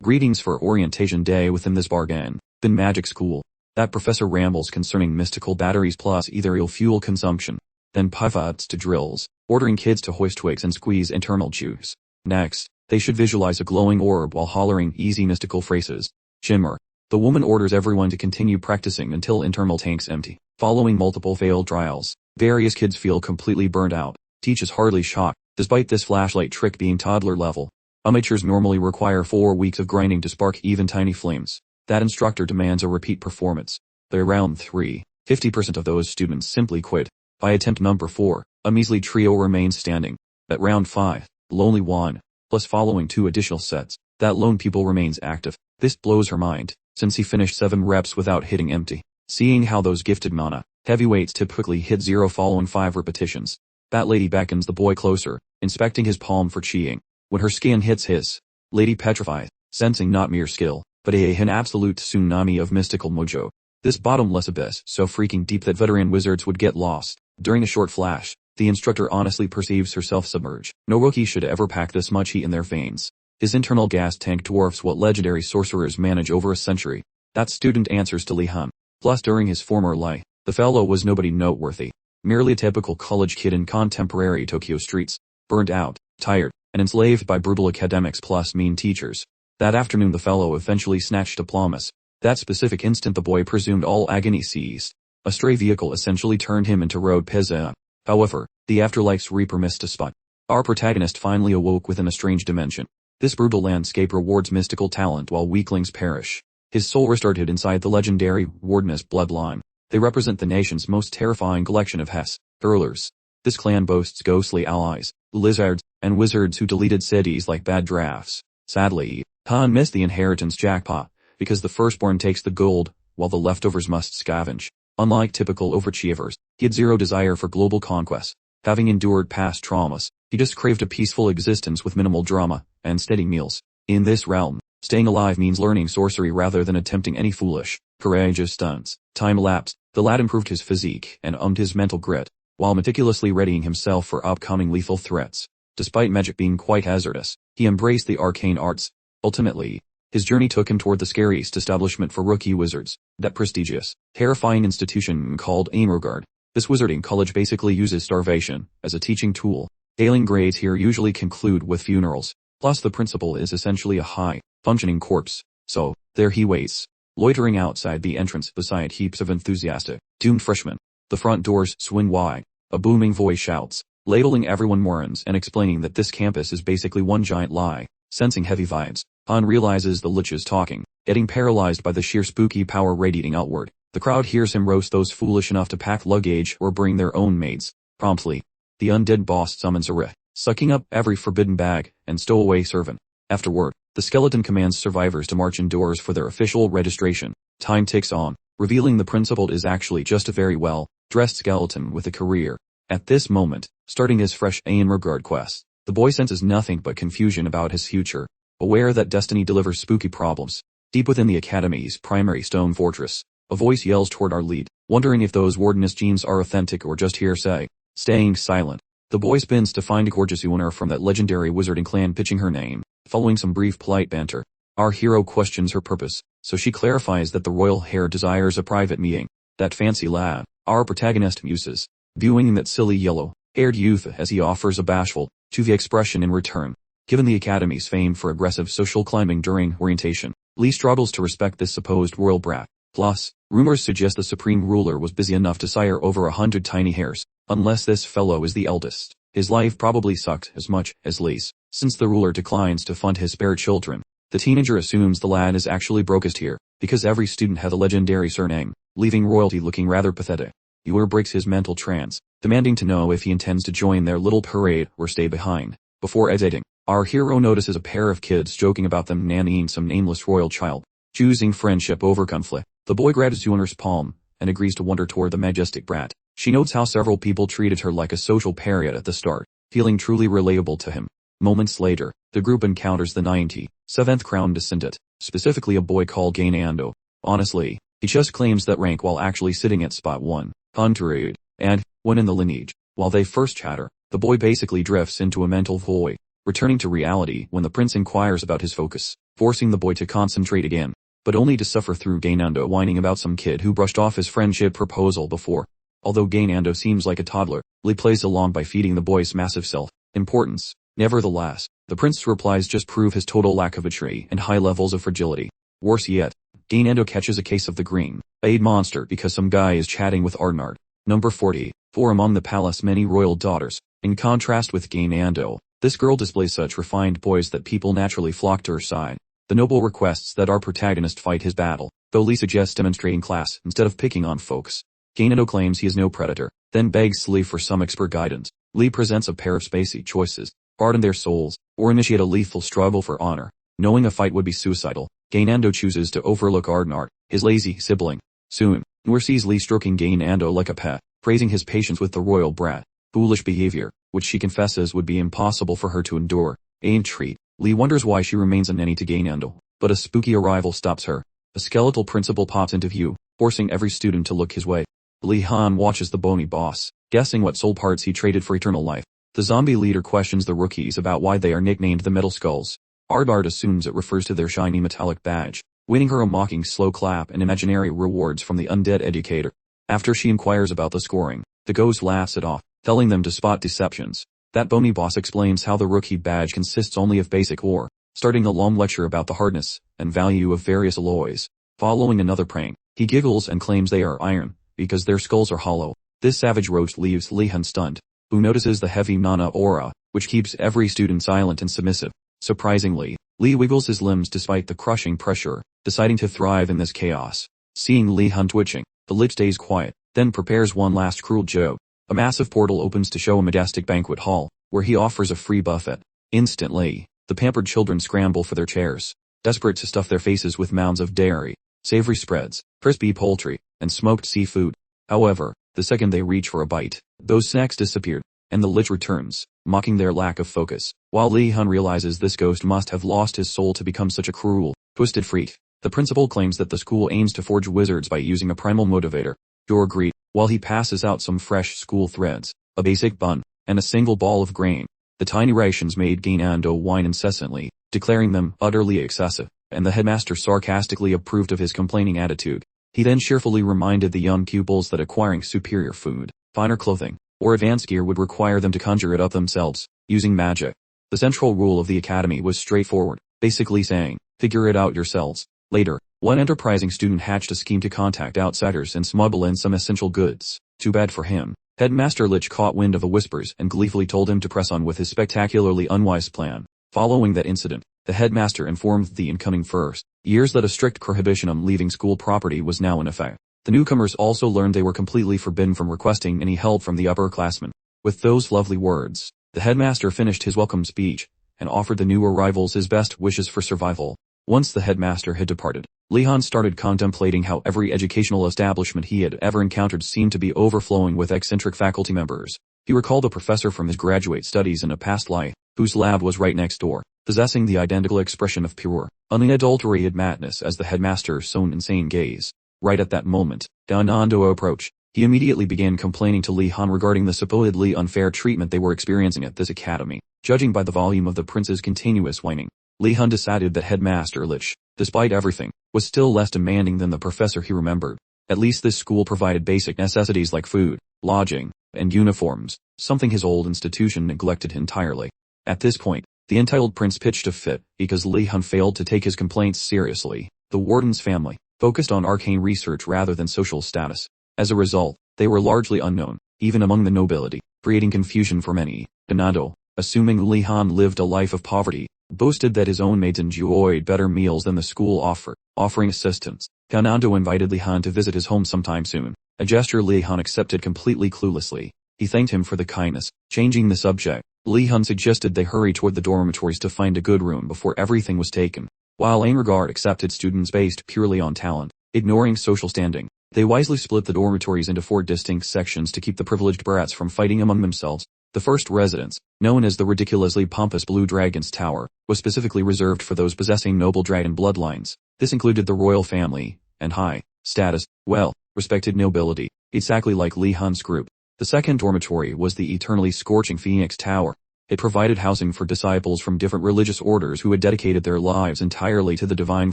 Greetings for orientation day within this bargain. Then magic school. That professor rambles concerning mystical batteries plus ethereal fuel consumption. Then pivots to drills, ordering kids to hoist twigs and squeeze internal juice. Next, they should visualize a glowing orb while hollering easy mystical phrases. Shimmer. The woman orders everyone to continue practicing until internal tanks empty. Following multiple failed trials, various kids feel completely burnt out. Teach is hardly shocked, despite this flashlight trick being toddler level. Amateurs normally require 4 weeks of grinding to spark even tiny flames. That instructor demands a repeat performance. By round 3, 50% of those students simply quit. By attempt number 4, a measly trio remains standing. At round 5, lonely one, plus following 2 additional sets, that lone pupil remains active. This blows her mind, since he finished 7 reps without hitting empty. Seeing how those gifted mana heavyweights typically hit 0 following 5 repetitions, that lady beckons the boy closer, inspecting his palm for cheating. When her skin hits his, lady petrifies, sensing not mere skill, but an absolute tsunami of mystical mojo. This bottomless abyss so freaking deep that veteran wizards would get lost. During a short flash, the instructor honestly perceives herself submerged. No rookie should ever pack this much heat in their veins. His internal gas tank dwarfs what legendary sorcerers manage over a century. That student answers to Lihon. Plus during his former life, the fellow was nobody noteworthy. Merely a typical college kid in contemporary Tokyo streets. Burned out, tired, and enslaved by brutal academics plus mean teachers. That afternoon the fellow eventually snatched diplomas. That specific instant the boy presumed all agony ceased. A stray vehicle essentially turned him into road peasant. However, the afterlife's reaper missed a spot. Our protagonist finally awoke within a strange dimension. This brutal landscape rewards mystical talent while weaklings perish. His soul restarted inside the legendary Wardeness bloodline. They represent the nation's most terrifying collection of Hess hurlers. This clan boasts ghostly allies, lizards, and wizards who deleted cities like bad drafts. Sadly, Han missed the inheritance jackpot, because the firstborn takes the gold, while the leftovers must scavenge. Unlike typical overachievers, he had zero desire for global conquest. Having endured past traumas, he just craved a peaceful existence with minimal drama and steady meals. In this realm, staying alive means learning sorcery rather than attempting any foolish, courageous stunts. Time elapsed, the lad improved his physique and his mental grit, while meticulously readying himself for upcoming lethal threats. Despite magic being quite hazardous, he embraced the arcane arts. Ultimately, his journey took him toward the scariest establishment for rookie wizards, that prestigious, terrifying institution called Amrgard. This wizarding college basically uses starvation as a teaching tool. Failing grades here usually conclude with funerals, plus the principal is essentially a high-functioning corpse. So, there he waits, loitering outside the entrance beside heaps of enthusiastic, doomed freshmen. The front doors swing wide. A booming voice shouts, labeling everyone morons and explaining that this campus is basically one giant lie. Sensing heavy vibes, Han realizes the lich is talking, getting paralyzed by the sheer spooky power radiating outward. The crowd hears him roast those foolish enough to pack luggage or bring their own maids. Promptly, the undead boss summons a sucking up every forbidden bag and stowaway servant. Afterward, the skeleton commands survivors to march indoors for their official registration. Time ticks on, revealing the principal is actually just a very well-dressed skeleton with a career. At this moment, starting his fresh Amrgard quest, the boy senses nothing but confusion about his future, aware that destiny delivers spooky problems. Deep within the Academy's primary stone fortress, a voice yells toward our lead, wondering if those Wardeness genes are authentic or just hearsay. Staying silent, the boy spins to find a gorgeous Uoner from that legendary wizarding clan pitching her name. Following some brief polite banter, our hero questions her purpose, so she clarifies that the royal heir desires a private meeting. That fancy lad, our protagonist muses, viewing that silly yellow-haired youth as he offers a bashful, the expression in return. Given the Academy's fame for aggressive social climbing during orientation, Lee struggles to respect this supposed royal brat. Plus, rumors suggest the supreme ruler was busy enough to sire over 100 tiny heirs. Unless this fellow is the eldest, his life probably sucked as much as Lee's. Since the ruler declines to fund his spare children, the teenager assumes the lad is actually brokest here, because every student had a legendary surname, leaving royalty looking rather pathetic. Ewer breaks his mental trance, demanding to know if he intends to join their little parade or stay behind. Before exiting, our hero notices a pair of kids joking about them nannying some nameless royal child. Choosing friendship over conflict, the boy grabs Uoner's palm and agrees to wander toward the majestic brat. She notes how several people treated her like a social pariah at the start, feeling truly relatable to him. Moments later, the group encounters the 97th crown descendant, specifically a boy called Gainando. Honestly, he just claims that rank while actually sitting at spot 100, and, when in the lineage, while they first chatter, the boy basically drifts into a mental void, returning to reality when the prince inquires about his focus. forcing the boy to concentrate again, but only to suffer through Gainando whining about some kid who brushed off his friendship proposal before. Although Gainando seems like a toddler, Lee plays along by feeding the boy's massive self-importance. Nevertheless, the prince's replies just prove his total lack of maturity and high levels of fragility. Worse yet, Gainando catches a case of the green-eyed monster because some guy is chatting with Amrgard. Number 40. For among the palace many royal daughters. In contrast with Gainando, this girl displays such refined poise that people naturally flock to her side. The noble requests that our protagonist fight his battle, though Lee suggests demonstrating class instead of picking on folks. Gainando claims he is no predator, then begs Lee for some expert guidance. Lee presents a pair of spacey choices: harden their souls, or initiate a lethal struggle for honor. Knowing a fight would be suicidal, Gainando chooses to overlook Amrgard, his lazy sibling. Soon, Noor sees Lee stroking Gainando like a pet, praising his patience with the royal brat. Foolish behavior, which she confesses would be impossible for her to endure. Intrigued, Lee wonders why she remains a nanny to Gainando, but a spooky arrival stops her. A skeletal principal pops into view, forcing every student to look his way. Lihon watches the bony boss, guessing what soul parts he traded for eternal life. The zombie leader questions the rookies about why they are nicknamed the Metal Skulls. Amrgard assumes it refers to their shiny metallic badge, winning her a mocking slow clap and imaginary rewards from the undead educator. After she inquires about the scoring, the ghost laughs it off, telling them to spot deceptions. That bony boss explains how the rookie badge consists only of basic ore, starting a long lecture about the hardness and value of various alloys. Following another prank, he giggles and claims they are iron, because their skulls are hollow. This savage roast leaves Lihon stunned, who notices the heavy mana aura, which keeps every student silent and submissive. Surprisingly, Lee wiggles his limbs despite the crushing pressure, deciding to thrive in this chaos. Seeing Lihon twitching, the lich stays quiet, then prepares one last cruel joke. A massive portal opens to show a majestic banquet hall, where he offers a free buffet. Instantly, the pampered children scramble for their chairs, desperate to stuff their faces with mounds of dairy, savory spreads, crispy poultry, and smoked seafood. However, the second they reach for a bite, those snacks disappear, and the lich returns, mocking their lack of focus. While Lihon realizes this ghost must have lost his soul to become such a cruel, twisted freak, the principal claims that the school aims to forge wizards by using a primal motivator. Yor agrees, while he passes out some fresh school threads, a basic bun, and a single ball of grain. The tiny rations made Gainando whine incessantly, declaring them utterly excessive, and the headmaster sarcastically approved of his complaining attitude. He then cheerfully reminded the young pupils that acquiring superior food, finer clothing, or advanced gear would require them to conjure it up themselves, using magic. The central rule of the academy was straightforward, basically saying, figure it out yourselves. Later, one enterprising student hatched a scheme to contact outsiders and smuggle in some essential goods. Too bad for him. Headmaster Lich caught wind of the whispers and gleefully told him to press on with his spectacularly unwise plan. Following that incident, the headmaster informed the incoming first years that a strict prohibition on leaving school property was now in effect. The newcomers also learned they were completely forbidden from requesting any help from the upperclassmen. With those lovely words, the headmaster finished his welcome speech and offered the new arrivals his best wishes for survival. Once the headmaster had departed, Lihon started contemplating how every educational establishment he had ever encountered seemed to be overflowing with eccentric faculty members. He recalled a professor from his graduate studies in a past life, whose lab was right next door, possessing the identical expression of pure, unadulterated madness as the headmaster's own insane gaze. Right at that moment, Gainando approached. He immediately began complaining to Lihon regarding the supposedly unfair treatment they were experiencing at this academy. Judging by the volume of the prince's continuous whining, Lihon decided that Headmaster Lich, despite everything, was still less demanding than the professor he remembered. At least this school provided basic necessities like food, lodging, and uniforms, something his old institution neglected entirely. At this point, the entitled prince pitched a fit because Lihon failed to take his complaints seriously. The warden's family focused on arcane research rather than social status. As a result, they were largely unknown, even among the nobility, creating confusion for many. Gainando, assuming Lihon lived a life of poverty, boasted that his own maids enjoyed better meals than the school offered, offering assistance. Gainando invited Lihon to visit his home sometime soon, a gesture Lihon accepted completely cluelessly. He thanked him for the kindness. Changing the subject, Lihon suggested they hurry toward the dormitories to find a good room before everything was taken. While Amrgard accepted students based purely on talent, ignoring social standing, they wisely split the dormitories into 4 distinct sections to keep the privileged brats from fighting among themselves. The first residence, known as the ridiculously pompous Blue Dragon's Tower, was specifically reserved for those possessing noble dragon bloodlines. This included the royal family, and high status, well-respected nobility, exactly like Lihon's group. The second dormitory was the eternally scorching Phoenix Tower, It provided housing for disciples from different religious orders who had dedicated their lives entirely to the divine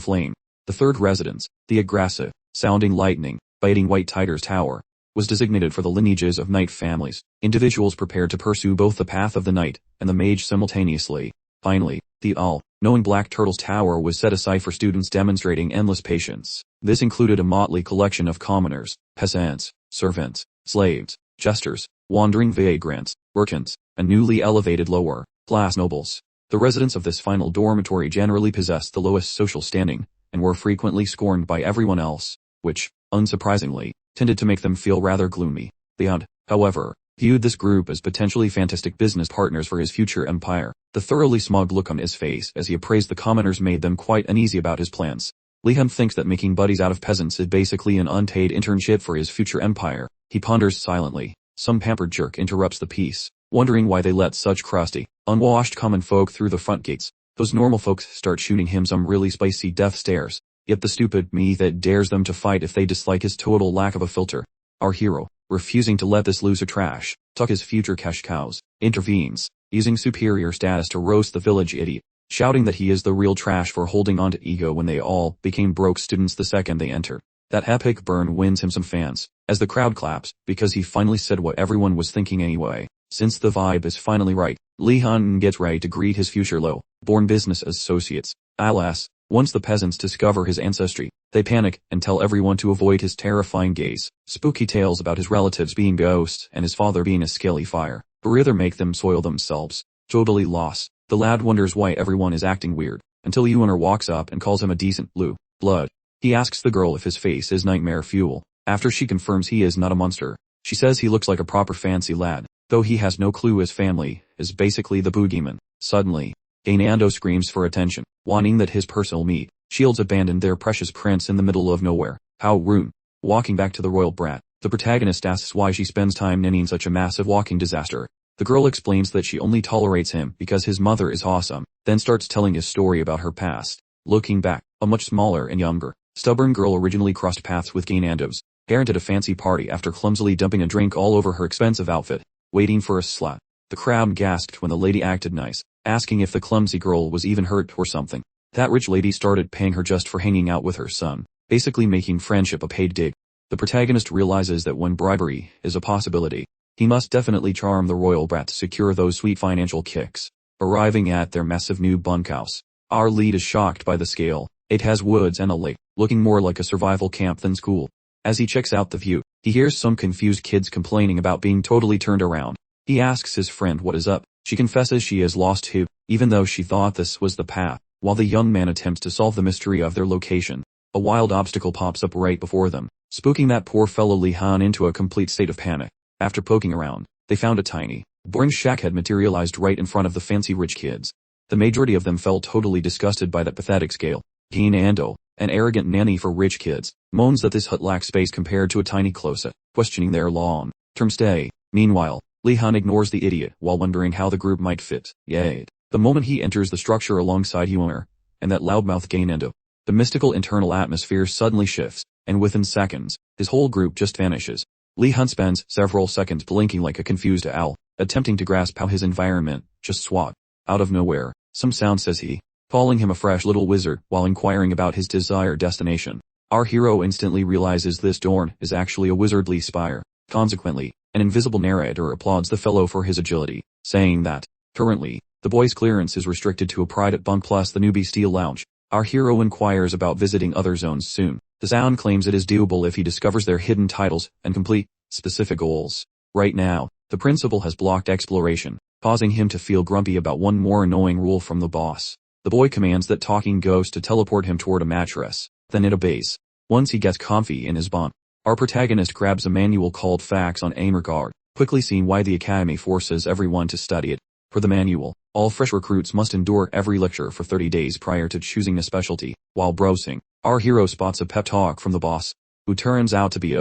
flame. The third residence, the aggressive, sounding lightning, biting white tiger's tower, was designated for the lineages of knight families, individuals prepared to pursue both the path of the knight and the mage simultaneously. Finally, the all-knowing Black Turtle's Tower was set aside for students demonstrating endless patience. This included a motley collection of commoners, peasants, servants, slaves, jesters, wandering vagrants, merchants, and newly elevated lower-class nobles. The residents of this final dormitory generally possessed the lowest social standing, and were frequently scorned by everyone else, which, unsurprisingly, tended to make them feel rather gloomy. Lihon, however, viewed this group as potentially fantastic business partners for his future empire. The thoroughly smug look on his face as he appraised the commoners made them quite uneasy about his plans. Lihon thinks that making buddies out of peasants is basically an unpaid internship for his future empire. He ponders silently. Some pampered jerk interrupts the peace, wondering why they let such crusty, unwashed common folk through the front gates. Those normal folks start shooting him some really spicy death stares. Yet the stupid me that dares them to fight if they dislike his total lack of a filter. Our hero, refusing to let this loser trash talk his future cash cows, intervenes, using superior status to roast the village idiot, shouting that he is the real trash for holding on to ego when they all became broke students the second they entered. That epic burn wins him some fans, as the crowd claps, because he finally said what everyone was thinking anyway. Since the vibe is finally right, Lihon gets ready to greet his future low-born business associates. Alas, once the peasants discover his ancestry, they panic and tell everyone to avoid his terrifying gaze. Spooky tales about his relatives being ghosts and his father being a scaly fire, but rather make them soil themselves. Totally lost, the lad wonders why everyone is acting weird, until Yuner walks up and calls him a decent blue blood. He asks the girl if his face is nightmare fuel. After she confirms he is not a monster, she says he looks like a proper fancy lad, though he has no clue his family is basically the boogeyman. Suddenly, Gainando screams for attention, wanting that his personal meat shields abandoned their precious prince in the middle of nowhere. How rude. Walking back to the royal brat, the protagonist asks why she spends time nannying such a massive walking disaster. The girl explains that she only tolerates him because his mother is awesome, then starts telling his story about her past. Looking back, a much smaller and younger, stubborn girl originally crossed paths with Gainando's parent at a fancy party after clumsily dumping a drink all over her expensive outfit, waiting for a slut. The crowd gasped when the lady acted nice, asking if the clumsy girl was even hurt or something. That rich lady started paying her just for hanging out with her son, basically making friendship a paid dig. The protagonist realizes that when bribery is a possibility, he must definitely charm the royal brat to secure those sweet financial kicks. Arriving at their massive new bunkhouse, our lead is shocked by the scale. It has woods and a lake, looking more like a survival camp than school. As he checks out the view, he hears some confused kids complaining about being totally turned around. He asks his friend what is up. She confesses she is lost too, even though she thought this was the path. While the young man attempts to solve the mystery of their location, a wild obstacle pops up right before them, spooking that poor fellow Lihon into a complete state of panic. After poking around, they found a tiny, boring shack had materialized right in front of the fancy rich kids. The majority of them felt totally disgusted by that pathetic scale. Gainando, an arrogant nanny for rich kids, moans that this hut lacks space compared to a tiny closet, questioning their long-term stay. Meanwhile, Lihon ignores the idiot while wondering how the group might fit. Yay. The moment he enters the structure alongside Yuner, and that loudmouth Gainando, the mystical internal atmosphere suddenly shifts, and within seconds, his whole group just vanishes. Lihon spends several seconds blinking like a confused owl, attempting to grasp how his environment just swapped. Out of nowhere, some sound says he, calling him a fresh little wizard while inquiring about his desired destination. Our hero instantly realizes this door is actually a wizardly spire. Consequently, an invisible narrator applauds the fellow for his agility, saying that, currently, the boy's clearance is restricted to a private bunk plus the newbie steel lounge. Our hero inquires about visiting other zones soon. The sound claims it is doable if he discovers their hidden titles and complete specific goals. Right now, the principal has blocked exploration, causing him to feel grumpy about one more annoying rule from the boss. The boy commands that talking ghost to teleport him toward a mattress, then it obeys. Once he gets comfy in his bunk, our protagonist grabs a manual called Facts on Amrgard, quickly seeing why the Academy forces everyone to study it. Per the manual, all fresh recruits must endure every lecture for 30 days prior to choosing a specialty. While browsing, our hero spots a pep talk from the boss, who turns out to be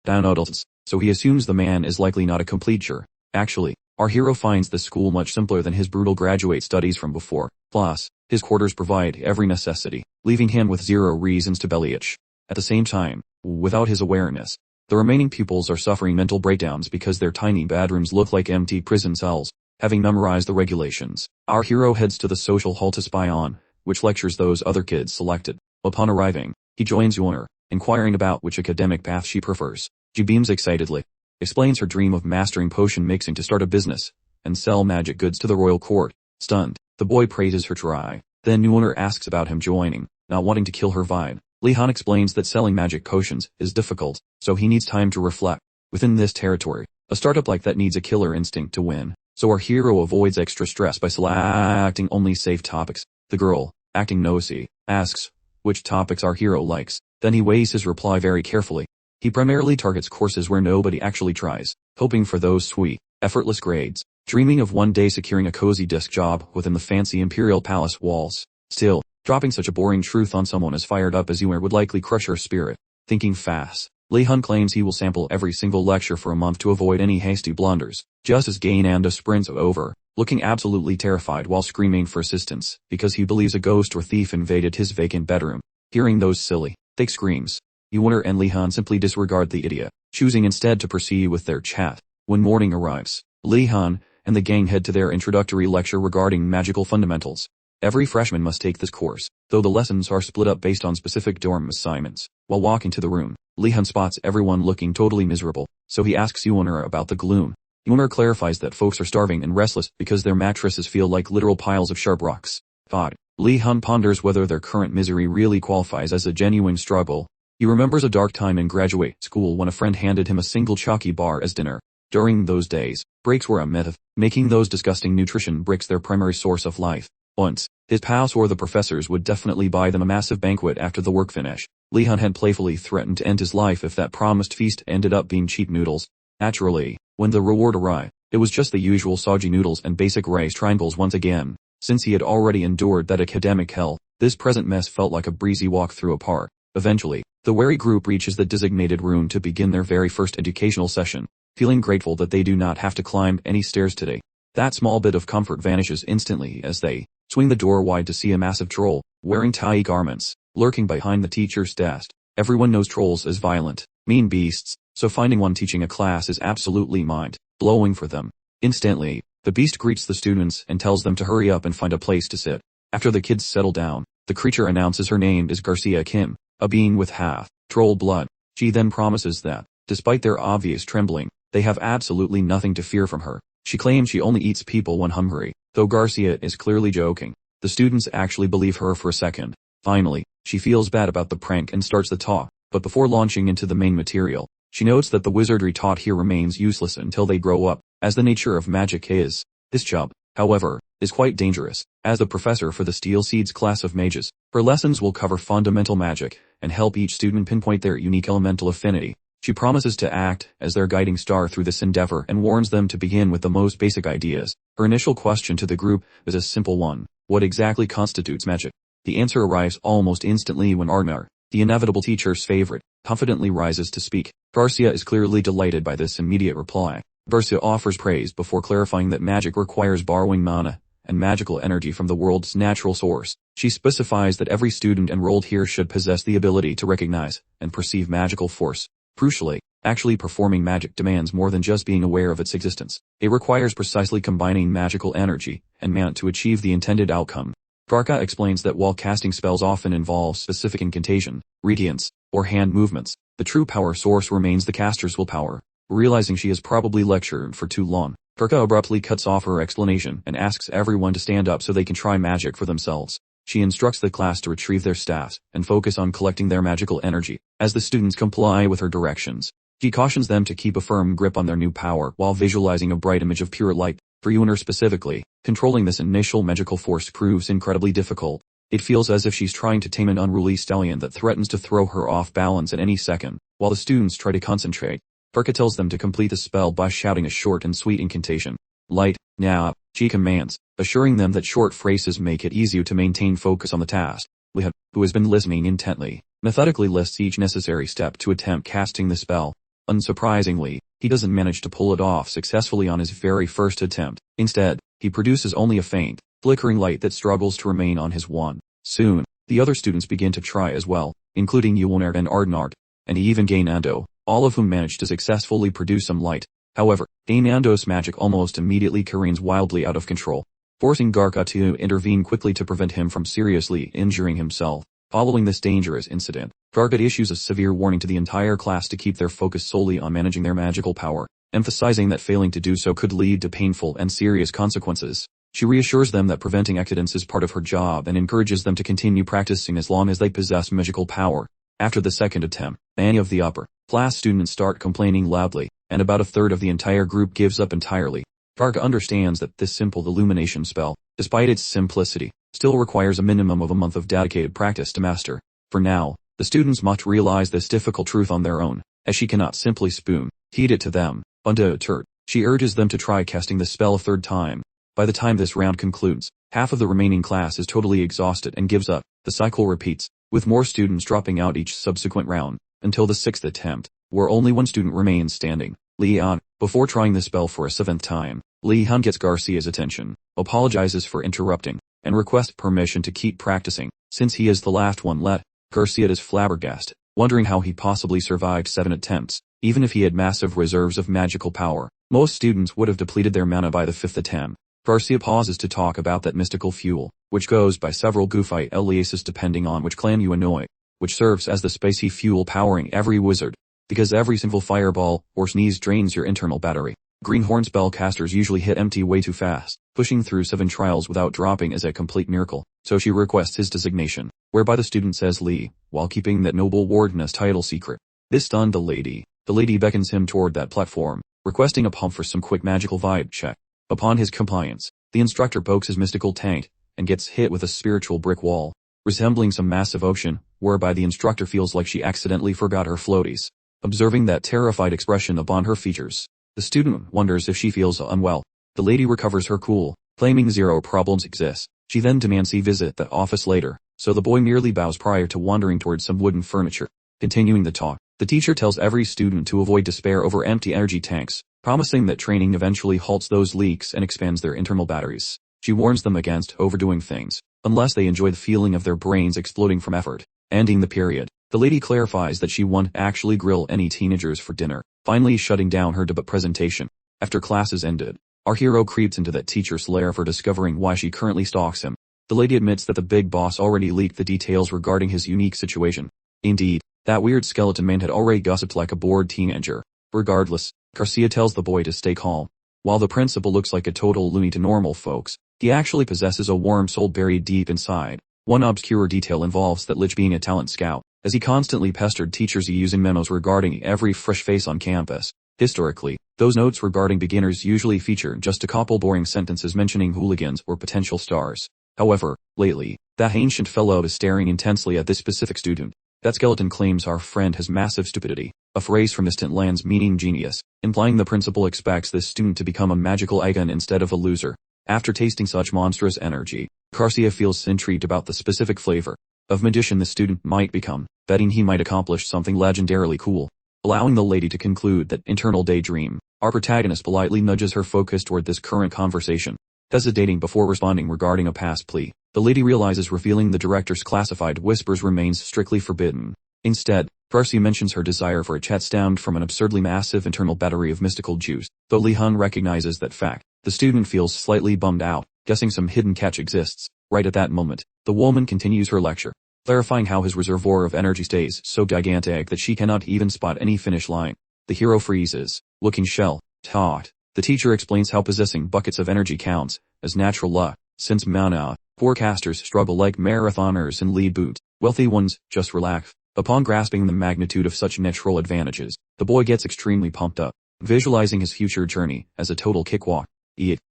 down adults, so he assumes the man is likely not a complete jerk. Actually, our hero finds the school much simpler than his brutal graduate studies from before. Plus, his quarters provide every necessity, leaving him with zero reasons to bellyitch. At the same time, without his awareness, the remaining pupils are suffering mental breakdowns because their tiny bedrooms look like empty prison cells. Having memorized the regulations, our hero heads to the social hall to spy on which lectures those other kids selected. Upon arriving, he joins Yonor, inquiring about which academic path she prefers. She beams excitedly, explains her dream of mastering potion mixing to start a business and sell magic goods to the royal court. Stunned, the boy praises her try. Then Yonor asks about him joining, not wanting to kill her vibe. Lihon explains that selling magic potions is difficult, so he needs time to reflect. Within this territory, a startup like that needs a killer instinct to win, so our hero avoids extra stress by selecting only safe topics. The girl, acting nosy, asks which topics our hero likes. Then he weighs his reply very carefully. He primarily targets courses where nobody actually tries, hoping for those sweet, effortless grades, dreaming of one day securing a cozy desk job within the fancy imperial palace walls. Still, dropping such a boring truth on someone as fired up as Yonor would likely crush her spirit. Thinking fast, Lihon claims he will sample every single lecture for a month to avoid any hasty blunders. Just as Gainando sprints over, looking absolutely terrified while screaming for assistance, because he believes a ghost or thief invaded his vacant bedroom. Hearing those silly, fake screams, Yonor and Lihon simply disregard the idiot, choosing instead to proceed with their chat. When morning arrives, Lihon and the gang head to their introductory lecture regarding magical fundamentals. Every freshman must take this course, though the lessons are split up based on specific dorm assignments. While walking to the room, Lihon spots everyone looking totally miserable, so he asks Yonor about the gloom. Yonor clarifies that folks are starving and restless because their mattresses feel like literal piles of sharp rocks. Thought. Lihon ponders whether their current misery really qualifies as a genuine struggle. He remembers a dark time in graduate school when a friend handed him a single chalky bar as dinner. During those days, breaks were a myth, making those disgusting nutrition bricks their primary source of life. Once, his pals or the professors would definitely buy them a massive banquet after the work finish. Lihon had playfully threatened to end his life if that promised feast ended up being cheap noodles. Naturally, when the reward arrived, it was just the usual soggy noodles and basic rice triangles once again. Since he had already endured that academic hell, this present mess felt like a breezy walk through a park. Eventually, the wary group reaches the designated room to begin their very first educational session, feeling grateful that they do not have to climb any stairs today. That small bit of comfort vanishes instantly as they swing the door wide to see a massive troll, wearing tight garments, lurking behind the teacher's desk. Everyone knows trolls as violent, mean beasts, so finding one teaching a class is absolutely mind-blowing for them. Instantly, the beast greets the students and tells them to hurry up and find a place to sit. After the kids settle down, the creature announces her name is Garcia Kim, a being with half-troll blood. She then promises that, despite their obvious trembling, they have absolutely nothing to fear from her. She claims she only eats people when hungry, though Garcia is clearly joking. The students actually believe her for a second. Finally, she feels bad about the prank and starts the talk, but before launching into the main material, she notes that the wizardry taught here remains useless until they grow up, as the nature of magic is. This job, however, is quite dangerous. As the professor for the Steel Seeds class of mages, her lessons will cover fundamental magic and help each student pinpoint their unique elemental affinity. She promises to act as their guiding star through this endeavor and warns them to begin with the most basic ideas. Her initial question to the group is a simple one: what exactly constitutes magic? The answer arrives almost instantly when Arnar, the inevitable teacher's favorite, confidently rises to speak. Garcia is clearly delighted by this immediate reply. Garcia offers praise before clarifying that magic requires borrowing mana and magical energy from the world's natural source. She specifies that every student enrolled here should possess the ability to recognize and perceive magical force. Crucially, actually performing magic demands more than just being aware of its existence. It requires precisely combining magical energy and mana to achieve the intended outcome. Garca explains that while casting spells often involve specific incantation, radiance, or hand movements, the true power source remains the caster's willpower. Realizing she has probably lectured for too long, Garca abruptly cuts off her explanation and asks everyone to stand up so they can try magic for themselves. She instructs the class to retrieve their staffs and focus on collecting their magical energy. As the students comply with her directions, she cautions them to keep a firm grip on their new power while visualizing a bright image of pure light. For Yonor specifically, controlling this initial magical force proves incredibly difficult. It feels as if she's trying to tame an unruly stallion that threatens to throw her off balance at any second. While the students try to concentrate, Garca tells them to complete the spell by shouting a short and sweet incantation. Light, now, she commands, assuring them that short phrases make it easier to maintain focus on the task. Lihon, who has been listening intently, methodically lists each necessary step to attempt casting the spell. Unsurprisingly, he doesn't manage to pull it off successfully on his very first attempt. Instead, he produces only a faint, flickering light that struggles to remain on his wand. Soon, the other students begin to try as well, including Yonor and Ardnard, and even Gainando, all of whom manage to successfully produce some light. However, Damando's magic almost immediately careens wildly out of control, forcing Garka to intervene quickly to prevent him from seriously injuring himself. Following this dangerous incident, Garka issues a severe warning to the entire class to keep their focus solely on managing their magical power, emphasizing that failing to do so could lead to painful and serious consequences. She reassures them that preventing accidents is part of her job and encourages them to continue practicing as long as they possess magical power. After the second attempt, many of the upper class students start complaining loudly, and about a third of the entire group gives up entirely. Garka understands that this simple illumination spell, despite its simplicity, still requires a minimum of a month of dedicated practice to master. For now, the students must realize this difficult truth on their own, as she cannot simply feed it to them. Undeterred, she urges them to try casting the spell a third time. By the time this round concludes, half of the remaining class is totally exhausted and gives up. The cycle repeats, with more students dropping out each subsequent round, until the sixth attempt, where only one student remains standing. Lihon, before trying the spell for a seventh time, Lihon gets Garcia's attention, apologizes for interrupting, and requests permission to keep practicing. Since he is the last one left, Garcia is flabbergasted, wondering how he possibly survived 7 attempts, even if he had massive reserves of magical power. Most students would have depleted their mana by the 5th attempt. Garcia pauses to talk about that mystical fuel, which goes by several goofy aliases depending on which clan you annoy, which serves as the spicy fuel powering every wizard, because every single fireball or sneeze drains your internal battery. Greenhorn spellcasters usually hit empty way too fast. Pushing through 7 trials without dropping is a complete miracle, so she requests his designation, whereby the student says Lee, while keeping that noble wardeness title secret. This stunned the lady. The lady beckons him toward that platform, requesting a pump for some quick magical vibe check. Upon his compliance, the instructor pokes his mystical tank, and gets hit with a spiritual brick wall, resembling some massive ocean, whereby the instructor feels like she accidentally forgot her floaties. Observing that terrified expression upon her features, the student wonders if she feels unwell. The lady recovers her cool, claiming zero problems exist. She then demands he visit the office later, so the boy merely bows prior to wandering towards some wooden furniture. Continuing the talk, the teacher tells every student to avoid despair over empty energy tanks, promising that training eventually halts those leaks and expands their internal batteries. She warns them against overdoing things, unless they enjoy the feeling of their brains exploding from effort. Ending the period, the lady clarifies that she won't actually grill any teenagers for dinner, finally shutting down her debut presentation. After classes ended, our hero creeps into that teacher's lair for discovering why she currently stalks him. The lady admits that the big boss already leaked the details regarding his unique situation. Indeed, that weird skeleton man had already gossiped like a bored teenager. Regardless, Garcia tells the boy to stay calm. While the principal looks like a total loony to normal folks, he actually possesses a warm soul buried deep inside. One obscure detail involves that Lich being a talent scout, as he constantly pestered teachers using memos regarding every fresh face on campus. Historically, those notes regarding beginners usually feature just a couple boring sentences mentioning hooligans or potential stars. However, lately, that ancient fellow is staring intensely at this specific student. That skeleton claims our friend has massive stupidity, a phrase from distant lands meaning genius, implying the principal expects this student to become a magical icon instead of a loser. After tasting such monstrous energy, Garcia feels intrigued about the specific flavor of magician the student might become, betting he might accomplish something legendarily cool. Allowing the lady to conclude that internal daydream, our protagonist politely nudges her focus toward this current conversation. Hesitating before responding regarding a past plea, the lady realizes revealing the director's classified whispers remains strictly forbidden. Instead, Garcia mentions her desire for a chat stemmed from an absurdly massive internal battery of mystical juice. Though Lihon recognizes that fact, the student feels slightly bummed out, guessing some hidden catch exists. Right at that moment, the woman continues her lecture, clarifying how his reservoir of energy stays so gigantic that she cannot even spot any finish line. The hero freezes, looking shell-shocked. The teacher explains how possessing buckets of energy counts as natural luck, since mana, poor casters struggle like marathoners and lead boots, wealthy ones just relax. Upon grasping the magnitude of such natural advantages, the boy gets extremely pumped up, visualizing his future journey as a total cakewalk.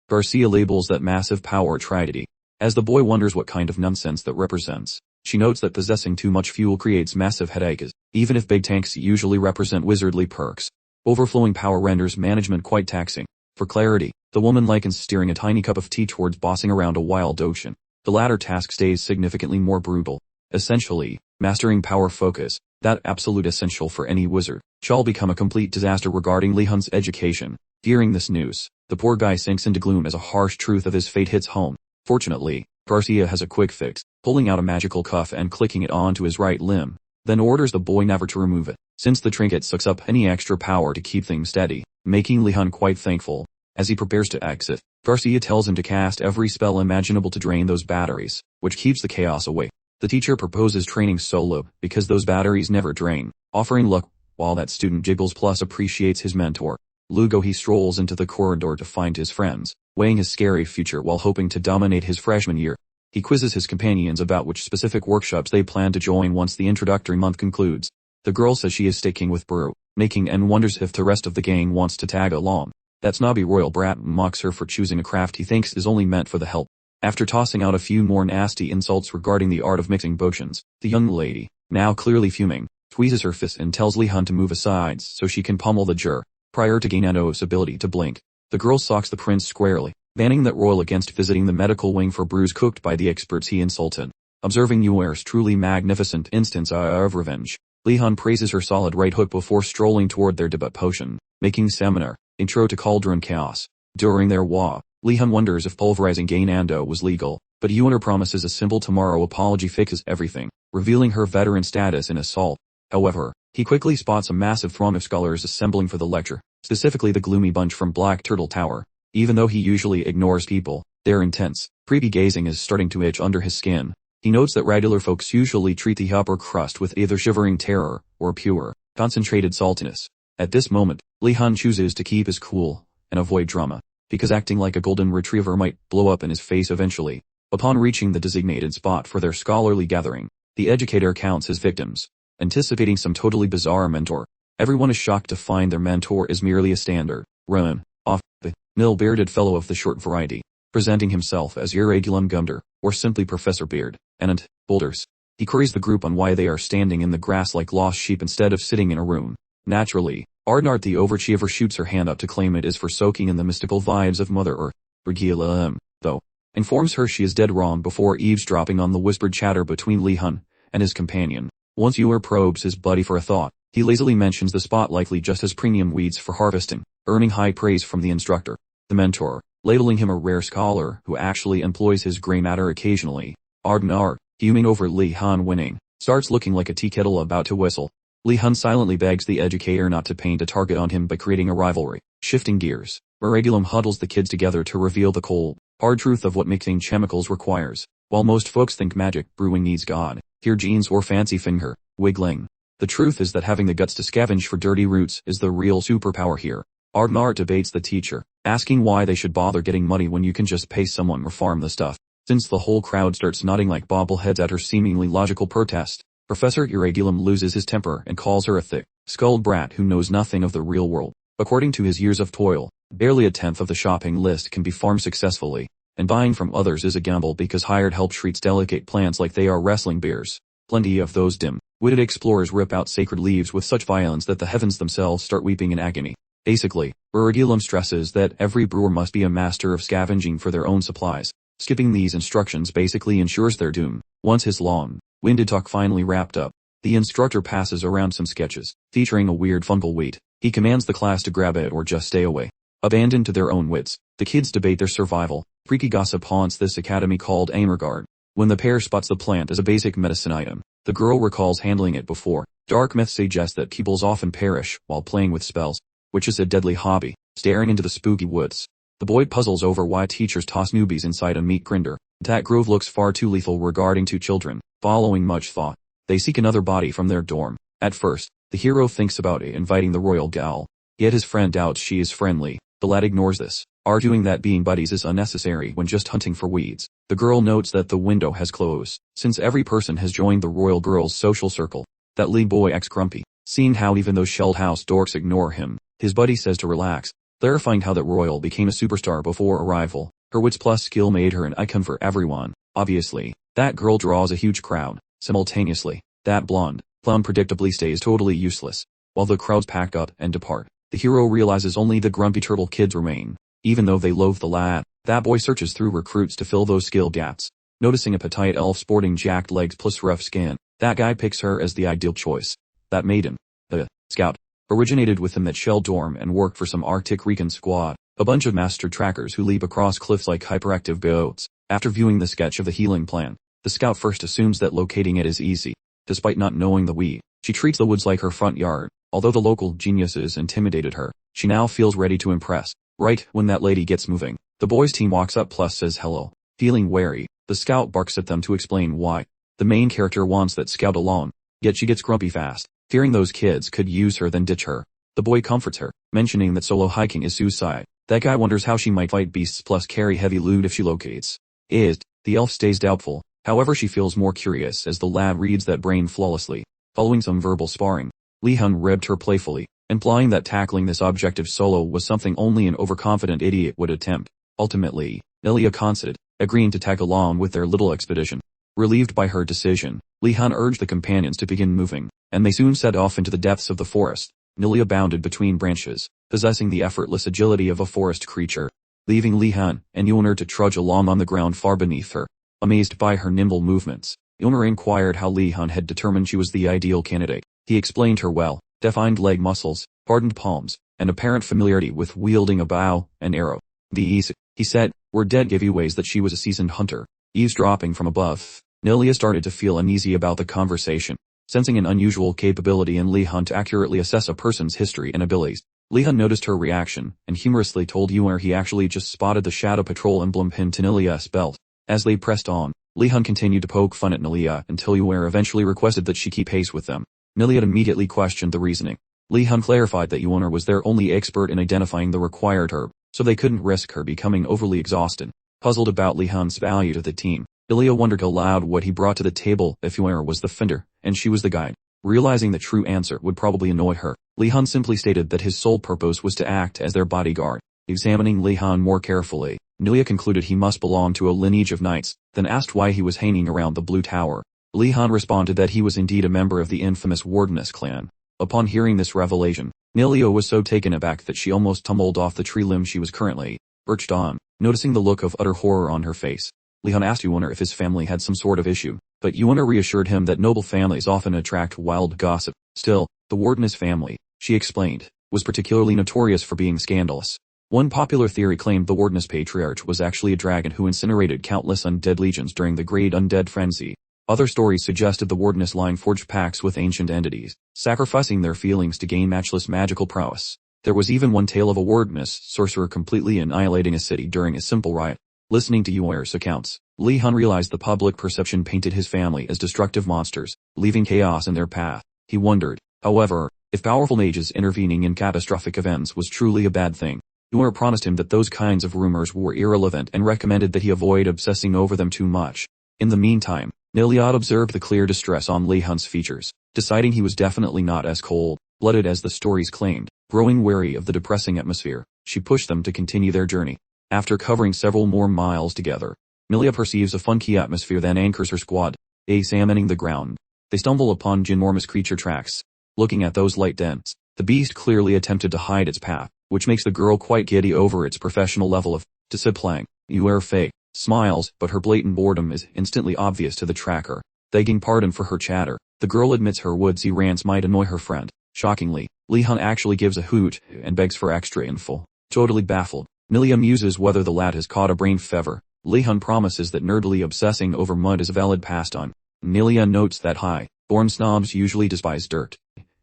Garcia labels that massive power tragedy. As the boy wonders what kind of nonsense that represents, she notes that possessing too much fuel creates massive headaches, even if big tanks usually represent wizardly perks. Overflowing power renders management quite taxing. For clarity, the woman likens steering a tiny cup of tea towards bossing around a wild ocean. The latter task stays significantly more brutal. Essentially, mastering power focus, that absolute essential for any wizard, shall become a complete disaster regarding Lihon's education. Hearing this news, the poor guy sinks into gloom as a harsh truth of his fate hits home. Fortunately, Garcia has a quick fix, pulling out a magical cuff and clicking it onto his right limb, then orders the boy never to remove it, since the trinket sucks up any extra power to keep things steady. making Lihon quite thankful. As he prepares to exit, Garcia tells him to cast every spell imaginable to drain those batteries, which keeps the chaos away. The teacher proposes training solo, because those batteries never drain, offering luck, while that student giggles plus appreciates his mentor. Lugo he strolls into the corridor to find his friends, weighing his scary future while hoping to dominate his freshman year. He quizzes his companions about which specific workshops they plan to join once the introductory month concludes. The girl says she is sticking with Brew, making N wonders if the rest of the gang wants to tag along. That snobby royal brat mocks her for choosing a craft he thinks is only meant for the help. After tossing out a few more nasty insults regarding the art of mixing potions, the young lady, now clearly fuming, squeezes her fist and tells Lihon to move aside so she can pummel the jur, prior to Gainando's ability to blink. The girl socks the prince squarely, banning that royal against visiting the medical wing for brews cooked by the experts he insulted. Observing Yuer's truly magnificent instance of revenge, Lihon praises her solid right hook before strolling toward their debut potion, making seminar, intro to Cauldron Chaos. During their walk, Lihon wonders if pulverizing Gainando was legal, but Yuer promises a simple tomorrow apology fixes everything, revealing her veteran status in assault. However, he quickly spots a massive throng of scholars assembling for the lecture, specifically the gloomy bunch from Black Turtle Tower. Even though he usually ignores people, their intense, creepy gazing is starting to itch under his skin. He notes that regular folks usually treat the upper crust with either shivering terror, or pure, concentrated saltiness. At this moment, Lihon chooses to keep his cool, and avoid drama, because acting like a golden retriever might blow up in his face eventually. Upon reaching the designated spot for their scholarly gathering, the educator counts his victims, anticipating some totally bizarre mentor. Everyone is shocked to find their mentor is merely a standard, run-off-the-mill bearded fellow of the short variety, presenting himself as Irregulum Gumder, or simply Professor Beard, and Boulders. He queries the group on why they are standing in the grass like lost sheep instead of sitting in a room. Naturally, Ardnart the overachiever shoots her hand up to claim it is for soaking in the mystical vibes of Mother Earth. Regila though, informs her she is dead wrong before eavesdropping on the whispered chatter between Lihon and his companion. Once Yuer probes his buddy for a thought, he lazily mentions the spot likely just has premium weeds for harvesting, earning high praise from the instructor. The mentor, labeling him a rare scholar who actually employs his gray matter occasionally. Ardnart, fuming over Lihon winning, starts looking like a tea kettle about to whistle. Lihon silently begs the educator not to paint a target on him by creating a rivalry. Shifting gears, Irregulum huddles the kids together to reveal the cold, hard truth of what mixing chemicals requires. While most folks think magic brewing needs God, here genes or fancy finger wiggling. The truth is that having the guts to scavenge for dirty roots is the real superpower here. Ardnart debates the teacher, asking why they should bother getting money when you can just pay someone or farm the stuff. Since the whole crowd starts nodding like bobbleheads at her seemingly logical protest, Professor Irregulum loses his temper and calls her a thick-skulled brat who knows nothing of the real world. According to his years of toil, barely a tenth of the shopping list can be farmed successfully, and buying from others is a gamble because hired help treats delicate plants like they are wrestling bears. Plenty of those dim-witted explorers rip out sacred leaves with such violence that the heavens themselves start weeping in agony. Basically, Irregulum stresses that every brewer must be a master of scavenging for their own supplies. Skipping these instructions basically ensures their doom. Once his long-winded talk finally wrapped up, the instructor passes around some sketches, featuring a weird fungal wheat. He commands the class to grab it or just stay away. Abandoned to their own wits, the kids debate their survival. Freaky gossip haunts this academy called Amrgard. When the pair spots the plant as a basic medicine item, the girl recalls handling it before. Dark myth suggests that pupils often perish while playing with spells, which is a deadly hobby. Staring into the spooky woods, the boy puzzles over why teachers toss newbies inside a meat grinder. That grove looks far too lethal regarding two children. Following much thought, they seek another body from their dorm. At first, the hero thinks about inviting the royal gal, yet his friend doubts she is friendly. The lad ignores this, arguing that being buddies is unnecessary when just hunting for weeds. The girl notes that the window has closed, since every person has joined the royal girl's social circle. That Lee boy acts grumpy, seeing how even those shelled house dorks ignore him. His buddy says to relax, clarifying how that royal became a superstar before arrival. Her wits plus skill made her an icon for everyone. Obviously, that girl draws a huge crowd. Simultaneously, that blonde clown predictably stays totally useless. While the crowds pack up and depart, the hero realizes only the grumpy turtle kids remain. Even though they loathe the lad, that boy searches through recruits to fill those skill gaps. Noticing a petite elf sporting jacked legs plus rough skin, that guy picks her as the ideal choice. That maiden, the scout, originated within that shell dorm and worked for some Arctic recon squad, a bunch of master trackers who leap across cliffs like hyperactive goats. After viewing the sketch of the healing plan, the scout first assumes that locating it is easy. Despite not knowing the weed, she treats the woods like her front yard. Although the local geniuses intimidated her, She now feels ready to impress. Right when that lady gets moving, the boys' team walks up plus says hello. Feeling wary, the scout barks at them to explain why. The main character wants that scout alone, yet she gets grumpy fast, fearing those kids could use her then ditch her. The boy comforts her, mentioning that solo hiking is suicide. That guy wonders how she might fight beasts plus carry heavy loot if she locates. The elf stays doubtful, however she feels more curious as the lad reads that brain flawlessly. Following some verbal sparring, Lihon ribbed her playfully, implying that tackling this objective solo was something only an overconfident idiot would attempt. Ultimately, Nilia consented, agreeing to tag along with their little expedition. Relieved by her decision, Lihon urged the companions to begin moving, and they soon set off into the depths of the forest. Nilia bounded between branches, possessing the effortless agility of a forest creature, leaving Lihon and Yonor to trudge along on the ground far beneath her. Amazed by her nimble movements, Yonor inquired how Lihon had determined she was the ideal candidate. He explained her well-defined leg muscles, hardened palms, and apparent familiarity with wielding a bow and arrow. These, he said, were dead giveaways that she was a seasoned hunter. Eavesdropping from above, Nilia started to feel uneasy about the conversation, sensing an unusual capability in Lihon to accurately assess a person's history and abilities. Lihon noticed her reaction, and humorously told Yonor he actually just spotted the Shadow Patrol emblem pinned to Nilia's belt. As they pressed on, Lihon continued to poke fun at Nilia until Yonor eventually requested that she keep pace with them. Nilia immediately questioned the reasoning. Lihon clarified that Yonor was their only expert in identifying the required herb, so they couldn't risk her becoming overly exhausted. Puzzled about Lihon's value to the team, Nilia wondered aloud what he brought to the table if Yonor was the fender, and she was the guide. Realizing the true answer would probably annoy her, Lihon simply stated that his sole purpose was to act as their bodyguard. Examining Lihon more carefully, Nilia concluded he must belong to a lineage of knights, then asked why he was hanging around the Blue Tower. Lihon responded that he was indeed a member of the infamous Wardeness clan. Upon hearing this revelation, Nilia was so taken aback that she almost tumbled off the tree limb she was currently perched on. Noticing the look of utter horror on her face, Lihon asked Yonor if his family had some sort of issue, but Yonor reassured him that noble families often attract wild gossip. Still, the Wardeness family, she explained, was particularly notorious for being scandalous. One popular theory claimed the Wardeness patriarch was actually a dragon who incinerated countless undead legions during the Great Undead Frenzy. Other stories suggested the Wardeness line forged pacts with ancient entities, sacrificing their feelings to gain matchless magical prowess. There was even one tale of a Wardeness sorcerer completely annihilating a city during a simple riot. Listening to Yonor's accounts, Lihon realized the public perception painted his family as destructive monsters, leaving chaos in their path. He wondered, however, if powerful mages intervening in catastrophic events was truly a bad thing. Yonor promised him that those kinds of rumors were irrelevant and recommended that he avoid obsessing over them too much. In the meantime, Nilia observed the clear distress on Lihon's features, deciding he was definitely not as cold-blooded as the stories claimed. Growing wary of the depressing atmosphere, she pushed them to continue their journey. After covering several more miles together, Nilia perceives a funky atmosphere then anchors her squad, examining the ground. They stumble upon ginormous creature tracks. Looking at those light dents, the beast clearly attempted to hide its path, which makes the girl quite giddy over its professional level of discipline. Yue Fei smiles, but her blatant boredom is instantly obvious to the tracker. Begging pardon for her chatter, the girl admits her woodsy rants might annoy her friend. Shockingly, Lihon actually gives a hoot and begs for extra info. Totally baffled, Nilia muses whether the lad has caught a brain fever. Lihon promises that nerdily obsessing over mud is a valid pastime. Nilia notes that high-born snobs usually despise dirt,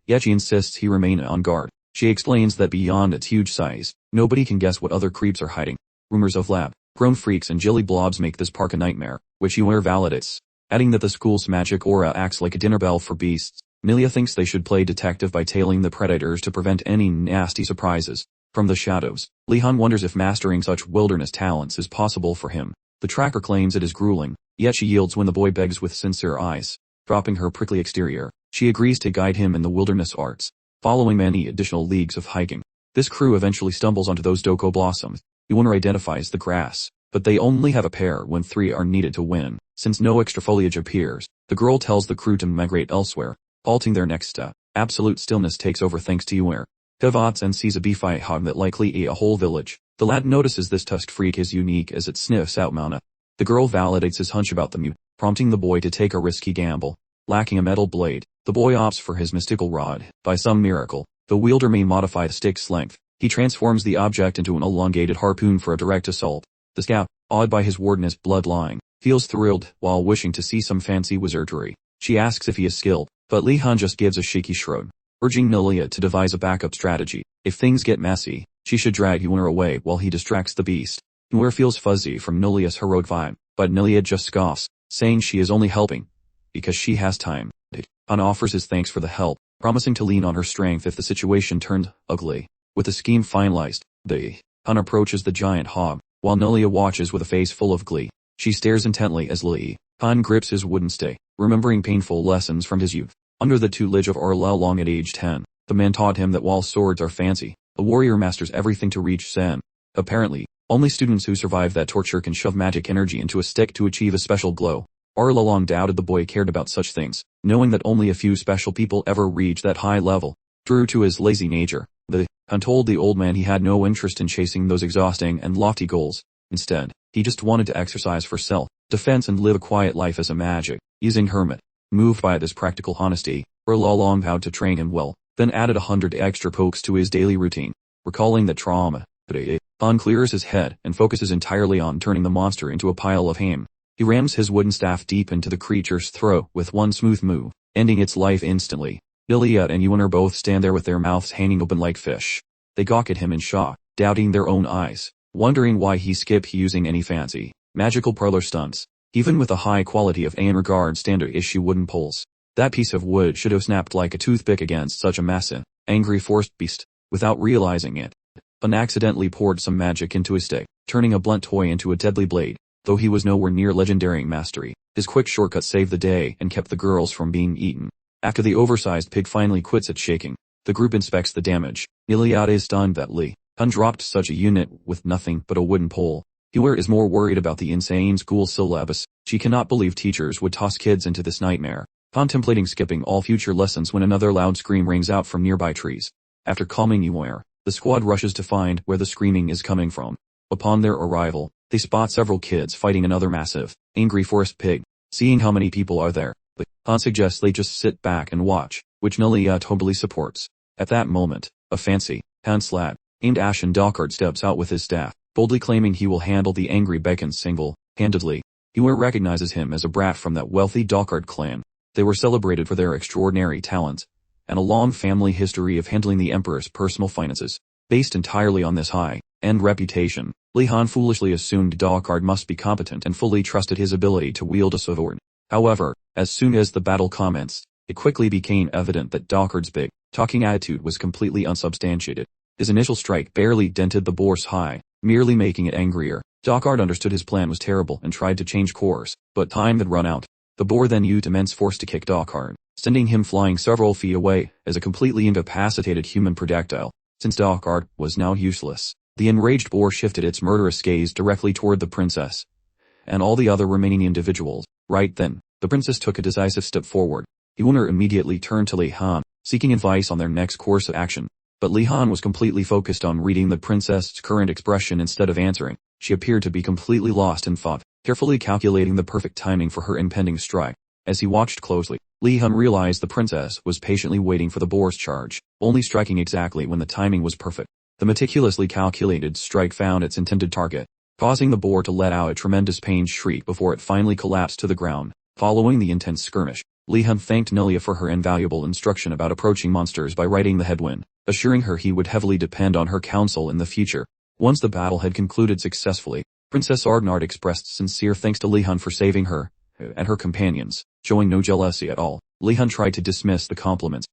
yet she insists he remain on guard. She explains that beyond its huge size, nobody can guess what other creeps are hiding. Rumors of lab-grown freaks and jelly blobs make this park a nightmare, which Yonor validates, adding that the school's magic aura acts like a dinner bell for beasts. Nilia thinks they should play detective by tailing the predators to prevent any nasty surprises. From the shadows, Lihon wonders if mastering such wilderness talents is possible for him. The tracker claims it is grueling, yet she yields when the boy begs with sincere eyes. Dropping her prickly exterior, she agrees to guide him in the wilderness arts. Following many additional leagues of hiking, this crew eventually stumbles onto those doko blossoms. Yonor identifies the grass, but they only have a pair when 3 are needed to win. Since no extra foliage appears, the girl tells the crew to migrate elsewhere, halting their next step. Absolute stillness takes over thanks to Yonor. Pivots and sees a beefy hog that likely ate a whole village. The lad notices this tusked freak is unique as it sniffs out mana. The girl validates his hunch about the mute, prompting the boy to take a risky gamble. Lacking a metal blade, the boy opts for his mystical rod. By some miracle, the wielder may modify the stick's length. He transforms the object into an elongated harpoon for a direct assault. The scout, awed by his Wardeness bloodline, feels thrilled while wishing to see some fancy wizardry. She asks if he is skilled, but Lihon just gives a shaky shrug. urging Nilia to devise a backup strategy. If things get messy, she should drag Yuner away while he distracts the beast. Yuner feels fuzzy from Nilia's heroic vibe, but Nilia just scoffs, saying she is only helping because she has time. Han offers his thanks for the help, promising to lean on her strength if the situation turned ugly. With the scheme finalized, Han approaches the giant hog, while Nilia watches with a face full of glee. She stares intently as Han grips his wooden stake, remembering painful lessons from his youth. Under the tutelage of Long at age 10, the man taught him that while swords are fancy, a warrior masters everything to reach Zen. Apparently, only students who survive that torture can shove magic energy into a stick to achieve a special glow. Long doubted the boy cared about such things, knowing that only a few special people ever reach that high level. True to his lazy nature, Han told the old man he had no interest in chasing those exhausting and lofty goals. Instead, he just wanted to exercise for self-defense and live a quiet life as a magic-using hermit. Moved by this practical honesty, Long vowed to train him well, then added 100 extra pokes to his daily routine. Recalling that trauma, Han clears his head and focuses entirely on turning the monster into a pile of ham. He rams his wooden staff deep into the creature's throat with one smooth move, ending its life instantly. Nilia and Yuner both stand there with their mouths hanging open like fish. They gawk at him in shock, doubting their own eyes, wondering why he skipped using any fancy, magical parlor stunts. Even with the high quality of Amrgard standard-issue wooden poles, that piece of wood should have snapped like a toothpick against such a massive, angry forest beast. Without realizing it, Han accidentally poured some magic into his stick, turning a blunt toy into a deadly blade. Though he was nowhere near legendary mastery, his quick shortcut saved the day and kept the girls from being eaten. After the oversized pig finally quits its shaking, the group inspects the damage. Nilia is stunned that Han dropped such a unit with nothing but a wooden pole. Yuer is more worried about the insane school syllabus. She cannot believe teachers would toss kids into this nightmare, contemplating skipping all future lessons when another loud scream rings out from nearby trees. After calming Yuer, the squad rushes to find where the screaming is coming from. Upon their arrival, they spot several kids fighting another massive, angry forest pig. Seeing how many people are there, Han suggests they just sit back and watch, which Nilia totally supports. At that moment, a fancy, hand-slab, aimed Ashen Dockard steps out with his staff, boldly claiming he will handle the angry Beacon single-handedly. Yuer recognizes him as a brat from that wealthy Dockard clan. They were celebrated for their extraordinary talents, and a long family history of handling the Emperor's personal finances. Based entirely on this high-end reputation, Lihon foolishly assumed Dockard must be competent and fully trusted his ability to wield a sword. However, as soon as the battle commenced, it quickly became evident that Dockard's big, talking attitude was completely unsubstantiated. His initial strike barely dented the boar's hide, merely making it angrier. Dockard understood his plan was terrible and tried to change course, but time had run out. The boar then used immense force to kick Dockard, sending him flying several feet away as a completely incapacitated human projectile. Since Dockard was now useless, the enraged boar shifted its murderous gaze directly toward the princess and all the other remaining individuals. Right then, the princess took a decisive step forward. Yuner immediately turned to Lihon, seeking advice on their next course of action. But Lihon was completely focused on reading the princess's current expression instead of answering. She appeared to be completely lost in thought, carefully calculating the perfect timing for her impending strike. As he watched closely, Lihon realized the princess was patiently waiting for the boar's charge, only striking exactly when the timing was perfect. The meticulously calculated strike found its intended target, causing the boar to let out a tremendous pained shriek before it finally collapsed to the ground. Following the intense skirmish, Lihon thanked Nilia for her invaluable instruction about approaching monsters by riding the headwind, assuring her he would heavily depend on her counsel in the future. Once the battle had concluded successfully, Princess Amrgard expressed sincere thanks to Lihon for saving her and her companions, showing no jealousy at all. Lihon tried to dismiss the compliments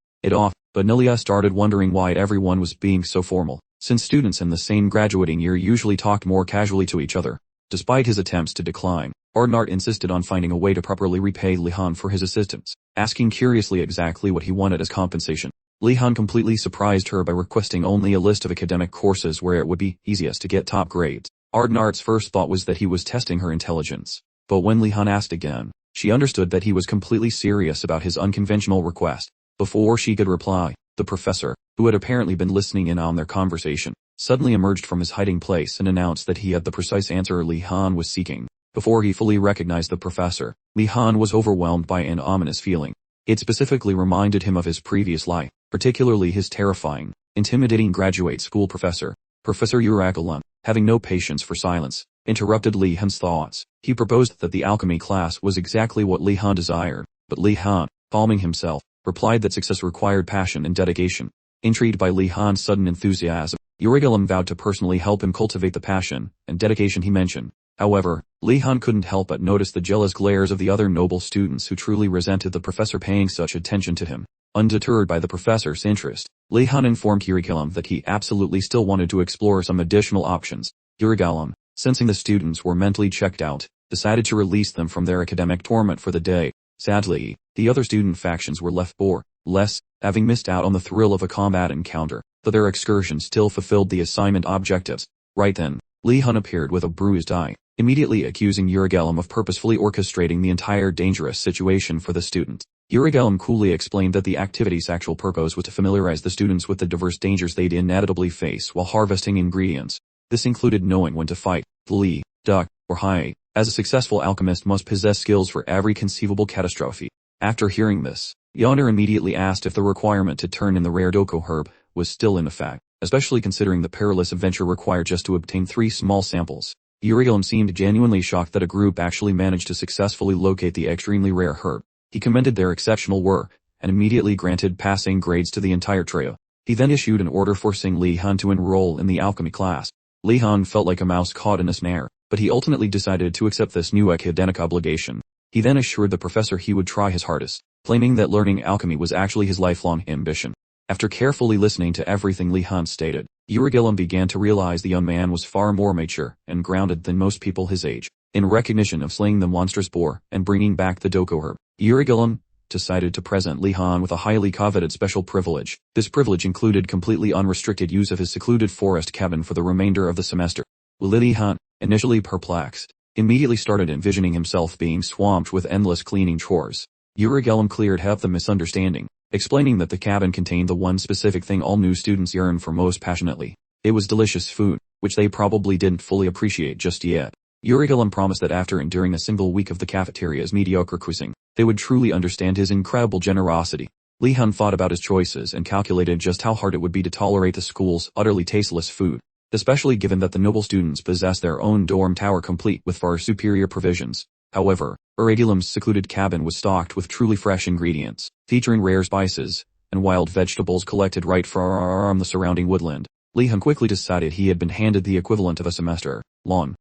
but Nilia started wondering why everyone was being so formal, since students in the same graduating year usually talked more casually to each other. Despite his attempts to decline, Amrgard insisted on finding a way to properly repay Lihon for his assistance, asking curiously exactly what he wanted as compensation. Lihon completely surprised her by requesting only a list of academic courses where it would be easiest to get top grades. Amrgard's first thought was that he was testing her intelligence, but when Lihon asked again, she understood that he was completely serious about his unconventional request. Before she could reply, the professor, who had apparently been listening in on their conversation, suddenly emerged from his hiding place and announced that he had the precise answer Lihon was seeking. Before he fully recognized the professor, Lihon was overwhelmed by an ominous feeling. It specifically reminded him of his previous life, particularly his terrifying, intimidating graduate school professor. Professor Uragalun, having no patience for silence, interrupted Lihon's thoughts. He proposed that the alchemy class was exactly what Lihon desired, but Lihon, calming himself, replied that success required passion and dedication. Intrigued by Lihon's sudden enthusiasm, Yahello vowed to personally help him cultivate the passion and dedication he mentioned. However, Lihon couldn't help but notice the jealous glares of the other noble students who truly resented the professor paying such attention to him. Undeterred by the professor's interest, Lihon informed Yahello that he absolutely still wanted to explore some additional options. Yahello, sensing the students were mentally checked out, decided to release them from their academic torment for the day. Sadly, the other student factions were left bored-less, having missed out on the thrill of a combat encounter, though their excursion still fulfilled the assignment objectives. Right then, Lihon appeared with a bruised eye, immediately accusing Yahello of purposefully orchestrating the entire dangerous situation for the student. Yahello coolly explained that the activity's actual purpose was to familiarize the students with the diverse dangers they'd inevitably face while harvesting ingredients. This included knowing when to fight, flee, duck, or hide, as a successful alchemist must possess skills for every conceivable catastrophe. After hearing this, Yonder immediately asked if the requirement to turn in the rare doko herb was still in effect, especially considering the perilous adventure required just to obtain 3 small samples. Yahello seemed genuinely shocked that a group actually managed to successfully locate the extremely rare herb. He commended their exceptional work, and immediately granted passing grades to the entire trio. He then issued an order forcing Lihon to enroll in the alchemy class. Lihon felt like a mouse caught in a snare, but he ultimately decided to accept this new academic obligation. He then assured the professor he would try his hardest, claiming that learning alchemy was actually his lifelong ambition. After carefully listening to everything Lihon stated, Yahello began to realize the young man was far more mature and grounded than most people his age. In recognition of slaying the monstrous boar and bringing back the doko herb, Yahello decided to present Lihon with a highly coveted special privilege. This privilege included completely unrestricted use of his secluded forest cabin for the remainder of the semester. Lihon, initially perplexed, immediately started envisioning himself being swamped with endless cleaning chores. Yahello cleared half the misunderstanding, explaining that the cabin contained the one specific thing all new students yearn for most passionately. It was delicious food, which they probably didn't fully appreciate just yet. Yahello promised that after enduring a single week of the cafeteria's mediocre cuisine, they would truly understand his incredible generosity. Lihon thought about his choices and calculated just how hard it would be to tolerate the school's utterly tasteless food, especially given that the noble students possessed their own dorm tower complete with far superior provisions. However, Yahello's secluded cabin was stocked with truly fresh ingredients, featuring rare spices and wild vegetables collected right from the surrounding woodland. Lihon quickly decided he had been handed the equivalent of a semester long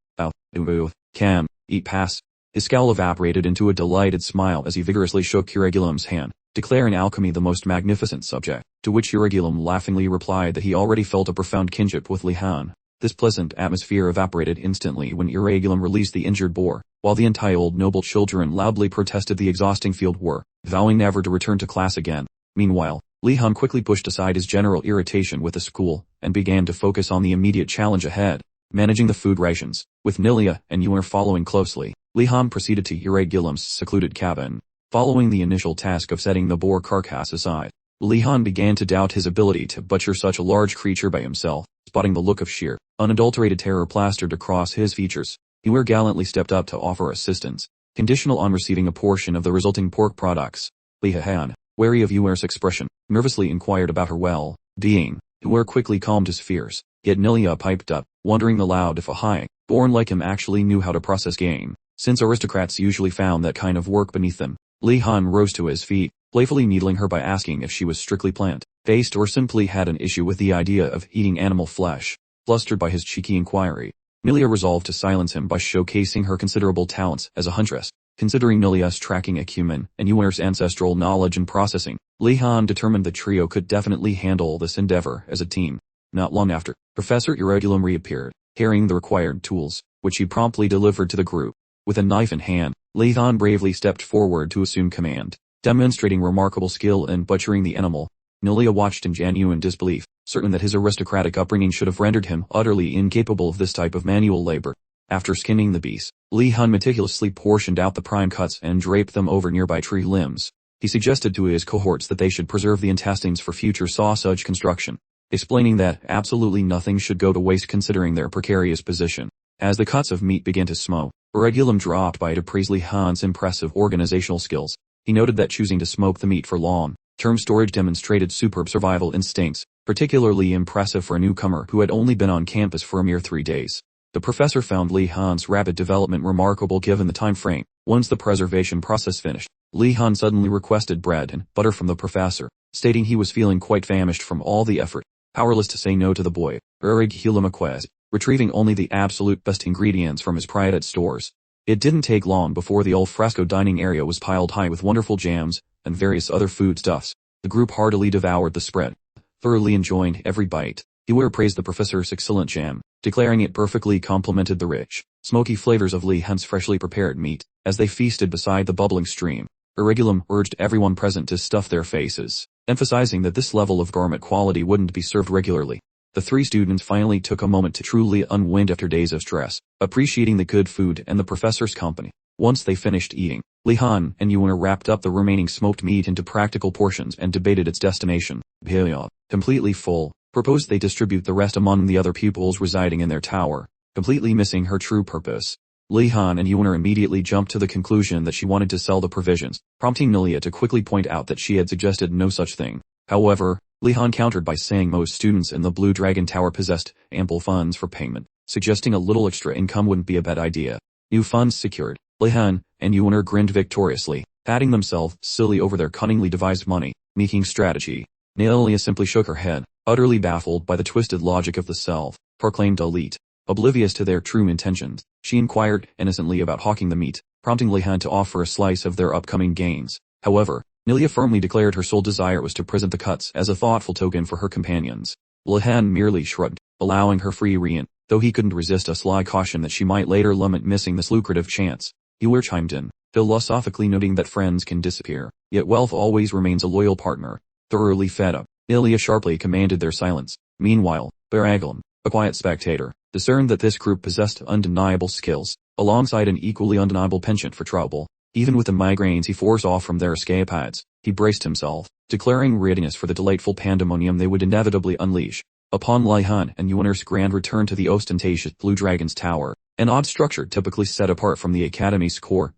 can eat pass. His scowl evaporated into a delighted smile as he vigorously shook Yahello's hand, declaring alchemy the most magnificent subject, to which Yahello laughingly replied that he already felt a profound kinship with Lihon. This pleasant atmosphere evaporated instantly when Yahello released the injured boar, while the entitled noble children loudly protested the exhausting field work, vowing never to return to class again. Meanwhile, Lihon quickly pushed aside his general irritation with the school, and began to focus on the immediate challenge ahead, managing the food rations. With Nilia and Yuer following closely, Lihon proceeded to Yahello's secluded cabin. Following the initial task of setting the boar carcass aside, Lihon began to doubt his ability to butcher such a large creature by himself. Spotting the look of sheer, unadulterated terror plastered across his features, Yuer gallantly stepped up to offer assistance, conditional on receiving a portion of the resulting pork products. Lihon, wary of Yuer's expression, nervously inquired about her well-being. Yuer quickly calmed his fears, yet Nilia piped up, wondering aloud if a high-born like him actually knew how to process game, since aristocrats usually found that kind of work beneath them. Lihon rose to his feet, playfully needling her by asking if she was strictly plant-based or simply had an issue with the idea of eating animal flesh. Flustered by his cheeky inquiry, Nilia resolved to silence him by showcasing her considerable talents as a huntress. Considering Nilia's tracking acumen and Yuer's ancestral knowledge and processing, Lihon determined the trio could definitely handle this endeavor as a team. Not long after, Professor Yahello reappeared, carrying the required tools, which he promptly delivered to the group. With a knife in hand, Lihon bravely stepped forward to assume command, demonstrating remarkable skill in butchering the animal. Nilia watched in genuine disbelief, certain that his aristocratic upbringing should have rendered him utterly incapable of this type of manual labor. After skinning the beast, Lihon meticulously portioned out the prime cuts and draped them over nearby tree limbs. He suggested to his cohorts that they should preserve the intestines for future sausage construction, explaining that absolutely nothing should go to waste considering their precarious position. As the cuts of meat began to smoke, Yahello dropped by to praise Lihon's impressive organizational skills. He noted that choosing to smoke the meat for long-term storage demonstrated superb survival instincts, particularly impressive for a newcomer who had only been on campus for a mere 3 days. The professor found Lihon's rapid development remarkable given the time frame. Once the preservation process finished, Lihon suddenly requested bread and butter from the professor, stating he was feeling quite famished from all the effort. Powerless to say no to the boy, Urg retrieving only the absolute best ingredients from his private stores. It didn't take long before the al fresco dining area was piled high with wonderful jams and various other foodstuffs. The group heartily devoured the spread, thoroughly enjoying every bite. Iwar praised the professor's excellent jam, declaring it perfectly complemented the rich, smoky flavors of Lihon's freshly prepared meat. As they feasted beside the bubbling stream, Irregulum urged everyone present to stuff their faces, emphasizing that this level of gourmet quality wouldn't be served regularly. The three students finally took a moment to truly unwind after days of stress, appreciating the good food and the professor's company. Once they finished eating, Lihon and Yuan wrapped up the remaining smoked meat into practical portions and debated its destination. Yahello, completely full, proposed they distribute the rest among the other pupils residing in their tower, completely missing her true purpose. Lihon and Yuan immediately jumped to the conclusion that she wanted to sell the provisions, prompting Nilia to quickly point out that she had suggested no such thing. However, Lihon countered by saying most students in the Blue Dragon Tower possessed ample funds for payment, suggesting a little extra income wouldn't be a bad idea. New funds secured, Lihon and Yuan grinned victoriously, patting themselves silly over their cunningly devised money-making strategy. Nilia simply shook her head, utterly baffled by the twisted logic of the self-proclaimed elite. Oblivious to their true intentions, she inquired innocently about hawking the meat, prompting Lihon to offer a slice of their upcoming gains. However, Nilia firmly declared her sole desire was to present the cuts as a thoughtful token for her companions. Lihon merely shrugged, allowing her free rein, though he couldn't resist a sly caution that she might later lament missing this lucrative chance. Yuer chimed in, philosophically noting that friends can disappear, yet wealth always remains a loyal partner. Thoroughly fed up, Nilia sharply commanded their silence. Meanwhile, Baraglum, a quiet spectator, discerned that this group possessed undeniable skills, alongside an equally undeniable penchant for trouble. Even with the migraines he forced off from their escapades, he braced himself, declaring readiness for the delightful pandemonium they would inevitably unleash. Upon Lihon and Yuaner's grand return to the ostentatious Blue Dragon's Tower, an odd structure typically set apart from the Academy's core,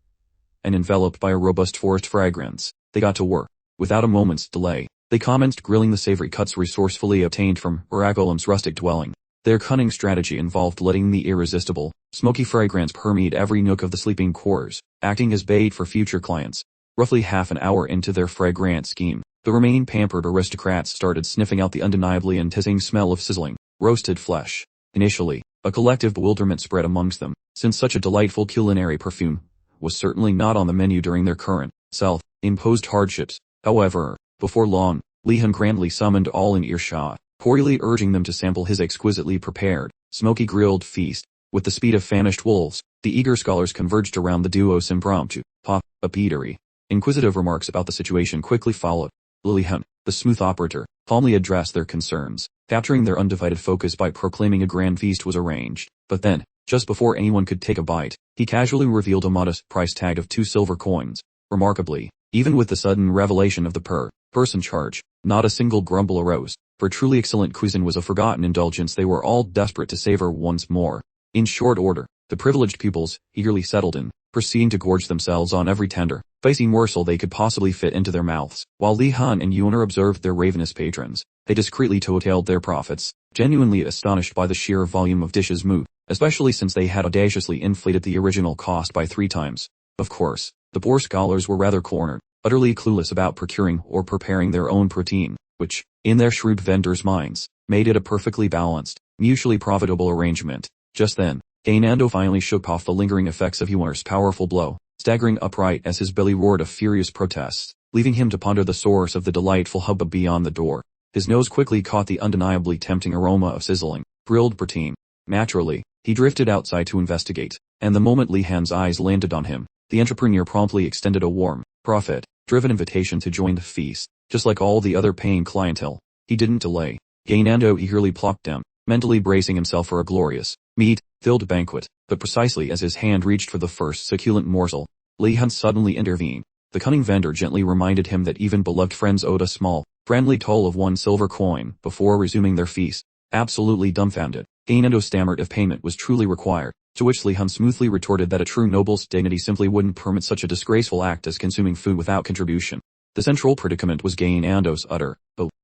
and enveloped by a robust forest fragrance, they got to work. Without a moment's delay, they commenced grilling the savory cuts resourcefully obtained from Baraglum's rustic dwelling. Their cunning strategy involved letting the irresistible, smoky fragrance permeate every nook of the sleeping quarters, acting as bait for future clients. Roughly half an hour into their fragrant scheme, the remaining pampered aristocrats started sniffing out the undeniably enticing smell of sizzling, roasted flesh. Initially, a collective bewilderment spread amongst them, since such a delightful culinary perfume was certainly not on the menu during their current, self-imposed hardships. However, before long, Lihon grandly summoned all in earshot, cordially urging them to sample his exquisitely prepared, smoky grilled feast. With the speed of famished wolves, the eager scholars converged around the duo's impromptu eatery. Inquisitive remarks about the situation quickly followed. Lihon, the smooth operator, calmly addressed their concerns, capturing their undivided focus by proclaiming a grand feast was arranged. But then, just before anyone could take a bite, he casually revealed a modest price tag of 2 silver coins. Remarkably, even with the sudden revelation of the per-person charge, not a single grumble arose, for truly excellent cuisine was a forgotten indulgence they were all desperate to savor once more. In short order, the privileged pupils eagerly settled in, proceeding to gorge themselves on every tender, spicy morsel they could possibly fit into their mouths. While Lihon and Yuan observed their ravenous patrons, they discreetly totaled their profits, genuinely astonished by the sheer volume of dishes moved, especially since they had audaciously inflated the original cost by 3 times. Of course, the poor scholars were rather cornered, utterly clueless about procuring or preparing their own protein, which, in their shrewd vendors' minds, made it a perfectly balanced, mutually profitable arrangement. Just then, Gainando finally shook off the lingering effects of Yuaner's powerful blow, staggering upright as his belly roared a furious protest, leaving him to ponder the source of the delightful hubbub beyond the door. His nose quickly caught the undeniably tempting aroma of sizzling, grilled protein. Naturally, he drifted outside to investigate, and the moment Lihon's eyes landed on him, the entrepreneur promptly extended a warm, profit-driven invitation to join the feast. Just like all the other paying clientele, he didn't delay. Gainando eagerly plopped down, mentally bracing himself for a glorious, meat-filled banquet, but precisely as his hand reached for the first succulent morsel, Lihon suddenly intervened. The cunning vendor gently reminded him that even beloved friends owed a small, friendly toll of 1 silver coin before resuming their feast. Absolutely dumbfounded, Gainando stammered if payment was truly required, to which Lihon smoothly retorted that a true noble's dignity simply wouldn't permit such a disgraceful act as consuming food without contribution. The central predicament was Gainando's utter,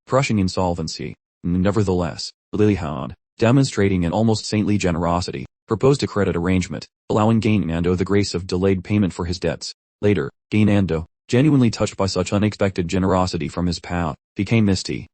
crushing insolvency. Nevertheless, Lihon, demonstrating an almost saintly generosity, proposed a credit arrangement, allowing Gainando the grace of delayed payment for his debts. Later, Gainando, genuinely touched by such unexpected generosity from his pal, became misty,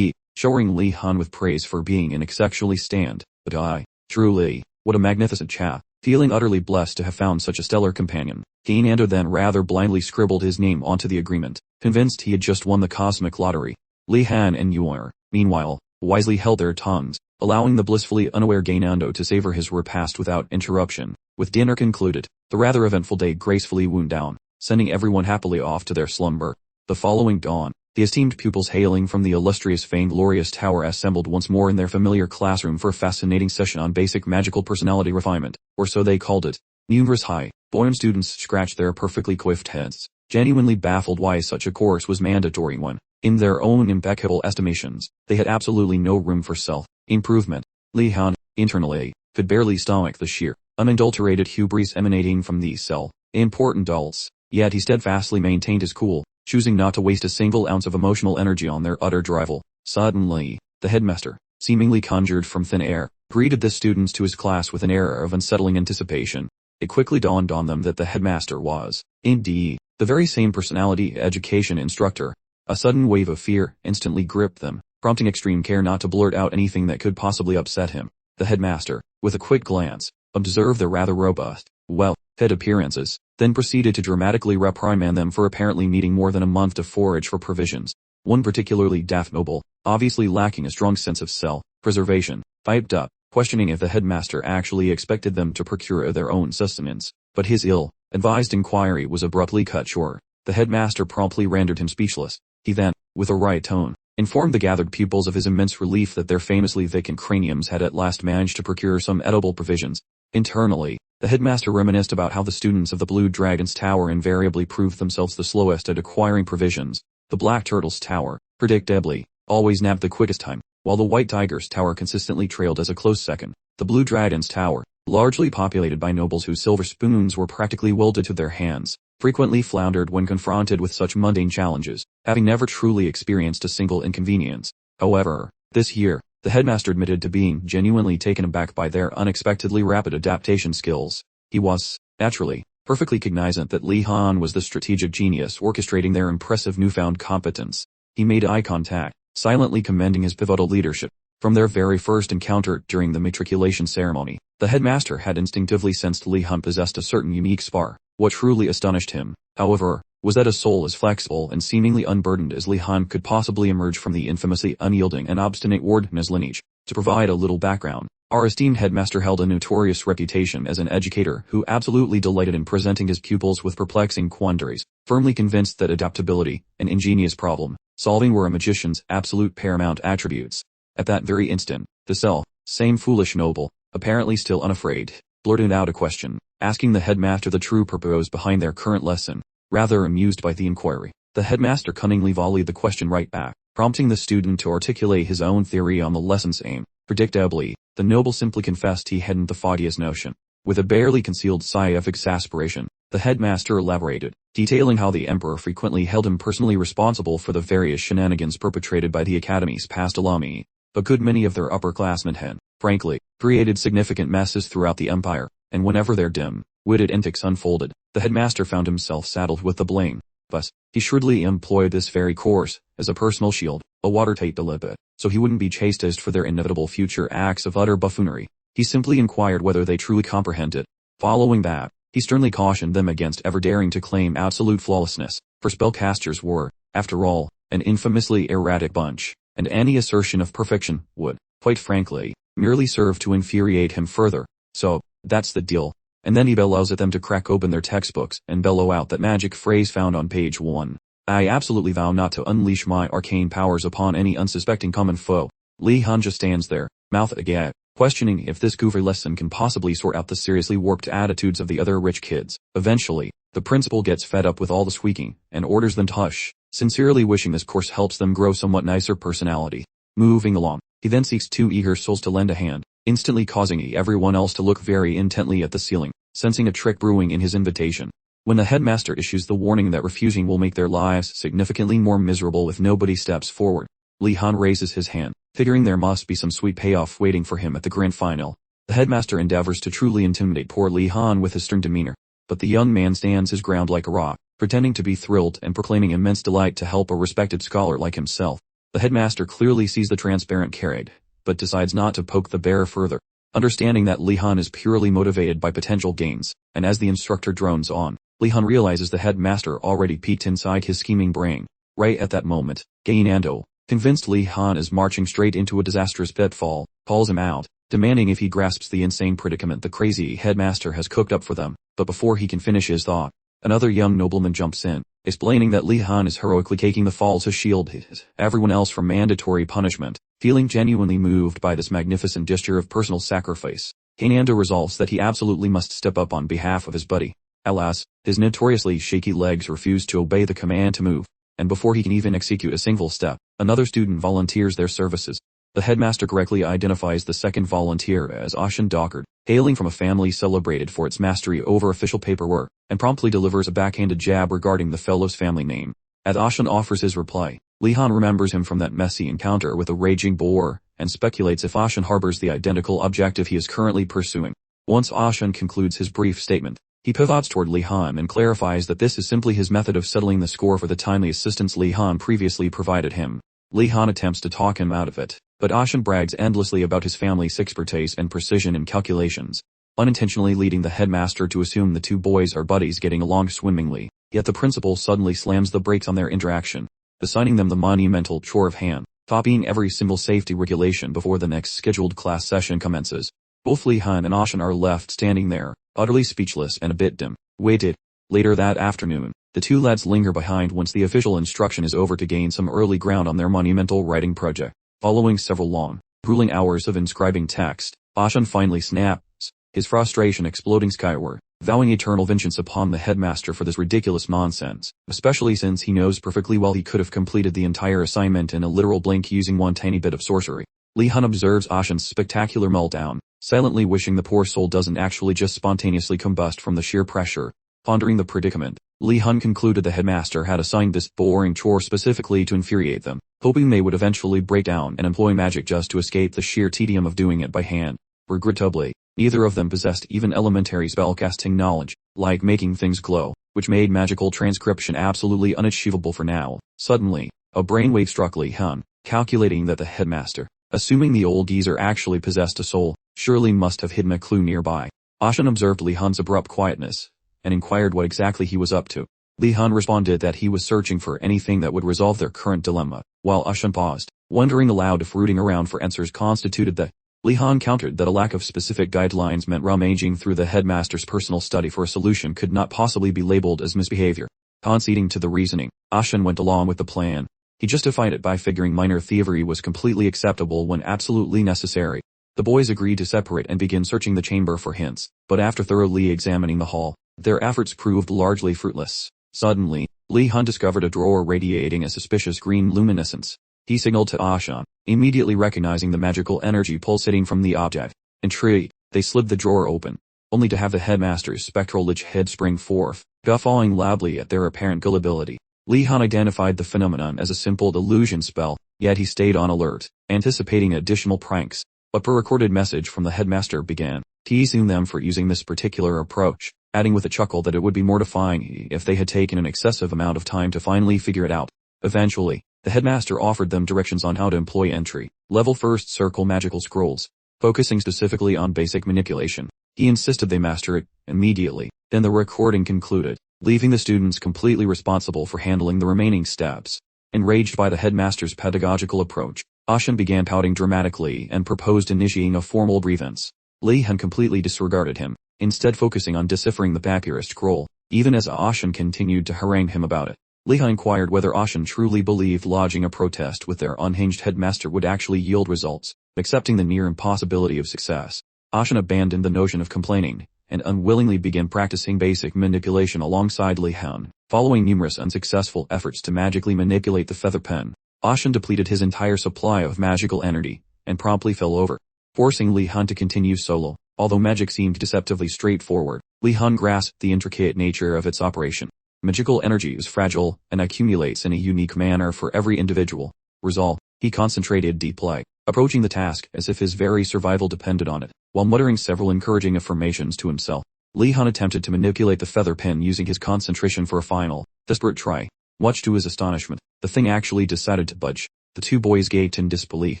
showering Lihon with praise for being an exceptionally stand, but truly, what a magnificent chap. Feeling utterly blessed to have found such a stellar companion, Gainando then rather blindly scribbled his name onto the agreement, convinced he had just won the cosmic lottery. Lihon and Yor, meanwhile, wisely held their tongues, allowing the blissfully unaware Gainando to savor his repast without interruption. With dinner concluded, the rather eventful day gracefully wound down, sending everyone happily off to their slumber. The following dawn, the esteemed pupils hailing from the illustrious Vainglorious Tower assembled once more in their familiar classroom for a fascinating session on basic magical personality refinement, or so they called it. Numerous high-born students scratched their perfectly coiffed heads, genuinely baffled why such a course was mandatory when, in their own impeccable estimations, they had absolutely no room for self-improvement. Lihon, internally, could barely stomach the sheer, unadulterated hubris emanating from these important adults, yet he steadfastly maintained his cool, choosing not to waste a single ounce of emotional energy on their utter drivel. Suddenly, the headmaster, seemingly conjured from thin air, greeted the students to his class with an air of unsettling anticipation. It quickly dawned on them that the headmaster was, indeed, the very same personality education instructor. A sudden wave of fear instantly gripped them, prompting extreme care not to blurt out anything that could possibly upset him. The headmaster, with a quick glance, observed their rather robust, well-fed appearances, then proceeded to dramatically reprimand them for apparently needing more than a month to forage for provisions. One particularly daft noble, obviously lacking a strong sense of self-preservation, piped up, questioning if the headmaster actually expected them to procure their own sustenance, but his ill-advised inquiry was abruptly cut short. The headmaster promptly rendered him speechless. He then, with a right tone, informed the gathered pupils of his immense relief that their famously vacant craniums had at last managed to procure some edible provisions. Internally, the headmaster reminisced about how the students of the Blue Dragon's Tower invariably proved themselves the slowest at acquiring provisions. The Black Turtle's Tower, predictably, always nabbed the quickest time, while the White Tiger's Tower consistently trailed as a close second. The Blue Dragon's Tower, largely populated by nobles whose silver spoons were practically welded to their hands, frequently floundered when confronted with such mundane challenges, having never truly experienced a single inconvenience. However, this year, the headmaster admitted to being genuinely taken aback by their unexpectedly rapid adaptation skills. He was, naturally, perfectly cognizant that Lihon was the strategic genius orchestrating their impressive newfound competence. He made eye contact, silently commending his pivotal leadership. From their very first encounter during the matriculation ceremony, the headmaster had instinctively sensed Lihon possessed a certain unique spark. What truly astonished him, however, was that a soul as flexible and seemingly unburdened as Lihon could possibly emerge from the infamously unyielding and obstinate Warden's lineage. To provide a little background, our esteemed headmaster held a notorious reputation as an educator who absolutely delighted in presenting his pupils with perplexing quandaries, firmly convinced that adaptability and ingenious problem-solving were a magician's absolute paramount attributes. At that very instant, the same foolish noble, apparently still unafraid, blurted out a question, asking the headmaster the true purpose behind their current lesson. Rather amused by the inquiry, the headmaster cunningly volleyed the question right back, prompting the student to articulate his own theory on the lesson's aim. Predictably, the noble simply confessed he hadn't the foggiest notion. With a barely concealed sigh of exasperation, the headmaster elaborated, detailing how the emperor frequently held him personally responsible for the various shenanigans perpetrated by the academy's past alumni. A good many of their upperclassmen had, frankly, created significant messes throughout the empire, and whenever their dim-witted antics unfolded, the headmaster found himself saddled with the blame. Thus, he shrewdly employed this very course as a personal shield, a watertight deliberate, so he wouldn't be chastised for their inevitable future acts of utter buffoonery. He simply inquired whether they truly comprehended. Following that, he sternly cautioned them against ever daring to claim absolute flawlessness, for spellcasters were, after all, an infamously erratic bunch, and any assertion of perfection would, quite frankly, merely serve to infuriate him further. So, that's the deal. And then he bellows at them to crack open their textbooks and bellow out that magic phrase found on page 1. I absolutely vow not to unleash my arcane powers upon any unsuspecting common foe. Lihon just stands there, mouth agape, questioning if this goofy lesson can possibly sort out the seriously warped attitudes of the other rich kids. Eventually, the principal gets fed up with all the squeaking and orders them to hush, sincerely wishing this course helps them grow somewhat nicer personality. Moving along, he then seeks two eager souls to lend a hand, instantly causing everyone else to look very intently at the ceiling, sensing a trick brewing in his invitation. When the headmaster issues the warning that refusing will make their lives significantly more miserable if nobody steps forward, Lihon raises his hand, figuring there must be some sweet payoff waiting for him at the grand final. The headmaster endeavors to truly intimidate poor Lihon with his stern demeanor, but the young man stands his ground like a rock, pretending to be thrilled and proclaiming immense delight to help a respected scholar like himself. The headmaster clearly sees the transparent carrot, but decides not to poke the bear further, understanding that Lihon is purely motivated by potential gains, and as the instructor drones on, Lihon realizes the headmaster already peeked inside his scheming brain. Right at that moment, Gainando, convinced Lihon is marching straight into a disastrous pitfall, calls him out, demanding if he grasps the insane predicament the crazy headmaster has cooked up for them. But before he can finish his thought, another young nobleman jumps in, explaining that Lihon is heroically taking the fall to shield everyone else from mandatory punishment. Feeling genuinely moved by this magnificent gesture of personal sacrifice, Gainando resolves that he absolutely must step up on behalf of his buddy. Alas, his notoriously shaky legs refuse to obey the command to move, and before he can even execute a single step, another student volunteers their services. The headmaster correctly identifies the second volunteer as Ashan Dockard, hailing from a family celebrated for its mastery over official paperwork, and promptly delivers a backhanded jab regarding the fellow's family name. As Ashan offers his reply, Lihon remembers him from that messy encounter with a raging boar, and speculates if Ashan harbors the identical objective he is currently pursuing. Once Ashan concludes his brief statement, he pivots toward Lihon and clarifies that this is simply his method of settling the score for the timely assistance Lihon previously provided him. Lihon attempts to talk him out of it, but Ashan brags endlessly about his family's expertise and precision in calculations, unintentionally leading the headmaster to assume the two boys are buddies getting along swimmingly. Yet the principal suddenly slams the brakes on their interaction, assigning them the monumental chore of hand copying every single safety regulation before the next scheduled class session commences. Both Lihon and Ashan are left standing there, utterly speechless and a bit dim-witted. Later that afternoon, the two lads linger behind once the official instruction is over to gain some early ground on their monumental writing project. Following several long, grueling hours of inscribing text, Ashan finally snaps, his frustration exploding skyward, vowing eternal vengeance upon the headmaster for this ridiculous nonsense, especially since he knows perfectly well he could have completed the entire assignment in a literal blink using one tiny bit of sorcery. Lihon observes Ashan's spectacular meltdown, silently wishing the poor soul doesn't actually just spontaneously combust from the sheer pressure. Pondering the predicament, Lihon concluded the headmaster had assigned this boring chore specifically to infuriate them, hoping they would eventually break down and employ magic just to escape the sheer tedium of doing it by hand. Regrettably, neither of them possessed even elementary spellcasting knowledge, like making things glow, which made magical transcription absolutely unachievable for now. Suddenly, a brainwave struck Lihon, calculating that the headmaster, assuming the old geezer actually possessed a soul, surely must have hidden a clue nearby. Ashan observed Lihon's abrupt quietness, and inquired what exactly he was up to. Lihon responded that he was searching for anything that would resolve their current dilemma, while Ashan paused, wondering aloud if rooting around for answers constituted the. Lihon countered that a lack of specific guidelines meant rummaging through the headmaster's personal study for a solution could not possibly be labeled as misbehavior. Conceding to the reasoning, Ashan went along with the plan. He justified it by figuring minor thievery was completely acceptable when absolutely necessary. The boys agreed to separate and begin searching the chamber for hints, but after thoroughly examining the hall, their efforts proved largely fruitless. Suddenly, Lihon discovered a drawer radiating a suspicious green luminescence. He signaled to Ashan, immediately recognizing the magical energy pulsating from the object. Intrigued, they slid the drawer open, only to have the headmaster's spectral lich head spring forth, guffawing loudly at their apparent gullibility. Lihon identified the phenomenon as a simple delusion spell, yet he stayed on alert, anticipating additional pranks. A pre-recorded message from the headmaster began, teasing them for using this particular approach, adding with a chuckle that it would be mortifying if they had taken an excessive amount of time to finally figure it out. Eventually, the headmaster offered them directions on how to employ entry-level first circle magical scrolls, focusing specifically on basic manipulation. He insisted they master it immediately. Then the recording concluded, leaving the students completely responsible for handling the remaining steps. Enraged by the headmaster's pedagogical approach, Ashan began pouting dramatically and proposed initiating a formal grievance. Lihon completely disregarded him, instead focusing on deciphering the papyrus scroll, even as Ashan continued to harangue him about it. Lihon inquired whether Ashan truly believed lodging a protest with their unhinged headmaster would actually yield results. Accepting the near impossibility of success, Ashan abandoned the notion of complaining, and unwillingly began practicing basic manipulation alongside Lihon. Following numerous unsuccessful efforts to magically manipulate the feather pen, Ashan depleted his entire supply of magical energy, and promptly fell over, forcing Lihon to continue solo. Although magic seemed deceptively straightforward, Lihon grasped the intricate nature of its operation. Magical energy is fragile and accumulates in a unique manner for every individual. Resolve, he concentrated deeply, approaching the task as if his very survival depended on it, while muttering several encouraging affirmations to himself. Lihon attempted to manipulate the feather pen using his concentration for a final, desperate try. Much to his astonishment, the thing actually decided to budge. The two boys gaped in disbelief,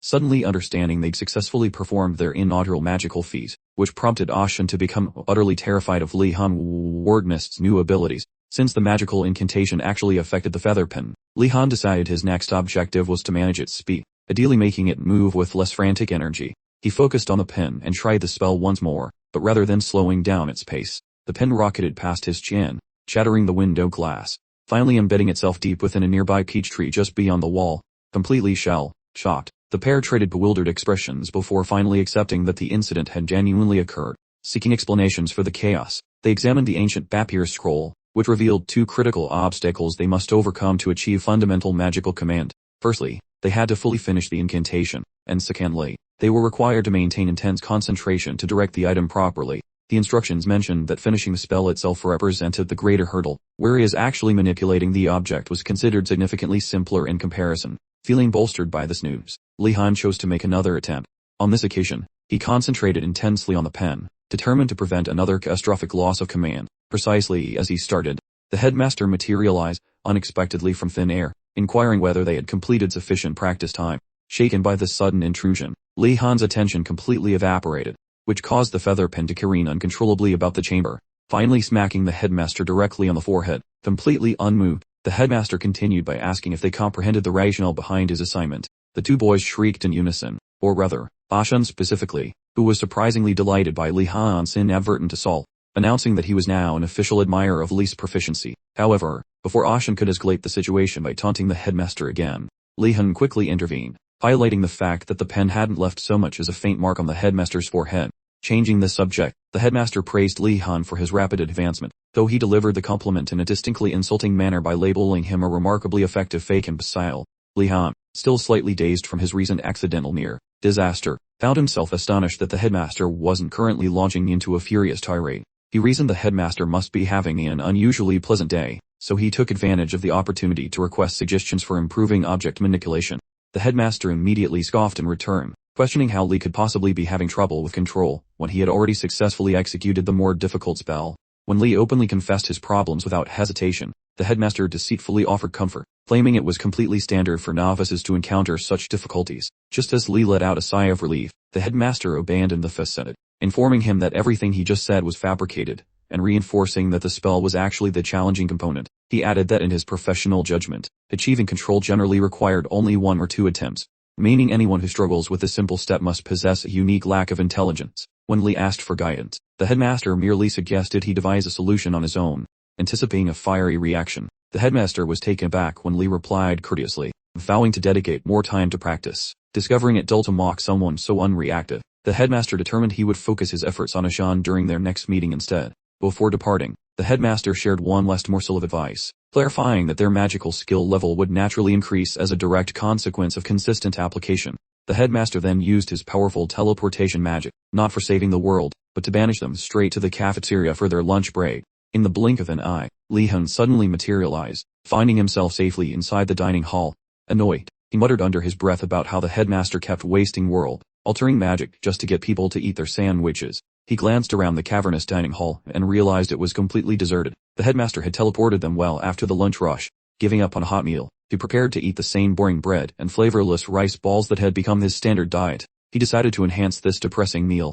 suddenly understanding they'd successfully performed their inaugural magical feat, which prompted Ashen to become utterly terrified of Lihon Wardnest's new abilities. Since the magical incantation actually affected the feather pen, Lihon decided his next objective was to manage its speed, ideally making it move with less frantic energy. He focused on the pen and tried the spell once more, but rather than slowing down its pace, the pen rocketed past his chin, shattering the window glass, finally embedding itself deep within a nearby peach tree just beyond the wall. Completely shocked, the pair traded bewildered expressions before finally accepting that the incident had genuinely occurred. Seeking explanations for the chaos, they examined the ancient Bapir scroll, which revealed two critical obstacles they must overcome to achieve fundamental magical command. Firstly, they had to fully finish the incantation, and secondly, they were required to maintain intense concentration to direct the item properly. The instructions mentioned that finishing the spell itself represented the greater hurdle, whereas actually manipulating the object was considered significantly simpler in comparison. Feeling bolstered by this news, Lihon chose to make another attempt. On this occasion, he concentrated intensely on the pen, determined to prevent another catastrophic loss of command. Precisely as he started, the headmaster materialized unexpectedly from thin air, inquiring whether they had completed sufficient practice time. Shaken by this sudden intrusion, Lihon's attention completely evaporated, which caused the feather pen to careen uncontrollably about the chamber, finally smacking the headmaster directly on the forehead. Completely unmoved, the headmaster continued by asking if they comprehended the rationale behind his assignment. The two boys shrieked in unison, or rather, Ashen specifically, who was surprisingly delighted by Lihon's inadvertent assault, announcing that he was now an official admirer of Li's proficiency. However, before Ashen could escalate the situation by taunting the headmaster again, Lihon quickly intervened, highlighting the fact that the pen hadn't left so much as a faint mark on the headmaster's forehead. Changing the subject, the headmaster praised Lihon for his rapid advancement, though he delivered the compliment in a distinctly insulting manner by labeling him a remarkably effective fake imbecile. Lihon, still slightly dazed from his recent accidental near disaster, found himself astonished that the headmaster wasn't currently launching into a furious tirade. He reasoned the headmaster must be having an unusually pleasant day, so he took advantage of the opportunity to request suggestions for improving object manipulation. The headmaster immediately scoffed in return, questioning how Li could possibly be having trouble with control when he had already successfully executed the more difficult spell. When Li openly confessed his problems without hesitation, the headmaster deceitfully offered comfort, claiming it was completely standard for novices to encounter such difficulties. Just as Li let out a sigh of relief, the headmaster abandoned the facade, informing him that everything he just said was fabricated, and reinforcing that the spell was actually the challenging component. He added that in his professional judgment, achieving control generally required only 1 or 2 attempts, meaning anyone who struggles with this simple step must possess a unique lack of intelligence. When Li asked for guidance, the headmaster merely suggested he devise a solution on his own. Anticipating a fiery reaction, the headmaster was taken aback when Li replied courteously, vowing to dedicate more time to practice. Discovering it dull to mock someone so unreactive, the headmaster determined he would focus his efforts on Ashan during their next meeting instead. Before departing, the headmaster shared one last morsel of advice, clarifying that their magical skill level would naturally increase as a direct consequence of consistent application. The headmaster then used his powerful teleportation magic, not for saving the world, but to banish them straight to the cafeteria for their lunch break. In the blink of an eye, Lihon suddenly materialized, finding himself safely inside the dining hall. Annoyed, he muttered under his breath about how the headmaster kept wasting world-altering magic just to get people to eat their sandwiches. He glanced around the cavernous dining hall and realized it was completely deserted. The headmaster had teleported them well after the lunch rush, giving up on a hot meal. He prepared to eat the same boring bread and flavorless rice balls that had become his standard diet. He decided to enhance this depressing meal,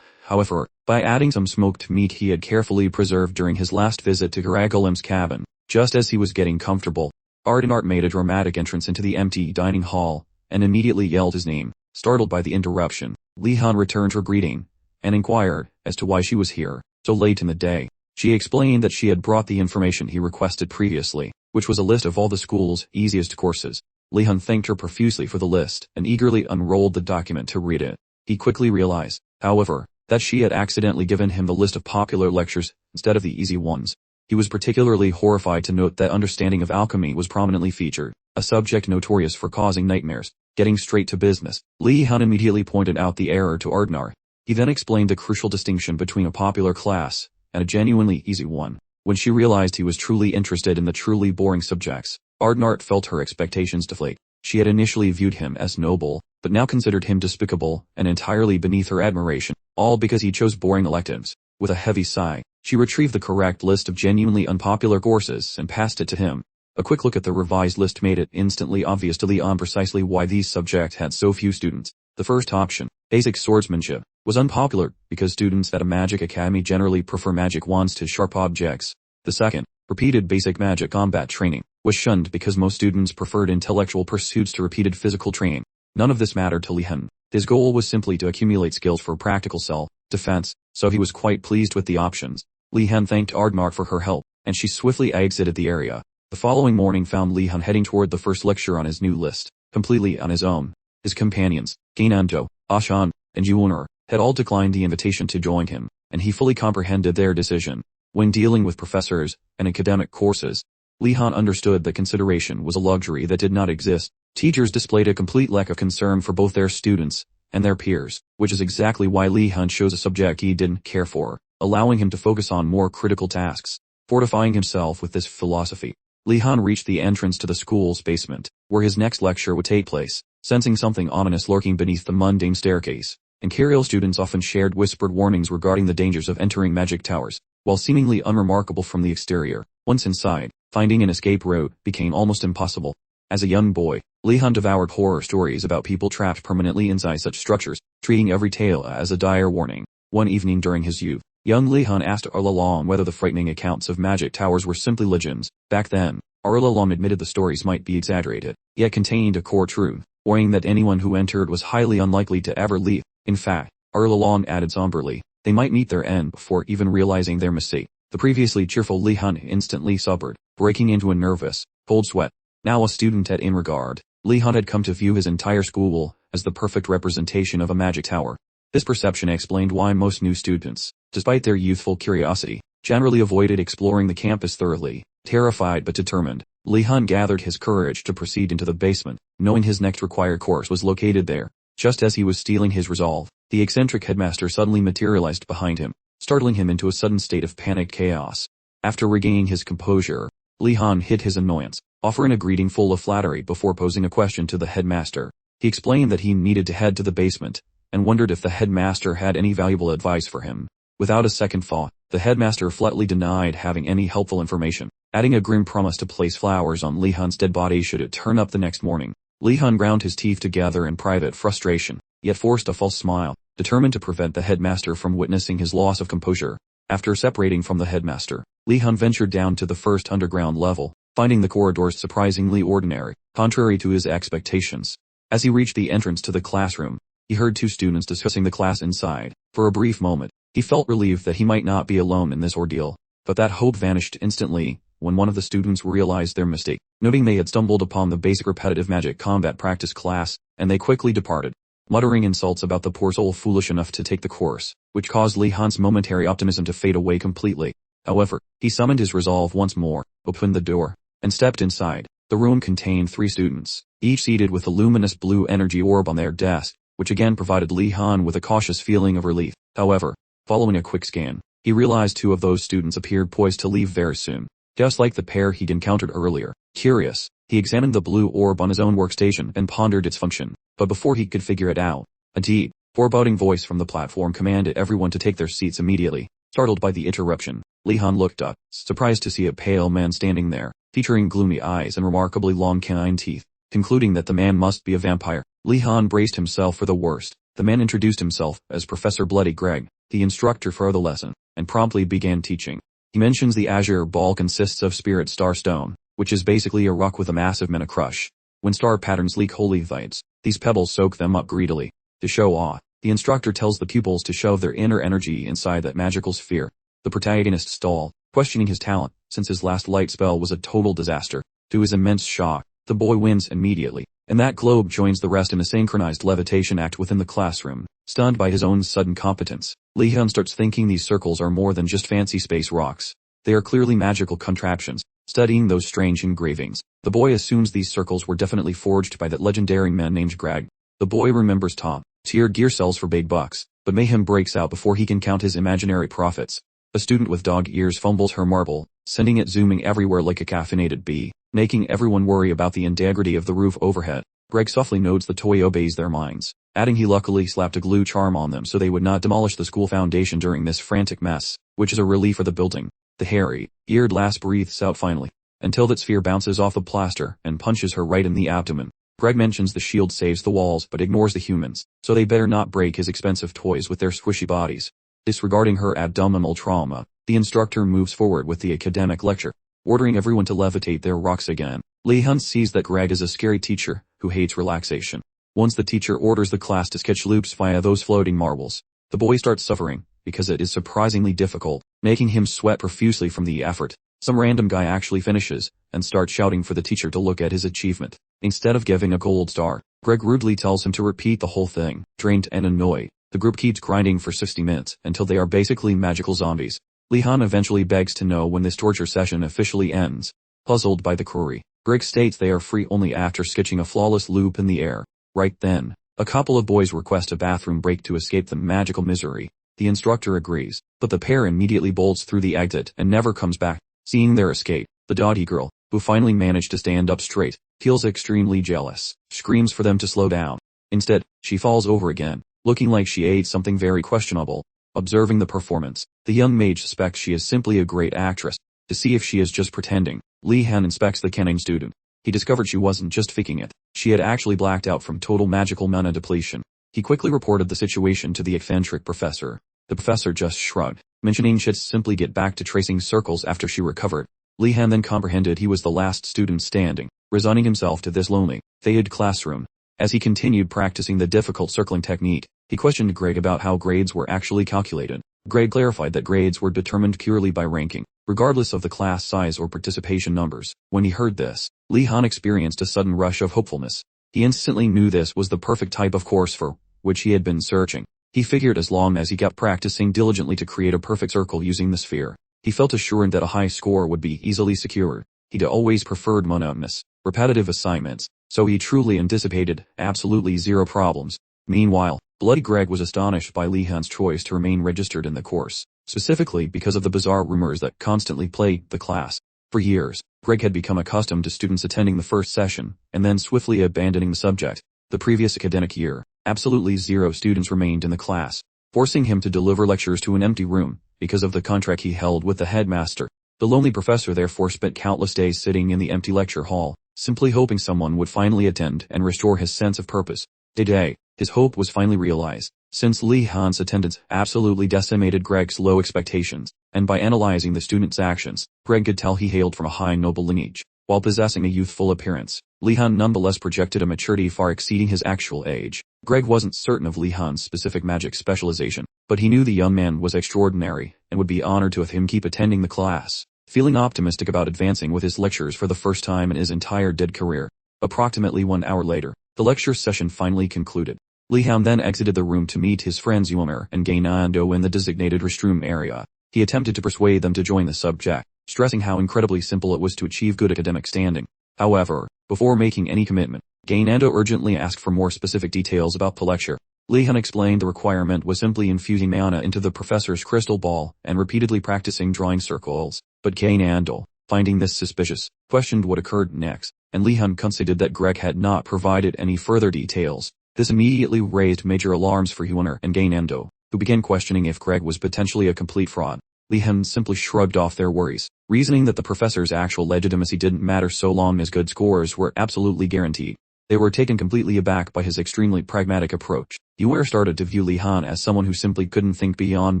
however, by adding some smoked meat he had carefully preserved during his last visit to Garagolem's cabin. Just as he was getting comfortable, Ardenart made a dramatic entrance into the empty dining hall, and immediately yelled his name. Startled by the interruption, Lihon returned her greeting, and inquired as to why she was here so late in the day. She explained that she had brought the information he requested previously, which was a list of all the school's easiest courses. Lihon thanked her profusely for the list and eagerly unrolled the document to read it. He quickly realized, however, that she had accidentally given him the list of popular lectures instead of the easy ones. He was particularly horrified to note that understanding of alchemy was prominently featured, a subject notorious for causing nightmares. Getting straight to business, Lihon immediately pointed out the error to Ardnar. He then explained the crucial distinction between a popular class and a genuinely easy one. When she realized he was truly interested in the truly boring subjects, Ardnart felt her expectations deflate. She had initially viewed him as noble, but now considered him despicable and entirely beneath her admiration, all because he chose boring electives. With a heavy sigh, She retrieved the correct list of genuinely unpopular courses and passed it to him. A quick look at the revised list made it instantly obvious to Lihon precisely why these subjects had so few students. The first option, basic swordsmanship, was unpopular because students at a magic academy generally prefer magic wands to sharp objects. The second, repeated basic magic combat training, was shunned because most students preferred intellectual pursuits to repeated physical training. None of this mattered to Lihon. His goal was simply to accumulate skills for practical self-defense, so he was quite pleased with the options. Lihon thanked Amrgard for her help, and she swiftly exited the area. The following morning found Lihon heading toward the first lecture on his new list, completely on his own. His companions, Gainanto, Ashan, and Juonor, had all declined the invitation to join him, and he fully comprehended their decision. When dealing with professors and academic courses, Lihon understood that consideration was a luxury that did not exist. Teachers displayed a complete lack of concern for both their students and their peers, which is exactly why Lihon chose a subject he didn't care for, allowing him to focus on more critical tasks. Fortifying himself with this philosophy, Lihon reached the entrance to the school's basement, where his next lecture would take place. Sensing something ominous lurking beneath the mundane staircase, Imperial students often shared whispered warnings regarding the dangers of entering magic towers, while seemingly unremarkable from the exterior. Once inside, finding an escape route became almost impossible. As a young boy, Lihon devoured horror stories about people trapped permanently inside such structures, treating every tale as a dire warning. One evening during his youth, young Lihon asked Arlalong whether the frightening accounts of magic towers were simply legends. Back then, Arlalong admitted the stories might be exaggerated, yet contained a core truth, warning that anyone who entered was highly unlikely to ever leave. In fact, Arlalong added somberly, they might meet their end before even realizing their mistake. The previously cheerful Lihon instantly sobered, breaking into a nervous, cold sweat. Now a student at Amrgard, Lihon had come to view his entire school as the perfect representation of a magic tower. This perception explained why most new students, despite their youthful curiosity, generally avoided exploring the campus thoroughly. Terrified but determined, Lihon gathered his courage to proceed into the basement, knowing his next required course was located there. Just as he was steeling his resolve, the eccentric headmaster suddenly materialized behind him, startling him into a sudden state of panicked chaos. After regaining his composure, Lihon hid his annoyance, offering a greeting full of flattery before posing a question to the headmaster. He explained that he needed to head to the basement, and wondered if the headmaster had any valuable advice for him. Without a second thought, the headmaster flatly denied having any helpful information, adding a grim promise to place flowers on Lihon's dead body should it turn up the next morning. Lihon ground his teeth together in private frustration, yet forced a false smile, determined to prevent the headmaster from witnessing his loss of composure. After separating from the headmaster, Lihon ventured down to the first underground level, finding the corridors surprisingly ordinary, contrary to his expectations. As he reached the entrance to the classroom, he heard two students discussing the class inside. For a brief moment, he felt relieved that he might not be alone in this ordeal, but that hope vanished instantly when one of the students realized their mistake, noting they had stumbled upon the basic repetitive magic combat practice class, and they quickly departed, muttering insults about the poor soul foolish enough to take the course, which caused Lihon's momentary optimism to fade away completely. However, he summoned his resolve once more, opened the door, and stepped inside. The room contained 3 students, each seated with a luminous blue energy orb on their desk, which again provided Lihon with a cautious feeling of relief. However, following a quick scan, he realized 2 of those students appeared poised to leave very soon, just like the pair he'd encountered earlier. Curious, he examined the blue orb on his own workstation and pondered its function, but before he could figure it out, a deep, foreboding voice from the platform commanded everyone to take their seats immediately. Startled by the interruption, Lihon looked up, surprised to see a pale man standing there, featuring gloomy eyes and remarkably long canine teeth. Concluding that the man must be a vampire, Lihon braced himself for the worst. The man introduced himself as Professor Bloody Greg, the instructor for the lesson, and promptly began teaching. He mentions the azure ball consists of spirit star stone, which is basically a rock with a massive mana crush. When star patterns leak holy lights, these pebbles soak them up greedily. To show off, the instructor tells the pupils to shove their inner energy inside that magical sphere. The protagonist stalled, questioning his talent, since his last light spell was a total disaster. To his immense shock, the boy wins immediately, and that globe joins the rest in a synchronized levitation act within the classroom. Stunned by his own sudden competence, Lihon starts thinking these circles are more than just fancy space rocks. They are clearly magical contraptions. Studying those strange engravings, the boy assumes these circles were definitely forged by that legendary man named Greg. The boy remembers top-tier gear sells for big bucks, but mayhem breaks out before he can count his imaginary profits. A student with dog ears fumbles her marble, sending it zooming everywhere like a caffeinated bee, making everyone worry about the integrity of the roof overhead. Greg softly notes the toy obeys their minds, adding he luckily slapped a glue charm on them so they would not demolish the school foundation during this frantic mess, which is a relief for the building. The hairy-eared lass breathes out finally, until that sphere bounces off the plaster and punches her right in the abdomen. Greg mentions the shield saves the walls but ignores the humans, so they better not break his expensive toys with their squishy bodies. Disregarding her abdominal trauma, the instructor moves forward with the academic lecture, ordering everyone to levitate their rocks again. Lihon sees that Greg is a scary teacher who hates relaxation. Once the teacher orders the class to sketch loops via those floating marbles, the boy starts suffering, because it is surprisingly difficult, making him sweat profusely from the effort. Some random guy actually finishes, and starts shouting for the teacher to look at his achievement. Instead of giving a gold star, Greg rudely tells him to repeat the whole thing. Drained and annoyed, the group keeps grinding for 60 minutes until they are basically magical zombies. Lihon eventually begs to know when this torture session officially ends. Puzzled by the query, Greg states they are free only after sketching a flawless loop in the air. Right then, a couple of boys request a bathroom break to escape the magical misery. The instructor agrees, but the pair immediately bolts through the exit and never comes back. Seeing their escape, the dotty girl, who finally managed to stand up straight, feels extremely jealous, screams for them to slow down. Instead, she falls over again, looking like she ate something very questionable. Observing the performance, the young mage suspects she is simply a great actress. To see if she is just pretending, Lihon inspects the Kenning student. He discovered she wasn't just faking it, she had actually blacked out from total magical mana depletion. He quickly reported the situation to the eccentric professor. The professor just shrugged, mentioning she'd simply get back to tracing circles after she recovered. Lihon then comprehended he was the last student standing, resigning himself to this lonely, faded classroom. As he continued practicing the difficult circling technique, he questioned Greg about how grades were actually calculated. Greg clarified that grades were determined purely by ranking, regardless of the class size or participation numbers. When he heard this, Lihon experienced a sudden rush of hopefulness. He instantly knew this was the perfect type of course for which he had been searching. He figured as long as he kept practicing diligently to create a perfect circle using the sphere, he felt assured that a high score would be easily secured. He'd always preferred monotonous, repetitive assignments, so he truly anticipated absolutely zero problems. Meanwhile, Bloody Greg was astonished by Lihon's choice to remain registered in the course, specifically because of the bizarre rumors that constantly plagued the class. For years, Greg had become accustomed to students attending the first session, and then swiftly abandoning the subject. The previous academic year, absolutely zero students remained in the class, forcing him to deliver lectures to an empty room, because of the contract he held with the headmaster. The lonely professor therefore spent countless days sitting in the empty lecture hall, simply hoping someone would finally attend and restore his sense of purpose. Today, his hope was finally realized, since Lihon's attendance absolutely decimated Greg's low expectations, and by analyzing the student's actions, Greg could tell he hailed from a high noble lineage. While possessing a youthful appearance, Lihon nonetheless projected a maturity far exceeding his actual age. Greg wasn't certain of Lihon's specific magic specialization, but he knew the young man was extraordinary, and would be honored to have him keep attending the class. Feeling optimistic about advancing with his lectures for the first time in his entire dead career, approximately 1 hour later, the lecture session finally concluded. Lihon then exited the room to meet his friends Yumer and Gainando in the designated restroom area. He attempted to persuade them to join the subject, stressing how incredibly simple it was to achieve good academic standing. However, before making any commitment, Gainando urgently asked for more specific details about the lecture. Lihon explained the requirement was simply infusing mana into the professor's crystal ball and repeatedly practicing drawing circles. But Gainando, finding this suspicious, questioned what occurred next, and Lihon conceded that Greg had not provided any further details. This immediately raised major alarms for Yumer and Gainando, who began questioning if Greg was potentially a complete fraud. Lihon simply shrugged off their worries, reasoning that the professor's actual legitimacy didn't matter so long as good scores were absolutely guaranteed. They were taken completely aback by his extremely pragmatic approach. Yumer started to view Lihon as someone who simply couldn't think beyond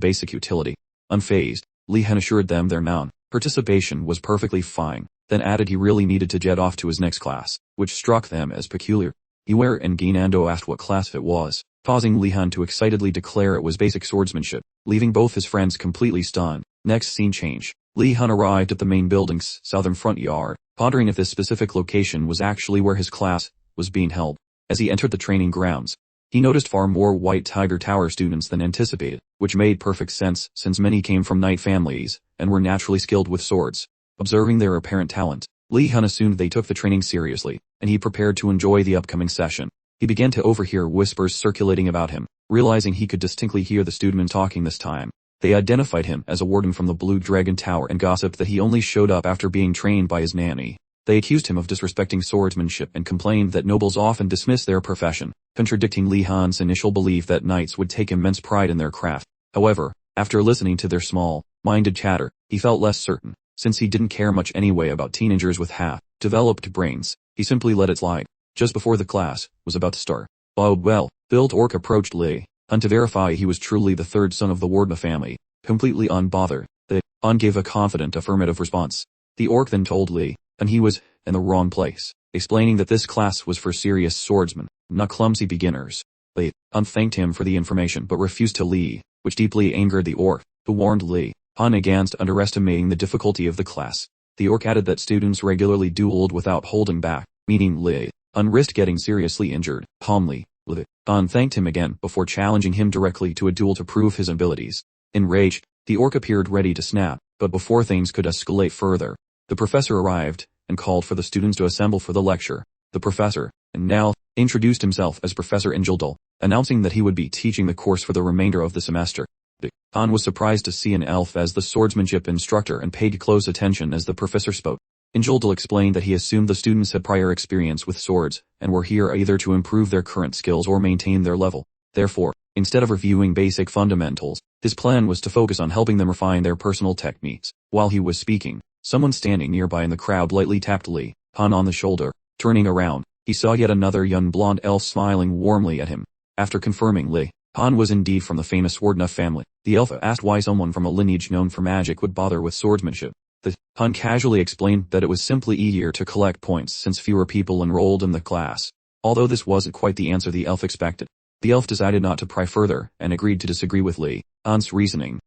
basic utility. Unfazed, Lihon assured them their non-participation was perfectly fine, then added he really needed to jet off to his next class, which struck them as peculiar. Yumer and Gainando asked what class it was, causing Lihon to excitedly declare it was basic swordsmanship, leaving both his friends completely stunned. Next scene change. Lihon arrived at the main building's southern front yard, pondering if this specific location was actually where his class was being held. As he entered the training grounds, he noticed far more White Tiger Tower students than anticipated, which made perfect sense since many came from knight families and were naturally skilled with swords. Observing their apparent talent, Lihon assumed they took the training seriously, and he prepared to enjoy the upcoming session. He began to overhear whispers circulating about him, realizing he could distinctly hear the student talking this time. They identified him as a warden from the Blue Dragon Tower and gossiped that he only showed up after being trained by his nanny. They accused him of disrespecting swordsmanship and complained that nobles often dismiss their profession, contradicting Lihon's initial belief that knights would take immense pride in their craft. However, after listening to their small-minded chatter, he felt less certain. Since he didn't care much anyway about teenagers with half-developed brains, he simply let it slide. Just before the class was about to start, a well-built orc approached Lihon to verify he was truly the third son of the Wardna family. Completely unbothered, Lihon gave a confident affirmative response. The orc then told Lihon he was in the wrong place, explaining that this class was for serious swordsmen, not clumsy beginners. Lihon thanked him for the information but refused to leave, which deeply angered the orc, who warned Lihon against underestimating the difficulty of the class. The orc added that students regularly dueled without holding back, meaning Lihon risked getting seriously injured. Calmly, Lihon thanked him again before challenging him directly to a duel to prove his abilities. Enraged, the orc appeared ready to snap, but before things could escalate further, the professor arrived and called for the students to assemble for the lecture. The professor, and now, introduced himself as Professor Engeldal, announcing that he would be teaching the course for the remainder of the semester. Lihon was surprised to see an elf as the swordsmanship instructor and paid close attention as the professor spoke. Engeldal explained that he assumed the students had prior experience with swords, and were here either to improve their current skills or maintain their level. Therefore, instead of reviewing basic fundamentals, his plan was to focus on helping them refine their personal techniques. While he was speaking, someone standing nearby in the crowd lightly tapped Lihon on the shoulder. Turning around, he saw yet another young blonde elf smiling warmly at him. After confirming Lihon was indeed from the famous Wardna family, the elf asked why someone from a lineage known for magic would bother with swordsmanship. Lihon casually explained that it was simply easier to collect points since fewer people enrolled in the class. Although this wasn't quite the answer the elf expected, the elf decided not to pry further and agreed to disagree with Lihon's reasoning.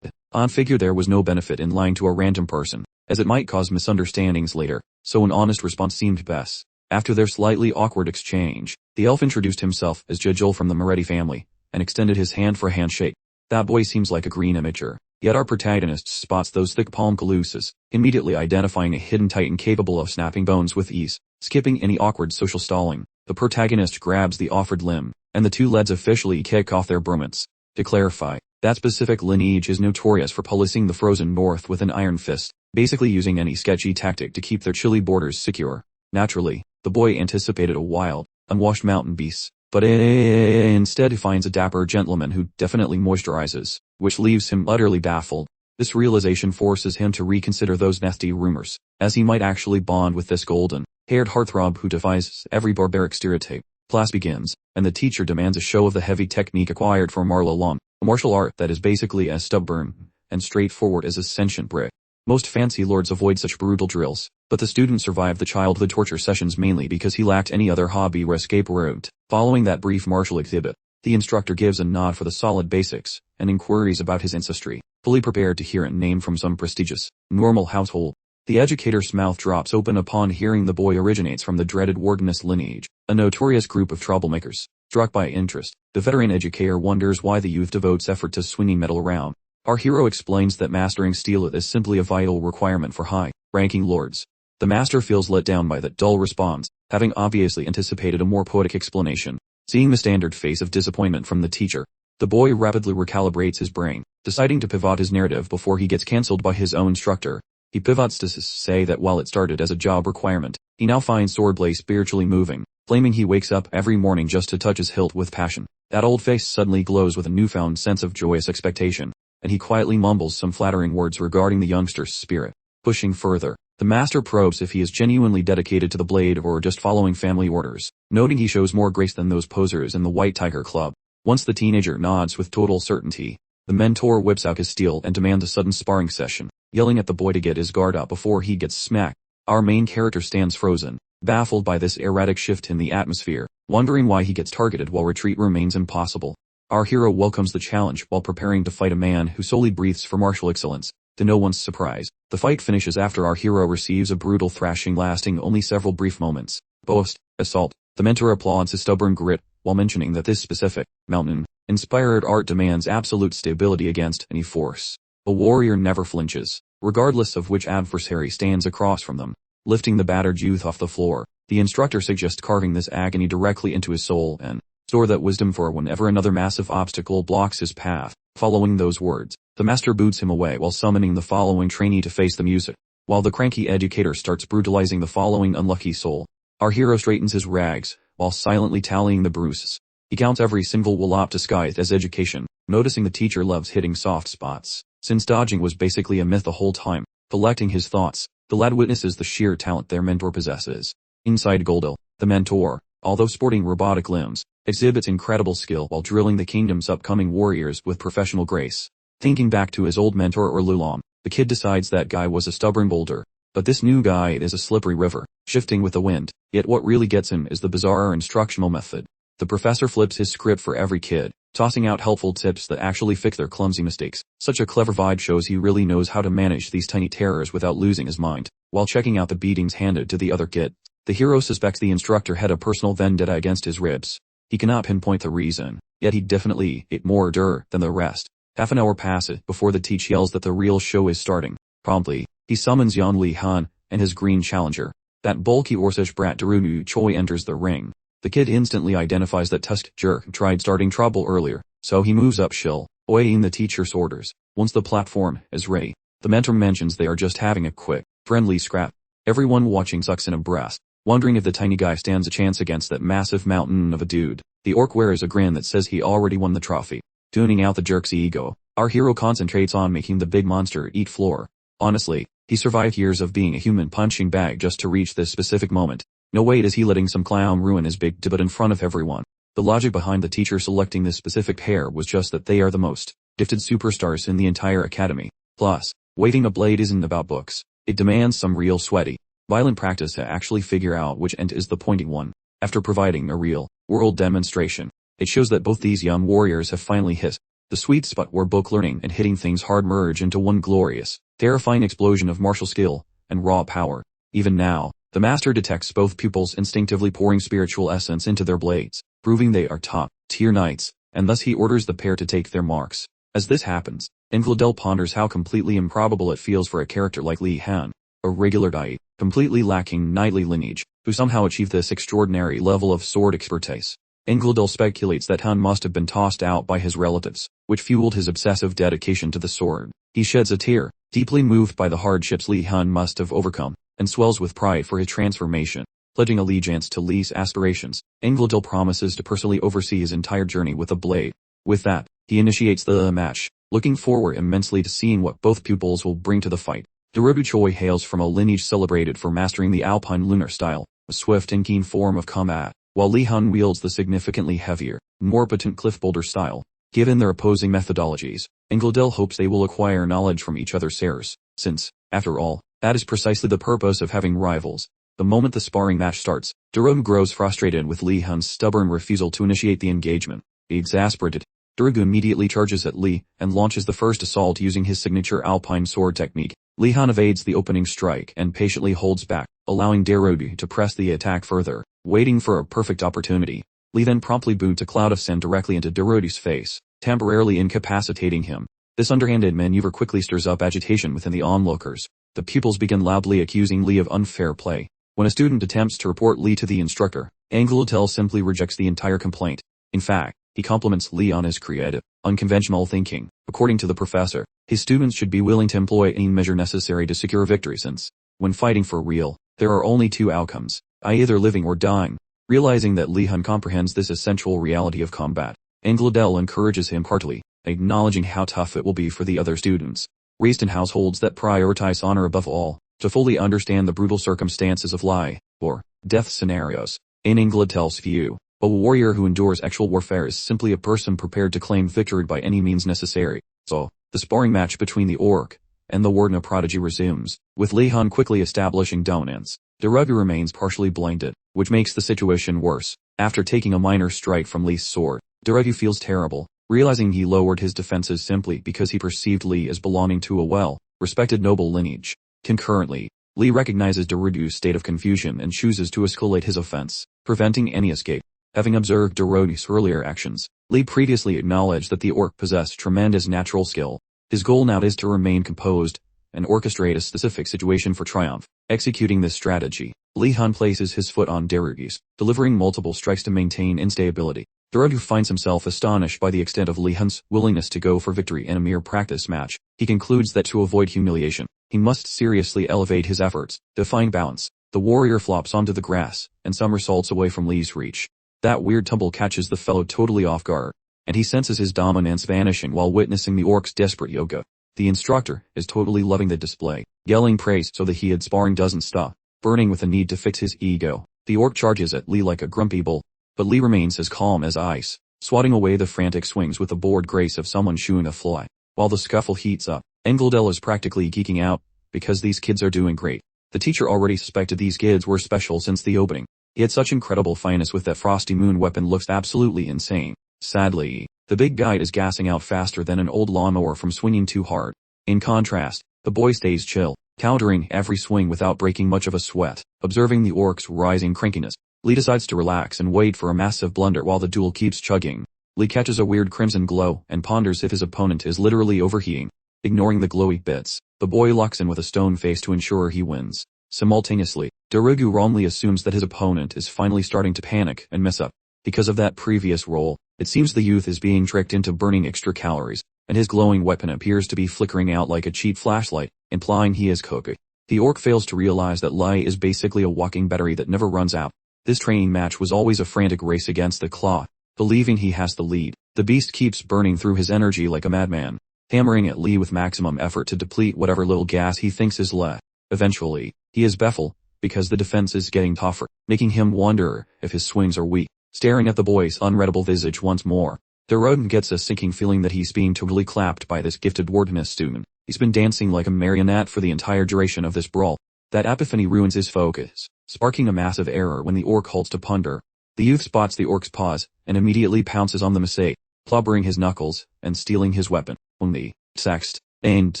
Lihon figured there was no benefit in lying to a random person, as it might cause misunderstandings later, so an honest response seemed best. After their slightly awkward exchange, the elf introduced himself as Yahello from the Mercenary family, and extended his hand for a handshake. That boy seems like a green amateur. Yet our protagonist spots those thick palm caluses, immediately identifying a hidden titan capable of snapping bones with ease. Skipping any awkward social stalling, the protagonist grabs the offered limb, and the two lads officially kick off their bromance. To clarify, that specific lineage is notorious for policing the frozen north with an iron fist, basically using any sketchy tactic to keep their chilly borders secure. Naturally, the boy anticipated a wild, unwashed mountain beast, but instead he finds a dapper gentleman who definitely moisturizes, which leaves him utterly baffled. This realization forces him to reconsider those nasty rumors, as he might actually bond with this golden-haired heartthrob who defies every barbaric stereotype. Class begins, and the teacher demands a show of the heavy technique acquired from Marla, a martial art that is basically as stubborn and straightforward as a sentient brick. Most fancy lords avoid such brutal drills, but the student survived the childhood torture sessions mainly because he lacked any other hobby or escape route. Following that brief martial exhibit, the instructor gives a nod for the solid basics, and inquiries about his ancestry, fully prepared to hear a name from some prestigious, normal household. The educator's mouth drops open upon hearing the boy originates from the dreaded Wardenist lineage, a notorious group of troublemakers. Struck by interest, the veteran educator wonders why the youth devotes effort to swinging metal around. Our hero explains that mastering steel is simply a vital requirement for high-ranking lords. The master feels let down by that dull response, having obviously anticipated a more poetic explanation. Seeing the standard face of disappointment from the teacher, the boy rapidly recalibrates his brain, deciding to pivot his narrative before he gets cancelled by his own instructor. He pivots to say that while it started as a job requirement, he now finds swordplay spiritually moving, claiming he wakes up every morning just to touch his hilt with passion. That old face suddenly glows with a newfound sense of joyous expectation, and he quietly mumbles some flattering words regarding the youngster's spirit. Pushing further, the master probes if he is genuinely dedicated to the blade or just following family orders, noting he shows more grace than those posers in the White Tiger Club. Once the teenager nods with total certainty, the mentor whips out his steel and demands a sudden sparring session, yelling at the boy to get his guard up before he gets smacked. Our main character stands frozen, baffled by this erratic shift in the atmosphere, wondering why he gets targeted while retreat remains impossible. Our hero welcomes the challenge while preparing to fight a man who solely breathes for martial excellence. To no one's surprise, the fight finishes after our hero receives a brutal thrashing lasting only several brief moments. Post-assault, the mentor applauds his stubborn grit, while mentioning that this specific, mountain-inspired art demands absolute stability against any force. A warrior never flinches, regardless of which adversary stands across from them. Lifting the battered youth off the floor, the instructor suggests carving this agony directly into his soul and store that wisdom for whenever another massive obstacle blocks his path. Following those words, the master boots him away while summoning the following trainee to face the music. while the cranky educator starts brutalizing the following unlucky soul. Our hero straightens his rags, while silently tallying the bruises. He counts every single wallop disguised as education, noticing the teacher loves hitting soft spots. Since dodging was basically a myth the whole time, collecting his thoughts, the lad witnesses the sheer talent their mentor possesses. Inside Goldel, the mentor, although sporting robotic limbs, exhibits incredible skill while drilling the kingdom's upcoming warriors with professional grace. Thinking back to his old mentor or Lihon, the kid decides that guy was a stubborn boulder, but this new guy is a slippery river, shifting with the wind. Yet what really gets him is the bizarre instructional method. The professor flips his script for every kid, tossing out helpful tips that actually fix their clumsy mistakes. Such a clever vibe shows he really knows how to manage these tiny terrors without losing his mind. While checking out the beatings handed to the other kid, the hero suspects the instructor had a personal vendetta against his ribs. He cannot pinpoint the reason, yet he definitely ate more than the rest. Half an hour passes before the teacher yells that the real show is starting. Promptly, he summons Yan Lihon and his green challenger. That bulky Orcish brat Darudu Choi enters the ring. The kid instantly identifies that tusked jerk tried starting trouble earlier, so he moves up shill, awaiting the teacher's orders. Once the platform is ready, the mentor mentions they are just having a quick, friendly scrap. Everyone watching sucks in a breath, wondering if the tiny guy stands a chance against that massive mountain of a dude. The orc wears a grin that says he already won the trophy. Tuning out the jerk's ego, our hero concentrates on making the big monster eat floor. Honestly, he survived years of being a human punching bag just to reach this specific moment. No way is he letting some clown ruin his big debut in front of everyone. The logic behind the teacher selecting this specific pair was just that they are the most gifted superstars in the entire academy. Plus, waving a blade isn't about books. It demands some real sweaty, violent practice to actually figure out which end is the pointy one. After providing a real world demonstration, it shows that both these young warriors have finally hit the sweet spot where book learning and hitting things hard merge into one glorious, terrifying explosion of martial skill and raw power. Even now, the master detects both pupils instinctively pouring spiritual essence into their blades, proving they are top-tier knights, and thus he orders the pair to take their marks. As this happens, Ingladel ponders how completely improbable it feels for a character like Lihon, a regular knight, completely lacking knightly lineage, who somehow achieved this extraordinary level of sword expertise. Ingladel speculates that Han must have been tossed out by his relatives, which fueled his obsessive dedication to the sword. He sheds a tear, deeply moved by the hardships Lihon must have overcome, and swells with pride for his transformation. Pledging allegiance to Li's aspirations, Ingladel promises to personally oversee his entire journey with a blade. With that, he initiates the match, looking forward immensely to seeing what both pupils will bring to the fight. Darudu Choi hails from a lineage celebrated for mastering the Alpine lunar style, a swift and keen form of combat, while Lihon wields the significantly heavier, more potent cliff boulder style. Given their opposing methodologies, Ingladel hopes they will acquire knowledge from each other's errors, since, after all, that is precisely the purpose of having rivals. The moment the sparring match starts, Darudu grows frustrated with Lihon's stubborn refusal to initiate the engagement. Exasperated, Darudu immediately charges at Li and launches the first assault using his signature Alpine sword technique. Lihon evades the opening strike and patiently holds back, allowing Darudu to press the attack further, waiting for a perfect opportunity. Li then promptly boots a cloud of sand directly into Darudu's face, temporarily incapacitating him. This underhanded maneuver quickly stirs up agitation within the onlookers. The pupils begin loudly accusing Li of unfair play. When a student attempts to report Li to the instructor, Ingladel simply rejects the entire complaint. In fact, he compliments Li on his creative, unconventional thinking. According to the professor, his students should be willing to employ any measure necessary to secure victory since, when fighting for real, there are only two outcomes, either living or dying. Realizing that Lihon comprehends this essential reality of combat, Ingladel encourages him heartily, acknowledging how tough it will be for the other students, raised in households that prioritize honor above all, to fully understand the brutal circumstances of life or death scenarios. In Ingladel's view, a warrior who endures actual warfare is simply a person prepared to claim victory by any means necessary. So, the sparring match between the orc and the warden of prodigy resumes, with Lihon quickly establishing dominance. Darudu remains partially blinded, which makes the situation worse. After taking a minor strike from Li's sword, Darudu feels terrible, realizing he lowered his defenses simply because he perceived Li as belonging to a well-respected noble lineage. Concurrently, Li recognizes Darudu's state of confusion and chooses to escalate his offense, preventing any escape. Having observed Darudu's earlier actions, Li previously acknowledged that the orc possessed tremendous natural skill. His goal now is to remain composed and orchestrate a specific situation for triumph. Executing this strategy, Lihon places his foot on Darudu's, delivering multiple strikes to maintain instability. Dorogu finds himself astonished by the extent of Lihon's willingness to go for victory in a mere practice match. He concludes that to avoid humiliation, he must seriously elevate his efforts. To find balance, the warrior flops onto the grass, and somersaults away from Lee's reach. That weird tumble catches the fellow totally off guard, and he senses his dominance vanishing while witnessing the orc's desperate yoga. The instructor is totally loving the display, yelling praise so the heated sparring doesn't stop, burning with the need to fix his ego. The orc charges at Lee like a grumpy bull, but Lee remains as calm as ice, swatting away the frantic swings with the bored grace of someone shooing a fly. While the scuffle heats up, Engeldel is practically geeking out, because these kids are doing great. The teacher already suspected these kids were special since the opening. He had such incredible finesse with that frosty moon weapon, looks absolutely insane. Sadly, the big guy is gassing out faster than an old lawnmower from swinging too hard. In contrast, the boy stays chill, countering every swing without breaking much of a sweat. Observing the orc's rising crankiness, Lee decides to relax and wait for a massive blunder while the duel keeps chugging. Lee catches a weird crimson glow and ponders if his opponent is literally overheating. Ignoring the glowy bits, the boy locks in with a stone face to ensure he wins. Simultaneously, Dorogu wrongly assumes that his opponent is finally starting to panic and mess up. Because of that previous roll, it seems the youth is being tricked into burning extra calories, and his glowing weapon appears to be flickering out like a cheap flashlight, implying he is cooking. The orc fails to realize that Lai is basically a walking battery that never runs out. This training match was always a frantic race against the claw. Believing he has the lead, the beast keeps burning through his energy like a madman, hammering at Lee with maximum effort to deplete whatever little gas he thinks is left. Eventually, he is baffled, because the defense is getting tougher, making him wonder if his swings are weak. Staring at the boy's unreadable visage once more, Dorogu gets a sinking feeling that he's being totally clapped by this gifted wardness student. He's been dancing like a marionette for the entire duration of this brawl. That epiphany ruins his focus, sparking a massive error when the orc halts to ponder. The youth spots the orc's pause, and immediately pounces on the mistake, plobbering his knuckles, and stealing his weapon. When the text aimed,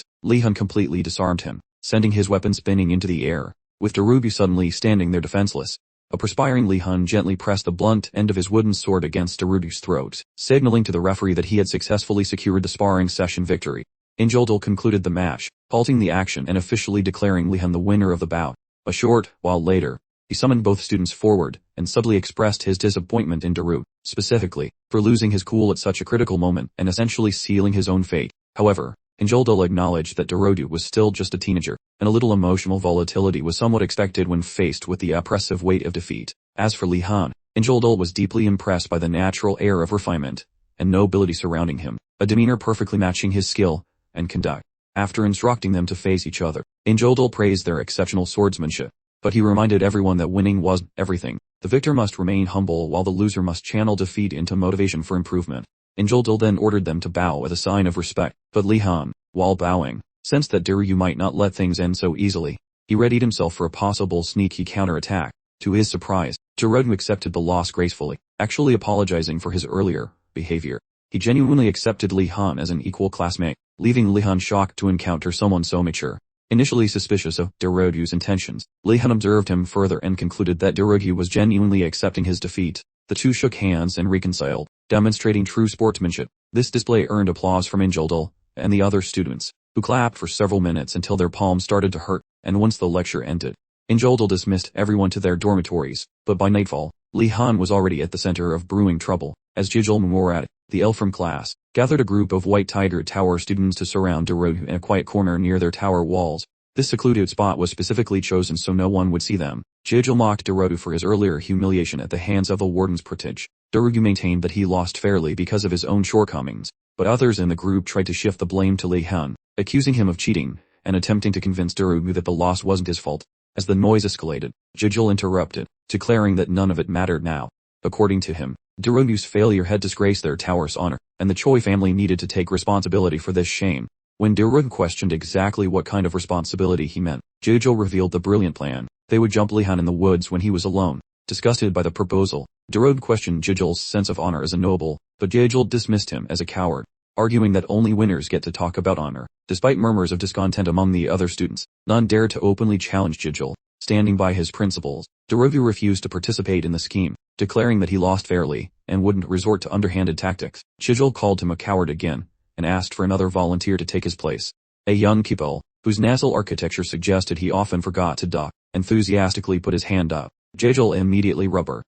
Lihon completely disarmed him, sending his weapon spinning into the air, with Dorogu suddenly standing there defenseless. A perspiring Lihon gently pressed the blunt end of his wooden sword against Dorogu's throat, signaling to the referee that he had successfully secured the sparring session victory. Engeldel concluded the match, halting the action and officially declaring Lihon the winner of the bout. A short while later, he summoned both students forward, and subtly expressed his disappointment in Dorogu, specifically, for losing his cool at such a critical moment and essentially sealing his own fate. However, Engeldel acknowledged that Dorogu was still just a teenager, and a little emotional volatility was somewhat expected when faced with the oppressive weight of defeat. As for Lihon, Engeldel was deeply impressed by the natural air of refinement and nobility surrounding him, a demeanor perfectly matching his skill and conduct. After instructing them to face each other, Engeldel praised their exceptional swordsmanship, but he reminded everyone that winning wasn't everything. The victor must remain humble while the loser must channel defeat into motivation for improvement. Engeldel then ordered them to bow as a sign of respect, but Lihon, while bowing, sensed that Dorogu might not let things end so easily. He readied himself for a possible sneaky counterattack. To his surprise, Dorogu accepted the loss gracefully, actually apologizing for his earlier behavior. He genuinely accepted Lihon as an equal classmate, leaving Lihon shocked to encounter someone so mature. Initially suspicious of Dorogu's intentions, Lihon observed him further and concluded that Dorogu was genuinely accepting his defeat. The two shook hands and reconciled, demonstrating true sportsmanship. This display earned applause from Engeldel and the other students, who clapped for several minutes until their palms started to hurt, and once the lecture ended, Engeldel dismissed everyone to their dormitories, but by nightfall, Lihon was already at the center of brewing trouble. As Jijil Murad, the elf from class, gathered a group of White Tiger Tower students to surround Dorogu in a quiet corner near their tower walls. This secluded spot was specifically chosen so no one would see them. Jijil mocked Dorogu for his earlier humiliation at the hands of the warden's protege. Dorogu maintained that he lost fairly because of his own shortcomings, but others in the group tried to shift the blame to Lihon, accusing him of cheating, and attempting to convince Dorogu that the loss wasn't his fault. As the noise escalated, Jijil interrupted, declaring that none of it mattered now. According to him, Dorogu's failure had disgraced their tower's honor, and the Choi family needed to take responsibility for this shame. When Dorogu questioned exactly what kind of responsibility he meant, Jijil revealed the brilliant plan. They would jump Lihon in the woods when he was alone. Disgusted by the proposal, Dorogu questioned Jijil's sense of honor as a noble, but Jijil dismissed him as a coward, arguing that only winners get to talk about honor. Despite murmurs of discontent among the other students, none dared to openly challenge Jijil. Standing by his principles, Dorogu refused to participate in the scheme, declaring that he lost fairly, and wouldn't resort to underhanded tactics. Jijil called him a coward again, and asked for another volunteer to take his place. A young Kipel, whose nasal architecture suggested he often forgot to duck, enthusiastically put his hand up. Jijil immediately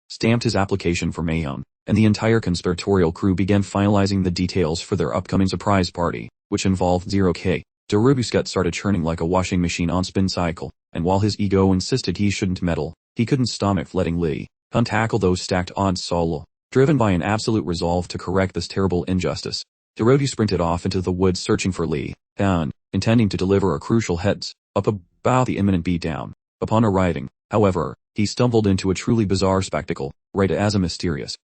stamped his application for Mahon, and the entire conspiratorial crew began finalizing the details for their upcoming surprise party, which involved 0K. Darubu's gut started churning like a washing machine on spin cycle, and while his ego insisted he shouldn't meddle, he couldn't stomach letting Lihon tackle those stacked odds solo. Driven by an absolute resolve to correct this terrible injustice, Darubu sprinted off into the woods searching for Lihon, intending to deliver a crucial heads up about the imminent beatdown. Upon arriving, however, he stumbled into a truly bizarre spectacle, right as a mysterious,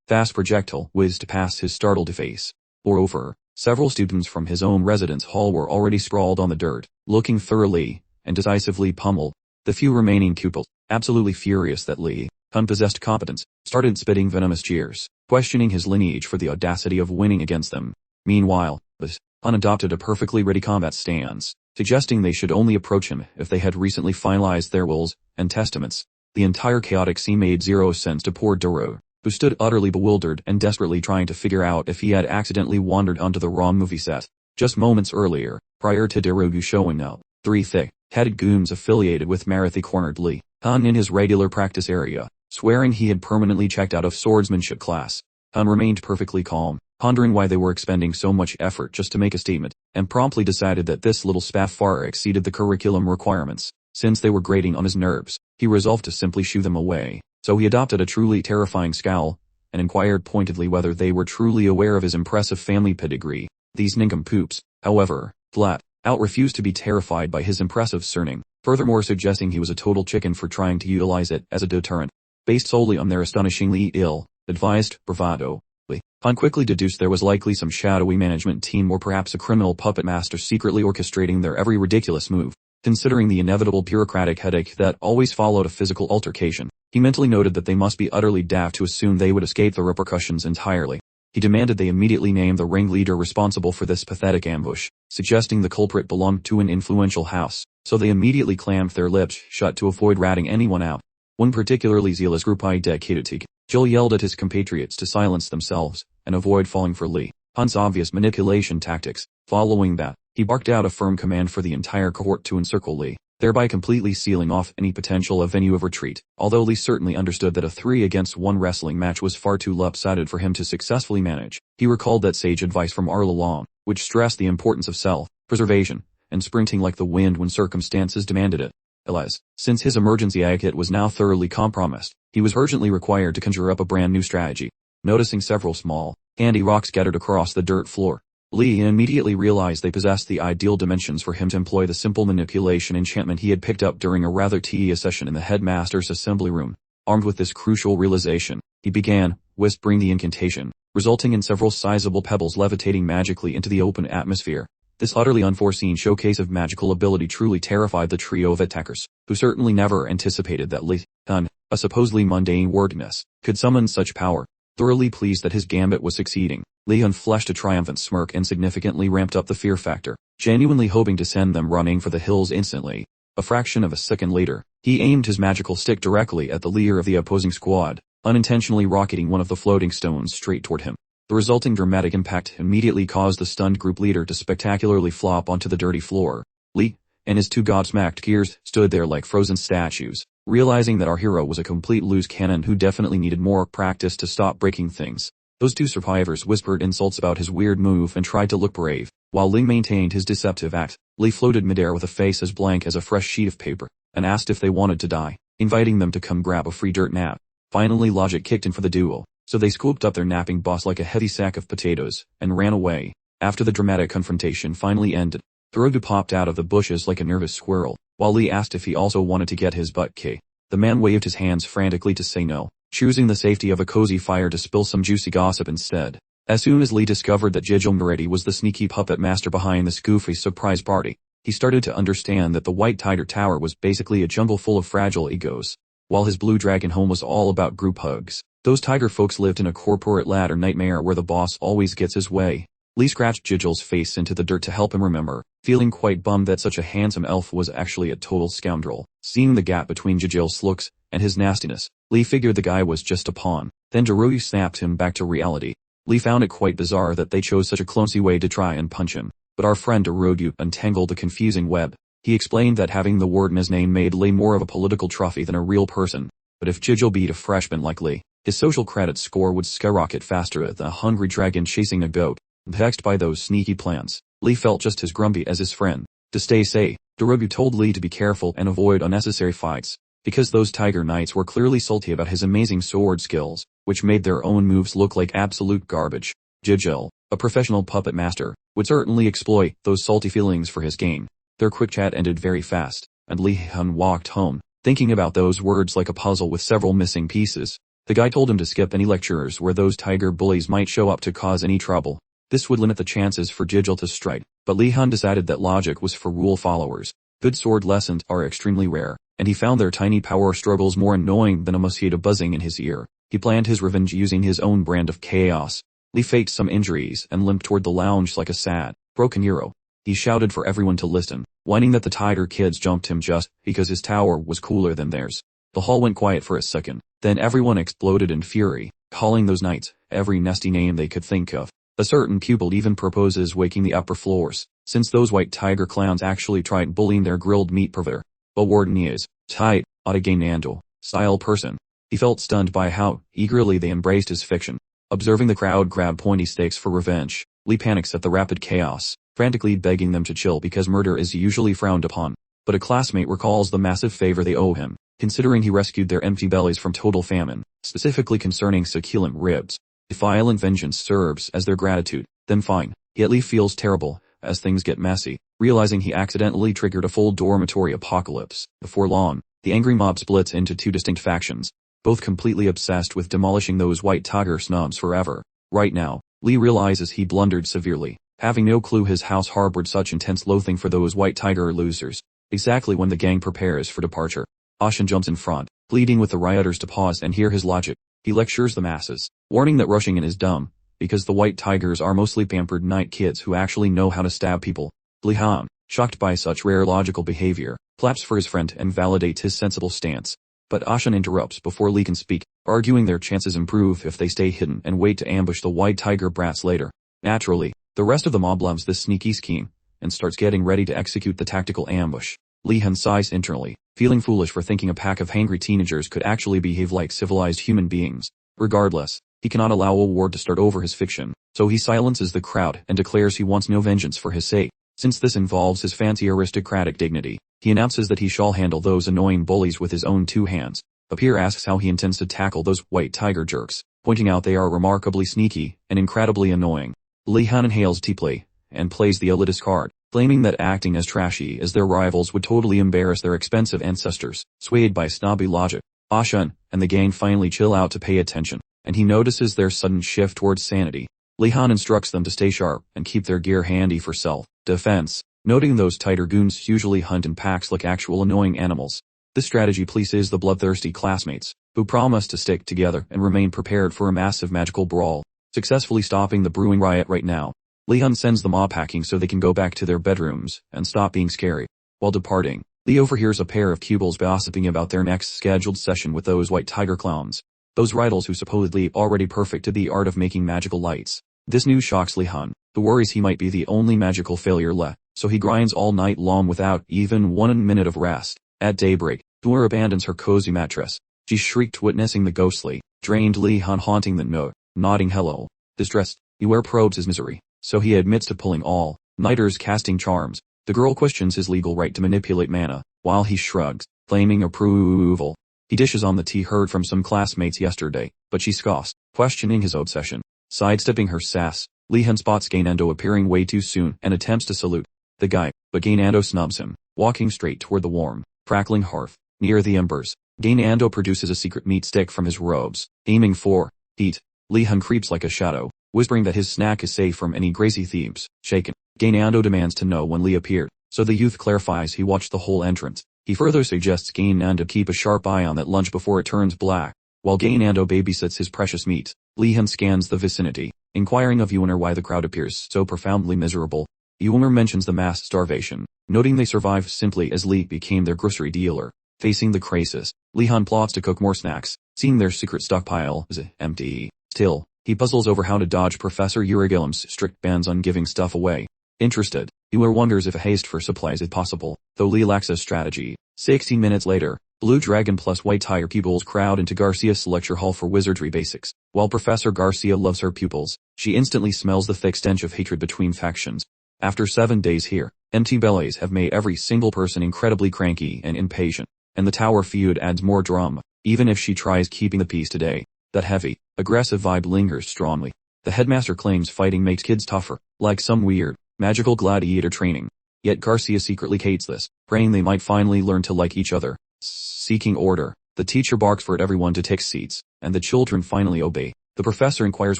fast projectile whizzed past his startled face. Moreover, several students from his own residence hall were already sprawled on the dirt, looking thoroughly and decisively pummeled. The few remaining pupils, absolutely furious that Lihon possessed competence, started spitting venomous jeers, questioning his lineage for the audacity of winning against them. Meanwhile, Lihon adopted a perfectly ready combat stance, suggesting they should only approach him if they had recently finalized their wills and testaments. The entire chaotic scene made zero sense to poor Darubu, who stood utterly bewildered and desperately trying to figure out if he had accidentally wandered onto the wrong movie set. Just moments earlier, prior to Darubu showing up, 3 thick-headed goons affiliated with Marathi cornered Lihon in his regular practice area, swearing he had permanently checked out of swordsmanship class. Lihon remained perfectly calm, pondering why they were expending so much effort just to make a statement, and promptly decided that this little spaff far exceeded the curriculum requirements. Since they were grating on his nerves, he resolved to simply shoo them away. So he adopted a truly terrifying scowl, and inquired pointedly whether they were truly aware of his impressive family pedigree. These nincompoops, however, flat out refused to be terrified by his impressive surname, furthermore suggesting he was a total chicken for trying to utilize it as a deterrent. Based solely on their astonishingly ill-advised bravado, Lihon quickly deduced there was likely some shadowy management team or perhaps a criminal puppet master secretly orchestrating their every ridiculous move. Considering the inevitable bureaucratic headache that always followed a physical altercation, he mentally noted that they must be utterly daft to assume they would escape the repercussions entirely. He demanded they immediately name the ringleader responsible for this pathetic ambush, suggesting the culprit belonged to an influential house, so they immediately clamped their lips shut to avoid ratting anyone out. One particularly zealous group dedicated to Jill yelled at his compatriots to silence themselves and avoid falling for Lihon's obvious manipulation tactics. Following that, he barked out a firm command for the entire cohort to encircle Lihon, thereby completely sealing off any potential avenue of retreat. Although Lihon certainly understood that a 3-against-1 wrestling match was far too lopsided for him to successfully manage, he recalled that sage advice from Arlalong, which stressed the importance of self-preservation and sprinting like the wind when circumstances demanded it. Alas, since his emergency etiquette was now thoroughly compromised, he was urgently required to conjure up a brand new strategy. Noticing several small, handy rocks scattered across the dirt floor, Lihon immediately realized they possessed the ideal dimensions for him to employ the simple manipulation enchantment he had picked up during a rather tedious session in the headmaster's assembly room. Armed with this crucial realization, he began whispering the incantation, resulting in several sizable pebbles levitating magically into the open atmosphere. This utterly unforeseen showcase of magical ability truly terrified the trio of attackers, who certainly never anticipated that Lihon, a supposedly mundane wordiness, could summon such power. Thoroughly pleased that his gambit was succeeding, Lihon flashed a triumphant smirk and significantly ramped up the fear factor, genuinely hoping to send them running for the hills instantly. A fraction of a second later, he aimed his magical stick directly at the leader of the opposing squad, unintentionally rocketing one of the floating stones straight toward him. The resulting dramatic impact immediately caused the stunned group leader to spectacularly flop onto the dirty floor. Lihon and his 2 gobsmacked gears stood there like frozen statues, realizing that our hero was a complete loose cannon who definitely needed more practice to stop breaking things. Those 2 survivors whispered insults about his weird move and tried to look brave, while Lihon maintained his deceptive act. Lihon floated midair with a face as blank as a fresh sheet of paper, and asked if they wanted to die, inviting them to come grab a free dirt nap. Finally logic kicked in for the duel, so they scooped up their napping boss like a heavy sack of potatoes, and ran away. After the dramatic confrontation finally ended, Darubu popped out of the bushes like a nervous squirrel, while Lihon asked if he also wanted to get his butt kicked. The man waved his hands frantically to say no, choosing the safety of a cozy fire to spill some juicy gossip instead. As soon as Lihon discovered that Jijil was the sneaky puppet master behind this goofy surprise party, he started to understand that the White Tiger Tower was basically a jungle full of fragile egos. While his Blue Dragon home was all about group hugs, those tiger folks lived in a corporate ladder nightmare where the boss always gets his way. Lihon scratched Jijil's face into the dirt to help him remember, feeling quite bummed that such a handsome elf was actually a total scoundrel. Seeing the gap between Jijil's looks and his nastiness, Lihon figured the guy was just a pawn. Then Darubu snapped him back to reality. Lihon found it quite bizarre that they chose such a clumsy way to try and punch him, but our friend Darubu untangled the confusing web, He explained that having the word in his name made Lee more of a political trophy than a real person, but if Jijil beat a freshman like Lee, his social credit score would skyrocket faster than a hungry dragon chasing a goat. Vexed by those sneaky plans, Lee felt just as grumpy as his friend. To stay safe, Dorobu told Lee to be careful and avoid unnecessary fights, because those tiger knights were clearly salty about his amazing sword skills, which made their own moves look like absolute garbage. Jijil, a professional puppet master, would certainly exploit those salty feelings for his gain. Their quick chat ended very fast, and Lihon walked home, thinking about those words like a puzzle with several missing pieces. The guy told him to skip any lectures where those tiger bullies might show up to cause any trouble. This would limit the chances for Jijil to strike, but Lihon decided that logic was for rule followers. Good sword lessons are extremely rare, and he found their tiny power struggles more annoying than a mosquito buzzing in his ear. He planned his revenge using his own brand of chaos. Lee faked some injuries and limped toward the lounge like a sad, broken hero. He shouted for everyone to listen, whining that the tiger kids jumped him just because his tower was cooler than theirs. The hall went quiet for a second, then everyone exploded in fury, calling those knights every nasty name they could think of. A certain pupil even proposes waking the upper floors, since those white tiger clowns actually tried bullying their grilled meat purveyor. But Warden is tight, Otoganando style person. He felt stunned by how eagerly they embraced his fiction. Observing the crowd grab pointy stakes for revenge, Lee panics at the rapid chaos, frantically begging them to chill because murder is usually frowned upon. But a classmate recalls the massive favor they owe him, considering he rescued their empty bellies from total famine, specifically concerning succulent ribs. If violent vengeance serves as their gratitude, then fine. He at least feels terrible as things get messy, realizing he accidentally triggered a full dormitory apocalypse. Before long, the angry mob splits into two distinct factions, both completely obsessed with demolishing those white tiger snobs forever. Right now, Lee realizes he blundered severely, having no clue his house harbored such intense loathing for those white tiger losers. Exactly when the gang prepares for departure, Ashen jumps in front, pleading with the rioters to pause and hear his logic. He lectures the masses, warning that rushing in is dumb, because the white tigers are mostly pampered night kids who actually know how to stab people. Lihon, shocked by such rare logical behavior, claps for his friend and validates his sensible stance. But Ashen interrupts before Lee can speak, arguing their chances improve if they stay hidden and wait to ambush the white tiger brats later. Naturally, the rest of the mob loves this sneaky scheme, and starts getting ready to execute the tactical ambush. Lihon sighs internally, feeling foolish for thinking a pack of hangry teenagers could actually behave like civilized human beings. Regardless, he cannot allow a war to start over his fiction, so he silences the crowd and declares he wants no vengeance for his sake. Since this involves his fancy aristocratic dignity, he announces that he shall handle those annoying bullies with his own two hands. Appear asks how he intends to tackle those white tiger jerks, pointing out they are remarkably sneaky and incredibly annoying. Lihon inhales deeply and plays the elitist card, claiming that acting as trashy as their rivals would totally embarrass their expensive ancestors. Swayed by snobby logic, Ashen and the gang finally chill out to pay attention, and he notices their sudden shift towards sanity. Lihon instructs them to stay sharp and keep their gear handy for self-defense, noting those tighter goons usually hunt in packs like actual annoying animals. This strategy pleases the bloodthirsty classmates, who promise to stick together and remain prepared for a massive magical brawl, successfully stopping the brewing riot right now. Lihon sends them all packing so they can go back to their bedrooms and stop being scary. While departing, Lee overhears a pair of pupils gossiping about their next scheduled session with those white tiger clowns, those rivals who supposedly already perfected the art of making magical lights. This news shocks Lihon, who worries he might be the only magical failure left, so he grinds all night long without even 1 minute of rest. At daybreak, Dora abandons her cozy mattress. She shrieked witnessing the ghostly, drained Lihon haunting the note, nodding hello. Distressed, Uer probes his misery, so he admits to pulling all-nighters casting charms. The girl questions his legal right to manipulate mana, while he shrugs, claiming approval. He dishes on the tea heard from some classmates yesterday, but she scoffs, questioning his obsession. Sidestepping her sass, Lihon spots Gainando appearing way too soon and attempts to salute the guy, but Gainando snubs him, walking straight toward the warm, crackling hearth. Near the embers, Gainando produces a secret meat stick from his robes, aiming for heat. Lihon creeps like a shadow, whispering that his snack is safe from any crazy thieves. Shaken, Gainando demands to know when Lee appeared, so the youth clarifies he watched the whole entrance. He further suggests Gainando keep a sharp eye on that lunch before it turns black. While Gainando babysits his precious meat, Lihon scans the vicinity, inquiring of Yuner why the crowd appears so profoundly miserable. Yuner mentions the mass starvation, noting they survived simply as Lee became their grocery dealer. Facing the crisis, Lihon plots to cook more snacks, seeing their secret stockpile is empty. Still, he puzzles over how to dodge Professor Urigilim's strict bans on giving stuff away. Interested, Viewer wonders if a haste for supplies is possible, though Lee lacks a strategy. 16 minutes later, Blue Dragon plus White Tiger pupils crowd into Garcia's lecture hall for wizardry basics. While Professor Garcia loves her pupils, she instantly smells the thick stench of hatred between factions. After 7 days here, empty bellies have made every single person incredibly cranky and impatient, and the tower feud adds more drama, even if she tries keeping the peace today. That heavy, aggressive vibe lingers strongly. The headmaster claims fighting makes kids tougher, like some weird, magical gladiator training. Yet Garcia secretly hates this, praying they might finally learn to like each other. Seeking order, the teacher barks for everyone to take seats, and the children finally obey. The professor inquires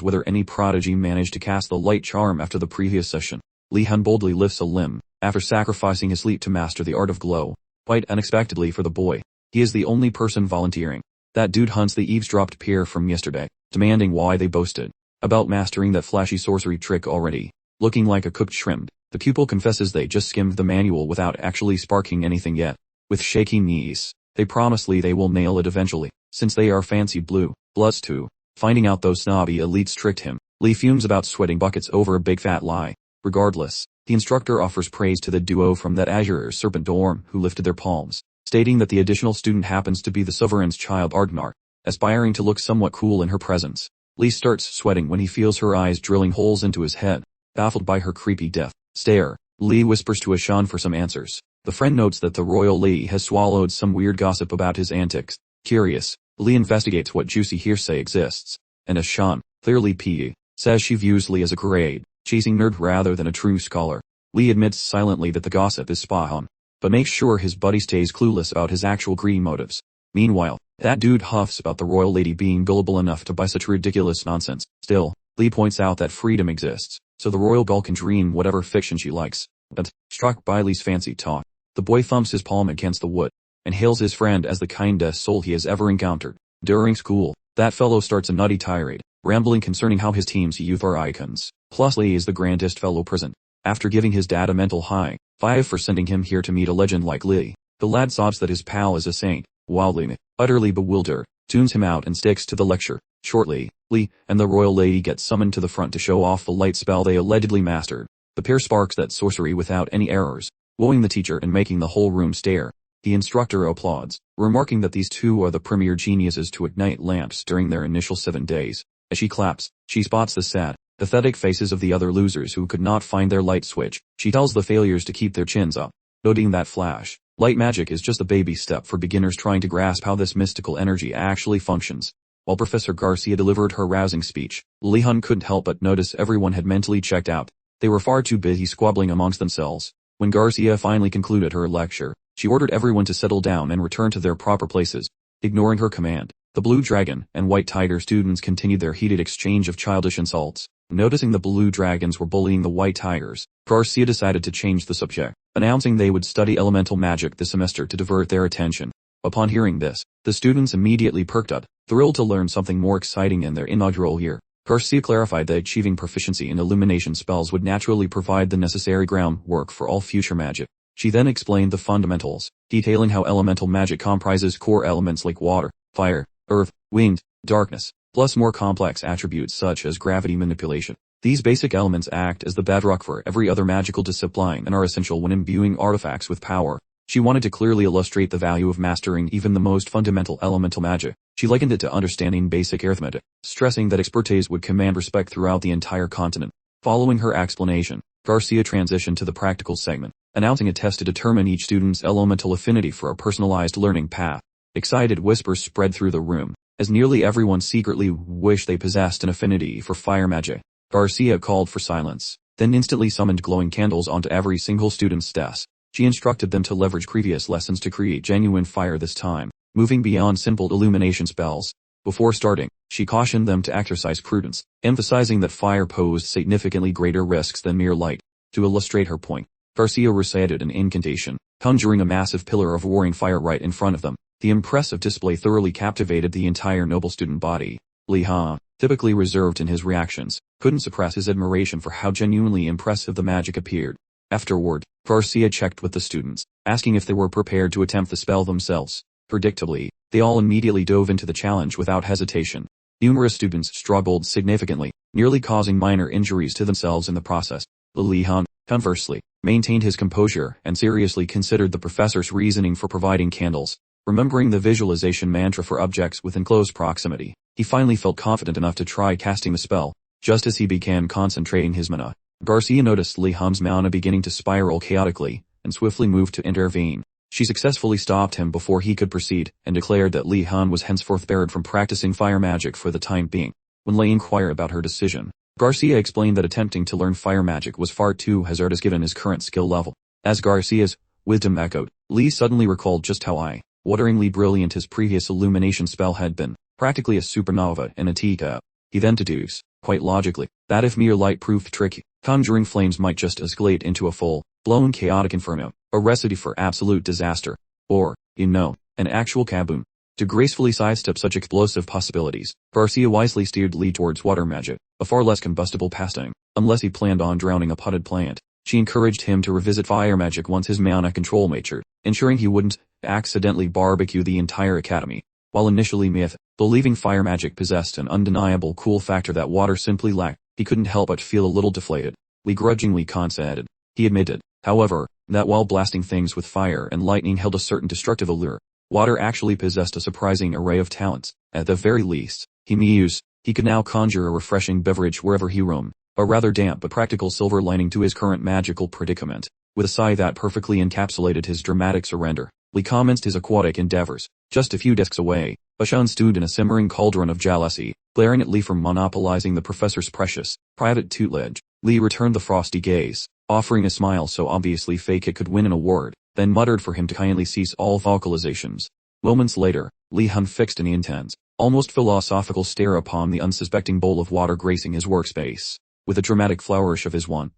whether any prodigy managed to cast the light charm after the previous session. Lihon boldly lifts a limb, after sacrificing his sleep to master the art of glow. Quite unexpectedly for the boy, he is the only person volunteering. That dude hunts the eavesdropped peer from yesterday, demanding why they boasted about mastering that flashy sorcery trick already. Looking like a cooked shrimp, the pupil confesses they just skimmed the manual without actually sparking anything yet. With shaky knees, they promise Lee they will nail it eventually, since they are fancy blue bloods too. Finding out those snobby elites tricked him, Lee fumes about sweating buckets over a big fat lie. Regardless, the instructor offers praise to the duo from that Azure Serpent dorm who lifted their palms, stating that the additional student happens to be the sovereign's child Amrgard, aspiring to look somewhat cool in her presence. Lee starts sweating when he feels her eyes drilling holes into his head. Baffled by her creepy death stare, Lee whispers to Ashan for some answers. The friend notes that the royal Lee has swallowed some weird gossip about his antics. Curious, Lee investigates what juicy hearsay exists, and Ashan, clearly P.E., says she views Lee as a grade chasing nerd rather than a true scholar. Lee admits silently that the gossip is spot on, but makes sure his buddy stays clueless about his actual greedy motives. Meanwhile, that dude huffs about the royal lady being gullible enough to buy such ridiculous nonsense. Still, Lee points out that freedom exists, so the royal girl can dream whatever fiction she likes. But, struck by Lee's fancy talk, the boy thumps his palm against the wood, and hails his friend as the kindest soul he has ever encountered. During school, that fellow starts a nutty tirade, rambling concerning how his team's youth are icons. Plus Lee is the grandest fellow present. After giving his dad a mental high five for sending him here to meet a legend like Lee, the lad sobs that his pal is a saint. Wildly, utterly bewildered, tunes him out and sticks to the lecture. Shortly, Lee and the royal lady get summoned to the front to show off the light spell they allegedly mastered. The pair sparks that sorcery without any errors, wooing the teacher and making the whole room stare. The instructor applauds, remarking that these two are the premier geniuses to ignite lamps during their initial 7 days. As she claps, she spots the sad, pathetic faces of the other losers who could not find their light switch. She tells the failures to keep their chins up, noting that flash light magic is just a baby step for beginners trying to grasp how this mystical energy actually functions. While Professor Garcia delivered her rousing speech, Lihon couldn't help but notice everyone had mentally checked out. They were far too busy squabbling amongst themselves. When Garcia finally concluded her lecture, she ordered everyone to settle down and return to their proper places. Ignoring her command, the Blue Dragon and White Tiger students continued their heated exchange of childish insults. Noticing the Blue Dragons were bullying the White Tigers, Garcia decided to change the subject, announcing they would study elemental magic this semester to divert their attention. Upon hearing this, the students immediately perked up, thrilled to learn something more exciting in their inaugural year. Garcia clarified that achieving proficiency in illumination spells would naturally provide the necessary groundwork for all future magic. She then explained the fundamentals, detailing how elemental magic comprises core elements like water, fire, earth, wind, darkness, plus more complex attributes such as gravity manipulation. These basic elements act as the bedrock for every other magical discipline and are essential when imbuing artifacts with power. She wanted to clearly illustrate the value of mastering even the most fundamental elemental magic. She likened it to understanding basic arithmetic, stressing that expertise would command respect throughout the entire continent. Following her explanation, Garcia transitioned to the practical segment, announcing a test to determine each student's elemental affinity for a personalized learning path. Excited whispers spread through the room, as nearly everyone secretly wished they possessed an affinity for fire magic. Garcia called for silence, then instantly summoned glowing candles onto every single student's desk. She instructed them to leverage previous lessons to create genuine fire this time, moving beyond simple illumination spells. Before starting, she cautioned them to exercise prudence, emphasizing that fire posed significantly greater risks than mere light. To illustrate her point, Garcia recited an incantation, conjuring a massive pillar of roaring fire right in front of them. The impressive display thoroughly captivated the entire noble student body. Lihon, typically reserved in his reactions, couldn't suppress his admiration for how genuinely impressive the magic appeared. Afterward, Garcia checked with the students, asking if they were prepared to attempt the spell themselves. Predictably, they all immediately dove into the challenge without hesitation. Numerous students struggled significantly, nearly causing minor injuries to themselves in the process. Lihon, conversely, maintained his composure, and seriously considered the professor's reasoning for providing candles. Remembering the visualization mantra for objects within close proximity, he finally felt confident enough to try casting the spell. Just as he began concentrating his mana, Garcia noticed Lihon's mana beginning to spiral chaotically, and swiftly moved to intervene. She successfully stopped him before he could proceed, and declared that Lihon was henceforth barred from practicing fire magic for the time being. When Lei inquired about her decision, Garcia explained that attempting to learn fire magic was far too hazardous given his current skill level. As Garcia's wisdom echoed, Lee suddenly recalled just how eye-wateringly brilliant his previous illumination spell had been, practically a supernova in a teacup. He then deduced, quite logically, that if mere light proved tricky, conjuring flames might just escalate into a full-blown chaotic inferno, a recipe for absolute disaster, or, an actual kaboom. To gracefully sidestep such explosive possibilities, Garcia wisely steered Lee towards water magic, a far less combustible pastime, unless he planned on drowning a potted plant. She encouraged him to revisit fire magic once his mana control matured, ensuring he wouldn't accidentally barbecue the entire academy. While initially believing fire magic possessed an undeniable cool factor that water simply lacked, he couldn't help but feel a little deflated. Lee grudgingly conceded. He admitted, however, that while blasting things with fire and lightning held a certain destructive allure, water actually possessed a surprising array of talents. At the very least, he mused, he could now conjure a refreshing beverage wherever he roamed, a rather damp but practical silver lining to his current magical predicament. With a sigh that perfectly encapsulated his dramatic surrender, Lee commenced his aquatic endeavors. Just a few desks away, Bashan stewed in a simmering cauldron of jealousy, glaring at Lee for monopolizing the professor's precious, private tutelage. Lee returned the frosty gaze, offering a smile so obviously fake it could win an award, then muttered for him to kindly cease all vocalizations. Moments later, Lihon fixed an intense, almost philosophical stare upon the unsuspecting bowl of water gracing his workspace. With a dramatic flourish of his wand,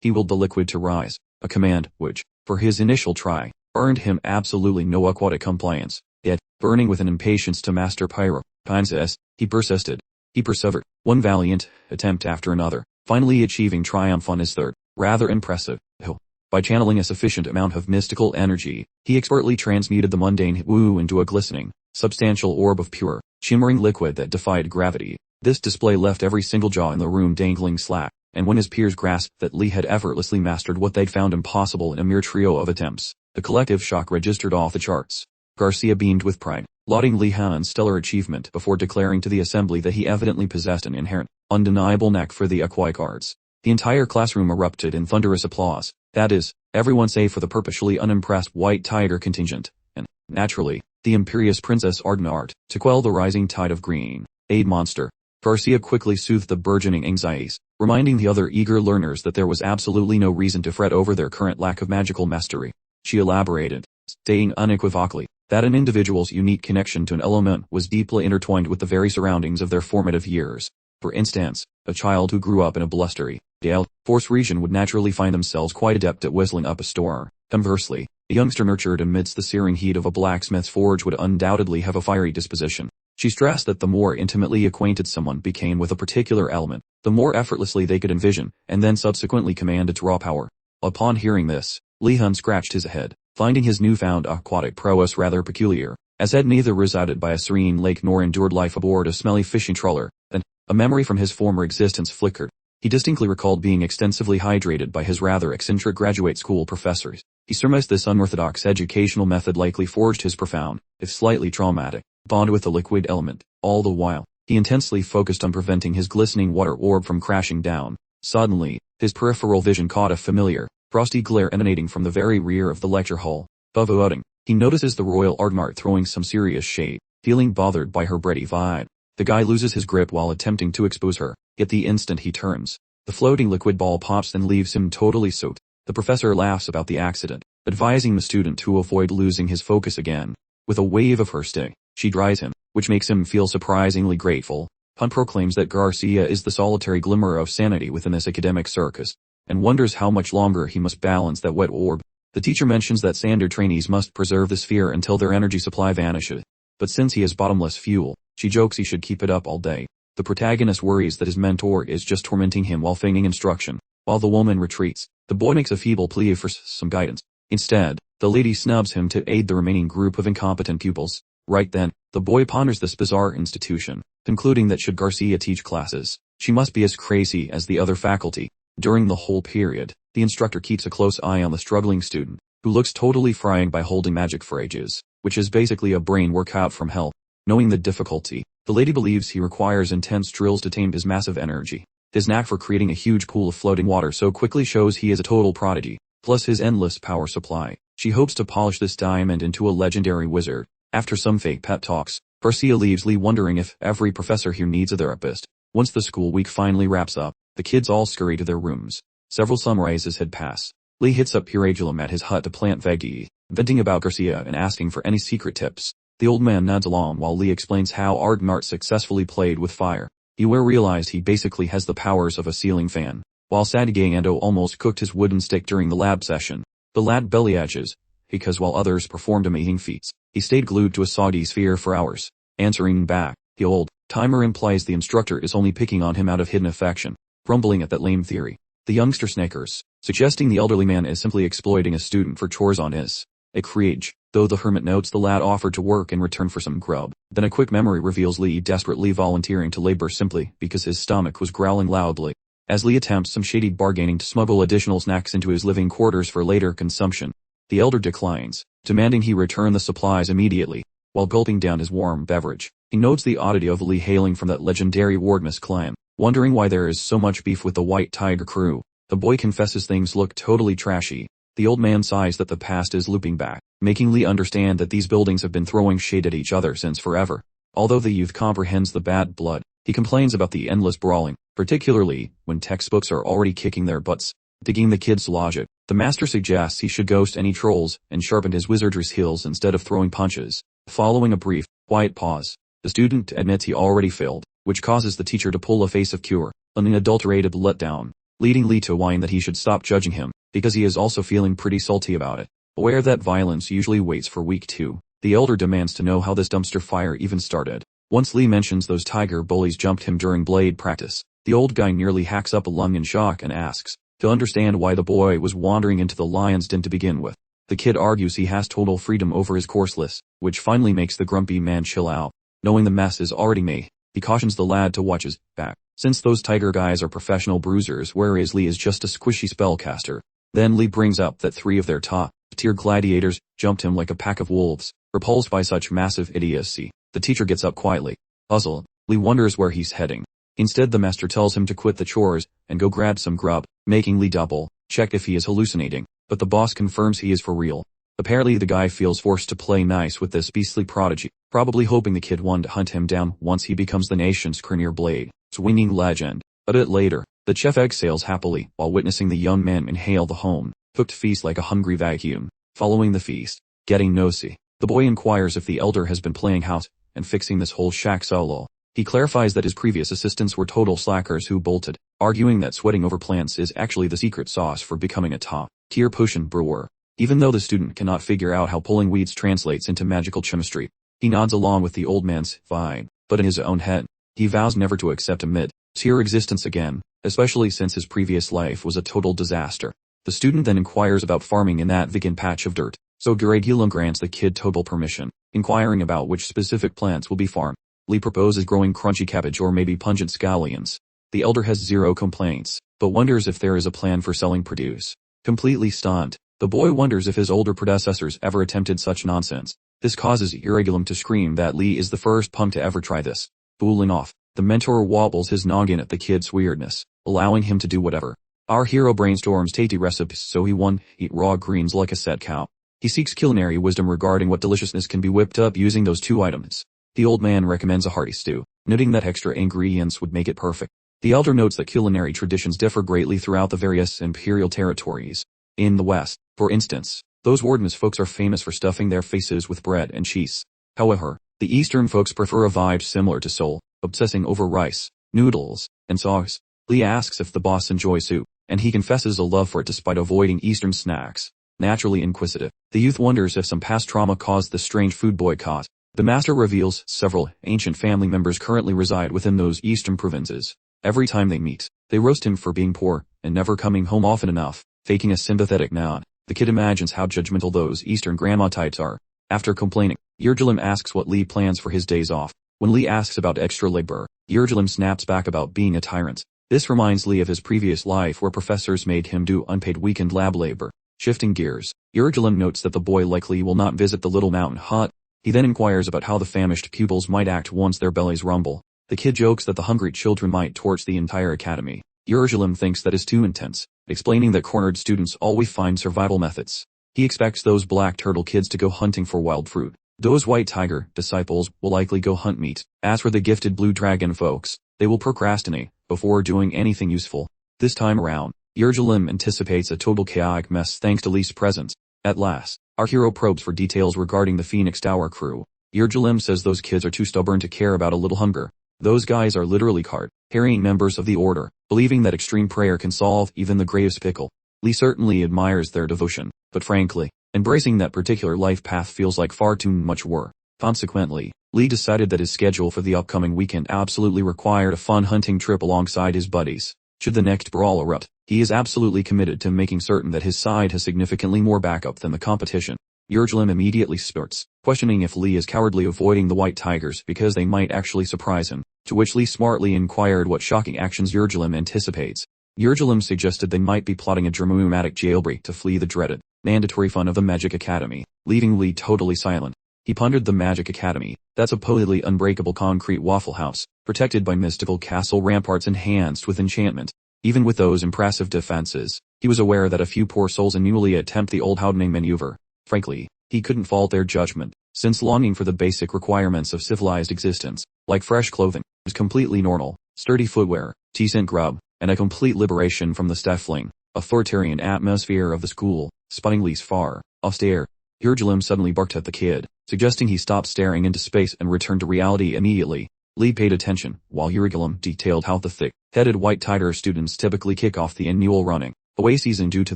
he willed the liquid to rise, a command which, for his initial try, earned him absolutely no aquatic compliance. Yet, burning with an impatience to master pyrokinesis, he persisted. He persevered, one valiant attempt after another, finally achieving triumph on his third, rather impressive hill. By channeling a sufficient amount of mystical energy, he expertly transmuted the mundane woo into a glistening, substantial orb of pure, shimmering liquid that defied gravity. This display left every single jaw in the room dangling slack, and when his peers grasped that Lee had effortlessly mastered what they'd found impossible in a mere trio of attempts, the collective shock registered off the charts. Garcia beamed with pride, lauding Lihon's stellar achievement before declaring to the assembly that he evidently possessed an inherent, undeniable knack for the aquatic arts. The entire classroom erupted in thunderous applause. That is, everyone save for the perpetually unimpressed White Tiger contingent, and, naturally, the imperious Princess Ardenart, to quell the rising tide of green. Aid monster. Garcia quickly soothed the burgeoning anxieties, reminding the other eager learners that there was absolutely no reason to fret over their current lack of magical mastery. She elaborated, stating unequivocally that an individual's unique connection to an element was deeply intertwined with the very surroundings of their formative years. For instance, a child who grew up in a blustery, gale force region would naturally find themselves quite adept at whistling up a storm. Conversely, a youngster nurtured amidst the searing heat of a blacksmith's forge would undoubtedly have a fiery disposition. She stressed that the more intimately acquainted someone became with a particular element, the more effortlessly they could envision, and then subsequently command its raw power. Upon hearing this, Lihon scratched his head, finding his newfound aquatic prowess rather peculiar, as had neither resided by a serene lake nor endured life aboard a smelly fishing trawler. Then, a memory from his former existence flickered. He distinctly recalled being extensively hydrated by his rather eccentric graduate school professors. He surmised this unorthodox educational method likely forged his profound, if slightly traumatic, bond with the liquid element. All the while, he intensely focused on preventing his glistening water orb from crashing down. Suddenly, his peripheral vision caught a familiar, frosty glare emanating from the very rear of the lecture hall. Buvoting, he notices the royal Ardenart throwing some serious shade, feeling bothered by her bready vibe. The guy loses his grip while attempting to expose her, yet the instant he turns, the floating liquid ball pops and leaves him totally soaked. The professor laughs about the accident, advising the student to avoid losing his focus again. With a wave of her stick, she dries him, which makes him feel surprisingly grateful. Hun proclaims that Garcia is the solitary glimmer of sanity within this academic circus, and wonders how much longer he must balance that wet orb. The teacher mentions that standard trainees must preserve the sphere until their energy supply vanishes, but since he has bottomless fuel, she jokes he should keep it up all day. The protagonist worries that his mentor is just tormenting him while feigning instruction. While the woman retreats, the boy makes a feeble plea for some guidance. Instead, the lady snubs him to aid the remaining group of incompetent pupils. Right then, the boy ponders this bizarre institution, concluding that should Garcia teach classes, she must be as crazy as the other faculty. During the whole period, The instructor keeps a close eye on the struggling student, who looks totally frying by holding magic for ages, which is basically a brain workout from hell. Knowing the difficulty, the lady believes he requires intense drills to tame his massive energy. His knack for creating a huge pool of floating water so quickly shows he is a total prodigy, plus his endless power supply. She hopes to polish this diamond into a legendary wizard. After some fake pep talks, Garcia leaves Lee wondering if every professor here needs a therapist. Once the school week finally wraps up, the kids all scurry to their rooms. Several sunrises had passed. Lee hits up Puragulum at his hut to plant veggie, venting about Garcia and asking for any secret tips. The old man nods along while Lee explains how Ardenart successfully played with fire. Iware realized he basically has the powers of a ceiling fan, while Sadige Ando almost cooked his wooden stick during the lab session. The lad belly edges, because while others performed amazing feats, he stayed glued to a soggy sphere for hours. Answering back, the old timer implies the instructor is only picking on him out of hidden affection, grumbling at that lame theory. The youngster snickers, suggesting the elderly man is simply exploiting a student for chores on his acreage, though the hermit notes the lad offered to work in return for some grub. Then a quick memory reveals Lee desperately volunteering to labor simply because his stomach was growling loudly. As Lee attempts some shady bargaining to smuggle additional snacks into his living quarters for later consumption, the elder declines, demanding he return the supplies immediately. While gulping down his warm beverage, he notes the oddity of Lee hailing from that legendary Wardmas clan, wondering why there is so much beef with the White Tiger crew. The boy confesses things look totally trashy. The old man sighs that the past is looping back, making Lee understand that these buildings have been throwing shade at each other since forever. Although the youth comprehends the bad blood, he complains about the endless brawling, particularly when textbooks are already kicking their butts. Digging the kid's logic, the master suggests he should ghost any trolls and sharpen his wizardry's heels instead of throwing punches. Following a brief, quiet pause, the student admits he already failed, which causes the teacher to pull a face of cure, an unadulterated letdown, leading Lee to whine that he should stop judging him, because he is also feeling pretty salty about it. Aware that violence usually waits for week 2, the elder demands to know how this dumpster fire even started. Once Lee mentions those tiger bullies jumped him during blade practice, the old guy nearly hacks up a lung in shock and asks to understand why the boy was wandering into the lion's den to begin with. The kid argues he has total freedom over his course list, which finally makes the grumpy man chill out. Knowing the mess is already made, he cautions the lad to watch his back, since those tiger guys are professional bruisers whereas Lee is just a squishy spellcaster. Then Lee brings up that 3 of their top-tier gladiators jumped him like a pack of wolves. Repulsed by such massive idiocy, the teacher gets up quietly. Puzzled, Lee wonders where he's heading. Instead, the master tells him to quit the chores and go grab some grub, making Lee double-check if he is hallucinating, but the boss confirms he is for real. Apparently the guy feels forced to play nice with this beastly prodigy, probably hoping the kid won't hunt him down once he becomes the nation's Cranier Blade swinging legend. A bit later, the chef exhales happily while witnessing the young man inhale the home-cooked feast like a hungry vacuum. Following the feast, getting nosy, the boy inquires if the elder has been playing house and fixing this whole shack solo. He clarifies that his previous assistants were total slackers who bolted, arguing that sweating over plants is actually the secret sauce for becoming a top-tier potion brewer. Even though the student cannot figure out how pulling weeds translates into magical chemistry, he nods along with the old man's vibe, but in his own head, he vows never to accept a mid-tier existence again, especially since his previous life was a total disaster. The student then inquires about farming in that vegan patch of dirt, so Guragilum grants the kid total permission, inquiring about which specific plants will be farmed. Lee proposes growing crunchy cabbage or maybe pungent scallions. The elder has 0 complaints, but wonders if there is a plan for selling produce. Completely stunned, the boy wonders if his older predecessors ever attempted such nonsense. This causes Irregulum to scream that Lee is the first punk to ever try this. Fooling off, the mentor wobbles his noggin at the kid's weirdness, allowing him to do whatever. Our hero brainstorms tasty recipes so he won't eat raw greens like a sad cow. He seeks culinary wisdom regarding what deliciousness can be whipped up using those 2 items. The old man recommends a hearty stew, noting that extra ingredients would make it perfect. The elder notes that culinary traditions differ greatly throughout the various imperial territories. In the West, for instance, those Wardmas folks are famous for stuffing their faces with bread and cheese. However, the Eastern folks prefer a vibe similar to Seoul, obsessing over rice, noodles, and sauce. Lee asks if the boss enjoys soup, and he confesses a love for it despite avoiding Eastern snacks. Naturally inquisitive, the youth wonders if some past trauma caused the strange food boycott. The master reveals several ancient family members currently reside within those eastern provinces. Every time they meet, they roast him for being poor and never coming home often enough. Faking a sympathetic nod, the kid imagines how judgmental those eastern grandma types are. After complaining, Yergelim asks what Lee plans for his days off. When Lee asks about extra labor, Yergelim snaps back about being a tyrant. This reminds Lee of his previous life where professors made him do unpaid weekend lab labor. Shifting gears, Yahello notes that the boy likely will not visit the little mountain hut. He then inquires about how the famished pupils might act once their bellies rumble. The kid jokes that the hungry children might torch the entire academy. Yahello thinks that is too intense, explaining that cornered students always find survival methods. He expects those black turtle kids to go hunting for wild fruit. Those white tiger disciples will likely go hunt meat. As for the gifted blue dragon folks, they will procrastinate before doing anything useful. This time around, Yahello anticipates a total chaotic mess thanks to Lee's presence. At last, our hero probes for details regarding the Phoenix Tower crew. Yahello says those kids are too stubborn to care about a little hunger. Those guys are literally card-carrying members of the Order, believing that extreme prayer can solve even the gravest pickle. Lee certainly admires their devotion, but frankly, embracing that particular life path feels like far too much work. Consequently, Lee decided that his schedule for the upcoming weekend absolutely required a fun hunting trip alongside his buddies. Should the next brawl erupt, he is absolutely committed to making certain that his side has significantly more backup than the competition. Yahello immediately spurts, questioning if Lee is cowardly avoiding the white tigers because they might actually surprise him, to which Lee smartly inquired what shocking actions Yahello anticipates. Yahello suggested they might be plotting a dramatic jailbreak to flee the dreaded, mandatory fun of the Magic Academy, leaving Lee totally silent. He pondered the Magic Academy, that supposedly unbreakable concrete waffle house, protected by mystical castle ramparts enhanced with enchantment. Even with those impressive defenses, he was aware that a few poor souls annually attempt the old houding maneuver. Frankly, he couldn't fault their judgment, since longing for the basic requirements of civilized existence, like fresh clothing, was completely normal. Sturdy footwear, decent grub, and a complete liberation from the stifling, authoritarian atmosphere of the school, spotting Lee's far, austere. Yahello suddenly barked at the kid, suggesting he stop staring into space and return to reality immediately. Lee paid attention, while Yahello detailed how the thick-headed white tiger students typically kick off the annual running away season due to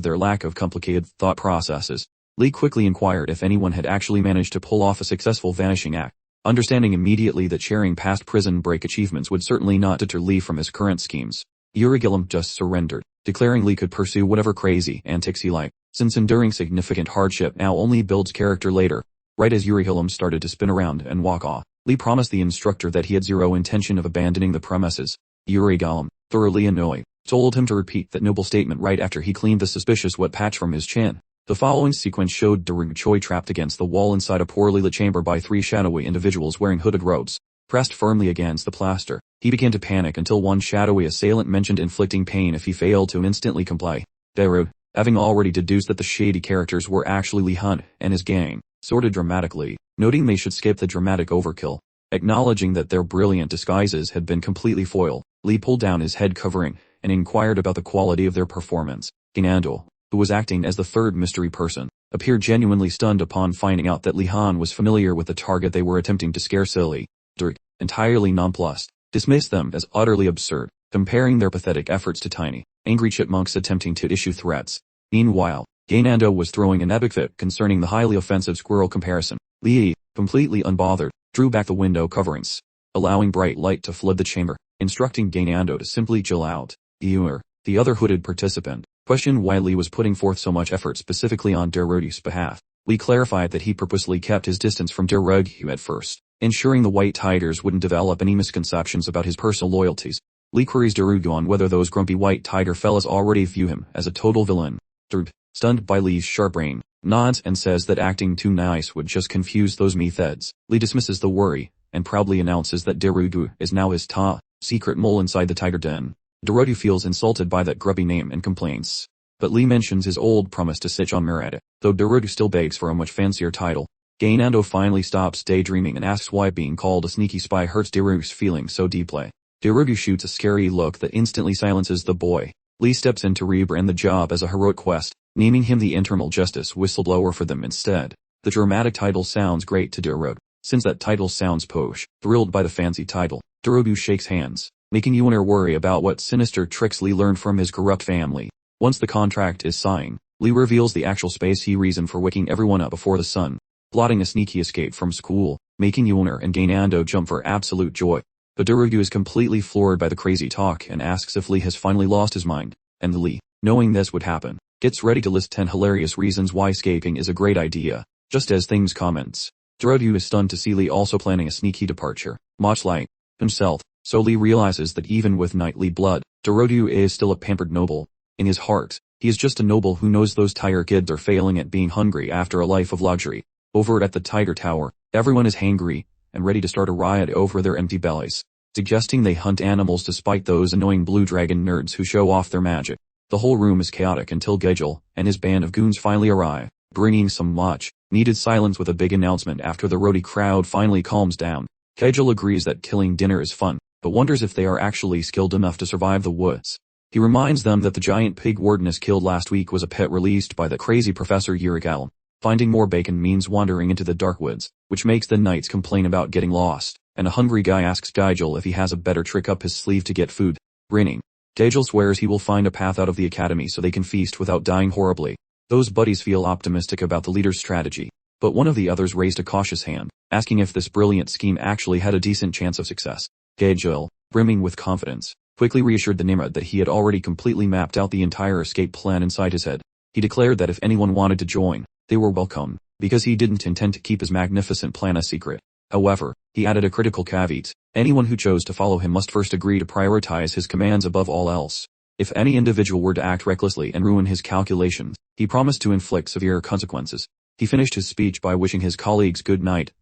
their lack of complicated thought processes. Lee quickly inquired if anyone had actually managed to pull off a successful vanishing act, understanding immediately that sharing past prison break achievements would certainly not deter Lee from his current schemes. Yahello just surrendered, declaring Lee could pursue whatever crazy antics he liked, since enduring significant hardship now only builds character later. Right as Yahello started to spin around and walk off, Lee promised the instructor that he had zero intention of abandoning the premises. Yahello, thoroughly annoyed, told him to repeat that noble statement right after he cleaned the suspicious wet patch from his chin. The following sequence showed Choi trapped against the wall inside a poorly lit chamber by three shadowy individuals wearing hooded robes. Pressed firmly against the plaster, he began to panic until one shadowy assailant mentioned inflicting pain if he failed to instantly comply. Darude, having already deduced that the shady characters were actually Lihon and his gang, sorted dramatically, noting they should skip the dramatic overkill. Acknowledging that their brilliant disguises had been completely foiled, Lee pulled down his head covering and inquired about the quality of their performance. Ganando, who was acting as the third mystery person, appeared genuinely stunned upon finding out that Lihon was familiar with the target they were attempting to scare silly. Dirk, entirely nonplussed, dismissed them as utterly absurd, comparing their pathetic efforts to tiny, angry chipmunks attempting to issue threats. Meanwhile, Ganando was throwing an epic fit concerning the highly offensive squirrel comparison. Lee, completely unbothered, drew back the window coverings, allowing bright light to flood the chamber, instructing Ganando to simply chill out. Ewer, the other hooded participant, questioned why Lee was putting forth so much effort specifically on Darude's behalf. Lee clarified that he purposely kept his distance from Darude at first, ensuring the white tigers wouldn't develop any misconceptions about his personal loyalties. Lee queries Darude on whether those grumpy white tiger fellas already view him as a total villain. Darude, stunned by Lee's sharp brain, nods and says that acting too nice would just confuse those metheds. Lee dismisses the worry, and proudly announces that Darude is now his secret mole inside the tiger den. Darude feels insulted by that grubby name and complains. But Lee mentions his old promise to Sich on Merada, though Darude still begs for a much fancier title. Ganando finally stops daydreaming and asks why being called a sneaky spy hurts Darude's feelings so deeply. Darude shoots a scary look that instantly silences the boy. Lee steps in to rebrand the job as a heroic quest, naming him the internal justice whistleblower for them instead. The dramatic title sounds great to Darude, since that title sounds posh. Thrilled by the fancy title, Darude shakes hands, making Yuner worry about what sinister tricks Lee learned from his corrupt family. Once the contract is signed, Lee reveals the actual space he reason for waking everyone up before the sun, plotting a sneaky escape from school, making Yuner and Ganando jump for absolute joy. But Darude is completely floored by the crazy talk and asks if Lee has finally lost his mind, and Lee, knowing this would happen, gets ready to list 10 hilarious reasons why escaping is a great idea. Just as things comments, Darude is stunned to see Lee also planning a sneaky departure, much like himself, So Lee realizes that even with knightly blood, Dorodu is still a pampered noble. In his heart, he is just a noble who knows those tiger kids are failing at being hungry after a life of luxury. Over at the Tiger Tower, everyone is hangry and ready to start a riot over their empty bellies, suggesting they hunt animals to spite those annoying blue dragon nerds who show off their magic. The whole room is chaotic until Gejel and his band of goons finally arrive, bringing some much needed silence with a big announcement after the roadie crowd finally calms down. Gejel agrees that killing dinner is fun, but wonders if they are actually skilled enough to survive the woods. He reminds them that the giant pig wardeness killed last week was a pet released by the crazy Professor Yahello. Finding more bacon means wandering into the dark woods, which makes the knights complain about getting lost, and a hungry guy asks Gejel if he has a better trick up his sleeve to get food. Grinning, Gejel swears he will find a path out of the academy so they can feast without dying horribly. Those buddies feel optimistic about the leader's strategy, but one of the others raised a cautious hand, asking if this brilliant scheme actually had a decent chance of success. Gejel, brimming with confidence, quickly reassured the Nimrod that he had already completely mapped out the entire escape plan inside his head. He declared that if anyone wanted to join, they were welcome, because he didn't intend to keep his magnificent plan a secret. However, he added a critical caveat: anyone who chose to follow him must first agree to prioritize his commands above all else. If any individual were to act recklessly and ruin his calculations, he promised to inflict severe consequences. He finished his speech by wishing his colleagues good night,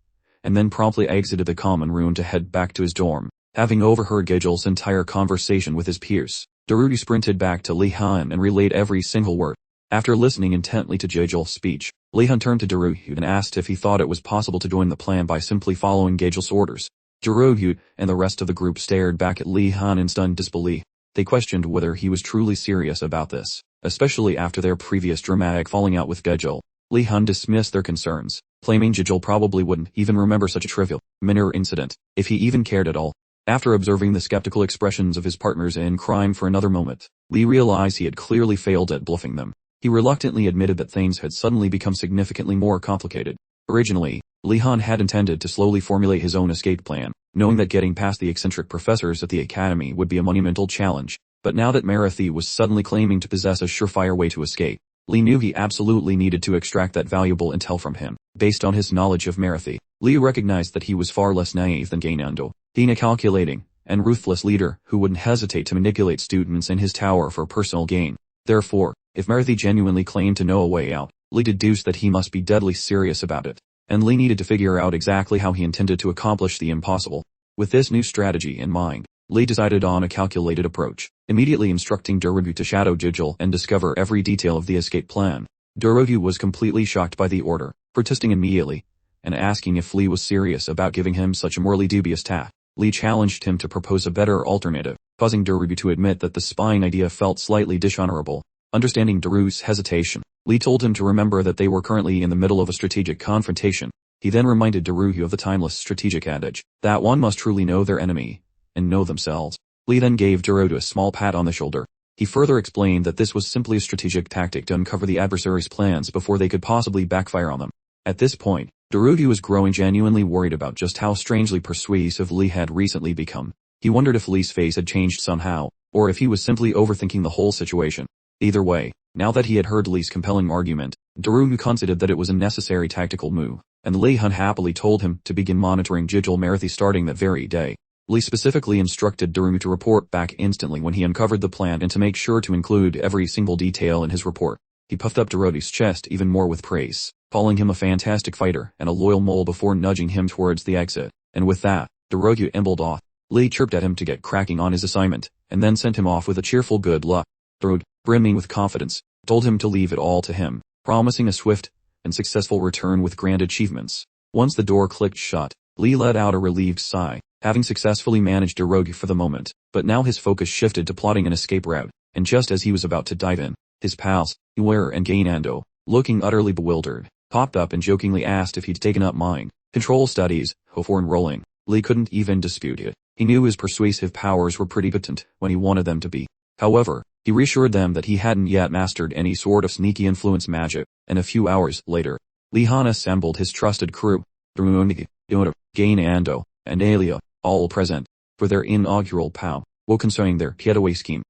and then promptly exited the common room to head back to his dorm. Having overheard Gejel's entire conversation with his peers, Dorodu sprinted back to Lihon and relayed every single word. After listening intently to Gejel's speech, Lihon turned to Dorodu and asked if he thought it was possible to join the plan by simply following Gejel's orders. Dorodu and the rest of the group stared back at Lihon in stunned disbelief. They questioned whether he was truly serious about this, especially after their previous dramatic falling out with Gejel. Lihon dismissed their concerns, claiming Gejel probably wouldn't even remember such a trivial, minor incident, if he even cared at all. After observing the skeptical expressions of his partners in crime for another moment, Lee realized he had clearly failed at bluffing them. He reluctantly admitted that things had suddenly become significantly more complicated. Originally, Lihon had intended to slowly formulate his own escape plan, knowing that getting past the eccentric professors at the academy would be a monumental challenge. But now that Marathi was suddenly claiming to possess a surefire way to escape, Lee knew he absolutely needed to extract that valuable intel from him. Based on his knowledge of Marathi, Lee recognized that he was far less naive than Gainando, being a calculating and ruthless leader who wouldn't hesitate to manipulate students in his tower for personal gain. Therefore, if Marathi genuinely claimed to know a way out, Lee deduced that he must be deadly serious about it, and Lee needed to figure out exactly how he intended to accomplish the impossible. With this new strategy in mind, Lee decided on a calculated approach, immediately instructing Dorodu to shadow Gejel and discover every detail of the escape plan. Dorodu was completely shocked by the order, protesting immediately, and asking if Lee was serious about giving him such a morally dubious task. Lee challenged him to propose a better alternative, causing Dorodu to admit that the spying idea felt slightly dishonorable. Understanding Dorodu's hesitation, Lee told him to remember that they were currently in the middle of a strategic confrontation. He then reminded Dorodu of the timeless strategic adage, that one must truly know their enemy, and know themselves. Lee then gave Dorodu a small pat on the shoulder. He further explained that this was simply a strategic tactic to uncover the adversary's plans before they could possibly backfire on them. At this point, Dorodu was growing genuinely worried about just how strangely persuasive Lee had recently become. He wondered if Lee's face had changed somehow, or if he was simply overthinking the whole situation. Either way, now that he had heard Lee's compelling argument, Dorodu considered that it was a necessary tactical move, and Lee unhappily told him to begin monitoring Gejel Marathi starting that very day. Lee specifically instructed Dorodu to report back instantly when he uncovered the plan and to make sure to include every single detail in his report. He puffed up Dorodu's chest even more with praise, calling him a fantastic fighter and a loyal mole before nudging him towards the exit. And with that, Dorodu ambled off. Lee chirped at him to get cracking on his assignment, and then sent him off with a cheerful good luck. Dorodu, brimming with confidence, told him to leave it all to him, promising a swift and successful return with grand achievements. Once the door clicked shut, Lee let out a relieved sigh, having successfully managed Dorodu for the moment, but now his focus shifted to plotting an escape route, and just as he was about to dive in, his pals, Iwer and Gainando, looking utterly bewildered, popped up and jokingly asked if he'd taken up mind control studies before enrolling. Lee couldn't even dispute it. He knew his persuasive powers were pretty potent when he wanted them to be. However, he reassured them that he hadn't yet mastered any sort of sneaky influence magic, and a few hours later, Lihon assembled his trusted crew, Gainando, and Alia, all present, for their inaugural powwow concerning their getaway scheme.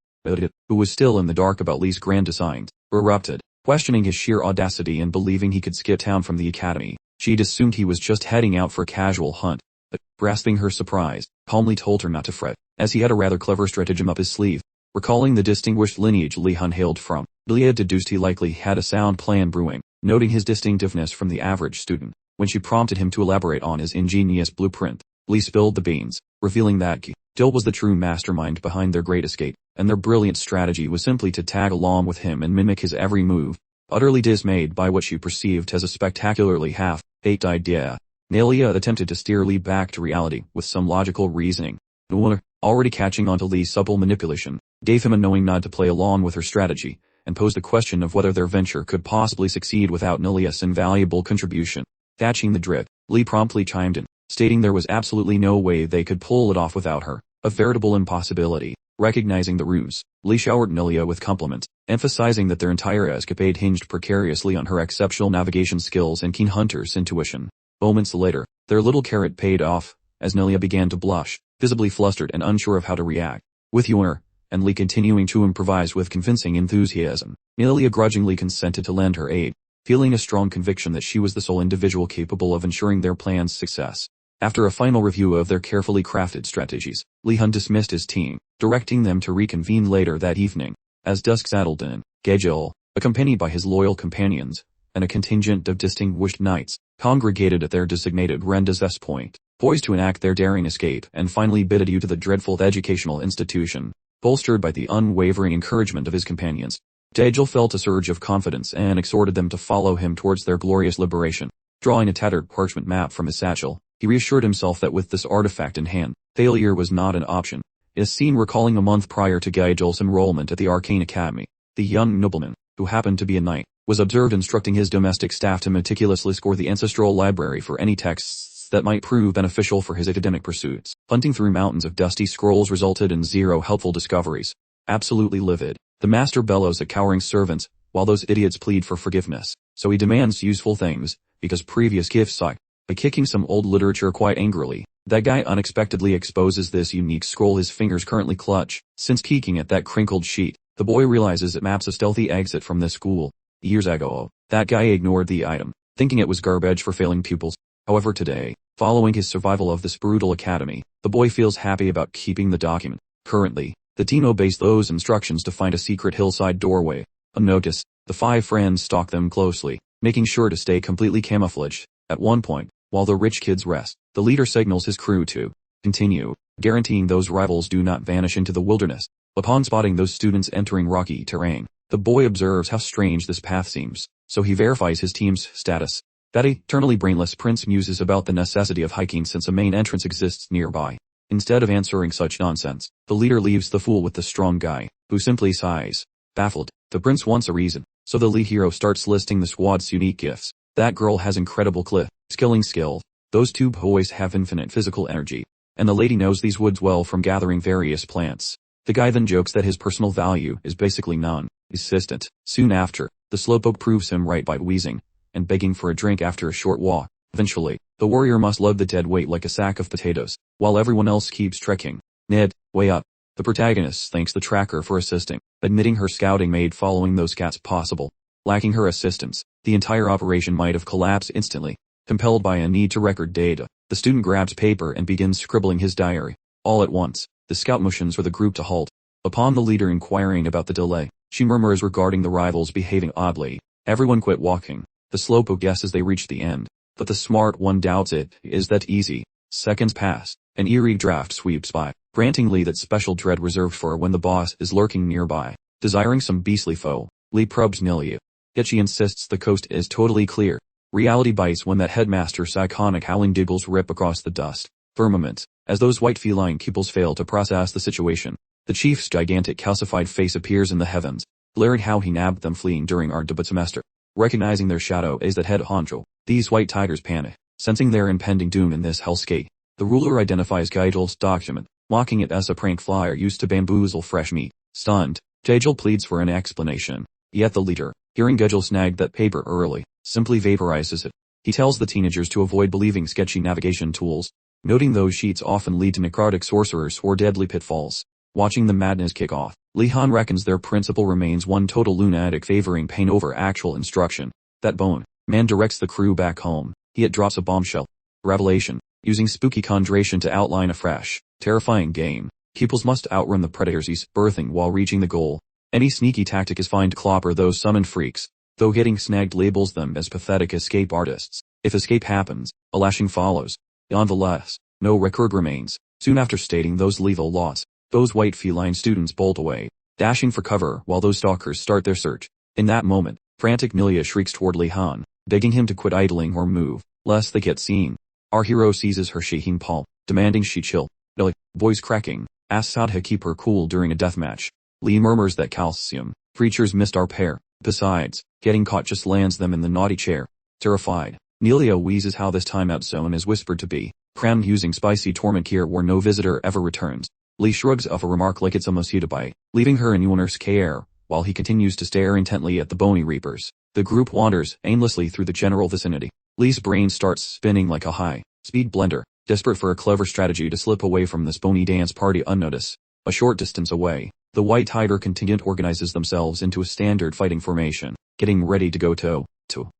Who was still in the dark about Lee's grand designs, erupted, questioning his sheer audacity and believing he could skip town from the academy. She'd assumed he was just heading out for a casual hunt. but, grasping her surprise, calmly told her not to fret, as he had a rather clever stratagem up his sleeve. Recalling the distinguished lineage Lihon hailed from, Leah deduced he likely had a sound plan brewing, noting his distinctiveness from the average student. When she prompted him to elaborate on his ingenious blueprint, Lee spilled the beans, revealing that Dill was the true mastermind behind their great escape, and their brilliant strategy was simply to tag along with him and mimic his every move. Utterly dismayed by what she perceived as a spectacularly half-baked idea, Nelia attempted to steer Lee back to reality with some logical reasoning. Noor, already catching on to Lee's supple manipulation, gave him a knowing nod to play along with her strategy, and posed the question of whether their venture could possibly succeed without Nelia's invaluable contribution. Catching the drift, Lee promptly chimed in, stating there was absolutely no way they could pull it off without her, a veritable impossibility. Recognizing the ruse, Lee showered Nelia with compliments, emphasizing that their entire escapade hinged precariously on her exceptional navigation skills and keen hunter's intuition. Moments later, their little carrot paid off, as Nelia began to blush, visibly flustered and unsure of how to react. With humor, and Lee continuing to improvise with convincing enthusiasm, Nelia grudgingly consented to lend her aid, feeling a strong conviction that she was the sole individual capable of ensuring their plan's success. After a final review of their carefully crafted strategies, Lihon dismissed his team, directing them to reconvene later that evening. As dusk settled in, Gejil, accompanied by his loyal companions, and a contingent of distinguished knights, congregated at their designated rendezvous point, poised to enact their daring escape and finally bid adieu to the dreadful educational institution. Bolstered by the unwavering encouragement of his companions, Gejil felt a surge of confidence and exhorted them to follow him towards their glorious liberation. Drawing a tattered parchment map from his satchel, he reassured himself that with this artifact in hand, failure was not an option. As seen recalling a month prior to Gejil's enrollment at the Arcane Academy, the young nobleman, who happened to be a knight, was observed instructing his domestic staff to meticulously score the ancestral library for any texts that might prove beneficial for his academic pursuits. Hunting through mountains of dusty scrolls resulted in zero helpful discoveries. Absolutely livid, the master bellows at cowering servants, while those idiots plead for forgiveness. So he demands useful things, because previous gifts suck. By kicking some old literature quite angrily, that guy unexpectedly exposes this unique scroll his fingers currently clutch. Since kicking at that crinkled sheet, the boy realizes it maps a stealthy exit from this school. Years ago, that guy ignored the item, thinking it was garbage for failing pupils. However today, following his survival of this brutal academy, the boy feels happy about keeping the document. Currently, the teen obeys those instructions to find a secret hillside doorway. Unnoticed, the 5 friends stalk them closely, making sure to stay completely camouflaged. At one point, while the rich kids rest, the leader signals his crew to continue, guaranteeing those rivals do not vanish into the wilderness. Upon spotting those students entering rocky terrain, the boy observes how strange this path seems, so he verifies his team's status. That eternally brainless prince muses about the necessity of hiking since a main entrance exists nearby. Instead of answering such nonsense, the leader leaves the fool with the strong guy, who simply sighs. Baffled, the prince wants a reason, so the lead hero starts listing the squad's unique gifts. That girl has incredible skilling skills, those 2 boys have infinite physical energy, and the lady knows these woods well from gathering various plants. The guy then jokes that his personal value is basically non-existent. Soon after, the slowpoke proves him right by wheezing and begging for a drink after a short walk. Eventually, the warrior must lug the dead weight like a sack of potatoes, while everyone else keeps trekking. Ned, way up. The protagonist thanks the tracker for assisting, admitting her scouting made following those cats possible. Lacking her assistance, the entire operation might have collapsed instantly. Compelled by a need to record data, the student grabs paper and begins scribbling his diary. All at once, the scout motions for the group to halt. Upon the leader inquiring about the delay, she murmurs regarding the rivals behaving oddly. Everyone quit walking. The slowpoke guesses they reached the end, but the smart one doubts it is that easy. Seconds pass, an eerie draft sweeps by, granting Lee that special dread reserved for when the boss is lurking nearby. Desiring some beastly foe, Lee probes Nelia. Yet she insists the coast is totally clear. Reality bites when that headmaster's iconic howling giggles rip across the dust firmament. As those white feline pupils fail to process the situation, the chief's gigantic calcified face appears in the heavens, glaring how he nabbed them fleeing during our debut semester. Recognizing their shadow is that head honcho, these white tigers panic, sensing their impending doom in this hellscape. The ruler identifies Gejil's document, mocking it as a prank flyer used to bamboozle fresh meat. Stunned, Gejil pleads for an explanation. Yet the leader, hearing Gejil snag that paper early, simply vaporizes it. He tells the teenagers to avoid believing sketchy navigation tools, noting those sheets often lead to necrotic sorcerers or deadly pitfalls. Watching the madness kick off, Lihon reckons their principal remains one total lunatic favoring pain over actual instruction. That bone man directs the crew back home. He drops a bombshell revelation. using spooky conjuration to outline a fresh, terrifying game. Pupils must outrun the predators he's birthing while reaching the goal. Any sneaky tactic is fine to clobber those summoned freaks, though getting snagged labels them as pathetic escape artists. If escape happens, a lashing follows. Nonetheless, no record remains. Soon after stating those lethal laws, those white feline students bolt away, dashing for cover while those stalkers start their search. In that moment, frantic Nilia shrieks toward Lihon, begging him to quit idling or move, lest they get seen. Our hero seizes her shaking palm, demanding she chill. Nilia, voice cracking, asks how to keep her cool during a deathmatch. Lee murmurs that calcium creatures missed our pair. Besides, getting caught just lands them in the naughty chair. Terrified, Nilia wheezes how this timeout zone is whispered to be crammed using spicy torment here where no visitor ever returns. Lee shrugs off a remark like it's a mosquito bite, leaving her in Yuner's care, while he continues to stare intently at the bony reapers. The group wanders aimlessly through the general vicinity. Lee's brain starts spinning like a high-speed blender, desperate for a clever strategy to slip away from this bony dance party unnoticed. A short distance away, the White Tiger contingent organizes themselves into a standard fighting formation, getting ready to go toe-to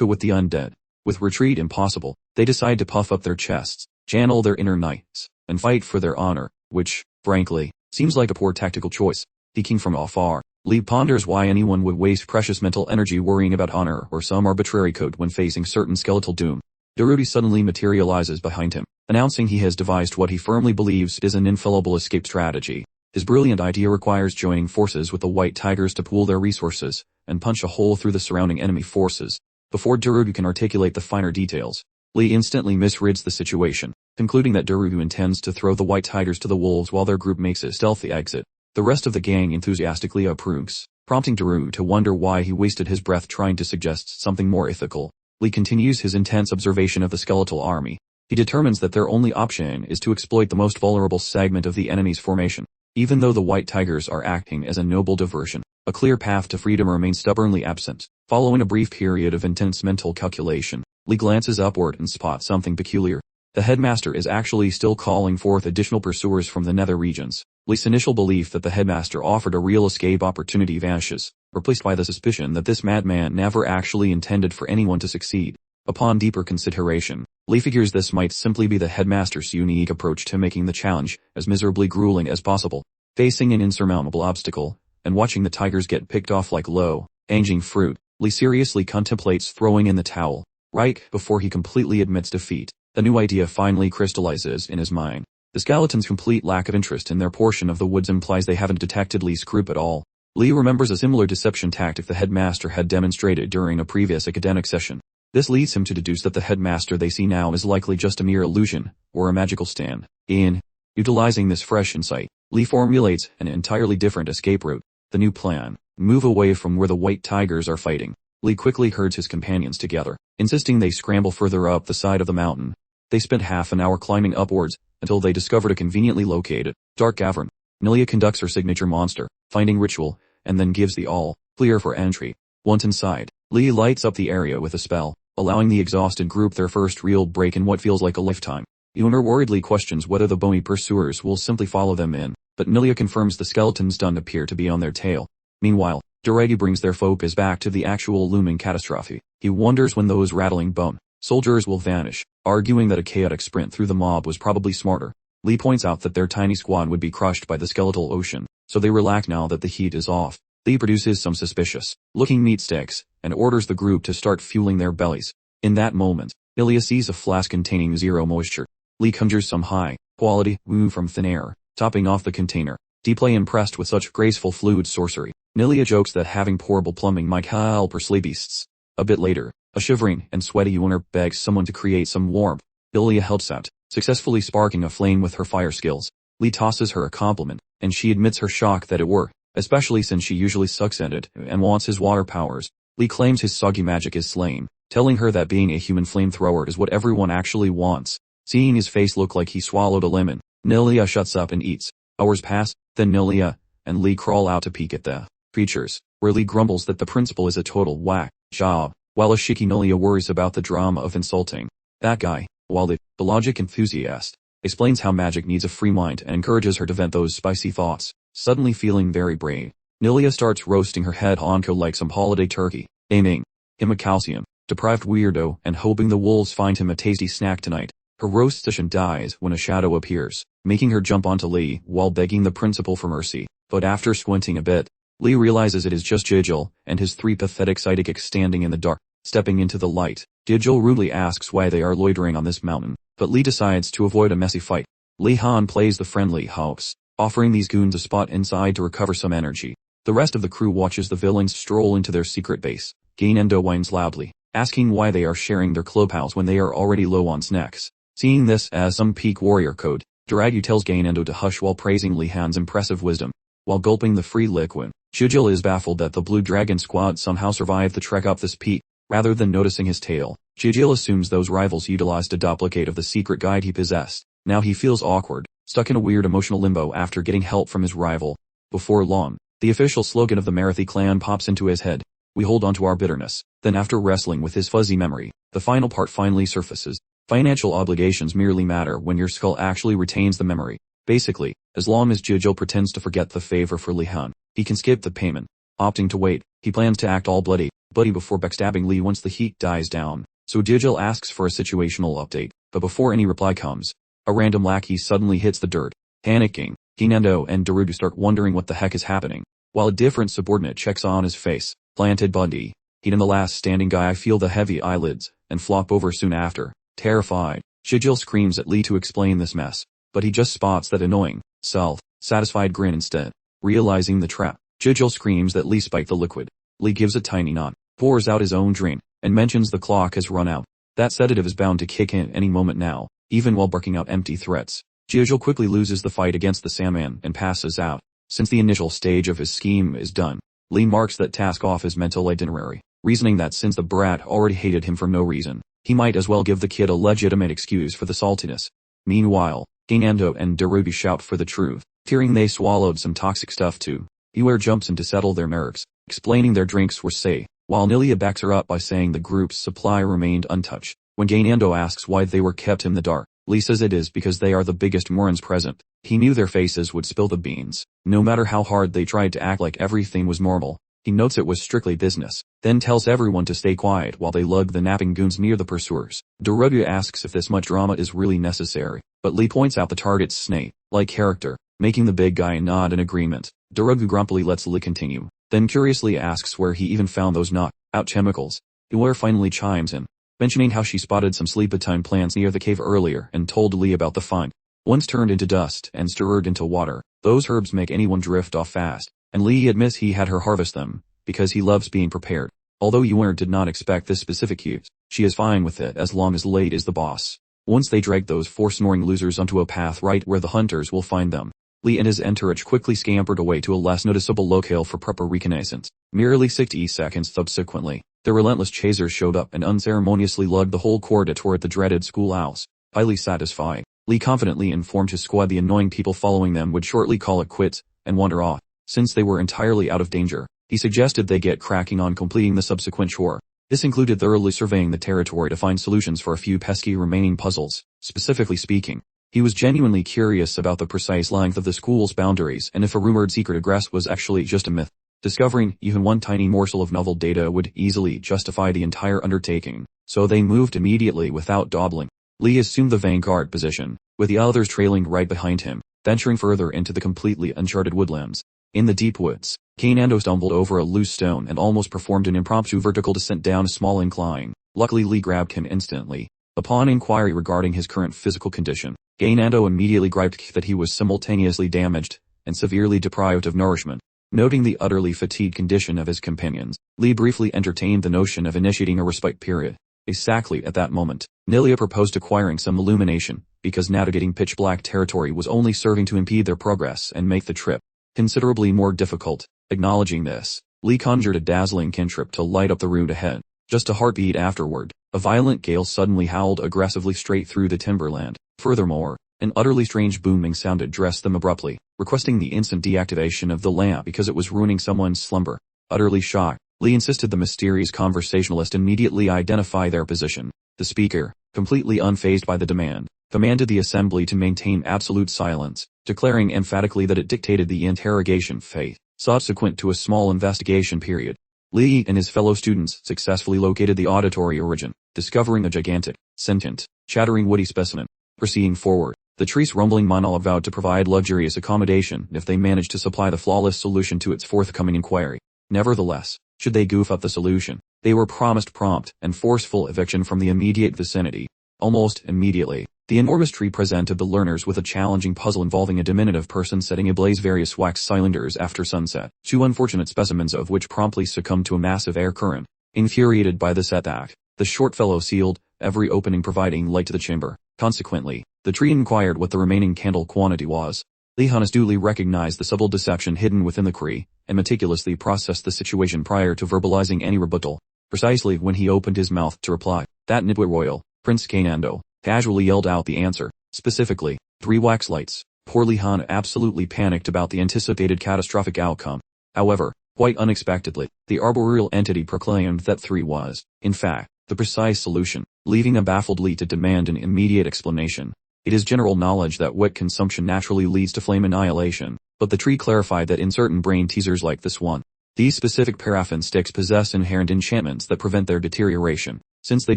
with the undead. With retreat impossible, they decide to puff up their chests, channel their inner knights, and fight for their honor, which, frankly, seems like a poor tactical choice. Peeking from afar, Lee ponders why anyone would waste precious mental energy worrying about honor or some arbitrary code when facing certain skeletal doom. Darude suddenly materializes behind him, announcing he has devised what he firmly believes is an infallible escape strategy. His brilliant idea requires joining forces with the White Tigers to pool their resources and punch a hole through the surrounding enemy forces. Before Darude can articulate the finer details, Lee instantly misreads the situation, concluding that Darude intends to throw the White Tigers to the wolves while their group makes a stealthy exit. The rest of the gang enthusiastically approves, prompting Darude to wonder why he wasted his breath trying to suggest something more ethical. Lee continues his intense observation of the skeletal army. He determines that their only option is to exploit the most vulnerable segment of the enemy's formation. Even though the White Tigers are acting as a noble diversion, a clear path to freedom remains stubbornly absent. Following a brief period of intense mental calculation, Lee glances upward and spots something peculiar. The headmaster is actually still calling forth additional pursuers from the nether regions. Lee's initial belief that the headmaster offered a real escape opportunity vanishes, replaced by the suspicion that this madman never actually intended for anyone to succeed. Upon deeper consideration, Lee figures this might simply be the headmaster's unique approach to making the challenge as miserably grueling as possible. Facing an insurmountable obstacle, and watching the tigers get picked off like low-hanging fruit, Lee seriously contemplates throwing in the towel. Right before he completely admits defeat, a new idea finally crystallizes in his mind. The skeletons' complete lack of interest in their portion of the woods implies they haven't detected Lee's group at all. Lee remembers a similar deception tactic the headmaster had demonstrated during a previous academic session. This leads him to deduce that the headmaster they see now is likely just a mere illusion, or a magical stand-in. Utilizing this fresh insight, Lee formulates an entirely different escape route. The new plan: move away from where the White Tigers are fighting. Lee quickly herds his companions together, insisting they scramble further up the side of the mountain. They spent half an hour climbing upwards, until they discovered a conveniently located, dark cavern. Nilia conducts her signature monster, finding ritual, and then gives the all-clear for entry. Once inside, Lee lights up the area with a spell, allowing the exhausted group their first real break in what feels like a lifetime. Yuner worriedly questions whether the bony pursuers will simply follow them in, but Nilia confirms the skeletons don't appear to be on their tail. Meanwhile, Duragi brings their focus back to the actual looming catastrophe. He wonders when those rattling bone soldiers will vanish, arguing that a chaotic sprint through the mob was probably smarter. Lee points out that their tiny squad would be crushed by the skeletal ocean, so they relax now that the heat is off. Lee produces some suspicious-looking meat sticks, and orders the group to start fueling their bellies. In that moment, Ilya sees a flask containing zero moisture. Lee conjures some high-quality woo from thin air, topping off the container. Deeply impressed with such graceful fluid sorcery, Nilia jokes that having portable plumbing might help her sleigh beasts. A bit later, a shivering and sweaty Yuner begs someone to create some warmth. Ilya helps out, successfully sparking a flame with her fire skills. Lee tosses her a compliment, and she admits her shock that it worked, especially since she usually sucks at it and wants his water powers. Lee claims his soggy magic is lame, telling her that being a human flamethrower is what everyone actually wants. Seeing his face look like he swallowed a lemon, Nilia shuts up and eats. Hours pass, then Nilia and Lee crawl out to peek at the creatures, where Lee grumbles that the principal is a total whack job, while a shiky Nilia worries about the drama of insulting that guy, while the logic enthusiast explains how magic needs a free mind and encourages her to vent those spicy thoughts. Suddenly feeling very brave, Nilia starts roasting her head honko like some holiday turkey, aiming him a calcium-deprived weirdo and hoping the wolves find him a tasty snack tonight. Her roast session dies when a shadow appears, making her jump onto Lee while begging the principal for mercy. But after squinting a bit, Lee realizes it is just Jijil and his 3 pathetic sidekicks standing in the dark. Stepping into the light, Jijil rudely asks why they are loitering on this mountain, but Lee decides to avoid a messy fight. Lihon plays the friendly host, offering these goons a spot inside to recover some energy. The rest of the crew watches the villains stroll into their secret base. Gainendo whines loudly, asking why they are sharing their clubhouse when they are already low on snacks. Seeing this as some peak warrior code, Daragu tells Gainendo to hush while praising Lihon's impressive wisdom. While gulping the free liquid, Jijil is baffled that the Blue Dragon squad somehow survived the trek up this peak. Rather than noticing his tail, Jijil assumes those rivals utilized a duplicate of the secret guide he possessed. Now he feels awkward, stuck in a weird emotional limbo after getting help from his rival. Before long, the official slogan of the Marathi clan pops into his head. We hold on to our bitterness. Then after wrestling with his fuzzy memory, the final part finally surfaces. Financial obligations merely matter when your skull actually retains the memory. Basically, as long as Jijil pretends to forget the favor for Lihon, he can skip the payment. Opting to wait, he plans to act all bloody before backstabbing Lee once the heat dies down. So Jijil asks for a situational update, but before any reply comes, a random lackey suddenly hits the dirt. Panicking, Gainendo and Darudu start wondering what the heck is happening, while a different subordinate checks on his face. Planted Bundy. He'd and the last standing guy feel the heavy eyelids, and flop over soon after. Terrified, Jijil screams at Lee to explain this mess, but he just spots that annoying, self-satisfied grin instead. Realizing the trap, Jijil screams that Lee spiked the liquid. Lee gives a tiny nod, pours out his own drink, and mentions the clock has run out. That sedative is bound to kick in any moment now, even while barking out empty threats. Jijil quickly loses the fight against the Sandman and passes out. Since the initial stage of his scheme is done, Lee marks that task off his mental itinerary, reasoning that since the brat already hated him for no reason, he might as well give the kid a legitimate excuse for the saltiness. Meanwhile, Gainendo and Darudu shout for the truth, fearing they swallowed some toxic stuff too. Iware jumps in to settle their nerves, explaining their drinks were safe, while Nilia backs her up by saying the group's supply remained untouched. When Gainendo asks why they were kept in the dark, Lee says it is because they are the biggest morons present. He knew their faces would spill the beans, no matter how hard they tried to act like everything was normal. He notes it was strictly business, then tells everyone to stay quiet while they lug the napping goons near the pursuers. Darudu asks if this much drama is really necessary, but Lee points out the target's snake-like character, making the big guy nod in agreement. Darudu grumpily lets Lee continue, then curiously asks where he even found those knock-out chemicals. Iware finally chimes in, mentioning how she spotted some sleepatine plants near the cave earlier and told Lee about the find. Once turned into dust and stirred into water, those herbs make anyone drift off fast, and Lee admits he had her harvest them, because he loves being prepared. Although Iware did not expect this specific use, she is fine with it as long as Late is the boss. Once they drag those 4 snoring losers onto a path right where the hunters will find them, Lee and his entourage quickly scampered away to a less noticeable locale for proper reconnaissance. Merely 60 seconds subsequently, the relentless chasers showed up and unceremoniously lugged the whole corda toward the dreaded schoolhouse. Highly satisfied, Lee confidently informed his squad the annoying people following them would shortly call it quits and wander off. Since they were entirely out of danger, he suggested they get cracking on completing the subsequent chore. This included thoroughly surveying the territory to find solutions for a few pesky remaining puzzles. Specifically speaking, he was genuinely curious about the precise length of the school's boundaries and if a rumored secret egress was actually just a myth. Discovering even one tiny morsel of novel data would easily justify the entire undertaking, so they moved immediately without dawdling. Lee assumed the vanguard position, with the others trailing right behind him, venturing further into the completely uncharted woodlands. In the deep woods, Gainendo stumbled over a loose stone and almost performed an impromptu vertical descent down a small incline. Luckily Lee grabbed him instantly. Upon inquiry regarding his current physical condition, Gainendo immediately griped that he was simultaneously damaged and severely deprived of nourishment. Noting the utterly fatigued condition of his companions, Lee briefly entertained the notion of initiating a respite period. Exactly at that moment, Nilia proposed acquiring some illumination, because navigating pitch-black territory was only serving to impede their progress and make the trip considerably more difficult. Acknowledging this, Lee conjured a dazzling cantrip to light up the route ahead. Just a heartbeat afterward, a violent gale suddenly howled aggressively straight through the timberland. Furthermore, an utterly strange booming sound addressed them abruptly, requesting the instant deactivation of the lamp because it was ruining someone's slumber. Utterly shocked, Lee insisted the mysterious conversationalist immediately identify their position. The speaker, completely unfazed by the demand, commanded the assembly to maintain absolute silence, declaring emphatically that it dictated the interrogation phase, subsequent to a small investigation period. Lee and his fellow students successfully located the auditory origin. discovering a gigantic, sentient, chattering woody specimen. Proceeding forward, the tree's rumbling monologue vowed to provide luxurious accommodation if they managed to supply the flawless solution to its forthcoming inquiry. Nevertheless, should they goof up the solution, they were promised prompt and forceful eviction from the immediate vicinity. Almost immediately, the enormous tree presented the learners with a challenging puzzle involving a diminutive person setting ablaze various wax cylinders after sunset, 2 unfortunate specimens of which promptly succumbed to a massive air current. Infuriated by this attack, the short fellow sealed every opening providing light to the chamber. Consequently, the tree inquired what the remaining candle quantity was. Lihon duly recognized the subtle deception hidden within the tree, and meticulously processed the situation prior to verbalizing any rebuttal. Precisely when he opened his mouth to reply, that nitwit royal, Prince Kanando, casually yelled out the answer, specifically, 3 wax lights. Poor Lihon absolutely panicked about the anticipated catastrophic outcome. However, quite unexpectedly, the arboreal entity proclaimed that 3 was, in fact, the precise solution, leaving a baffled Lee to demand an immediate explanation. It is general knowledge that wit consumption naturally leads to flame annihilation, but the tree clarified that in certain brain teasers like this one, these specific paraffin sticks possess inherent enchantments that prevent their deterioration. Since they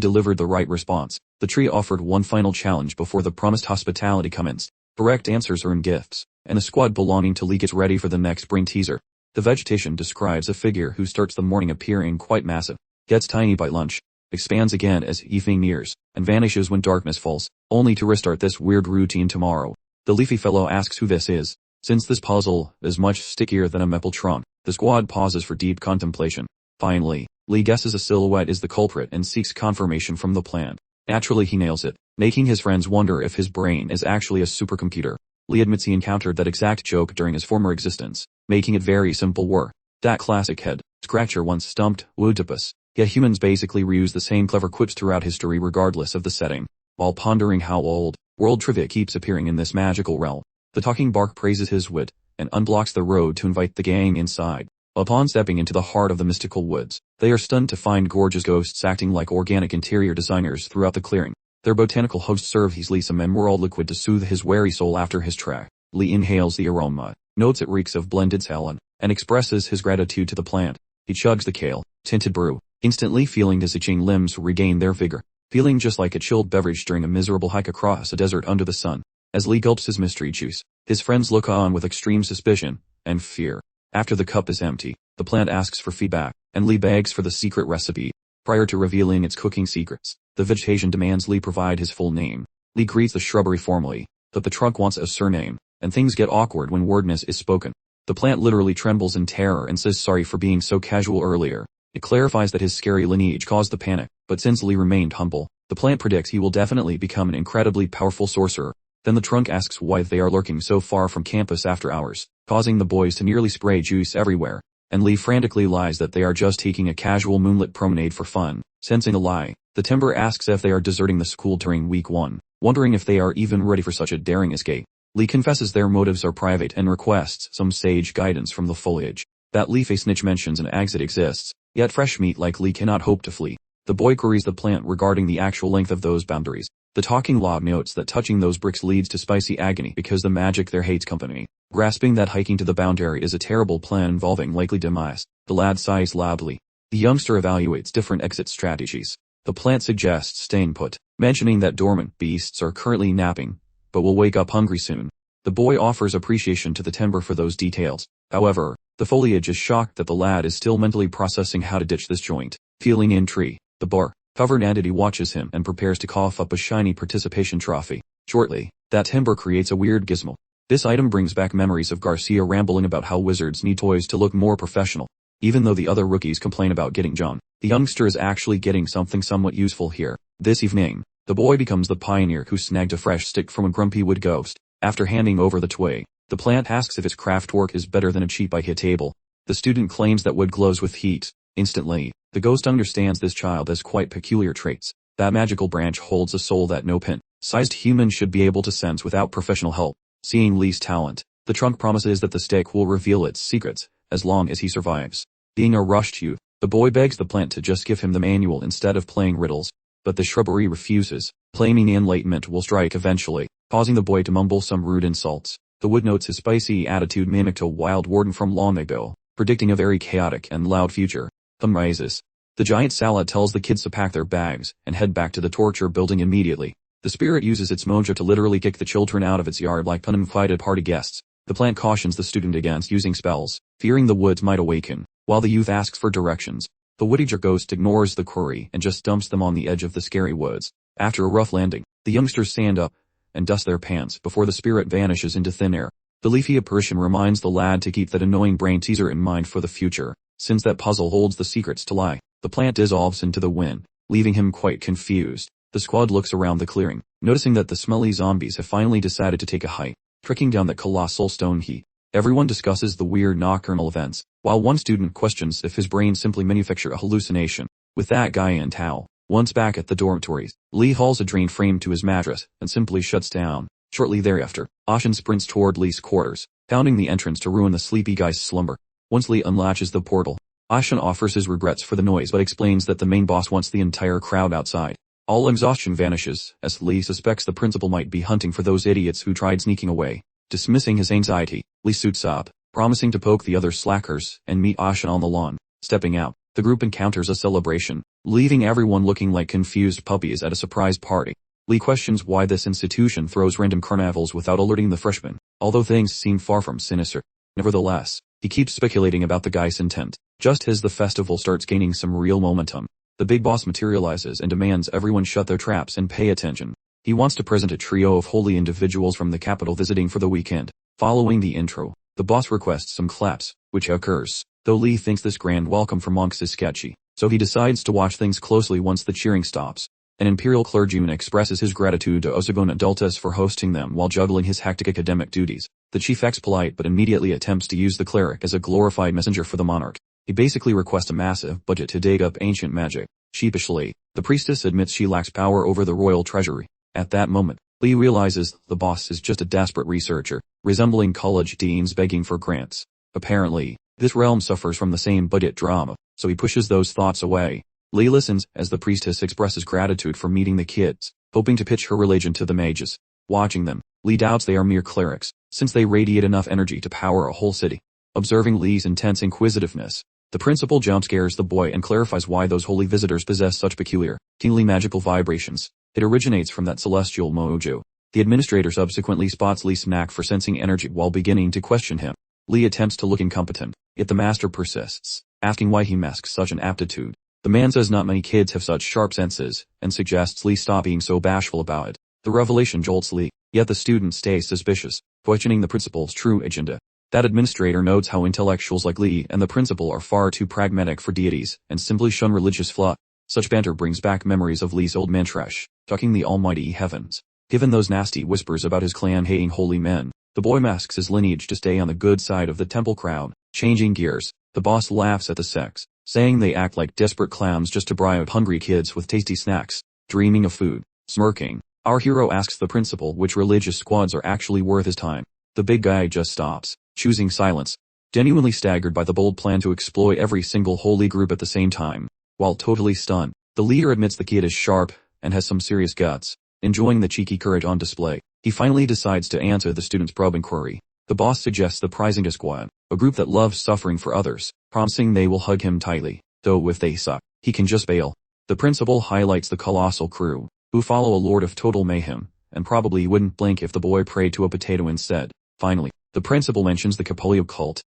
delivered the right response, the tree offered one final challenge before the promised hospitality commenced. Correct answers earn gifts, and the squad belonging to Lee gets ready for the next brain teaser. The vegetation describes a figure who starts the morning appearing quite massive, gets tiny by lunch, expands again as evening nears, and vanishes when darkness falls, only to restart this weird routine tomorrow. The leafy fellow asks who this is. Since this puzzle is much stickier than a maple trunk, the squad pauses for deep contemplation. Finally, Lee guesses a silhouette is the culprit and seeks confirmation from the plant. Naturally he nails it, making his friends wonder if his brain is actually a supercomputer. Lee admits he encountered that exact joke during his former existence, making it very simple work. That classic head scratcher once stumped Woodtopus. Yet humans basically reuse the same clever quips throughout history regardless of the setting. While pondering how old world trivia keeps appearing in this magical realm, the talking bark praises his wit, and unblocks the road to invite the gang inside. Upon stepping into the heart of the mystical woods, they are stunned to find gorgeous ghosts acting like organic interior designers throughout the clearing. Their botanical host serves Lee some emerald liquid to soothe his weary soul after his trek. Lee inhales the aroma, notes it reeks of blended salad, and expresses his gratitude to the plant. He chugs the kale tinted brew, instantly feeling his itching limbs regain their vigor, feeling just like a chilled beverage during a miserable hike across a desert under the sun. As Lee gulps his mystery juice, his friends look on with extreme suspicion and fear. After the cup is empty, the plant asks for feedback, and Lee begs for the secret recipe. Prior to revealing its cooking secrets, the vegetation demands Lee provide his full name. Lee greets the shrubbery formally, but the trunk wants a surname, and things get awkward when wordness is spoken. The plant literally trembles in terror and says sorry for being so casual earlier. It clarifies that his scary lineage caused the panic, but since Lee remained humble, the plant predicts he will definitely become an incredibly powerful sorcerer. Then the trunk asks why they are lurking so far from campus after hours, causing the boys to nearly spray juice everywhere, and Lee frantically lies that they are just taking a casual moonlit promenade for fun. Sensing the lie, the timber asks if they are deserting the school during week 1, wondering if they are even ready for such a daring escape. Lee confesses their motives are private and requests some sage guidance from the foliage. That leafy snitch mentions an exit exists, yet fresh meat like Lee cannot hope to flee. The boy queries the plant regarding the actual length of those boundaries. The talking log notes that touching those bricks leads to spicy agony because the magic there hates company. Grasping that hiking to the boundary is a terrible plan involving likely demise, the lad sighs loudly. The youngster evaluates different exit strategies. The plant suggests staying put, mentioning that dormant beasts are currently napping, but will wake up hungry soon. The boy offers appreciation to the timber for those details. However, the foliage is shocked that the lad is still mentally processing how to ditch this joint. Feeling intrigue, the bar-covered entity watches him and prepares to cough up a shiny participation trophy. Shortly, that timber creates a weird gizmo. This item brings back memories of Garcia rambling about how wizards need toys to look more professional. Even though the other rookies complain about getting John, the youngster is actually getting something somewhat useful here. This evening, the boy becomes the pioneer who snagged a fresh stick from a grumpy wood ghost. After handing over the twig, the plant asks if its craft work is better than a cheap IKEA table. The student claims that wood glows with heat. Instantly, the ghost understands this child has quite peculiar traits. That magical branch holds a soul that no pin-sized human should be able to sense without professional help. Seeing Lee's talent, the trunk promises that the stick will reveal its secrets, as long as he survives. Being a rushed youth, the boy begs the plant to just give him the manual instead of playing riddles. But the shrubbery refuses, claiming enlightenment will strike eventually, causing the boy to mumble some rude insults. The wood notes his spicy attitude mimicked a wild warden from long ago, predicting a very chaotic and loud future. Rises. The giant salad tells the kids to pack their bags and head back to the torture building immediately. The spirit uses its mojo to literally kick the children out of its yard like uninvited party guests. The plant cautions the student against using spells, fearing the woods might awaken, while the youth asks for directions. The woody ghost ignores the query and just dumps them on the edge of the scary woods. After a rough landing, the youngsters stand up and dust their pants before the spirit vanishes into thin air. The leafy apparition reminds the lad to keep that annoying brain teaser in mind for the future, since that puzzle holds the secrets to lie. The plant dissolves into the wind, leaving him quite confused. The squad looks around the clearing, noticing that the smelly zombies have finally decided to take a hike, trekking down the colossal stone heap. Everyone discusses the weird nocturnal events, while one student questions if his brain simply manufactured a hallucination. With that guy in tow, once back at the dormitories, Lee hauls a drain frame to his mattress and simply shuts down. Shortly thereafter, Ashen sprints toward Lee's quarters, pounding the entrance to ruin the sleepy guy's slumber. Once Lee unlatches the portal, Ashen offers his regrets for the noise but explains that the main boss wants the entire crowd outside. All exhaustion vanishes, as Lee suspects the principal might be hunting for those idiots who tried sneaking away. Dismissing his anxiety, Lee suits up, promising to poke the other slackers and meet Ashen on the lawn. Stepping out, the group encounters a celebration, leaving everyone looking like confused puppies at a surprise party. Lee questions why this institution throws random carnivals without alerting the freshmen, although things seem far from sinister. Nevertheless, he keeps speculating about the guy's intent. Just as the festival starts gaining some real momentum, the big boss materializes and demands everyone shut their traps and pay attention. He wants to present a trio of holy individuals from the capital visiting for the weekend. Following the intro, the boss requests some claps, which occurs, though Lee thinks this grand welcome for monks is sketchy, so he decides to watch things closely once the cheering stops. An imperial clergyman expresses his gratitude to Osagon Adultus for hosting them while juggling his hectic academic duties. The chief acts polite but immediately attempts to use the cleric as a glorified messenger for the monarch. He basically requests a massive budget to dig up ancient magic. Sheepishly, the priestess admits she lacks power over the royal treasury. At that moment, Lee realizes the boss is just a desperate researcher, resembling college deans begging for grants. Apparently, this realm suffers from the same budget drama, so he pushes those thoughts away. Lee listens as the priestess expresses gratitude for meeting the kids, hoping to pitch her religion to the mages. Watching them, Lee doubts they are mere clerics, since they radiate enough energy to power a whole city. Observing Lee's intense inquisitiveness, the principal jump scares the boy and clarifies why those holy visitors possess such peculiar, tingly magical vibrations. It originates from that celestial mojo. The administrator subsequently spots Lee's knack for sensing energy while beginning to question him. Lee attempts to look incompetent, yet the master persists, asking why he masks such an aptitude. The man says not many kids have such sharp senses, and suggests Lee stop being so bashful about it. The revelation jolts Lee, yet the student stays suspicious, questioning the principal's true agenda. That administrator notes how intellectuals like Lee and the principal are far too pragmatic for deities, and simply shun religious fluff. Such banter brings back memories of Lee's old mantrash, talking the almighty heavens. Given those nasty whispers about his clan hating holy men, the boy masks his lineage to stay on the good side of the temple crowd. Changing gears, the boss laughs at the sex, saying they act like desperate clams just to bribe hungry kids with tasty snacks. Dreaming of food, smirking, our hero asks the principal which religious squads are actually worth his time. The big guy just stops, choosing silence, genuinely staggered by the bold plan to exploit every single holy group at the same time. While totally stunned, the leader admits the kid is sharp and has some serious guts. Enjoying the cheeky courage on display, he finally decides to answer the student's probe inquiry. The boss suggests the Prisinga Squad, a group that loves suffering for others, promising they will hug him tightly, though if they suck, he can just bail. The principal highlights the colossal crew, who follow a lord of total mayhem, and probably wouldn't blink if the boy prayed to a potato instead. Finally, the principal mentions the Capolio cult,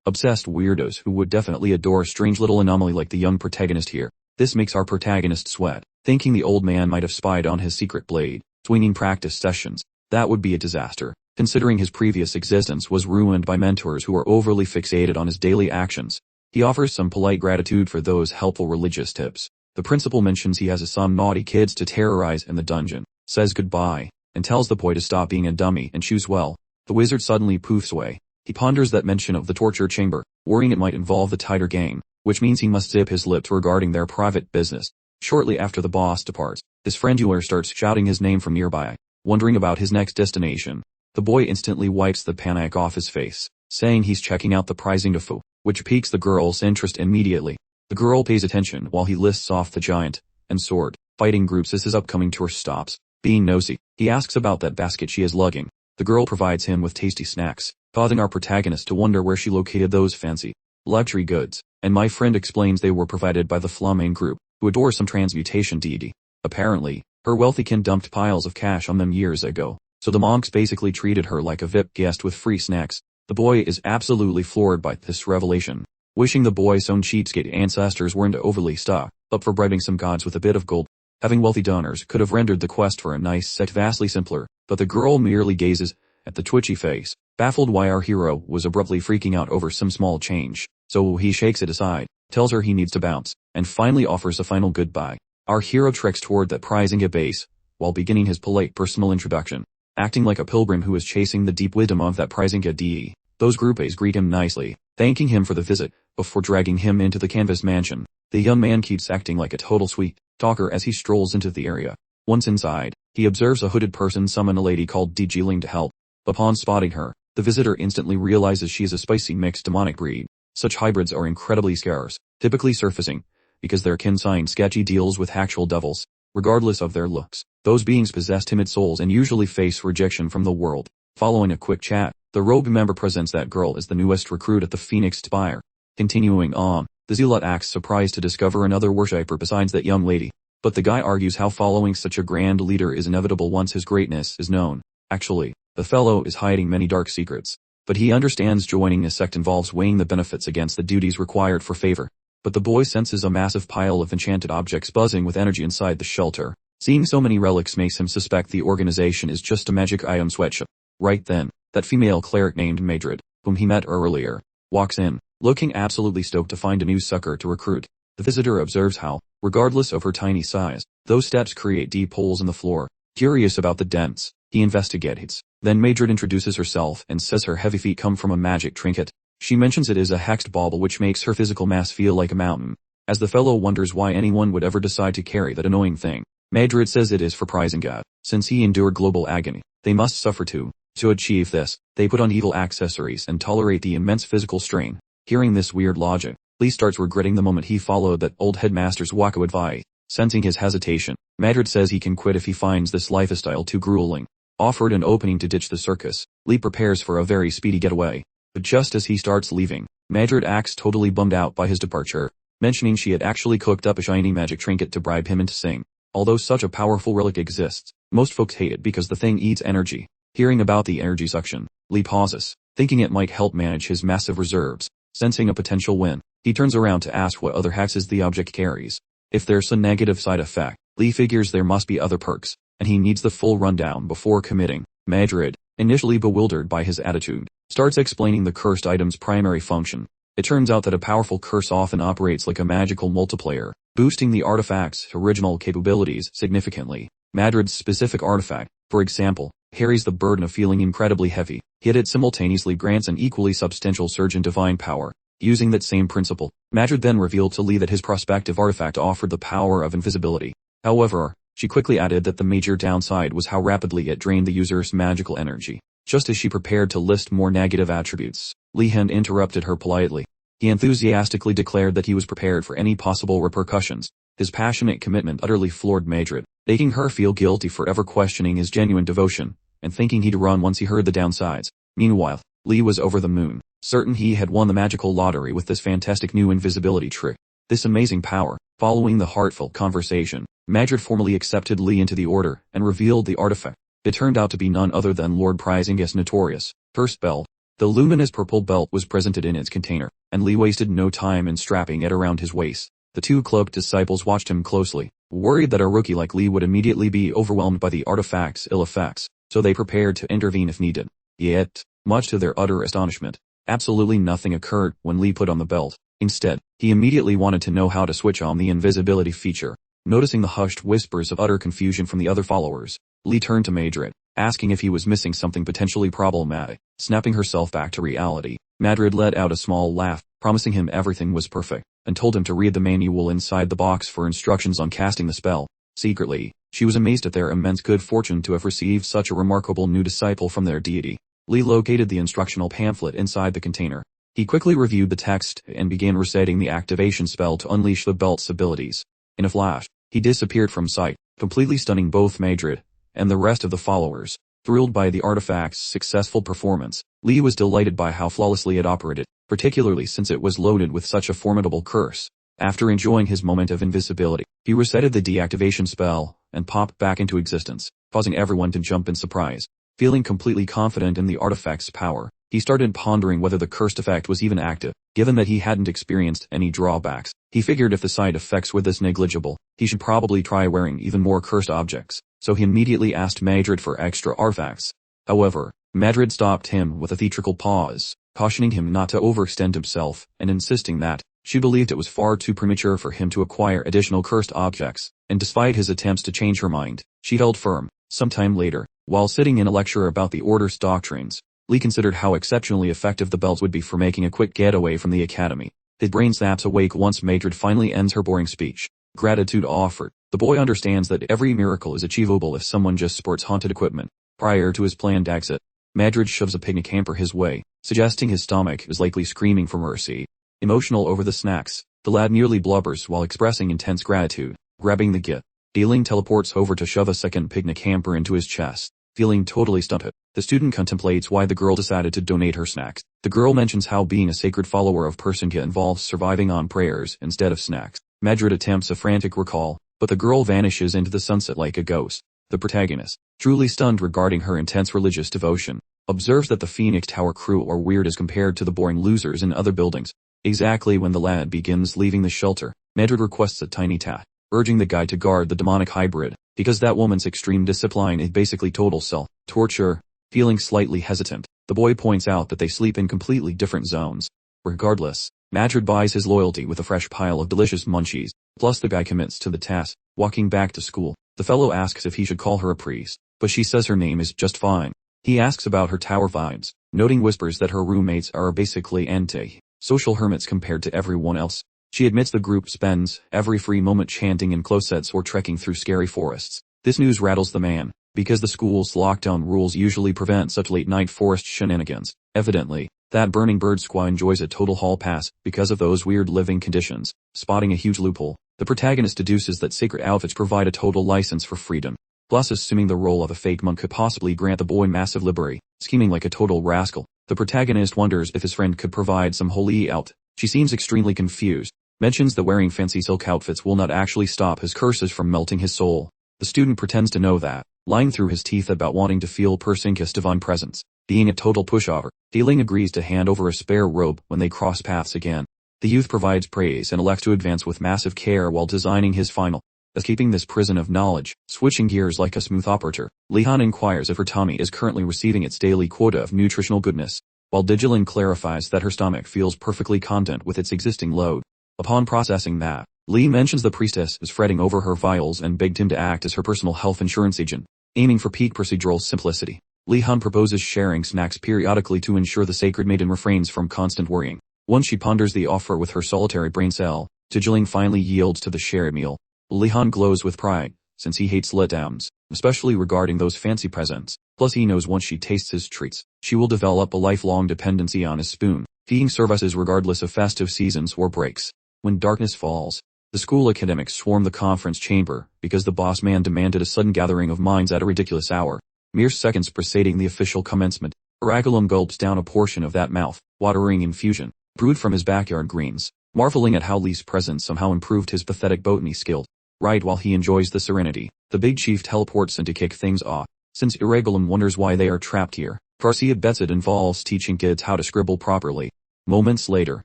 obsessed weirdos who would definitely adore a strange little anomaly like the young protagonist here. This makes our protagonist sweat, thinking the old man might have spied on his secret blade, swinging practice sessions. That would be a disaster, considering his previous existence was ruined by mentors who were overly fixated on his daily actions. He offers some polite gratitude for those helpful religious tips. The principal mentions he has some naughty kids to terrorize in the dungeon, says goodbye, and tells the boy to stop being a dummy and choose well. The wizard suddenly poofs away. He ponders that mention of the torture chamber, worrying it might involve the tighter gang, which means he must zip his lips regarding their private business. Shortly after the boss departs, his friend Euler starts shouting his name from nearby, wondering about his next destination. The boy instantly wipes the panic off his face, saying he's checking out the Prisinga foe, which piques the girl's interest immediately. The girl pays attention while he lists off the giant and sword fighting groups as his upcoming tour stops. Being nosy, he asks about that basket she is lugging. The girl provides him with tasty snacks, causing our protagonist to wonder where she located those fancy luxury goods. and my friend explains they were provided by the Flamen group, who adore some transmutation deity. Apparently, her wealthy kin dumped piles of cash on them years ago, so the monks basically treated her like a VIP guest with free snacks. The boy is absolutely floored by this revelation, wishing the boy's own cheapskate ancestors weren't overly stuck up for bribing some gods with a bit of gold. Having wealthy donors could have rendered the quest for a nice set vastly simpler, but the girl merely gazes at the twitchy face, baffled why our hero was abruptly freaking out over some small change. So he shakes it aside, tells her he needs to bounce, and finally offers a final goodbye. Our hero treks toward that prizing base, while beginning his polite personal introduction, acting like a pilgrim who is chasing the deep wisdom of that prizing deity. Those groupies greet him nicely, thanking him for the visit, before dragging him into the canvas mansion. The young man keeps acting like a total sweet talker as he strolls into the area. Once inside, he observes a hooded person summon a lady called Dijiling to help. Upon spotting her, the visitor instantly realizes she is a spicy mixed demonic breed. Such hybrids are incredibly scarce, typically surfacing because their kin sign sketchy deals with actual devils. Regardless of their looks, those beings possess timid souls and usually face rejection from the world. Following a quick chat, the rogue member presents that girl as the newest recruit at the Phoenix Spire. Continuing on, the zealot acts surprised to discover another worshipper besides that young lady, but the guy argues how following such a grand leader is inevitable once his greatness is known. Actually, the fellow is hiding many dark secrets, but he understands joining a sect involves weighing the benefits against the duties required for favor. But the boy senses a massive pile of enchanted objects buzzing with energy inside the shelter. Seeing so many relics makes him suspect the organization is just a magic item sweatshop. Right then, that female cleric named Madrid, whom he met earlier, walks in, looking absolutely stoked to find a new sucker to recruit. The visitor observes how, regardless of her tiny size, those steps create deep holes in the floor. Curious about the dents, he investigates. Then Madrid introduces herself and says her heavy feet come from a magic trinket. She mentions it is a hexed bauble which makes her physical mass feel like a mountain. As the fellow wonders why anyone would ever decide to carry that annoying thing, Madrid says it is for prizing God. Since he endured global agony, they must suffer too. To achieve this, they put on evil accessories and tolerate the immense physical strain. Hearing this weird logic, Lee starts regretting the moment he followed that old headmaster's wacko advice. Sensing his hesitation, Madrid says he can quit if he finds this lifestyle too grueling. Offered an opening to ditch the circus, Lee prepares for a very speedy getaway. But just as he starts leaving, Madrid acts totally bummed out by his departure, mentioning she had actually cooked up a shiny magic trinket to bribe him into sing. Although such a powerful relic exists, most folks hate it because the thing eats energy. Hearing about the energy suction, Lee pauses, thinking it might help manage his massive reserves. Sensing a potential win, he turns around to ask what other hexes the object carries. If there's a negative side effect, Lee figures there must be other perks, and he needs the full rundown before committing. Madrid, initially bewildered by his attitude, starts explaining the cursed item's primary function. It turns out that a powerful curse often operates like a magical multiplier, boosting the artifact's original capabilities significantly. Madrid's specific artifact, for example, carries the burden of feeling incredibly heavy, yet it simultaneously grants an equally substantial surge in divine power. Using that same principle, Madrid then revealed to Lee that his prospective artifact offered the power of invisibility. However, she quickly added that the major downside was how rapidly it drained the user's magical energy. Just as she prepared to list more negative attributes, Lihon interrupted her politely. He enthusiastically declared that he was prepared for any possible repercussions. His passionate commitment utterly floored Madrid, making her feel guilty for ever questioning his genuine devotion, and thinking he'd run once he heard the downsides. Meanwhile, Lee was over the moon, certain he had won the magical lottery with this fantastic new invisibility trick. This amazing power. Following the heartfelt conversation, Madrid formally accepted Lee into the order and revealed the artifact. It turned out to be none other than Lord Prizing's notorious first belt. The luminous purple belt was presented in its container, and Lee wasted no time in strapping it around his waist. The two cloaked disciples watched him closely, worried that a rookie like Lee would immediately be overwhelmed by the artifact's ill effects, so they prepared to intervene if needed. Yet, much to their utter astonishment, absolutely nothing occurred when Lee put on the belt. Instead, he immediately wanted to know how to switch on the invisibility feature. Noticing the hushed whispers of utter confusion from the other followers, Lee turned to Madrid, asking if he was missing something potentially problematic. Snapping herself back to reality, Madrid let out a small laugh, promising him everything was perfect, and told him to read the manual inside the box for instructions on casting the spell. Secretly, she was amazed at their immense good fortune to have received such a remarkable new disciple from their deity. Lee located the instructional pamphlet inside the container. He quickly reviewed the text and began reciting the activation spell to unleash the belt's abilities. In a flash, he disappeared from sight, completely stunning both Madrid and the rest of the followers. Thrilled by the artifact's successful performance, Lee was delighted by how flawlessly it operated. particularly since it was loaded with such a formidable curse. After enjoying his moment of invisibility, he resetted the deactivation spell, and popped back into existence, causing everyone to jump in surprise. Feeling completely confident in the artifact's power, he started pondering whether the cursed effect was even active. Given that he hadn't experienced any drawbacks, he figured if the side effects were this negligible, he should probably try wearing even more cursed objects, so he immediately asked Madrid for extra artifacts. However, Madrid stopped him with a theatrical pause, cautioning him not to overextend himself, and insisting that she believed it was far too premature for him to acquire additional cursed objects, and despite his attempts to change her mind, she held firm. Sometime later, while sitting in a lecture about the Order's doctrines, Lee considered how exceptionally effective the belts would be for making a quick getaway from the academy. His brain snaps awake once Madrid finally ends her boring speech. Gratitude offered. The boy understands that every miracle is achievable if someone just sports haunted equipment. Prior to his planned exit, Madrid shoves a picnic hamper his way, suggesting his stomach is likely screaming for mercy. Emotional over the snacks, the lad nearly blubbers while expressing intense gratitude. Grabbing the gift, Dealing teleports over to shove a second picnic hamper into his chest. Feeling totally stunted, the student contemplates why the girl decided to donate her snacks. The girl mentions how being a sacred follower of Persinka involves surviving on prayers instead of snacks. Madrid attempts a frantic recall, but the girl vanishes into the sunset like a ghost. The protagonist, truly stunned regarding her intense religious devotion, observes that the Phoenix Tower crew are weird as compared to the boring losers in other buildings. Exactly when the lad begins leaving the shelter, Madrid requests a tiny tat, urging the guy to guard the demonic hybrid, because that woman's extreme discipline is basically total self-torture. Feeling slightly hesitant, the boy points out that they sleep in completely different zones. Regardless, Madrid buys his loyalty with a fresh pile of delicious munchies, plus the guy commits to the task. Walking back to school, the fellow asks if he should call her a priest, but she says her name is just fine. He asks about her tower vibes, noting whispers that her roommates are basically anti-social hermits compared to everyone else. She admits the group spends every free moment chanting in closets or trekking through scary forests. This news rattles the man, because the school's lockdown rules usually prevent such late-night forest shenanigans. Evidently, that burning bird squaw enjoys a total hall pass because of those weird living conditions. Spotting a huge loophole, the protagonist deduces that sacred outfits provide a total license for freedom. Plus, assuming the role of a fake monk could possibly grant the boy massive liberty, scheming like a total rascal, the protagonist wonders if his friend could provide some holy out. She seems extremely confused, mentions that wearing fancy silk outfits will not actually stop his curses from melting his soul. The student pretends to know that, lying through his teeth about wanting to feel Persinka's divine presence. Being a total pushover, Dealing agrees to hand over a spare robe when they cross paths again. The youth provides praise and elects to advance with massive care while designing his final, escaping this prison of knowledge. Switching gears like a smooth operator, Lihon inquires if her tummy is currently receiving its daily quota of nutritional goodness, while Digilin clarifies that her stomach feels perfectly content with its existing load. Upon processing that, Lee mentions the priestess is fretting over her vials and begged him to act as her personal health insurance agent, aiming for peak procedural simplicity. Lihon proposes sharing snacks periodically to ensure the sacred maiden refrains from constant worrying. Once she ponders the offer with her solitary brain cell, Digilin finally yields to the shared meal. Lihon glows with pride, since he hates letdowns, especially regarding those fancy presents. Plus he knows once she tastes his treats, she will develop a lifelong dependency on his spoon, feeding services regardless of festive seasons or breaks. When darkness falls, the school academics swarm the conference chamber because the boss man demanded a sudden gathering of minds at a ridiculous hour. Mere seconds preceding the official commencement, Aragulum gulps down a portion of that mouth-watering infusion, brewed from his backyard greens, marveling at how Lee's presence somehow improved his pathetic botany skills. Right while he enjoys the serenity, the big chief teleports in to kick things off. Since Irregulum wonders why they are trapped here, Garcia bets it involves teaching kids how to scribble properly. Moments later,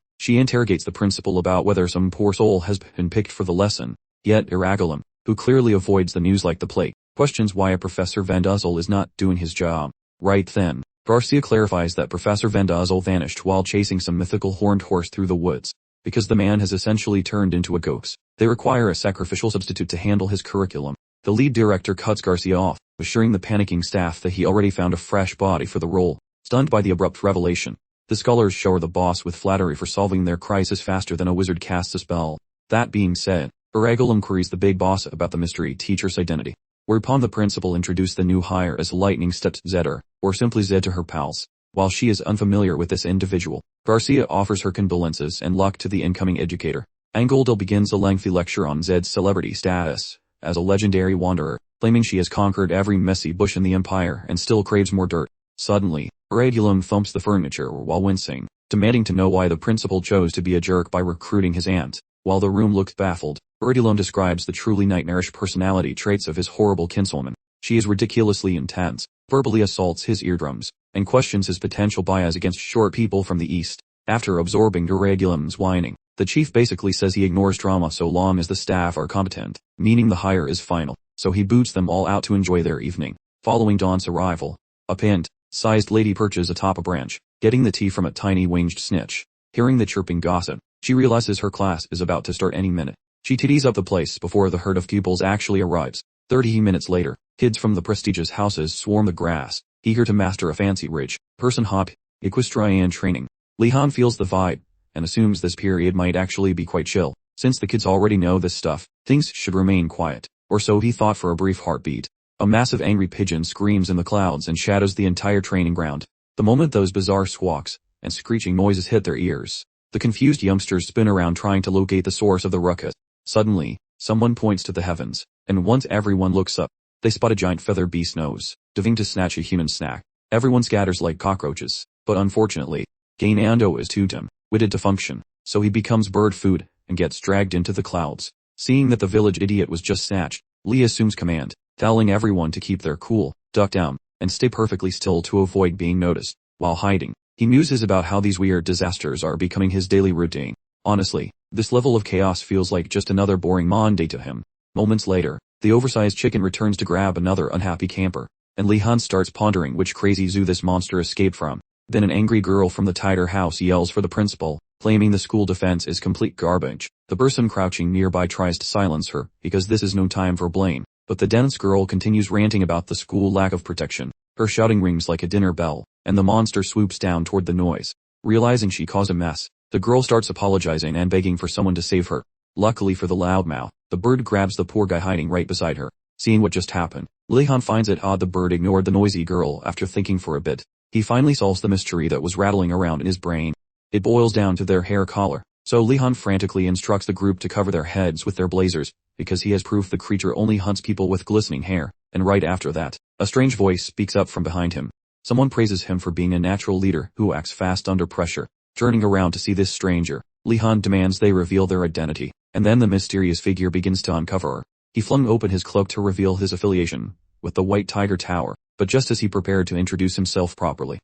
she interrogates the principal about whether some poor soul has been picked for the lesson. Yet Irregulum, who clearly avoids the news like the plague, questions why a Professor Van Duzel is not doing his job. Right then, Garcia clarifies that Professor Van Duzel vanished while chasing some mythical horned horse through the woods. Because the man has essentially turned into a ghost, they require a sacrificial substitute to handle his curriculum. The lead director cuts Garcia off, assuring the panicking staff that he already found a fresh body for the role. Stunned by the abrupt revelation, the scholars shower the boss with flattery for solving their crisis faster than a wizard casts a spell. That being said, Irregulum queries the big boss about the mystery teacher's identity, whereupon the principal introduced the new hire as lightning-stepped Zedder, or simply Zed to her pals. While she is unfamiliar with this individual, Garcia offers her condolences and luck to the incoming educator. Angoldel begins a lengthy lecture on Zed's celebrity status as a legendary wanderer, claiming she has conquered every messy bush in the empire and still craves more dirt. Suddenly, Irregulum thumps the furniture while wincing, demanding to know why the principal chose to be a jerk by recruiting his aunt. While the room looked baffled, Lihon describes the truly nightmarish personality traits of his horrible kinswoman. She is ridiculously intense, verbally assaults his eardrums, and questions his potential bias against short people from the East. After absorbing Regulum's whining, the chief basically says he ignores drama so long as the staff are competent, meaning the hire is final, so he boots them all out to enjoy their evening. Following Dawn's arrival, a pint-sized lady perches atop a branch, getting the tea from a tiny winged snitch. Hearing the chirping gossip, she realizes her class is about to start any minute. She tiddies up the place before the herd of pupils actually arrives. 30 minutes later, kids from the prestigious houses swarm the grass, eager to master a fancy rich person hop equestrian training. Lihon feels the vibe, and assumes this period might actually be quite chill. Since the kids already know this stuff, things should remain quiet, or so he thought for a brief heartbeat. A massive angry pigeon screams in the clouds and shadows the entire training ground. The moment those bizarre squawks and screeching noises hit their ears, the confused youngsters spin around trying to locate the source of the ruckus. Suddenly, someone points to the heavens, and once everyone looks up, they spot a giant feather beast nose, diving to snatch a human snack. Everyone scatters like cockroaches, but unfortunately, Gainando is too dim-witted to function, so he becomes bird food and gets dragged into the clouds. Seeing that the village idiot was just snatched, Lee assumes command, telling everyone to keep their cool, duck down, and stay perfectly still to avoid being noticed. While hiding, he muses about how these weird disasters are becoming his daily routine. Honestly, this level of chaos feels like just another boring Monday to him. Moments later, the oversized chicken returns to grab another unhappy camper, and Lihon starts pondering which crazy zoo this monster escaped from. Then an angry girl from the tighter house yells for the principal, claiming the school defense is complete garbage. The person crouching nearby tries to silence her, because this is no time for blame, but the dense girl continues ranting about the school lack of protection. Her shouting rings like a dinner bell, and the monster swoops down toward the noise. Realizing she caused a mess, the girl starts apologizing and begging for someone to save her. Luckily for the loudmouth, the bird grabs the poor guy hiding right beside her. Seeing what just happened, Lihon finds it odd the bird ignored the noisy girl after thinking for a bit. He finally solves the mystery that was rattling around in his brain. It boils down to their hair collar, so Lihon frantically instructs the group to cover their heads with their blazers, because he has proof the creature only hunts people with glistening hair, and right after that, a strange voice speaks up from behind him. Someone praises him for being a natural leader who acts fast under pressure. Turning around to see this stranger, Lihon demands they reveal their identity, and then the mysterious figure begins to uncover her. He flung open his cloak to reveal his affiliation with the White Tiger Tower, but just as he prepared to introduce himself properly,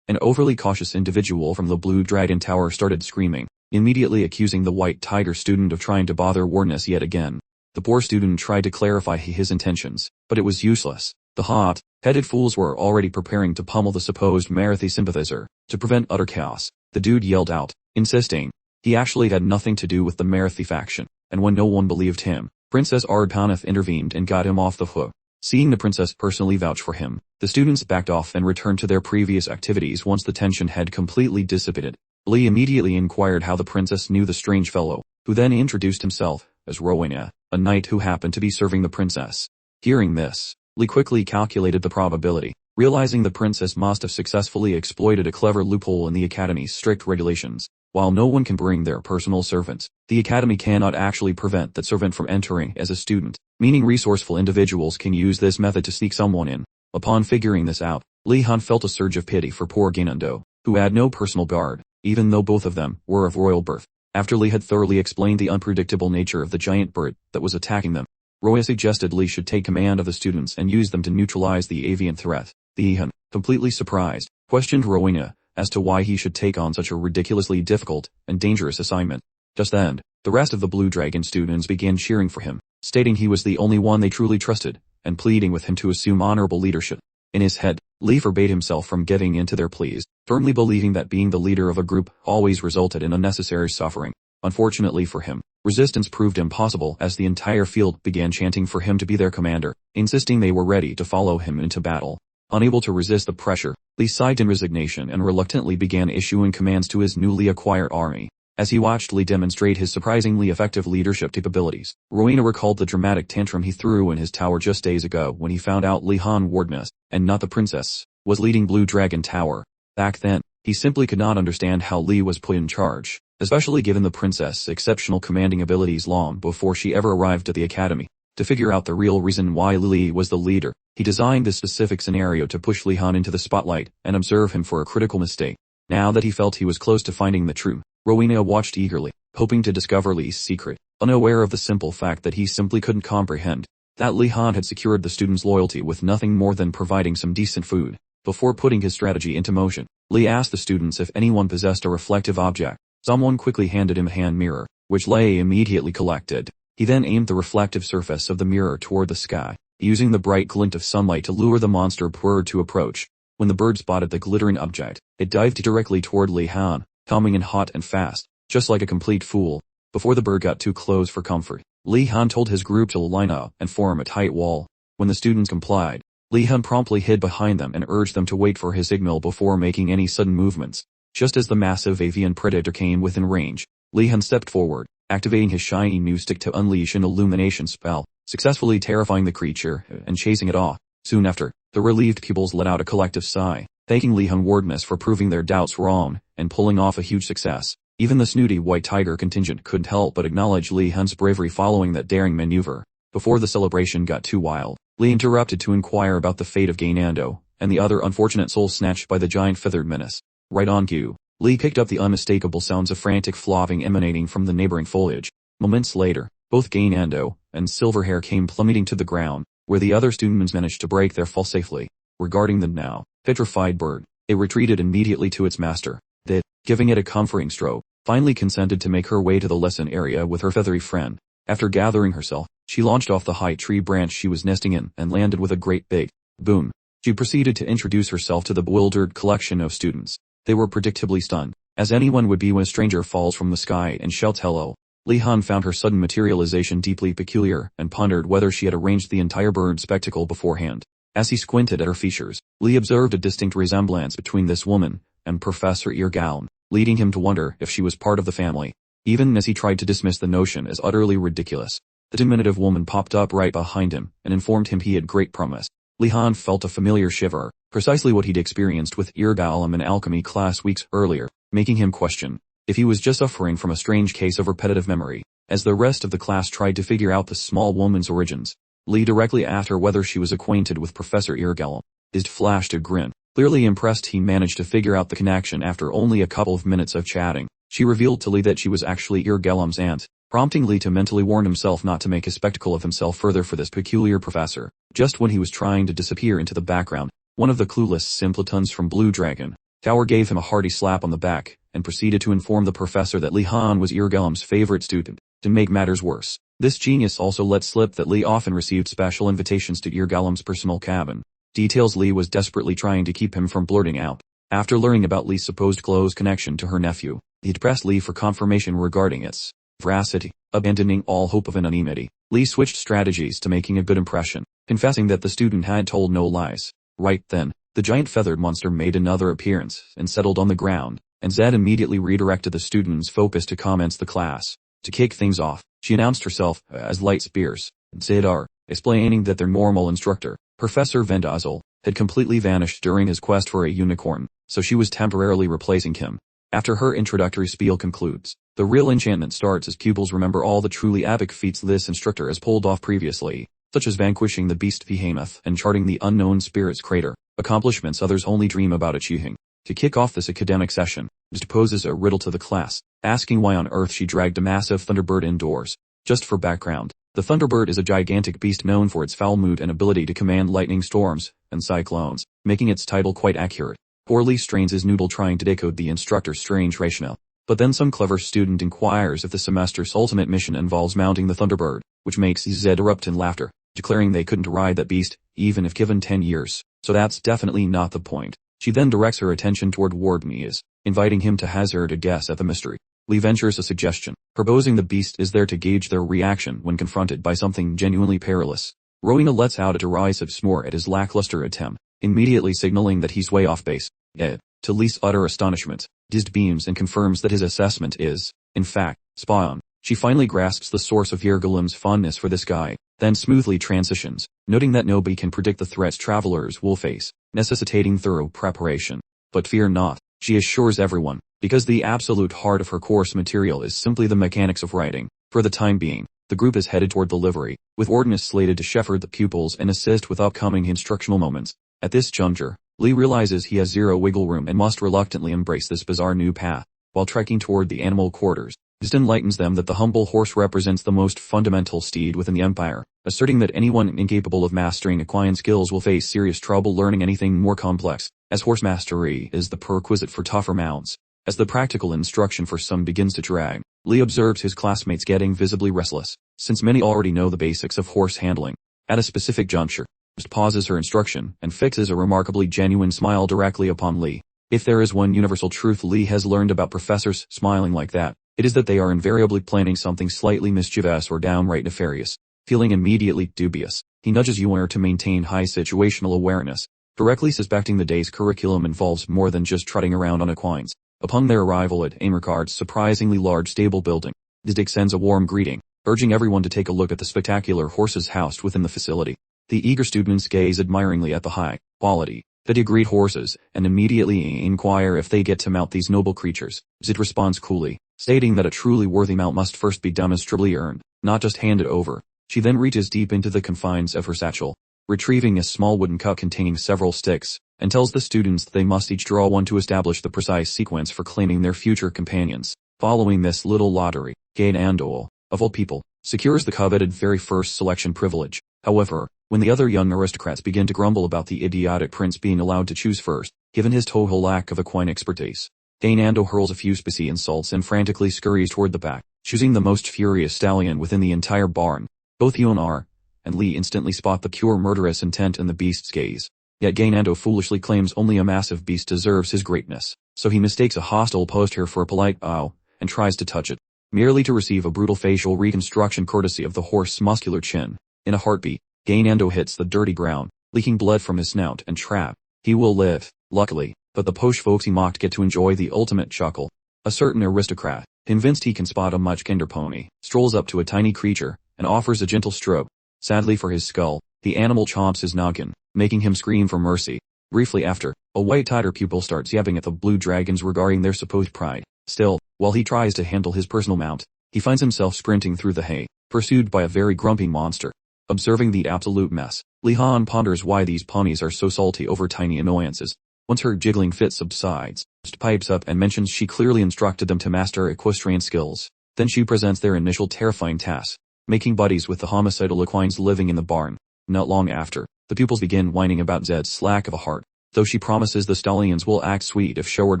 an overly cautious individual from the Blue Dragon Tower started screaming, immediately accusing the White Tiger student of trying to bother Warness yet again. The poor student tried to clarify his intentions, but it was useless. The hot-headed fools were already preparing to pummel the supposed Marathi sympathizer. To prevent utter chaos, the dude yelled out, insisting he actually had nothing to do with the Marathi faction, and when no one believed him, Princess Ardhanath intervened and got him off the hook. Seeing the princess personally vouch for him, the students backed off and returned to their previous activities once the tension had completely dissipated. Lee immediately inquired how the princess knew the strange fellow, who then introduced himself as Rowena, a knight who happened to be serving the princess. Hearing this, Lee quickly calculated the probability, realizing the princess must have successfully exploited a clever loophole in the academy's strict regulations. While no one can bring their personal servants, the academy cannot actually prevent that servant from entering as a student, meaning resourceful individuals can use this method to sneak someone in. Upon figuring this out, Lihon felt a surge of pity for poor Gainando, who had no personal guard, even though both of them were of royal birth. After Lee had thoroughly explained the unpredictable nature of the giant bird that was attacking them, Roya suggested Lee should take command of the students and use them to neutralize the avian threat. Lihon, completely surprised, questioned Rowena as to why he should take on such a ridiculously difficult and dangerous assignment. Just then, the rest of the Blue Dragon students began cheering for him, stating he was the only one they truly trusted, and pleading with him to assume honorable leadership. In his head, Lee forbade himself from giving in to their pleas, firmly believing that being the leader of a group always resulted in unnecessary suffering. Unfortunately for him, resistance proved impossible as the entire field began chanting for him to be their commander, insisting they were ready to follow him into battle. Unable to resist the pressure, Lee sighed in resignation and reluctantly began issuing commands to his newly acquired army. As he watched Lee demonstrate his surprisingly effective leadership capabilities, Rowena recalled the dramatic tantrum he threw in his tower just days ago when he found out Lihon Wardness, and not the princess, was leading Blue Dragon Tower. Back then, he simply could not understand how Lee was put in charge, especially given the princess' exceptional commanding abilities long before she ever arrived at the academy. To figure out the real reason why Lee was the leader, he designed this specific scenario to push Lihon into the spotlight and observe him for a critical mistake. Now that he felt he was close to finding the truth, Rowena watched eagerly, hoping to discover Li's secret, unaware of the simple fact that he simply couldn't comprehend that Lihon had secured the student's loyalty with nothing more than providing some decent food. Before putting his strategy into motion, Li asked the students if anyone possessed a reflective object. Someone quickly handed him a hand mirror, which Lei immediately collected. He then aimed the reflective surface of the mirror toward the sky, using the bright glint of sunlight to lure the monster bird to approach. When the bird spotted the glittering object, it dived directly toward Lihon, coming in hot and fast, just like a complete fool. Before the bird got too close for comfort, Lihon told his group to line up and form a tight wall. When the students complied, Lihon promptly hid behind them and urged them to wait for his signal before making any sudden movements. Just as the massive avian predator came within range, Lihon stepped forward, activating his shiny new stick to unleash an illumination spell, successfully terrifying the creature and chasing it off. Soon after, the relieved pupils let out a collective sigh, thanking Lihon Wardness for proving their doubts wrong and pulling off a huge success. Even the snooty white tiger contingent couldn't help but acknowledge Lihon's bravery following that daring maneuver. Before the celebration got too wild, Li interrupted to inquire about the fate of Gainando and the other unfortunate soul snatched by the giant feathered menace. Right on cue, Li picked up the unmistakable sounds of frantic flopping emanating from the neighboring foliage. Moments later, both Gainando and Silverhair came plummeting to the ground, where the other students managed to break their fall safely. Regarding the now petrified bird, it retreated immediately to its master, that, giving it a comforting stroke, finally consented to make her way to the lesson area with her feathery friend. After gathering herself, she launched off the high tree branch she was nesting in and landed with a great big boom. She proceeded to introduce herself to the bewildered collection of students. They were predictably stunned, as anyone would be when a stranger falls from the sky and shouts hello. Lihon found her sudden materialization deeply peculiar and pondered whether she had arranged the entire bird spectacle beforehand. As he squinted at her features, Li observed a distinct resemblance between this woman and Professor Irgalm, leading him to wonder if she was part of the family. Even as he tried to dismiss the notion as utterly ridiculous, the diminutive woman popped up right behind him and informed him he had great promise. Lihon felt a familiar shiver, precisely what he'd experienced with Irgalm in Alchemy class weeks earlier, making him question if he was just suffering from a strange case of repetitive memory. As the rest of the class tried to figure out the small woman's origins, Li directly asked her whether she was acquainted with Professor Irgalm. His flashed a grin. Clearly impressed, he managed to figure out the connection after only a couple of minutes of chatting. She revealed to Li that she was actually Irgalm's aunt, prompting Li to mentally warn himself not to make a spectacle of himself further for this peculiar professor. Just when he was trying to disappear into the background, one of the clueless simpletons from Blue Dragon Tower gave him a hearty slap on the back and proceeded to inform the professor that Lihon was Irgalm's favorite student. To make matters worse, this genius also let slip that Li often received special invitations to Irgalm's personal cabin, details Li was desperately trying to keep him from blurting out. After learning about Li's supposed close connection to her nephew, he'd pressed Li for confirmation regarding its veracity. Abandoning all hope of anonymity, Li switched strategies to making a good impression, confessing that the student had told no lies. Right then, the giant feathered monster made another appearance and settled on the ground, and Zed immediately redirected the student's focus to commence the class. To kick things off, she announced herself as Light Spears, Zedar, explaining that their normal instructor, Professor Vendazel, had completely vanished during his quest for a unicorn, so she was temporarily replacing him. After her introductory spiel concludes, the real enchantment starts as pupils remember all the truly epic feats this instructor has pulled off previously, such as vanquishing the beast Behemoth and charting the unknown spirit's crater, accomplishments others only dream about achieving. To kick off this academic session, Zed poses a riddle to the class, asking why on earth she dragged a massive thunderbird indoors. Just for background, the thunderbird is a gigantic beast known for its foul mood and ability to command lightning storms and cyclones, making its title quite accurate. Poorly strains his noodle trying to decode the instructor's strange rationale. But then some clever student inquires if the semester's ultimate mission involves mounting the thunderbird, which makes Zed erupt in laughter, declaring they couldn't ride that beast, even if given 10 years. So that's definitely not the point. She then directs her attention toward Wardmias, inviting him to hazard a guess at the mystery. Li ventures a suggestion, proposing the beast is there to gauge their reaction when confronted by something genuinely perilous. Rowena lets out a derisive snore at his lackluster attempt, immediately signaling that he's way off base. Yet, to Li's utter astonishment, Zed beams and confirms that his assessment is, in fact, spot on. She finally grasps the source of Irgalm's fondness for this guy, then smoothly transitions, noting that nobody can predict the threats travelers will face, necessitating thorough preparation. But fear not, she assures everyone, because the absolute heart of her course material is simply the mechanics of writing. For the time being, the group is headed toward the livery, with Ordinus slated to shepherd the pupils and assist with upcoming instructional moments. At this juncture, Lee realizes he has zero wiggle room and must reluctantly embrace this bizarre new path. While trekking toward the animal quarters, Zed enlightens them that the humble horse represents the most fundamental steed within the Empire, asserting that anyone incapable of mastering equine skills will face serious trouble learning anything more complex, as horse mastery is the prerequisite for tougher mounts. As the practical instruction for some begins to drag, Lee observes his classmates getting visibly restless, since many already know the basics of horse handling. At a specific juncture, Zed pauses her instruction and fixes a remarkably genuine smile directly upon Lee. If there is one universal truth Lee has learned about professors smiling like that, it is that they are invariably planning something slightly mischievous or downright nefarious. Feeling immediately dubious, he nudges Yuan to maintain high situational awareness, directly suspecting the day's curriculum involves more than just trotting around on equines. Upon their arrival at Amrgard's surprisingly large stable building, Zed sends a warm greeting, urging everyone to take a look at the spectacular horses housed within the facility. The eager students gaze admiringly at the high-quality, pedigreed horses, and immediately inquire if they get to mount these noble creatures. Zed responds coolly, stating that a truly worthy mount must first be demonstrably earned, not just handed over. She then reaches deep into the confines of her satchel, retrieving a small wooden cup containing several sticks, and tells the students that they must each draw one to establish the precise sequence for claiming their future companions. Following this little lottery, Yahello, of all people, secures the coveted very first selection privilege. However, when the other young aristocrats begin to grumble about the idiotic prince being allowed to choose first, given his total lack of equine expertise, Yahello hurls a few spicy insults and frantically scurries toward the back, choosing the most furious stallion within the entire barn. Both Yuan and Lee instantly spot the pure murderous intent in the beast's gaze. Yet Yahello foolishly claims only a massive beast deserves his greatness, so he mistakes a hostile poster for a polite bow, and tries to touch it, merely to receive a brutal facial reconstruction courtesy of the horse's muscular chin. In a heartbeat, Yahello hits the dirty ground, leaking blood from his snout and trap. He will live, luckily, but the posh folks he mocked get to enjoy the ultimate chuckle. A certain aristocrat, convinced he can spot a much kinder pony, strolls up to a tiny creature, and offers a gentle stroke. Sadly for his skull, the animal chomps his noggin, making him scream for mercy. Briefly after, a white-tiger pupil starts yapping at the blue dragons regarding their supposed pride. Still, while he tries to handle his personal mount, he finds himself sprinting through the hay, pursued by a very grumpy monster. Observing the absolute mess, Lihon ponders why these ponies are so salty over tiny annoyances. Once her jiggling fit subsides, Zed pipes up and mentions she clearly instructed them to master equestrian skills. Then she presents their initial terrifying task, making buddies with the homicidal equines living in the barn. Not long after, the pupils begin whining about Zed's lack of a heart, though she promises the stallions will act sweet if showered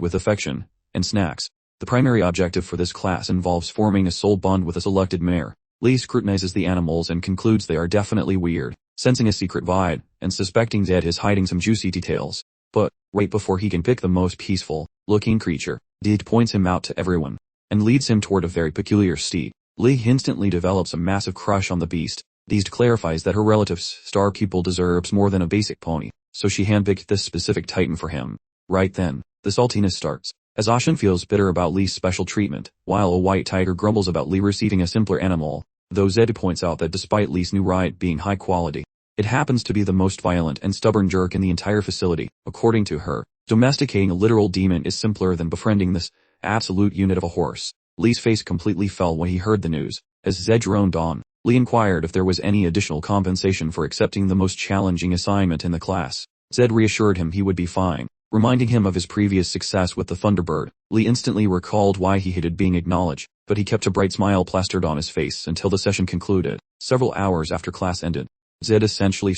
with affection and snacks. The primary objective for this class involves forming a soul bond with a selected mare. Lee scrutinizes the animals and concludes they are definitely weird, sensing a secret vibe, and suspecting Zed is hiding some juicy details. But, right before he can pick the most peaceful-looking creature, Zed points him out to everyone, and leads him toward a very peculiar steed. Lee instantly develops a massive crush on the beast. Zed clarifies that her relative's star pupil deserves more than a basic pony, so she handpicked this specific titan for him. Right then, the saltiness starts, as Ashen feels bitter about Lee's special treatment, while a white tiger grumbles about Lee receiving a simpler animal, though Zed points out that despite Lee's new ride being high quality, it happens to be the most violent and stubborn jerk in the entire facility. According to her, domesticating a literal demon is simpler than befriending this absolute unit of a horse. Lee's face completely fell when he heard the news. As Zed droned on, Lee inquired if there was any additional compensation for accepting the most challenging assignment in the class. Zed reassured him he would be fine, reminding him of his previous success with the Thunderbird. Lee instantly recalled why he hated being acknowledged, but he kept a bright smile plastered on his face until the session concluded. Several hours after class ended, Zed essentially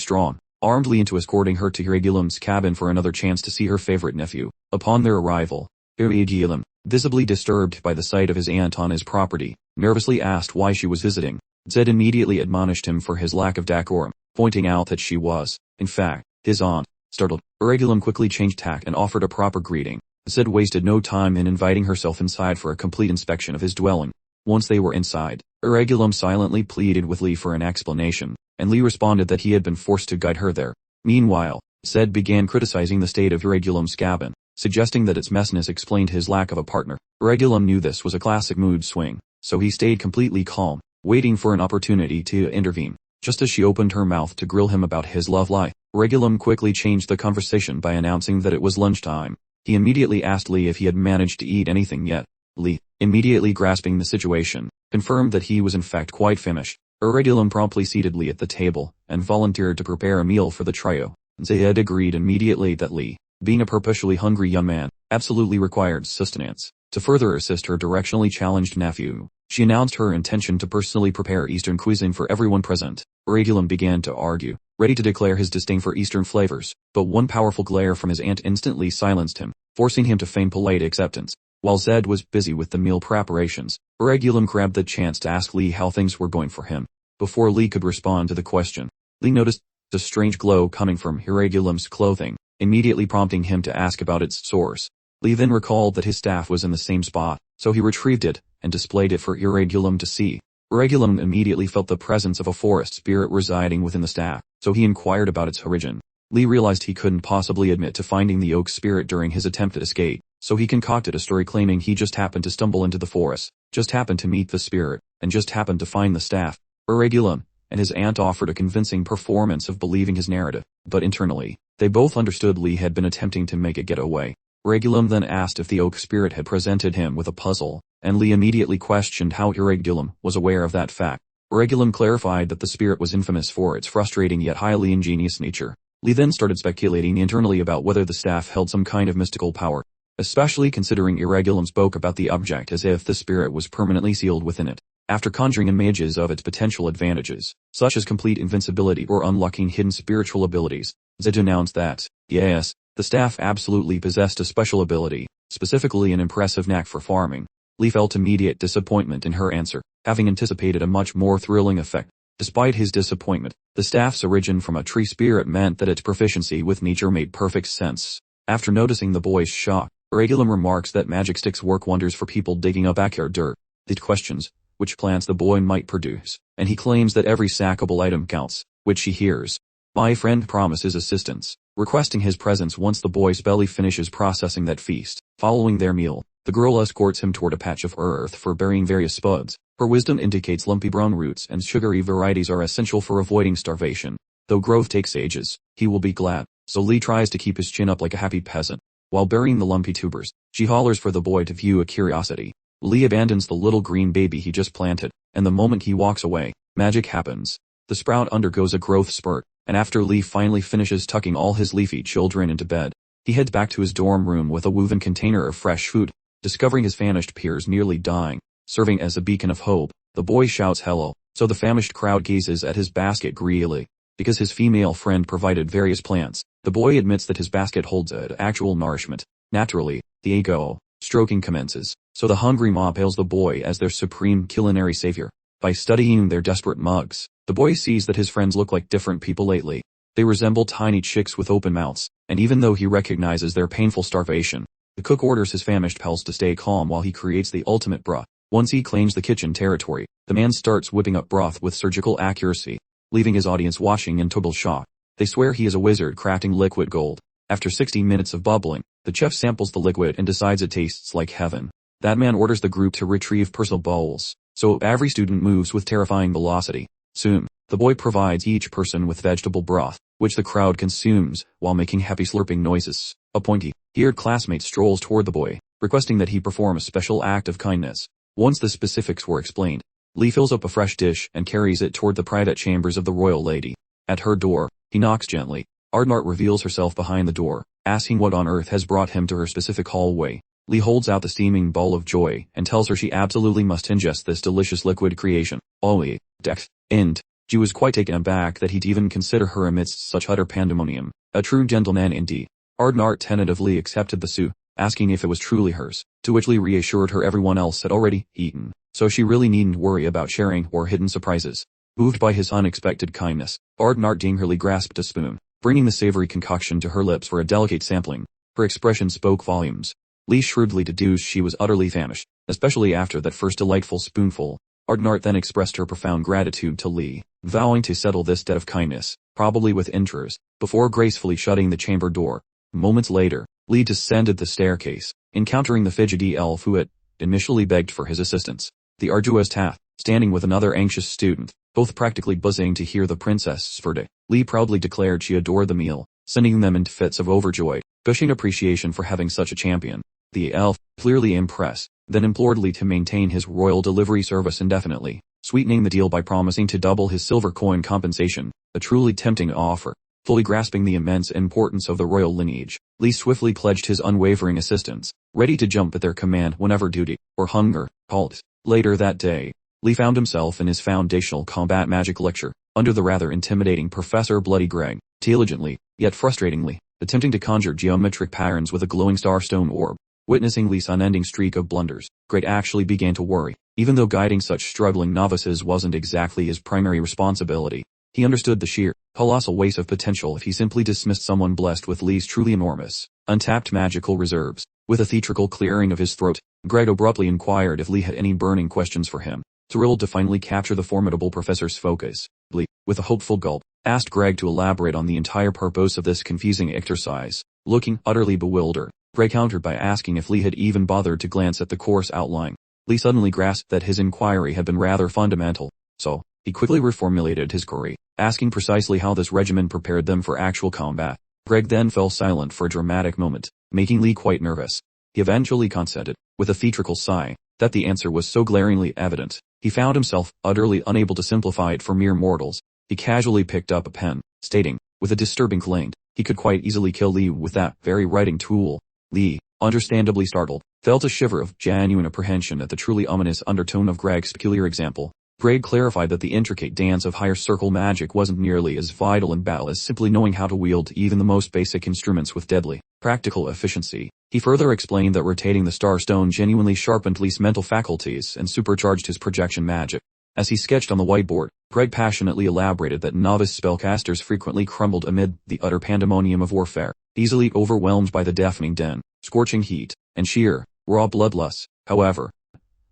armed Lee into escorting her to Yahello's cabin for another chance to see her favorite nephew. Upon their arrival, Yahello, visibly disturbed by the sight of his aunt on his property, nervously asked why she was visiting. Zed immediately admonished him for his lack of decorum, pointing out that she was, in fact, his aunt. Startled, Yahello quickly changed tack and offered a proper greeting. Zed wasted no time in inviting herself inside for a complete inspection of his dwelling. Once they were inside, Yahello silently pleaded with Lee for an explanation, and Lee responded that he had been forced to guide her there. Meanwhile, Zed began criticizing the state of Yahello's cabin, suggesting that its messiness explained his lack of a partner. Yahello knew this was a classic mood swing, so he stayed completely calm, waiting for an opportunity to intervene. Just as she opened her mouth to grill him about his love lie, Yahello quickly changed the conversation by announcing that it was lunchtime. He immediately asked Lee if he had managed to eat anything yet. Lee, immediately grasping the situation, confirmed that he was in fact quite famished. Yahello promptly seated Lee at the table, and volunteered to prepare a meal for the trio. Zed agreed immediately that Lee Being a perpetually hungry young man absolutely required sustenance. To further assist her directionally challenged nephew, she announced her intention to personally prepare Eastern cuisine for everyone present. Regulum began to argue, ready to declare his disdain for Eastern flavors, but one powerful glare from his aunt instantly silenced him, forcing him to feign polite acceptance. While Zed was busy with the meal preparations, Regulum grabbed the chance to ask Lee how things were going for him. Before Lee could respond to the question, Lee noticed a strange glow coming from Regulum's clothing, immediately prompting him to ask about its source. Lee then recalled that his staff was in the same spot, so he retrieved it and displayed it for Regulum to see. Regulum immediately felt the presence of a forest spirit residing within the staff, so he inquired about its origin. Lee realized he couldn't possibly admit to finding the oak spirit during his attempt to escape, so he concocted a story claiming he just happened to stumble into the forest, just happened to meet the spirit, and just happened to find the staff. Regulum and his aunt offered a convincing performance of believing his narrative, but internally, they both understood Lee had been attempting to make a getaway. Regulum then asked if the oak spirit had presented him with a puzzle, and Lee immediately questioned how Regulum was aware of that fact. Regulum clarified that the spirit was infamous for its frustrating yet highly ingenious nature. Lee then started speculating internally about whether the staff held some kind of mystical power, especially considering Regulum spoke about the object as if the spirit was permanently sealed within it. After conjuring images of its potential advantages, such as complete invincibility or unlocking hidden spiritual abilities, Zed announced that, yes, the staff absolutely possessed a special ability, specifically an impressive knack for farming. Lee felt immediate disappointment in her answer, having anticipated a much more thrilling effect. Despite his disappointment, the staff's origin from a tree spirit meant that its proficiency with nature made perfect sense. After noticing the boy's shock, Regulum remarks that magic sticks work wonders for people digging up backyard dirt. He questions which plants the boy might produce, and he claims that every sackable item counts, which she hears. My friend promises assistance, requesting his presence once the boy's belly finishes processing that feast. Following their meal, the girl escorts him toward a patch of earth for burying various spuds. Her wisdom indicates lumpy brown roots and sugary varieties are essential for avoiding starvation. Though growth takes ages, he will be glad, so Lee tries to keep his chin up like a happy peasant. While burying the lumpy tubers, she hollers for the boy to view a curiosity. Lee abandons the little green baby he just planted, and the moment he walks away, magic happens. The sprout undergoes a growth spurt, and after Lee finally finishes tucking all his leafy children into bed, he heads back to his dorm room with a woven container of fresh food. Discovering his famished peers nearly dying, serving as a beacon of hope, the boy shouts hello, so the famished crowd gazes at his basket greedily. Because his female friend provided various plants, the boy admits that his basket holds actual nourishment. Naturally, the ego stroking commences, so the hungry mob hails the boy as their supreme culinary savior. By studying their desperate mugs, the boy sees that his friends look like different people lately. They resemble tiny chicks with open mouths, and even though he recognizes their painful starvation, the cook orders his famished pals to stay calm while he creates the ultimate broth. Once he claims the kitchen territory, the man starts whipping up broth with surgical accuracy, leaving his audience watching in total shock. They swear he is a wizard crafting liquid gold. After 60 minutes of bubbling, the chef samples the liquid and decides it tastes like heaven. That man orders the group to retrieve personal bowls, so every student moves with terrifying velocity. Soon, the boy provides each person with vegetable broth, which the crowd consumes while making happy slurping noises. A pointy-eared classmate strolls toward the boy, requesting that he perform a special act of kindness. Once the specifics were explained, Lee fills up a fresh dish and carries it toward the private chambers of the royal lady. At her door, he knocks gently. Ardnart reveals herself behind the door, asking what on earth has brought him to her specific hallway. Lee holds out the steaming bowl of joy and tells her she absolutely must ingest this delicious liquid creation. Ollie, Dex, and she was quite taken aback that he'd even consider her amidst such utter pandemonium. A true gentleman indeed. Ardnart tentatively accepted the soup, asking if it was truly hers, to which Lee reassured her everyone else had already eaten, so she really needn't worry about sharing or hidden surprises. Moved by his unexpected kindness, Ardnart gingerly grasped a spoon, bringing the savory concoction to her lips for a delicate sampling. Her expression spoke volumes. Lee shrewdly deduced she was utterly famished, especially after that first delightful spoonful. Ardnart then expressed her profound gratitude to Lee, vowing to settle this debt of kindness, probably with interest, before gracefully shutting the chamber door. Moments later, Lee descended the staircase, encountering the fidgety elf who had initially begged for his assistance. The arduous task, standing with another anxious student, both practically buzzing to hear the princess's verdict. Lee proudly declared she adored the meal, sending them into fits of overjoyed, gushing appreciation for having such a champion. The elf, clearly impressed, then implored Lee to maintain his royal delivery service indefinitely, sweetening the deal by promising to double his silver coin compensation, a truly tempting offer. Fully grasping the immense importance of the royal lineage, Lee swiftly pledged his unwavering assistance, ready to jump at their command whenever duty or hunger called. Later that day, Lee found himself in his foundational combat magic lecture, under the rather intimidating Professor Bloody Greg, diligently, yet frustratingly, attempting to conjure geometric patterns with a glowing starstone orb. Witnessing Lee's unending streak of blunders, Greg actually began to worry. Even though guiding such struggling novices wasn't exactly his primary responsibility, he understood the sheer, colossal waste of potential if he simply dismissed someone blessed with Lee's truly enormous, untapped magical reserves. With a theatrical clearing of his throat, Greg abruptly inquired if Lee had any burning questions for him. Thrilled to finally capture the formidable professor's focus, Lee, with a hopeful gulp, asked Greg to elaborate on the entire purpose of this confusing exercise. Looking utterly bewildered, Greg countered by asking if Lee had even bothered to glance at the course outline. Lee suddenly grasped that his inquiry had been rather fundamental, so he quickly reformulated his query, asking precisely how this regimen prepared them for actual combat. Greg then fell silent for a dramatic moment, making Lee quite nervous. He eventually consented, with a theatrical sigh, that the answer was so glaringly evident, he found himself utterly unable to simplify it for mere mortals. He casually picked up a pen, stating, with a disturbing clang, he could quite easily kill Lee with that very writing tool. Lee, understandably startled, felt a shiver of genuine apprehension at the truly ominous undertone of Greg's peculiar example. Greg clarified that the intricate dance of higher circle magic wasn't nearly as vital in battle as simply knowing how to wield even the most basic instruments with deadly, practical efficiency. He further explained that rotating the Starstone genuinely sharpened Lee's mental faculties and supercharged his projection magic. As he sketched on the whiteboard, Greg passionately elaborated that novice spellcasters frequently crumbled amid the utter pandemonium of warfare, easily overwhelmed by the deafening din, scorching heat, and sheer, raw bloodlust. However,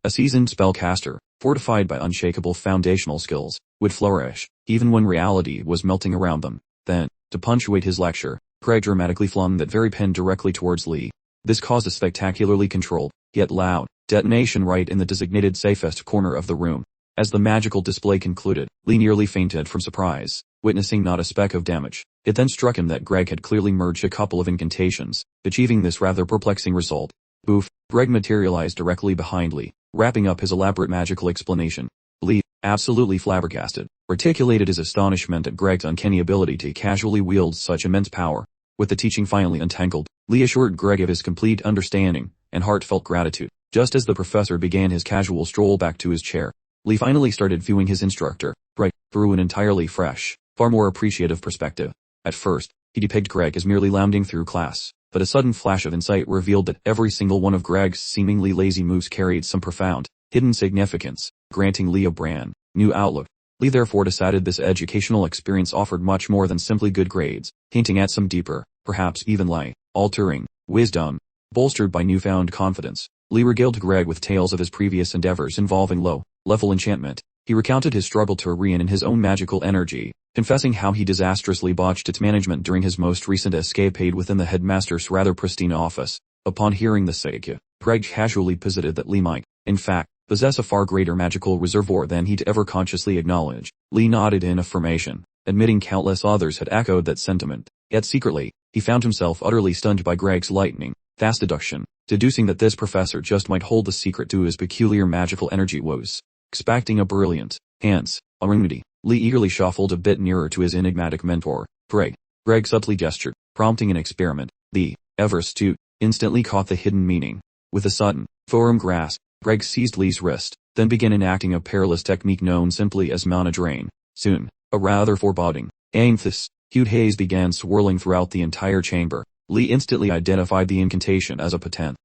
a seasoned spellcaster, fortified by unshakable foundational skills, would flourish, even when reality was melting around them. Then, to punctuate his lecture, Greg dramatically flung that very pen directly towards Lee. This caused a spectacularly controlled, yet loud, detonation right in the designated safest corner of the room. As the magical display concluded, Lee nearly fainted from surprise, witnessing not a speck of damage. It then struck him that Greg had clearly merged a couple of incantations, achieving this rather perplexing result. Boof! Greg materialized directly behind Lee, wrapping up his elaborate magical explanation. Lee, absolutely flabbergasted, articulated his astonishment at Greg's uncanny ability to casually wield such immense power. With the teaching finally untangled, Lee assured Greg of his complete understanding and heartfelt gratitude. Just as the professor began his casual stroll back to his chair, Lee finally started viewing his instructor, Greg, through an entirely fresh, far more appreciative perspective. At first, he depicted Greg as merely lounging through class, but a sudden flash of insight revealed that every single one of Greg's seemingly lazy moves carried some profound, hidden significance, granting Lee a brand new outlook. Lee therefore decided this educational experience offered much more than simply good grades, hinting at some deeper, perhaps even life-altering, wisdom. Bolstered by newfound confidence, Lee regaled Greg with tales of his previous endeavors involving low-level enchantment. He recounted his struggle to rein in his own magical energy, confessing how he disastrously botched its management during his most recent escapade within the headmaster's rather pristine office. Upon hearing the sake, Greg casually posited that Lee might, in fact, possess a far greater magical reservoir than he'd ever consciously acknowledged. Lee nodded in affirmation, admitting countless others had echoed that sentiment. Yet secretly, he found himself utterly stunned by Greg's lightning-fast deduction, deducing that this professor just might hold the secret to his peculiar magical energy woes. Expecting a brilliant, hence, a remedy, Lee eagerly shuffled a bit nearer to his enigmatic mentor, Greg. Greg subtly gestured, prompting an experiment. The ever-astute instantly caught the hidden meaning. With a sudden, firm grasp, Greg seized Lee's wrist, then began enacting a perilous technique known simply as mana drain. Soon, a rather foreboding, hued haze began swirling throughout the entire chamber. Lee instantly identified the incantation as a potent,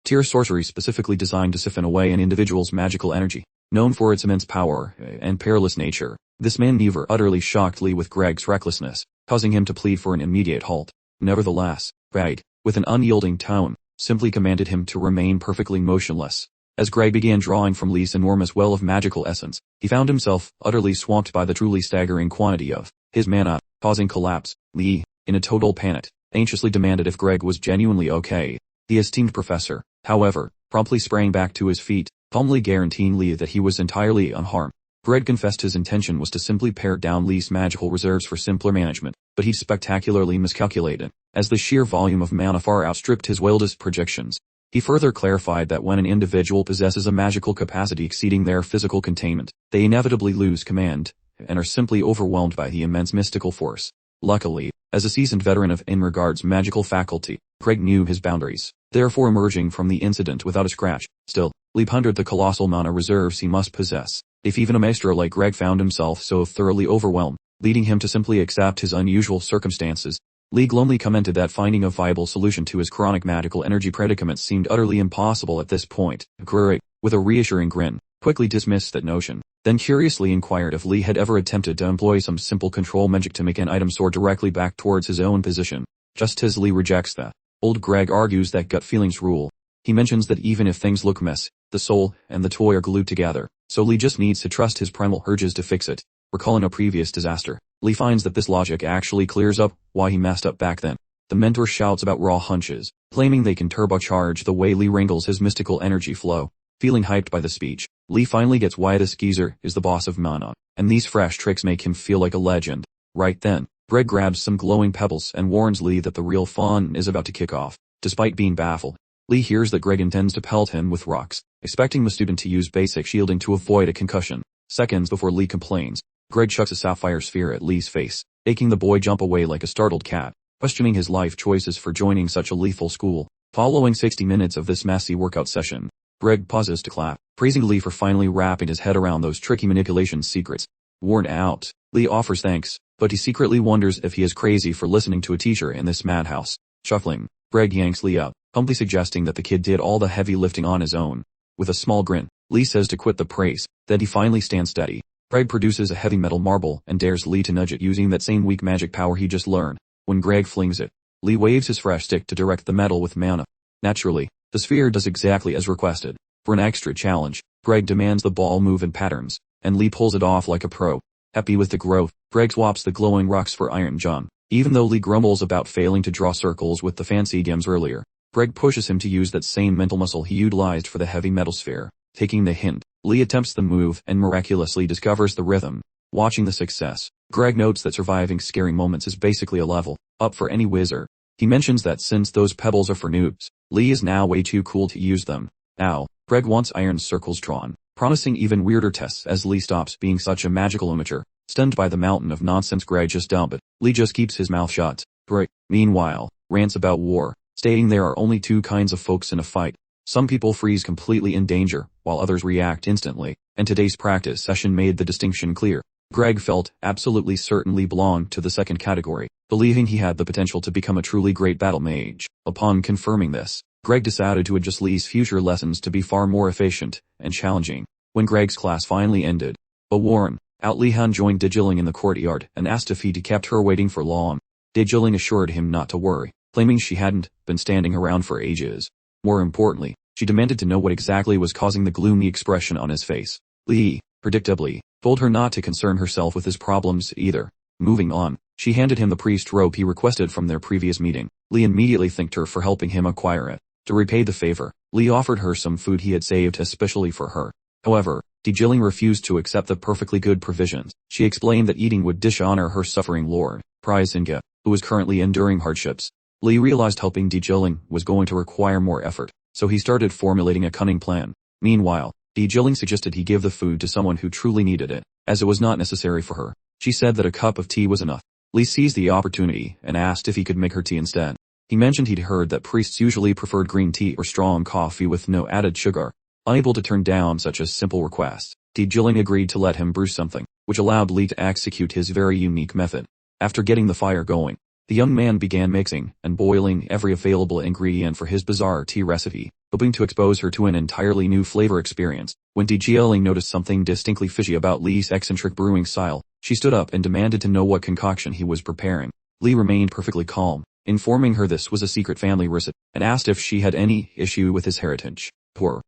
tier sorcery specifically designed to siphon away an individual's magical energy. Known for its immense power and perilous nature, this maneuver utterly shocked Lee with Greg's recklessness, causing him to plead for an immediate halt. Nevertheless, Greg, with an unyielding tone, simply commanded him to remain perfectly motionless. As Greg began drawing from Lee's enormous well of magical essence, he found himself utterly swamped by the truly staggering quantity of his mana, causing collapse. Lee, in a total panic, anxiously demanded if Greg was genuinely okay. The esteemed professor, however, promptly sprang back to his feet, calmly guaranteeing Lee that he was entirely unharmed. Greg confessed his intention was to simply pare down Lee's magical reserves for simpler management, but he'd spectacularly miscalculated, as the sheer volume of mana far outstripped his wildest projections. He further clarified that when an individual possesses a magical capacity exceeding their physical containment, they inevitably lose command, and are simply overwhelmed by the immense mystical force. Luckily, as a seasoned veteran of Amrgard's magical faculty, Greg knew his boundaries, therefore emerging from the incident without a scratch. Still, Lee pondered the colossal mana reserves he must possess, if even a maestro like Greg found himself so thoroughly overwhelmed, leading him to simply accept his unusual circumstances. Lee glumly commented that finding a viable solution to his chronic magical energy predicament seemed utterly impossible at this point. Greg, with a reassuring grin, quickly dismissed that notion, then curiously inquired if Lee had ever attempted to employ some simple control magic to make an item soar directly back towards his own position. Just as Lee rejects that, old Greg argues that gut feelings rule. He mentions that even if things look messy, the soul and the toy are glued together, so Lee just needs to trust his primal urges to fix it. Recalling a previous disaster, Lee finds that this logic actually clears up why he messed up back then. The mentor shouts about raw hunches, claiming they can turbocharge the way Lee wrangles his mystical energy flow. Feeling hyped by the speech, Lee finally gets why this geezer is the boss of Manhwa, and these fresh tricks make him feel like a legend. Right then, Greg grabs some glowing pebbles and warns Lee that the real fun is about to kick off. Despite being baffled, Lee hears that Greg intends to pelt him with rocks, expecting the student to use basic shielding to avoid a concussion. Seconds before Lee complains, Greg chucks a sapphire sphere at Lee's face, making the boy jump away like a startled cat, questioning his life choices for joining such a lethal school. Following 60 minutes of this messy workout session, Greg pauses to clap, praising Lee for finally wrapping his head around those tricky manipulation secrets. Worn out, Lee offers thanks, but he secretly wonders if he is crazy for listening to a teacher in this madhouse. Chuckling, Greg yanks Lee out, humbly suggesting that the kid did all the heavy lifting on his own. With a small grin, Lee says to quit the praise, then he finally stands steady. Greg produces a heavy metal marble and dares Lee to nudge it using that same weak magic power he just learned. When Greg flings it, Lee waves his fresh stick to direct the metal with mana. Naturally, the sphere does exactly as requested. For an extra challenge, Greg demands the ball move in patterns, and Lee pulls it off like a pro. Happy with the growth, Greg swaps the glowing rocks for Iron John. Even though Lee grumbles about failing to draw circles with the fancy gems earlier, Greg pushes him to use that same mental muscle he utilized for the heavy metal sphere. Taking the hint, Lee attempts the move and miraculously discovers the rhythm. Watching the success, Greg notes that surviving scary moments is basically a level up for any wizard. He mentions that since those pebbles are for noobs, Lee is now way too cool to use them. Now, Greg wants iron circles drawn, promising even weirder tests as Lee stops being such a magical amateur. Stunned by the mountain of nonsense Greg just dumped, Lee just keeps his mouth shut. Greg, meanwhile, rants about war, stating there are only two kinds of folks in a fight. Some people freeze completely in danger, while others react instantly, and today's practice session made the distinction clear. Greg felt absolutely certain Lee belonged to the second category, believing he had the potential to become a truly great battle mage. Upon confirming this, Greg decided to adjust Lee's future lessons to be far more efficient and challenging. When Greg's class finally ended, a worn out Lihon joined Dajiling in the courtyard and asked if he'd kept her waiting for long. Dajiling assured him not to worry, claiming she hadn't been standing around for ages. More importantly, she demanded to know what exactly was causing the gloomy expression on his face. Lee, predictably, told her not to concern herself with his problems either. Moving on, she handed him the priest robe he requested from their previous meeting. Lee immediately thanked her for helping him acquire it. To repay the favor, Lee offered her some food he had saved especially for her. However, Dajiling refused to accept the perfectly good provisions. She explained that eating would dishonor her suffering lord, Prisinga, who was currently enduring hardships. Lee realized helping Dajiling was going to require more effort, so he started formulating a cunning plan. Meanwhile, Dajiling suggested he give the food to someone who truly needed it, as it was not necessary for her. She said that a cup of tea was enough. Lee seized the opportunity and asked if he could make her tea instead. He mentioned he'd heard that priests usually preferred green tea or strong coffee with no added sugar. Unable to turn down such a simple request, Dajiling agreed to let him brew something, which allowed Lee to execute his very unique method. After getting the fire going, the young man began mixing and boiling every available ingredient for his bizarre tea recipe, hoping to expose her to an entirely new flavor experience. When Dajiling noticed something distinctly fishy about Lee's eccentric brewing style, she stood up and demanded to know what concoction he was preparing. Lee remained perfectly calm, informing her this was a secret family recipe, and asked if she had any issue with his heritage. Poor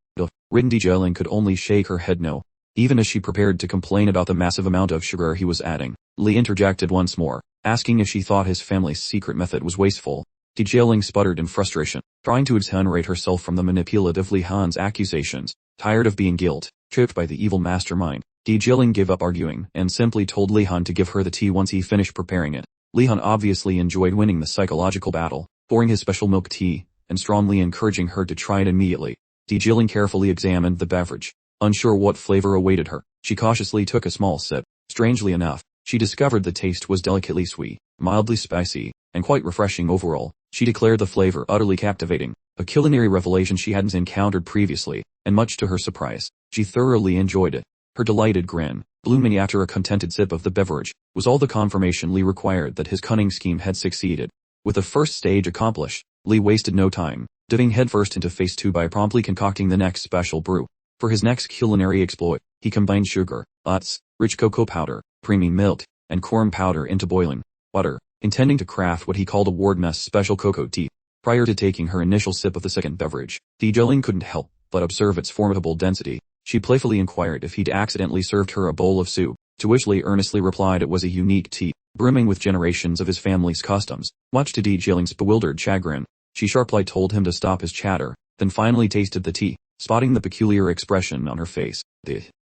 ridden Dajiling could only shake her head no. Even as she prepared to complain about the massive amount of sugar he was adding, Lee interjected once more, asking if she thought his family's secret method was wasteful. Dajiling sputtered in frustration, trying to exonerate herself from the manipulative Lihon's accusations. Tired of being guilt-tripped by the evil mastermind, Dajiling gave up arguing and simply told Lihon to give her the tea once he finished preparing it. Lihon obviously enjoyed winning the psychological battle, pouring his special milk tea, and strongly encouraging her to try it immediately. Dajiling carefully examined the beverage. Unsure what flavor awaited her, she cautiously took a small sip. Strangely enough, she discovered the taste was delicately sweet. mildly spicy, and quite refreshing overall. She declared the flavor utterly captivating, a culinary revelation she hadn't encountered previously, and much to her surprise, she thoroughly enjoyed it. Her delighted grin, blooming after a contented sip of the beverage, was all the confirmation Lee required that his cunning scheme had succeeded. With the first stage accomplished, Lee wasted no time, diving headfirst into phase 2 by promptly concocting the next special brew. For his next culinary exploit, he combined sugar, oats, rich cocoa powder, creamy milk, and corn powder into boiling water, intending to craft what he called a wardness special cocoa tea. Prior to taking her initial sip of the second beverage, Darjeeling couldn't help but observe its formidable density. She playfully inquired if he'd accidentally served her a bowl of soup, to which Lee earnestly replied it was a unique tea, brimming with generations of his family's customs. Much to Darjeeling's bewildered chagrin, she sharply told him to stop his chatter, then finally tasted the tea, spotting the peculiar expression on her face.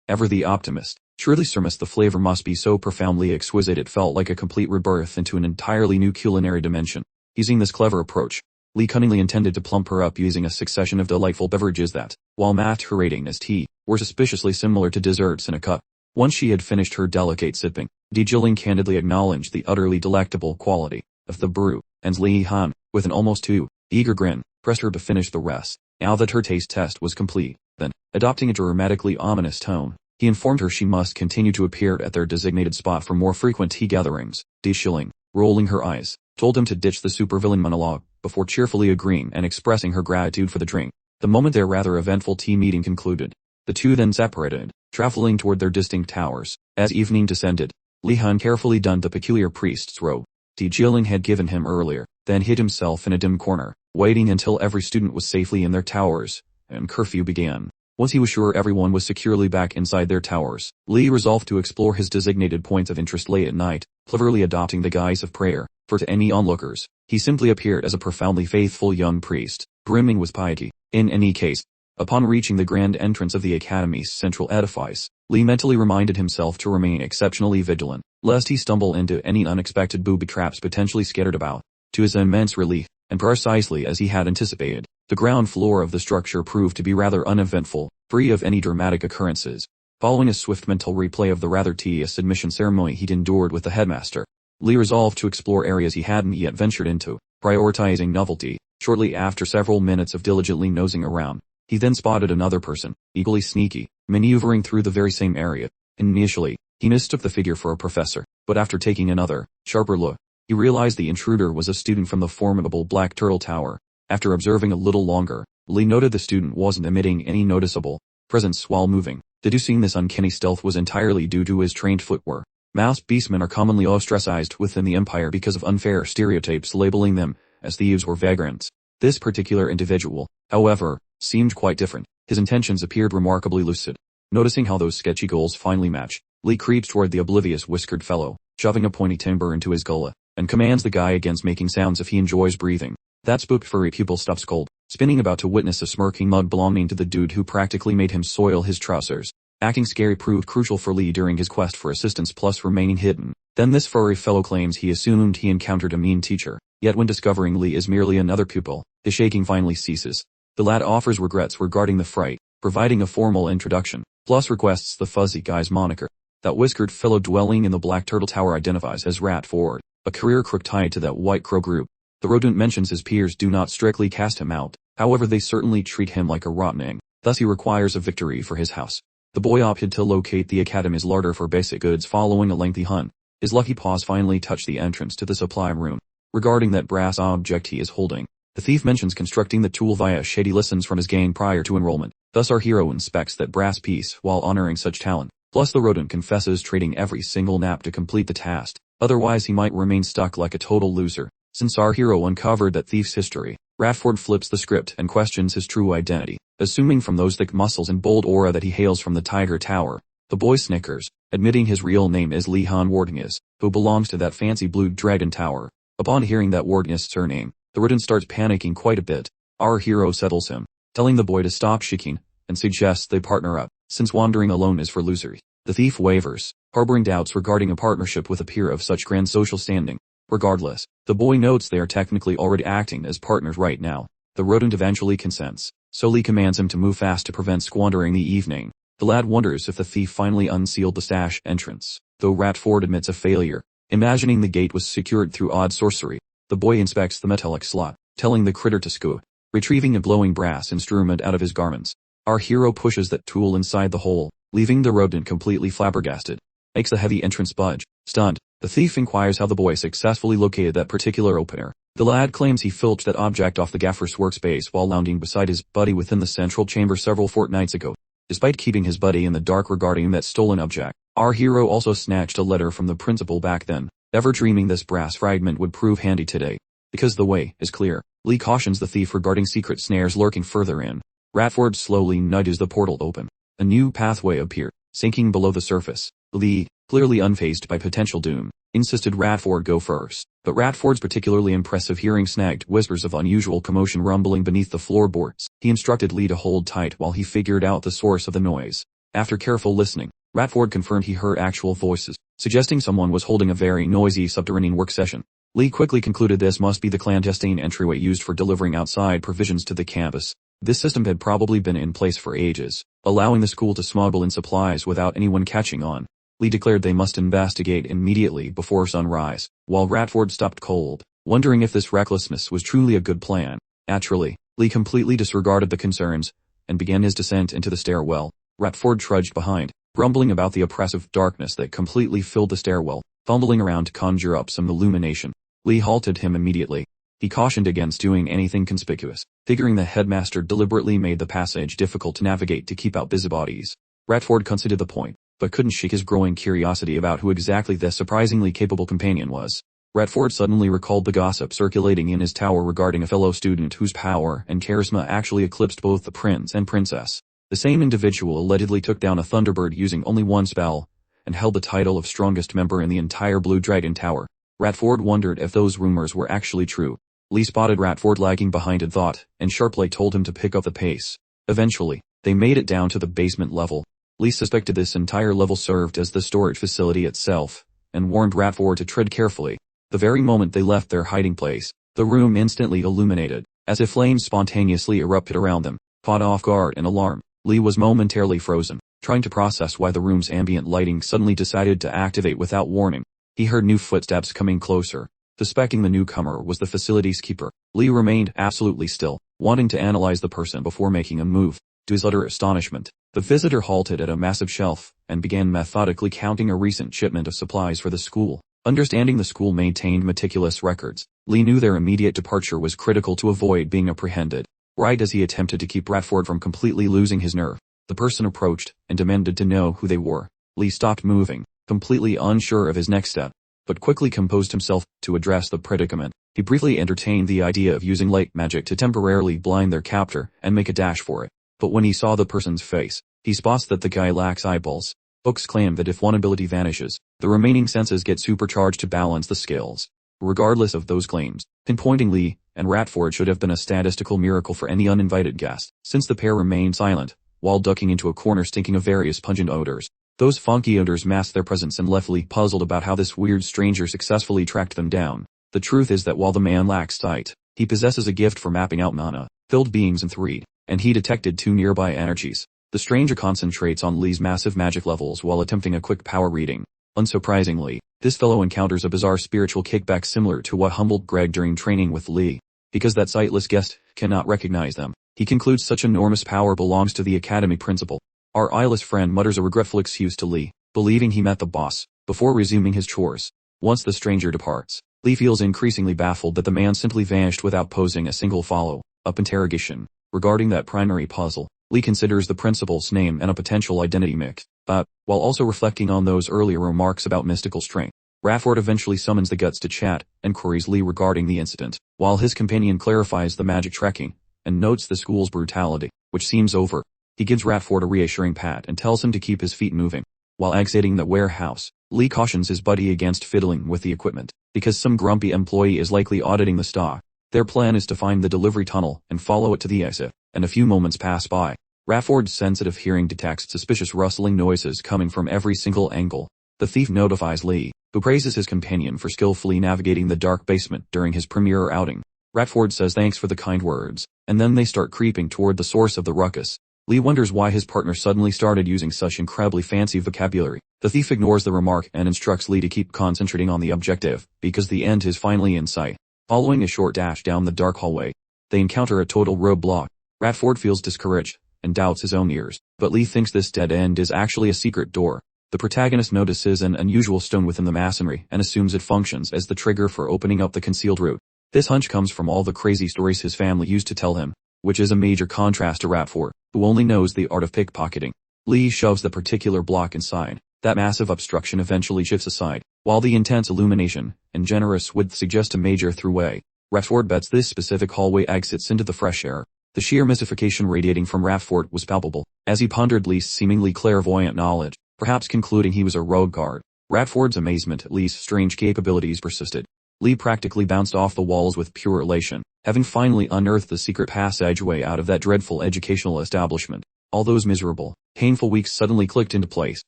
Ever the optimist, surely surmised the flavor must be so profoundly exquisite it felt like a complete rebirth into an entirely new culinary dimension. Using this clever approach, Lee cunningly intended to plump her up using a succession of delightful beverages that, while masquerading as tea, were suspiciously similar to desserts in a cup. Once she had finished her delicate sipping, Darjeeling candidly acknowledged the utterly delectable quality of the brew, and Lihon, with an almost too eager grin, pressed her to finish the rest. Now that her taste test was complete, then, adopting a dramatically ominous tone, he informed her she must continue to appear at their designated spot for more frequent tea gatherings. Darjeeling, rolling her eyes, told him to ditch the supervillain monologue, before cheerfully agreeing and expressing her gratitude for the drink. The moment their rather eventful tea meeting concluded, the two then separated, traveling toward their distinct towers. As evening descended, Lihon carefully donned the peculiar priest's robe Darjeeling had given him earlier, then hid himself in a dim corner, waiting until every student was safely in their towers, and curfew began. Once he was sure everyone was securely back inside their towers, Lee resolved to explore his designated points of interest late at night, cleverly adopting the guise of prayer, for to any onlookers, he simply appeared as a profoundly faithful young priest, brimming with piety. In any case, upon reaching the grand entrance of the Academy's central edifice, Lee mentally reminded himself to remain exceptionally vigilant, lest he stumble into any unexpected booby traps potentially scattered about. To his immense relief, and precisely as he had anticipated, the ground floor of the structure proved to be rather uneventful, free of any dramatic occurrences. Following a swift mental replay of the rather tedious admission ceremony he'd endured with the headmaster, Lee resolved to explore areas he hadn't yet ventured into, prioritizing novelty. Shortly after several minutes of diligently nosing around, he then spotted another person, equally sneaky, maneuvering through the very same area. Initially, he mistook the figure for a professor, but after taking another, sharper look, he realized the intruder was a student from the formidable Black Turtle Tower. After observing a little longer, Lee noted the student wasn't emitting any noticeable presence while moving, deducing this uncanny stealth was entirely due to his trained footwear. Mouse beastmen are commonly ostracized within the Empire because of unfair stereotypes labeling them as thieves or vagrants. This particular individual, however, seemed quite different. His intentions appeared remarkably lucid. Noticing how those sketchy goals finally matched, Lee creeps toward the oblivious whiskered fellow, shoving a pointy timber into his gullet, and commands the guy against making sounds if he enjoys breathing. That spooked furry pupil stops cold, spinning about to witness a smirking mug belonging to the dude who practically made him soil his trousers. Acting scary proved crucial for Lee during his quest for assistance plus remaining hidden. Then this furry fellow claims he assumed he encountered a mean teacher, yet when discovering Lee is merely another pupil, his shaking finally ceases. The lad offers regrets regarding the fright, providing a formal introduction, plus requests the fuzzy guy's moniker. That whiskered fellow dwelling in the Black Turtle Tower identifies as Rat Ford, a career crook tied to that White Crow group. The rodent mentions his peers do not strictly cast him out, however they certainly treat him like a rotten egg, thus he requires a victory for his house. The boy opted to locate the Academy's larder for basic goods following a lengthy hunt. His lucky paws finally touched the entrance to the supply room. Regarding that brass object he is holding, the thief mentions constructing the tool via shady lessons from his gang prior to enrollment. Thus our hero inspects that brass piece while honoring such talent. Plus the rodent confesses trading every single nap to complete the task, otherwise he might remain stuck like a total loser. Since our hero uncovered that thief's history, Ratford flips the script and questions his true identity, assuming from those thick muscles and bold aura that he hails from the Tiger Tower. The boy snickers, admitting his real name is Lihon Wardingus, who belongs to that fancy blue dragon tower. Upon hearing that Wardingus' surname, the rodent starts panicking quite a bit. Our hero settles him, telling the boy to stop shaking, and suggests they partner up, since wandering alone is for losers. The thief wavers, harboring doubts regarding a partnership with a peer of such grand social standing. Regardless, the boy notes they are technically already acting as partners right now. The rodent eventually consents, so Lee commands him to move fast to prevent squandering the evening. The lad wonders if the thief finally unsealed the stash entrance. Though Ratford admits a failure, Imagining the gate was secured through odd sorcery, the boy inspects the metallic slot, telling the critter to scoot, retrieving a glowing brass instrument out of his garments. Our hero pushes that tool inside the hole, leaving the rodent completely flabbergasted. Makes the heavy entrance budge. Stunned, the thief inquires how the boy successfully located that particular opener. The lad claims he filched that object off the gaffer's workspace while lounging beside his buddy within the central chamber several fortnights ago. Despite keeping his buddy in the dark regarding that stolen object, our hero also snatched a letter from the principal back then, never dreaming this brass fragment would prove handy today. Because the way is clear, Lee cautions the thief regarding secret snares lurking further in. Radford slowly nudges the portal open. A new pathway appeared, sinking below the surface. Lee, clearly unfazed by potential doom, insisted Radford go first, but Radford's particularly impressive hearing snagged whispers of unusual commotion rumbling beneath the floorboards. He instructed Lee to hold tight while he figured out the source of the noise. After careful listening, Radford confirmed he heard actual voices, suggesting someone was holding a very noisy subterranean work session. Lee quickly concluded this must be the clandestine entryway used for delivering outside provisions to the campus. This system had probably been in place for ages, allowing the school to smuggle in supplies without anyone catching on. Lee declared they must investigate immediately before sunrise, while Radford stopped cold, wondering if this recklessness was truly a good plan. Naturally, Lee completely disregarded the concerns, and began his descent into the stairwell. Radford trudged behind, grumbling about the oppressive darkness that completely filled the stairwell, fumbling around to conjure up some illumination. Lee halted him immediately. He cautioned against doing anything conspicuous, figuring the headmaster deliberately made the passage difficult to navigate to keep out busybodies. Radford conceded the point, but couldn't shake his growing curiosity about who exactly this surprisingly capable companion was. Radford suddenly recalled the gossip circulating in his tower regarding a fellow student whose power and charisma actually eclipsed both the prince and princess. The same individual allegedly took down a thunderbird using only one spell, and held the title of strongest member in the entire Blue Dragon Tower. Radford wondered if those rumors were actually true. Lee spotted Radford lagging behind in thought, and sharply told him to pick up the pace. Eventually, they made it down to the basement level. Lee suspected this entire level served as the storage facility itself, and warned Radford to tread carefully. The very moment they left their hiding place, the room instantly illuminated, as if flames spontaneously erupted around them. Caught off guard and alarmed, Lee was momentarily frozen, trying to process why the room's ambient lighting suddenly decided to activate without warning. He heard new footsteps coming closer. Suspecting the newcomer was the facility's keeper, Lee remained absolutely still, wanting to analyze the person before making a move. To his utter astonishment, the visitor halted at a massive shelf, and began methodically counting a recent shipment of supplies for the school. Understanding the school maintained meticulous records, Lee knew their immediate departure was critical to avoid being apprehended. Right as he attempted to keep Radford from completely losing his nerve, the person approached, and demanded to know who they were. Lee stopped moving, completely unsure of his next step, but quickly composed himself to address the predicament. He briefly entertained the idea of using light magic to temporarily blind their captor and make a dash for it. But when he saw the person's face, he spots that the guy lacks eyeballs. Books claim that if one ability vanishes, the remaining senses get supercharged to balance the scales. Regardless of those claims, pinpointing Lee and Radford should have been a statistical miracle for any uninvited guest, since the pair remained silent, while ducking into a corner stinking of various pungent odors. Those funky odors masked their presence and left Lee puzzled about how this weird stranger successfully tracked them down. The truth is that while the man lacks sight, he possesses a gift for mapping out mana-filled beings in 3D, and he detected 2 nearby energies. The stranger concentrates on Lee's massive magic levels while attempting a quick power reading. Unsurprisingly, this fellow encounters a bizarre spiritual kickback similar to what humbled Greg during training with Lee. Because that sightless guest cannot recognize them, he concludes such enormous power belongs to the academy principal. Our eyeless friend mutters a regretful excuse to Lee, believing he met the boss, before resuming his chores. Once the stranger departs, Lee feels increasingly baffled that the man simply vanished without posing a single follow-up interrogation. Regarding that primary puzzle, Lee considers the principal's name and a potential identity mix, but, while also reflecting on those earlier remarks about mystical strength, Radford eventually summons the guts to chat and queries Lee regarding the incident, while his companion clarifies the magic tracking and notes the school's brutality, which seems over. He gives Radford a reassuring pat and tells him to keep his feet moving. While exiting the warehouse, Lee cautions his buddy against fiddling with the equipment, because some grumpy employee is likely auditing the stock. Their plan is to find the delivery tunnel and follow it to the exit, and a few moments pass by. Radford's sensitive hearing detects suspicious rustling noises coming from every single angle. The thief notifies Lee, who praises his companion for skillfully navigating the dark basement during his premiere outing. Radford says thanks for the kind words, and then they start creeping toward the source of the ruckus. Lee wonders why his partner suddenly started using such incredibly fancy vocabulary. The thief ignores the remark and instructs Lee to keep concentrating on the objective, because the end is finally in sight. Following a short dash down the dark hallway, they encounter a total roadblock. Radford feels discouraged and doubts his own ears, but Lee thinks this dead end is actually a secret door. The protagonist notices an unusual stone within the masonry and assumes it functions as the trigger for opening up the concealed route. This hunch comes from all the crazy stories his family used to tell him, which is a major contrast to Radford, who only knows the art of pickpocketing. Lee shoves the particular block inside. That massive obstruction eventually shifts aside, while the intense illumination and generous width suggest a major throughway. Radford bets this specific hallway exits into the fresh air. The sheer mystification radiating from Radford was palpable, as he pondered Lee's seemingly clairvoyant knowledge, perhaps concluding he was a rogue guard. Radford's amazement at Lee's strange capabilities persisted. Lee practically bounced off the walls with pure elation, having finally unearthed the secret passageway out of that dreadful educational establishment. All those miserable, painful weeks suddenly clicked into place.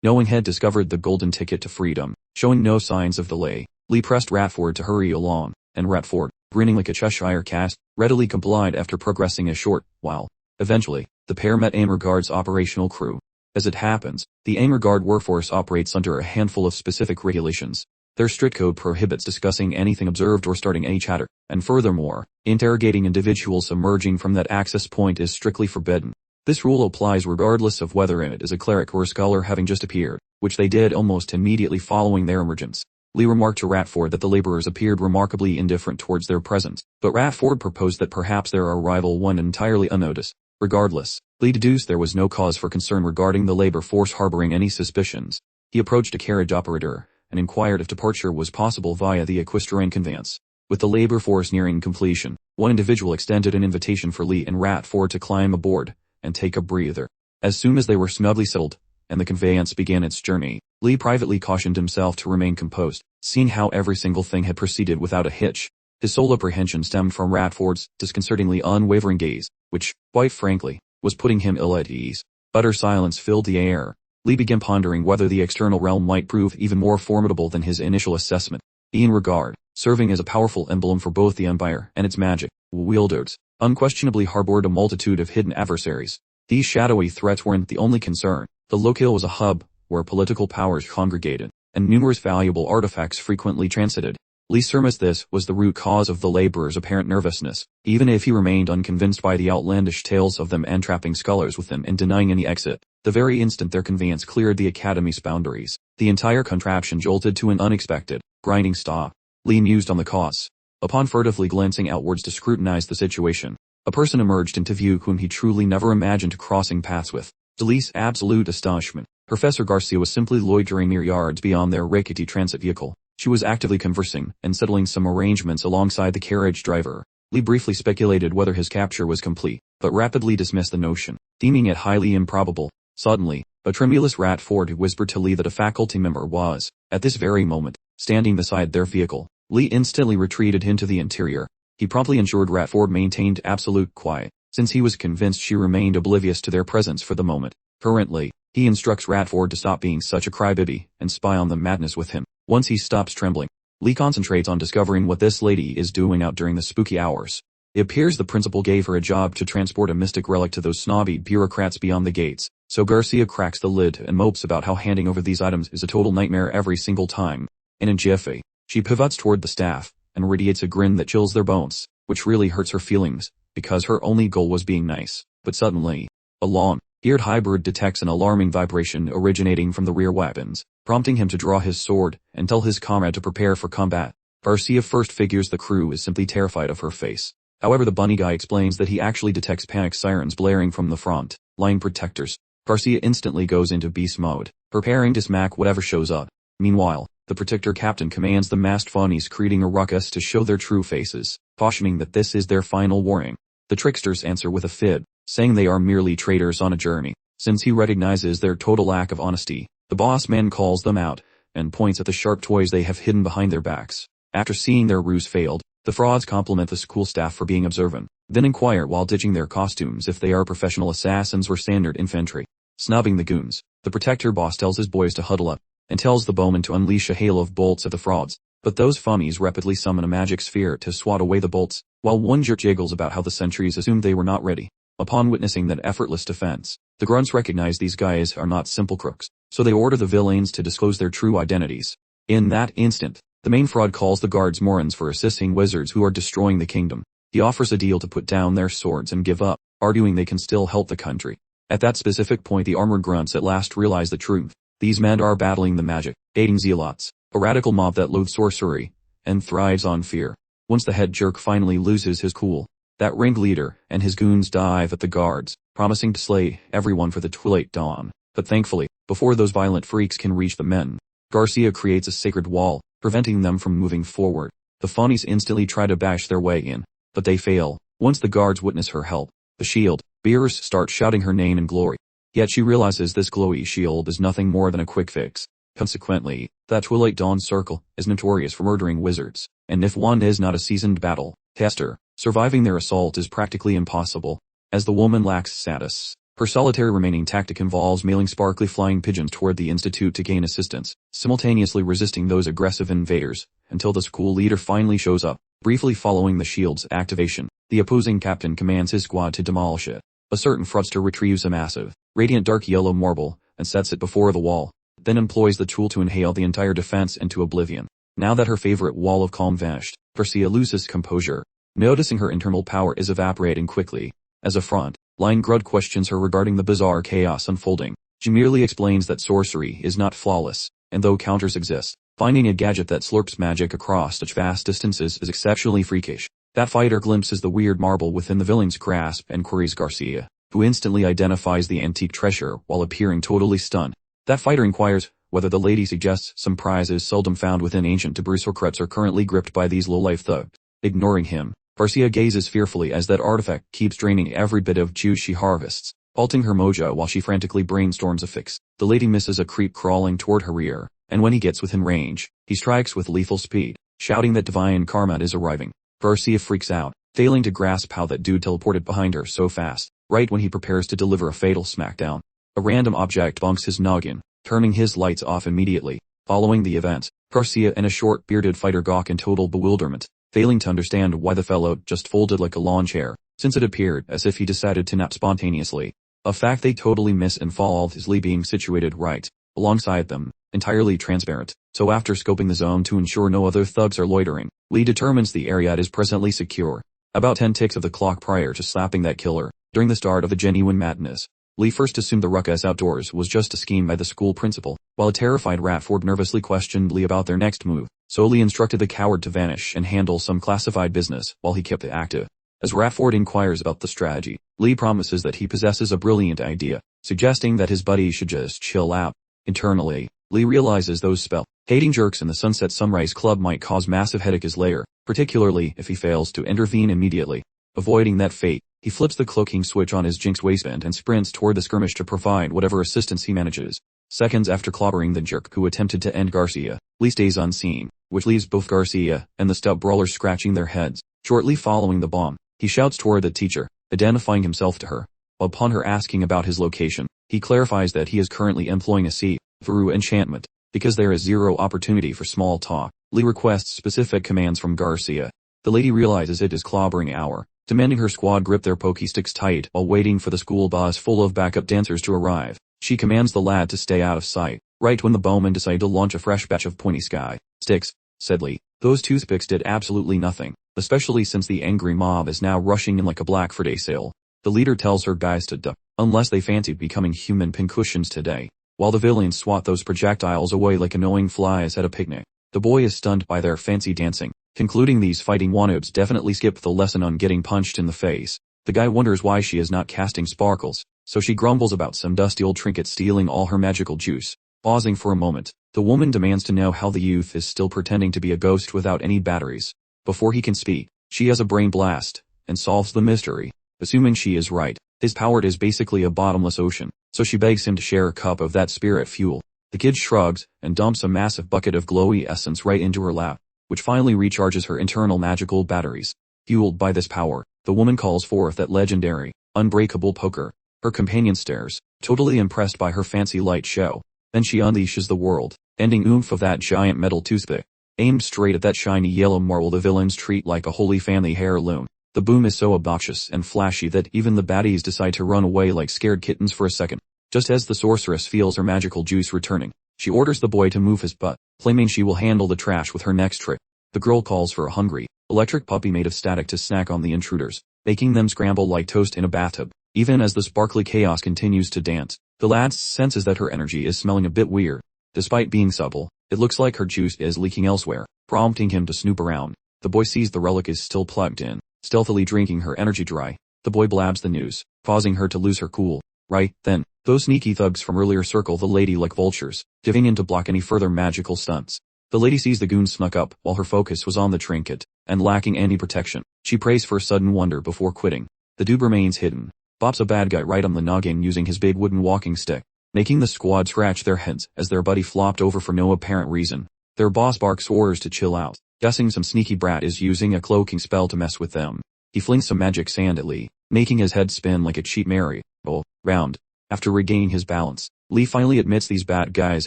Knowing had discovered the golden ticket to freedom. Showing no signs of delay, Lee pressed Radford to hurry along, and Radford, grinning like a Cheshire cat, readily complied after progressing a short while. Eventually, the pair met Amrgard's operational crew. As it happens, the Amrgard workforce operates under a handful of specific regulations. Their strict code prohibits discussing anything observed or starting any chatter, and furthermore, interrogating individuals emerging from that access point is strictly forbidden. This rule applies regardless of whether it is a cleric or a scholar having just appeared, which they did almost immediately following their emergence. Lee remarked to Radford that the laborers appeared remarkably indifferent towards their presence, but Radford proposed that perhaps their arrival went entirely unnoticed. Regardless, Lee deduced there was no cause for concern regarding the labor force harboring any suspicions. He approached a carriage operator and inquired if departure was possible via the equestrian conveyance. With the labor force nearing completion, one individual extended an invitation for Lee and Radford to climb aboard and take a breather. As soon as they were snugly settled, and the conveyance began its journey, Lee privately cautioned himself to remain composed, seeing how every single thing had proceeded without a hitch. His sole apprehension stemmed from Radford's disconcertingly unwavering gaze, which, quite frankly, was putting him ill at ease. Utter silence filled the air. Lee began pondering whether the external realm might prove even more formidable than his initial assessment. Enrogard, serving as a powerful emblem for both the Empire and its magic wielders, unquestionably harbored a multitude of hidden adversaries. These shadowy threats weren't the only concern. The locale was a hub where political powers congregated, and numerous valuable artifacts frequently transited. Lee surmised this was the root cause of the laborers' apparent nervousness, even if he remained unconvinced by the outlandish tales of them entrapping scholars within and denying any exit. The very instant their conveyance cleared the academy's boundaries, the entire contraption jolted to an unexpected, grinding stop. Lee mused on the cause. Upon furtively glancing outwards to scrutinize the situation, a person emerged into view whom he truly never imagined crossing paths with. To Lee's absolute astonishment, Professor Garcia was simply loitering mere yards beyond their rickety transit vehicle. She was actively conversing and settling some arrangements alongside the carriage driver. Lee briefly speculated whether his capture was complete, but rapidly dismissed the notion, deeming it highly improbable. Suddenly, a tremulous Radford whispered to Lee that a faculty member was, at this very moment, standing beside their vehicle. Lee instantly retreated into the interior. He promptly ensured Radford maintained absolute quiet, since he was convinced she remained oblivious to their presence for the moment. Currently, he instructs Radford to stop being such a crybaby and spy on the madness with him. Once he stops trembling, Lee concentrates on discovering what this lady is doing out during the spooky hours. It appears the principal gave her a job to transport a mystic relic to those snobby bureaucrats beyond the gates, so Garcia cracks the lid and mopes about how handing over these items is a total nightmare every single time. In a jiffy, she pivots toward the staff and radiates a grin that chills their bones, which really hurts her feelings, because her only goal was being nice. But suddenly, a long-eared hybrid detects an alarming vibration originating from the rear weapons, prompting him to draw his sword and tell his comrade to prepare for combat. Garcia first figures the crew is simply terrified of her face. However, the bunny guy explains that he actually detects panic sirens blaring from the front line protectors. Garcia instantly goes into beast mode, preparing to smack whatever shows up. Meanwhile, the protector captain commands the masked funnies creating a ruckus to show their true faces, cautioning that this is their final warning. The tricksters answer with a fib, saying they are merely traders on a journey. Since he recognizes their total lack of honesty, the boss man calls them out and points at the sharp toys they have hidden behind their backs. After seeing their ruse failed, the frauds compliment the school staff for being observant, then inquire while ditching their costumes if they are professional assassins or standard infantry. Snubbing the goons, the protector boss tells his boys to huddle up, and tells the bowman to unleash a hail of bolts at the frauds. But those funnies rapidly summon a magic sphere to swat away the bolts, while one jerk jiggles about how the sentries assumed they were not ready. Upon witnessing that effortless defense, the grunts recognize these guys are not simple crooks, so they order the villains to disclose their true identities. In that instant, the main fraud calls the guards morons for assisting wizards who are destroying the kingdom. He offers a deal to put down their swords and give up, arguing they can still help the country. At that specific point, the armored grunts at last realize the truth. These men are battling the magic-hating zealots, a radical mob that loathes sorcery and thrives on fear. Once the head jerk finally loses his cool, that ringleader and his goons dive at the guards, promising to slay everyone for the twilight dawn. But thankfully, before those violent freaks can reach the men, Garcia creates a sacred wall, preventing them from moving forward. The Fawnies instantly try to bash their way in, but they fail. Once the guards witness her help, the shield bearers start shouting her name in glory. Yet she realizes this glowy shield is nothing more than a quick fix. Consequently, that Twilight Dawn Circle is notorious for murdering wizards, and if one is not a seasoned battle tester, surviving their assault is practically impossible. As the woman lacks status, her solitary remaining tactic involves mailing sparkly flying pigeons toward the Institute to gain assistance, simultaneously resisting those aggressive invaders, until the school leader finally shows up. Briefly following the shield's activation, the opposing captain commands his squad to demolish it. A certain fraudster retrieves a massive, radiant dark yellow marble, and sets it before the wall, then employs the tool to inhale the entire defense into oblivion. Now that her favorite wall of calm vanished, Garcia loses composure, noticing her internal power is evaporating quickly. As a front line Grud questions her regarding the bizarre chaos unfolding. She merely explains that sorcery is not flawless, and though counters exist, finding a gadget that slurps magic across such vast distances is exceptionally freakish. That fighter glimpses the weird marble within the villain's grasp and queries Garcia, who instantly identifies the antique treasure while appearing totally stunned. That fighter inquires whether the lady suggests some prizes seldom found within ancient debris secrets are currently gripped by these low-life thugs. Ignoring him, Garcia gazes fearfully as that artifact keeps draining every bit of juice she harvests, halting her mojo while she frantically brainstorms a fix. The lady misses a creep crawling toward her rear, and when he gets within range, he strikes with lethal speed, shouting that divine karma is arriving. Garcia freaks out, failing to grasp how that dude teleported behind her so fast, right when he prepares to deliver a fatal smackdown. A random object bonks his noggin, turning his lights off immediately. Following the event, Garcia and a short bearded fighter gawk in total bewilderment, failing to understand why the fellow just folded like a lawn chair, since it appeared as if he decided to nap spontaneously. A fact they totally miss involved is Lee being situated right alongside them, entirely transparent. So after scoping the zone to ensure no other thugs are loitering, Lee determines the area is presently secure. About 10 ticks of the clock prior to slapping that killer, during the start of the genuine madness, Lee first assumed the ruckus outdoors was just a scheme by the school principal, while a terrified Ratford nervously questioned Lee about their next move. So Lee instructed the coward to vanish and handle some classified business while he kept it active. As Ratford inquires about the strategy, Lee promises that he possesses a brilliant idea, suggesting that his buddy should just chill out. Internally, Lee realizes those spell-hating jerks in the Sunset Sunrise Club might cause massive headache his lair, particularly if he fails to intervene immediately. Avoiding that fate, he flips the cloaking switch on his Jinx waistband and sprints toward the skirmish to provide whatever assistance he manages. Seconds after clobbering the jerk who attempted to end Garcia, Lee stays unseen, which leaves both Garcia and the stout brawler scratching their heads. Shortly following the bomb, he shouts toward the teacher, identifying himself to her. Upon her asking about his location, he clarifies that he is currently employing a see-through enchantment. Because there is zero opportunity for small talk, Lee requests specific commands from Garcia. The lady realizes it is clobbering hour, demanding her squad grip their pokey sticks tight while waiting for the school bus full of backup dancers to arrive. She commands the lad to stay out of sight, right when the bowmen decide to launch a fresh batch of pointy sky sticks. Said Lee, those toothpicks did absolutely nothing, especially since the angry mob is now rushing in like a Black Friday sale. The leader tells her guys to duck, unless they fancied becoming human pincushions today, while the villains swat those projectiles away like annoying flies at a picnic. The boy is stunned by their fancy dancing, concluding these fighting wannabes definitely skipped the lesson on getting punched in the face. The guy wonders why she is not casting sparkles, so she grumbles about some dusty old trinket stealing all her magical juice. Pausing for a moment, the woman demands to know how the youth is still pretending to be a ghost without any batteries. Before he can speak, she has a brain blast, and solves the mystery. Assuming she is right, his power is basically a bottomless ocean, so she begs him to share a cup of that spirit fuel. The kid shrugs, and dumps a massive bucket of glowy essence right into her lap, which finally recharges her internal magical batteries. Fueled by this power, the woman calls forth that legendary, unbreakable poker. Her companion stares, totally impressed by her fancy light show. Then she unleashes the world, ending oomph of that giant metal toothpick, aimed straight at that shiny yellow marble the villains treat like a holy family heirloom. The boom is so obnoxious and flashy that even the baddies decide to run away like scared kittens for a second. Just as the sorceress feels her magical juice returning, she orders the boy to move his butt, claiming she will handle the trash with her next trick. The girl calls for a hungry, electric puppy made of static to snack on the intruders, making them scramble like toast in a bathtub. Even as the sparkly chaos continues to dance, the lad senses that her energy is smelling a bit weird. Despite being subtle, it looks like her juice is leaking elsewhere, prompting him to snoop around. The boy sees the relic is still plugged in, stealthily drinking her energy dry. The boy blabs the news, causing her to lose her cool. Right then, those sneaky thugs from earlier circle the lady like vultures, diving in to block any further magical stunts. The lady sees the goons snuck up while her focus was on the trinket, and lacking any protection, she prays for sudden wonder before quitting. The dude remains hidden, bops a bad guy right on the noggin using his big wooden walking stick, making the squad scratch their heads as their buddy flopped over for no apparent reason. Their boss barks orders to chill out, guessing some sneaky brat is using a cloaking spell to mess with them. He flings some magic sand at Lee, making his head spin like a cheap merry-go-round. After regaining his balance, Lee finally admits these bad guys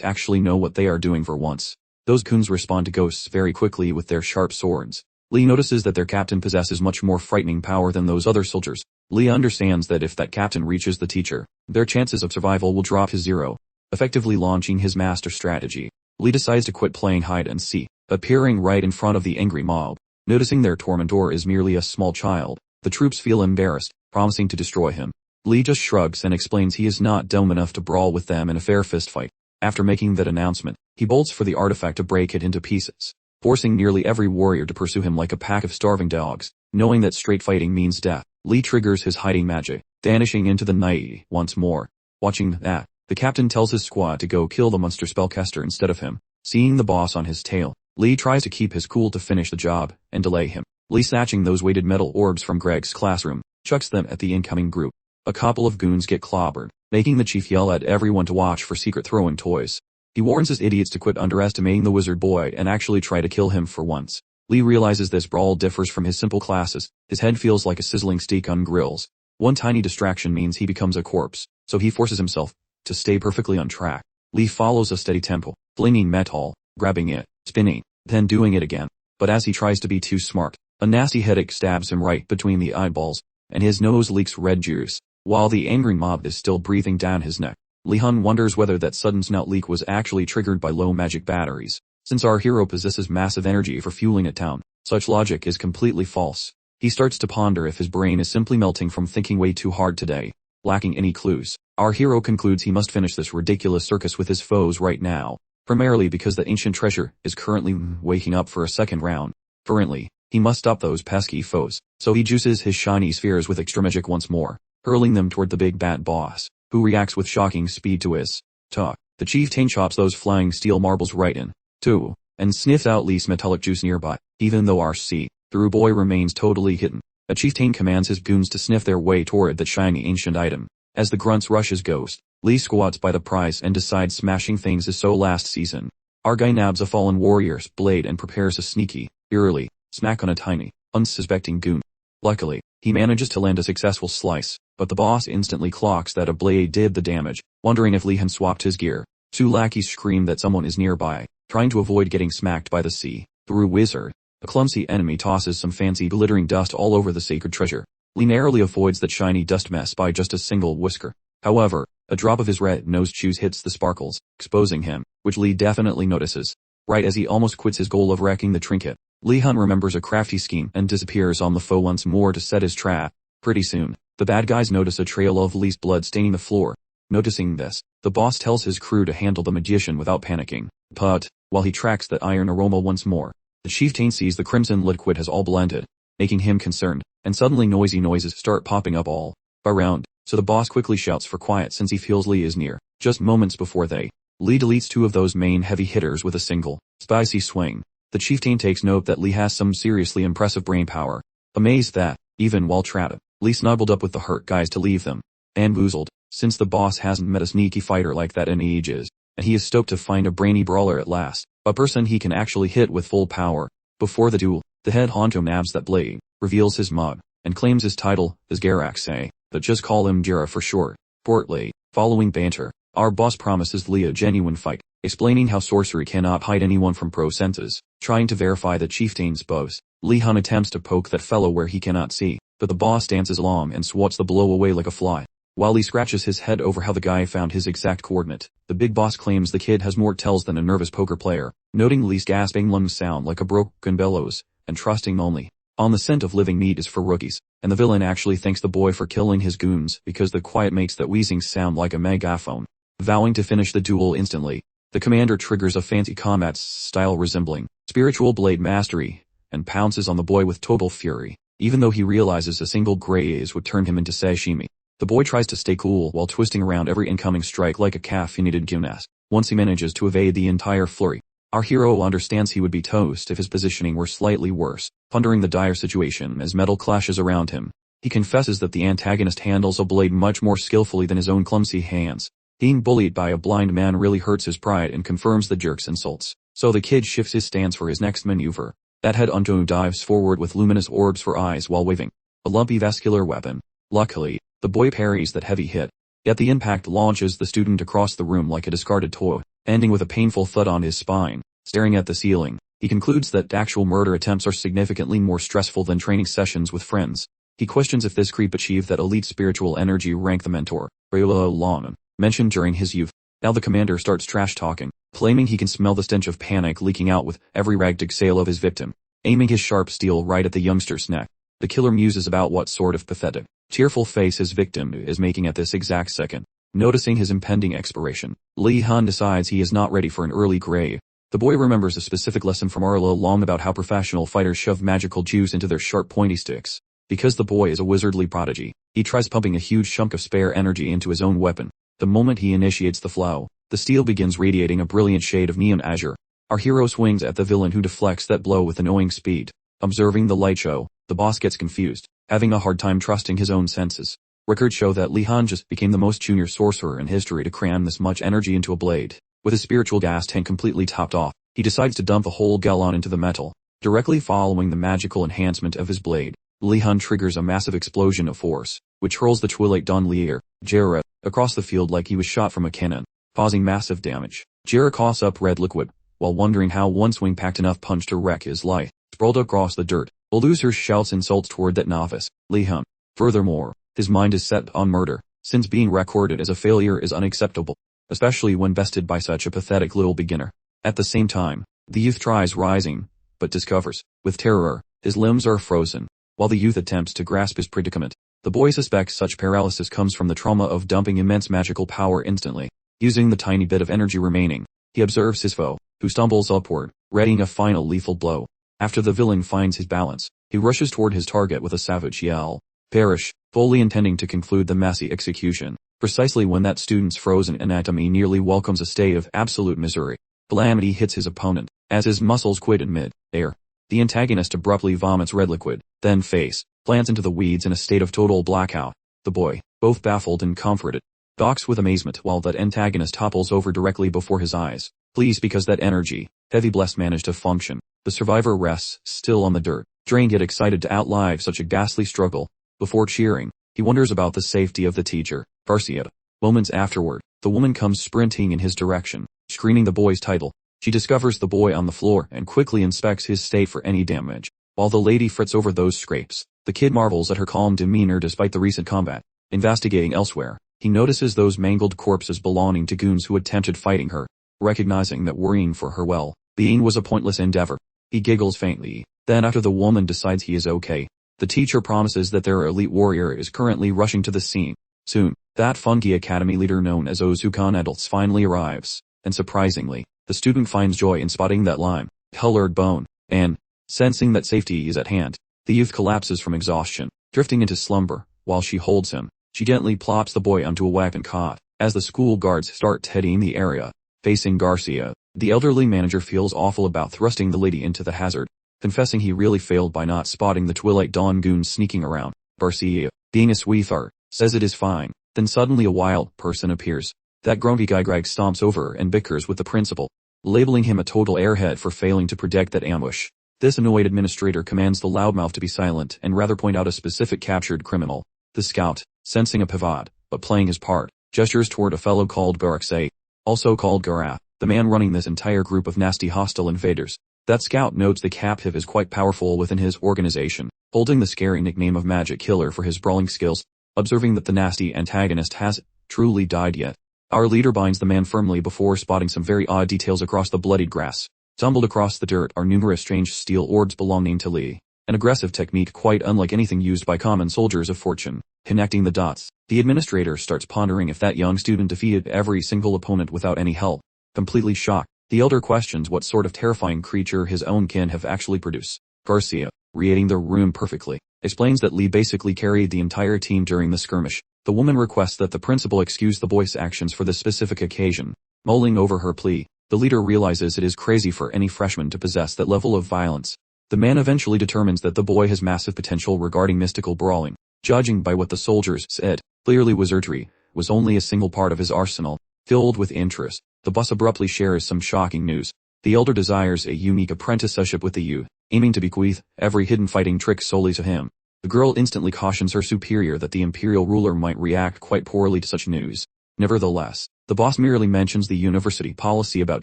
actually know what they are doing for once. Those goons respond to ghosts very quickly with their sharp swords. Lee notices that their captain possesses much more frightening power than those other soldiers. Lee understands that if that captain reaches the teacher, their chances of survival will drop to zero, effectively launching his master strategy. Lee decides to quit playing hide and seek, appearing right in front of the angry mob. Noticing their tormentor is merely a small child, the troops feel embarrassed, promising to destroy him. Lee just shrugs and explains he is not dumb enough to brawl with them in a fair fistfight. After making that announcement, he bolts for the artifact to break it into pieces, forcing nearly every warrior to pursue him like a pack of starving dogs. Knowing that straight fighting means death, Lee triggers his hiding magic, vanishing into the night once more. Watching that, the captain tells his squad to go kill the monster spellcaster instead of him. Seeing the boss on his tail, Lee tries to keep his cool to finish the job and delay him. Lee, snatching those weighted metal orbs from Greg's classroom, chucks them at the incoming group. A couple of goons get clobbered, making the chief yell at everyone to watch for secret throwing toys. He warns his idiots to quit underestimating the wizard boy and actually try to kill him for once. Lee realizes this brawl differs from his simple classes. His head feels like a sizzling steak on grills. One tiny distraction means he becomes a corpse, so he forces himself to stay perfectly on track. Lee follows a steady tempo, flinging metal, grabbing it, spinning, then doing it again. But as he tries to be too smart, a nasty headache stabs him right between the eyeballs, and his nose leaks red juice, while the angry mob is still breathing down his neck. Lihon wonders whether that sudden snout leak was actually triggered by low magic batteries. Since our hero possesses massive energy for fueling a town, such logic is completely false. He starts to ponder if his brain is simply melting from thinking way too hard today. Lacking any clues, our hero concludes he must finish this ridiculous circus with his foes right now, primarily because the ancient treasure is currently waking up for a second round. Currently, he must stop those pesky foes, so he juices his shiny spheres with extra magic once more, hurling them toward the big bad boss, who reacts with shocking speed to his talk. The chieftain chops those flying steel marbles right in two, and sniffs out Lee's metallic juice nearby. Even though our see-through boy remains totally hidden, a chieftain commands his goons to sniff their way toward that shiny ancient item. As the grunts rush his ghost, Lee squats by the prize and decides smashing things is so last season. Our guy nabs a fallen warrior's blade and prepares a sneaky, eerily, smack on a tiny, unsuspecting goon. Luckily, he manages to land a successful slice, but the boss instantly clocks that a blade did the damage. Wondering if Lihon swapped his gear, two lackeys scream that someone is nearby, trying to avoid getting smacked by the see-through wizard. A clumsy enemy tosses some fancy glittering dust all over the sacred treasure. Lee narrowly avoids that shiny dust mess by just a single whisker. However, a drop of his red-nosed shoes hits the sparkles, exposing him, which Lee definitely notices. Right as he almost quits his goal of wrecking the trinket, Lihon remembers a crafty scheme and disappears on the foe once more to set his trap. Pretty soon, the bad guys notice a trail of Lee's blood staining the floor. Noticing this, the boss tells his crew to handle the magician without panicking. But, while he tracks that iron aroma once more, the chieftain sees the crimson liquid has all blended, making him concerned, and suddenly noisy noises start popping up all around, so the boss quickly shouts for quiet since he feels Lee is near. Just moments before Lee deletes two of those main heavy hitters with a single, spicy swing. The chieftain takes note that Lee has some seriously impressive brain power. Amazed that, even while trapped, Lee snuggled up with the hurt guys to leave them bamboozled, since the boss hasn't met a sneaky fighter like that in ages, and he is stoked to find a brainy brawler at last, a person he can actually hit with full power. Before the duel, the head honcho nabs that blade, reveals his mug, and claims his title is Garaxe, but just call him Jira for short. Portly, following banter, our boss promises Lee a genuine fight, explaining how sorcery cannot hide anyone from pro senses, trying to verify the chieftain's boast. Lihon attempts to poke that fellow where he cannot see, but the boss dances along and swats the blow away like a fly. While he scratches his head over how the guy found his exact coordinate, the big boss claims the kid has more tells than a nervous poker player, noting Lee's gasping lungs sound like a broken bellows, and trusting only on the scent of living meat is for rookies, and the villain actually thanks the boy for killing his goons because the quiet makes that wheezing sound like a megaphone. Vowing to finish the duel instantly, the commander triggers a fancy combat style resembling spiritual blade mastery, and pounces on the boy with total fury, even though he realizes a single graze would turn him into sashimi. The boy tries to stay cool while twisting around every incoming strike like a caffeinated gymnast. Once he manages to evade the entire flurry, our hero understands he would be toast if his positioning were slightly worse. Pondering the dire situation as metal clashes around him, he confesses that the antagonist handles a blade much more skillfully than his own clumsy hands. Being bullied by a blind man really hurts his pride and confirms the jerk's insults, so the kid shifts his stance for his next maneuver. That head Unto dives forward with luminous orbs for eyes while waving a lumpy vascular weapon. Luckily, the boy parries that heavy hit, yet the impact launches the student across the room like a discarded toy, ending with a painful thud on his spine. Staring at the ceiling, he concludes that actual murder attempts are significantly more stressful than training sessions with friends. He questions if this creep achieved that elite spiritual energy rank the mentor, Lihon, mentioned during his youth. Now the commander starts trash-talking, claiming he can smell the stench of panic leaking out with every ragged exhale of his victim, aiming his sharp steel right at the youngster's neck. The killer muses about what sort of pathetic, tearful face his victim is making at this exact second. Noticing his impending expiration, Lihon decides he is not ready for an early grave. The boy remembers a specific lesson from Arlo long about how professional fighters shove magical juice into their sharp pointy sticks. Because the boy is a wizardly prodigy, he tries pumping a huge chunk of spare energy into his own weapon. The moment he initiates the flow, the steel begins radiating a brilliant shade of neon azure. Our hero swings at the villain who deflects that blow with annoying speed. Observing the light show, the boss gets confused, having a hard time trusting his own senses. Records show that Lihon just became the most junior sorcerer in history to cram this much energy into a blade. With his spiritual gas tank completely topped off, he decides to dump the whole gallon into the metal. Directly following the magical enhancement of his blade, Lihon triggers a massive explosion of force, which hurls the Twilight Dawn Lear, Jarrah, across the field like he was shot from a cannon, causing massive damage. Jarrah coughs up red liquid, while wondering how one swing packed enough punch to wreck his life. Sprawled across the dirt, the loser shouts insults toward that novice, Lihon. Furthermore, his mind is set on murder, since being recorded as a failure is unacceptable, especially when bested by such a pathetic little beginner. At the same time, the youth tries rising, but discovers, with terror, his limbs are frozen. While the youth attempts to grasp his predicament, the boy suspects such paralysis comes from the trauma of dumping immense magical power instantly. Using the tiny bit of energy remaining, he observes his foe, who stumbles upward, readying a final lethal blow. After the villain finds his balance, he rushes toward his target with a savage yell. Perish, fully intending to conclude the messy execution, precisely when that student's frozen anatomy nearly welcomes a state of absolute misery. Calamity hits his opponent, as his muscles quit in mid-air. The antagonist abruptly vomits red liquid, then face plants into the weeds in a state of total blackout. The boy, both baffled and comforted, gawks with amazement while that antagonist topples over directly before his eyes. Pleased because that energy, heavy blast managed to function, the survivor rests, still on the dirt, drained yet excited to outlive such a ghastly struggle. Before cheering, he wonders about the safety of the teacher, Garcia. Moments afterward, the woman comes sprinting in his direction, screaming the boy's title. She discovers the boy on the floor and quickly inspects his state for any damage. While the lady frets over those scrapes, the kid marvels at her calm demeanor despite the recent combat. Investigating elsewhere, he notices those mangled corpses belonging to goons who attempted fighting her. Recognizing that worrying for her well-being was a pointless endeavor, he giggles faintly. Then after the woman decides he is okay, the teacher promises that their elite warrior is currently rushing to the scene. Soon, that funky academy leader known as Ozukan Adults finally arrives, and surprisingly, the student finds joy in spotting that lime-colored bone, and, sensing that safety is at hand, the youth collapses from exhaustion, drifting into slumber. While she holds him, she gently plops the boy onto a weapon cot. As the school guards start tidying the area, facing Garcia, the elderly manager feels awful about thrusting the lady into the hazard, confessing he really failed by not spotting the Twilight Dawn goons sneaking around. Garcia, being a sweetheart, says it is fine. Then suddenly a wild person appears. That grumpy guy Greg stomps over and bickers with the principal, labeling him a total airhead for failing to predict that ambush. This annoyed administrator commands the loudmouth to be silent and rather point out a specific captured criminal. The scout, sensing a pivot, but playing his part, gestures toward a fellow called Garakse, also called Garaf, the man running this entire group of nasty hostile invaders. That scout notes the captive is quite powerful within his organization, holding the scary nickname of Magic Killer for his brawling skills, observing that the nasty antagonist hasn't truly died yet. Our leader binds the man firmly before spotting some very odd details across the bloodied grass. Tumbled across the dirt are numerous strange steel orbs belonging to Lee, an aggressive technique quite unlike anything used by common soldiers of fortune. Connecting the dots, the administrator starts pondering if that young student defeated every single opponent without any help. Completely shocked, the elder questions what sort of terrifying creature his own kin have actually produced. Garcia, reading the room perfectly, explains that Lee basically carried the entire team during the skirmish. The woman requests that the principal excuse the boy's actions for this specific occasion. Mulling over her plea, the leader realizes it is crazy for any freshman to possess that level of violence. The man eventually determines that the boy has massive potential regarding mystical brawling. Judging by what the soldiers said, clearly wizardry was only a single part of his arsenal. Filled with interest, the boss abruptly shares some shocking news. The elder desires a unique apprenticeship with the youth, aiming to bequeath every hidden fighting trick solely to him. The girl instantly cautions her superior that the imperial ruler might react quite poorly to such news. Nevertheless, the boss merely mentions the university policy about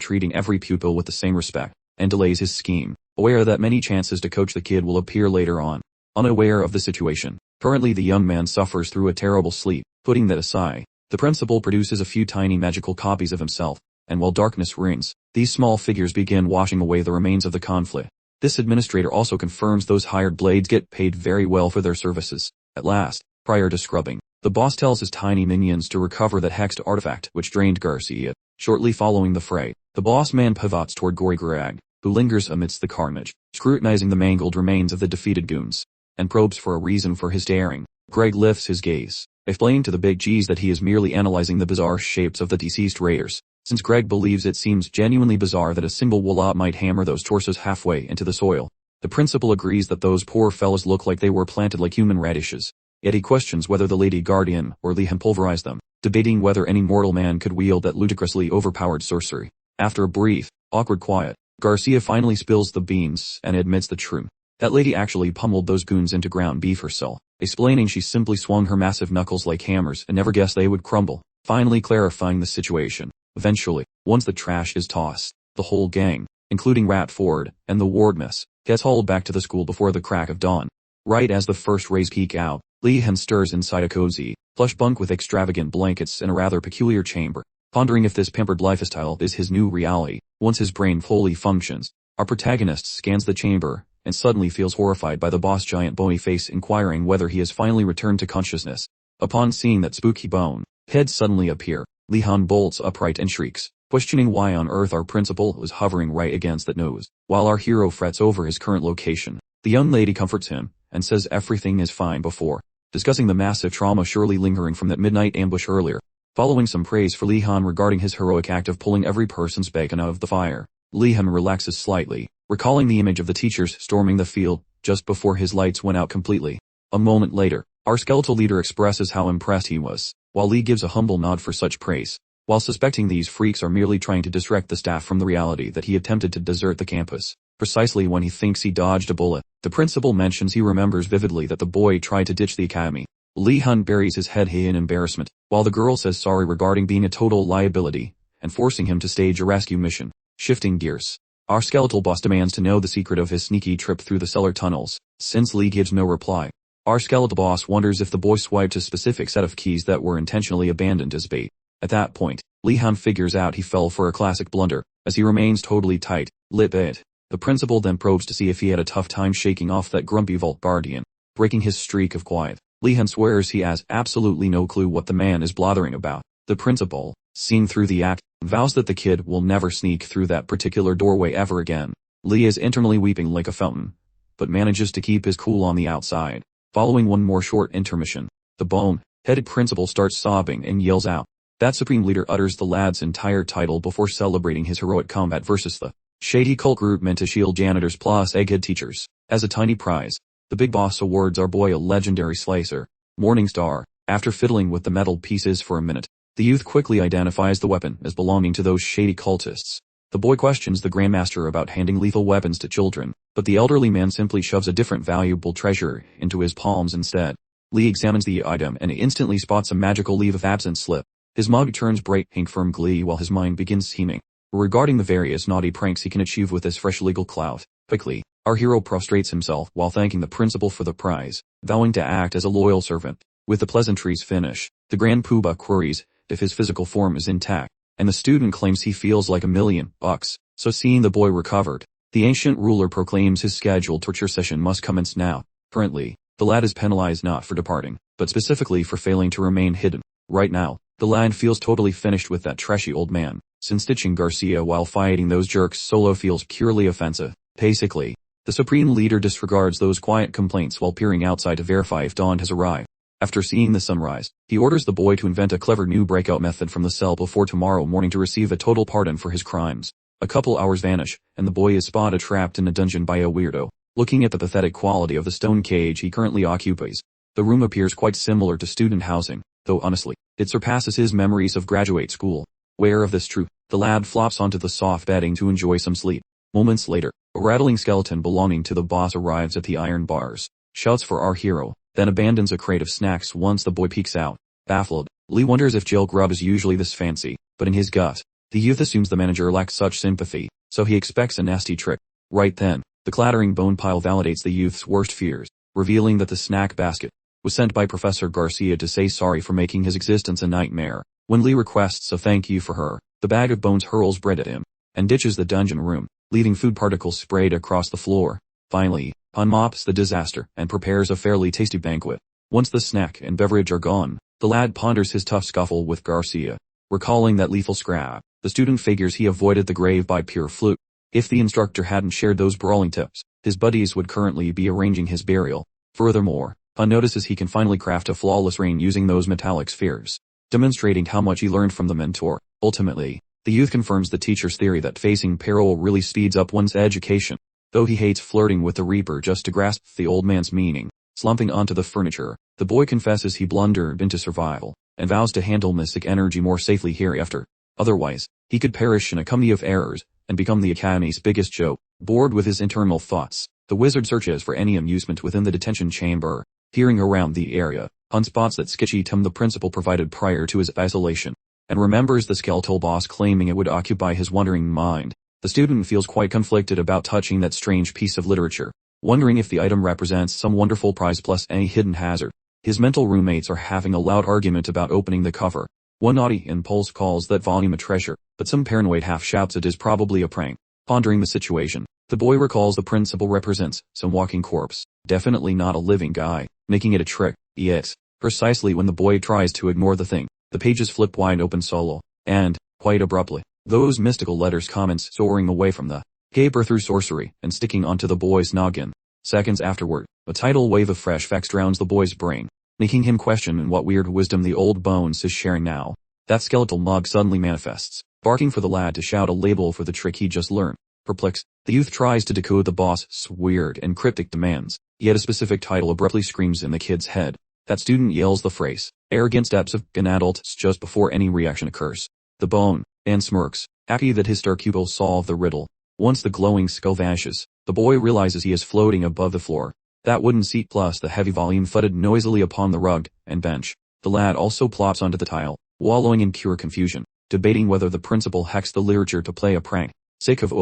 treating every pupil with the same respect, and delays his scheme, aware that many chances to coach the kid will appear later on. Unaware of the situation, currently the young man suffers through a terrible sleep. Putting that aside, the principal produces a few tiny magical copies of himself, and while darkness reigns, these small figures begin washing away the remains of the conflict. This administrator also confirms those hired blades get paid very well for their services. At last, prior to scrubbing, the boss tells his tiny minions to recover that hexed artifact which drained Garcia. Shortly following the fray, the boss man pivots toward Gory Greg, who lingers amidst the carnage, scrutinizing the mangled remains of the defeated goons, and probes for a reason for his daring. Greg lifts his gaze, explaining to the big G's that he is merely analyzing the bizarre shapes of the deceased raiders. Since Greg believes it seems genuinely bizarre that a single wallop might hammer those torsos halfway into the soil, the principal agrees that those poor fellas look like they were planted like human radishes. Yet he questions whether the Lady Guardian or Lihon pulverized them, debating whether any mortal man could wield that ludicrously overpowered sorcery. After a brief, awkward quiet, Garcia finally spills the beans and admits the truth. That lady actually pummeled those goons into ground beef herself, explaining she simply swung her massive knuckles like hammers and never guessed they would crumble, finally clarifying the situation. Eventually, once the trash is tossed, the whole gang, including Rat Ford and the wardmiss, gets hauled back to the school before the crack of dawn. Right as the first rays peek out, Lihon stirs inside a cozy, plush bunk with extravagant blankets and a rather peculiar chamber, pondering if this pampered lifestyle is his new reality. Once his brain fully functions, our protagonist scans the chamber and suddenly feels horrified by the boss' giant bony face inquiring whether he has finally returned to consciousness. Upon seeing that spooky bone head suddenly appear, Lihon bolts upright and shrieks, questioning why on earth our principal was hovering right against that nose. While our hero frets over his current location, the young lady comforts him and says everything is fine before discussing the massive trauma surely lingering from that midnight ambush earlier. Following some praise for Lihon regarding his heroic act of pulling every person's bacon out of the fire, Lihon relaxes slightly, recalling the image of the teachers storming the field just before his lights went out completely. A moment later, our skeletal leader expresses how impressed he was, while Lee gives a humble nod for such praise, while suspecting these freaks are merely trying to distract the staff from the reality that he attempted to desert the campus. Precisely when he thinks he dodged a bullet, the principal mentions he remembers vividly that the boy tried to ditch the academy. Lihon buries his head in embarrassment, while the girl says sorry regarding being a total liability, and forcing him to stage a rescue mission. Shifting gears, our skeletal boss demands to know the secret of his sneaky trip through the cellar tunnels. Since Lee gives no reply, our skeletal boss wonders if the boy swiped a specific set of keys that were intentionally abandoned as bait. At that point, Lihon figures out he fell for a classic blunder, as he remains totally tight-lipped. The principal then probes to see if he had a tough time shaking off that grumpy vault guardian, breaking his streak of quiet. Lihon swears he has absolutely no clue what the man is blathering about. The principal, seeing through the act, vows that the kid will never sneak through that particular doorway ever again. Lee is internally weeping like a fountain, but manages to keep his cool on the outside. Following one more short intermission, the bone-headed principal starts sobbing and yells out. That supreme leader utters the lad's entire title before celebrating his heroic combat versus the shady cult group meant to shield janitors plus egghead teachers. As a tiny prize, the big boss awards our boy a legendary slicer, Morningstar. After fiddling with the metal pieces for a minute, the youth quickly identifies the weapon as belonging to those shady cultists. The boy questions the Grandmaster about handing lethal weapons to children, but the elderly man simply shoves a different valuable treasure into his palms instead. Lee examines the item and instantly spots a magical leave of absence slip. His mug turns bright pink from glee while his mind begins scheming. regarding the various naughty pranks he can achieve with this fresh legal clout. Quickly, our hero prostrates himself while thanking the principal for the prize, vowing to act as a loyal servant. With the pleasantries finish, the Grand Poobah queries if his physical form is intact, and the student claims he feels like $1,000,000. So seeing the boy recovered, the ancient ruler proclaims his scheduled torture session must commence now. Currently, the lad is penalized not for departing, but specifically for failing to remain hidden. Right now, the lad feels totally finished with that trashy old man, since ditching Garcia while fighting those jerks solo feels purely offensive. Basically, the supreme leader disregards those quiet complaints while peering outside to verify if dawn has arrived. After seeing the sunrise, he orders the boy to invent a clever new breakout method from the cell before tomorrow morning to receive a total pardon for his crimes. A couple hours vanish, and the boy is spotted trapped in a dungeon by a weirdo. Looking at the pathetic quality of the stone cage he currently occupies, the room appears quite similar to student housing, though honestly, it surpasses his memories of graduate school. Aware of this truth, the lad flops onto the soft bedding to enjoy some sleep. Moments later, a rattling skeleton belonging to the boss arrives at the iron bars, shouts for our hero, then abandons a crate of snacks once the boy peeks out. Baffled, Lee wonders if jail grub is usually this fancy, but in his gut, the youth assumes the manager lacks such sympathy, so he expects a nasty trick. Right then, the clattering bone pile validates the youth's worst fears, revealing that the snack basket was sent by Professor Garcia to say sorry for making his existence a nightmare. When Lee requests a thank you for her, the bag of bones hurls bread at him, and ditches the dungeon room, leaving food particles sprayed across the floor. Finally, Han mops the disaster and prepares a fairly tasty banquet. Once the snack and beverage are gone, the lad ponders his tough scuffle with Garcia. Recalling that lethal scrap, the student figures he avoided the grave by pure fluke. If the instructor hadn't shared those brawling tips, his buddies would currently be arranging his burial. Furthermore, Han notices he can finally craft a flawless rain using those metallic spheres, demonstrating how much he learned from the mentor. Ultimately, the youth confirms the teacher's theory that facing peril really speeds up one's education, though he hates flirting with the Reaper just to grasp the old man's meaning. Slumping onto the furniture, the boy confesses he blundered into survival, and vows to handle mystic energy more safely hereafter. Otherwise, he could perish in a company of errors, and become the Academy's biggest joke. Bored with his internal thoughts, the wizard searches for any amusement within the detention chamber. Peering around the area, Han spots that sketchy tomb the principal provided prior to his isolation, and remembers the skeletal boss claiming it would occupy his wandering mind. The student feels quite conflicted about touching that strange piece of literature, wondering if the item represents some wonderful prize plus any hidden hazard. His mental roommates are having a loud argument about opening the cover. One naughty impulse calls that volume a treasure, but some paranoid half shouts it is probably a prank. Pondering the situation, the boy recalls the principal represents some walking corpse, definitely not a living guy, making it a trick. Yet, precisely when the boy tries to ignore the thing, the pages flip wide open solo, and, quite abruptly, those mystical letters commence soaring away from the paper through sorcery and sticking onto the boy's noggin. Seconds afterward, a tidal wave of fresh facts drowns the boy's brain, making him question what weird wisdom the old bones is sharing now. That skeletal mug suddenly manifests, barking for the lad to shout a label for the trick he just learned. Perplexed, the youth tries to decode the boss's weird and cryptic demands, yet a specific title abruptly screams in the kid's head. That student yells the phrase, arrogant steps of an adult just before any reaction occurs. The bone, and smirks, happy that his star pupil solved the riddle. Once the glowing skull vanishes, the boy realizes he is floating above the floor. That wooden seat plus the heavy volume thudded noisily upon the rug and bench. The lad also plops onto the tile, wallowing in pure confusion, debating whether the principal hacks the literature to play a prank. Sick of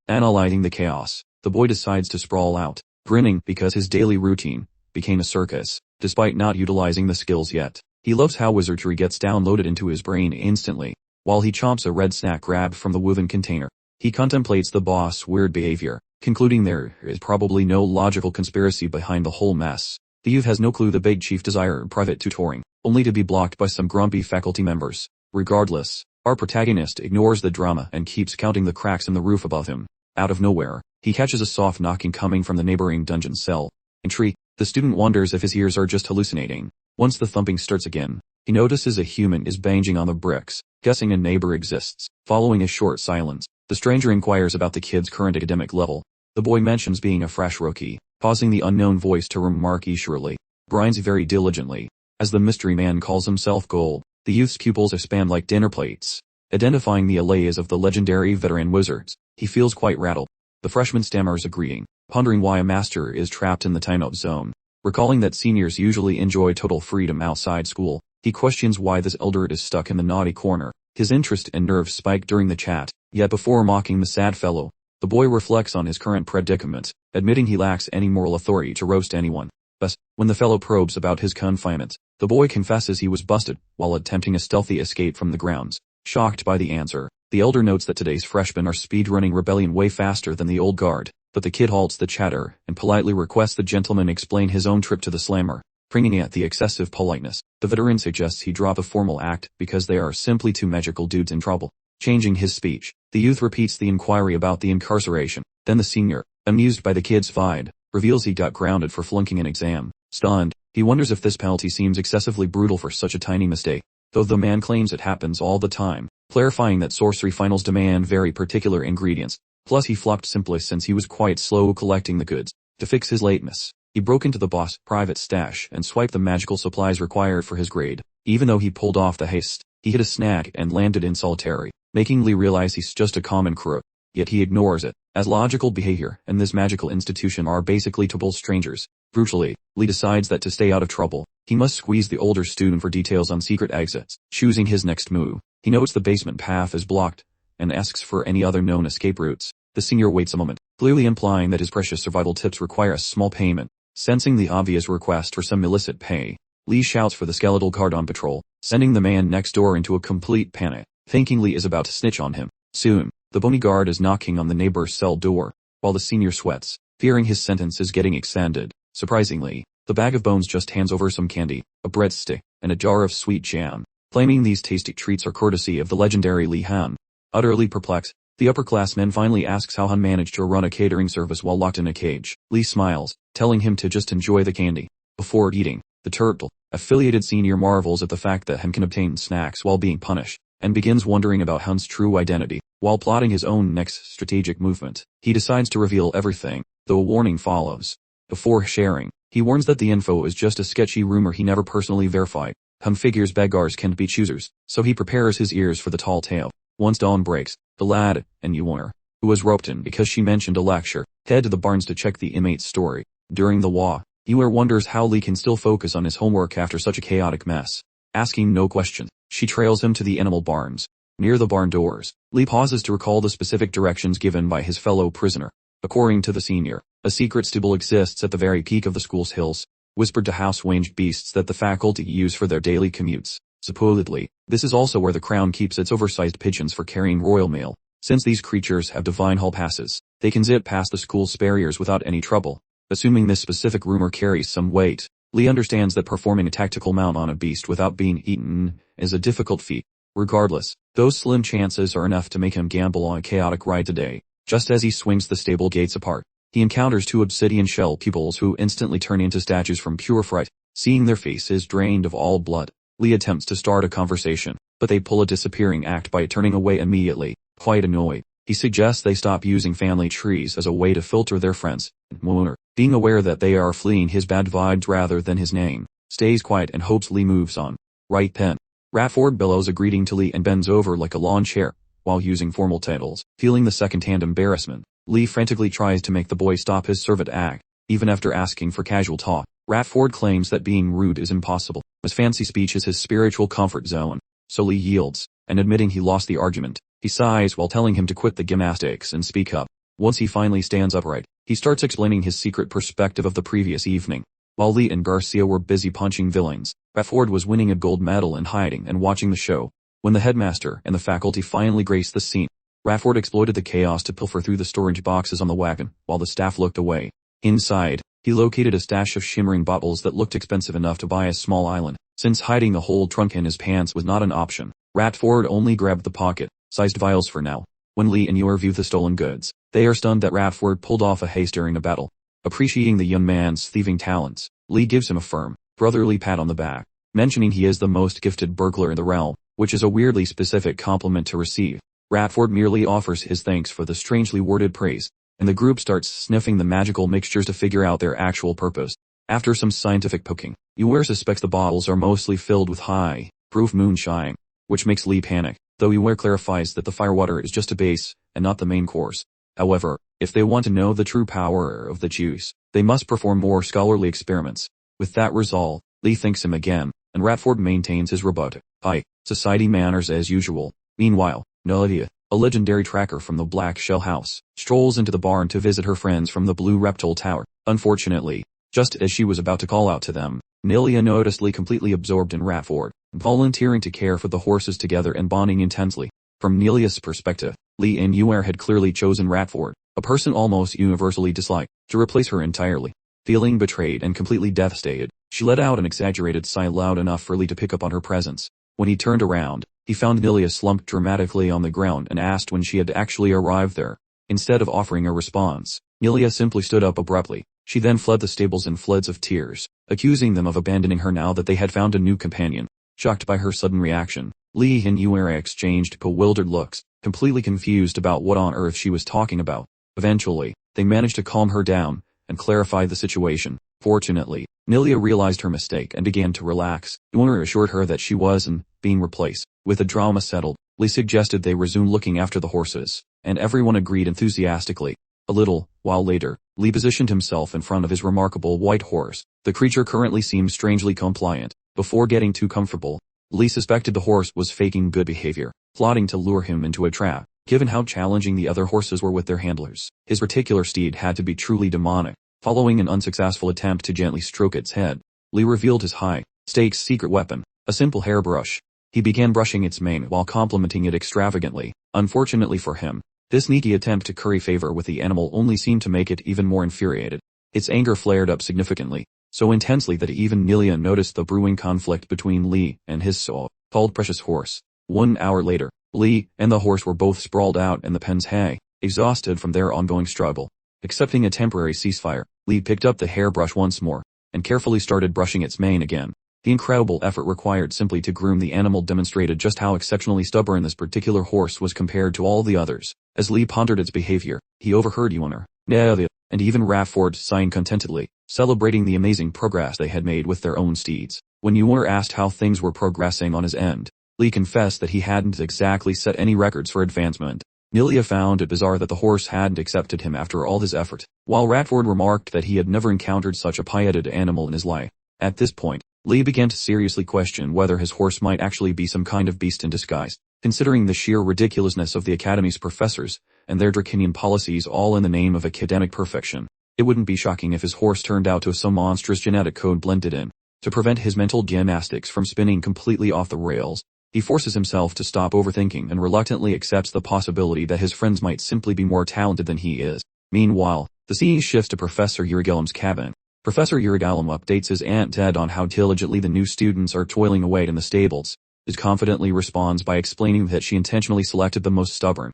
analyzing the chaos, the boy decides to sprawl out, grinning because his daily routine became a circus, despite not utilizing the skills yet. He loves how wizardry gets downloaded into his brain instantly. While he chomps a red snack grabbed from the woven container, he contemplates the boss' weird behavior, concluding there is probably no logical conspiracy behind the whole mess. The youth has no clue the big chief desired private tutoring, only to be blocked by some grumpy faculty members. Regardless, our protagonist ignores the drama and keeps counting the cracks in the roof above him. Out of nowhere, he catches a soft knocking coming from the neighboring dungeon cell. Intrigued, the student wonders if his ears are just hallucinating. Once the thumping starts again, he notices a human is banging on the bricks, guessing a neighbor exists. Following a short silence, the stranger inquires about the kid's current academic level. The boy mentions being a fresh rookie, causing the unknown voice to remark he surely grinds very diligently. As the mystery man calls himself Gold, the youth's pupils expand like dinner plates. Identifying the allays of the legendary veteran wizards, he feels quite rattled. The freshman stammers agreeing, pondering why a master is trapped in the timeout zone. Recalling that seniors usually enjoy total freedom outside school, he questions why this elder is stuck in the naughty corner. His interest and nerves spike during the chat, Yet before mocking the sad fellow, the boy reflects on his current predicament, admitting he lacks any moral authority to roast anyone. Thus, when the fellow probes about his confinement, the boy confesses he was busted while attempting a stealthy escape from the grounds. Shocked by the answer, the elder notes that today's freshmen are speedrunning rebellion way faster than the old guard, but the kid halts the chatter and politely requests the gentleman explain his own trip to the slammer. Cringing at the excessive politeness, the veteran suggests he drop a formal act because they are simply two magical dudes in trouble. Changing his speech, the youth repeats the inquiry about the incarceration. Then the senior, amused by the kid's fide, reveals he got grounded for flunking an exam. Stunned, he wonders if this penalty seems excessively brutal for such a tiny mistake, though the man claims it happens all the time, clarifying that sorcery finals demand very particular ingredients. Plus he flopped simply since he was quite slow collecting the goods. To fix his lateness, he broke into the boss' private stash and swiped the magical supplies required for his grade. Even though he pulled off the haste, he hit a snag and landed in solitary, making Lee realize he's just a common crook. Yet he ignores it, as logical behavior and this magical institution are basically total strangers. Brutally, Lee decides that to stay out of trouble, he must squeeze the older student for details on secret exits. Choosing his next move, he notes the basement path is blocked, and asks for any other known escape routes. The senior waits a moment, clearly implying that his precious survival tips require a small payment. Sensing the obvious request for some illicit pay, Lee shouts for the skeletal guard on patrol, sending the man next door into a complete panic, thinking Lee is about to snitch on him. Soon, the bony guard is knocking on the neighbor's cell door, while the senior sweats, fearing his sentence is getting extended. Surprisingly, the bag of bones just hands over some candy, a breadstick, and a jar of sweet jam, claiming these tasty treats are courtesy of the legendary Lihon. Utterly perplexed, the upperclassman finally asks how Han managed to run a catering service while locked in a cage. Lee smiles, telling him to just enjoy the candy. Before eating, the turtle, affiliated senior marvels at the fact that Han can obtain snacks while being punished, and begins wondering about Han's true identity. While plotting his own next strategic movement, he decides to reveal everything, though a warning follows. Before sharing, he warns that the info is just a sketchy rumor he never personally verified. Han figures beggars can't be choosers, so he prepares his ears for the tall tale. Once dawn breaks, the lad, and Yuor, who was roped in because she mentioned a lecture, head to the barns to check the inmate's story. During the war, Yuor wonders how Lee can still focus on his homework after such a chaotic mess. Asking no questions, she trails him to the animal barns. Near the barn doors, Lee pauses to recall the specific directions given by his fellow prisoner. According to the senior, a secret stable exists at the very peak of the school's hills, whispered to house-winged beasts that the faculty use for their daily commutes. Supposedly, this is also where the crown keeps its oversized pigeons for carrying royal mail. Since these creatures have divine hall passes, they can zip past the school's barriers without any trouble. Assuming this specific rumor carries some weight, Lee understands that performing a tactical mount on a beast without being eaten is a difficult feat. Regardless, those slim chances are enough to make him gamble on a chaotic ride today. Just as he swings the stable gates apart, he encounters two obsidian shell pupils who instantly turn into statues from pure fright. Seeing their faces drained of all blood, Lee attempts to start a conversation, but they pull a disappearing act by turning away immediately. Quite annoyed, he suggests they stop using family trees as a way to filter their friends. Mueller, being aware that they are fleeing his bad vibes rather than his name, stays quiet and hopes Lee moves on. Right then, Ratford bellows a greeting to Lee and bends over like a lawn chair, while using formal titles. Feeling the second-hand embarrassment, Lee frantically tries to make the boy stop his servant act. Even after asking for casual talk, Ratford claims that being rude is impossible, as fancy speech is his spiritual comfort zone. So Lee yields, and admitting he lost the argument, he sighs while telling him to quit the gymnastics and speak up. Once he finally stands upright, he starts explaining his secret perspective of the previous evening. While Lee and Garcia were busy punching villains, Ratford was winning a gold medal in hiding and watching the show. When the headmaster and the faculty finally graced the scene, Ratford exploited the chaos to pilfer through the storage boxes on the wagon, while the staff looked away. Inside, he located a stash of shimmering bottles that looked expensive enough to buy a small island. Since hiding the whole trunk in his pants was not an option, Ratford only grabbed the pocket-sized vials for now. When Lee and Yor view the stolen goods, they are stunned that Ratford pulled off a heist during a battle. Appreciating the young man's thieving talents, Lee gives him a firm, brotherly pat on the back, mentioning he is the most gifted burglar in the realm, which is a weirdly specific compliment to receive. Ratford merely offers his thanks for the strangely worded praise, and the group starts sniffing the magical mixtures to figure out their actual purpose. After some scientific poking, Yor suspects the bottles are mostly filled with high-proof moonshine, which makes Lee panic, though Yor clarifies that the firewater is just a base, and not the main course. However, if they want to know the true power of the juice, they must perform more scholarly experiments. With that resolve, Lee thanks him again, and Ratford maintains his rebuttal. High society manners as usual. Meanwhile, Nadia, a legendary tracker from the Black Shell House, strolls into the barn to visit her friends from the Blue Reptile Tower. Unfortunately, just as she was about to call out to them, Nilia noticed Lee completely absorbed in Ratford, volunteering to care for the horses together and bonding intensely. From Nilia's perspective, Lee and Uer had clearly chosen Ratford, a person almost universally disliked, to replace her entirely. Feeling betrayed and completely devastated, she let out an exaggerated sigh loud enough for Lee to pick up on her presence. When he turned around, he found Nilia slumped dramatically on the ground and asked when she had actually arrived there. Instead of offering a response, Nilia simply stood up abruptly. She then fled the stables in floods of tears, accusing them of abandoning her now that they had found a new companion. Shocked by her sudden reaction, Lee and Uera exchanged bewildered looks, completely confused about what on earth she was talking about. Eventually, they managed to calm her down and clarify the situation. Fortunately, Nilia realized her mistake and began to relax. Uera assured her that she wasn't being replaced. With the drama settled, Lee suggested they resume looking after the horses, and everyone agreed enthusiastically. A little while later, Lee positioned himself in front of his remarkable white horse. The creature currently seemed strangely compliant. Before getting too comfortable, Lee suspected the horse was faking good behavior, plotting to lure him into a trap. Given how challenging the other horses were with their handlers, his particular steed had to be truly demonic. Following an unsuccessful attempt to gently stroke its head, Lee revealed his high-stakes secret weapon, a simple hairbrush. He began brushing its mane while complimenting it extravagantly. Unfortunately for him, this sneaky attempt to curry favor with the animal only seemed to make it even more infuriated. Its anger flared up significantly, so intensely that even Nilia noticed the brewing conflict between Lee and his so-called precious horse. 1 hour later, Lee and the horse were both sprawled out in the pen's hay, exhausted from their ongoing struggle. Accepting a temporary ceasefire, Lee picked up the hairbrush once more, and carefully started brushing its mane again. The incredible effort required simply to groom the animal demonstrated just how exceptionally stubborn this particular horse was compared to all the others. As Lee pondered its behavior, he overheard Uner, Nilia, and even Ratford sighing contentedly, celebrating the amazing progress they had made with their own steeds. When Uner asked how things were progressing on his end, Lee confessed that he hadn't exactly set any records for advancement. Nilia found it bizarre that the horse hadn't accepted him after all his effort, while Ratford remarked that he had never encountered such a pieted animal in his life. At this point, Lee began to seriously question whether his horse might actually be some kind of beast in disguise. Considering the sheer ridiculousness of the Academy's professors and their draconian policies all in the name of academic perfection, it wouldn't be shocking if his horse turned out to have some monstrous genetic code blended in. To prevent his mental gymnastics from spinning completely off the rails, he forces himself to stop overthinking and reluctantly accepts the possibility that his friends might simply be more talented than he is. Meanwhile, the scene shifts to Professor Urigelim's cabin. Professor Urigelim updates his Aunt Ted on how diligently the new students are toiling away in the stables. It confidently responds by explaining that she intentionally selected the most stubborn,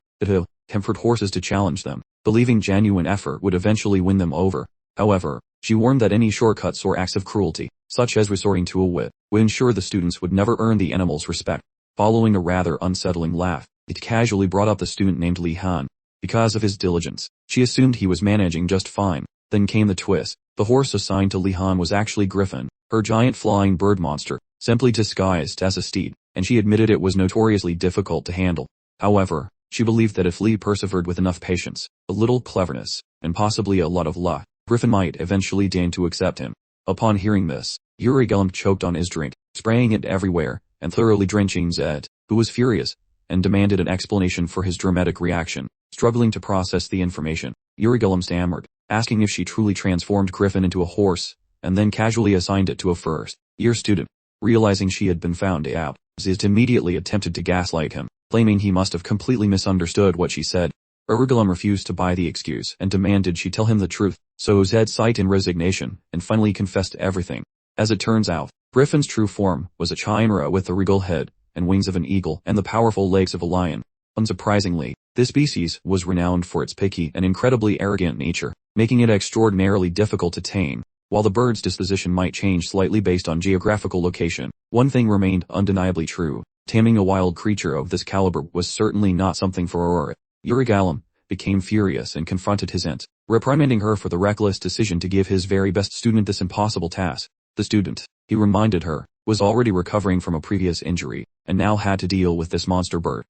tempered horses to challenge them, believing genuine effort would eventually win them over. However, she warned that any shortcuts or acts of cruelty, such as resorting to a whip, would ensure the students would never earn the animal's respect. Following a rather unsettling laugh, it casually brought up the student named Lihon. Because of his diligence, she assumed he was managing just fine. Then came the twist. The horse assigned to Lihon was actually Griffin, her giant flying bird monster, simply disguised as a steed, and she admitted it was notoriously difficult to handle. However, she believed that if Lee persevered with enough patience, a little cleverness, and possibly a lot of luck, Griffin might eventually deign to accept him. Upon hearing this, Urigelim choked on his drink, spraying it everywhere, and thoroughly drenching Zed, who was furious, and demanded an explanation for his dramatic reaction. Struggling to process the information, Urigelim stammered, asking if she truly transformed Griffin into a horse, and then casually assigned it to a first-year student. Realizing she had been found out, Zed immediately attempted to gaslight him, claiming he must have completely misunderstood what she said. Urigelim refused to buy the excuse and demanded she tell him the truth, so Zed sighed in resignation and finally confessed everything. As it turns out, Griffin's true form was a chimera with the regal head and wings of an eagle and the powerful legs of a lion. Unsurprisingly, this species was renowned for its picky and incredibly arrogant nature, making it extraordinarily difficult to tame. While the bird's disposition might change slightly based on geographical location, one thing remained undeniably true. Taming a wild creature of this caliber was certainly not something for Aurora. Urigelim became furious and confronted his aunt, reprimanding her for the reckless decision to give his very best student this impossible task. The student, he reminded her, was already recovering from a previous injury, and now had to deal with this monster bird.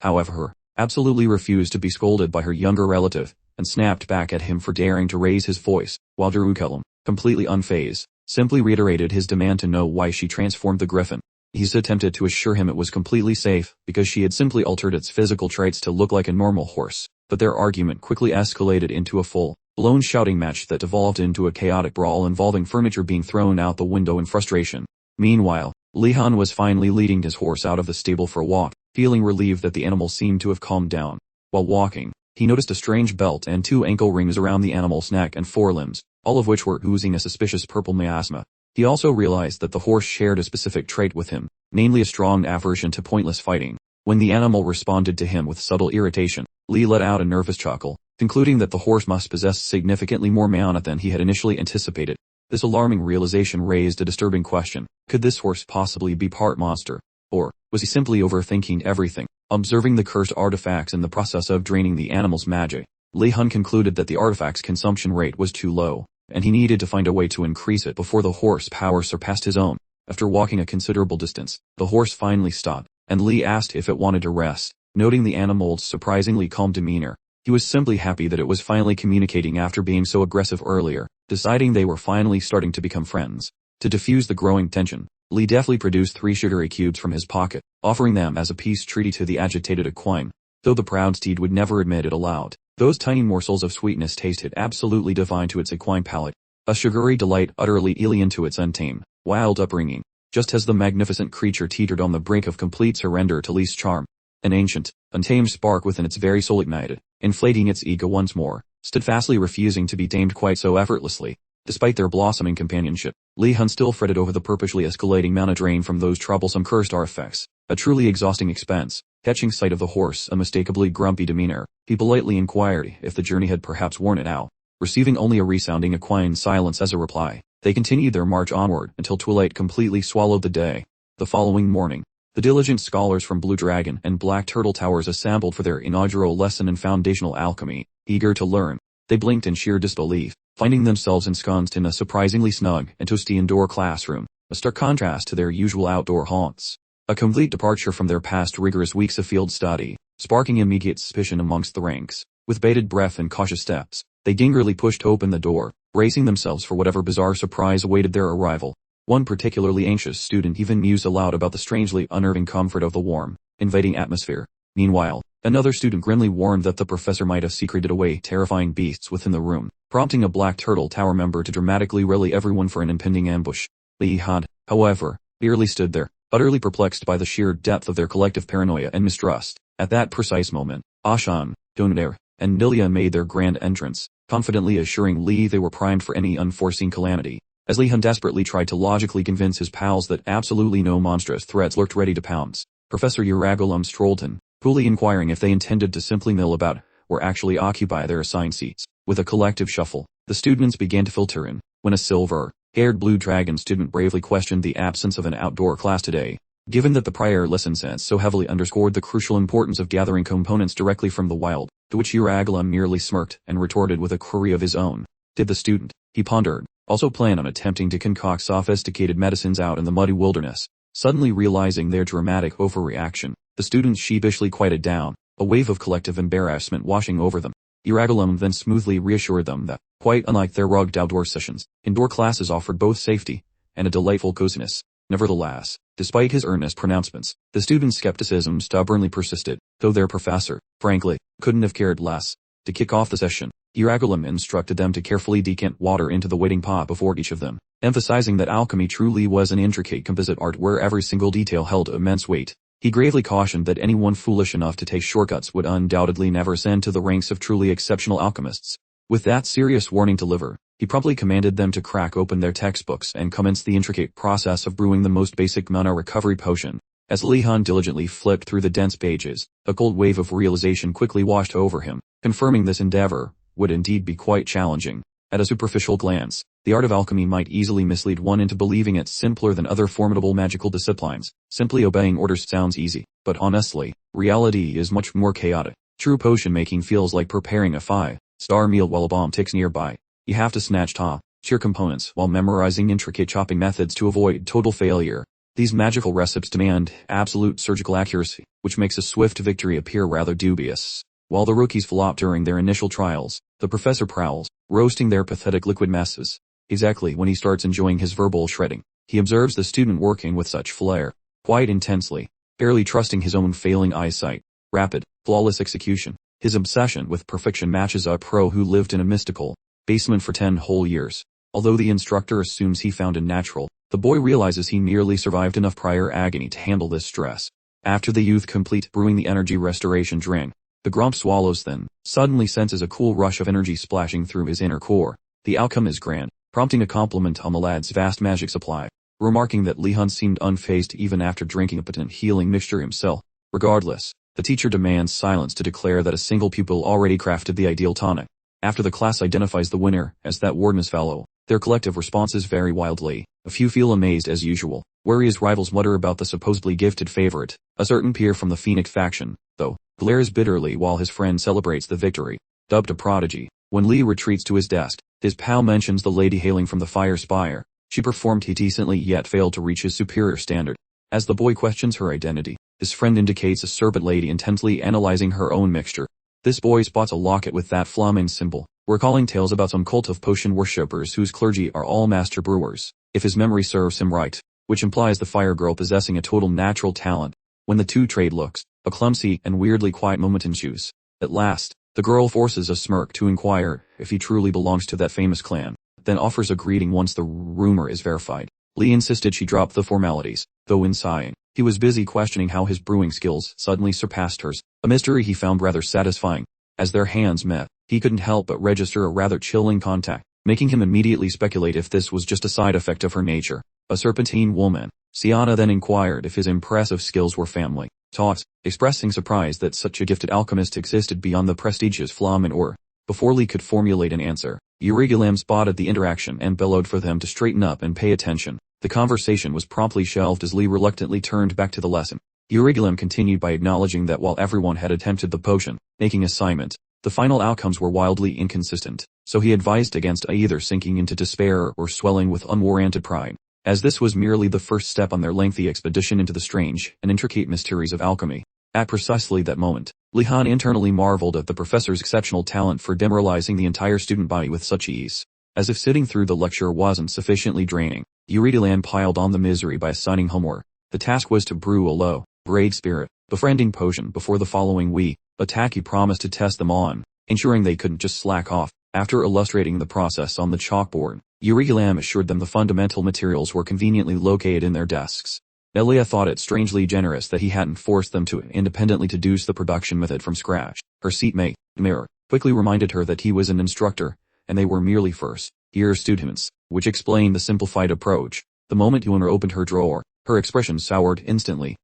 However, absolutely refused to be scolded by her younger relative, and snapped back at him for daring to raise his voice, while Urigelim, completely unfazed, simply reiterated his demand to know why she transformed the griffin. He's attempted to assure him it was completely safe, because she had simply altered its physical traits to look like a normal horse, but their argument quickly escalated into a full-blown shouting match that devolved into a chaotic brawl involving furniture being thrown out the window in frustration. Meanwhile, Lihon was finally leading his horse out of the stable for a walk, feeling relieved that the animal seemed to have calmed down. While walking, he noticed a strange belt and 2 ankle rings around the animal's neck and forelimbs, all of which were oozing a suspicious purple miasma. He also realized that the horse shared a specific trait with him, namely a strong aversion to pointless fighting. When the animal responded to him with subtle irritation, Lee let out a nervous chuckle, concluding that the horse must possess significantly more mana than he had initially anticipated. This alarming realization raised a disturbing question. Could this horse possibly be part monster? Or was he simply overthinking everything? Observing the cursed artifacts in the process of draining the animal's magic, Lihon concluded that the artifact's consumption rate was too low, and he needed to find a way to increase it before the horse's power surpassed his own. After walking a considerable distance, the horse finally stopped, and Lee asked if it wanted to rest. Noting the animal's surprisingly calm demeanor, he was simply happy that it was finally communicating after being so aggressive earlier, deciding they were finally starting to become friends. To diffuse the growing tension, Lee deftly produced 3 sugary cubes from his pocket, offering them as a peace treaty to the agitated equine, though the proud steed would never admit it aloud. Those tiny morsels of sweetness tasted absolutely divine to its equine palate, a sugary delight utterly alien to its untamed, wild upbringing, just as the magnificent creature teetered on the brink of complete surrender to Lee's charm. An ancient, untamed spark within its very soul ignited, inflating its ego once more, steadfastly refusing to be tamed quite so effortlessly. Despite their blossoming companionship, Lihon still fretted over the perpetually escalating mana drain from those troublesome cursed artifacts, a truly exhausting expense. Catching sight of the horse's unmistakably grumpy demeanor, he politely inquired if the journey had perhaps worn it out. Receiving only a resounding equine silence as a reply, they continued their march onward until twilight completely swallowed the day. The following morning, the diligent scholars from Blue Dragon and Black Turtle Towers assembled for their inaugural lesson in foundational alchemy, eager to learn. They blinked in sheer disbelief, finding themselves ensconced in a surprisingly snug and toasty indoor classroom, a stark contrast to their usual outdoor haunts. A complete departure from their past rigorous weeks of field study, sparking immediate suspicion amongst the ranks. With bated breath and cautious steps, they gingerly pushed open the door, bracing themselves for whatever bizarre surprise awaited their arrival. One particularly anxious student even mused aloud about the strangely unnerving comfort of the warm, inviting atmosphere. Meanwhile, another student grimly warned that the professor might have secreted away terrifying beasts within the room, prompting a Black Turtle Tower member to dramatically rally everyone for an impending ambush. Lihon, however, merely stood there, utterly perplexed by the sheer depth of their collective paranoia and mistrust. At that precise moment, Ashan, Dronzer, and Nilia made their grand entrance, confidently assuring Lee they were primed for any unforeseen calamity. As Lihon desperately tried to logically convince his pals that absolutely no monstrous threats lurked ready to pounce, Professor Yahello strolled in, coolly inquiring if they intended to simply mill about, or actually occupy their assigned seats. With a collective shuffle, the students began to filter in, when a silver-haired Blue Dragon student bravely questioned the absence of an outdoor class today. Given that the prior lesson sets so heavily underscored the crucial importance of gathering components directly from the wild, to which Yahello merely smirked and retorted with a query of his own. Did the student, he pondered, also plan on attempting to concoct sophisticated medicines out in the muddy wilderness? Suddenly realizing their dramatic overreaction, the students sheepishly quieted down, a wave of collective embarrassment washing over them. Yahello then smoothly reassured them that, quite unlike their rugged outdoor sessions, indoor classes offered both safety and a delightful coziness. Nevertheless, despite his earnest pronouncements, the students' skepticism stubbornly persisted, though their professor, frankly, couldn't have cared less. To kick off the session, Yahello instructed them to carefully decant water into the waiting pot before each of them, emphasizing that alchemy truly was an intricate composite art where every single detail held immense weight. He gravely cautioned that anyone foolish enough to take shortcuts would undoubtedly never ascend to the ranks of truly exceptional alchemists. With that serious warning to deliver, he promptly commanded them to crack open their textbooks and commence the intricate process of brewing the most basic mana recovery potion. As Lihon diligently flipped through the dense pages, a cold wave of realization quickly washed over him, confirming this endeavor would indeed be quite challenging. At a superficial glance, the art of alchemy might easily mislead one into believing it's simpler than other formidable magical disciplines. Simply obeying orders sounds easy, but honestly, reality is much more chaotic. True potion making feels like preparing a 5-star meal while a bomb ticks nearby. You have to snatch top-tier components while memorizing intricate chopping methods to avoid total failure. These magical recipes demand absolute surgical accuracy, which makes a swift victory appear rather dubious. While the rookies flop during their initial trials, the professor prowls, roasting their pathetic liquid messes. Exactly when he starts enjoying his verbal shredding, he observes the student working with such flair. quite intensely, barely trusting his own failing eyesight. Rapid, flawless execution. His obsession with perfection matches a pro who lived in a mystical basement for 10 whole years. Although the instructor assumes he found it natural, the boy realizes he merely survived enough prior agony to handle this stress. After the youth complete brewing the energy restoration drink, the grump swallows then, suddenly senses a cool rush of energy splashing through his inner core. The outcome is grand, prompting a compliment on the lad's vast magic supply, remarking that Lihon seemed unfazed even after drinking a potent healing mixture himself. Regardless, the teacher demands silence to declare that a single pupil already crafted the ideal tonic. After the class identifies the winner as that warden's fellow, their collective responses vary wildly. A few feel amazed as usual, whereas rivals mutter about the supposedly gifted favorite. A certain peer from the Phoenix faction, though, glares bitterly while his friend celebrates the victory. Dubbed a prodigy, when Lee retreats to his desk, his pal mentions the lady hailing from the fire spire. She performed decently yet failed to reach his superior standard. As the boy questions her identity, his friend indicates a serpent lady intently analyzing her own mixture. This boy spots a locket with that flaming symbol, recalling tales about some cult of potion worshippers whose clergy are all master brewers, if his memory serves him right, which implies the fire girl possessing a total natural talent. When the two trade looks, a clumsy and weirdly quiet moment ensues. At last, the girl forces a smirk to inquire if he truly belongs to that famous clan, then offers a greeting once the rumor is verified. Lee insisted she drop the formalities, though in sighing, he was busy questioning how his brewing skills suddenly surpassed hers, a mystery he found rather satisfying. As their hands met, he couldn't help but register a rather chilling contact, making him immediately speculate if this was just a side effect of her nature. A serpentine woman. Siana then inquired if his impressive skills were family taught, expressing surprise that such a gifted alchemist existed beyond the prestigious Flamen or. Before Lee could formulate an answer, Urigalam spotted the interaction and bellowed for them to straighten up and pay attention. The conversation was promptly shelved as Lee reluctantly turned back to the lesson. Urigalam continued by acknowledging that while everyone had attempted the potion making assignment, the final outcomes were wildly inconsistent, so he advised against either sinking into despair or swelling with unwarranted pride, as this was merely the first step on their lengthy expedition into the strange and intricate mysteries of alchemy. At precisely that moment, Lihon internally marveled at the professor's exceptional talent for demoralizing the entire student body with such ease. As if sitting through the lecture wasn't sufficiently draining, Urigalam piled on the misery by assigning homework. The task was to brew a low-grade spirit, befriending potion before the following week. Attack he promised to test them on, ensuring they couldn't just slack off. After illustrating the process on the chalkboard, Urigalam assured them the fundamental materials were conveniently located in their desks. Elia thought it strangely generous that he hadn't forced them to independently deduce the production method from scratch. Her seatmate, Mir, quickly reminded her that he was an instructor, and they were merely first-year students, which explained the simplified approach. The moment Yuanra opened her drawer, her expression soured instantly.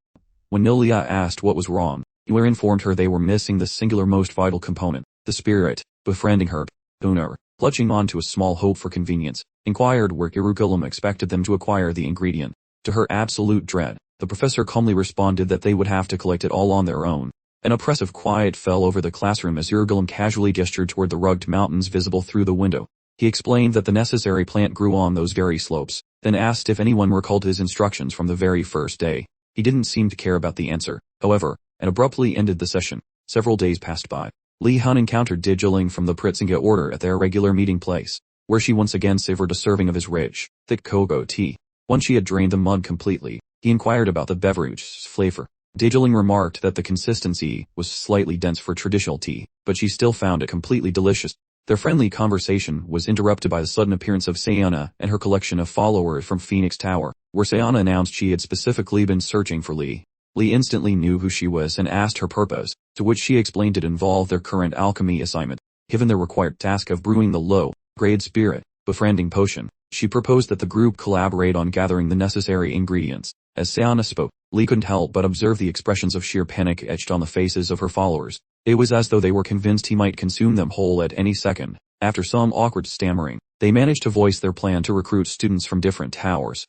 When Nolia asked what was wrong, Yuanra informed her they were missing the singular most vital component, the spirit. Befriending her, Unar, clutching on to a small hope for convenience, inquired where Urigalam expected them to acquire the ingredient. To her absolute dread, the professor calmly responded that they would have to collect it all on their own. An oppressive quiet fell over the classroom as Urigalam casually gestured toward the rugged mountains visible through the window. He explained that the necessary plant grew on those very slopes, then asked if anyone recalled his instructions from the very first day. He didn't seem to care about the answer, however, and abruptly ended the session. Several days passed by. Lihon encountered Digiling from the Pritzinga order at their regular meeting place, where she once again savored a serving of his rich, thick cocoa tea. Once she had drained the mug completely, he inquired about the beverage's flavor. Digiling remarked that the consistency was slightly dense for traditional tea, but she still found it completely delicious. Their friendly conversation was interrupted by the sudden appearance of Sayana and her collection of followers from Phoenix Tower, where Sayana announced she had specifically been searching for Lee. Lee instantly knew who she was and asked her purpose, to which she explained it involved their current alchemy assignment. Given the required task of brewing the low-grade spirit, befriending potion, she proposed that the group collaborate on gathering the necessary ingredients. As Sayana spoke, Lee couldn't help but observe the expressions of sheer panic etched on the faces of her followers. It was as though they were convinced he might consume them whole at any second. After some awkward stammering, they managed to voice their plan to recruit students from different towers,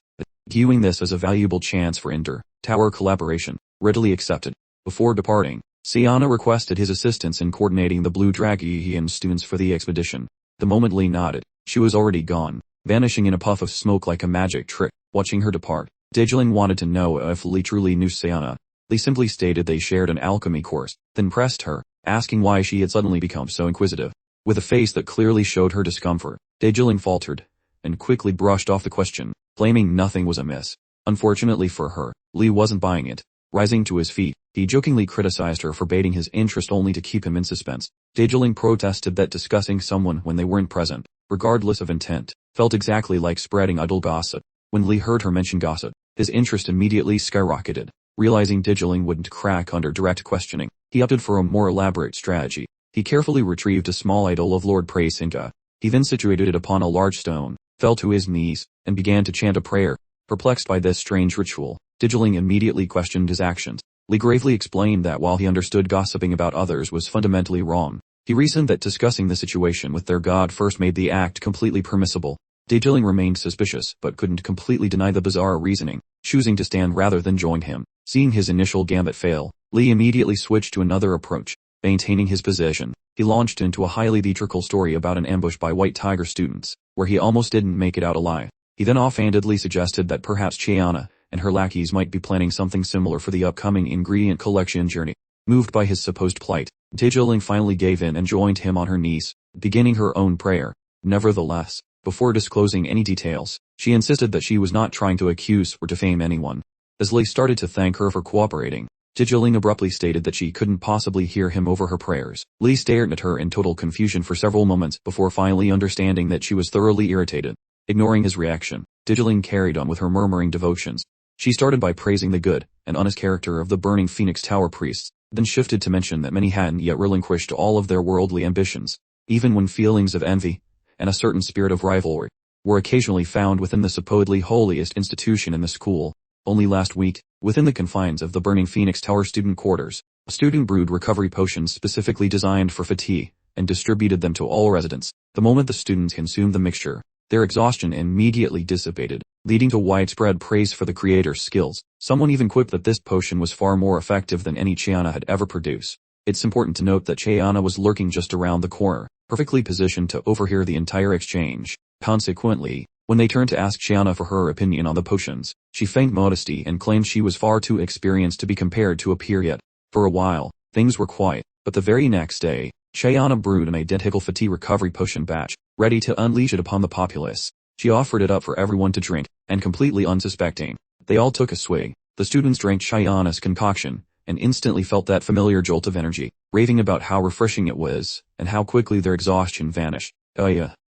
viewing this as a valuable chance for inter-tower collaboration, readily accepted. Before departing, Sayana requested his assistance in coordinating the Blue Dragon students for the expedition. The moment Lee nodded, she was already gone, vanishing in a puff of smoke like a magic trick. Watching her depart, Digiling wanted to know if Lee truly knew Sayana. Lee simply stated they shared an alchemy course, then pressed her, asking why she had suddenly become so inquisitive. With a face that clearly showed her discomfort, Digiling faltered, and quickly brushed off the question, claiming nothing was amiss. Unfortunately for her, Li wasn't buying it. Rising to his feet, he jokingly criticized her for baiting his interest only to keep him in suspense. Daejeling protested that discussing someone when they weren't present, regardless of intent, felt exactly like spreading idle gossip. When Li heard her mention gossip, his interest immediately skyrocketed. Realizing Daejeling wouldn't crack under direct questioning, he opted for a more elaborate strategy. He carefully retrieved a small idol of Lord Praesinga. He then situated it upon a large stone, fell to his knees, and began to chant a prayer. Perplexed by this strange ritual, Daejeling immediately questioned his actions. Li gravely explained that while he understood gossiping about others was fundamentally wrong, he reasoned that discussing the situation with their god first made the act completely permissible. Daejeling remained suspicious but couldn't completely deny the bizarre reasoning, choosing to stand rather than join him. Seeing his initial gambit fail, Li immediately switched to another approach. Maintaining his position, he launched into a highly theatrical story about an ambush by White Tiger students, where he almost didn't make it out alive. He then offhandedly suggested that perhaps Chiana and her lackeys might be planning something similar for the upcoming ingredient collection journey. Moved by his supposed plight, Daejeling finally gave in and joined him on her knees, beginning her own prayer. Nevertheless, before disclosing any details, she insisted that she was not trying to accuse or defame anyone. As Li started to thank her for cooperating, Daejeling abruptly stated that she couldn't possibly hear him over her prayers. Li stared at her in total confusion for several moments before finally understanding that she was thoroughly irritated. Ignoring his reaction, Daejeling carried on with her murmuring devotions. She started by praising the good and honest character of the Burning Phoenix Tower priests, then shifted to mention that many hadn't yet relinquished all of their worldly ambitions, even when feelings of envy and a certain spirit of rivalry were occasionally found within the supposedly holiest institution in the school. Only last week, within the confines of the Burning Phoenix Tower student quarters, a student brewed recovery potions specifically designed for fatigue and distributed them to all residents. The moment the students consumed the mixture, their exhaustion immediately dissipated, leading to widespread praise for the creator's skills. Someone even quipped that this potion was far more effective than any Chiana had ever produced. It's important to note that Chiana was lurking just around the corner, perfectly positioned to overhear the entire exchange. Consequently, when they turned to ask Chiana for her opinion on the potions, she feigned modesty and claimed she was far too experienced to be compared to a peer yet. For a while, things were quiet, but the very next day, Chiana brewed an identical fatigue recovery potion batch, ready to unleash it upon the populace. She offered it up for everyone to drink, and completely unsuspecting, they all took a swig. The students drank Chiana's concoction, and instantly felt that familiar jolt of energy, raving about how refreshing it was, and how quickly their exhaustion vanished.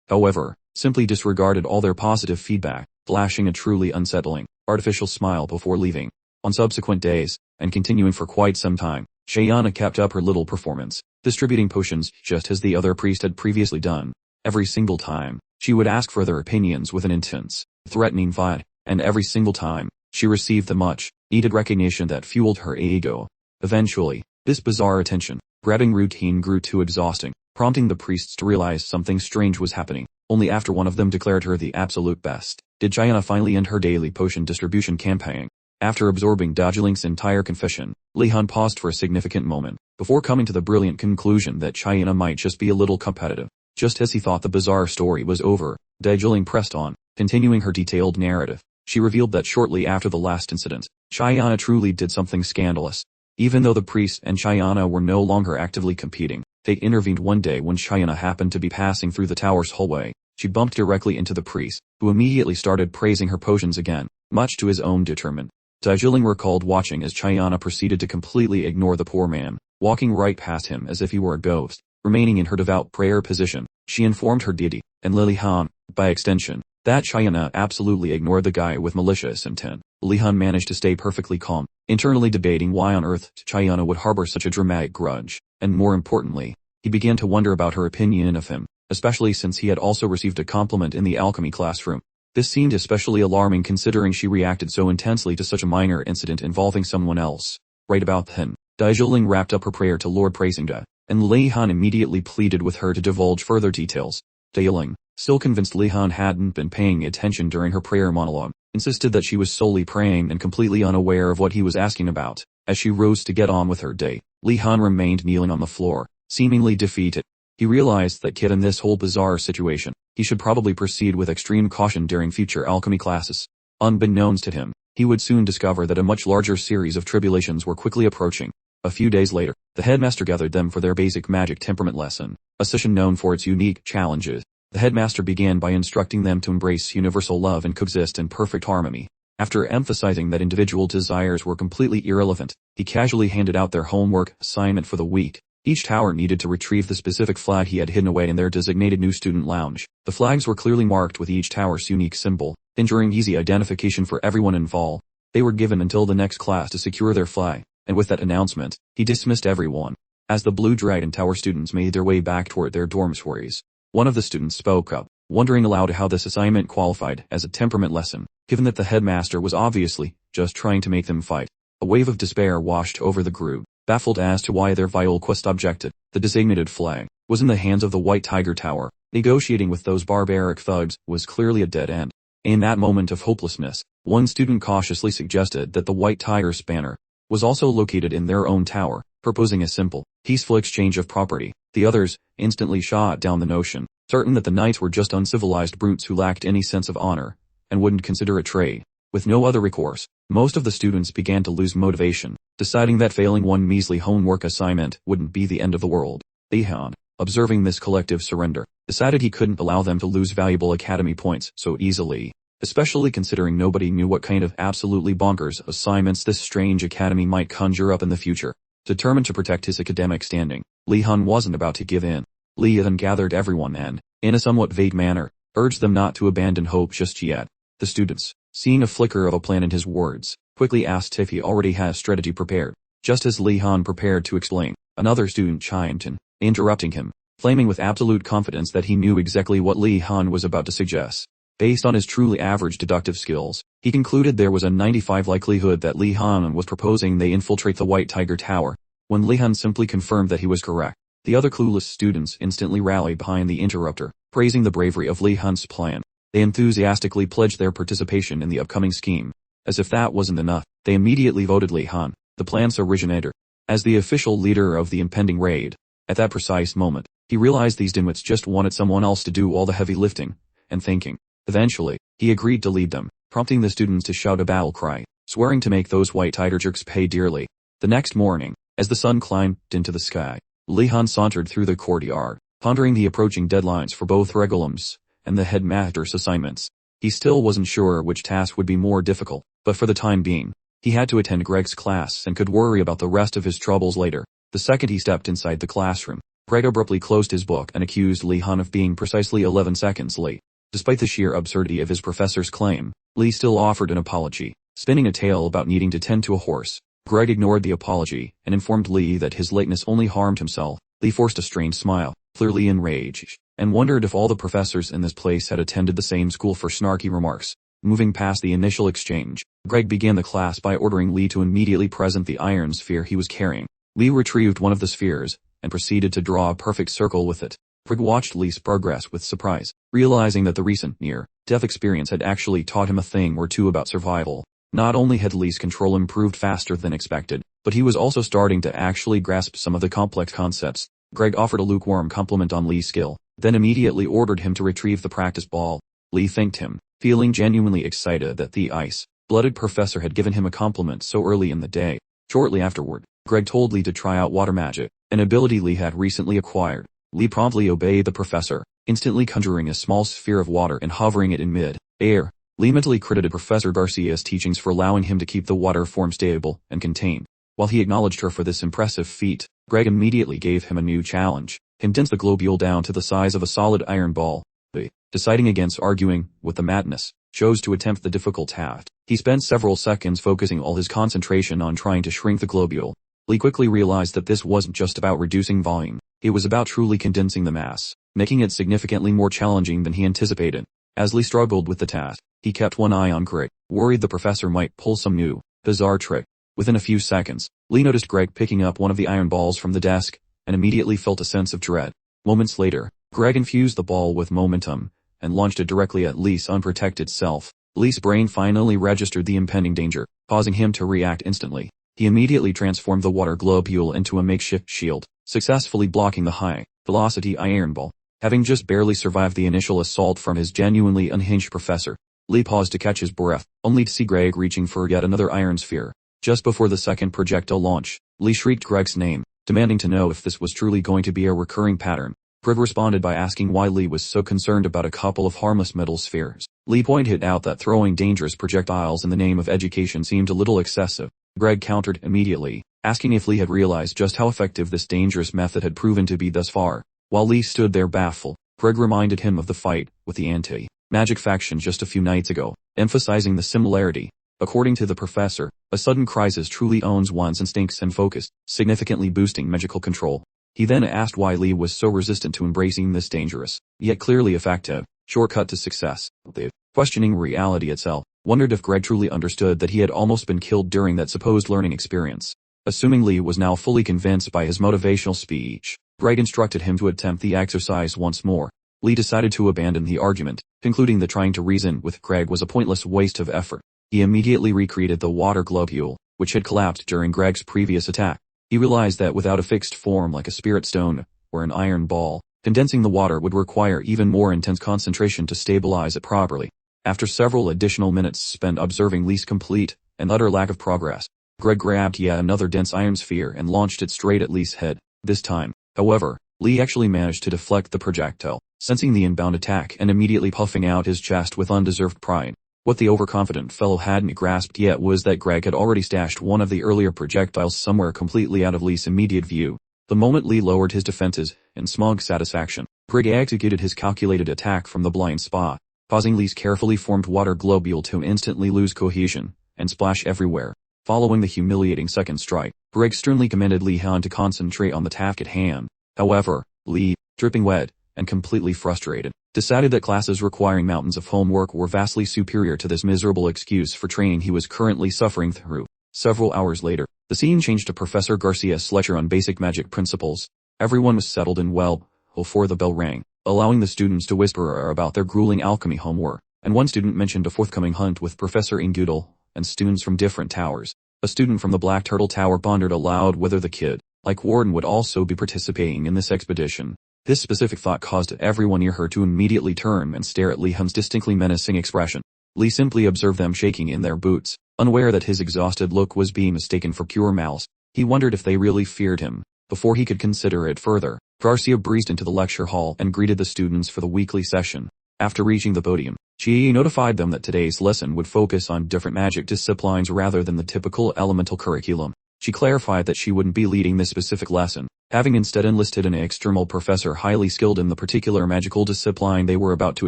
However, simply disregarded all their positive feedback, flashing a truly unsettling, artificial smile before leaving. On subsequent days, and continuing for quite some time, Chiana kept up her little performance, distributing potions just as the other priest had previously done. Every single time, she would ask for their opinions with an intense, threatening vibe, and every single time, she received the much-needed recognition that fueled her ego. Eventually, this bizarre attention-grabbing routine grew too exhausting, prompting the priests to realize something strange was happening. Only after one of them declared her the absolute best, did Chiana finally end her daily potion distribution campaign. After absorbing Daejeling's entire confession, Lihon paused for a significant moment, before coming to the brilliant conclusion that Chiana might just be a little competitive. Just as he thought the bizarre story was over, Daejeling pressed on, continuing her detailed narrative. She revealed that shortly after the last incident, Chiana truly did something scandalous. Even though the priest and Chiana were no longer actively competing, fate intervened one day when Chiana happened to be passing through the tower's hallway. She bumped directly into the priest, who immediately started praising her potions again, much to his own detriment. Daejeling recalled watching as Chiana proceeded to completely ignore the poor man, walking right past him as if he were a ghost. Remaining in her devout prayer position, she informed her deity, and Lihon, by extension, that Chiana absolutely ignored the guy with malicious intent. Lihon managed to stay perfectly calm, internally debating why on earth Chiana would harbor such a dramatic grudge, and more importantly, he began to wonder about her opinion of him, especially since he had also received a compliment in the alchemy classroom. This seemed especially alarming considering she reacted so intensely to such a minor incident involving someone else. Right about then, Daejeling wrapped up her prayer to Lord Praesinga, and Lihon immediately pleaded with her to divulge further details. Daejeling, still convinced Lihon hadn't been paying attention during her prayer monologue, insisted that she was solely praying and completely unaware of what he was asking about. As she rose to get on with her day, Lihon remained kneeling on the floor, seemingly defeated. He realized that in this whole bizarre situation, he should probably proceed with extreme caution during future alchemy classes. Unbeknownst to him, he would soon discover that a much larger series of tribulations were quickly approaching. A few days later, the headmaster gathered them for their basic magic temperament lesson, a session known for its unique challenges. The headmaster began by instructing them to embrace universal love and coexist in perfect harmony. After emphasizing that individual desires were completely irrelevant, he casually handed out their homework assignment for the week. Each tower needed to retrieve the specific flag he had hidden away in their designated new student lounge. The flags were clearly marked with each tower's unique symbol, ensuring easy identification for everyone involved. They were given until the next class to secure their flag, and with that announcement, he dismissed everyone. As the Blue Dragon Tower students made their way back toward their dormitories, one of the students spoke up, wondering aloud how this assignment qualified as a temperament lesson, given that the headmaster was obviously just trying to make them fight. A wave of despair washed over the group, baffled as to why their vital quest objective, the designated flag, was in the hands of the White Tiger Tower. Negotiating with those barbaric thugs was clearly a dead end. In that moment of hopelessness, one student cautiously suggested that the White Tiger's banner was also located in their own tower, proposing a simple, peaceful exchange of property. The others instantly shot down the notion, certain that the knights were just uncivilized brutes who lacked any sense of honor, and wouldn't consider a trade. With no other recourse, most of the students began to lose motivation, deciding that failing one measly homework assignment wouldn't be the end of the world. Lihon, observing this collective surrender, decided he couldn't allow them to lose valuable academy points so easily, especially considering nobody knew what kind of absolutely bonkers assignments this strange academy might conjure up in the future. Determined to protect his academic standing, Lihon wasn't about to give in. Lihon gathered everyone and, in a somewhat vague manner, urged them not to abandon hope just yet. The students, seeing a flicker of a plan in his words, quickly asked if he already had strategy prepared. Just as Lihon prepared to explain, another student chimed in, interrupting him, flaming with absolute confidence that he knew exactly what Lihon was about to suggest. Based on his truly average deductive skills, he concluded there was a 95% likelihood that Lihon was proposing they infiltrate the White Tiger Tower. When Lihon simply confirmed that he was correct, the other clueless students instantly rallied behind the interrupter, praising the bravery of Lihon's plan. They enthusiastically pledged their participation in the upcoming scheme. As if that wasn't enough, they immediately voted Lihon, the plan's originator, as the official leader of the impending raid. At that precise moment, he realized these dimwits just wanted someone else to do all the heavy lifting and thinking. Eventually, he agreed to lead them, prompting the students to shout a battle cry, swearing to make those White Tiger jerks pay dearly. The next morning, as the sun climbed into the sky, Lihon sauntered through the courtyard, pondering the approaching deadlines for both regulums and the headmaster's assignments. He still wasn't sure which task would be more difficult, but for the time being, he had to attend Greg's class and could worry about the rest of his troubles later. The second he stepped inside the classroom, Greg abruptly closed his book and accused Lihon of being precisely 11 seconds late. Despite the sheer absurdity of his professor's claim, Lee still offered an apology, spinning a tale about needing to tend to a horse. Greg ignored the apology and informed Lee that his lateness only harmed himself. Lee forced a strained smile, clearly enraged, and wondered if all the professors in this place had attended the same school for snarky remarks. Moving past the initial exchange, Greg began the class by ordering Lee to immediately present the iron sphere he was carrying. Lee retrieved one of the spheres and proceeded to draw a perfect circle with it. Greg watched Lee's progress with surprise, realizing that the recent near-death experience had actually taught him a thing or two about survival. Not only had Lee's control improved faster than expected, but he was also starting to actually grasp some of the complex concepts. Greg offered a lukewarm compliment on Lee's skill, then immediately ordered him to retrieve the practice ball. Lee thanked him, feeling genuinely excited that the ice-blooded professor had given him a compliment so early in the day. Shortly afterward, Greg told Lee to try out water magic, an ability Lee had recently acquired. Lee promptly obeyed the professor, instantly conjuring a small sphere of water and hovering it in mid-air. Lee mentally credited Professor Garcia's teachings for allowing him to keep the water form stable and contained. While he acknowledged her for this impressive feat, Greg immediately gave him a new challenge, condense the globule down to the size of a solid iron ball. Lee, deciding against arguing with the madness, chose to attempt the difficult task. He spent several seconds focusing all his concentration on trying to shrink the globule. Lee quickly realized that this wasn't just about reducing volume, it was about truly condensing the mass, making it significantly more challenging than he anticipated. As Lee struggled with the task, he kept one eye on Greg, worried the professor might pull some new, bizarre trick. Within a few seconds, Lee noticed Greg picking up one of the iron balls from the desk, and immediately felt a sense of dread. Moments later, Greg infused the ball with momentum, and launched it directly at Lee's unprotected self. Lee's brain finally registered the impending danger, causing him to react instantly. He immediately transformed the water globule into a makeshift shield, successfully blocking the high-velocity iron ball. Having just barely survived the initial assault from his genuinely unhinged professor, Lee paused to catch his breath, only to see Greg reaching for yet another iron sphere. Just before the second projectile launch, Lee shrieked Greg's name, demanding to know if this was truly going to be a recurring pattern. Greg responded by asking why Lee was so concerned about a couple of harmless metal spheres. Lee pointed out that throwing dangerous projectiles in the name of education seemed a little excessive. Greg countered immediately, asking if Lee had realized just how effective this dangerous method had proven to be thus far. While Lee stood there baffled, Greg reminded him of the fight with the anti-magic faction just a few nights ago, emphasizing the similarity. According to the professor, a sudden crisis truly owns one's instincts and focus, significantly boosting magical control. He then asked why Lee was so resistant to embracing this dangerous, yet clearly effective, shortcut to success. Lee, questioning reality itself, wondered if Greg truly understood that he had almost been killed during that supposed learning experience. Assuming Lee was now fully convinced by his motivational speech, Greg instructed him to attempt the exercise once more. Lee decided to abandon the argument, concluding that trying to reason with Greg was a pointless waste of effort. He immediately recreated the water globule, which had collapsed during Greg's previous attack. He realized that without a fixed form like a spirit stone or an iron ball, condensing the water would require even more intense concentration to stabilize it properly. After several additional minutes spent observing Lee's complete and utter lack of progress, Greg grabbed yet another dense iron sphere and launched it straight at Lee's head. This time, however, Lee actually managed to deflect the projectile, sensing the inbound attack and immediately puffing out his chest with undeserved pride. What the overconfident fellow hadn't grasped yet was that Greg had already stashed one of the earlier projectiles somewhere completely out of Lee's immediate view. The moment Lee lowered his defenses, in smug satisfaction, Greg executed his calculated attack from the blind spot, causing Lee's carefully formed water globule to instantly lose cohesion and splash everywhere. Following the humiliating second strike, Greg sternly commanded Lihon to concentrate on the task at hand. However, Lee, dripping wet and completely frustrated, decided that classes requiring mountains of homework were vastly superior to this miserable excuse for training he was currently suffering through. Several hours later, the scene changed to Professor Garcia's lecture on basic magic principles. Everyone was settled in well before the bell rang, allowing the students to whisper about their grueling alchemy homework, and one student mentioned a forthcoming hunt with Professor Ingudel and students from different towers. A student from the Black Turtle Tower pondered aloud whether the kid, like Warden, would also be participating in this expedition. This specific thought caused everyone near her to immediately turn and stare at Lihon's distinctly menacing expression. Lee simply observed them shaking in their boots, unaware that his exhausted look was being mistaken for pure malice. He wondered if they really feared him. Before he could consider it further, Garcia breezed into the lecture hall and greeted the students for the weekly session. After reaching the podium, she notified them that today's lesson would focus on different magic disciplines rather than the typical elemental curriculum. She clarified that she wouldn't be leading this specific lesson, having instead enlisted an external professor highly skilled in the particular magical discipline they were about to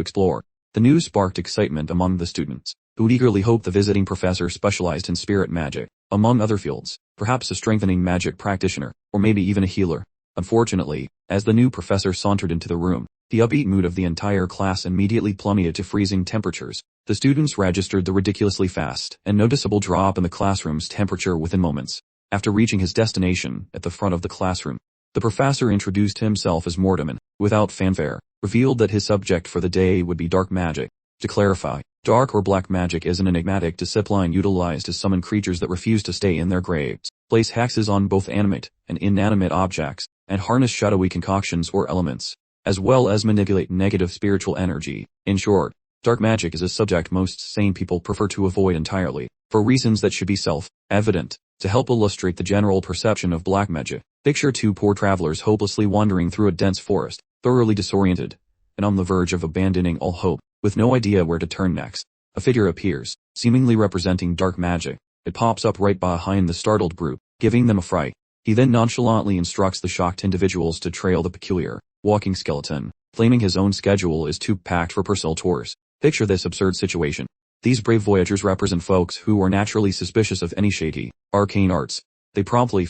explore. The news sparked excitement among the students, who eagerly hoped the visiting professor specialized in spirit magic, among other fields, perhaps a strengthening magic practitioner, or maybe even a healer. Unfortunately, as the new professor sauntered into the room, the upbeat mood of the entire class immediately plummeted to freezing temperatures. The students registered the ridiculously fast and noticeable drop in the classroom's temperature within moments. After reaching his destination at the front of the classroom, the professor introduced himself as Mortem and, without fanfare, revealed that his subject for the day would be dark magic. To clarify, dark or black magic is an enigmatic discipline utilized to summon creatures that refuse to stay in their graves, place hexes on both animate and inanimate objects, and harness shadowy concoctions or elements, as well as manipulate negative spiritual energy. In short, dark magic is a subject most sane people prefer to avoid entirely, for reasons that should be self-evident. To help illustrate the general perception of black magic, picture two poor travelers hopelessly wandering through a dense forest, thoroughly disoriented, and on the verge of abandoning all hope, with no idea where to turn next. A figure appears, seemingly representing dark magic. It pops up right behind the startled group, giving them a fright. He then nonchalantly instructs the shocked individuals to trail the peculiar, walking skeleton, claiming his own schedule is too packed for personal tours. Picture this absurd situation. These brave voyagers represent folks who are naturally suspicious of any shady, arcane arts. They promptly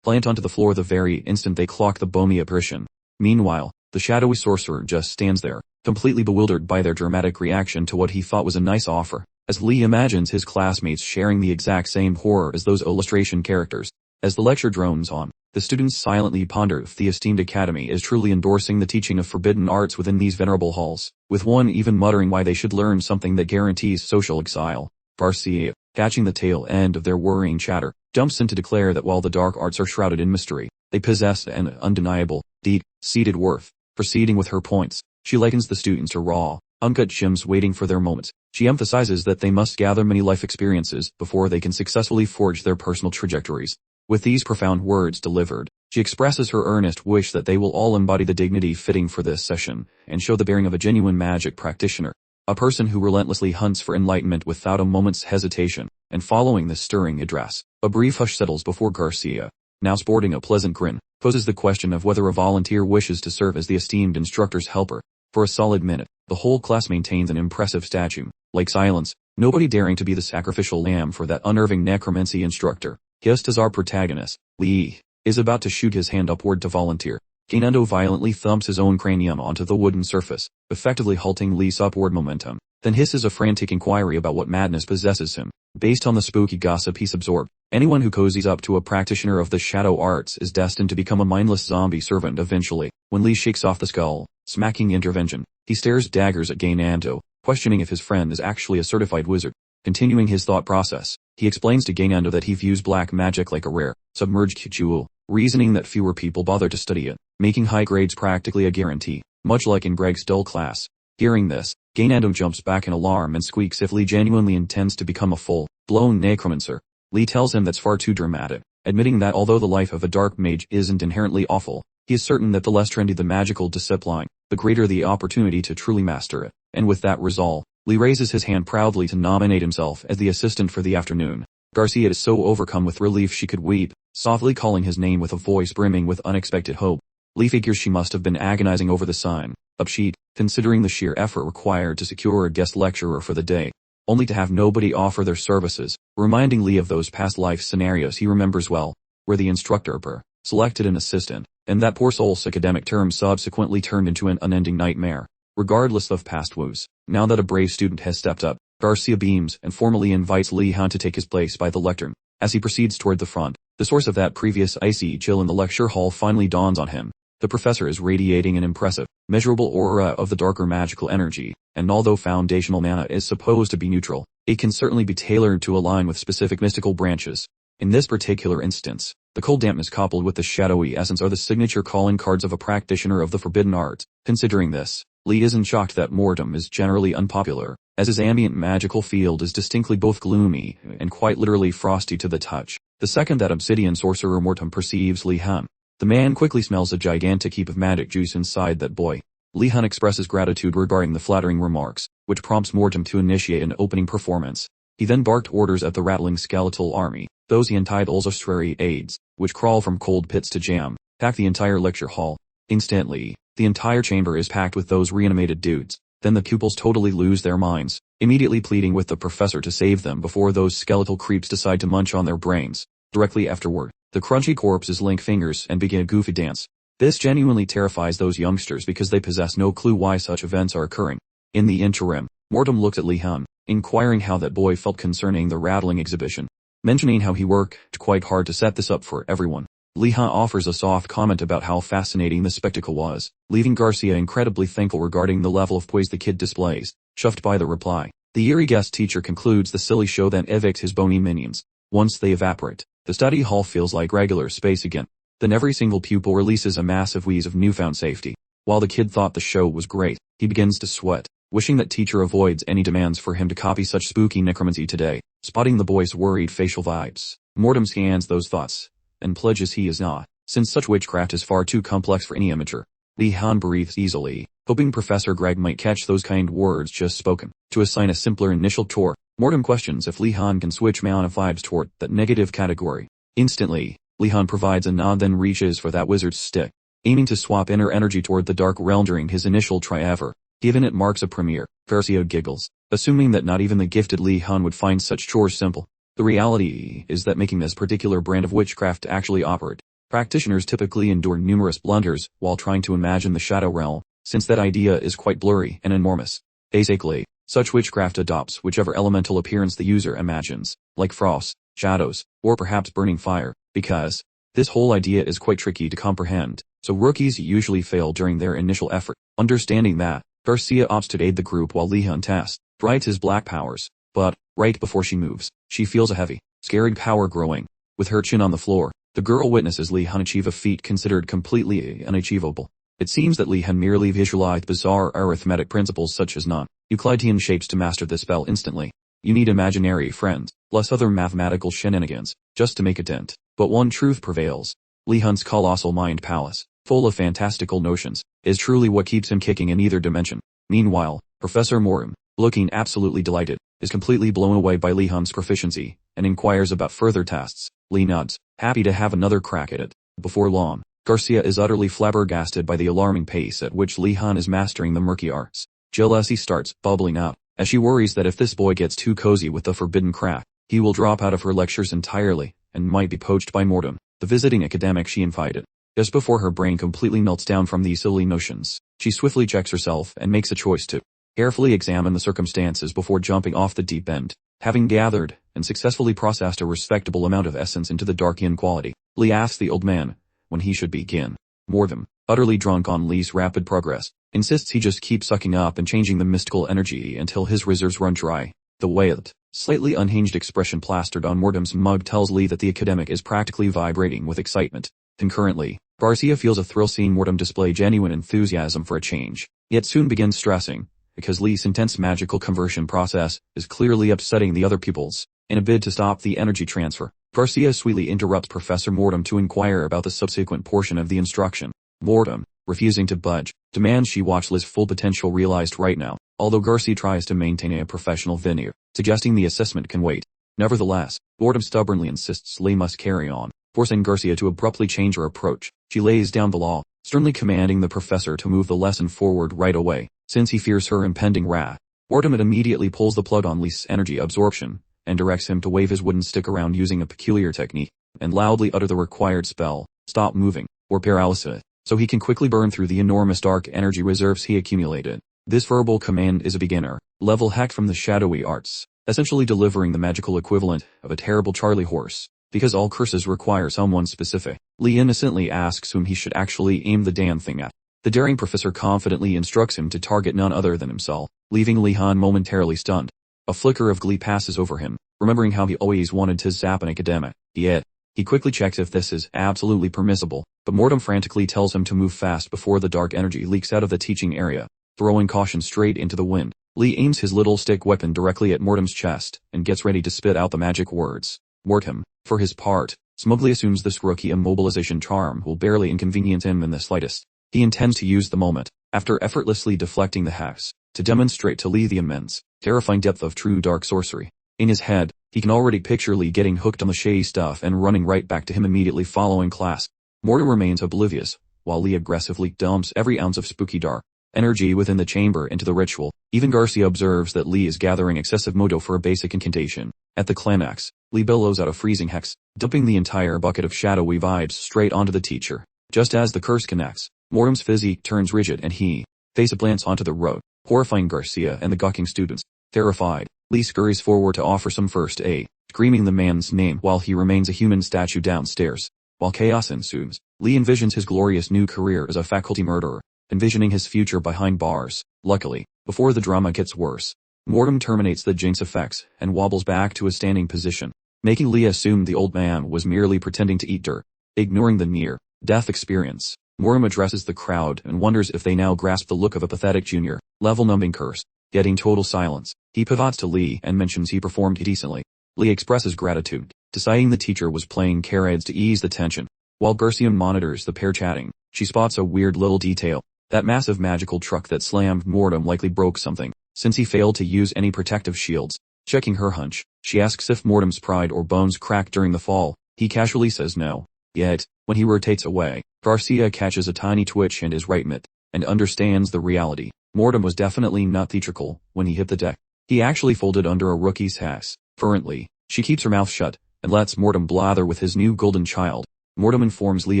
plant onto the floor the very instant they clock the bony apparition. Meanwhile, the shadowy sorcerer just stands there, completely bewildered by their dramatic reaction to what he thought was a nice offer, as Lee imagines his classmates sharing the exact same horror as those illustration characters. As the lecture drones on, the students silently ponder if the esteemed academy is truly endorsing the teaching of forbidden arts within these venerable halls, with one even muttering why they should learn something that guarantees social exile. Garcia, catching the tail end of their worrying chatter, jumps in to declare that while the dark arts are shrouded in mystery, they possess an undeniable, deep-seated worth. Proceeding with her points, she likens the students to raw, uncut gems waiting for their moment. She emphasizes that they must gather many life experiences before they can successfully forge their personal trajectories. With these profound words delivered, she expresses her earnest wish that they will all embody the dignity fitting for this session, and show the bearing of a genuine magic practitioner. a person who relentlessly hunts for enlightenment without a moment's hesitation. And following this stirring address, a brief hush settles before Garcia, now sporting a pleasant grin, poses the question of whether a volunteer wishes to serve as the esteemed instructor's helper. For a solid minute, the whole class maintains an impressive statue, like silence, nobody daring to be the sacrificial lamb for that unnerving necromancy instructor. Just as our protagonist, Lee, is about to shoot his hand upward to volunteer, Gainando violently thumps his own cranium onto the wooden surface, effectively halting Lee's upward momentum, then hisses a frantic inquiry about what madness possesses him. Based on the spooky gossip he's absorbed, anyone who cozies up to a practitioner of the shadow arts is destined to become a mindless zombie servant eventually. When Lee shakes off the skull, smacking intervention, he stares daggers at Gainando, questioning if his friend is actually a certified wizard. Continuing his thought process, he explains to Gainando that he views black magic like a rare, submerged jewel, reasoning that fewer people bother to study it, making high grades practically a guarantee, much like in Greg's dull class. Hearing this, Gainando jumps back in alarm and squeaks if Lee genuinely intends to become a full-blown necromancer. Lee tells him that's far too dramatic, admitting that although the life of a dark mage isn't inherently awful, he is certain that the less trendy the magical discipline, the greater the opportunity to truly master it. And with that resolve, Lee raises his hand proudly to nominate himself as the assistant for the afternoon. Garcia is so overcome with relief she could weep, softly calling his name with a voice brimming with unexpected hope. Lee figures she must have been agonizing over the sign-up sheet, considering the sheer effort required to secure a guest lecturer for the day, only to have nobody offer their services, reminding Lee of those past life scenarios he remembers well, where the instructor selected an assistant, and that poor soul's academic term subsequently turned into an unending nightmare. Regardless of past woes, now that a brave student has stepped up, Garcia beams and formally invites Lihon to take his place by the lectern. As he proceeds toward the front, the source of that previous icy chill in the lecture hall finally dawns on him. The professor is radiating an impressive, measurable aura of the darker magical energy, and although foundational mana is supposed to be neutral, it can certainly be tailored to align with specific mystical branches. In this particular instance, the cold dampness coupled with the shadowy essence are the signature calling cards of a practitioner of the forbidden arts. Considering this, Lee isn't shocked that Mortem is generally unpopular, as his ambient magical field is distinctly both gloomy and quite literally frosty to the touch. The second that obsidian sorcerer Mortem perceives Lihon, the man quickly smells a gigantic heap of magic juice inside that boy. Lihon expresses gratitude regarding the flattering remarks, which prompts Mortem to initiate an opening performance. He then barked orders at the rattling skeletal army, those he entitles Austrary aides, which crawl from cold pits to jam-pack the entire lecture hall. Instantly, the entire chamber is packed with those reanimated dudes. Then the pupils totally lose their minds, immediately pleading with the professor to save them before those skeletal creeps decide to munch on their brains. Directly afterward, the crunchy corpses link fingers and begin a goofy dance. This genuinely terrifies those youngsters because they possess no clue why such events are occurring. In the interim, Mortem looks at Lihon, inquiring how that boy felt concerning the rattling exhibition, mentioning how he worked quite hard to set this up for everyone. Lihon offers a soft comment about how fascinating the spectacle was, leaving Garcia incredibly thankful regarding the level of poise the kid displays. Chuffed by the reply, the eerie guest teacher concludes the silly show then evicts his bony minions. Once they evaporate, the study hall feels like regular space again. Then every single pupil releases a massive wheeze of newfound safety. While the kid thought the show was great, he begins to sweat, wishing that teacher avoids any demands for him to copy such spooky necromancy today. Spotting the boy's worried facial vibes, Mortem scans those thoughts, and pledges he is not, since such witchcraft is far too complex for any amateur. Lihon breathes easily, hoping Professor Greg might catch those kind words just spoken. To assign a simpler initial chore, Mortem questions if Lihon can switch mana vibes toward that negative category. Instantly, Lihon provides a nod then reaches for that wizard's stick, aiming to swap inner energy toward the dark realm during his initial try-ever. Given it marks a premiere, Garcia giggles, assuming that not even the gifted Lihon would find such chores simple. The reality is that making this particular brand of witchcraft actually operate, practitioners typically endure numerous blunders while trying to imagine the shadow realm, since that idea is quite blurry and enormous. Basically, such witchcraft adopts whichever elemental appearance the user imagines, like frost, shadows, or perhaps burning fire, because this whole idea is quite tricky to comprehend, so rookies usually fail during their initial effort. Understanding that, Garcia opts to aid the group while Lihon tests his black powers, but, right before she moves, she feels a heavy, scaring power growing. With her chin on the floor, the girl witnesses Lihon achieve a feat considered completely unachievable. It seems that Lihon merely visualized bizarre arithmetic principles such as non-Euclidean shapes to master the spell instantly. You need imaginary friends, plus other mathematical shenanigans, just to make a dent. But one truth prevails. Lihon's colossal mind palace, full of fantastical notions, is truly what keeps him kicking in either dimension. Meanwhile, Professor Mortem, looking absolutely delighted, is completely blown away by Lihon's proficiency, and inquires about further tests. Lee nods, happy to have another crack at it. Before long, Garcia is utterly flabbergasted by the alarming pace at which Lihon is mastering the murky arts. Jealousy starts bubbling up, as she worries that if this boy gets too cozy with the forbidden crack, he will drop out of her lectures entirely, and might be poached by Mortem, the visiting academic she invited. Just before her brain completely melts down from these silly notions, she swiftly checks herself and makes a choice to carefully examine the circumstances before jumping off the deep end. Having gathered and successfully processed a respectable amount of essence into the dark yin quality, Lee asks the old man when he should begin. Mortem, utterly drunk on Lee's rapid progress, insists he just keep sucking up and changing the mystical energy until his reserves run dry. The wild, slightly unhinged expression plastered on Mortem's mug tells Lee that the academic is practically vibrating with excitement. Concurrently, Garcia feels a thrill seeing Mortem display genuine enthusiasm for a change, yet soon begins stressing, because Lee's intense magical conversion process is clearly upsetting the other pupils. In a bid to stop the energy transfer, Garcia sweetly interrupts Professor Mortem to inquire about the subsequent portion of the instruction. Mortem, refusing to budge, demands she watch Lee's full potential realized right now, although Garcia tries to maintain a professional veneer, suggesting the assessment can wait. Nevertheless, Mortem stubbornly insists Lee must carry on, forcing Garcia to abruptly change her approach. She lays down the law, sternly commanding the professor to move the lesson forward right away, since he fears her impending wrath. Mortem immediately pulls the plug on Lee's energy absorption, and directs him to wave his wooden stick around using a peculiar technique, and loudly utter the required spell, stop moving, or paralysis, so he can quickly burn through the enormous dark energy reserves he accumulated. This verbal command is a beginner-level hack from the shadowy arts, essentially delivering the magical equivalent of a terrible Charlie horse. Because all curses require someone specific, Lee innocently asks whom he should actually aim the damn thing at. The daring professor confidently instructs him to target none other than himself, leaving Lihon momentarily stunned. A flicker of glee passes over him, remembering how he always wanted to zap an academic. Yet, he quickly checks if this is absolutely permissible, but Mortem frantically tells him to move fast before the dark energy leaks out of the teaching area. Throwing caution straight into the wind, Lee aims his little stick weapon directly at Mortem's chest, and gets ready to spit out the magic words. Mortem, for his part, smugly assumes this rookie immobilization charm will barely inconvenience him in the slightest. He intends to use the moment, after effortlessly deflecting the hacks, to demonstrate to Lee the immense, terrifying depth of true dark sorcery. In his head, he can already picture Lee getting hooked on the shady stuff and running right back to him immediately following class. Mortem remains oblivious, while Lee aggressively dumps every ounce of spooky dark energy within the chamber into the ritual. Even Garcia observes that Lee is gathering excessive mojo for a basic incantation. At the climax, Lee bellows out a freezing hex, dumping the entire bucket of shadowy vibes straight onto the teacher. Just as the curse connects, Mortem's physique turns rigid and he face-plants onto the road, horrifying Garcia and the gawking students. Terrified, Lee scurries forward to offer some first aid, screaming the man's name while he remains a human statue downstairs. While chaos ensues, Lee envisions his glorious new career as a faculty murderer, envisioning his future behind bars. Luckily, before the drama gets worse, Mortem terminates the jinx effects and wobbles back to a standing position, making Lee assume the old man was merely pretending to eat dirt. Ignoring the near-death experience, Mortem addresses the crowd and wonders if they now grasp the look of a pathetic junior, level-numbing curse. Getting total silence, he pivots to Lee and mentions he performed decently. Lee expresses gratitude, deciding the teacher was playing charades to ease the tension. While Garcia monitors the pair chatting, she spots a weird little detail. That massive magical truck that slammed Mortem likely broke something, since he failed to use any protective shields. Checking her hunch, she asks if Mortem's pride or bones cracked during the fall. He casually says no. Yet, when he rotates away, Garcia catches a tiny twitch in his right mid, and understands the reality. Mortem was definitely not theatrical when he hit the deck. He actually folded under a rookie's hacks. Fervently, she keeps her mouth shut, and lets Mortem blather with his new golden child. Mortem informs Lee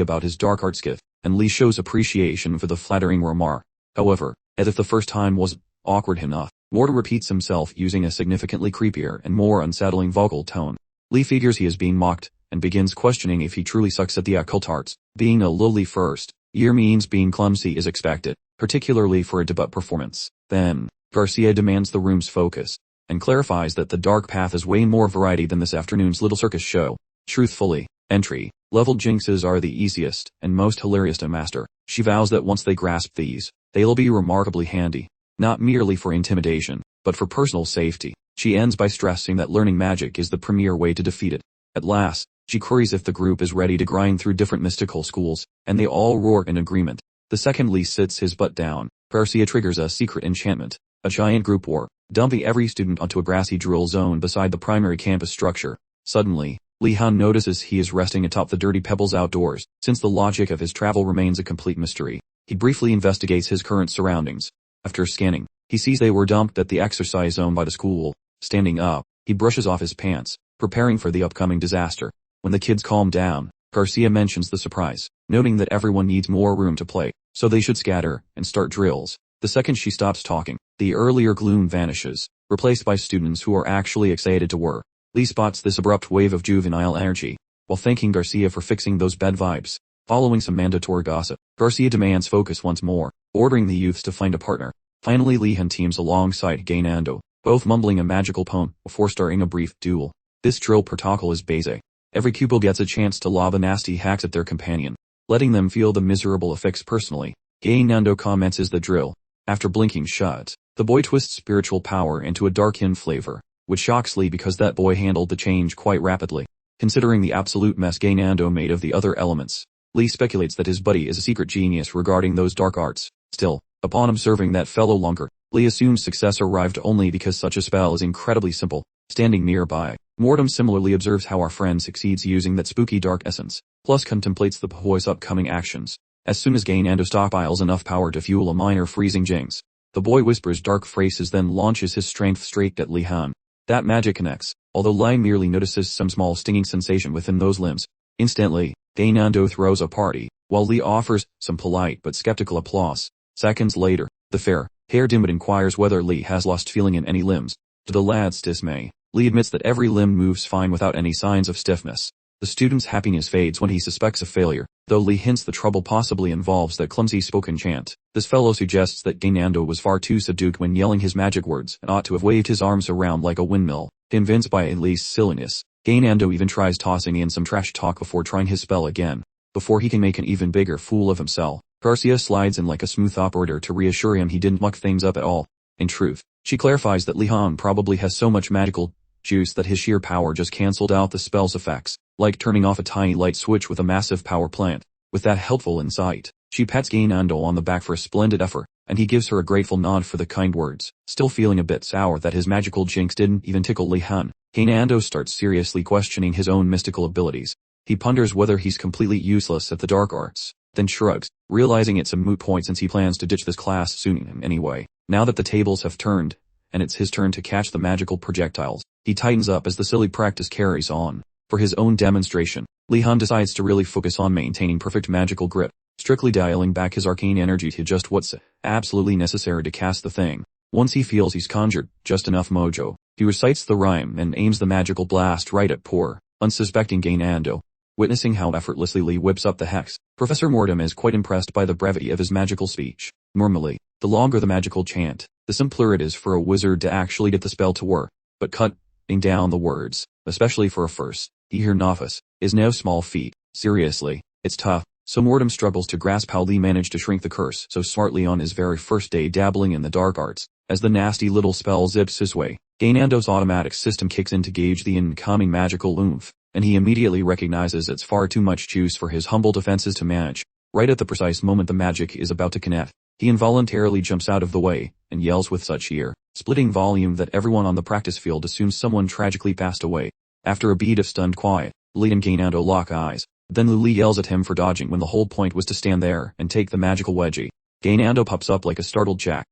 about his dark arts gift, and Lee shows appreciation for the flattering remark. However, as if the first time was awkward enough, Mortem repeats himself using a significantly creepier and more unsettling vocal tone. Lee figures he is being mocked, and begins questioning if he truly sucks at the occult arts. Being a lowly first year means being clumsy is expected, particularly for a debut performance. Then, Garcia demands the room's focus, and clarifies that the dark path is way more variety than this afternoon's little circus show. Truthfully, entry-level jinxes are the easiest and most hilarious to master. She vows that once they grasp these, they'll be remarkably handy, not merely for intimidation, but for personal safety. She ends by stressing that learning magic is the premier way to defeat it. At last, she queries if the group is ready to grind through different mystical schools, and they all roar in agreement. The second Lee sits his butt down, Garcia triggers a secret enchantment, a giant group war, dumping every student onto a grassy drill zone beside the primary campus structure. Suddenly, Lihon notices he is resting atop the dirty pebbles outdoors. Since the logic of his travel remains a complete mystery, he briefly investigates his current surroundings. After scanning, he sees they were dumped at the exercise zone by the school. Standing up, he brushes off his pants, preparing for the upcoming disaster. When the kids calm down, Garcia mentions the surprise, noting that everyone needs more room to play, so they should scatter and start drills. The second she stops talking, the earlier gloom vanishes, replaced by students who are actually excited to work. Lee spots this abrupt wave of juvenile energy, while thanking Garcia for fixing those bad vibes. Following some mandatory gossip, Garcia demands focus once more, ordering the youths to find a partner. Finally, Lihon teams alongside Gainando, both mumbling a magical poem before starting a brief duel. This drill protocol is basic. Every pupil gets a chance to lob a nasty hacks at their companion, letting them feel the miserable effects personally. Gainando commences the drill. After blinking shut, the boy twists spiritual power into a dark hin flavor, which shocks Lee because that boy handled the change quite rapidly. Considering the absolute mess Gainando made of the other elements, Lee speculates that his buddy is a secret genius regarding those dark arts. Still, upon observing that fellow longer, Lee assumes success arrived only because such a spell is incredibly simple. Standing nearby, Mortem similarly observes how our friend succeeds using that spooky dark essence, plus contemplates the boy's upcoming actions. As soon as Gainando stockpiles enough power to fuel a minor freezing jinx, the boy whispers dark phrases then launches his strength straight at Lihon. That magic connects, although Lai merely notices some small stinging sensation within those limbs. Instantly, Gainando throws a party, while Lee offers some polite but skeptical applause. Seconds later, the fair-haired dimwit inquires whether Lee has lost feeling in any limbs. To the lad's dismay, Lee admits that every limb moves fine without any signs of stiffness. The student's happiness fades when he suspects a failure, though Lee hints the trouble possibly involves that clumsy spoken chant. This fellow suggests that Gainando was far too subdued when yelling his magic words and ought to have waved his arms around like a windmill. Convinced by Lee's silliness, Gainando even tries tossing in some trash talk before trying his spell again. Before he can make an even bigger fool of himself, Garcia slides in like a smooth operator to reassure him he didn't muck things up at all. In truth, she clarifies that Lihon probably has so much magical juice that his sheer power just cancelled out the spell's effects, like turning off a tiny light switch with a massive power plant. With that helpful insight, she pats Gainando on the back for a splendid effort, and he gives her a grateful nod for the kind words. Still feeling a bit sour that his magical jinx didn't even tickle Lihon, Gainando starts seriously questioning his own mystical abilities. He ponders whether he's completely useless at the dark arts, then shrugs, realizing it's a moot point since he plans to ditch this class soon anyway. Now that the tables have turned, and it's his turn to catch the magical projectiles, he tightens up as the silly practice carries on. For his own demonstration, Lihon decides to really focus on maintaining perfect magical grip, strictly dialing back his arcane energy to just what's absolutely necessary to cast the thing. Once he feels he's conjured just enough mojo, he recites the rhyme and aims the magical blast right at poor, unsuspecting Gainando. Witnessing how effortlessly Lee whips up the hex, Professor Mortem is quite impressed by the brevity of his magical speech. Normally, the longer the magical chant, the simpler it is for a wizard to actually get the spell to work, but cutting down the words, especially for a first-year novice, is no small feat. Seriously, it's tough, so Mortem struggles to grasp how Lee managed to shrink the curse so smartly on his very first day dabbling in the dark arts. As the nasty little spell zips his way, Gainando's automatic system kicks in to gauge the incoming magical oomph, and he immediately recognizes it's far too much juice for his humble defenses to manage. Right at the precise moment the magic is about to connect, he involuntarily jumps out of the way, and yells with such ear-splitting volume that everyone on the practice field assumes someone tragically passed away. After a beat of stunned quiet, Lee and Gainando lock eyes. Then Luli yells at him for dodging when the whole point was to stand there and take the magical wedgie. Gainando pops up like a startled jack,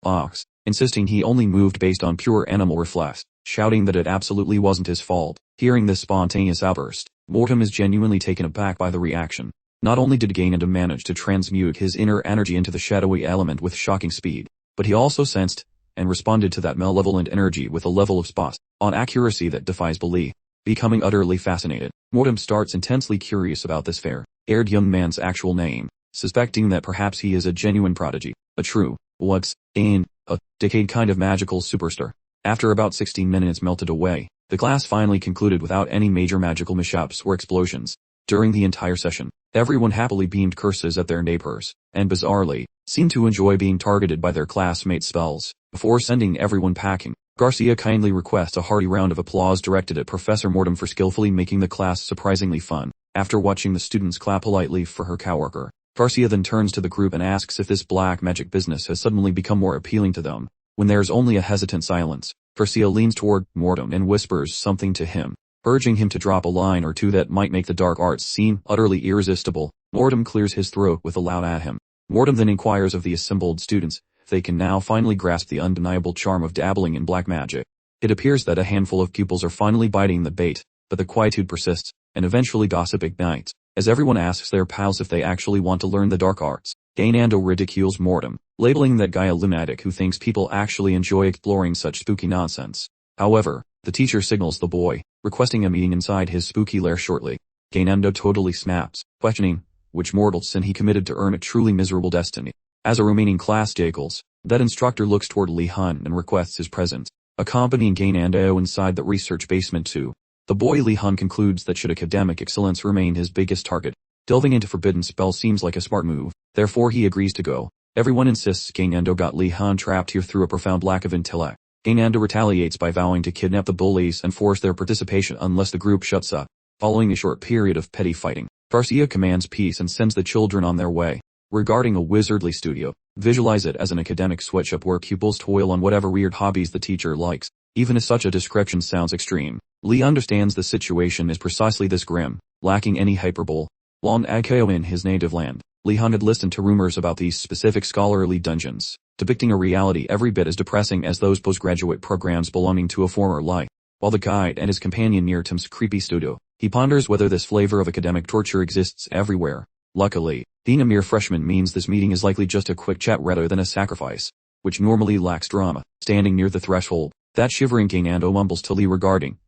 ox, insisting he only moved based on pure animal reflex, shouting that it absolutely wasn't his fault. Hearing this spontaneous outburst, Mortem is genuinely taken aback by the reaction. Not only did Gainando manage to transmute his inner energy into the shadowy element with shocking speed, but he also sensed and responded to that malevolent energy with a level of spot-on accuracy that defies belief. Becoming utterly fascinated, Mortem starts intensely curious about this fair-haired young man's actual name, suspecting that perhaps he is a genuine prodigy, a true, a decade kind of magical superstar. After about 16 minutes melted away, the class finally concluded without any major magical mishaps or explosions. During the entire session, everyone happily beamed curses at their neighbors, and bizarrely, seemed to enjoy being targeted by their classmates' spells. Before sending everyone packing, Garcia kindly requests a hearty round of applause directed at Professor Mortem for skillfully making the class surprisingly fun. After watching the students clap politely for her coworker, Garcia then turns to the group and asks if this black magic business has suddenly become more appealing to them. When there's only a hesitant silence, Garcia leans toward Mortem and whispers something to him, urging him to drop a line or two that might make the dark arts seem utterly irresistible. Mortem clears his throat with a loud at him. Mortem then inquires of the assembled students if they can now finally grasp the undeniable charm of dabbling in black magic. It appears that a handful of pupils are finally biting the bait, but the quietude persists, and eventually gossip ignites, as everyone asks their pals if they actually want to learn the dark arts. Gainando ridicules Mortem, labeling that guy a lunatic who thinks people actually enjoy exploring such spooky nonsense. However, the teacher signals the boy, requesting a meeting inside his spooky lair shortly. Gainando totally snaps, questioning which mortal sin he committed to earn a truly miserable destiny. As a remaining class giggles, that instructor looks toward Lihon and requests his presence, accompanying Gainando inside the research basement too. The boy Lihon concludes that should academic excellence remain his biggest target, delving into forbidden spells seems like a smart move, therefore he agrees to go. Everyone insists Gainando got Lihon trapped here through a profound lack of intellect. Gainando retaliates by vowing to kidnap the bullies and force their participation unless the group shuts up. Following a short period of petty fighting, Garcia commands peace and sends the children on their way. Regarding a wizardly studio, visualize it as an academic switch-up where pupils toil on whatever weird hobbies the teacher likes. Even if such a description sounds extreme, Lee understands the situation is precisely this grim, lacking any hyperbole. Long ago in his native land, Lihon had listened to rumors about these specific scholarly dungeons, depicting a reality every bit as depressing as those postgraduate programs belonging to a former life. While the guide and his companion near Tim's creepy studio, he ponders whether this flavor of academic torture exists everywhere. Luckily, being a mere freshman means this meeting is likely just a quick chat rather than a sacrifice, which normally lacks drama. Standing near the threshold, that shivering Gainando mumbles to Lee regarding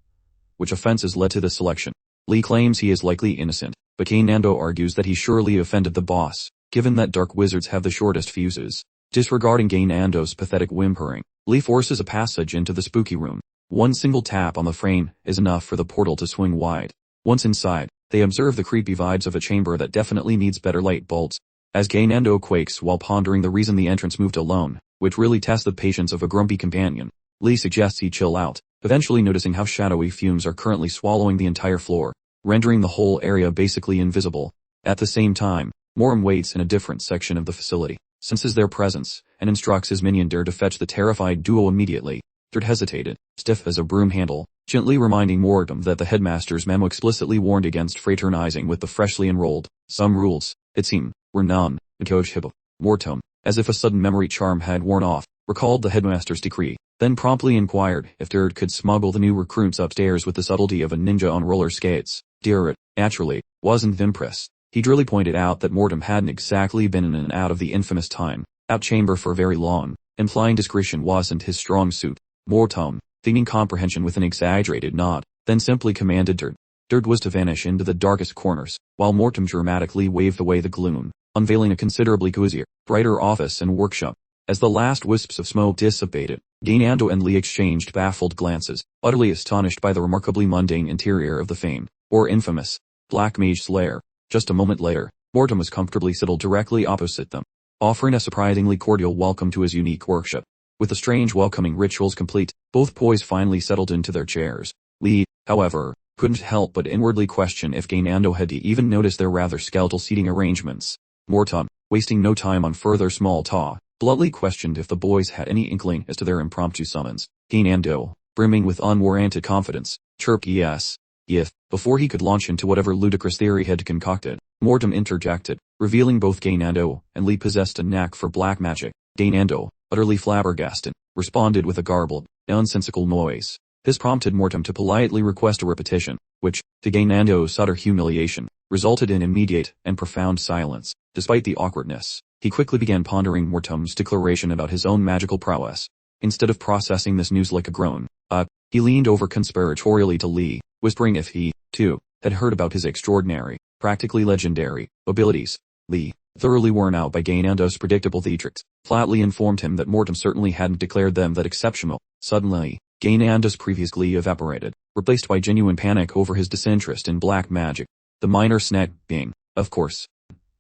which offenses led to this selection. Lee claims he is likely innocent, but Gainando argues that he surely offended the boss, given that dark wizards have the shortest fuses. Disregarding Gainando's pathetic whimpering, Lee forces a passage into the spooky room. One single tap on the frame is enough for the portal to swing wide. Once inside, they observe the creepy vibes of a chamber that definitely needs better light bulbs. As Gainando quakes while pondering the reason the entrance moved alone, which really tests the patience of a grumpy companion, Lee suggests he chill out, eventually noticing how shadowy fumes are currently swallowing the entire floor, rendering the whole area basically invisible. At the same time, Mortem waits in a different section of the facility, senses their presence, and instructs his minion Dir to fetch the terrified duo immediately. Dir hesitated, stiff as a broom handle, gently reminding Mortem that the headmaster's memo explicitly warned against fraternizing with the freshly enrolled. Some rules, it seemed, were non-negotiable. Mortem, as if a sudden memory charm had worn off, recalled the headmaster's decree, then promptly inquired if Dir could smuggle the new recruits upstairs with the subtlety of a ninja on roller skates. Dir, naturally, wasn't impressed. He drily pointed out that Mortem hadn't exactly been in and out of the infamous time-out chamber for very long, implying discretion wasn't his strong suit. Mortem, feigning comprehension with an exaggerated nod, then simply commanded Dir. Dir was to vanish into the darkest corners, while Mortem dramatically waved away the gloom, unveiling a considerably cozier, brighter office and workshop. As the last wisps of smoke dissipated, Gainando and Lee exchanged baffled glances, utterly astonished by the remarkably mundane interior of the famed, or infamous, Black Mage's lair. Just a moment later, Mortem was comfortably settled directly opposite them, offering a surprisingly cordial welcome to his unique workshop. With the strange welcoming rituals complete, both boys finally settled into their chairs. Lee, however, couldn't help but inwardly question if Gainando had even noticed their rather skeletal seating arrangements. Mortem, wasting no time on further small talk, bluntly questioned if the boys had any inkling as to their impromptu summons. Gainando, brimming with unwarranted confidence, chirped yes, if, before he could launch into whatever ludicrous theory he'd concocted, Mortem interjected, revealing both Gainando and Lee possessed a knack for black magic. Gainando, utterly flabbergasted, responded with a garbled, nonsensical noise. This prompted Mortem to politely request a repetition, which, to Gainando's utter humiliation, resulted in immediate and profound silence. Despite the awkwardness, he quickly began pondering Mortem's declaration about his own magical prowess. Instead of processing this news like a groan, he leaned over conspiratorially to Lee, whispering if he, too, had heard about his extraordinary, practically legendary, abilities. Lee, thoroughly worn out by Gainando's predictable theatrics, flatly informed him that Mortem certainly hadn't declared them that exceptional. Suddenly, Gainando's previous glee evaporated, replaced by genuine panic over his disinterest in black magic. The minor snag being, of course,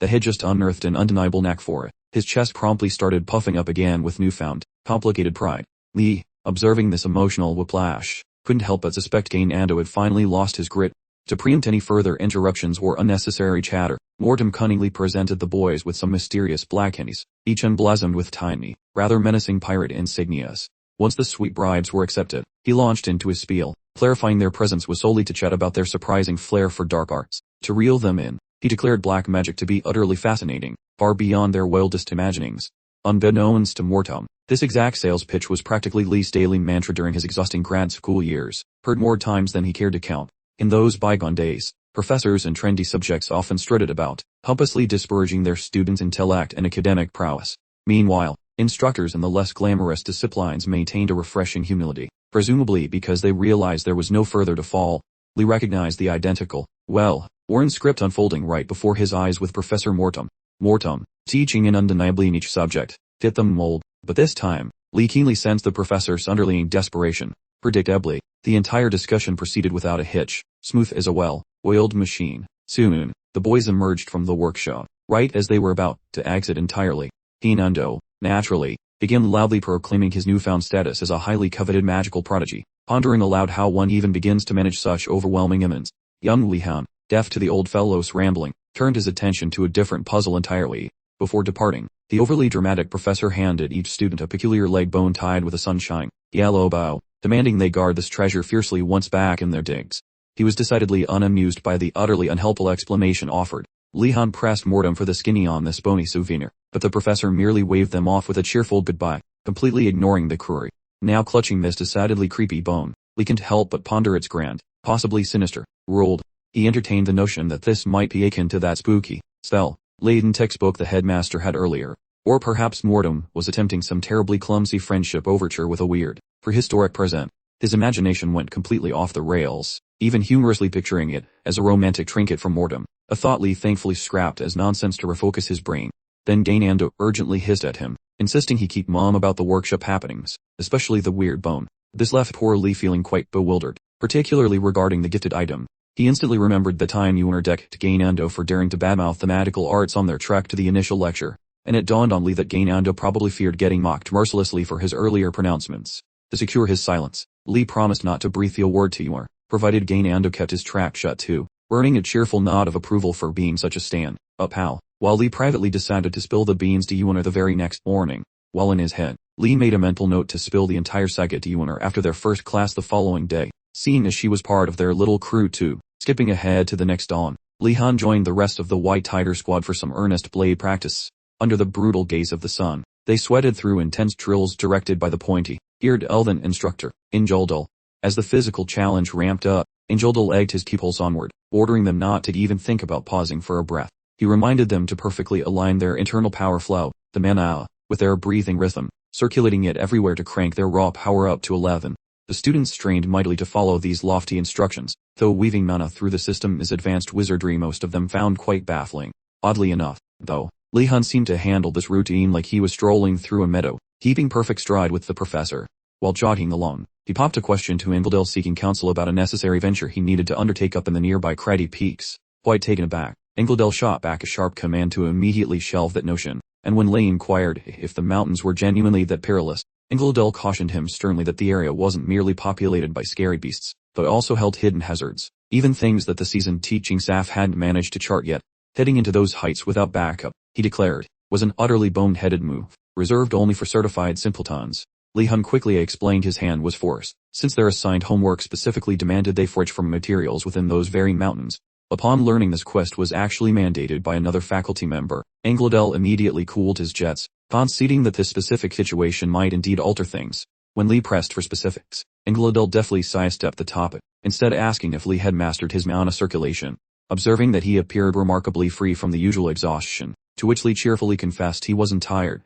that he'd just unearthed an undeniable knack for it. His chest promptly started puffing up again with newfound, complicated pride. Lee, observing this emotional whiplash, couldn't help but suspect Gainando had finally lost his grit. To preempt any further interruptions or unnecessary chatter, Mortem cunningly presented the boys with some mysterious black hennies, each emblazoned with tiny, rather menacing pirate insignias. Once the sweet bribes were accepted, he launched into his spiel, clarifying their presence was solely to chat about their surprising flair for dark arts. To reel them in, he declared black magic to be utterly fascinating, far beyond their wildest imaginings. Unbeknownst to Mortem, this exact sales pitch was practically Lee's daily mantra during his exhausting grad school years, heard more times than he cared to count. In those bygone days, professors and trendy subjects often strutted about, pompously disparaging their students' intellect and academic prowess. Meanwhile, instructors in the less glamorous disciplines maintained a refreshing humility, presumably because they realized there was no further to fall. Lee recognized the identical, well-worn script unfolding right before his eyes with Professor Mortem. Mortem, teaching an undeniably niche subject, fit the mold, but this time, Lee keenly sensed the professor's underlying desperation. Predictably, the entire discussion proceeded without a hitch, smooth as a well-oiled machine. Soon, the boys emerged from the workshop, right as they were about to exit entirely. Hinando, naturally, began loudly proclaiming his newfound status as a highly coveted magical prodigy, pondering aloud how one even begins to manage such overwhelming immense. Young Lihon, deaf to the old fellow's rambling, turned his attention to a different puzzle entirely. Before departing, the overly dramatic professor handed each student a peculiar leg bone tied with a sunshine, yellow bow, demanding they guard this treasure fiercely once back in their digs. He was decidedly unamused by the utterly unhelpful explanation offered. Lihon pressed Mortem for the skinny on this bony souvenir, but the professor merely waved them off with a cheerful goodbye, completely ignoring the query. Now clutching this decidedly creepy bone, Lee couldn't help but ponder its grand, possibly sinister, ruled. He entertained the notion that this might be akin to that spooky, spell-laden textbook the headmaster had earlier. Or perhaps Mortem was attempting some terribly clumsy friendship overture with a weird, prehistoric present. His imagination went completely off the rails, even humorously picturing it as a romantic trinket from Mortem, a thought Lee thankfully scrapped as nonsense to refocus his brain. Then Gainando urgently hissed at him, insisting he keep mum about the workshop happenings, especially the weird bone. This left poor Lee feeling quite bewildered, particularly regarding the gifted item. He instantly remembered the time Yuner decked Gainando for daring to badmouth the magical arts on their trek to the initial lecture, and it dawned on Lee that Gainando probably feared getting mocked mercilessly for his earlier pronouncements. To secure his silence, Lee promised not to breathe a word to Yuner, provided Gainando kept his trap shut too, earning a cheerful nod of approval for being such a stand-up pal, while Lee privately decided to spill the beans to Yuner the very next morning. While in his head, Lee made a mental note to spill the entire saga to Yuner after their first class the following day, seeing as she was part of their little crew too. Skipping ahead to the next dawn, Lihon joined the rest of the White Tiger squad for some earnest blade practice. Under the brutal gaze of the sun, they sweated through intense drills directed by the pointy-eared elven instructor, Injuldal. As the physical challenge ramped up, Injuldal egged his pupils onward, ordering them not to even think about pausing for a breath. He reminded them to perfectly align their internal power flow, the manhwa, with their breathing rhythm, circulating it everywhere to crank their raw power up to 11. The students strained mightily to follow these lofty instructions, though weaving mana through the system is advanced wizardry most of them found quite baffling. Oddly enough, though, Lihon seemed to handle this routine like he was strolling through a meadow, keeping perfect stride with the professor. While jogging along, he popped a question to Ingeldel seeking counsel about a necessary venture he needed to undertake up in the nearby craggy peaks. Quite taken aback, Ingeldel shot back a sharp command to immediately shelve that notion, and when Lei inquired if the mountains were genuinely that perilous, Ingeldel cautioned him sternly that the area wasn't merely populated by scary beasts, but also held hidden hazards, even things that the seasoned teaching staff hadn't managed to chart yet. Heading into those heights without backup, he declared, was an utterly bone-headed move, reserved only for certified simpletons. Lihon quickly explained his hand was forced, since their assigned homework specifically demanded they forage from materials within those very mountains. Upon learning this quest was actually mandated by another faculty member, Ingeldel immediately cooled his jets, conceding that this specific situation might indeed alter things. When Lee pressed for specifics, Ingeldel deftly sidestepped the topic, instead asking if Lee had mastered his mana circulation. Observing that he appeared remarkably free from the usual exhaustion, to which Lee cheerfully confessed he wasn't tired,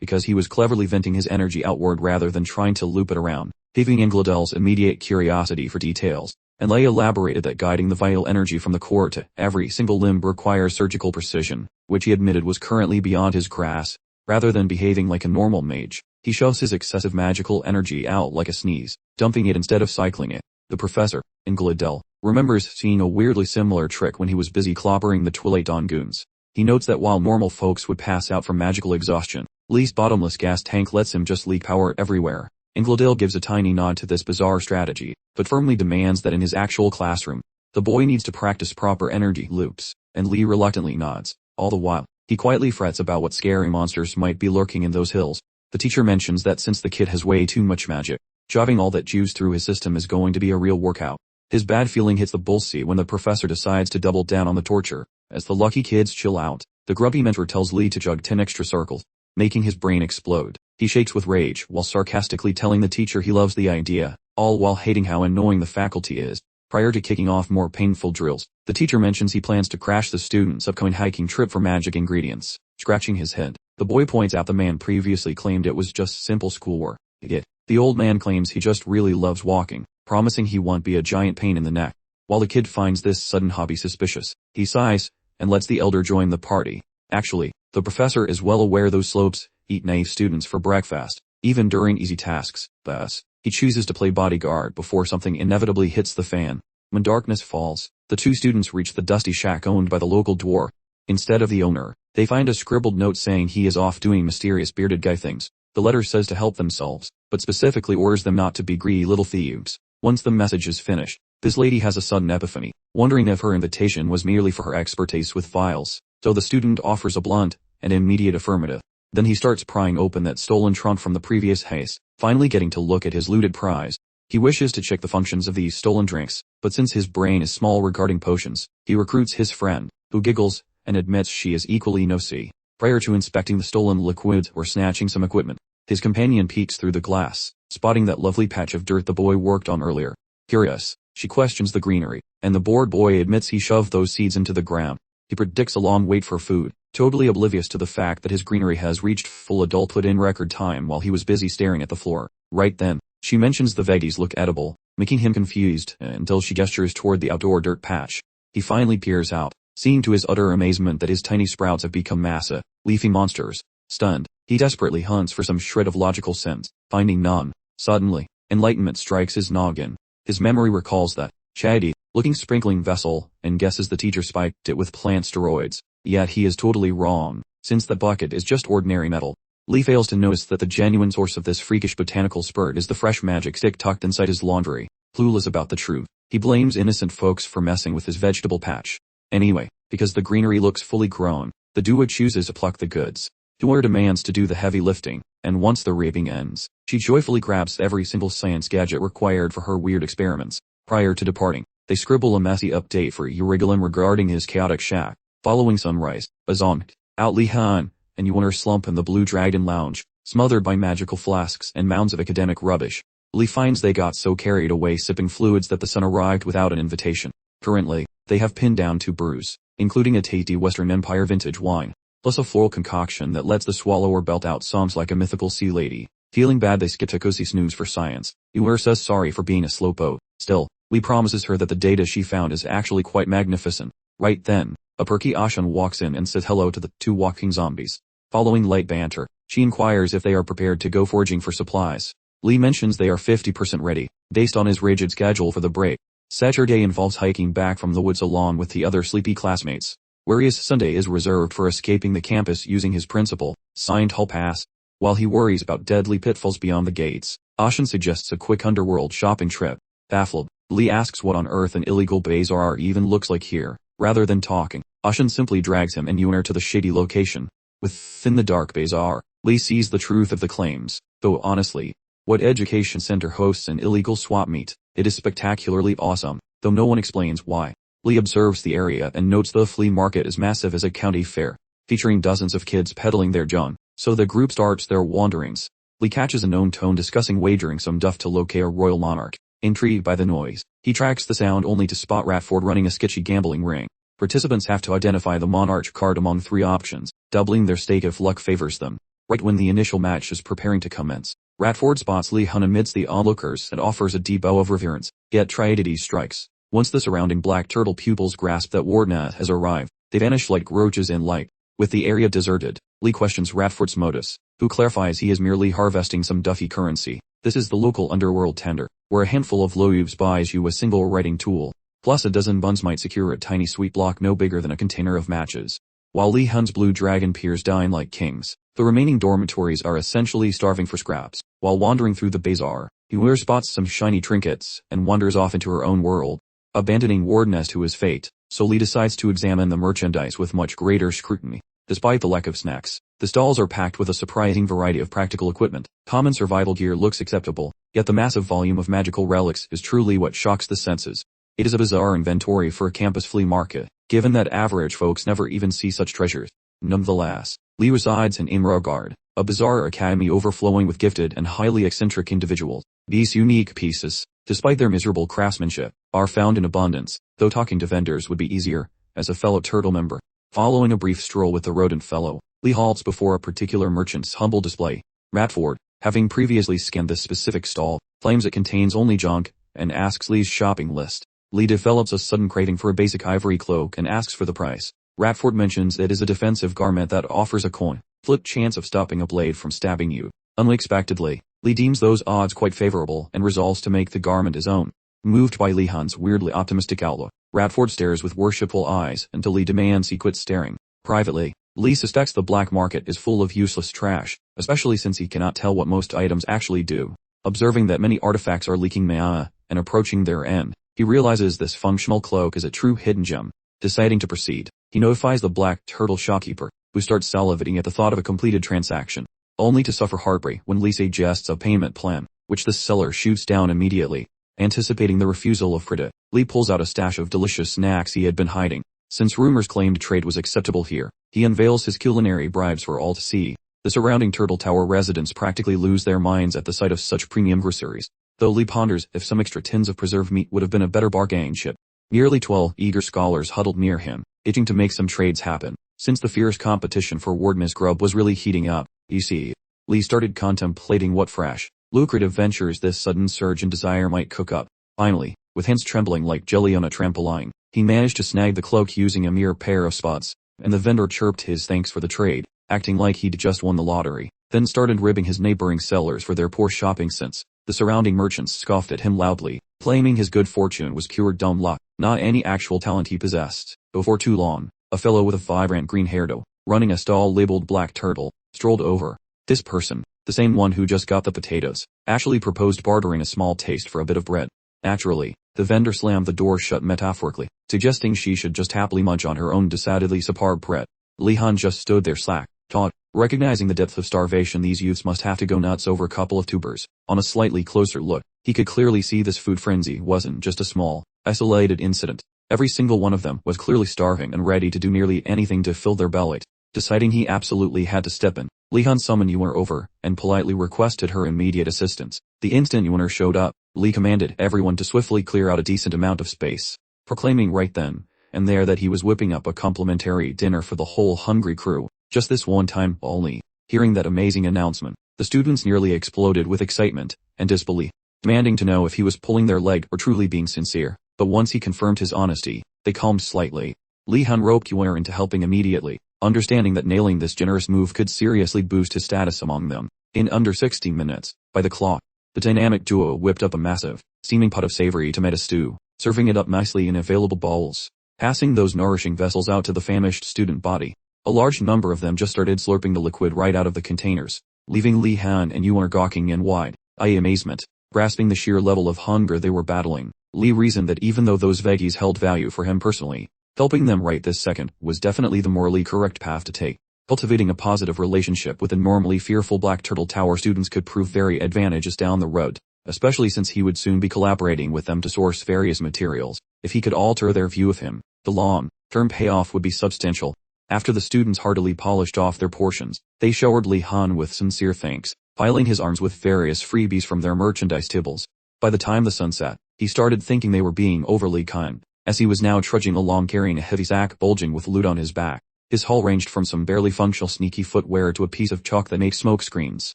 because he was cleverly venting his energy outward rather than trying to loop it around, piquing Ingledel's immediate curiosity for details, and Lei elaborated that guiding the vital energy from the core to every single limb requires surgical precision, which he admitted was currently beyond his grasp. Rather than behaving like a normal mage, he shoves his excessive magical energy out like a sneeze, dumping it instead of cycling it. The professor, Ingledel, remembers seeing a weirdly similar trick when he was busy clobbering the Twilight Dawn goons. He notes that while normal folks would pass out from magical exhaustion, Lee's bottomless gas tank lets him just leak power everywhere. Ingledale gives a tiny nod to this bizarre strategy, but firmly demands that in his actual classroom, the boy needs to practice proper energy loops, and Lee reluctantly nods. All the while, he quietly frets about what scary monsters might be lurking in those hills. The teacher mentions that since the kid has way too much magic, shoving all that juice through his system is going to be a real workout. His bad feeling hits the bullseye when the professor decides to double down on the torture. As the lucky kids chill out, the grubby mentor tells Lee to jug 10 extra circles, making his brain explode. He shakes with rage while sarcastically telling the teacher he loves the idea, all while hating how annoying the faculty is. Prior to kicking off more painful drills, the teacher mentions he plans to crash the students' upcoming hiking trip for magic ingredients. Scratching his head, the boy points out the man previously claimed it was just simple schoolwork. The old man claims he just really loves walking, promising he won't be a giant pain in the neck. While the kid finds this sudden hobby suspicious, he sighs and lets the elder join the party. Actually, the professor is well aware those slopes eat naive students for breakfast, even during easy tasks. Thus, he chooses to play bodyguard before something inevitably hits the fan. When darkness falls, the two students reach the dusty shack owned by the local dwarf. Instead of the owner, they find a scribbled note saying he is off doing mysterious bearded guy things. The letter says to help themselves, but specifically orders them not to be greedy little thieves. Once the message is finished, this lady has a sudden epiphany, wondering if her invitation was merely for her expertise with files. So the student offers a blunt and immediate affirmative. Then he starts prying open that stolen trunk from the previous heist, finally getting to look at his looted prize. He wishes to check the functions of these stolen drinks, but since his brain is small regarding potions, he recruits his friend, who giggles and admits she is equally no-see. Prior to inspecting the stolen liquid or snatching some equipment, his companion peeks through the glass, spotting that lovely patch of dirt the boy worked on earlier. Curious, she questions the greenery, and the bored boy admits he shoved those seeds into the ground. He predicts a long wait for food, totally oblivious to the fact that his greenery has reached full adulthood in record time while he was busy staring at the floor. Right then, she mentions the veggies look edible, making him confused until she gestures toward the outdoor dirt patch. He finally peers out, seeing to his utter amazement that his tiny sprouts have become massive, leafy monsters. Stunned, he desperately hunts for some shred of logical sense, finding none. Suddenly, enlightenment strikes his noggin. His memory recalls that shady looking sprinkling vessel and guesses the teacher spiked it with plant steroids. Yet he is totally wrong, since the bucket is just ordinary metal. Lee fails to notice that the genuine source of this freakish botanical spurt is the fresh magic stick tucked inside his laundry. Clueless about the truth, he blames innocent folks for messing with his vegetable patch. Anyway, because the greenery looks fully grown, the duo chooses to pluck the goods. Dua demands to do the heavy lifting, and once the raping ends, she joyfully grabs every single science gadget required for her weird experiments. Prior to departing, they scribble a messy update for Urigalim regarding his chaotic shack. Following sunrise, a zonked out Lihon and Yuan slump in the Blue Dragon Lounge, smothered by magical flasks and mounds of academic rubbish. Lee finds they got so carried away sipping fluids that the sun arrived without an invitation. Currently, they have pinned down 2 brews, including a tasty Western Empire vintage wine, plus a floral concoction that lets the swallower belt out songs like a mythical sea lady. Feeling bad they skip to cozy snooze for science. Uer says sorry for being a slowpoke. Still, Lee promises her that the data she found is actually quite magnificent. Right then, a perky Ashan walks in and says hello to the 2 walking zombies. Following light banter, she inquires if they are prepared to go foraging for supplies. Lee mentions they are 50% ready, based on his rigid schedule for the break. Saturday involves hiking back from the woods along with the other sleepy classmates, whereas Sunday is reserved for escaping the campus using his principal, signed hall pass. While he worries about deadly pitfalls beyond the gates, Ashan suggests a quick underworld shopping trip. Baffled, Lee asks what on earth an illegal bazaar even looks like here. Rather than talking, Ashan simply drags him and Yuner to the shady location. Within the dark bazaar, Lee sees the truth of the claims, though honestly, what education center hosts an illegal swap meet? It is spectacularly awesome, though no one explains why. Lee observes the area and notes the flea market is massive as a county fair, featuring dozens of kids peddling their junk, so the group starts their wanderings. Lee catches a known tone discussing wagering some duff to locate a royal monarch. Intrigued by the noise, he tracks the sound only to spot Ratford running a sketchy gambling ring. Participants have to identify the monarch card among 3 options, doubling their stake if luck favors them. Right when the initial match is preparing to commence, Ratford spots Lihon amidst the onlookers and offers a deep bow of reverence, yet Triadides strikes. Once the surrounding black turtle pupils grasp that Wardna has arrived, they vanish like roaches in light. With the area deserted, Lee questions Ratford's motives, who clarifies he is merely harvesting some duffy currency. This is the local underworld tender, where a handful of loaves buys you a single writing tool, plus a dozen buns might secure a tiny sweet block no bigger than a container of matches. While Lihon's blue dragon peers dine like kings, the remaining dormitories are essentially starving for scraps. While wandering through the bazaar, Yuer spots some shiny trinkets and wanders off into her own world, abandoning Wardness to his fate, so Lee decides to examine the merchandise with much greater scrutiny. Despite the lack of snacks, the stalls are packed with a surprising variety of practical equipment. Common survival gear looks acceptable, yet the massive volume of magical relics is truly what shocks the senses. It is a bizarre inventory for a campus flea market, given that average folks never even see such treasures. Nonetheless, Lee resides in Amrgard, a bizarre academy overflowing with gifted and highly eccentric individuals. These unique pieces, despite their miserable craftsmanship, are found in abundance, though talking to vendors would be easier, as a fellow turtle member. Following a brief stroll with the rodent fellow, Lee halts before a particular merchant's humble display. Radford, having previously scanned this specific stall, claims it contains only junk, and asks Lee's shopping list. Lee develops a sudden craving for a basic ivory cloak and asks for the price. Radford mentions it is a defensive garment that offers a coin-flip chance of stopping a blade from stabbing you. Unexpectedly, Lee deems those odds quite favorable and resolves to make the garment his own. Moved by Lihon's weirdly optimistic outlook, Radford stares with worshipful eyes until Lee demands he quit staring. Privately, Lee suspects the black market is full of useless trash, especially since he cannot tell what most items actually do. Observing that many artifacts are leaking mana and approaching their end, he realizes this functional cloak is a true hidden gem. Deciding to proceed, he notifies the black turtle shopkeeper, who starts salivating at the thought of a completed transaction, only to suffer heartbreak when Lee suggests a payment plan, which the seller shoots down immediately. Anticipating the refusal of Frida, Lee pulls out a stash of delicious snacks he had been hiding. Since rumors claimed trade was acceptable here, he unveils his culinary bribes for all to see. The surrounding Turtle Tower residents practically lose their minds at the sight of such premium groceries, though Lee ponders if some extra tins of preserved meat would have been a better bargainship. Nearly 12 eager scholars huddled near him, itching to make some trades happen. Since the fierce competition for Wardmiss grub was really heating up, you see, Lee started contemplating what fresh, lucrative ventures this sudden surge in desire might cook up. Finally, with hands trembling like jelly on a trampoline, he managed to snag the cloak using a mere pair of spots, and the vendor chirped his thanks for the trade, acting like he'd just won the lottery, then started ribbing his neighboring sellers for their poor shopping sense. The surrounding merchants scoffed at him loudly, claiming his good fortune was pure dumb luck, not any actual talent he possessed. Before too long, a fellow with a vibrant green hairdo, running a stall labeled Black Turtle, strolled over. This person, the same one who just got the potatoes, actually proposed bartering a small taste for a bit of bread. Naturally, the vendor slammed the door shut metaphorically, suggesting she should just happily munch on her own decidedly superb bread. Lihon just stood there slack-jawed, recognizing the depth of starvation these youths must have to go nuts over a couple of tubers. On a slightly closer look, he could clearly see this food frenzy wasn't just a small, isolated incident. Every single one of them was clearly starving and ready to do nearly anything to fill their belly. Deciding he absolutely had to step in, Lihon summoned Yuner over, and politely requested her immediate assistance. The instant Yuner showed up, Lee commanded everyone to swiftly clear out a decent amount of space, proclaiming right then and there that he was whipping up a complimentary dinner for the whole hungry crew, just this one time only. Hearing that amazing announcement, the students nearly exploded with excitement and disbelief, demanding to know if he was pulling their leg or truly being sincere. But once he confirmed his honesty, they calmed slightly. Lihon roped Yuner into helping immediately, understanding that nailing this generous move could seriously boost his status among them. In under 60 minutes, by the clock, the dynamic duo whipped up a massive, steaming pot of savory tomato stew, serving it up nicely in available bowls, passing those nourishing vessels out to the famished student body. A large number of them just started slurping the liquid right out of the containers, leaving Lihon and Yuner gawking in wide-eyed amazement. Grasping the sheer level of hunger they were battling, Lee reasoned that even though those veggies held value for him personally, helping them right this second was definitely the morally correct path to take. Cultivating a positive relationship with the normally fearful Black Turtle Tower students could prove very advantageous down the road, especially since he would soon be collaborating with them to source various materials. If he could alter their view of him, the long-term payoff would be substantial. After the students heartily polished off their portions, they showered Lihon with sincere thanks, piling his arms with various freebies from their merchandise tables. By the time the sun set, he started thinking they were being overly kind, as he was now trudging along carrying a heavy sack bulging with loot on his back. His haul ranged from some barely functional sneaky footwear to a piece of chalk that makes smoke screens,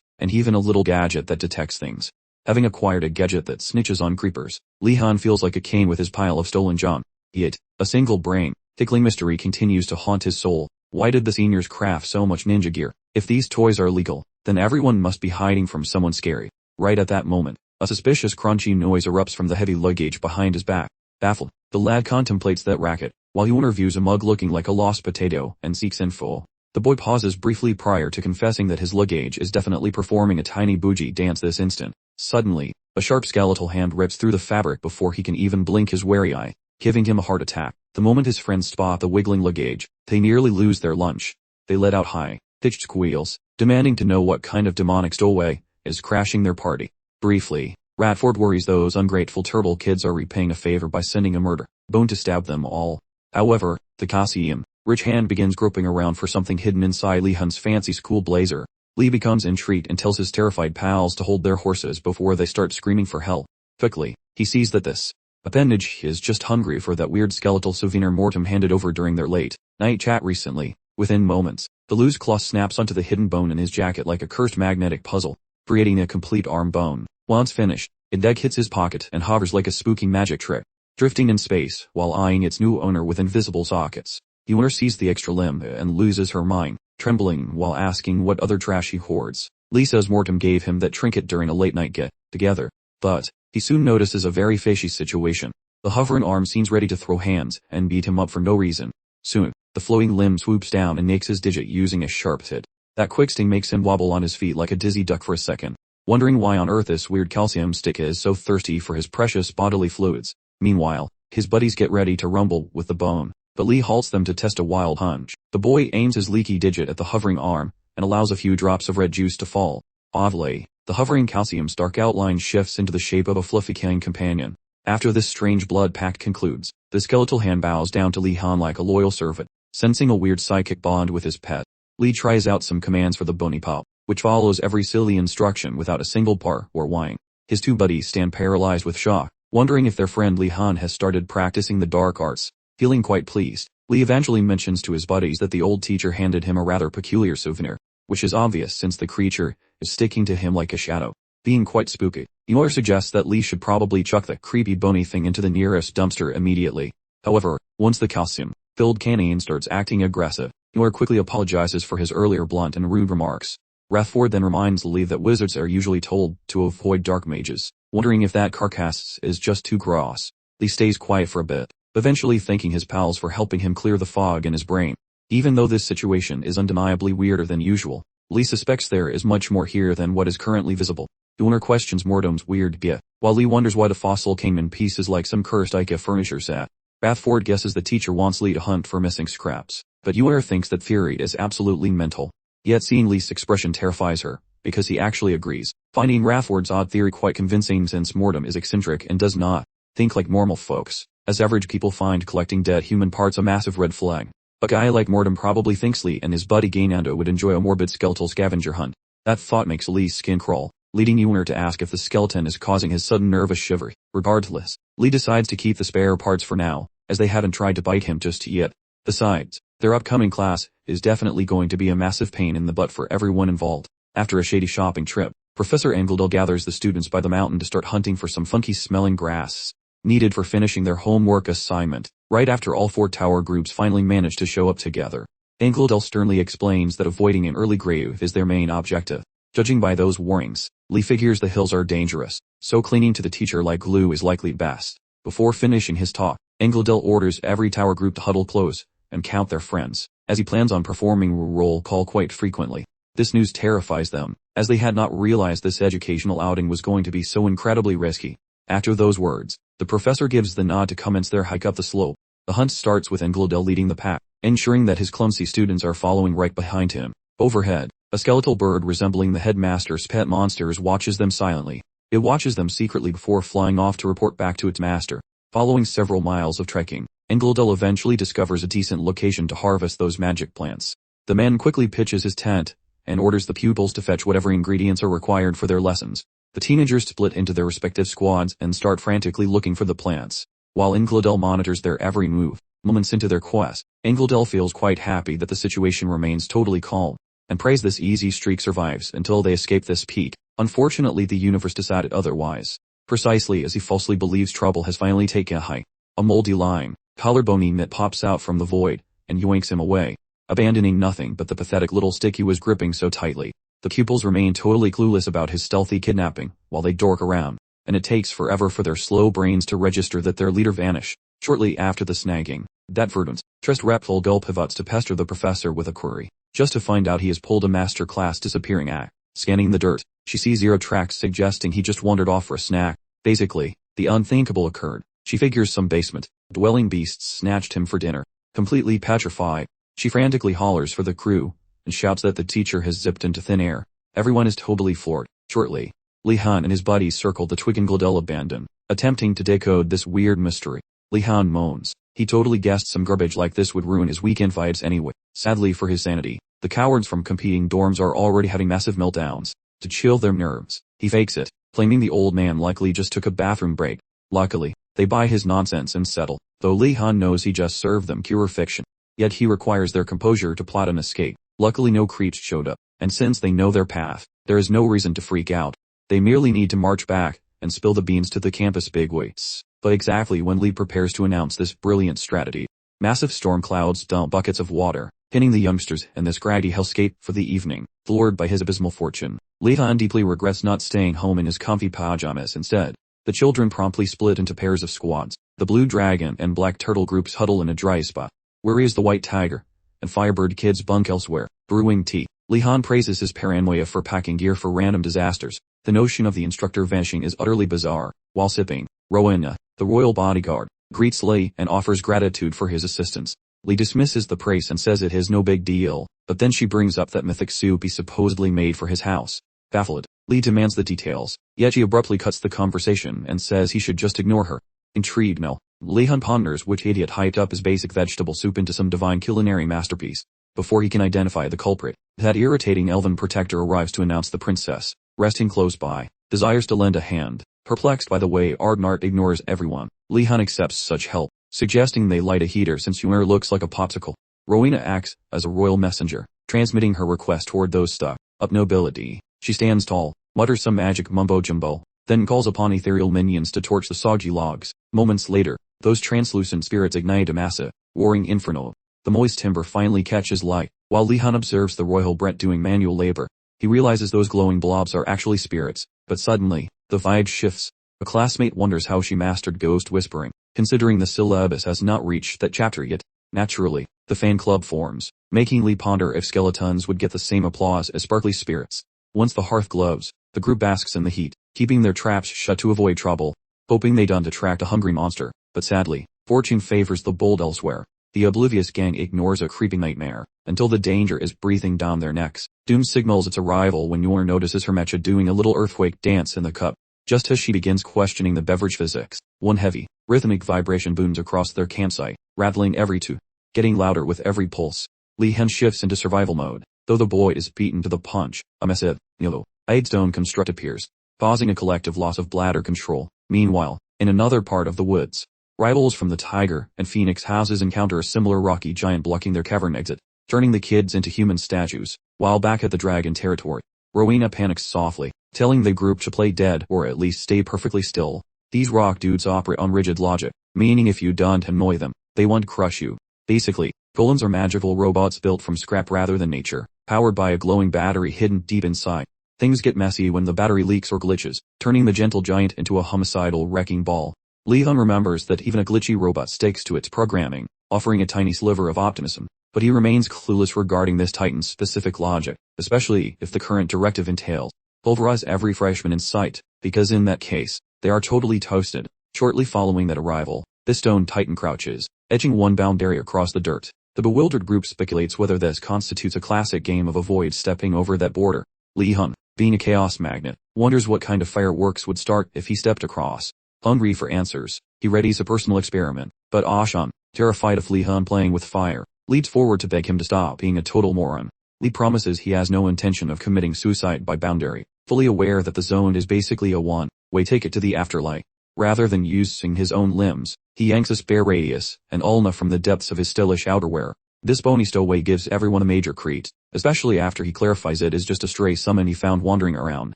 and even a little gadget that detects things. Having acquired a gadget that snitches on creepers, Lihon feels like a king with his pile of stolen junk. Yet, a single brain-tickling mystery continues to haunt his soul. Why did the seniors craft so much ninja gear? If these toys are legal, then everyone must be hiding from someone scary. Right at that moment, a suspicious crunchy noise erupts from the heavy luggage behind his back. Baffled, the lad contemplates that racket, while he interviews a mug looking like a lost potato and seeks info. The boy pauses briefly prior to confessing that his luggage is definitely performing a tiny bougie dance this instant. Suddenly, a sharp skeletal hand rips through the fabric before he can even blink his wary eye, giving him a heart attack. The moment his friends spot the wiggling luggage, they nearly lose their lunch. they let out high-pitched squeals, demanding to know what kind of demonic stowaway is crashing their party. Briefly, Radford worries those ungrateful turtle kids are repaying a favor by sending a murder bone to stab them all. However, the Coliseum rich hand begins groping around for something hidden inside Lihon's fancy school blazer. Lee becomes intrigued and tells his terrified pals to hold their horses before they start screaming for help. Quickly, he sees that this appendage is just hungry for that weird skeletal souvenir Mortem handed over during their late-night chat recently. Within moments, the loose cloth snaps onto the hidden bone in his jacket like a cursed magnetic puzzle, creating a complete arm bone. Once finished, it hits his pocket and hovers like a spooky magic trick, drifting in space while eyeing its new owner with invisible sockets. The owner sees the extra limb and loses her mind, trembling while asking what other trash he hoards. Lee says Mortem gave him that trinket during a late-night get-together, but he soon notices a very fishy situation. The hovering arm seems ready to throw hands and beat him up for no reason. Soon, the flowing limb swoops down and nakes his digit using a sharp hit. That quick sting makes him wobble on his feet like a dizzy duck for a second, wondering why on earth this weird calcium stick is so thirsty for his precious bodily fluids. Meanwhile, his buddies get ready to rumble with the bone, but Lee halts them to test a wild hunch. The boy aims his leaky digit at the hovering arm and allows a few drops of red juice to fall. Oddly, the hovering calcium's dark outline shifts into the shape of a fluffy cane companion. After this strange blood pact concludes, the skeletal hand bows down to Lihon like a loyal servant, sensing a weird psychic bond with his pet. Lee tries out some commands for the bony pup, which follows every silly instruction without a single par or whine. His two buddies stand paralyzed with shock, wondering if their friend Lihon has started practicing the dark arts. Feeling quite pleased, Lee eventually mentions to his buddies that the old teacher handed him a rather peculiar souvenir, which is obvious since the creature is sticking to him like a shadow. Being quite spooky, Yor suggests that Lee should probably chuck the creepy bony thing into the nearest dumpster immediately. However, once the calcium-filled canine starts acting aggressive, Yor quickly apologizes for his earlier blunt and rude remarks. Radford then reminds Lee that wizards are usually told to avoid dark mages, wondering if that carcass is just too gross. Lee stays quiet for a bit, eventually thanking his pals for helping him clear the fog in his brain. Even though this situation is undeniably weirder than usual, Lee suspects there is much more here than what is currently visible. The owner questions Mortem's weird gift, while Lee wonders why the fossil came in pieces like some cursed IKEA furniture set. Radford guesses the teacher wants Lee to hunt for missing scraps, but Yor thinks that theory is absolutely mental. Yet seeing Lee's expression terrifies her, because he actually agrees, finding Radford's odd theory quite convincing since Mortem is eccentric and does not think like normal folks. As average people find collecting dead human parts a massive red flag, a guy like Mortem probably thinks Lee and his buddy Gainando would enjoy a morbid skeletal scavenger hunt. That thought makes Lee's skin crawl, leading Yor to ask if the skeleton is causing his sudden nervous shiver. Regardless, Lee decides to keep the spare parts for now, as they haven't tried to bite him just yet. Besides, their upcoming class is definitely going to be a massive pain in the butt for everyone involved. After a shady shopping trip, Professor Engeldel gathers the students by the mountain to start hunting for some funky-smelling grass needed for finishing their homework assignment. Right after all four tower groups finally manage to show up together, Engeldel sternly explains that avoiding an early grave is their main objective. Judging by those warnings, Lee figures the hills are dangerous, so clinging to the teacher like glue is likely best. Before finishing his talk, Engeldel orders every tower group to huddle close and count their friends, as he plans on performing roll call quite frequently. This news terrifies them, as they had not realized this educational outing was going to be so incredibly risky. After those words, the professor gives the nod to commence their hike up the slope. The hunt starts with Engeldel leading the pack, ensuring that his clumsy students are following right behind him. Overhead, a skeletal bird resembling the headmaster's pet monsters watches them silently. It watches them secretly before flying off to report back to its master. Following several miles of trekking, Engeldel eventually discovers a decent location to harvest those magic plants. The man quickly pitches his tent and orders the pupils to fetch whatever ingredients are required for their lessons. The teenagers split into their respective squads and start frantically looking for the plants. While Engeldel monitors their every move, moments into their quest, Engeldel feels quite happy that the situation remains totally calm, and prays this easy streak survives until they escape this peak. Unfortunately, the universe decided otherwise. Precisely as he falsely believes trouble has finally taken a hike, a moldy lime, collarbone knit pops out from the void, and yoinks him away, abandoning nothing but the pathetic little stick he was gripping so tightly. The pupils remain totally clueless about his stealthy kidnapping, while they dork around, and it takes forever for their slow brains to register that their leader vanished. Shortly after the snagging, that verdant, trust reptile Gull pivots to pester the professor with a query, just to find out he has pulled a master class disappearing act. Scanning the dirt, she sees 0 tracks suggesting he just wandered off for a snack. Basically, the unthinkable occurred. She figures some basement dwelling beasts snatched him for dinner. Completely petrified, she frantically hollers for the crew, and shouts that the teacher has zipped into thin air. Everyone is totally floored. Shortly, Lihon and his buddies circle the twig and Gladel abandon, attempting to decode this weird mystery. Lihon moans. He totally guessed some garbage like this would ruin his weekend vibes anyway. Sadly for his sanity, the cowards from competing dorms are already having massive meltdowns. To chill their nerves, he fakes it, claiming the old man likely just took a bathroom break. Luckily, they buy his nonsense and settle, though Lihon knows he just served them pure fiction. Yet he requires their composure to plot an escape. Luckily no creeps showed up, and since they know their path, there is no reason to freak out. They merely need to march back and spill the beans to the campus bigwigs. But exactly when Lee prepares to announce this brilliant strategy, massive storm clouds dump buckets of water, pinning the youngsters and the scraggy hellscape for the evening. Floored by his abysmal fortune, Lihon deeply regrets not staying home in his comfy pajamas instead. The children promptly split into pairs of squads. The Blue Dragon and Black Turtle groups huddle in a dry spot. Worry is the White Tiger, and Firebird kids bunk elsewhere, brewing tea. Lihon praises his paranoia for packing gear for random disasters. The notion of the instructor vanishing is utterly bizarre. While sipping, Rowena, the royal bodyguard, greets Lee and offers gratitude for his assistance. Lee dismisses the praise and says it is no big deal, but then she brings up that mythic soup he supposedly made for his house. Baffled, Lee demands the details, yet she abruptly cuts the conversation and says he should just ignore her. Intrigued now, Lihon ponders which idiot hyped up his basic vegetable soup into some divine culinary masterpiece. Before he can identify the culprit, that irritating elven protector arrives to announce the princess, resting close by, desires to lend a hand. Perplexed by the way Ardnart ignores everyone, Lihon accepts such help, suggesting they light a heater since Yumer looks like a popsicle. Rowena acts as a royal messenger, transmitting her request toward those stuck up nobility. She stands tall, mutters some magic mumbo-jumbo, then calls upon ethereal minions to torch the soggy logs. Moments later, those translucent spirits ignite a massive, roaring inferno. The moist timber finally catches light. While Lihon observes the royal Brett doing manual labor, he realizes those glowing blobs are actually spirits. But suddenly, the vibe shifts. A classmate wonders how she mastered ghost whispering, considering the syllabus has not reached that chapter yet. Naturally, the fan club forms, making Lee ponder if skeletons would get the same applause as sparkly spirits. Once the hearth glows, the group basks in the heat, keeping their traps shut to avoid trouble, hoping they don't attract a hungry monster. But sadly, fortune favors the bold elsewhere. The oblivious gang ignores a creeping nightmare, until the danger is breathing down their necks. Doom signals its arrival when Yor notices her mecha doing a little earthquake dance in the cup. Just as she begins questioning the beverage physics, one heavy, rhythmic vibration booms across their campsite, rattling every two, getting louder with every pulse. Lihon shifts into survival mode, though the boy is beaten to the punch. A massive, yellow, aidstone construct appears, causing a collective loss of bladder control. Meanwhile, in another part of the woods, rivals from the Tiger and Phoenix houses encounter a similar rocky giant blocking their cavern exit, turning the kids into human statues. While back at the dragon territory, Rowena panics softly, telling the group to play dead or at least stay perfectly still. These rock dudes operate on rigid logic, meaning if you don't annoy them, they won't crush you. Basically, golems are magical robots built from scrap rather than nature, powered by a glowing battery hidden deep inside. Things get messy when the battery leaks or glitches, turning the gentle giant into a homicidal wrecking ball. Lihon remembers that even a glitchy robot sticks to its programming, offering a tiny sliver of optimism, but he remains clueless regarding this Titan's specific logic, especially if the current directive entails pulverize every freshman in sight, because in that case, they are totally toasted. Shortly following that arrival, this stone Titan crouches, edging one boundary across the dirt. The bewildered group speculates whether this constitutes a classic game of avoid stepping over that border. Lihon, being a chaos magnet, wonders what kind of fireworks would start if he stepped across. Hungry for answers, he readies a personal experiment, but Ashan, terrified of Lihon playing with fire, leads forward to beg him to stop being a total moron. Lee promises he has no intention of committing suicide by boundary, fully aware that the zone is basically a one-way ticket to the afterlife. Rather than using his own limbs, he yanks a spare radius and ulna from the depths of his stylish outerwear. This bony stowaway gives everyone a major treat, especially after he clarifies it is just a stray summon he found wandering around.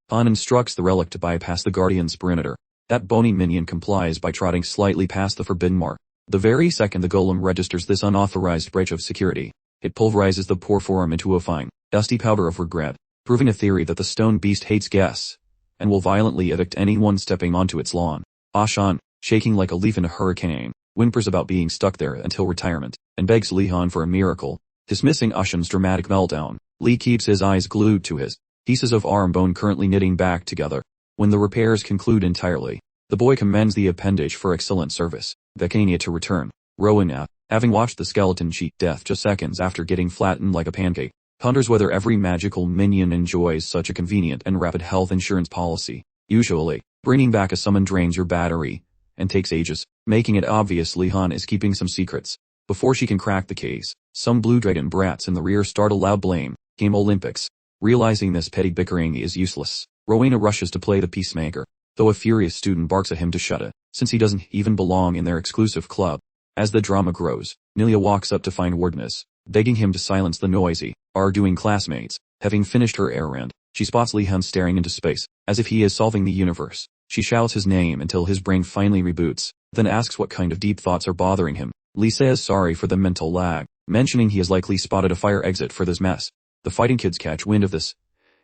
Han instructs the relic to bypass the Guardian's perimeter. That bony minion complies by trotting slightly past the forbidden mark. The very second the golem registers this unauthorized breach of security, it pulverizes the poor form into a fine, dusty powder of regret, proving a theory that the stone beast hates guests, and will violently evict anyone stepping onto its lawn. Ashan, shaking like a leaf in a hurricane, whimpers about being stuck there until retirement, and begs Lihon for a miracle. Dismissing Ashan's dramatic meltdown, Lee keeps his eyes glued to his pieces of arm bone currently knitting back together. When the repairs conclude entirely, the boy commends the appendage for excellent service, beckoning it to return. Rowena, having watched the skeleton cheat death just seconds after getting flattened like a pancake, ponders whether every magical minion enjoys such a convenient and rapid health insurance policy. Usually, bringing back a summon drains your battery, and takes ages, making it obvious Lihon is keeping some secrets. Before she can crack the case, some blue dragon brats in the rear start a loud blame, Game Olympics. Realizing this petty bickering is useless, Rowena rushes to play the peacemaker, though a furious student barks at him to shut it, since he doesn't even belong in their exclusive club. As the drama grows, Nilia walks up to find Wardenus, begging him to silence the noisy, arguing classmates. Having finished her errand, she spots Lihon staring into space, as if he is solving the universe. She shouts his name until his brain finally reboots, then asks what kind of deep thoughts are bothering him. Lee says sorry for the mental lag, mentioning he has likely spotted a fire exit for this mess. The fighting kids catch wind of this,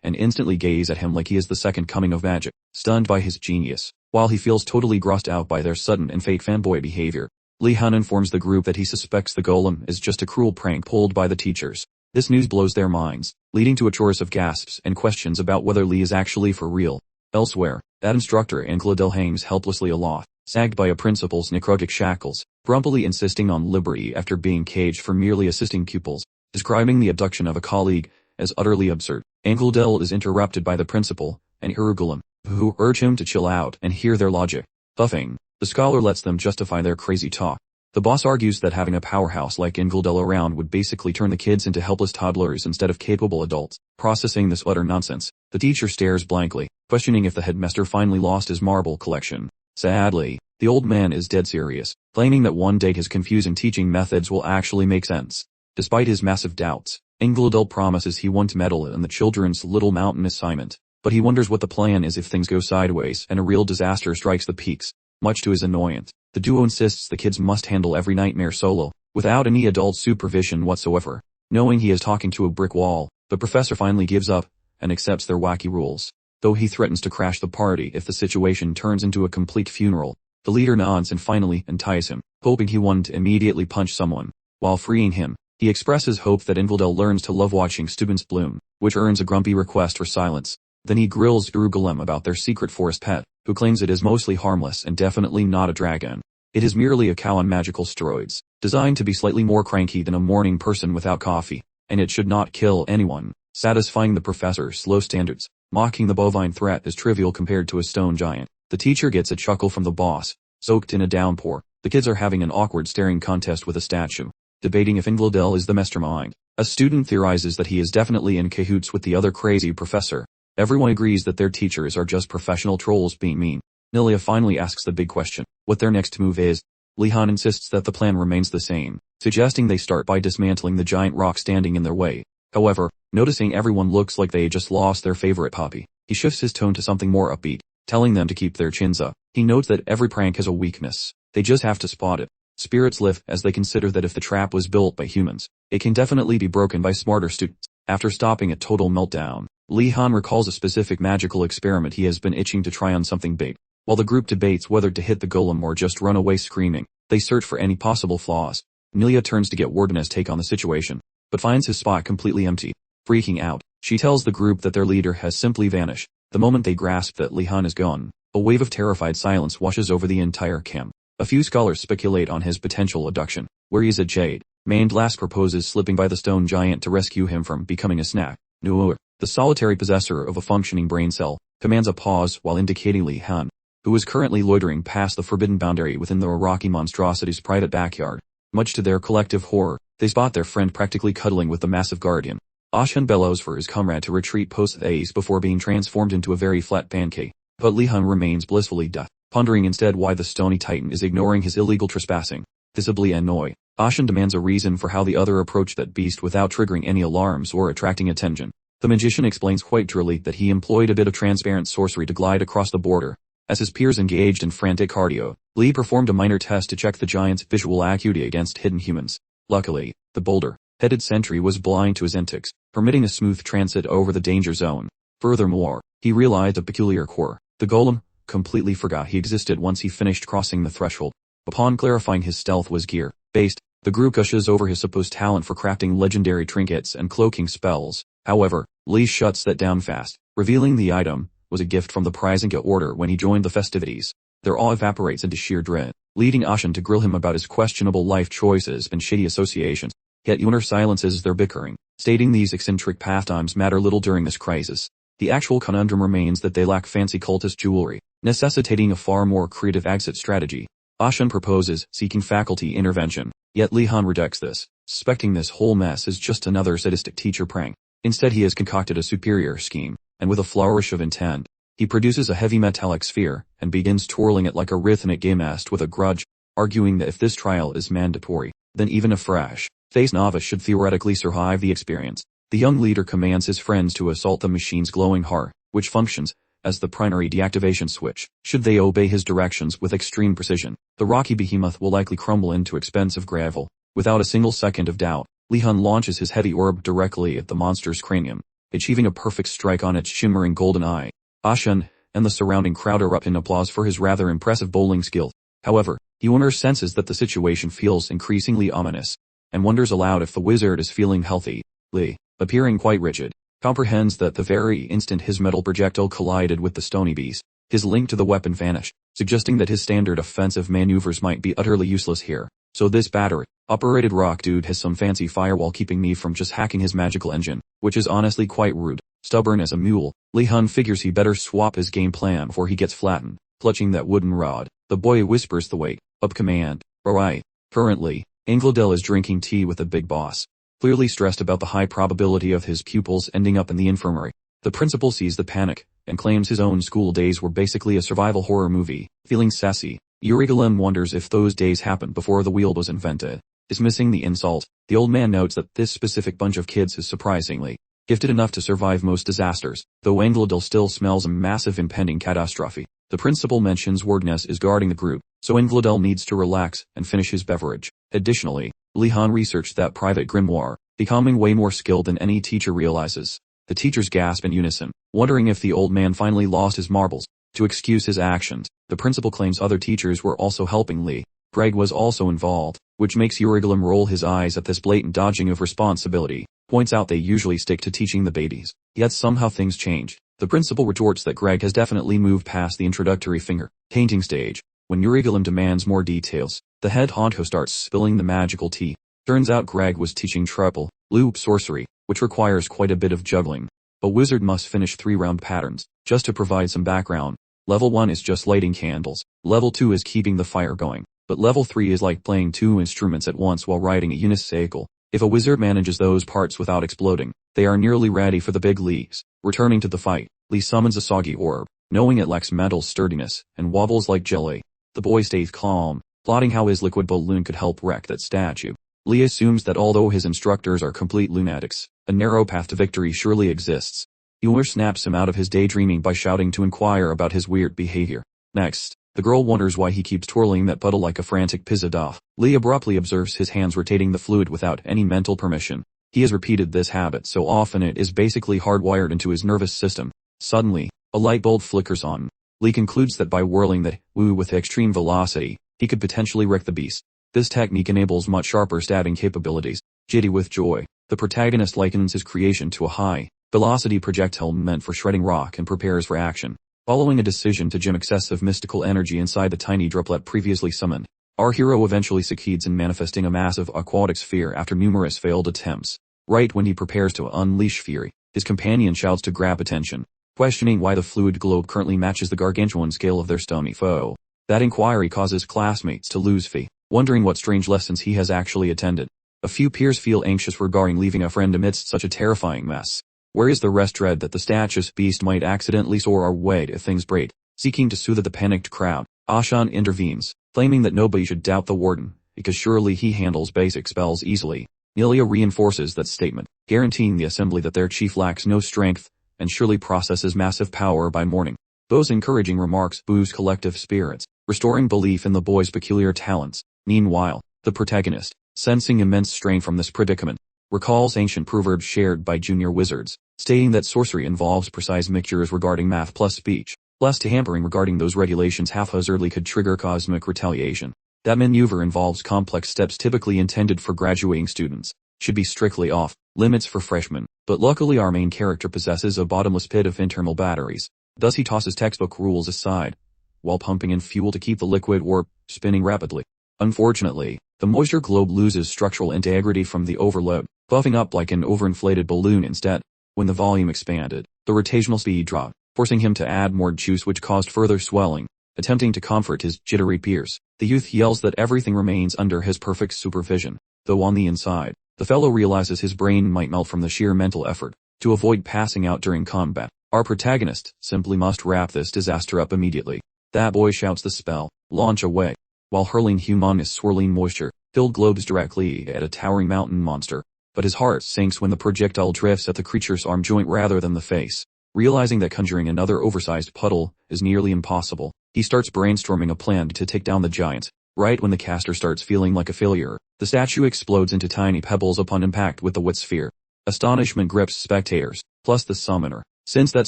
and instantly gaze at him like he is the second coming of magic, stunned by his genius, while he feels totally grossed out by their sudden and fake fanboy behavior. Lihon informs the group that he suspects the golem is just a cruel prank pulled by the teachers. This news blows their minds, leading to a chorus of gasps and questions about whether Lee is actually for real. Elsewhere, that instructor Angladel hangs helplessly aloft, sagged by a principal's necrotic shackles, grumpily insisting on liberty after being caged for merely assisting pupils, describing the abduction of a colleague as utterly absurd. Angladel is interrupted by the principal and Irugulum, who urge him to chill out and hear their logic. Puffing, the scholar lets them justify their crazy talk. The boss argues that having a powerhouse like Angladel around would basically turn the kids into helpless toddlers instead of capable adults. Processing this utter nonsense, the teacher stares blankly, questioning if the headmaster finally lost his marble collection. Sadly, the old man is dead serious, claiming that one day his confusing teaching methods will actually make sense. Despite his massive doubts, Angladel promises he won't meddle in the children's little mountain assignment, but he wonders what the plan is if things go sideways and a real disaster strikes the peaks. Much to his annoyance, the duo insists the kids must handle every nightmare solo, without any adult supervision whatsoever. Knowing he is talking to a brick wall, the professor finally gives up, and accepts their wacky rules. Though he threatens to crash the party if the situation turns into a complete funeral, the leader nods and finally unties him, hoping he won't immediately punch someone. While freeing him, he expresses hope that Angladel learns to love watching students bloom, which earns a grumpy request for silence. Then he grills Irugulum about their secret forest pet, who claims it is mostly harmless and definitely not a dragon. It is merely a cow on magical steroids, designed to be slightly more cranky than a morning person without coffee, and it should not kill anyone, satisfying the professor's low standards. Mocking the bovine threat is trivial compared to a stone giant. The teacher gets a chuckle from the boss. Soaked in a downpour, the kids are having an awkward staring contest with a statue, debating if Angladel is the mastermind. A student theorizes that he is definitely in cahoots with the other crazy professor. Everyone agrees that their teachers are just professional trolls being mean. Nilia finally asks the big question, what their next move is. Lihon insists that the plan remains the same, suggesting they start by dismantling the giant rock standing in their way. However, noticing everyone looks like they just lost their favorite puppy, he shifts his tone to something more upbeat, telling them to keep their chins up. He notes that every prank has a weakness. They just have to spot it. Spirits lift as they consider that if the trap was built by humans, it can definitely be broken by smarter students. After stopping a total meltdown, Lihon recalls a specific magical experiment he has been itching to try on something big. While the group debates whether to hit the golem or just run away screaming, they search for any possible flaws. Nilia turns to get Wardenus' take on the situation, but finds his spot completely empty. Freaking out, she tells the group that their leader has simply vanished. The moment they grasp that Lihon is gone, a wave of terrified silence washes over the entire camp. A few scholars speculate on his potential abduction, where he is at Jade. Mandlask proposes slipping by the stone giant to rescue him from becoming a snack. Nuur, the solitary possessor of a functioning brain cell, commands a pause while indicating Lihon, who is currently loitering past the forbidden boundary within the Iraqi monstrosity's private backyard. Much to their collective horror, they spot their friend practically cuddling with the massive guardian. Ashan bellows for his comrade to retreat post-haste before being transformed into a very flat pancake, but Lihon remains blissfully deaf, pondering instead why the stony titan is ignoring his illegal trespassing. Visibly annoyed, Ashan demands a reason for how the other approached that beast without triggering any alarms or attracting attention. The magician explains quite truly that he employed a bit of transparent sorcery to glide across the border. As his peers engaged in frantic cardio, Lee performed a minor test to check the giant's visual acuity against hidden humans. Luckily, the boulder-headed sentry was blind to his antics, permitting a smooth transit over the danger zone. Furthermore, he realized a peculiar core. The golem completely forgot he existed once he finished crossing the threshold. Upon clarifying his stealth was gear-based, the group gushes over his supposed talent for crafting legendary trinkets and cloaking spells. However, Lee shuts that down fast, revealing the item was a gift from the Prysinga order when he joined the festivities. Their awe evaporates into sheer dread, leading Ashan to grill him about his questionable life choices and shady associations. yet Yunner silences their bickering, stating these eccentric pastimes matter little during this crisis. The actual conundrum remains that they lack fancy cultist jewelry, necessitating a far more creative exit strategy. Ashan proposes seeking faculty intervention, yet Lihon rejects this, suspecting this whole mess is just another sadistic teacher prank. Instead he has concocted a superior scheme, and with a flourish of intent, he produces a heavy metallic sphere, and begins twirling it like a rhythmic gymnast with a grudge, arguing that if this trial is mandatory, then even a fresh-faced novice should theoretically survive the experience. The young leader commands his friends to assault the machine's glowing heart, which functions as the primary deactivation switch. Should they obey his directions with extreme precision, the rocky behemoth will likely crumble into expensive gravel. Without a single second of doubt, Lihon launches his heavy orb directly at the monster's cranium, achieving a perfect strike on its shimmering golden eye. Ashan and the surrounding crowd erupt in applause for his rather impressive bowling skill. However, Yunner senses that the situation feels increasingly ominous, and wonders aloud if the wizard is feeling healthy. Li, appearing quite rigid, comprehends that the very instant his metal projectile collided with the stony beast, his link to the weapon vanished, suggesting that his standard offensive maneuvers might be utterly useless here. So this battery-operated rock dude has some fancy firewall keeping me from just hacking his magical engine, which is honestly quite rude. Stubborn as a mule, Lihon figures he better swap his game plan before he gets flattened. Clutching that wooden rod, the boy whispers the wait up command. Alright. Currently, Angladel is drinking tea with the big boss, clearly stressed about the high probability of his pupils ending up in the infirmary. The principal sees the panic, and claims his own school days were basically a survival horror movie. Feeling sassy, Urigalem wonders if those days happened before the wheel was invented. Dismissing the insult, the old man notes that this specific bunch of kids is surprisingly gifted enough to survive most disasters, though Angladel still smells a massive impending catastrophe. The principal mentions Wordness is guarding the group, so Angladel needs to relax and finish his beverage. Additionally, Lihon researched that private grimoire, becoming way more skilled than any teacher realizes. The teachers gasp in unison, wondering if the old man finally lost his marbles. To excuse his actions, the principal claims other teachers were also helping Lee. Greg was also involved, which makes Urigalem roll his eyes at this blatant dodging of responsibility. Points out they usually stick to teaching the babies, yet somehow things change. The principal retorts that Greg has definitely moved past the introductory finger-painting stage. When Urigalem demands more details, the head honcho starts spilling the magical tea. Turns out Greg was teaching triple loop sorcery, which requires quite a bit of juggling. A wizard must finish 3-round patterns. Just to provide some background, level 1 is just lighting candles, level 2 is keeping the fire going, but level 3 is like playing 2 instruments at once while riding a unicycle. If a wizard manages those parts without exploding, they are nearly ready for the big leagues. Returning to the fight, Lee summons a soggy orb, knowing it lacks mental sturdiness, and wobbles like jelly. The boy stays calm, plotting how his liquid balloon could help wreck that statue. Lee assumes that although his instructors are complete lunatics, a narrow path to victory surely exists. Yunner snaps him out of his daydreaming by shouting to inquire about his weird behavior. Next, the girl wonders why he keeps twirling that puddle like a frantic pizzadolf. Lee abruptly observes his hands rotating the fluid without any mental permission. He has repeated this habit so often it is basically hardwired into his nervous system. Suddenly, a light bulb flickers on. Lee concludes that by whirling that woo with extreme velocity, he could potentially wreck the beast. This technique enables much sharper stabbing capabilities. Giddy with joy, the protagonist likens his creation to a high-velocity projectile meant for shredding rock and prepares for action. Following a decision to gem excessive mystical energy inside the tiny droplet previously summoned, our hero eventually succeeds in manifesting a massive aquatic sphere after numerous failed attempts. Right when he prepares to unleash fury, his companion shouts to grab attention, questioning why the fluid globe currently matches the gargantuan scale of their stony foe. That inquiry causes classmates to lose faith, wondering what strange lessons he has actually attended. A few peers feel anxious regarding leaving a friend amidst such a terrifying mess, whereas the rest dread that the statuous beast might accidentally soar our way if things break. Seeking to soothe the panicked crowd, Ashan intervenes, claiming that nobody should doubt the warden, because surely he handles basic spells easily. Nelia reinforces that statement, guaranteeing the assembly that their chief lacks no strength, and surely possesses massive power by morning. Those encouraging remarks boost collective spirits, restoring belief in the boy's peculiar talents. Meanwhile, the protagonist, sensing immense strain from this predicament, recalls ancient proverbs shared by junior wizards, stating that sorcery involves precise mixtures regarding math plus speech, plus tampering regarding those regulations haphazardly could trigger cosmic retaliation. That maneuver involves complex steps typically intended for graduating students, should be strictly off limits for freshmen, but luckily our main character possesses a bottomless pit of internal batteries. Thus he tosses textbook rules aside, while pumping in fuel to keep the liquid orb spinning rapidly. Unfortunately, The moisture globe loses structural integrity from the overload, puffing up like an overinflated balloon instead. When the volume expanded, the rotational speed dropped, forcing him to add more juice, which caused further swelling. Attempting to comfort his jittery peers, the youth yells that everything remains under his perfect supervision, though on the inside, the fellow realizes his brain might melt from the sheer mental effort. To avoid passing out during combat, our protagonist simply must wrap this disaster up immediately. That boy shouts the spell, launch away, while hurling humongous swirling moisture-filled globes directly at a towering mountain monster. But his heart sinks when the projectile drifts at the creature's arm joint rather than the face. Realizing that conjuring another oversized puddle is nearly impossible, he starts brainstorming a plan to take down the giant. Right when the caster starts feeling like a failure, the statue explodes into tiny pebbles upon impact with the wet sphere. Astonishment grips spectators, plus the summoner, since that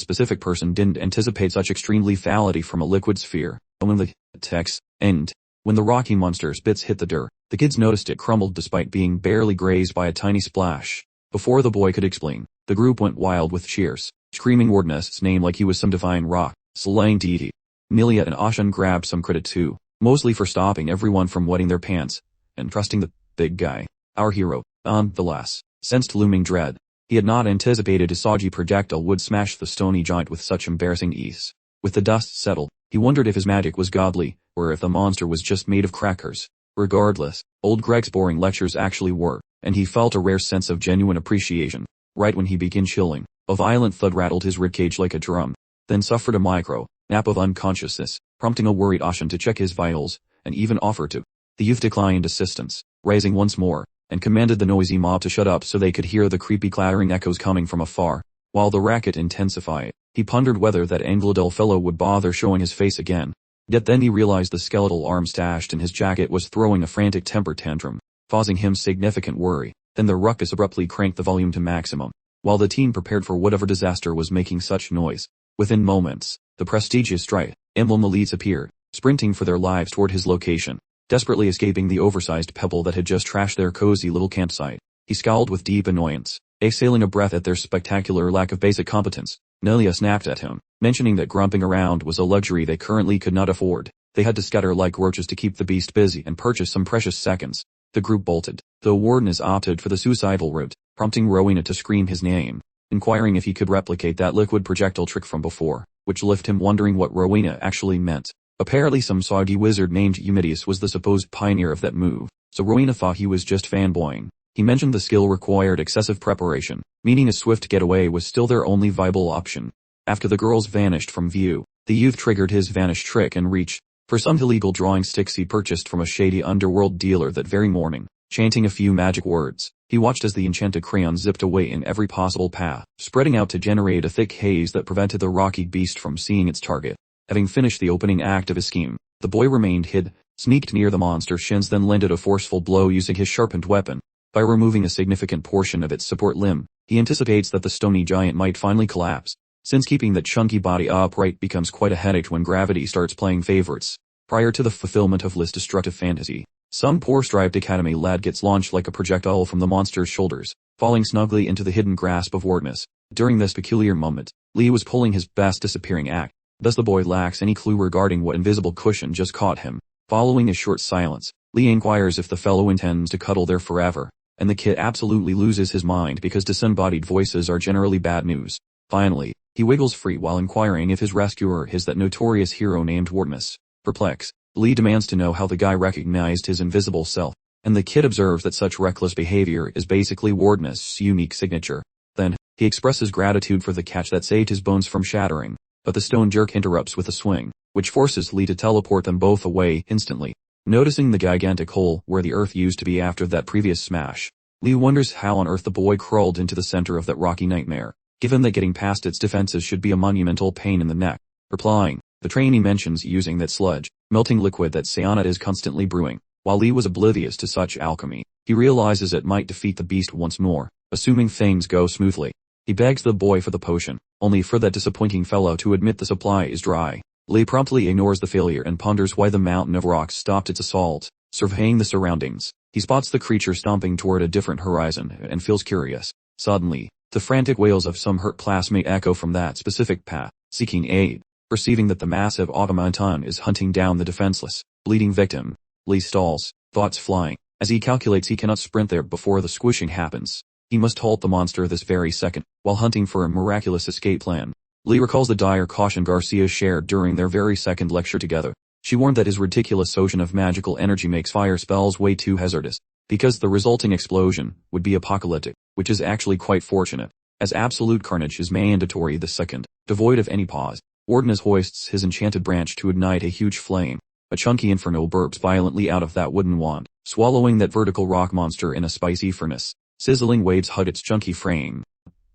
specific person didn't anticipate such extreme lethality from a liquid sphere. And when the text end, when the rocky monster's bits hit the dirt, the kids noticed it crumbled despite being barely grazed by a tiny splash. Before the boy could explain, the group went wild with cheers, screaming Wardeness's name like he was some divine rock, slaying deity. Milia and Ashan grabbed some credit too, mostly for stopping everyone from wetting their pants, and trusting the big guy. Our hero, nonetheless, sensed looming dread. He had not anticipated a Saji projectile would smash the stony giant with such embarrassing ease. With the dust settled, he wondered if his magic was godly, or if the monster was just made of crackers. Regardless, old Greg's boring lectures actually were, and he felt a rare sense of genuine appreciation. Right when he began chilling, a violent thud rattled his ribcage like a drum, then suffered a micro-nap of unconsciousness, prompting a worried Ashan to check his vitals, and even offer to. The youth declined assistance, raising once more, and commanded the noisy mob to shut up so they could hear the creepy clattering echoes coming from afar. While the racket intensified, he pondered whether that Anglo fellow would bother showing his face again. Yet then he realized the skeletal arm stashed in his jacket was throwing a frantic temper tantrum, causing him significant worry. Then the ruckus abruptly cranked the volume to maximum, while the team prepared for whatever disaster was making such noise. Within moments, the prestigious Strike Emblem elites appeared, sprinting for their lives toward his location, desperately escaping the oversized pebble that had just trashed their cozy little campsite. He scowled with deep annoyance, exhaling a breath at their spectacular lack of basic competence. Nelia snapped at him, mentioning that grumping around was a luxury they currently could not afford. They had to scatter like roaches to keep the beast busy and purchase some precious seconds. The group bolted, though Warden opted for the suicidal route, prompting Rowena to scream his name, inquiring if he could replicate that liquid projectile trick from before, which left him wondering what Rowena actually meant. Apparently some Saudi wizard named Eumidius was the supposed pioneer of that move, so Rowena thought he was just fanboying. He mentioned the skill required excessive preparation, meaning a swift getaway was still their only viable option. After the girls vanished from view, the youth triggered his vanish trick and reached for some illegal drawing sticks he purchased from a shady underworld dealer that very morning. Chanting a few magic words, he watched as the enchanted crayon zipped away in every possible path, spreading out to generate a thick haze that prevented the rocky beast from seeing its target. Having finished the opening act of his scheme, the boy remained hid, sneaked near the monster's shins, then landed a forceful blow using his sharpened weapon. By removing a significant portion of its support limb, he anticipates that the stony giant might finally collapse, since keeping that chunky body upright becomes quite a headache when gravity starts playing favorites. Prior to the fulfillment of Liz's destructive fantasy, some poor striped academy lad gets launched like a projectile from the monster's shoulders, falling snugly into the hidden grasp of Wardness. During this peculiar moment, Lee was pulling his best disappearing act, thus the boy lacks any clue regarding what invisible cushion just caught him. Following a short silence, Lee inquires if the fellow intends to cuddle there forever, and the kid absolutely loses his mind because disembodied voices are generally bad news. Finally, he wiggles free while inquiring if his rescuer is that notorious hero named Wardness. Perplexed, Lee demands to know how the guy recognized his invisible self, and the kid observes that such reckless behavior is basically Wardness' unique signature. Then, he expresses gratitude for the catch that saved his bones from shattering, but the stone jerk interrupts with a swing, which forces Lee to teleport them both away instantly. Noticing the gigantic hole where the earth used to be after that previous smash, Lee wonders how on earth the boy crawled into the center of that rocky nightmare, given that getting past its defenses should be a monumental pain in the neck. Replying, the trainee mentions using that sludge, melting liquid that Sayana is constantly brewing. While Lee was oblivious to such alchemy, he realizes it might defeat the beast once more, assuming things go smoothly. He begs the boy for the potion, only for that disappointing fellow to admit the supply is dry. Lee promptly ignores the failure and ponders why the mountain of rocks stopped its assault. Surveying the surroundings, he spots the creature stomping toward a different horizon and feels curious. Suddenly, the frantic wails of some hurt classmate echo from that specific path, seeking aid. Perceiving that the massive automaton is hunting down the defenseless, bleeding victim, Lee stalls, thoughts flying, As he calculates he cannot sprint there before the squishing happens. He must halt the monster this very second, while hunting for a miraculous escape plan. Lee recalls the dire caution Garcia shared during their very second lecture together. She warned that his ridiculous ocean of magical energy makes fire spells way too hazardous, because the resulting explosion would be apocalyptic, which is actually quite fortunate, as absolute carnage is mandatory the second, devoid of any pause. Wardenus hoists his enchanted branch to ignite a huge flame. A chunky inferno burps violently out of that wooden wand, swallowing that vertical rock monster in a spicy furnace. Sizzling waves hug its chunky frame,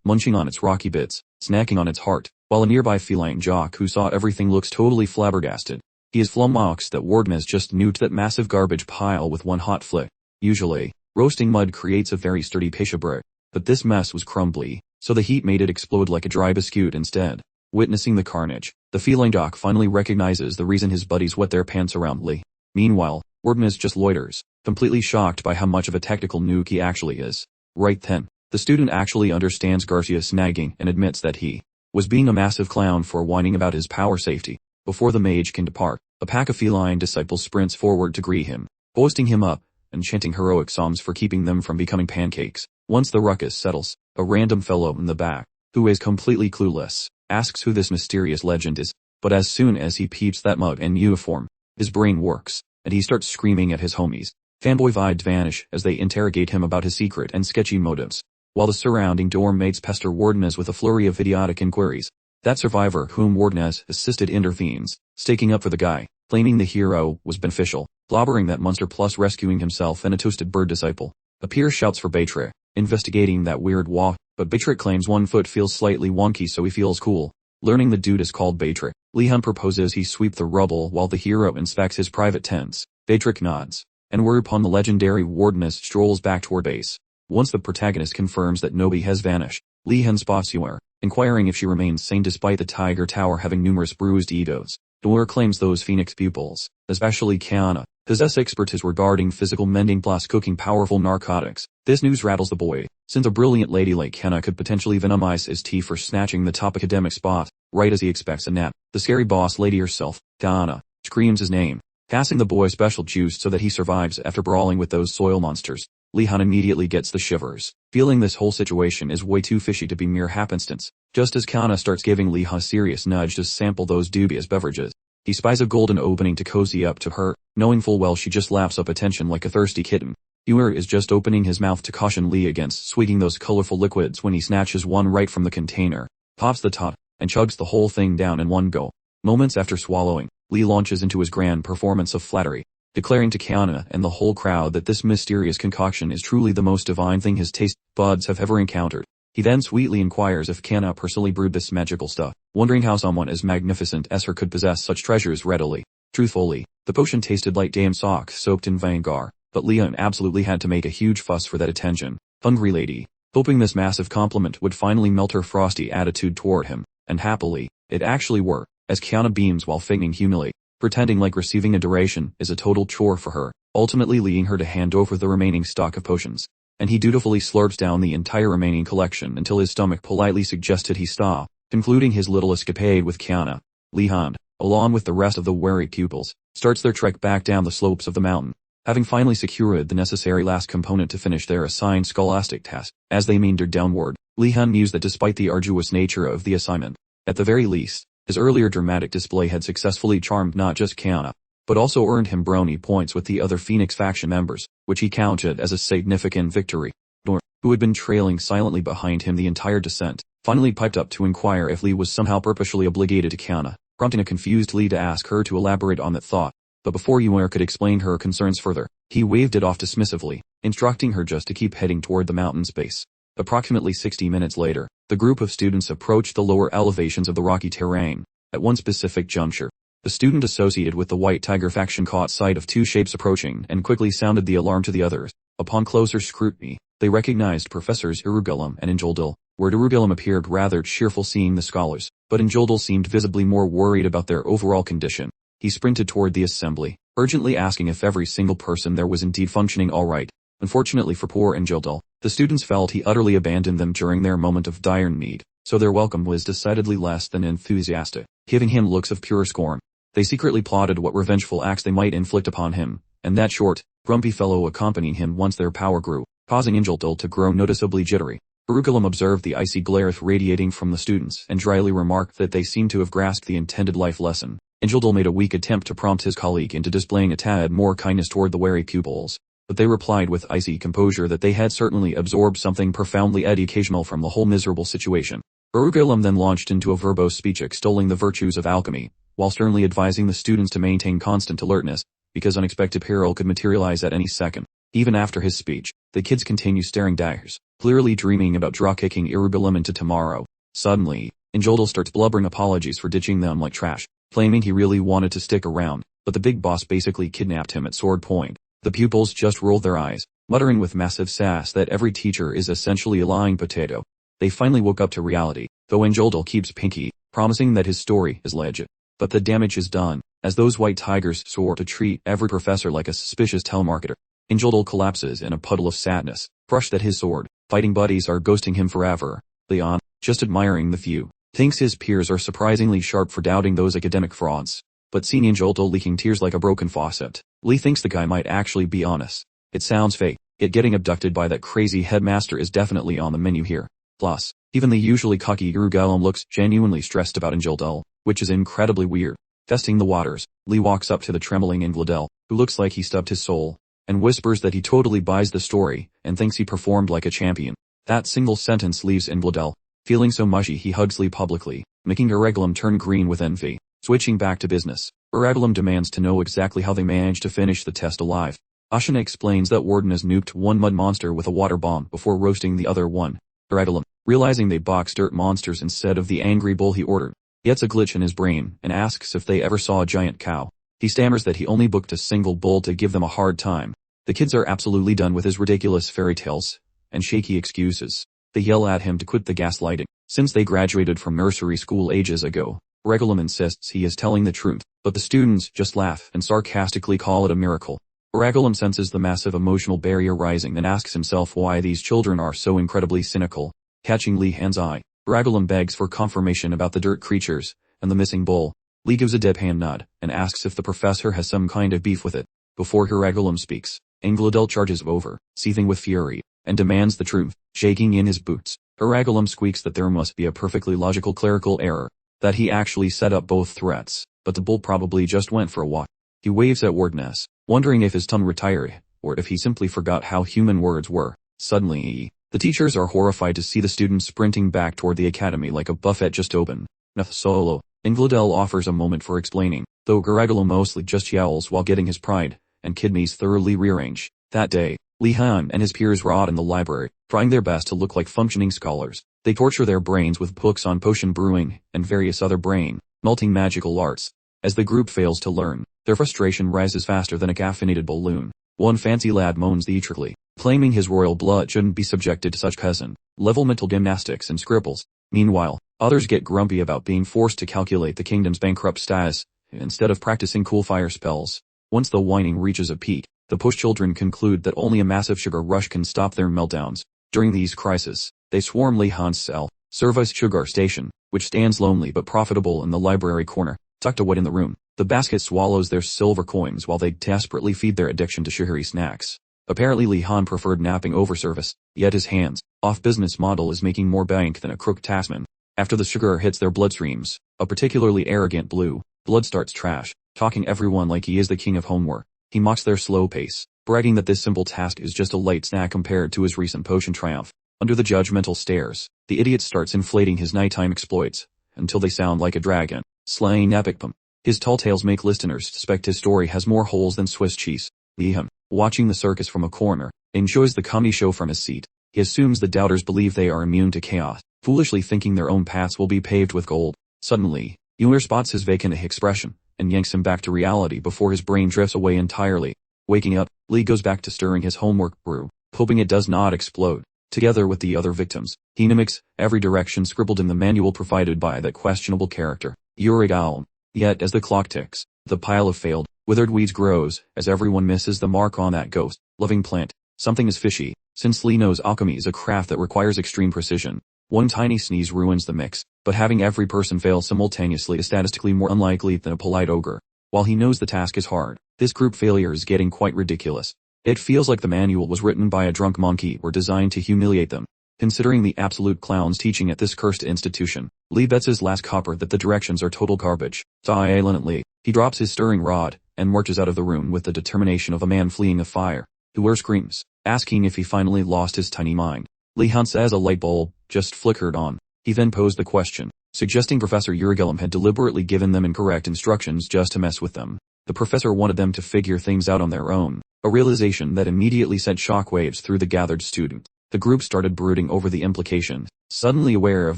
munching on its rocky bits, snacking on its heart, while a nearby feline jock who saw everything looks totally flabbergasted. He is flummoxed that Wardenus just nuked that massive garbage pile with one hot flick. Usually, roasting mud creates a very sturdy pisha brick, but this mess was crumbly, so the heat made it explode like a dry biscuit instead. Witnessing the carnage, the feline jock finally recognizes the reason his buddies wet their pants around Lee. Meanwhile, Wardenus just loiters, completely shocked by how much of a tactical nuke he actually is. Right then, the student actually understands Garcia's nagging and admits that he was being a massive clown for whining about his power safety. Before the mage can depart, a pack of feline disciples sprints forward to greet him, boasting him up, and chanting heroic psalms for keeping them from becoming pancakes. Once the ruckus settles, a random fellow in the back, who is completely clueless, asks who this mysterious legend is, but as soon as he peeps that mug and uniform, his brain works, and he starts screaming at his homies. Fanboy vibes vanish as they interrogate him about his secret and sketchy motives, while the surrounding dorm mates pester Wardenus with a flurry of idiotic inquiries. That survivor whom Wardenus assisted intervenes, staking up for the guy, claiming the hero was beneficial, blobbering that monster plus rescuing himself and a toasted bird disciple. A peer shouts for Beatrix, investigating that weird walk, but Beatrix claims one foot feels slightly wonky so he feels cool. Learning the dude is called Beatrix, Lihon proposes he sweep the rubble while the hero inspects his private tents. Beatrix nods, and whereupon the legendary Wardenus strolls back toward base. Once the protagonist confirms that Nobi has vanished, Lihon spots Yuer, inquiring if she remains sane despite the Tiger Tower having numerous bruised egos. Yuer claims those Phoenix pupils, especially Kiana, possess expertise regarding physical mending plus cooking powerful narcotics. This news rattles the boy, since a brilliant lady like Kiana could potentially venomize his tea for snatching the top academic spot, right as he expects a nap. The scary boss lady herself, Kiana, screams his name, passing the boy special juice so that he survives after brawling with those soil monsters. Lihon immediately gets the shivers, feeling this whole situation is way too fishy to be mere happenstance. Just as Kiana starts giving Lihon a serious nudge to sample those dubious beverages, he spies a golden opening to cozy up to her, knowing full well she just laps up attention like a thirsty kitten. Yuer is just opening his mouth to caution Lee against swigging those colorful liquids when he snatches one right from the container, pops the top, and chugs the whole thing down in one go. Moments after swallowing, Lee launches into his grand performance of flattery, declaring to Kiana and the whole crowd that this mysterious concoction is truly the most divine thing his taste buds have ever encountered. He then sweetly inquires if Kiana personally brewed this magical stuff, wondering how someone as magnificent as her could possess such treasures readily. Truthfully, the potion tasted like damn socks soaked in vinegar, but Lihon absolutely had to make a huge fuss for that attention. Hungry lady, hoping this massive compliment would finally melt her frosty attitude toward him, and happily, it actually worked, as Kiana beams while feigning humility, pretending like receiving adoration is a total chore for her, ultimately leading her to hand over the remaining stock of potions. And he dutifully slurps down the entire remaining collection until his stomach politely suggested he stop, concluding his little escapade with Kiana. Lihon, along with the rest of the wary pupils, starts their trek back down the slopes of the mountain, having finally secured the necessary last component to finish their assigned scholastic task. As they meandered downward, Lihon mused that despite the arduous nature of the assignment, at the very least, his earlier dramatic display had successfully charmed not just Kiana, but also earned him brownie points with the other Phoenix faction members, which he counted as a significant victory. Nor, who had been trailing silently behind him the entire descent, finally piped up to inquire if Lee was somehow purposely obligated to Kiana, prompting a confused Lee to ask her to elaborate on that thought. But before Yuer could explain her concerns further, he waved it off dismissively, instructing her just to keep heading toward the mountain's base. Approximately 60 minutes later, the group of students approached the lower elevations of the rocky terrain. At one specific juncture, the student associated with the White Tiger faction caught sight of two shapes approaching and quickly sounded the alarm to the others. Upon closer scrutiny, they recognized Professors Irugulum and Injoldil, where Irugulum appeared rather cheerful seeing the scholars, but Injoldil seemed visibly more worried about their overall condition. He sprinted toward the assembly, urgently asking if every single person there was indeed functioning all right. Unfortunately for poor Injoldil, the students felt he utterly abandoned them during their moment of dire need, so their welcome was decidedly less than enthusiastic, giving him looks of pure scorn. They secretly plotted what revengeful acts they might inflict upon him, and that short, grumpy fellow accompanying him once their power grew, causing Enjoldal to grow noticeably jittery. Jerusalem observed the icy glare radiating from the students and dryly remarked that they seemed to have grasped the intended life lesson. Enjoldal made a weak attempt to prompt his colleague into displaying a tad more kindness toward the wary pupils, but they replied with icy composure that they had certainly absorbed something profoundly educational from the whole miserable situation. Jerusalem then launched into a verbose speech extolling the virtues of alchemy, while sternly advising the students to maintain constant alertness, because unexpected peril could materialize at any second. Even after his speech, the kids continue staring daggers, clearly dreaming about drop-kicking Jerusalem into tomorrow. Suddenly, Enjoldal starts blubbering apologies for ditching them like trash, claiming he really wanted to stick around, but the big boss basically kidnapped him at sword point. The pupils just rolled their eyes, muttering with massive sass that every teacher is essentially a lying potato. They finally woke up to reality, though Enjoldal keeps pinky, promising that his story is legit. But the damage is done, as those white tigers soar to treat every professor like a suspicious telemarketer. Enjoldal collapses in a puddle of sadness, crushed that his fighting buddies are ghosting him forever. Lihon, just admiring the view, thinks his peers are surprisingly sharp for doubting those academic frauds. But seeing Enjoldal leaking tears like a broken faucet, Lee thinks the guy might actually be honest. It sounds fake, yet getting abducted by that crazy headmaster is definitely on the menu here. Plus, even the usually cocky Jerusalem looks genuinely stressed about Enjoldal, which is incredibly weird. Testing the waters, Lee walks up to the trembling Enjoldal, who looks like he stubbed his soul, and whispers that he totally buys the story and thinks he performed like a champion. That single sentence leaves Enjoldal feeling so mushy he hugs Lee publicly, making Jerusalem turn green with envy. Switching back to business, Jerusalem demands to know exactly how they managed to finish the test alive. Ashina explains that Warden has nuked one mud monster with a water bomb before roasting the other one. Jerusalem, realizing they boxed dirt monsters instead of the angry bull he ordered, gets a glitch in his brain and asks if they ever saw a giant cow. He stammers that he only booked a single bull to give them a hard time. The kids are absolutely done with his ridiculous fairy tales and shaky excuses. They yell at him to quit the gaslighting, since they graduated from nursery school ages ago. Jerusalem insists he is telling the truth, but the students just laugh and sarcastically call it a miracle. Jerusalem senses the massive emotional barrier rising and asks himself why these children are so incredibly cynical. Catching Lihon's eye, Jerusalem begs for confirmation about the dirt creatures and the missing bull. Lee gives a deadpan nod and asks if the professor has some kind of beef with it. Before Jerusalem speaks, Enjoldal charges over, seething with fury, and demands the truth. Shaking in his boots, Jerusalem squeaks that there must be a perfectly logical clerical error, that he actually set up both threats, but the bull probably just went for a walk. He waves at Wardeness, wondering if his tongue retired, or if he simply forgot how human words were. Suddenly, the teachers are horrified to see the students sprinting back toward the academy like a buffet just opened. Solo, Enjoldal offers a moment for explaining, though Jerusalem mostly just yells while getting his pride and kidneys thoroughly rearranged. That day, Lihon and his peers rot in the library, trying their best to look like functioning scholars. They torture their brains with books on potion brewing and various other brain-melting magical arts. As the group fails to learn, their frustration rises faster than a caffeinated balloon. One fancy lad moans theatrically, claiming his royal blood shouldn't be subjected to such peasant-level mental gymnastics and scribbles. Meanwhile, others get grumpy about being forced to calculate the kingdom's bankrupt status, instead of practicing cool fire spells. Once the whining reaches a peak, the push children conclude that only a massive sugar rush can stop their meltdowns. During these crises, they swarm Lihon's cell, Service Sugar Station, which stands lonely but profitable in the library corner, tucked away in the room. The basket swallows their silver coins while they desperately feed their addiction to sugary snacks. Apparently Lihon preferred napping over service, yet his hands-off business model is making more bank than a crooked taxman. After the sugar hits their bloodstreams, a particularly arrogant blue blood starts trash, talking everyone like he is the king of homework. He mocks their slow pace, bragging that this simple task is just a light snack compared to his recent potion triumph. Under the judgmental stares, the idiot starts inflating his nighttime exploits, until they sound like a dragon, slaying epic pum. His tall tales make listeners suspect his story has more holes than Swiss cheese. Lihon, watching the circus from a corner, enjoys the comedy show from his seat. He assumes the doubters believe they are immune to chaos, foolishly thinking their own paths will be paved with gold. Suddenly, Euler spots his vacant expression, and yanks him back to reality before his brain drifts away entirely. Waking up, Lee goes back to stirring his homework brew, hoping it does not explode. Together with the other victims, he mimics every direction scribbled in the manual provided by that questionable character, Jerusalem. Yet as the clock ticks, the pile of failed, withered weeds grows, as everyone misses the mark on that ghost-loving plant. Something is fishy, since Lee knows alchemy is a craft that requires extreme precision. One tiny sneeze ruins the mix, but having every person fail simultaneously is statistically more unlikely than a polite ogre. While he knows the task is hard, this group failure is getting quite ridiculous. It feels like the manual was written by a drunk monkey or designed to humiliate them. Considering the absolute clowns teaching at this cursed institution, Lee bets his last copper that the directions are total garbage. Silently, he drops his stirring rod and marches out of the room with the determination of a man fleeing a fire. Whoever screams, asking if he finally lost his tiny mind. Lihon says a light bulb just flickered on. He then posed the question, suggesting Professor Yahello had deliberately given them incorrect instructions just to mess with them. The professor wanted them to figure things out on their own, a realization that immediately sent shockwaves through the gathered students. The group started brooding over the implications, suddenly aware of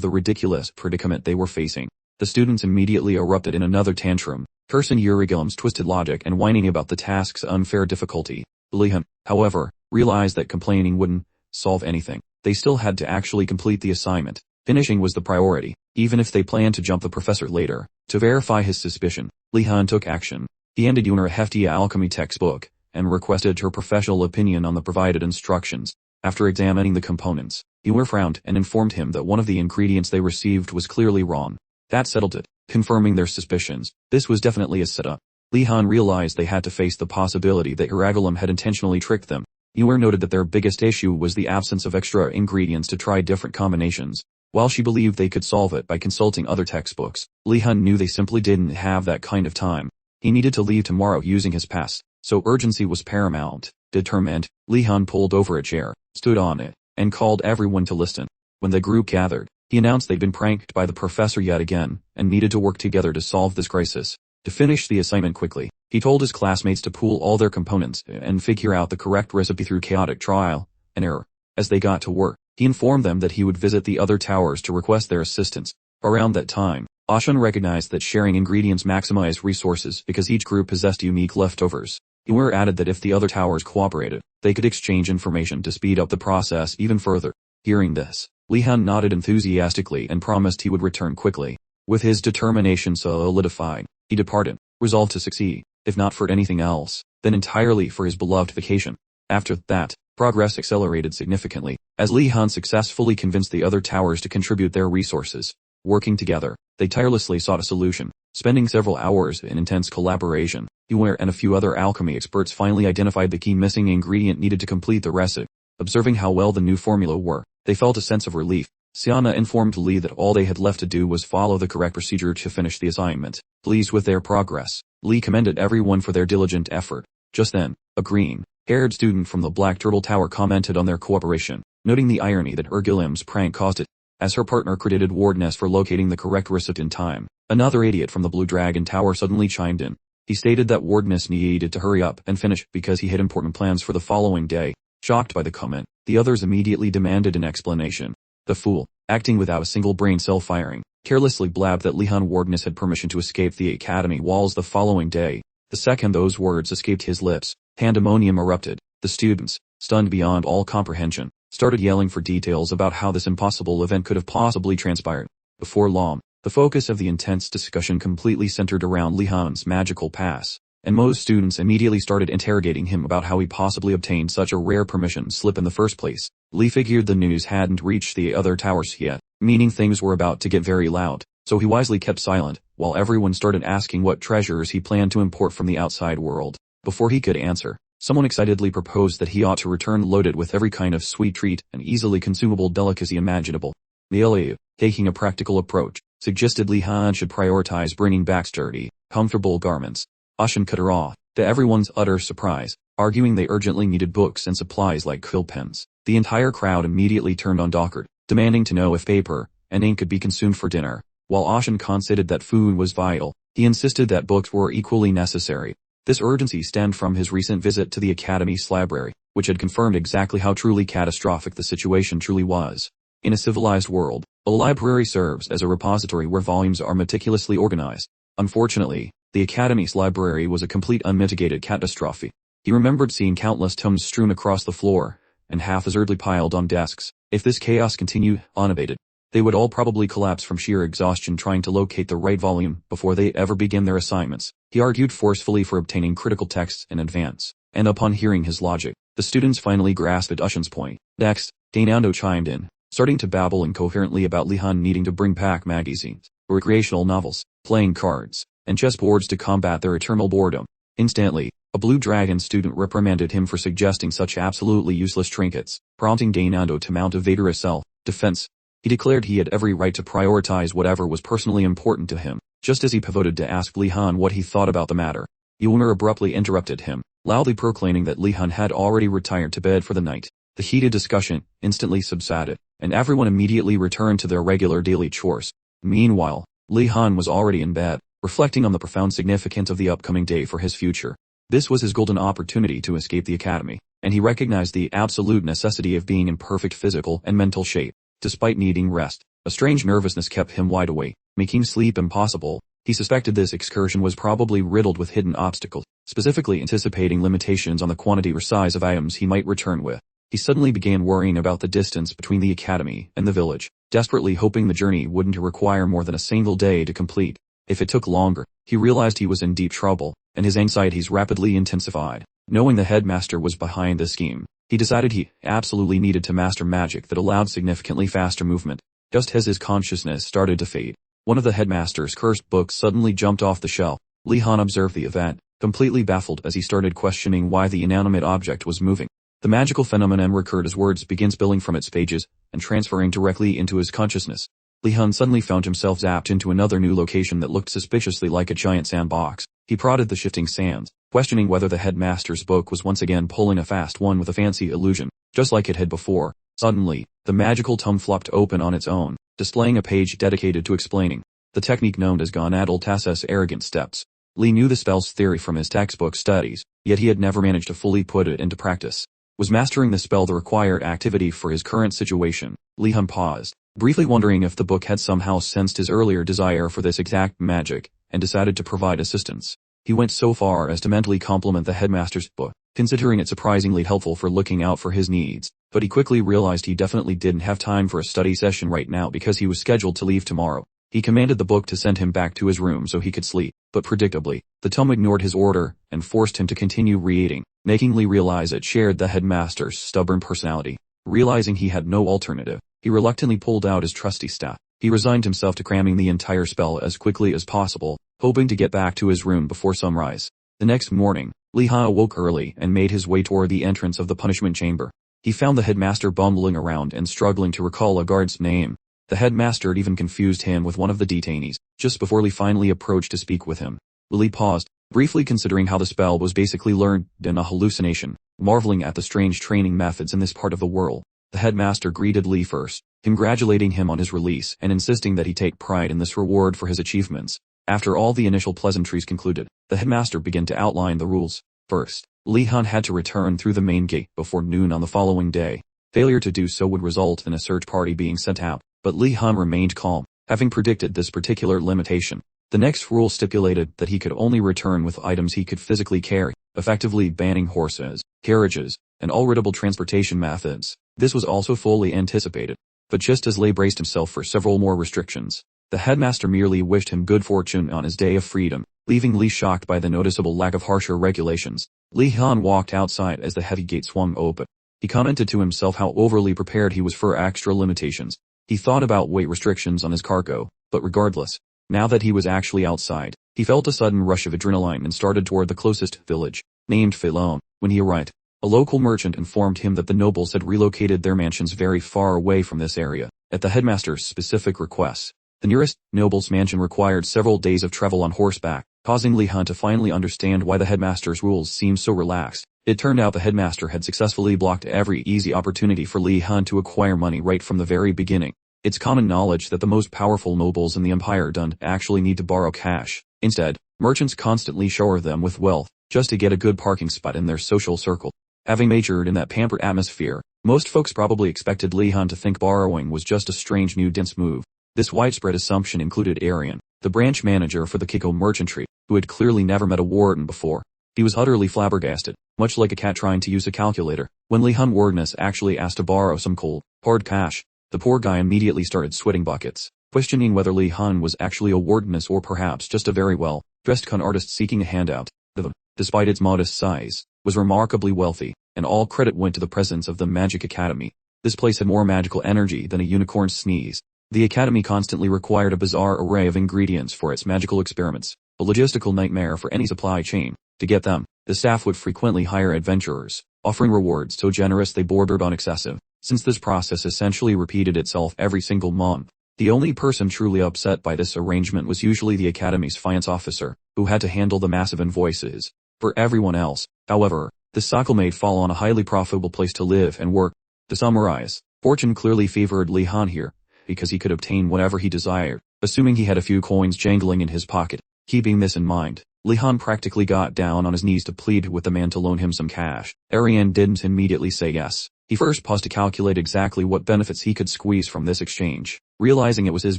the ridiculous predicament they were facing. The students immediately erupted in another tantrum, cursing Yahello's twisted logic and whining about the task's unfair difficulty. Lihon, however, realized that complaining wouldn't solve anything. They still had to actually complete the assignment. Finishing was the priority, even if they planned to jump the professor later. To verify his suspicion, Lihon took action. He handed Yuna a hefty alchemy textbook and requested her professional opinion on the provided instructions. After examining the components, Yuna frowned and informed him that one of the ingredients they received was clearly wrong. That settled it, confirming their suspicions. This was definitely a setup. Lihon realized they had to face the possibility that Yahello had intentionally tricked them. Yuna noted that their biggest issue was the absence of extra ingredients to try different combinations. While she believed they could solve it by consulting other textbooks, Lihon knew they simply didn't have that kind of time. He needed to leave tomorrow using his pass, so urgency was paramount. Determined, Lihon pulled over a chair, stood on it, and called everyone to listen. When the group gathered, he announced they'd been pranked by the professor yet again, and needed to work together to solve this crisis. To finish the assignment quickly, he told his classmates to pool all their components and figure out the correct recipe through chaotic trial and error. As they got to work, he informed them that he would visit the other towers to request their assistance. Around that time, Asura recognized that sharing ingredients maximized resources because each group possessed unique leftovers. Yuna added that if the other towers cooperated, they could exchange information to speed up the process even further. Hearing this, Lihon nodded enthusiastically and promised he would return quickly. With his determination solidified, he departed, resolved to succeed, if not for anything else, then entirely for his beloved vacation. After that, progress accelerated significantly, as Lihon successfully convinced the other towers to contribute their resources. Working together, they tirelessly sought a solution, spending several hours in intense collaboration. Yuna and a few other alchemy experts finally identified the key missing ingredient needed to complete the recipe. Observing how well the new formula worked, they felt a sense of relief. Siana informed Lee that all they had left to do was follow the correct procedure to finish the assignment. Pleased with their progress, Lee commended everyone for their diligent effort. Just then, a green-haired student from the Black Turtle Tower commented on their cooperation, noting the irony that Yahello's prank caused it. As her partner credited Wardeness for locating the correct recipe in time, another idiot from the Blue Dragon Tower suddenly chimed in. He stated that Wardeness needed to hurry up and finish because he had important plans for the following day. Shocked by the comment, the others immediately demanded an explanation. The fool, acting without a single brain cell firing, carelessly blabbed that Lihon Wardeness had permission to escape the academy walls the following day. The second those words escaped his lips, pandemonium erupted. The students, stunned beyond all comprehension, started yelling for details about how this impossible event could have possibly transpired. Before long, the focus of the intense discussion completely centered around Lihon's magical pass, and most students immediately started interrogating him about how he possibly obtained such a rare permission slip in the first place. Lee figured the news hadn't reached the other towers yet, meaning things were about to get very loud, so he wisely kept silent, while everyone started asking what treasures he planned to import from the outside world. Before he could answer, someone excitedly proposed that he ought to return loaded with every kind of sweet treat and easily consumable delicacy imaginable. Yahello, taking a practical approach, suggested Lihon should prioritize bringing back sturdy, comfortable garments. Asura cut her off, to everyone's utter surprise, arguing they urgently needed books and supplies like quill pens. The entire crowd immediately turned on Dockard, demanding to know if paper and ink could be consumed for dinner. While Asura conceded that food was vital, he insisted that books were equally necessary. This urgency stemmed from his recent visit to the Academy's library, which had confirmed exactly how truly catastrophic the situation truly was. In a civilized world, a library serves as a repository where volumes are meticulously organized. Unfortunately, the Academy's library was a complete unmitigated catastrophe. He remembered seeing countless tomes strewn across the floor, and haphazardly piled on desks. If this chaos continued unabated, they would all probably collapse from sheer exhaustion trying to locate the right volume before they ever begin their assignments. He argued forcefully for obtaining critical texts in advance, and upon hearing his logic, the students finally grasped Asura's point. Next, Dainando chimed in, starting to babble incoherently about Lihon needing to bring back magazines, recreational novels, playing cards, and chessboards to combat their eternal boredom. Instantly, a blue dragon student reprimanded him for suggesting such absolutely useless trinkets, prompting Dainando to mount a vigorous self-defense. He declared he had every right to prioritize whatever was personally important to him, just as he pivoted to ask Lihon what he thought about the matter. Yulner abruptly interrupted him, loudly proclaiming that Lihon had already retired to bed for the night. The heated discussion instantly subsided, and everyone immediately returned to their regular daily chores. Meanwhile, Lihon was already in bed, reflecting on the profound significance of the upcoming day for his future. This was his golden opportunity to escape the academy, and he recognized the absolute necessity of being in perfect physical and mental shape. Despite needing rest, a strange nervousness kept him wide awake, making sleep impossible. He suspected this excursion was probably riddled with hidden obstacles, specifically anticipating limitations on the quantity or size of items he might return with. He suddenly began worrying about the distance between the academy and the village, desperately hoping the journey wouldn't require more than a single day to complete. If it took longer, he realized he was in deep trouble, and his anxieties rapidly intensified. Knowing the headmaster was behind this scheme, he decided he absolutely needed to master magic that allowed significantly faster movement. Just as his consciousness started to fade, one of the headmaster's cursed books suddenly jumped off the shelf. Lihon observed the event, completely baffled as he started questioning why the inanimate object was moving. The magical phenomenon recurred as words began spilling from its pages and transferring directly into his consciousness. Lihon suddenly found himself zapped into another new location that looked suspiciously like a giant sandbox. He prodded the shifting sands, questioning whether the headmaster's book was once again pulling a fast one with a fancy illusion, just like it had before. Suddenly, the magical tome flopped open on its own, displaying a page dedicated to explaining the technique known as Gonadal Tassa's arrogant steps. Lee knew the spell's theory from his textbook studies, yet he had never managed to fully put it into practice. Was mastering the spell the required activity for his current situation? Lihon paused, briefly wondering if the book had somehow sensed his earlier desire for this exact magic, and decided to provide assistance. He went so far as to mentally compliment the headmaster's book, considering it surprisingly helpful for looking out for his needs, but he quickly realized he definitely didn't have time for a study session right now because he was scheduled to leave tomorrow. He commanded the book to send him back to his room so he could sleep, but predictably, the tome ignored his order and forced him to continue reading, making Lee realize it shared the headmaster's stubborn personality. Realizing he had no alternative, he reluctantly pulled out his trusty staff. He resigned himself to cramming the entire spell as quickly as possible, hoping to get back to his room before sunrise. The next morning, Lihon awoke early and made his way toward the entrance of the punishment chamber. He found the headmaster bumbling around and struggling to recall a guard's name. The headmaster had even confused him with one of the detainees, just before Lee finally approached to speak with him. Lee paused, briefly considering how the spell was basically learned in a hallucination, marveling at the strange training methods in this part of the world. The headmaster greeted Lee first, congratulating him on his release and insisting that he take pride in this reward for his achievements. After all the initial pleasantries concluded, the headmaster began to outline the rules. First, Lihon had to return through the main gate before noon on the following day. Failure to do so would result in a search party being sent out, but Lihon remained calm, having predicted this particular limitation. The next rule stipulated that he could only return with items he could physically carry, effectively banning horses, carriages, and all rideable transportation methods. This was also fully anticipated, but just as Lee braced himself for several more restrictions, the headmaster merely wished him good fortune on his day of freedom, leaving Lee shocked by the noticeable lack of harsher regulations. Lihon walked outside as the heavy gate swung open. He commented to himself how overly prepared he was for extra limitations. He thought about weight restrictions on his cargo, but regardless, now that he was actually outside, he felt a sudden rush of adrenaline and started toward the closest village, named Lihon. When he arrived, a local merchant informed him that the nobles had relocated their mansions very far away from this area, at the headmaster's specific request. The nearest noble's mansion required several days of travel on horseback, causing Lihon to finally understand why the headmaster's rules seemed so relaxed. It turned out the headmaster had successfully blocked every easy opportunity for Lihon to acquire money right from the very beginning. It's common knowledge that the most powerful nobles in the empire don't actually need to borrow cash. Instead, merchants constantly shower them with wealth, just to get a good parking spot in their social circle. Having majored in that pampered atmosphere, most folks probably expected Lihon to think borrowing was just a strange new dense move. This widespread assumption included Arian, the branch manager for the Kiko merchantry, who had clearly never met a warden before. He was utterly flabbergasted, much like a cat trying to use a calculator. When Lihon Wardeness actually asked to borrow some cold, hard cash, the poor guy immediately started sweating buckets, questioning whether Lihon was actually a wardeness or perhaps just a very well-dressed con artist seeking a handout. The, despite its modest size, was remarkably wealthy, and all credit went to the presence of the Magic Academy. This place had more magical energy than a unicorn's sneeze. The academy constantly required a bizarre array of ingredients for its magical experiments. a logistical nightmare for any supply chain. To get them, the staff would frequently hire adventurers, offering rewards so generous they bordered on excessive. Since this process essentially repeated itself every single month, the only person truly upset by this arrangement was usually the Academy's finance officer, who had to handle the massive invoices. For everyone else, however, the cycle made fall on a highly profitable place to live and work. To summarize, fortune clearly favored Lihon here, because he could obtain whatever he desired, assuming he had a few coins jangling in his pocket. Keeping this in mind, Lihon practically got down on his knees to plead with the man to loan him some cash. Arian didn't immediately say yes. He first paused to calculate exactly what benefits he could squeeze from this exchange, realizing it was his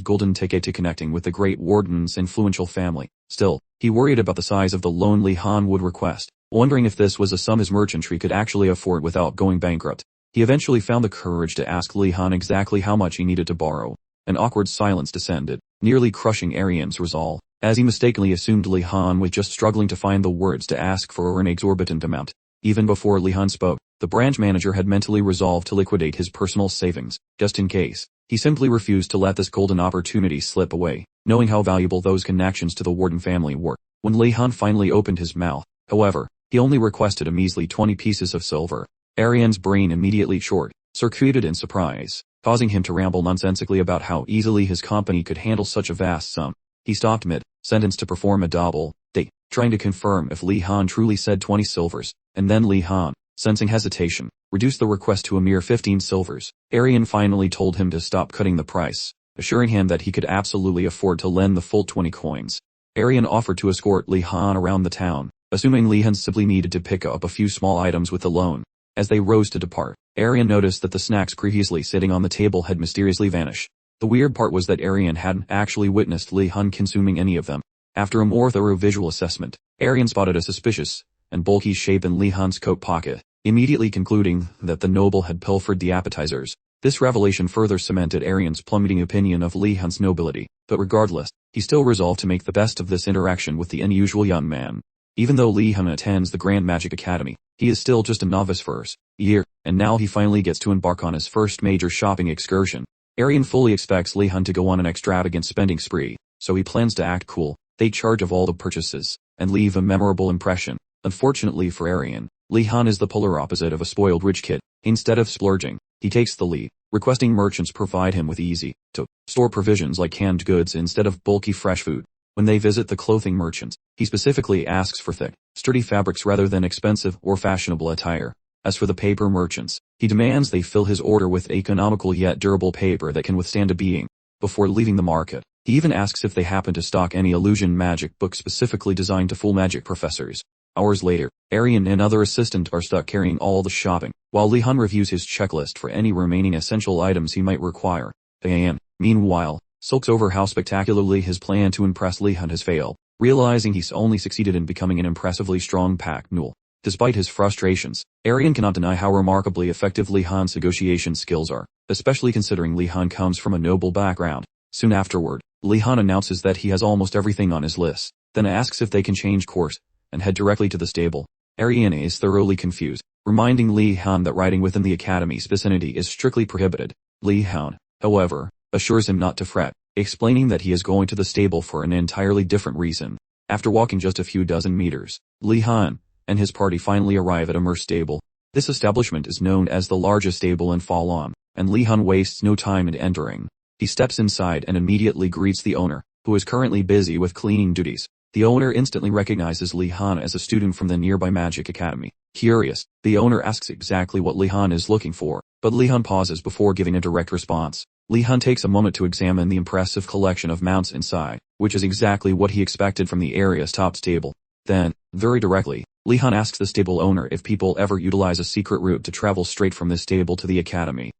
golden ticket to connecting with the Great Warden's influential family. Still, he worried about the size of the loan Lihon would request, wondering if this was a sum his merchantry could actually afford without going bankrupt. He eventually found the courage to ask Lihon exactly how much he needed to borrow. An awkward silence descended, nearly crushing Arian's resolve, as he mistakenly assumed Lihon was just struggling to find the words to ask for an exorbitant amount. Even before Lihon spoke, the branch manager had mentally resolved to liquidate his personal savings, just in case. He simply refused to let this golden opportunity slip away, knowing how valuable those connections to the Warden family were. When Lihon finally opened his mouth, however, he only requested a measly 20 pieces of silver. Arian's brain immediately short-circuited in surprise, causing him to ramble nonsensically about how easily his company could handle such a vast sum. He stopped mid-sentence to perform a double-take, trying to confirm if Lihon truly said 20 silvers, and then Lihon, sensing hesitation, reduced the request to a mere 15 silvers. Arian finally told him to stop cutting the price, assuring him that he could absolutely afford to lend the full 20 coins. Arian offered to escort Lihon around the town, assuming Lihon simply needed to pick up a few small items with the loan. As they rose to depart, Arian noticed that the snacks previously sitting on the table had mysteriously vanished. The weird part was that Arian hadn't actually witnessed Lihon consuming any of them. After a more thorough visual assessment, Arian spotted a suspicious and bulky shape in Lihon's coat pocket, immediately concluding that the noble had pilfered the appetizers. This revelation further cemented Arian's plummeting opinion of Lihon's nobility, but regardless, he still resolved to make the best of this interaction with the unusual young man. Even though Lihon attends the Grand Magic Academy, he is still just a novice first year, and now he finally gets to embark on his first major shopping excursion. Arian fully expects Lihon to go on an extravagant spending spree, so he plans to act cool, take charge of all the purchases, and leave a memorable impression. Unfortunately for Arian, Lihon is the polar opposite of a spoiled rich kid. Instead of splurging, he takes the lead, requesting merchants provide him with easy-to-store provisions like canned goods instead of bulky fresh food. When they visit the clothing merchants, he specifically asks for thick, sturdy fabrics rather than expensive or fashionable attire. As for the paper merchants, he demands they fill his order with economical yet durable paper that can withstand a beating. Before leaving the market, he even asks if they happen to stock any illusion magic books specifically designed to fool magic professors. Hours later, Arian and other assistant are stuck carrying all the shopping, while Lihon reviews his checklist for any remaining essential items he might require. Arian, meanwhile, sulks over how spectacularly his plan to impress Lihon has failed, realizing he's only succeeded in becoming an impressively strong pack mule. Despite his frustrations, Arian cannot deny how remarkably effective Lihon's negotiation skills are, especially considering Lihon comes from a noble background. Soon afterward, Lihon announces that he has almost everything on his list, then asks if they can change course and head directly to the stable. Arian is thoroughly confused, reminding Lihon that riding within the Academy's vicinity is strictly prohibited. Lihon, however, assures him not to fret, explaining that he is going to the stable for an entirely different reason. After walking just a few dozen meters, Lihon and his party finally arrive at Amr's stable. This establishment is known as the largest stable in Falon, and Lihon wastes no time in entering. He steps inside and immediately greets the owner, who is currently busy with cleaning duties. The owner instantly recognizes Lihon as a student from the nearby Magic Academy. Curious, the owner asks exactly what Lihon is looking for, but Lihon pauses before giving a direct response. Lihon takes a moment to examine the impressive collection of mounts inside, which is exactly what he expected from the area's top stable. Then, very directly, Lihon asks the stable owner if people ever utilize a secret route to travel straight from this stable to the Academy.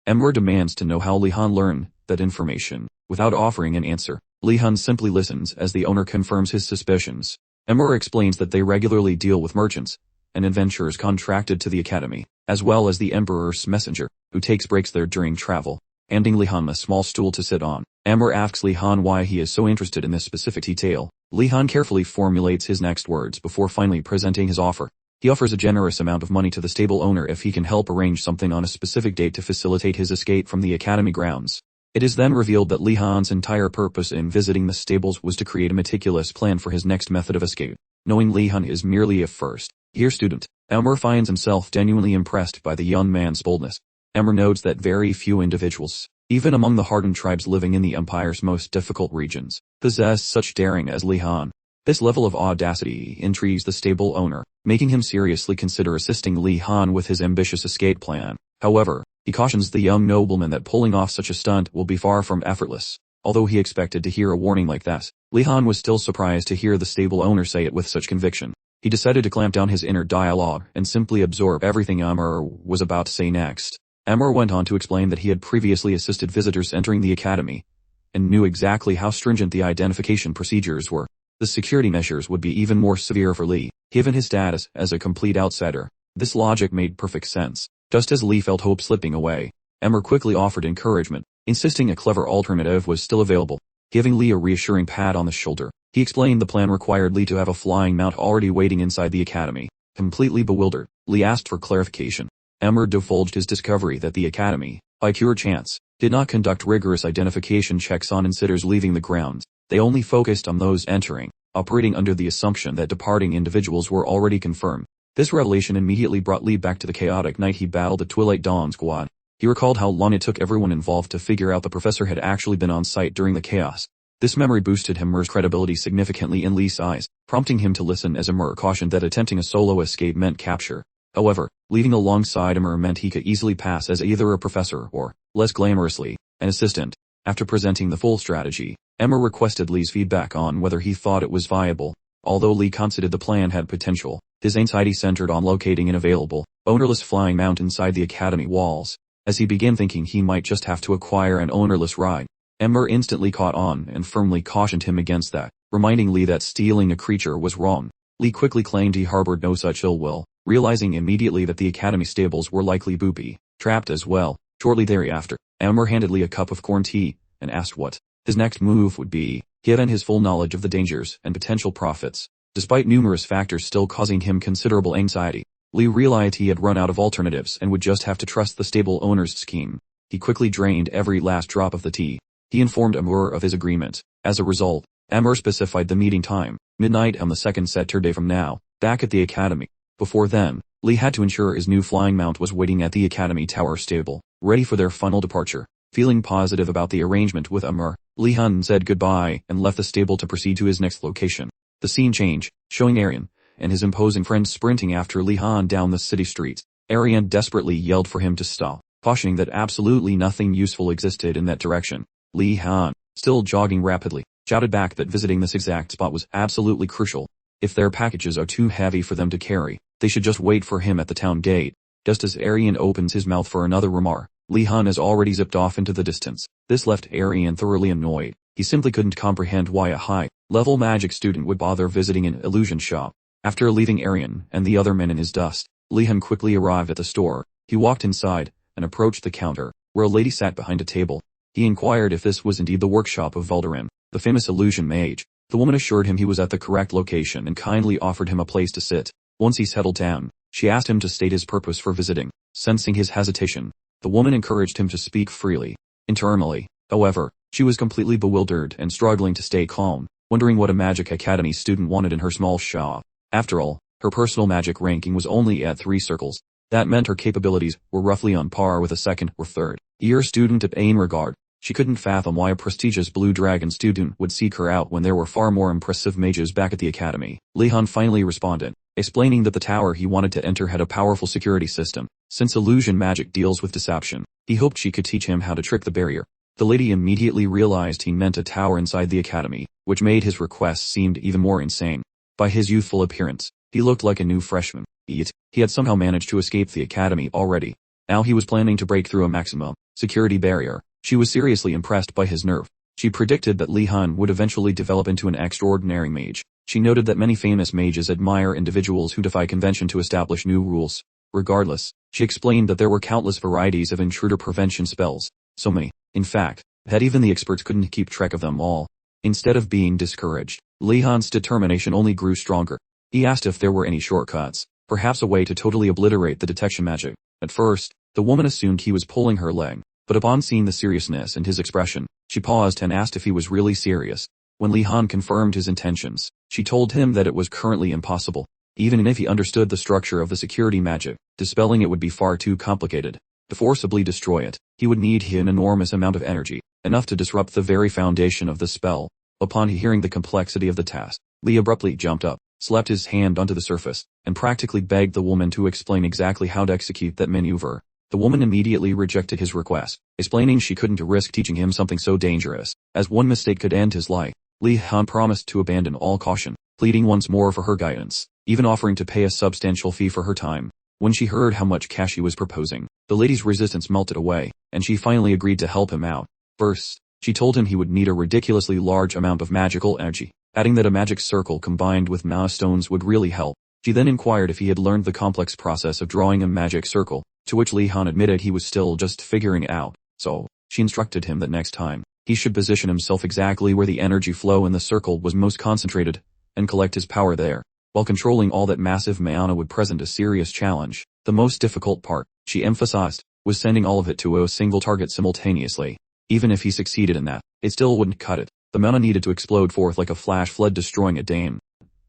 Amrgard demands to know how Lihon learned that information. Without offering an answer, Lihon simply listens as the owner confirms his suspicions. Amrgard explains that they regularly deal with merchants and adventurers contracted to the Academy, as well as the Emperor's messenger, who takes breaks there during travel. Handing Lihon a small stool to sit on, Amrgard asks Lihon why he is so interested in this specific detail. Lihon carefully formulates his next words before finally presenting his offer. He offers a generous amount of money to the stable owner if he can help arrange something on a specific date to facilitate his escape from the Academy grounds. It is then revealed that Lihon's entire purpose in visiting the stables was to create a meticulous plan for his next method of escape. Knowing Lihon is merely a first-year student, Amr finds himself genuinely impressed by the young man's boldness. Amr notes that very few individuals, even among the hardened tribes living in the Empire's most difficult regions, possess such daring as Lihon. This level of audacity intrigues the stable owner, making him seriously consider assisting Lihon with his ambitious escape plan. However, he cautions the young nobleman that pulling off such a stunt will be far from effortless. Although he expected to hear a warning like this, Lihon was still surprised to hear the stable owner say it with such conviction. He decided to clamp down his inner dialogue and simply absorb everything Amr was about to say next. Amr went on to explain that he had previously assisted visitors entering the academy, and knew exactly how stringent the identification procedures were. The security measures would be even more severe for Lee, given his status as a complete outsider. This logic made perfect sense. Just as Lee felt hope slipping away, Amr quickly offered encouragement, insisting a clever alternative was still available. Giving Lee a reassuring pat on the shoulder, he explained the plan required Lee to have a flying mount already waiting inside the academy. Completely bewildered, Lee asked for clarification. Amr divulged his discovery that the academy, by pure chance, did not conduct rigorous identification checks on insiders leaving the grounds. They only focused on those entering, operating under the assumption that departing individuals were already confirmed. This revelation immediately brought Lee back to the chaotic night he battled the Twilight Dawn squad. He recalled how long it took everyone involved to figure out the professor had actually been on site during the chaos. This memory boosted Amr's credibility significantly in Lee's eyes, prompting him to listen as Amr cautioned that attempting a solo escape meant capture. However, leaving alongside Amr meant he could easily pass as either a professor or, less glamorously, an assistant. After presenting the full strategy, Amr requested Lee's feedback on whether he thought it was viable. Although Lee considered the plan had potential, his anxiety centered on locating an available, ownerless flying mount inside the academy walls. As he began thinking he might just have to acquire an ownerless ride, Amr instantly caught on and firmly cautioned him against that, reminding Lee that stealing a creature was wrong. Lee quickly claimed he harbored no such ill will, realizing immediately that the academy stables were likely booby-trapped as well. Shortly thereafter, Amr handed Lee a cup of corn tea, and asked what his next move would be, given his full knowledge of the dangers and potential profits. Despite numerous factors still causing him considerable anxiety, Lee realized he had run out of alternatives and would just have to trust the stable owner's scheme. He quickly drained every last drop of the tea. He informed Amr of his agreement. As a result, Amr specified the meeting time, midnight on the second Saturday from now, back at the academy. Before then, Lee had to ensure his new flying mount was waiting at the academy tower stable, ready for their final departure. Feeling positive about the arrangement with Amr, Lihon said goodbye and left the stable to proceed to his next location. The scene changed, showing Arian and his imposing friends sprinting after Lihon down the city streets. Arian desperately yelled for him to stop, cautioning that absolutely nothing useful existed in that direction. Lihon, still jogging rapidly, shouted back that visiting this exact spot was absolutely crucial. If their packages are too heavy for them to carry, they should just wait for him at the town gate. Just as Arian opens his mouth for another remark, Lihon has already zipped off into the distance. This left Arian thoroughly annoyed. He simply couldn't comprehend why a high-level magic student would bother visiting an illusion shop. After leaving Arian and the other men in his dust, Lihon quickly arrived at the store. He walked inside and approached the counter, where a lady sat behind a table. He inquired if this was indeed the workshop of Valderin, the famous illusion mage. The woman assured him he was at the correct location and kindly offered him a place to sit. Once he settled down, she asked him to state his purpose for visiting. Sensing his hesitation, the woman encouraged him to speak freely. Internally, however, she was completely bewildered and struggling to stay calm, wondering what a magic academy student wanted in her small shop. After all, her personal magic ranking was only at 3 circles. That meant her capabilities were roughly on par with a second or third year student at Amrgard. She couldn't fathom why a prestigious Blue Dragon student would seek her out when there were far more impressive mages back at the academy. Lihon finally responded, explaining that the tower he wanted to enter had a powerful security system. Since illusion magic deals with deception, he hoped she could teach him how to trick the barrier. The lady immediately realized he meant a tower inside the academy, which made his request seem even more insane. By his youthful appearance, he looked like a new freshman. Yet, he had somehow managed to escape the academy already. Now he was planning to break through a maximum security barrier. She was seriously impressed by his nerve. She predicted that Lihon would eventually develop into an extraordinary mage. She noted that many famous mages admire individuals who defy convention to establish new rules. Regardless, she explained that there were countless varieties of intruder prevention spells. So many, in fact, that even the experts couldn't keep track of them all. Instead of being discouraged, Lihon's determination only grew stronger. He asked if there were any shortcuts, perhaps a way to totally obliterate the detection magic. At first, the woman assumed he was pulling her leg, but upon seeing the seriousness in his expression, she paused and asked if he was really serious. When Lihon confirmed his intentions, she told him that it was currently impossible. Even if he understood the structure of the security magic, dispelling it would be far too complicated. To forcibly destroy it, he would need an enormous amount of energy, enough to disrupt the very foundation of the spell. Upon hearing the complexity of the task, Lee abruptly jumped up, slapped his hand onto the surface, and practically begged the woman to explain exactly how to execute that maneuver. The woman immediately rejected his request, explaining she couldn't risk teaching him something so dangerous, as one mistake could end his life. Lihon promised to abandon all caution, pleading once more for her guidance, even offering to pay a substantial fee for her time. When she heard how much cash he was proposing, the lady's resistance melted away, and she finally agreed to help him out. First, she told him he would need a ridiculously large amount of magical energy, adding that a magic circle combined with mana stones would really help. She then inquired if he had learned the complex process of drawing a magic circle, to which Lihon admitted he was still just figuring it out. So, she instructed him that next time, he should position himself exactly where the energy flow in the circle was most concentrated, and collect his power there. While controlling all that massive mana would present a serious challenge, the most difficult part, she emphasized, was sending all of it to a single target simultaneously. Even if he succeeded in that, it still wouldn't cut it. The mana needed to explode forth like a flash flood, destroying a dam,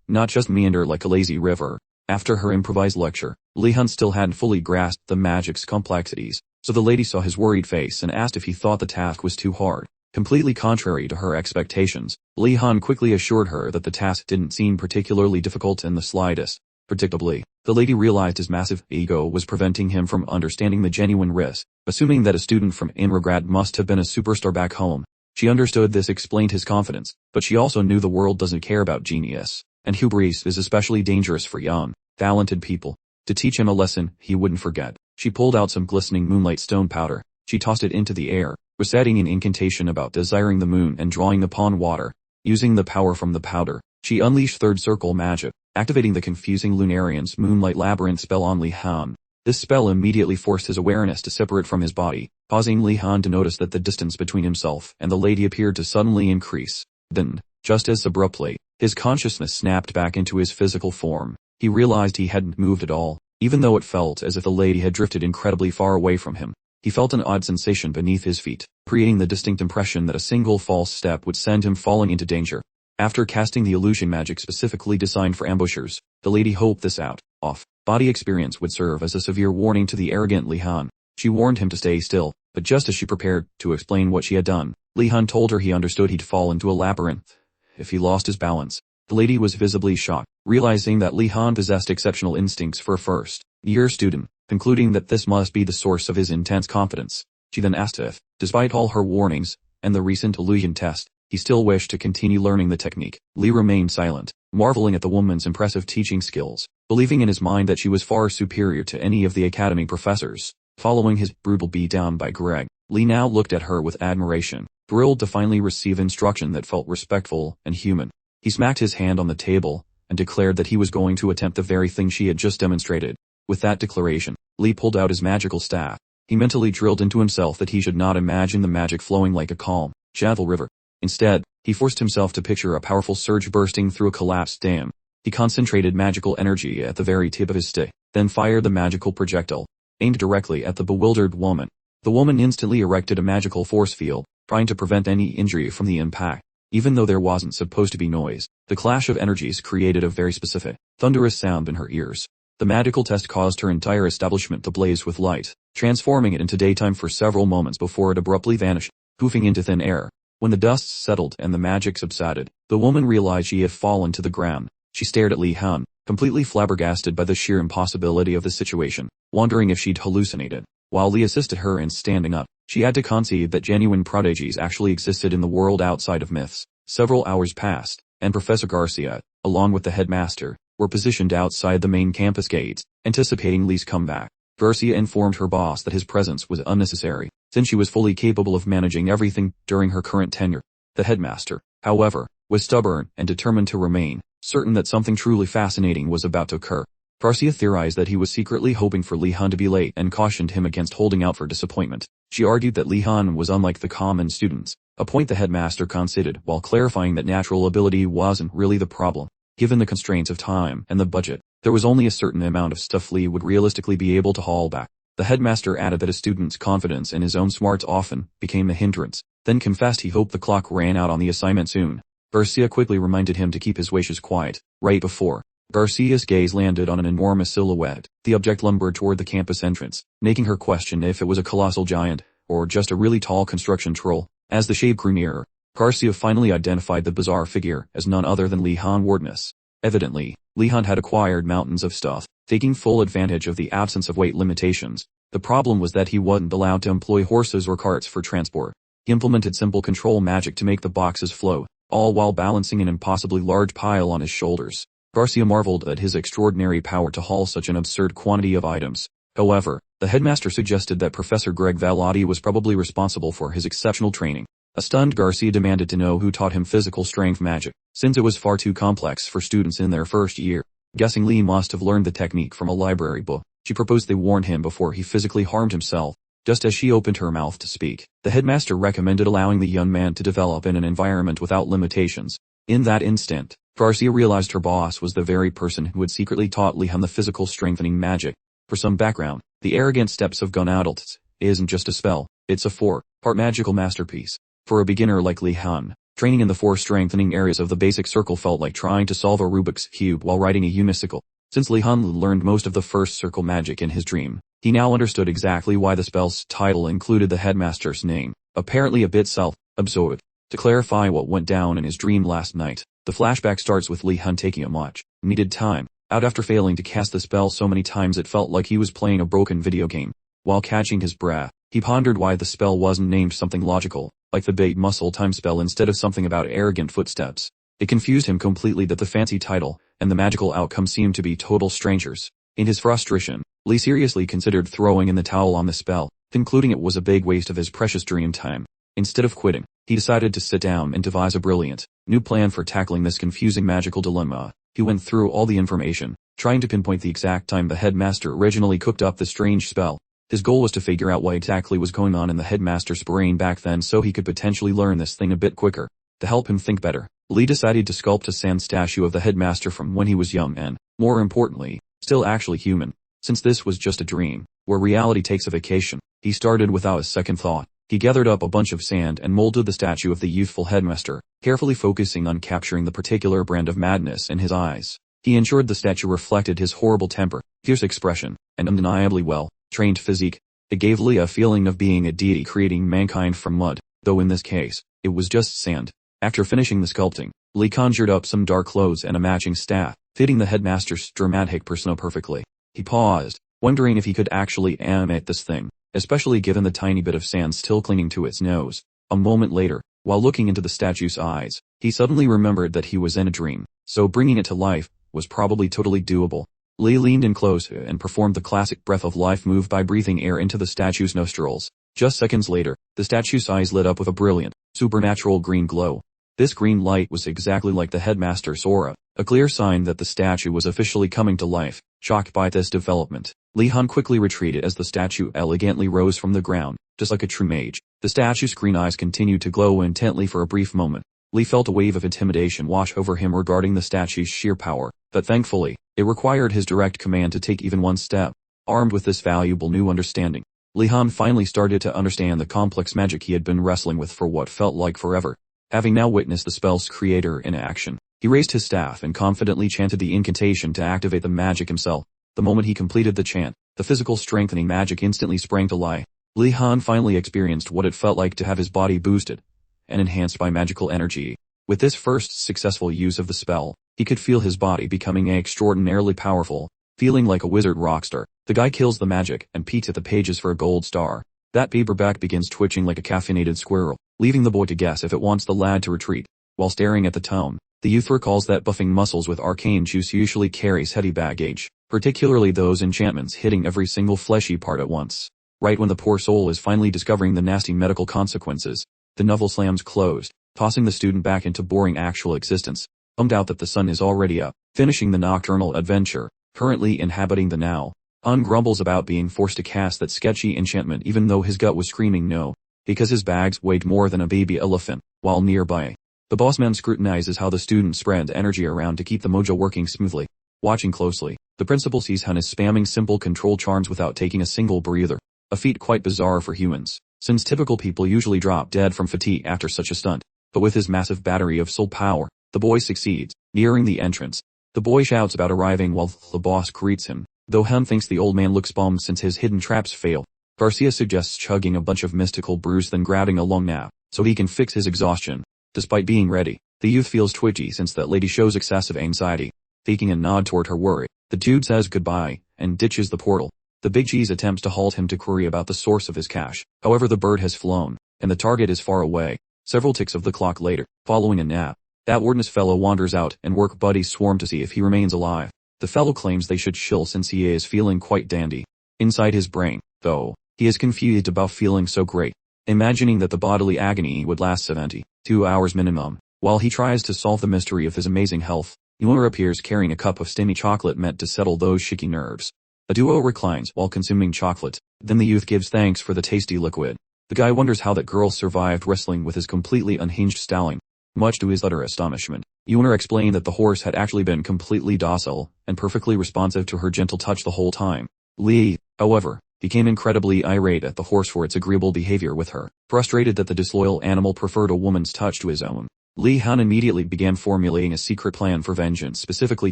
not just meander like a lazy river. After her improvised lecture, Lihon still hadn't fully grasped the magic's complexities, so the lady saw his worried face and asked if he thought the task was too hard. Completely contrary to her expectations, Lihon quickly assured her that the task didn't seem particularly difficult in the slightest. Predictably, the lady realized his massive ego was preventing him from understanding the genuine risk. Assuming that a student from Amrgard must have been a superstar back home, she understood this explained his confidence, but she also knew the world doesn't care about genius, and hubris is especially dangerous for young, talented people. To teach him a lesson he wouldn't forget, she pulled out some glistening moonlight stone powder. She tossed it into the air, reciting an incantation about desiring the moon and drawing upon water. Using the power from the powder, she unleashed third circle magic, activating the confusing Lunarian's moonlight labyrinth spell on Lihon. This spell immediately forced his awareness to separate from his body, causing Lihon to notice that the distance between himself and the lady appeared to suddenly increase. Then, just as abruptly, his consciousness snapped back into his physical form. He realized he hadn't moved at all, even though it felt as if the lady had drifted incredibly far away from him. He felt an odd sensation beneath his feet, creating the distinct impression that a single false step would send him falling into danger. After casting the illusion magic specifically designed for ambushers, the lady hoped this out-of-body experience would serve as a severe warning to the arrogant Lihon. She warned him to stay still, but just as she prepared to explain what she had done, Lihon told her he understood he'd fall into a labyrinth if he lost his balance. The lady was visibly shocked, realizing that Lihon possessed exceptional instincts for a first-year student. Concluding that this must be the source of his intense confidence, she then asked if, despite all her warnings and the recent illusion test, he still wished to continue learning the technique. Lee remained silent, marveling at the woman's impressive teaching skills, believing in his mind that she was far superior to any of the academy professors. Following his brutal beatdown by Greg, Lee now looked at her with admiration, thrilled to finally receive instruction that felt respectful and human. He smacked his hand on the table and declared that he was going to attempt the very thing she had just demonstrated. With that declaration, Lee pulled out his magical staff. He mentally drilled into himself that he should not imagine the magic flowing like a calm, gentle river. Instead, he forced himself to picture a powerful surge bursting through a collapsed dam. He concentrated magical energy at the very tip of his stick, then fired the magical projectile, aimed directly at the bewildered woman. The woman instantly erected a magical force field, trying to prevent any injury from the impact. Even though there wasn't supposed to be noise, the clash of energies created a very specific, thunderous sound in her ears. The magical test caused her entire establishment to blaze with light, transforming it into daytime for several moments before it abruptly vanished, poofing into thin air. When the dust settled and the magic subsided, the woman realized she had fallen to the ground. She stared at Lihon, completely flabbergasted by the sheer impossibility of the situation, wondering if she'd hallucinated. While Lee assisted her in standing up, she had to concede that genuine prodigies actually existed in the world outside of myths. Several hours passed, and Professor Garcia, along with the headmaster, were positioned outside the main campus gates, anticipating Lee's comeback. Garcia informed her boss that his presence was unnecessary, since she was fully capable of managing everything during her current tenure. The headmaster, however, was stubborn and determined to remain, certain that something truly fascinating was about to occur. Garcia theorized that he was secretly hoping for Lihon to be late and cautioned him against holding out for disappointment. She argued that Lihon was unlike the common students, a point the headmaster conceded while clarifying that natural ability wasn't really the problem. Given the constraints of time and the budget, there was only a certain amount of stuff Lee would realistically be able to haul back. The headmaster added that a student's confidence in his own smarts often became a hindrance, then confessed he hoped the clock ran out on the assignment soon. Garcia quickly reminded him to keep his wishes quiet. Right before Garcia's gaze landed on an enormous silhouette, the object lumbered toward the campus entrance, making her question if it was a colossal giant, or just a really tall construction troll. As the shape grew nearer, Garcia finally identified the bizarre figure as none other than Lihon Wardness. Evidently, Lihon had acquired mountains of stuff, taking full advantage of the absence of weight limitations. The problem was that he wasn't allowed to employ horses or carts for transport. He implemented simple control magic to make the boxes float, all while balancing an impossibly large pile on his shoulders. Garcia marveled at his extraordinary power to haul such an absurd quantity of items. However, the headmaster suggested that Professor Greg Vallotti was probably responsible for his exceptional training. A stunned Garcia demanded to know who taught him physical strength magic, since it was far too complex for students in their first year. Guessing Lee must have learned the technique from a library book, she proposed they warn him before he physically harmed himself. Just as she opened her mouth to speak, the headmaster recommended allowing the young man to develop in an environment without limitations. In that instant, Garcia realized her boss was the very person who had secretly taught Lihon the physical strengthening magic. For some background, the arrogant steps of gun adults isn't just a spell, it's a four-part magical masterpiece. For a beginner like Lihon, training in the four strengthening areas of the basic circle felt like trying to solve a Rubik's Cube while riding a unicycle. Since Lihon learned most of the first circle magic in his dream, he now understood exactly why the spell's title included the headmaster's name, apparently a bit self-absorbed. To clarify what went down in his dream last night, the flashback starts with Lihon taking a much-needed time out after failing to cast the spell so many times it felt like he was playing a broken video game. While catching his breath, he pondered why the spell wasn't named something logical, like the bait muscle time spell instead of something about arrogant footsteps. It confused him completely that the fancy title and the magical outcome seemed to be total strangers. In his frustration, Lee seriously considered throwing in the towel on the spell, concluding it was a big waste of his precious dream time. Instead of quitting, he decided to sit down and devise a brilliant, new plan for tackling this confusing magical dilemma. He went through all the information, trying to pinpoint the exact time the headmaster originally cooked up the strange spell. His goal was to figure out what exactly was going on in the headmaster's brain back then so he could potentially learn this thing a bit quicker. To help him think better, Lee decided to sculpt a sand statue of the headmaster from when he was young and, more importantly, still actually human. Since this was just a dream, where reality takes a vacation, he started without a second thought. He gathered up a bunch of sand and molded the statue of the youthful headmaster, carefully focusing on capturing the particular brand of madness in his eyes. He ensured the statue reflected his horrible temper, fierce expression, and undeniably well-trained physique. It gave Lee a feeling of being a deity creating mankind from mud, though in this case, it was just sand. After finishing the sculpting, Lee conjured up some dark clothes and a matching staff, fitting the headmaster's dramatic persona perfectly. He paused, wondering if he could actually animate this thing, especially given the tiny bit of sand still clinging to its nose. A moment later, while looking into the statue's eyes, he suddenly remembered that he was in a dream, so bringing it to life was probably totally doable. Lee leaned in close and performed the classic breath of life move by breathing air into the statue's nostrils. Just seconds later, the statue's eyes lit up with a brilliant, supernatural green glow. This green light was exactly like the headmaster's aura, a clear sign that the statue was officially coming to life. Shocked by this development, Lihon quickly retreated as the statue elegantly rose from the ground, just like a true mage. The statue's green eyes continued to glow intently for a brief moment. Lee felt a wave of intimidation wash over him regarding the statue's sheer power, but thankfully, it required his direct command to take even one step. Armed with this valuable new understanding, Lihon finally started to understand the complex magic he had been wrestling with for what felt like forever. Having now witnessed the spell's creator in action, he raised his staff and confidently chanted the incantation to activate the magic himself. The moment he completed the chant, the physical strengthening magic instantly sprang to life. Lihon finally experienced what it felt like to have his body boosted and enhanced by magical energy. With this first successful use of the spell, he could feel his body becoming extraordinarily powerful. Feeling like a wizard rockstar, the guy kills the magic and peeks at the pages for a gold star. That paperback begins twitching like a caffeinated squirrel, leaving the boy to guess if it wants the lad to retreat. While staring at the tome, the youth recalls that buffing muscles with arcane juice usually carries heavy baggage, particularly those enchantments hitting every single fleshy part at once. Right when the poor soul is finally discovering the nasty medical consequences, the novel slams closed, tossing the student back into boring actual existence. Bummed out that the sun is already up, finishing the nocturnal adventure, currently inhabiting the now. Grumbles about being forced to cast that sketchy enchantment even though his gut was screaming no, because his bags weighed more than a baby elephant. While nearby, the boss man scrutinizes how the student spread energy around to keep the mojo working smoothly. Watching closely, The principal sees Hun is spamming simple control charms without taking a single breather, a feat quite bizarre for humans, since typical people usually drop dead from fatigue after such a stunt. But with his massive battery of soul power, the boy succeeds. Nearing the entrance, the boy shouts about arriving while the boss greets him, though Hun thinks the old man looks bummed since his hidden traps fail. Garcia suggests chugging a bunch of mystical brews then grabbing a long nap, so he can fix his exhaustion. Despite being ready, the youth feels twitchy since that lady shows excessive anxiety. Taking a nod toward her worry, the dude says goodbye, and ditches the portal. The Big G's attempts to halt him to query about the source of his cash. However, the bird has flown, and the target is far away. Several ticks of the clock later, following a nap, that warden's fellow wanders out and work buddies swarm to see if he remains alive. The fellow claims they should chill since he is feeling quite dandy. Inside his brain, though, he is confused about feeling so great, imagining that the bodily agony would last 72 hours minimum. While he tries to solve the mystery of his amazing health, Yumer appears carrying a cup of steamy chocolate meant to settle those shaky nerves. The duo reclines while consuming chocolate, then the youth gives thanks for the tasty liquid. The guy wonders how that girl survived wrestling with his completely unhinged stallion. Much to his utter astonishment, Yumer explained that the horse had actually been completely docile and perfectly responsive to her gentle touch the whole time. Lee, however, became incredibly irate at the horse for its agreeable behavior with her, frustrated that the disloyal animal preferred a woman's touch to his own. Lihon immediately began formulating a secret plan for vengeance, specifically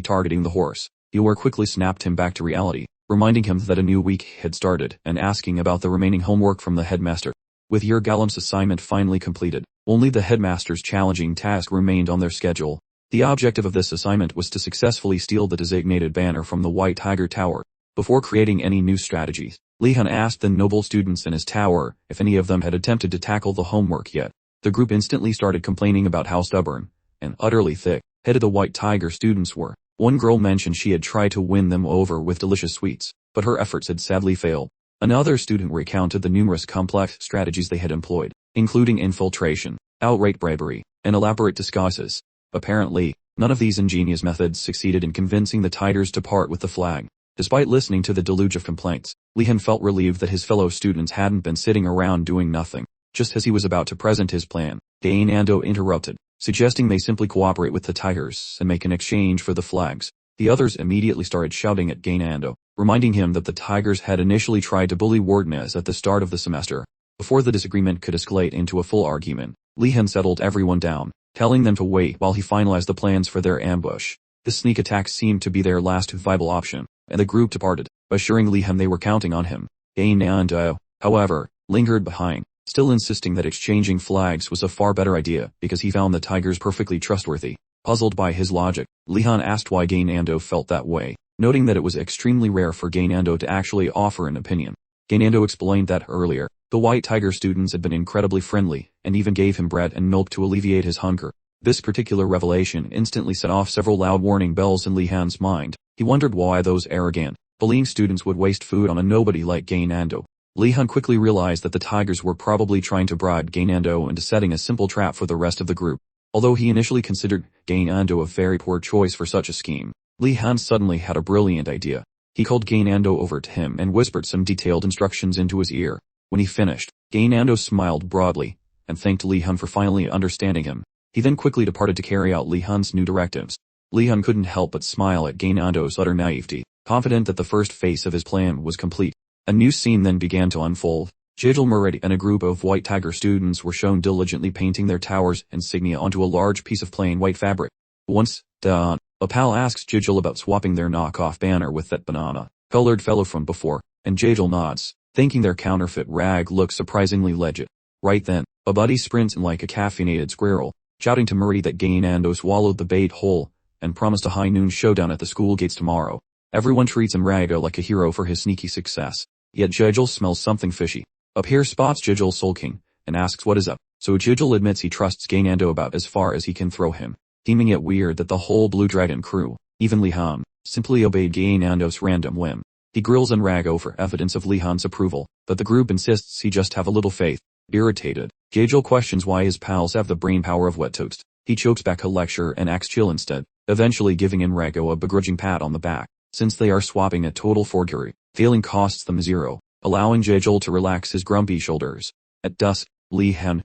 targeting the horse. Yumer quickly snapped him back to reality, reminding him that a new week had started and asking about the remaining homework from the headmaster. With Yergalam's assignment finally completed, only the headmaster's challenging task remained on their schedule. The objective of this assignment was to successfully steal the designated banner from the White Tiger Tower. Before creating any new strategies, Lihon asked the noble students in his tower if any of them had attempted to tackle the homework yet. The group instantly started complaining about how stubborn and utterly thick-headed the White Tiger students were. One girl mentioned she had tried to win them over with delicious sweets, but her efforts had sadly failed. Another student recounted the numerous complex strategies they had employed, including infiltration, outright bribery, and elaborate disguises. Apparently, none of these ingenious methods succeeded in convincing the Tigers to part with the flag. Despite listening to the deluge of complaints, Lihon felt relieved that his fellow students hadn't been sitting around doing nothing. Just as he was about to present his plan, Ando interrupted, suggesting they simply cooperate with the Tigers and make an exchange for the flags. The others immediately started shouting at Ando, reminding him that the Tigers had initially tried to bully Wardeness at the start of the semester. Before the disagreement could escalate into a full argument, Lihon settled everyone down, telling them to wait while he finalized the plans for their ambush. This sneak attack seemed to be their last viable option, and the group departed, assuring Lihon they were counting on him. Ando, however, lingered behind, still insisting that exchanging flags was a far better idea because he found the Tigers perfectly trustworthy. Puzzled by his logic, Lihon asked why Ando felt that way, noting that it was extremely rare for Ando to actually offer an opinion. Ando explained that earlier, the White Tiger students had been incredibly friendly, and even gave him bread and milk to alleviate his hunger. This particular revelation instantly set off several loud warning bells in Lihon's mind. He wondered why those arrogant, bullying students would waste food on a nobody like Ando. Lihon quickly realized that the Tigers were probably trying to bribe Ando into setting a simple trap for the rest of the group. Although he initially considered Ando a very poor choice for such a scheme, Lihon suddenly had a brilliant idea. He called Ando over to him and whispered some detailed instructions into his ear. When he finished, Ando smiled broadly and thanked Lihon for finally understanding him. He then quickly departed to carry out Lihon's new directives. Lihon couldn't help but smile at Ando's utter naivety, confident that the first phase of his plan was complete. A new scene then began to unfold. Jigel Murray and a group of White Tiger students were shown diligently painting their tower's insignia onto a large piece of plain white fabric. Once done, a pal asks Jigel about swapping their knockoff banner with that banana-colored fellow from before, and Jigel nods, thinking their counterfeit rag looks surprisingly legit. Right then, a buddy sprints in like a caffeinated squirrel, shouting to Murray that Ando swallowed the bait whole, and promised a high noon showdown at the school gates tomorrow. Everyone treats Amrgard like a hero for his sneaky success. Yet Jigel smells something fishy. Up here spots Jigel sulking, and asks what is up, so Jigel admits he trusts Ando about as far as he can throw him, deeming it weird that the whole Blue Dragon crew, even Lihon, simply obeyed Ando's random whim. He grills Amrgard for evidence of Lihon's approval, but the group insists he just have a little faith. Irritated, Jigel questions why his pals have the brain power of wet toast. He chokes back a lecture and acts chill instead, eventually giving Amrgard a begrudging pat on the back. Since they are swapping a total forgery, failing costs them 0, allowing Jigel to relax his grumpy shoulders. At dusk, Lihon,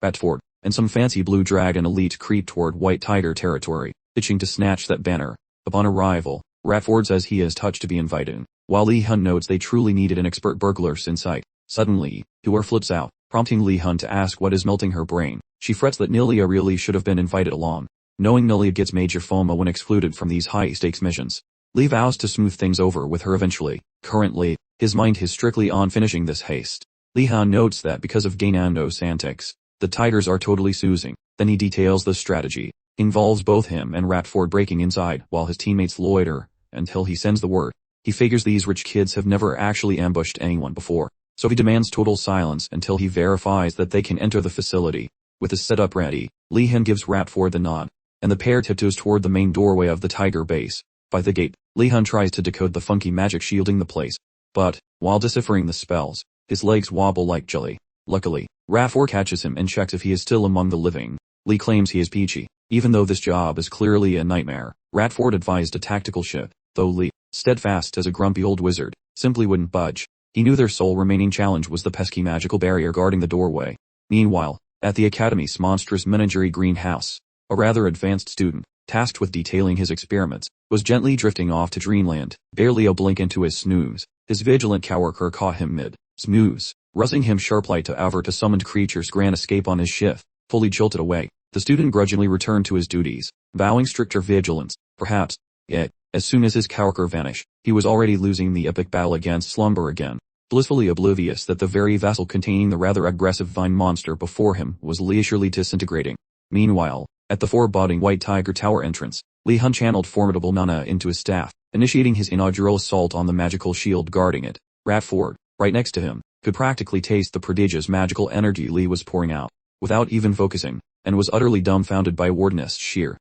Batford, and some fancy Blue Dragon elite creep toward White Tiger territory, itching to snatch that banner. Upon arrival, Ratford says he is touched to be invited, while Lihon notes they truly needed an expert burglar in sight. Suddenly, Hua flips out, prompting Lihon to ask what is melting her brain. She frets that Nilia really should have been invited along, knowing Nilia gets major FOMO when excluded from these high-stakes missions. Lee vows to smooth things over with her eventually. Currently, his mind is strictly on finishing this haste. Lihon notes that because of Gainando's antics, the Tigers are totally sousing. Then he details the strategy. Involves both him and Ratford breaking inside while his teammates loiter, until he sends the word. He figures these rich kids have never actually ambushed anyone before, so he demands total silence until he verifies that they can enter the facility. With his setup ready, Lihon gives Ratford the nod, and the pair tiptoes toward the main doorway of the Tiger base. By the gate, Lihon tries to decode the funky magic shielding the place, but, while deciphering the spells, his legs wobble like jelly. Luckily, Ratford catches him and checks if he is still among the living. Lee claims he is peachy, even though this job is clearly a nightmare. Ratford advised a tactical ship, though Lee, steadfast as a grumpy old wizard, simply wouldn't budge. He knew their sole remaining challenge was the pesky magical barrier guarding the doorway. Meanwhile, at the Academy's monstrous menagerie greenhouse, a rather advanced student, tasked with detailing his experiments, was gently drifting off to dreamland, barely a blink into his snooze. His vigilant coworker caught him mid-snooze, rushing him sharply to avert a summoned creature's grand escape on his shift. Fully jolted away, the student grudgingly returned to his duties, vowing stricter vigilance, perhaps. Yet, as soon as his coworker vanished, he was already losing the epic battle against slumber again, blissfully oblivious that the very vessel containing the rather aggressive vine monster before him was leisurely disintegrating. Meanwhile, at the foreboding White Tiger Tower entrance, Lihon channeled formidable mana into his staff, initiating his inaugural assault on the magical shield guarding it. Ratford, right next to him, could practically taste the prodigious magical energy Lee was pouring out, without even focusing, and was utterly dumbfounded by Wardeness sheer,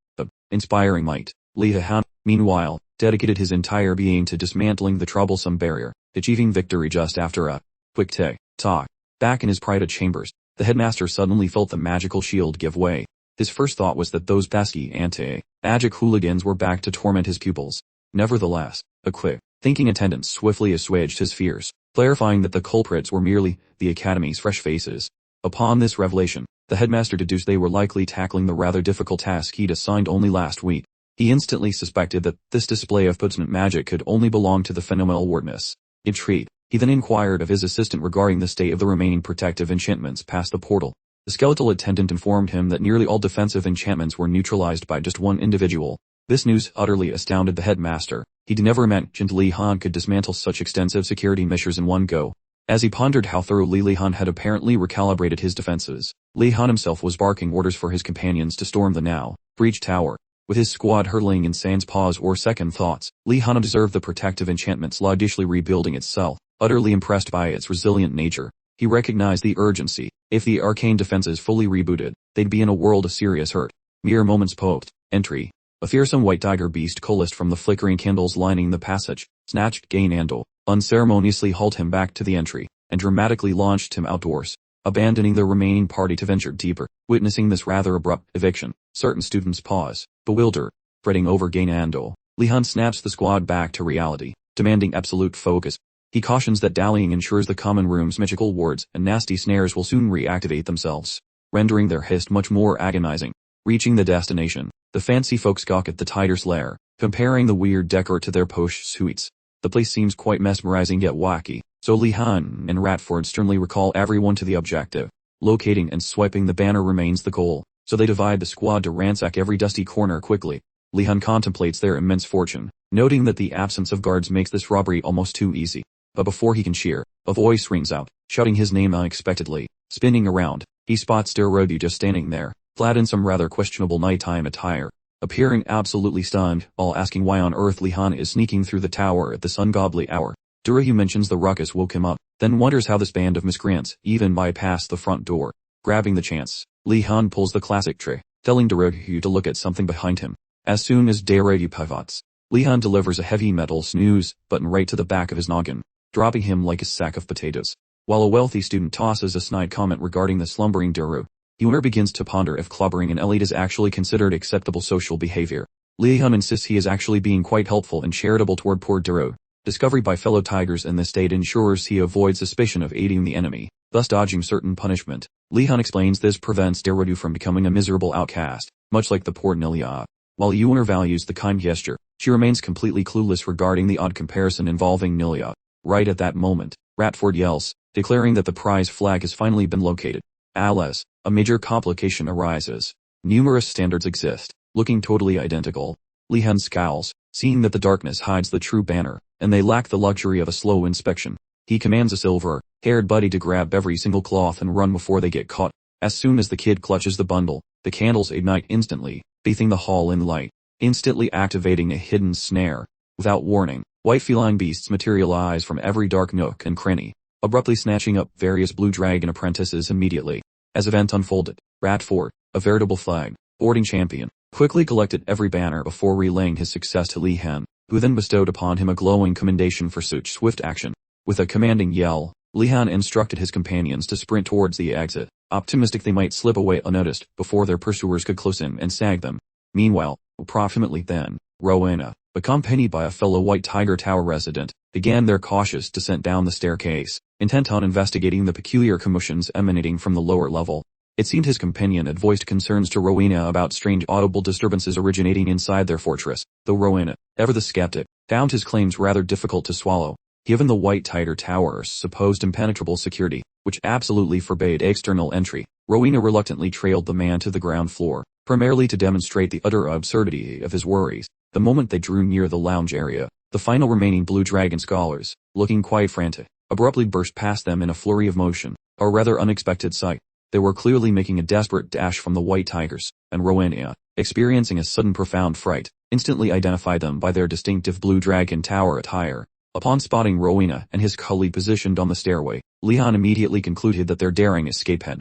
inspiring might. Lihon, meanwhile, dedicated his entire being to dismantling the troublesome barrier, achieving victory just after a quick tick-tock. Back in his private chambers, the headmaster suddenly felt the magical shield give way. His first thought was that those pesky anti-magic hooligans were back to torment his pupils. Nevertheless, a quick, thinking attendant swiftly assuaged his fears, clarifying that the culprits were merely the Academy's fresh faces. Upon this revelation, the headmaster deduced they were likely tackling the rather difficult task he'd assigned only last week. He instantly suspected that this display of potent magic could only belong to the phenomenal Wardeness. Intrigued, he then inquired of his assistant regarding the state of the remaining protective enchantments past the portal. The skeletal attendant informed him that nearly all defensive enchantments were neutralized by just one individual. This news utterly astounded the headmaster. He'd never imagined Lihon could dismantle such extensive security measures in one go. As he pondered how thoroughly Lihon had apparently recalibrated his defenses, Lihon himself was barking orders for his companions to storm the now breached tower. With his squad hurtling in sans pause or second thoughts, Lihon observed the protective enchantment sluggishly rebuilding itself, utterly impressed by its resilient nature. He recognized the urgency. If the arcane defenses fully rebooted, they'd be in a world of serious hurt. Mere moments post-entry, a fearsome white tiger beast coalesced from the flickering candles lining the passage, snatched Gainando, unceremoniously hauled him back to the entry, and dramatically launched him outdoors, abandoning the remaining party to venture deeper. Witnessing this rather abrupt eviction, certain students pause, bewildered, fretting over Gainando. Lihon snaps the squad back to reality, demanding absolute focus. He cautions that dallying ensures the common room's magical wards and nasty snares will soon reactivate themselves, rendering their haste much more agonizing. Reaching the destination, the fancy folks gawk at the Tiger's lair, comparing the weird decor to their posh suites. The place seems quite mesmerizing yet wacky, so Lihon and Ratford sternly recall everyone to the objective. Locating and swiping the banner remains the goal, so they divide the squad to ransack every dusty corner quickly. Lihon contemplates their immense fortune, noting that the absence of guards makes this robbery almost too easy. But before he can cheer, a voice rings out, shouting his name unexpectedly. Spinning around, he spots Dormitory just standing there, clad in some rather questionable nighttime attire, appearing absolutely stunned, all asking why on earth Lihon is sneaking through the tower at this ungodly hour. Dormitory mentions the ruckus woke him up, then wonders how this band of miscreants even bypassed the front door. Grabbing the chance, Lihon pulls the classic trick, telling Dormitory to look at something behind him. As soon as Dormitory pivots, Lihon delivers a heavy metal snooze button right to the back of his noggin, dropping him like a sack of potatoes. While a wealthy student tosses a snide comment regarding the slumbering Dormitory, Hua begins to ponder if clobbering an elite is actually considered acceptable social behavior. Lihon insists he is actually being quite helpful and charitable toward poor Dormitory. Discovery by fellow Tigers in this state ensures he avoids suspicion of aiding the enemy, thus dodging certain punishment. Lihon explains this prevents Dormitory from becoming a miserable outcast, much like the poor Nilia. While Hua values the kind gesture, She remains completely clueless regarding the odd comparison involving Nilia. Right at that moment, Ratford yells, declaring that the prize flag has finally been located. Alas, a major complication arises. Numerous standards exist, looking totally identical. Lihon scowls, seeing that the darkness hides the true banner, and they lack the luxury of a slow inspection. He commands a silver-haired buddy to grab every single cloth and run before they get caught. As soon as the kid clutches the bundle, the candles ignite instantly, bathing the hall in light, instantly activating a hidden snare. Without warning, white feline beasts materialize from every dark nook and cranny, abruptly snatching up various blue dragon apprentices immediately. As event unfolded, Ratford, a veritable flag-boarding champion, quickly collected every banner before relaying his success to Lihon, who then bestowed upon him a glowing commendation for such swift action. With a commanding yell, Lihon instructed his companions to sprint towards the exit, optimistic they might slip away unnoticed before their pursuers could close in and snag them. Meanwhile, approximately then, Rowena, accompanied by a fellow White Tiger Tower resident, began their cautious descent down the staircase, intent on investigating the peculiar commotions emanating from the lower level. It seemed his companion had voiced concerns to Rowena about strange audible disturbances originating inside their fortress, though Rowena, ever the skeptic, found his claims rather difficult to swallow. Given the White Tiger Tower's supposed impenetrable security, which absolutely forbade external entry, Rowena reluctantly trailed the man to the ground floor, primarily to demonstrate the utter absurdity of his worries. The moment they drew near the lounge area, the final remaining Blue Dragon scholars, looking quite frantic, abruptly burst past them in a flurry of motion, a rather unexpected sight. They were clearly making a desperate dash from the White Tigers, and Rowena, experiencing a sudden profound fright, instantly identified them by their distinctive Blue Dragon Tower attire. Upon spotting Rowena and his colleague positioned on the stairway, Lihon immediately concluded that their daring escape had,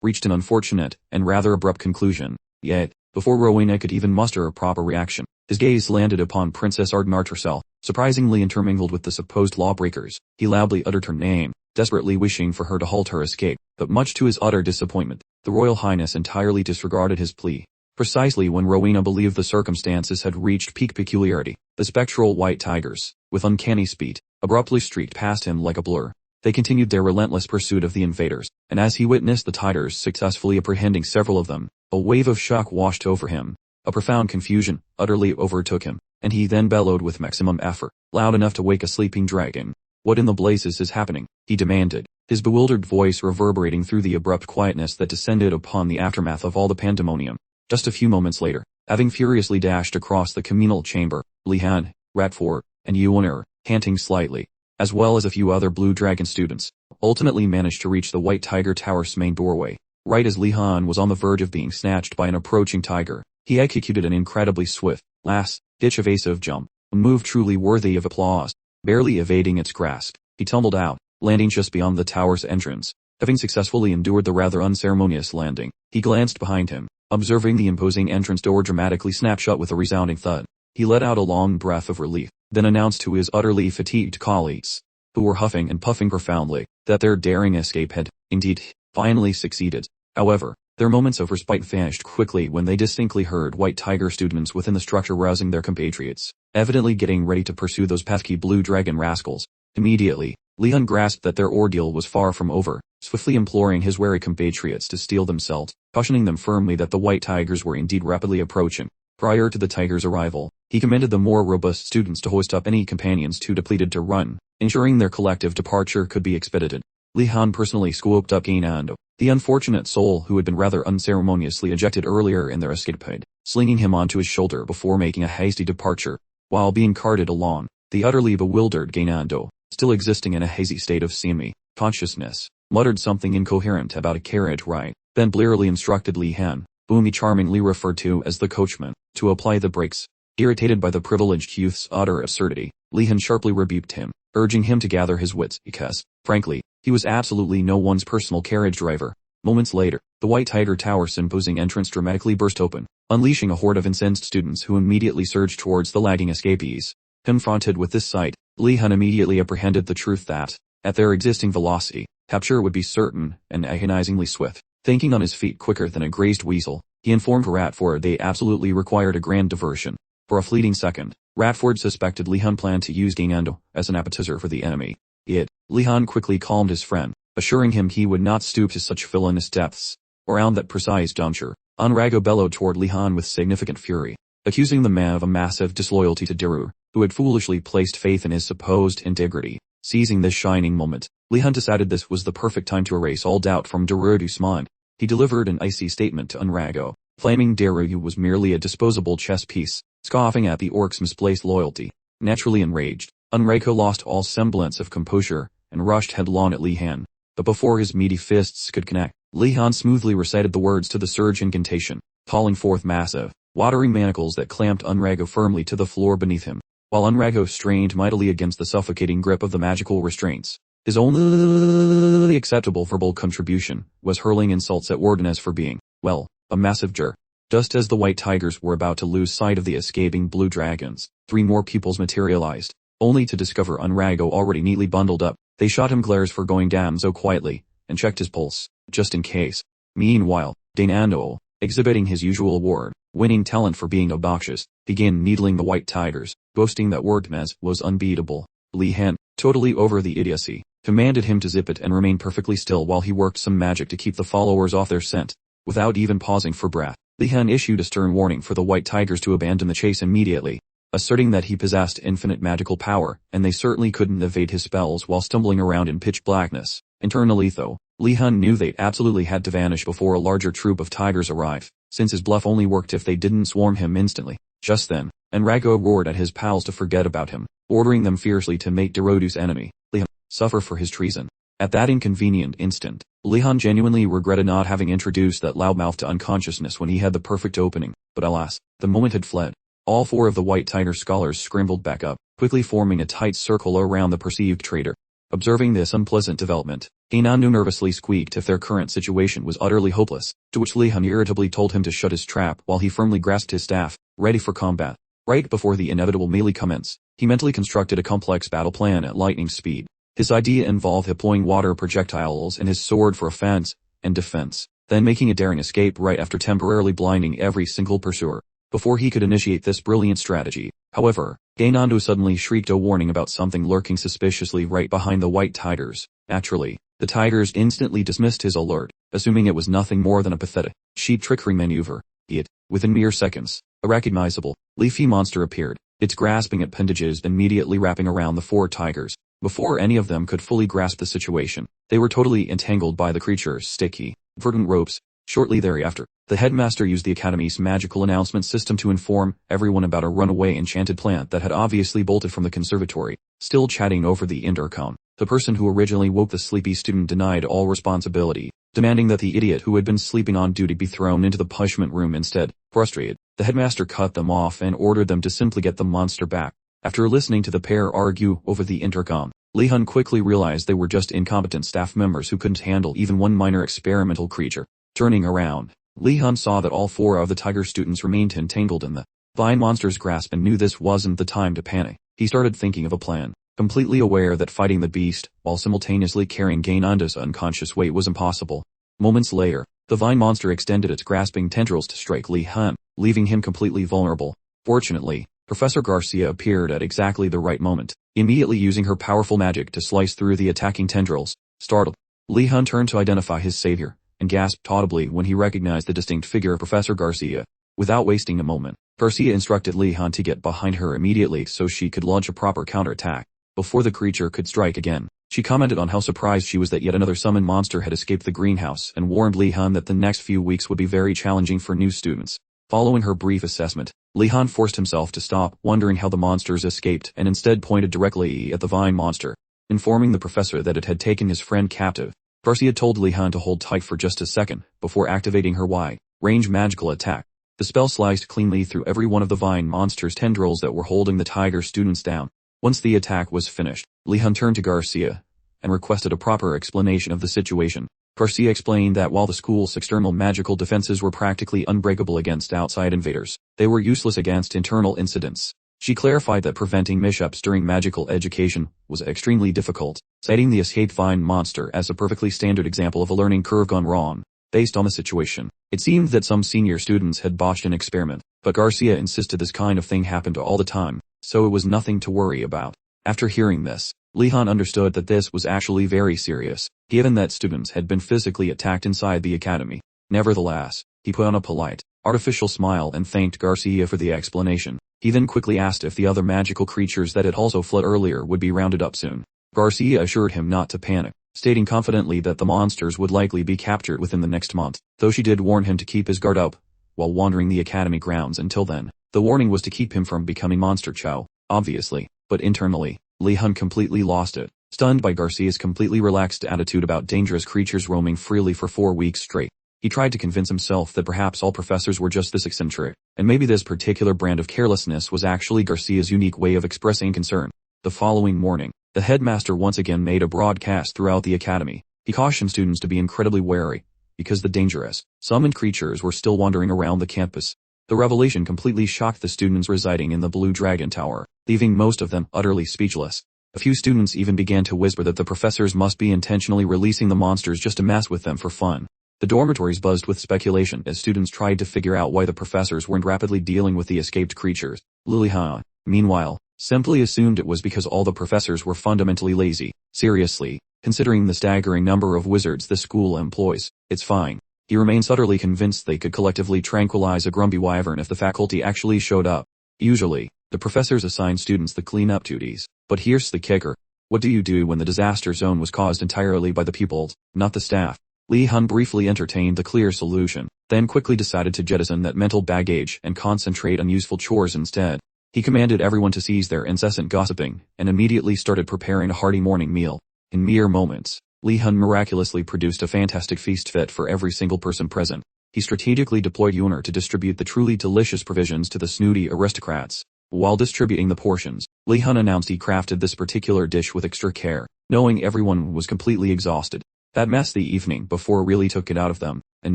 reached an unfortunate and rather abrupt conclusion. Yet, before Rowena could even muster a proper reaction, his gaze landed upon Princess Ardnart herself, surprisingly intermingled with the supposed lawbreakers. He loudly uttered her name, desperately wishing for her to halt her escape, but much to his utter disappointment, the Royal Highness entirely disregarded his plea. Precisely when Rowena believed the circumstances had reached peak peculiarity, the spectral White Tigers, with uncanny speed, abruptly streaked past him like a blur. They continued their relentless pursuit of the invaders, and as he witnessed the Tigers successfully apprehending several of them, a wave of shock washed over him. A profound confusion utterly overtook him, and he then bellowed with maximum effort, loud enough to wake a sleeping dragon. "What in the blazes is happening?" he demanded, his bewildered voice reverberating through the abrupt quietness that descended upon the aftermath of all the pandemonium. Just a few moments later, having furiously dashed across the communal chamber, Lihon, Ratford, and Yuanur, panting slightly, as well as a few other Blue Dragon students, ultimately managed to reach the White Tiger Tower's main doorway. Right as Lihon was on the verge of being snatched by an approaching tiger, he executed an incredibly swift, last-ditch evasive jump, a move truly worthy of applause. Barely evading its grasp, he tumbled out, landing just beyond the tower's entrance. Having successfully endured the rather unceremonious landing, he glanced behind him, observing the imposing entrance door dramatically snap shut with a resounding thud. He let out a long breath of relief, then announced to his utterly fatigued colleagues, who were huffing and puffing profoundly, that their daring escape had, indeed, finally succeeded. However, their moments of respite vanished quickly when they distinctly heard White Tiger students within the structure rousing their compatriots, evidently getting ready to pursue those pesky Blue Dragon rascals. Immediately, Lihon grasped that their ordeal was far from over, swiftly imploring his wary compatriots to steel themselves, cautioning them firmly that the White Tigers were indeed rapidly approaching. Prior to the Tigers' arrival, he commanded the more robust students to hoist up any companions too depleted to run, ensuring their collective departure could be expedited. Lihon personally scooped up Gainando, the unfortunate soul who had been rather unceremoniously ejected earlier in their escapade, slinging him onto his shoulder before making a hasty departure. While being carted along, the utterly bewildered Gainando, still existing in a hazy state of semi-consciousness, muttered something incoherent about a carriage ride, then blearily instructed Lihon, whom he charmingly referred to as the coachman, to apply the brakes. Irritated by the privileged youth's utter absurdity, Lihon sharply rebuked him, urging him to gather his wits because, frankly, he was absolutely no one's personal carriage driver. Moments later, the White Tiger Tower's imposing entrance dramatically burst open, unleashing a horde of incensed students who immediately surged towards the lagging escapees. Confronted with this sight, Lihon immediately apprehended the truth that, at their existing velocity, capture would be certain and agonizingly swift. Thinking on his feet quicker than a grazed weasel, he informed Ratford they absolutely required a grand diversion. For a fleeting second, Ratford suspected Lihon planned to use Gainando as an appetizer for the enemy. Yet, Lihon quickly calmed his friend, assuring him he would not stoop to such villainous depths. Around that precise juncture, Anrago bellowed toward Lihon with significant fury. accusing the man of a massive disloyalty to Daru, who had foolishly placed faith in his supposed integrity. Seizing this shining moment, Lihon decided this was the perfect time to erase all doubt from Daru's mind. He delivered an icy statement to Enrago, claiming Daru was merely a disposable chess piece, scoffing at the orc's misplaced loyalty. Naturally enraged, Enrago lost all semblance of composure and rushed headlong at Lihon. But before his meaty fists could connect, Lihon smoothly recited the words to the surge incantation, calling forth massive, watery manacles that clamped Enrago firmly to the floor beneath him. While Enrago strained mightily against the suffocating grip of the magical restraints, his only acceptable verbal contribution was hurling insults at Wardeness for being, well, a massive jerk. Just as the white tigers were about to lose sight of the escaping blue dragons, 3 more pupils materialized, only to discover Enrago already neatly bundled up. They shot him glares for going down so quietly, and checked his pulse, just in case. Meanwhile, Danando, exhibiting his usual award-winning talent for being obnoxious, began needling the white tigers, boasting that Wardeness was unbeatable. Lihon, totally over the idiocy, commanded him to zip it and remain perfectly still while he worked some magic to keep the followers off their scent. Without even pausing for breath, Lihon issued a stern warning for the white tigers to abandon the chase immediately, asserting that he possessed infinite magical power, and they certainly couldn't evade his spells while stumbling around in pitch blackness. Internally though, Lihon knew they absolutely had to vanish before a larger troop of tigers arrived, since his bluff only worked if they didn't swarm him instantly. Just then, Enrago roared at his pals to forget about him, ordering them fiercely to make Daru's enemy, Lihon, suffer for his treason. At that inconvenient instant, Lihon genuinely regretted not having introduced that loudmouth to unconsciousness when he had the perfect opening, but alas, the moment had fled. All 4 of the white tiger scholars scrambled back up, quickly forming a tight circle around the perceived traitor. Observing this unpleasant development, Ganando nervously squeaked if their current situation was utterly hopeless, to which Lihon irritably told him to shut his trap while he firmly grasped his staff, ready for combat. Right before the inevitable melee commenced, he mentally constructed a complex battle plan at lightning speed. His idea involved deploying water projectiles and his sword for offense and defense, then making a daring escape right after temporarily blinding every single pursuer. Before he could initiate this brilliant strategy, however, Ganando suddenly shrieked a warning about something lurking suspiciously right behind the white tigers. Naturally, the tigers instantly dismissed his alert, assuming it was nothing more than a pathetic, cheap trickery maneuver. Yet, within mere seconds, a recognizable, leafy monster appeared, its grasping appendages immediately wrapping around the 4 tigers. Before any of them could fully grasp the situation, they were totally entangled by the creature's sticky, verdant ropes. Shortly thereafter, the headmaster used the academy's magical announcement system to inform everyone about a runaway enchanted plant that had obviously bolted from the conservatory. Still chatting over the intercom, the person who originally woke the sleepy student denied all responsibility, demanding that the idiot who had been sleeping on duty be thrown into the punishment room instead. Frustrated, the headmaster cut them off and ordered them to simply get the monster back. After listening to the pair argue over the intercom, Lihon quickly realized they were just incompetent staff members who couldn't handle even one minor experimental creature. Turning around, Lihon saw that all 4 of the tiger students remained entangled in the vine monster's grasp and knew this wasn't the time to panic. He started thinking of a plan, completely aware that fighting the beast while simultaneously carrying Ganando's unconscious weight was impossible. Moments later, the vine monster extended its grasping tendrils to strike Lihon, leaving him completely vulnerable. Fortunately, Professor Garcia appeared at exactly the right moment, immediately using her powerful magic to slice through the attacking tendrils. Startled, Lihon turned to identify his savior, and gasped audibly when he recognized the distinct figure of Professor Garcia. Without wasting a moment, Garcia instructed Lihon to get behind her immediately so she could launch a proper counterattack. Before the creature could strike again, she commented on how surprised she was that yet another summoned monster had escaped the greenhouse and warned Lihon that the next few weeks would be very challenging for new students. Following her brief assessment, Lihon forced himself to stop wondering how the monsters escaped and instead pointed directly at the vine monster, informing the professor that it had taken his friend captive. Garcia told Lihon to hold tight for just a second before activating her wide-range magical attack. The spell sliced cleanly through every one of the vine monster's tendrils that were holding the tiger students down. Once the attack was finished, Lihon turned to Garcia and requested a proper explanation of the situation. Garcia explained that while the school's external magical defenses were practically unbreakable against outside invaders, they were useless against internal incidents. She clarified that preventing mishaps during magical education was extremely difficult, citing the escaped vine monster as a perfectly standard example of a learning curve gone wrong. Based on the situation, it seemed that some senior students had botched an experiment, but Garcia insisted this kind of thing happened all the time, so it was nothing to worry about. After hearing this, Lihon understood that this was actually very serious, given that students had been physically attacked inside the academy. Nevertheless, he put on a polite, artificial smile and thanked Garcia for the explanation. He then quickly asked if the other magical creatures that had also fled earlier would be rounded up soon. Garcia assured him not to panic, stating confidently that the monsters would likely be captured within the next month, though she did warn him to keep his guard up while wandering the academy grounds until then. The warning was to keep him from becoming Monster Chow, obviously, but internally, Lihon completely lost it, stunned by Garcia's completely relaxed attitude about dangerous creatures roaming freely for 4 weeks straight. He tried to convince himself that perhaps all professors were just this eccentric, and maybe this particular brand of carelessness was actually Garcia's unique way of expressing concern. The following morning, the headmaster once again made a broadcast throughout the academy. He cautioned students to be incredibly wary, because the dangerous, summoned creatures were still wandering around the campus. The revelation completely shocked the students residing in the Blue Dragon Tower, leaving most of them utterly speechless. A few students even began to whisper that the professors must be intentionally releasing the monsters just to mess with them for fun. The dormitories buzzed with speculation as students tried to figure out why the professors weren't rapidly dealing with the escaped creatures. Lihon, meanwhile, simply assumed it was because all the professors were fundamentally lazy. Seriously, considering the staggering number of wizards the school employs, it's fine. He remains utterly convinced they could collectively tranquilize a grumpy wyvern if the faculty actually showed up. Usually, the professors assign students the cleanup duties, but here's the kicker. What do you do when the disaster zone was caused entirely by the pupils, not the staff? Lihon briefly entertained the clear solution, then quickly decided to jettison that mental baggage and concentrate on useful chores instead. He commanded everyone to cease their incessant gossiping, and immediately started preparing a hearty morning meal. In mere moments, Lihon miraculously produced a fantastic feast fit for every single person present. He strategically deployed Yuner to distribute the truly delicious provisions to the snooty aristocrats. While distributing the portions, Lihon announced he crafted this particular dish with extra care, knowing everyone was completely exhausted. That mess the evening before really took it out of them, and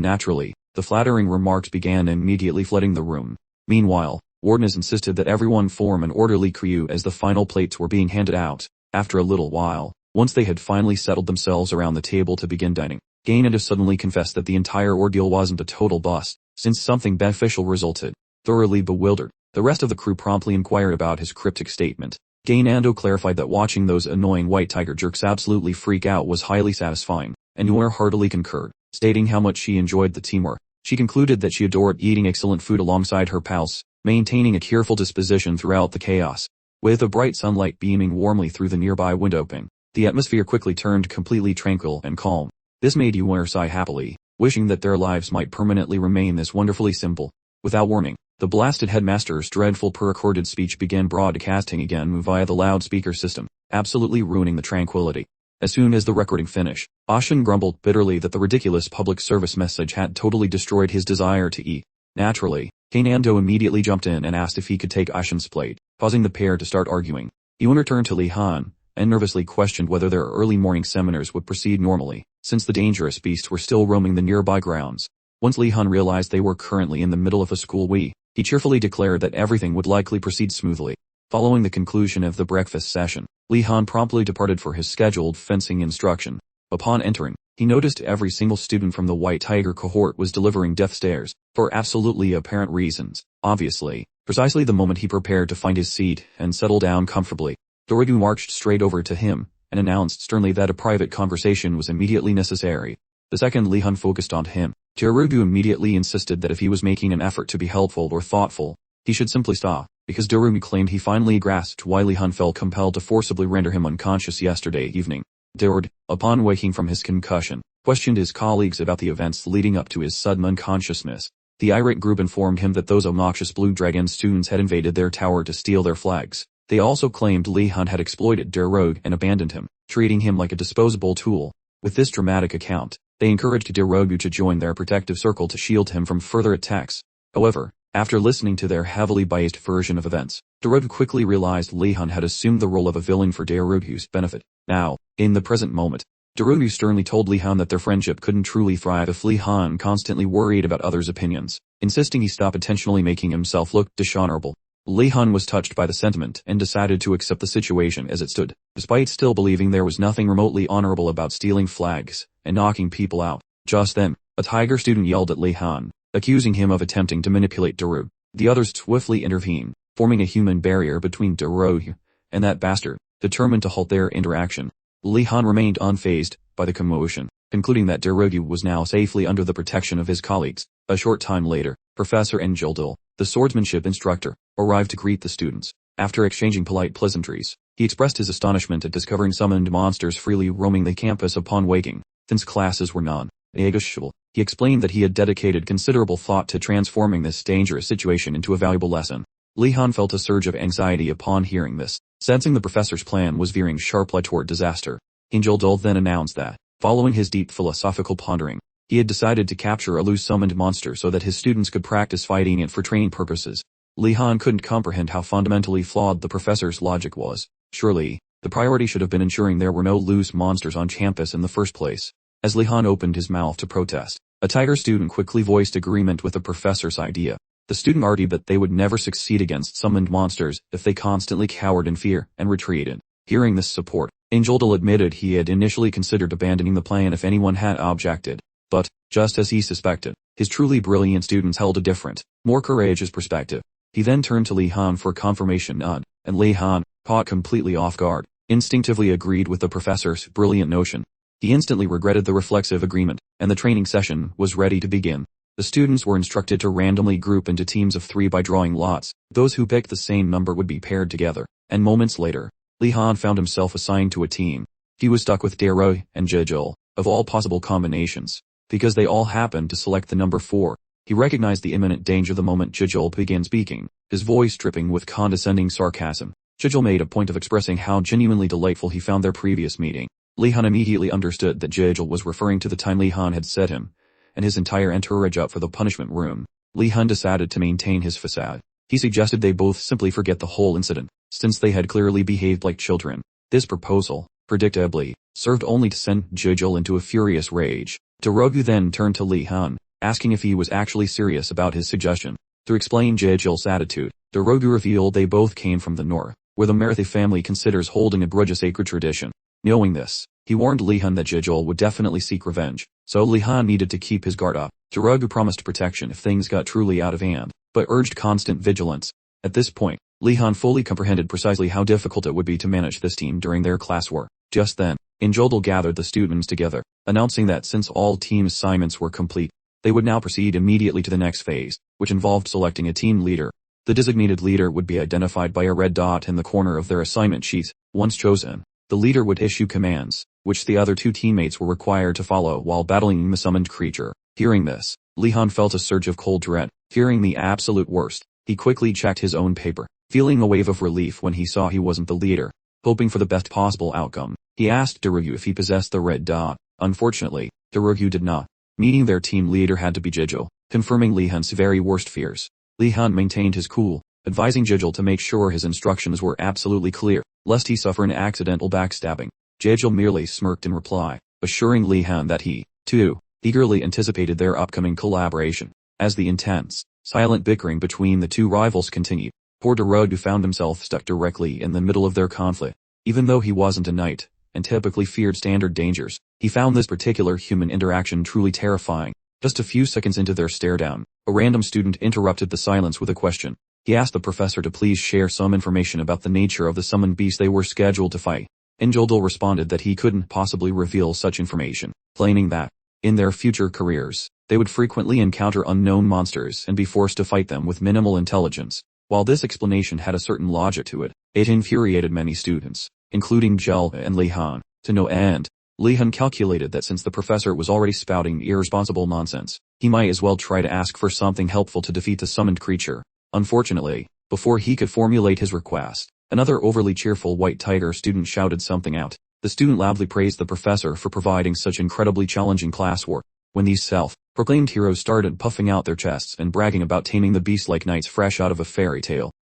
naturally, the flattering remarks began immediately flooding the room. Meanwhile, Wardeness insisted that everyone form an orderly queue as the final plates were being handed out. After a little while, once they had finally settled themselves around the table to begin dining, Gainado suddenly confessed that the entire ordeal wasn't a total bust, since something beneficial resulted. Thoroughly bewildered, the rest of the crew promptly inquired about his cryptic statement. Gainado clarified that watching those annoying white tiger jerks absolutely freak out was highly satisfying, and Yuner heartily concurred, stating how much she enjoyed the teamwork. She concluded that she adored eating excellent food alongside her pals, maintaining a cheerful disposition throughout the chaos. With the bright sunlight beaming warmly through the nearby window pane, the atmosphere quickly turned completely tranquil and calm. This made Yuner sigh happily, wishing that their lives might permanently remain this wonderfully simple. Without warning, the blasted headmaster's dreadful pre-recorded speech began broadcasting again via the loudspeaker system, absolutely ruining the tranquility. As soon as the recording finished, Ashin grumbled bitterly that the ridiculous public service message had totally destroyed his desire to eat. Naturally, Gainado immediately jumped in and asked if he could take Ashin's plate, causing the pair to start arguing. Yuner turned to Lihon, and nervously questioned whether their early morning seminars would proceed normally, since the dangerous beasts were still roaming the nearby grounds. Once Lihon realized they were currently in the middle of a school week, he cheerfully declared that everything would likely proceed smoothly. Following the conclusion of the breakfast session, Lihon promptly departed for his scheduled fencing instruction. Upon entering, he noticed every single student from the White Tiger cohort was delivering death stares, for absolutely apparent reasons. Obviously, precisely the moment he prepared to find his seat and settle down comfortably, Dorogu marched straight over to him, and announced sternly that a private conversation was immediately necessary. The second Lihon focused on him, Dorogu immediately insisted that if he was making an effort to be helpful or thoughtful, he should simply stop, because Dorogu claimed he finally grasped why Lihon felt compelled to forcibly render him unconscious yesterday evening. Dorogu, upon waking from his concussion, questioned his colleagues about the events leading up to his sudden unconsciousness. The irate group informed him that those obnoxious Blue Dragon students had invaded their tower to steal their flags. They also claimed Lihon had exploited Dorogu and abandoned him, treating him like a disposable tool. With this dramatic account, they encouraged Dorogu to join their protective circle to shield him from further attacks. However, after listening to their heavily biased version of events, Dorogu quickly realized Lihon had assumed the role of a villain for Dorogu's benefit. Now, in the present moment, Dorogu sternly told Lihon that their friendship couldn't truly thrive if Lihon constantly worried about others' opinions, insisting he stop intentionally making himself look dishonorable. Lihon was touched by the sentiment and decided to accept the situation as it stood, despite still believing there was nothing remotely honorable about stealing flags and knocking people out. Just then, a tiger student yelled at Lihon, accusing him of attempting to manipulate Dorogu. The others swiftly intervened, forming a human barrier between Dorogu and that bastard, determined to halt their interaction. Lihon remained unfazed by the commotion, concluding that Dorogu was now safely under the protection of his colleagues. A short time later, Professor Enrollment, the swordsmanship instructor, arrived to greet the students. After exchanging polite pleasantries, he expressed his astonishment at discovering summoned monsters freely roaming the campus upon waking. Since classes were non-negotiable, he explained that he had dedicated considerable thought to transforming this dangerous situation into a valuable lesson. Lihon felt a surge of anxiety upon hearing this, sensing the professor's plan was veering sharply toward disaster. Enrollment then announced that, following his deep philosophical pondering, he had decided to capture a loose summoned monster so that his students could practice fighting it for training purposes. Lihon couldn't comprehend how fundamentally flawed the professor's logic was. Surely, the priority should have been ensuring there were no loose monsters on campus in the first place. As Lihon opened his mouth to protest, a tiger student quickly voiced agreement with the professor's idea. The student argued that they would never succeed against summoned monsters if they constantly cowered in fear and retreated. Hearing this support, Enrollment admitted he had initially considered abandoning the plan if anyone had objected. But, just as he suspected, his truly brilliant students held a different, more courageous perspective. He then turned to Lihon for a confirmation nod, and Lihon, caught completely off guard, instinctively agreed with the professor's brilliant notion. He instantly regretted the reflexive agreement, and the training session was ready to begin. The students were instructed to randomly group into teams of 3 by drawing lots. Those who picked the same number would be paired together, and moments later, Lihon found himself assigned to a team. He was stuck with Dero and Jijul, of all possible combinations, because they all happened to select the number 4. He recognized the imminent danger the moment Jijul began speaking, his voice dripping with condescending sarcasm. Jijul made a point of expressing how genuinely delightful he found their previous meeting. Lihon immediately understood that Jijul was referring to the time Lihon had set him, and his entire entourage up for the punishment room. Lihon decided to maintain his facade. He suggested they both simply forget the whole incident, since they had clearly behaved like children. This proposal, predictably, served only to send Jijul into a furious rage. Dorogu then turned to Lihon, asking if he was actually serious about his suggestion. To explain Jijul's attitude, Dorogu revealed they both came from the north, where the Merithe family considers holding a grudge a sacred tradition. Knowing this, he warned Lihon that Jijul would definitely seek revenge, so Lihon needed to keep his guard up. Dorogu promised protection if things got truly out of hand, but urged constant vigilance. At this point, Lihon fully comprehended precisely how difficult it would be to manage this team during their class war. Just then, Enrollment gathered the students together, announcing that since all team assignments were complete, they would now proceed immediately to the next phase, which involved selecting a team leader. The designated leader would be identified by a red dot in the corner of their assignment sheet. Once chosen, the leader would issue commands, which the other 2 teammates were required to follow while battling the summoned creature. Hearing this, Lihon felt a surge of cold dread. Fearing the absolute worst, he quickly checked his own paper, feeling a wave of relief when he saw he wasn't the leader. Hoping for the best possible outcome, he asked Dorogu if he possessed the red dot. Unfortunately, Dorogu did not, meaning their team leader had to be Jijul, confirming Lihon's very worst fears. Lihon maintained his cool, advising Jijul to make sure his instructions were absolutely clear, lest he suffer an accidental backstabbing. Jijul merely smirked in reply, assuring Lihon that he, too, eagerly anticipated their upcoming collaboration. As the intense, silent bickering between the 2 rivals continued, poor Dorogu found himself stuck directly in the middle of their conflict. Even though he wasn't a knight, and typically feared standard dangers, he found this particular human interaction truly terrifying. Just a few seconds into their stare-down, a random student interrupted the silence with a question. He asked the professor to please share some information about the nature of the summoned beast they were scheduled to fight. Enrollment responded that he couldn't possibly reveal such information, claiming that, in their future careers, they would frequently encounter unknown monsters and be forced to fight them with minimal intelligence. While this explanation had a certain logic to it, it infuriated many students, including Jel and Lihon, to no end. Lihon calculated that since the professor was already spouting irresponsible nonsense, he might as well try to ask for something helpful to defeat the summoned creature. Unfortunately, before he could formulate his request, another overly cheerful white tiger student shouted something out. The student loudly praised the professor for providing such incredibly challenging classwork. When these self-proclaimed heroes started puffing out their chests and bragging about taming the beast like knights fresh out of a fairy tale,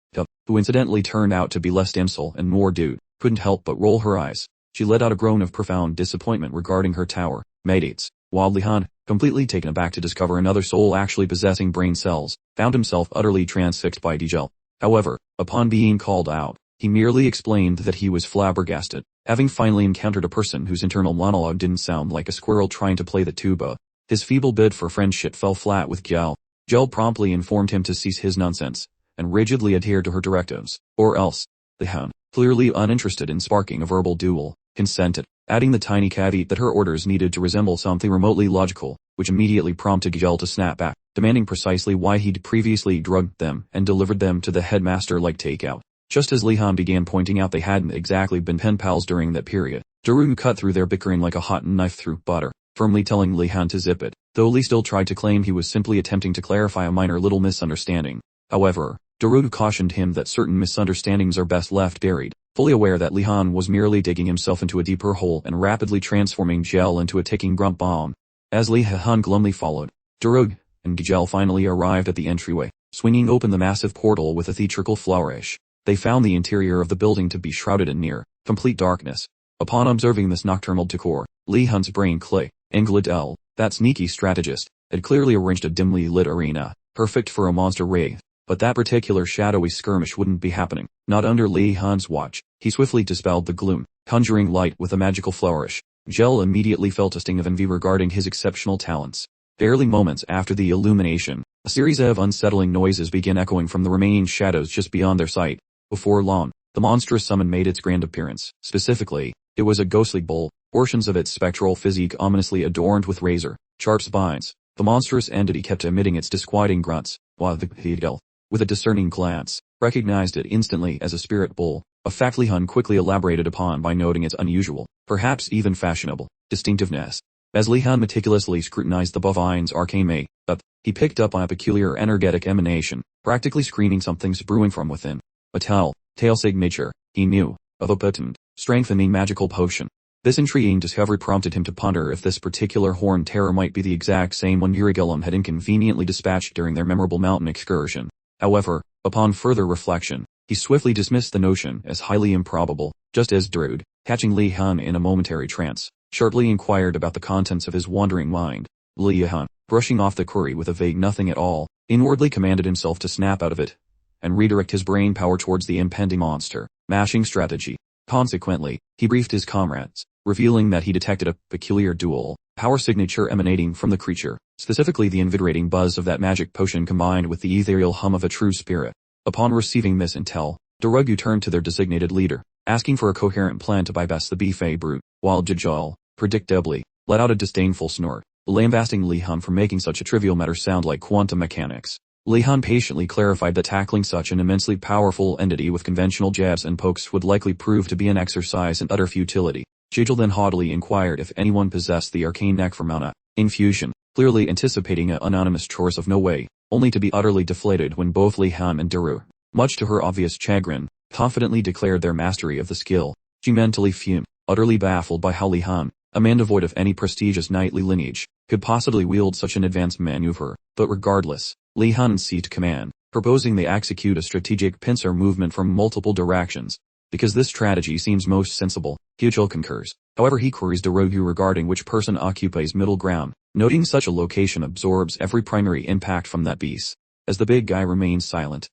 who incidentally turned out to be less damsel and more dude, couldn't help but roll her eyes. She let out a groan of profound disappointment regarding her tower mates, while Lihon, completely taken aback to discover another soul actually possessing brain cells, found himself utterly transfixed by Djel. However, upon being called out, he merely explained that he was flabbergasted, having finally encountered a person whose internal monologue didn't sound like a squirrel trying to play the tuba. His feeble bid for friendship fell flat with Jel. Jel promptly informed him to cease his nonsense, and rigidly adhere to her directives, or else. Lihon, clearly uninterested in sparking a verbal duel, consented. adding the tiny caveat that her orders needed to resemble something remotely logical, which immediately prompted Gel to snap back, demanding precisely why he'd previously drugged them and delivered them to the headmaster like takeout. Just as Lihon began pointing out they hadn't exactly been pen pals during that period, Daru cut through their bickering like a hot knife through butter, firmly telling Lihon to zip it, though Lee still tried to claim he was simply attempting to clarify a minor little misunderstanding. However, Daru cautioned him that certain misunderstandings are best left buried, fully aware that Lihon was merely digging himself into a deeper hole and rapidly transforming Gel into a ticking grunt bomb. As Lihon glumly followed, Daru and Gel finally arrived at the entryway, swinging open the massive portal with a theatrical flourish. They found the interior of the building to be shrouded in near complete darkness. Upon observing this nocturnal decor, Lihon's brain clicked. Glidel, that sneaky strategist, had clearly arranged a dimly lit arena, perfect for a monster wraith. But that particular shadowy skirmish wouldn't be happening, not under Lihon's watch. He swiftly dispelled the gloom, conjuring light with a magical flourish. Gel immediately felt a sting of envy regarding his exceptional talents. Barely moments after the illumination, a series of unsettling noises began echoing from the remaining shadows just beyond their sight. Before long, the monstrous summon made its grand appearance. Specifically, it was a ghostly bull, portions of its spectral physique ominously adorned with razor-sharp spines. The monstrous entity kept emitting its disquieting grunts, while the Gel, with a discerning glance, recognized it instantly as a spirit bull, a fact Lihon quickly elaborated upon by noting its unusual, perhaps even fashionable, distinctiveness. As Lihon meticulously scrutinized the bovine's arcane make-up, he picked up on a peculiar energetic emanation, practically screaming something's brewing from within. A tell signature, he knew, of a potent, strengthening magical potion. This intriguing discovery prompted him to ponder if this particular horned terror might be the exact same one Urigelum had inconveniently dispatched during their memorable mountain excursion. However, upon further reflection, he swiftly dismissed the notion as highly improbable, just as Drude, catching Lihon in a momentary trance, sharply inquired about the contents of his wandering mind. Lihon, brushing off the query with a vague nothing at all, inwardly commanded himself to snap out of it and redirect his brain power towards the impending monster, mashing strategy. Consequently, he briefed his comrades, revealing that he detected a peculiar dual power signature emanating from the creature, specifically the invigorating buzz of that magic potion combined with the ethereal hum of a true spirit. Upon receiving this intel, Darugu turned to their designated leader, asking for a coherent plan to bypass the Buffet brute, while Jajal, predictably, let out a disdainful snort, lambasting Lihon for making such a trivial matter sound like quantum mechanics. Lihon patiently clarified that tackling such an immensely powerful entity with conventional jabs and pokes would likely prove to be an exercise in utter futility. Jajal then haughtily inquired if anyone possessed the arcane knack for mana infusion, clearly anticipating an anonymous choice of no way, only to be utterly deflated when both Lihon and Daru, much to her obvious chagrin, confidently declared their mastery of the skill. She mentally fumed, utterly baffled by how Lihon, a man devoid of any prestigious knightly lineage, could possibly wield such an advanced maneuver. But regardless, Lihon seized command, proposing they execute a strategic pincer movement from multiple directions. Because this strategy seems most sensible, Jajal concurs. However, he queries Darugu regarding which person occupies middle ground, noting such a location absorbs every primary impact from that beast. As the big guy remains silent,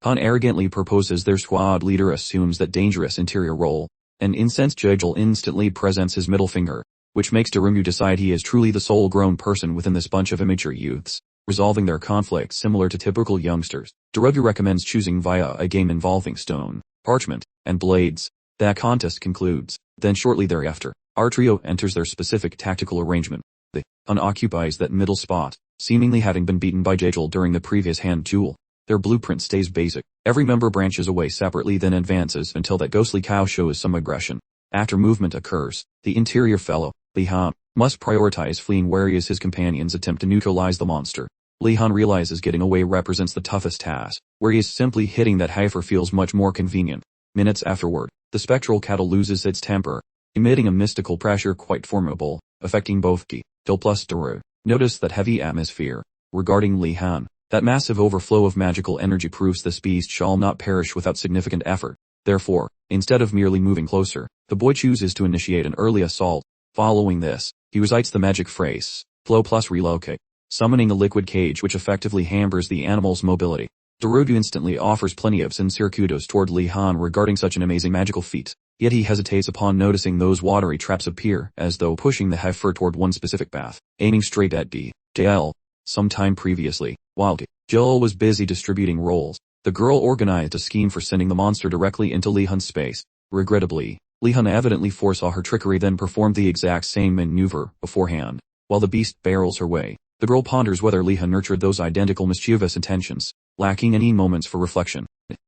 Han arrogantly proposes their squad leader assumes that dangerous interior role. An incensed Jajal instantly presents his middle finger, which makes Darugu decide he is truly the sole grown person within this bunch of immature youths. Resolving their conflict similar to typical youngsters, Darugu recommends choosing via a game involving stone, parchment, and blades. That contest concludes. Then shortly thereafter, our trio enters their specific tactical arrangement. The Han occupies that middle spot, seemingly having been beaten by Jajal during the previous hand duel. Their blueprint stays basic. Every member branches away separately then advances until that ghostly cow shows some aggression. After movement occurs, the interior fellow, Lihon, must prioritize fleeing whereas his companions attempt to neutralize the monster. Lihon realizes getting away represents the toughest task, whereas simply hitting that heifer feels much more convenient. Minutes afterward, the spectral cattle loses its temper, emitting a mystical pressure quite formidable, affecting both Gil plus Daru. Notice that heavy atmosphere. Regarding Lihon, that massive overflow of magical energy proves this beast shall not perish without significant effort. Therefore, instead of merely moving closer, the boy chooses to initiate an early assault. Following this, he recites the magic phrase, flow plus relocate, summoning a liquid cage which effectively hampers the animal's mobility. Darugu instantly offers plenty of sincere kudos toward Lihon regarding such an amazing magical feat, yet he hesitates upon noticing those watery traps appear as though pushing the heifer toward one specific path, aiming straight at Dl. Sometime previously, while Jill was busy distributing roles, the girl organized a scheme for sending the monster directly into Lihon's space. Regrettably, Lihon evidently foresaw her trickery, then performed the exact same maneuver beforehand. While the beast barrels her way, the girl ponders whether Lihon nurtured those identical mischievous intentions, lacking any moments for reflection.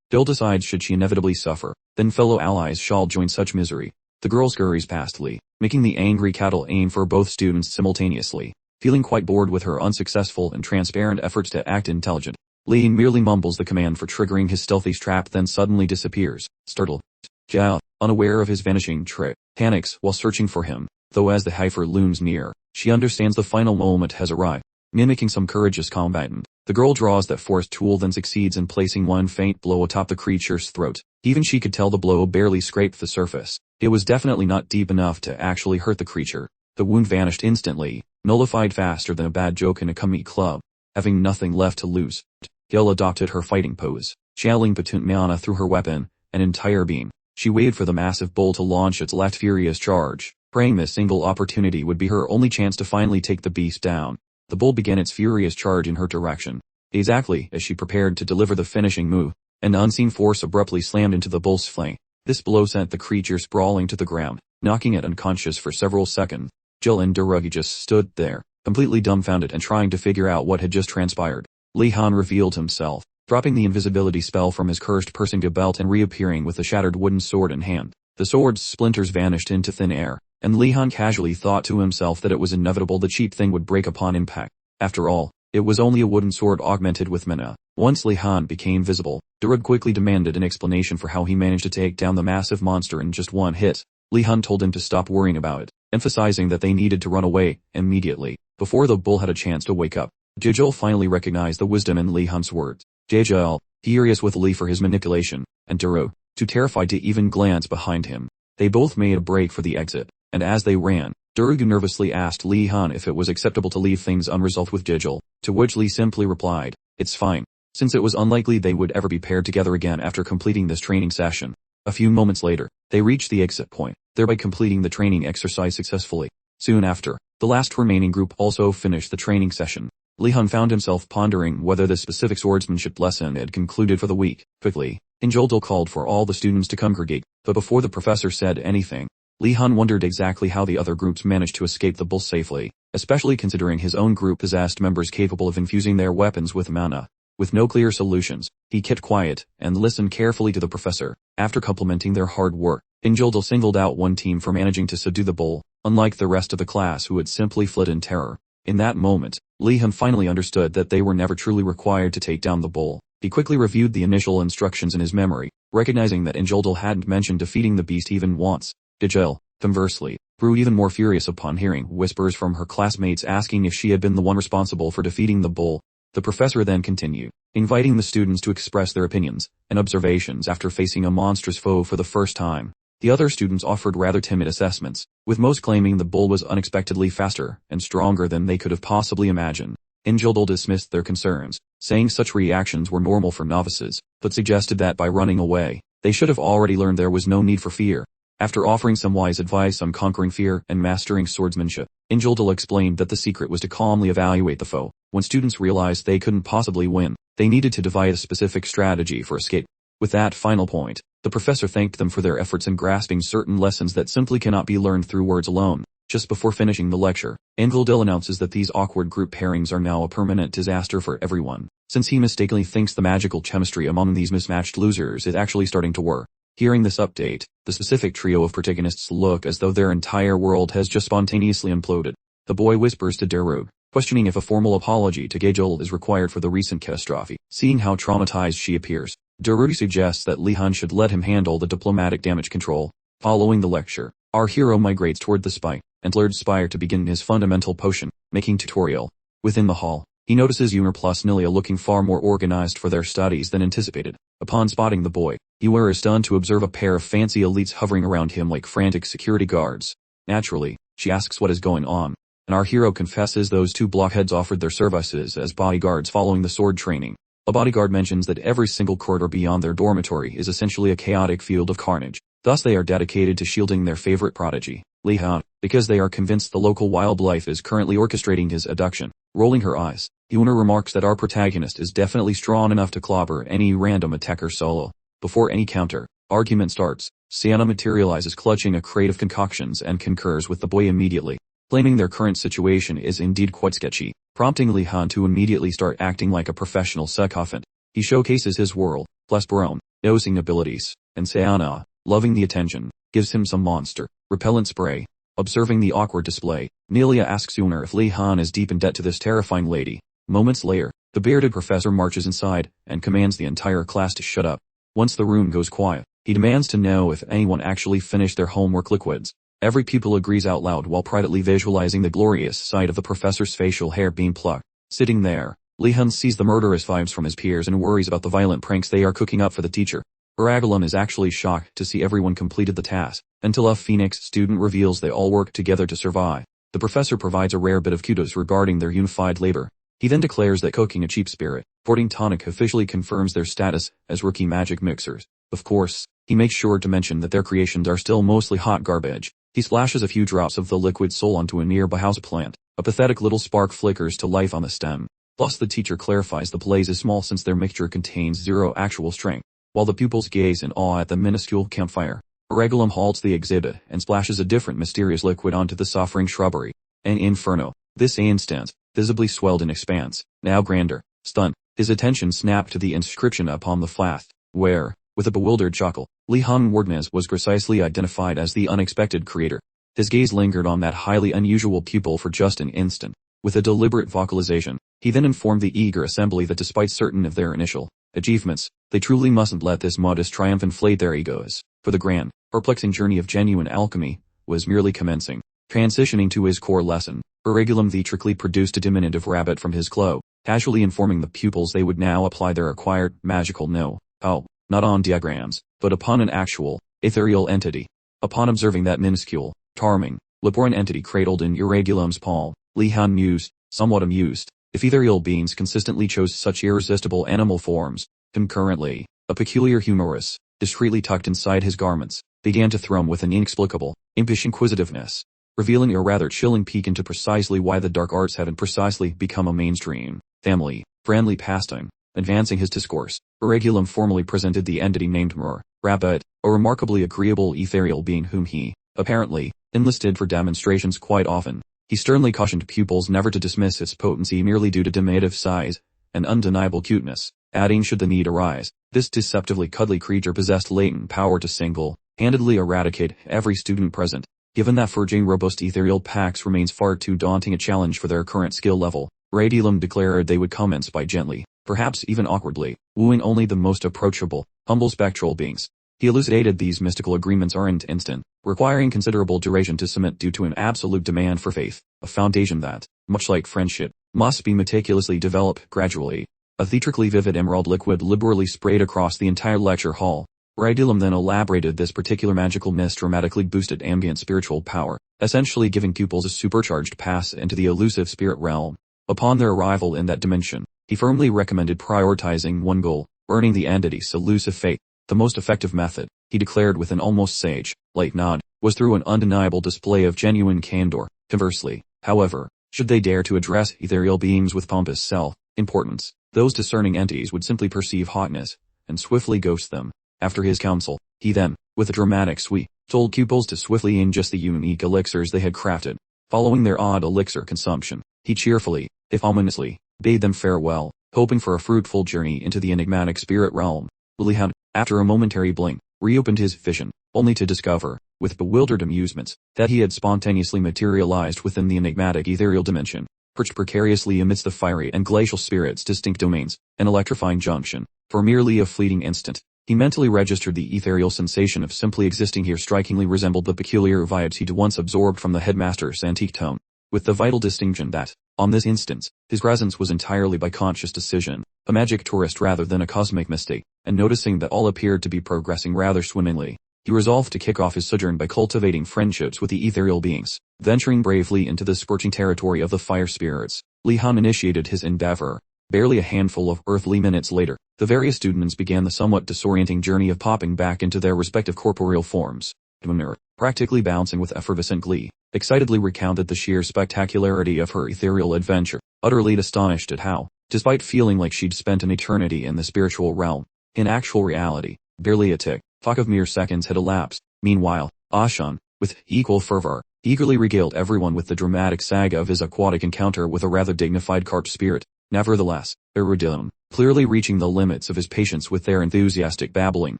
Dill decides should she inevitably suffer, then fellow allies shall join such misery. The girl scurries past Lee, making the angry cattle aim for both students simultaneously. Feeling quite bored with her unsuccessful and transparent efforts to act intelligent, Lee merely mumbles the command for triggering his stealthy trap, then suddenly disappears. Startled, Jia, unaware of his vanishing trick, panics while searching for him, though as the heifer looms near, she understands the final moment has arrived. Mimicking some courageous combatant, the girl draws that forced tool, then succeeds in placing one faint blow atop the creature's throat. Even she could tell the blow barely scraped the surface. It was definitely not deep enough to actually hurt the creature. The wound vanished instantly, nullified faster than a bad joke in a comedy club. Having nothing left to lose, Gil adopted her fighting pose, channeling potent mana through her weapon, an entire beam. She waited for the massive bull to launch its last furious charge, praying this single opportunity would be her only chance to finally take the beast down. The bull began its furious charge in her direction. Exactly as she prepared to deliver the finishing move, an unseen force abruptly slammed into the bull's flank. This blow sent the creature sprawling to the ground, knocking it unconscious for several seconds. Jill and Derugi just stood there, completely dumbfounded and trying to figure out what had just transpired. Lihon revealed himself, dropping the invisibility spell from his cursed Persinger belt and reappearing with a shattered wooden sword in hand. The sword's splinters vanished into thin air, and Lihon casually thought to himself that it was inevitable the cheap thing would break upon impact. After all, it was only a wooden sword augmented with mana. Once Lihon became visible, Derug quickly demanded an explanation for how he managed to take down the massive monster in just one hit. Lihon told him to stop worrying about it, emphasizing that they needed to run away immediately, before the bull had a chance to wake up. Jejul finally recognized the wisdom in Lihon's words. Jejul, furious with Lee for his manipulation, and Derug, too terrified to even glance behind him. They both made a break for the exit, and as they ran, Derug nervously asked Lihon if it was acceptable to leave things unresolved with Jejul, to which Lee simply replied, "It's fine," since it was unlikely they would ever be paired together again after completing this training session. A few moments later, they reached the exit point, thereby completing the training exercise successfully. Soon after, the last remaining group also finished the training session. Lihon found himself pondering whether the specific swordsmanship lesson had concluded for the week. Quickly, Injoldal called for all the students to congregate, but before the professor said anything, Lihon wondered exactly how the other groups managed to escape the bull safely, especially considering his own group possessed members capable of infusing their weapons with mana. With no clear solutions, he kept quiet and listened carefully to the professor. After complimenting their hard work, Injoldal singled out one team for managing to subdue the bull, unlike the rest of the class who had simply fled in terror. In that moment, Lihon finally understood that they were never truly required to take down the bull. He quickly reviewed the initial instructions in his memory, recognizing that Injoldal hadn't mentioned defeating the beast even once. Dejel, conversely, grew even more furious upon hearing whispers from her classmates asking if she had been the one responsible for defeating the bull. The professor then continued, inviting the students to express their opinions and observations after facing a monstrous foe for the first time. The other students offered rather timid assessments, with most claiming the bull was unexpectedly faster and stronger than they could have possibly imagined. Injoldal dismissed their concerns, saying such reactions were normal for novices, but suggested that by running away, they should have already learned there was no need for fear. After offering some wise advice on conquering fear and mastering swordsmanship, Injoldal explained that the secret was to calmly evaluate the foe. When students realized they couldn't possibly win, they needed to devise a specific strategy for escape. With that final point, the professor thanked them for their efforts in grasping certain lessons that simply cannot be learned through words alone. Just before finishing the lecture, Injoldal announces that these awkward group pairings are now a permanent disaster for everyone, since he mistakenly thinks the magical chemistry among these mismatched losers is actually starting to work. Hearing this update, the specific trio of protagonists look as though their entire world has just spontaneously imploded. The boy whispers to Derug, questioning if a formal apology to Gejul is required for the recent catastrophe. Seeing how traumatized she appears, Derug suggests that Lihon should let him handle the diplomatic damage control. Following the lecture, our hero migrates toward the spire to begin his fundamental potion making tutorial. Within the hall, he notices Yumir plus Nilia looking far more organized for their studies than anticipated. Upon spotting the boy, Yumir is stunned to observe a pair of fancy elites hovering around him like frantic security guards. Naturally, she asks what is going on, and our hero confesses those two blockheads offered their services as bodyguards following the sword training. A bodyguard mentions that every single corridor beyond their dormitory is essentially a chaotic field of carnage. Thus they are dedicated to shielding their favorite prodigy, Lihon, because they are convinced the local wildlife is currently orchestrating his abduction. Rolling her eyes, Yuna remarks that our protagonist is definitely strong enough to clobber any random attacker solo. Before any counter, Argument starts. Sienna materializes clutching a crate of concoctions and concurs with the boy immediately, claiming their current situation is indeed quite sketchy, prompting Lihon to immediately start acting like a professional sycophant. He showcases his whirl, plus Barone, dosing abilities, and Sienna, loving the attention, gives him some monster repellent spray. Observing the awkward display, Nelia asks Uner if Lihon is deep in debt to this terrifying lady. Moments later, the bearded professor marches inside and commands the entire class to shut up. Once the room goes quiet, he demands to know if anyone actually finished their homework liquids. Every pupil agrees out loud while privately visualizing the glorious sight of the professor's facial hair being plucked. Sitting there, Lihon sees the murderous vibes from his peers and worries about the violent pranks they are cooking up for the teacher. Aragulum is actually shocked to see everyone completed the task, until a Phoenix student reveals they all work together to survive. The professor provides a rare bit of kudos regarding their unified labor. He then declares that cooking a cheap spirit, porting tonic officially confirms their status as rookie magic mixers. Of course, he makes sure to mention that their creations are still mostly hot garbage. He splashes a few drops of the liquid soul onto a nearby houseplant. A pathetic little spark flickers to life on the stem. Plus the teacher clarifies the blaze is small since their mixture contains 0 actual strength. While the pupils gaze in awe at the minuscule campfire, Aragulum halts the exhibit and splashes a different mysterious liquid onto the suffering shrubbery. An inferno. This instant, visibly swelled in expanse, now grander. Stunned, his attention snapped to the inscription upon the flask, where, with a bewildered chuckle, Lihon Wardnez was precisely identified as the unexpected creator. His gaze lingered on that highly unusual pupil for just an instant. With a deliberate vocalization, he then informed the eager assembly that despite certain of their initial achievements, they truly mustn't let this modest triumph inflate their egos, for the grand, perplexing journey of genuine alchemy was merely commencing. Transitioning to his core lesson, Aragulum theatrically produced a diminutive rabbit from his clo, casually informing the pupils they would now apply their acquired magical know-how, not on diagrams, but upon an actual, ethereal entity. Upon observing that minuscule, charming, laborious entity cradled in Aragulum's palm, Lihon mused, somewhat amused, if ethereal beings consistently chose such irresistible animal forms. Concurrently, a peculiar humorous, discreetly tucked inside his garments, began to thrum with an inexplicable, impish inquisitiveness, revealing a rather chilling peek into precisely why the dark arts haven't precisely become a mainstream, family-friendly pastime. Advancing his discourse, Aragulum formally presented the entity named Rabbit, a remarkably agreeable ethereal being whom he, apparently, enlisted for demonstrations quite often. He sternly cautioned pupils never to dismiss its potency merely due to diminutive size and undeniable cuteness, adding should the need arise, this deceptively cuddly creature possessed latent power to single-handedly eradicate every student present. Given that forging robust ethereal packs remains far too daunting a challenge for their current skill level, Aragulum declared they would commence by gently, perhaps even awkwardly, wooing only the most approachable, humble spectral beings. He elucidated these mystical agreements aren't instant, requiring considerable duration to cement due to an absolute demand for faith, a foundation that, much like friendship, must be meticulously developed gradually. A theatrically vivid emerald liquid liberally sprayed across the entire lecture hall. Aragulum then elaborated this particular magical mist dramatically boosted ambient spiritual power, essentially giving pupils a supercharged pass into the elusive spirit realm. Upon their arrival in that dimension, he firmly recommended prioritizing one goal, earning the entity's elusive fate. The most effective method, he declared with an almost sage-like nod, was through an undeniable display of genuine candor. Conversely, however, should they dare to address ethereal beings with pompous self-importance, those discerning entities would simply perceive hotness and swiftly ghost them. After his counsel, he then, with a dramatic sweep, told pupils to swiftly ingest the unique elixirs they had crafted. Following their odd elixir consumption, he cheerfully, if ominously, bade them farewell, hoping for a fruitful journey into the enigmatic spirit realm. Lihon, after a momentary blink, reopened his vision, only to discover, with bewildered amusements, that he had spontaneously materialized within the enigmatic ethereal dimension, perched precariously amidst the fiery and glacial spirit's distinct domains, an electrifying junction. For merely a fleeting instant, he mentally registered the ethereal sensation of simply existing here strikingly resembled the peculiar vibes he'd once absorbed from the headmaster's antique tone, with the vital distinction that, on this instance, his presence was entirely by conscious decision, a magic tourist rather than a cosmic mistake, and noticing that all appeared to be progressing rather swimmingly, he resolved to kick off his sojourn by cultivating friendships with the ethereal beings. Venturing bravely into the scorching territory of the fire spirits, Lihon initiated his endeavor. Barely a handful of earthly minutes later, the various students began the somewhat disorienting journey of popping back into their respective corporeal forms. Dronzer, practically bouncing with effervescent glee, excitedly recounted the sheer spectacularity of her ethereal adventure, utterly astonished at how, despite feeling like she'd spent an eternity in the spiritual realm, in actual reality, barely a tick Talk of mere seconds had elapsed. Meanwhile, Ashan, with equal fervor, eagerly regaled everyone with the dramatic saga of his aquatic encounter with a rather dignified carp spirit. Nevertheless, Iridium, clearly reaching the limits of his patience with their enthusiastic babbling,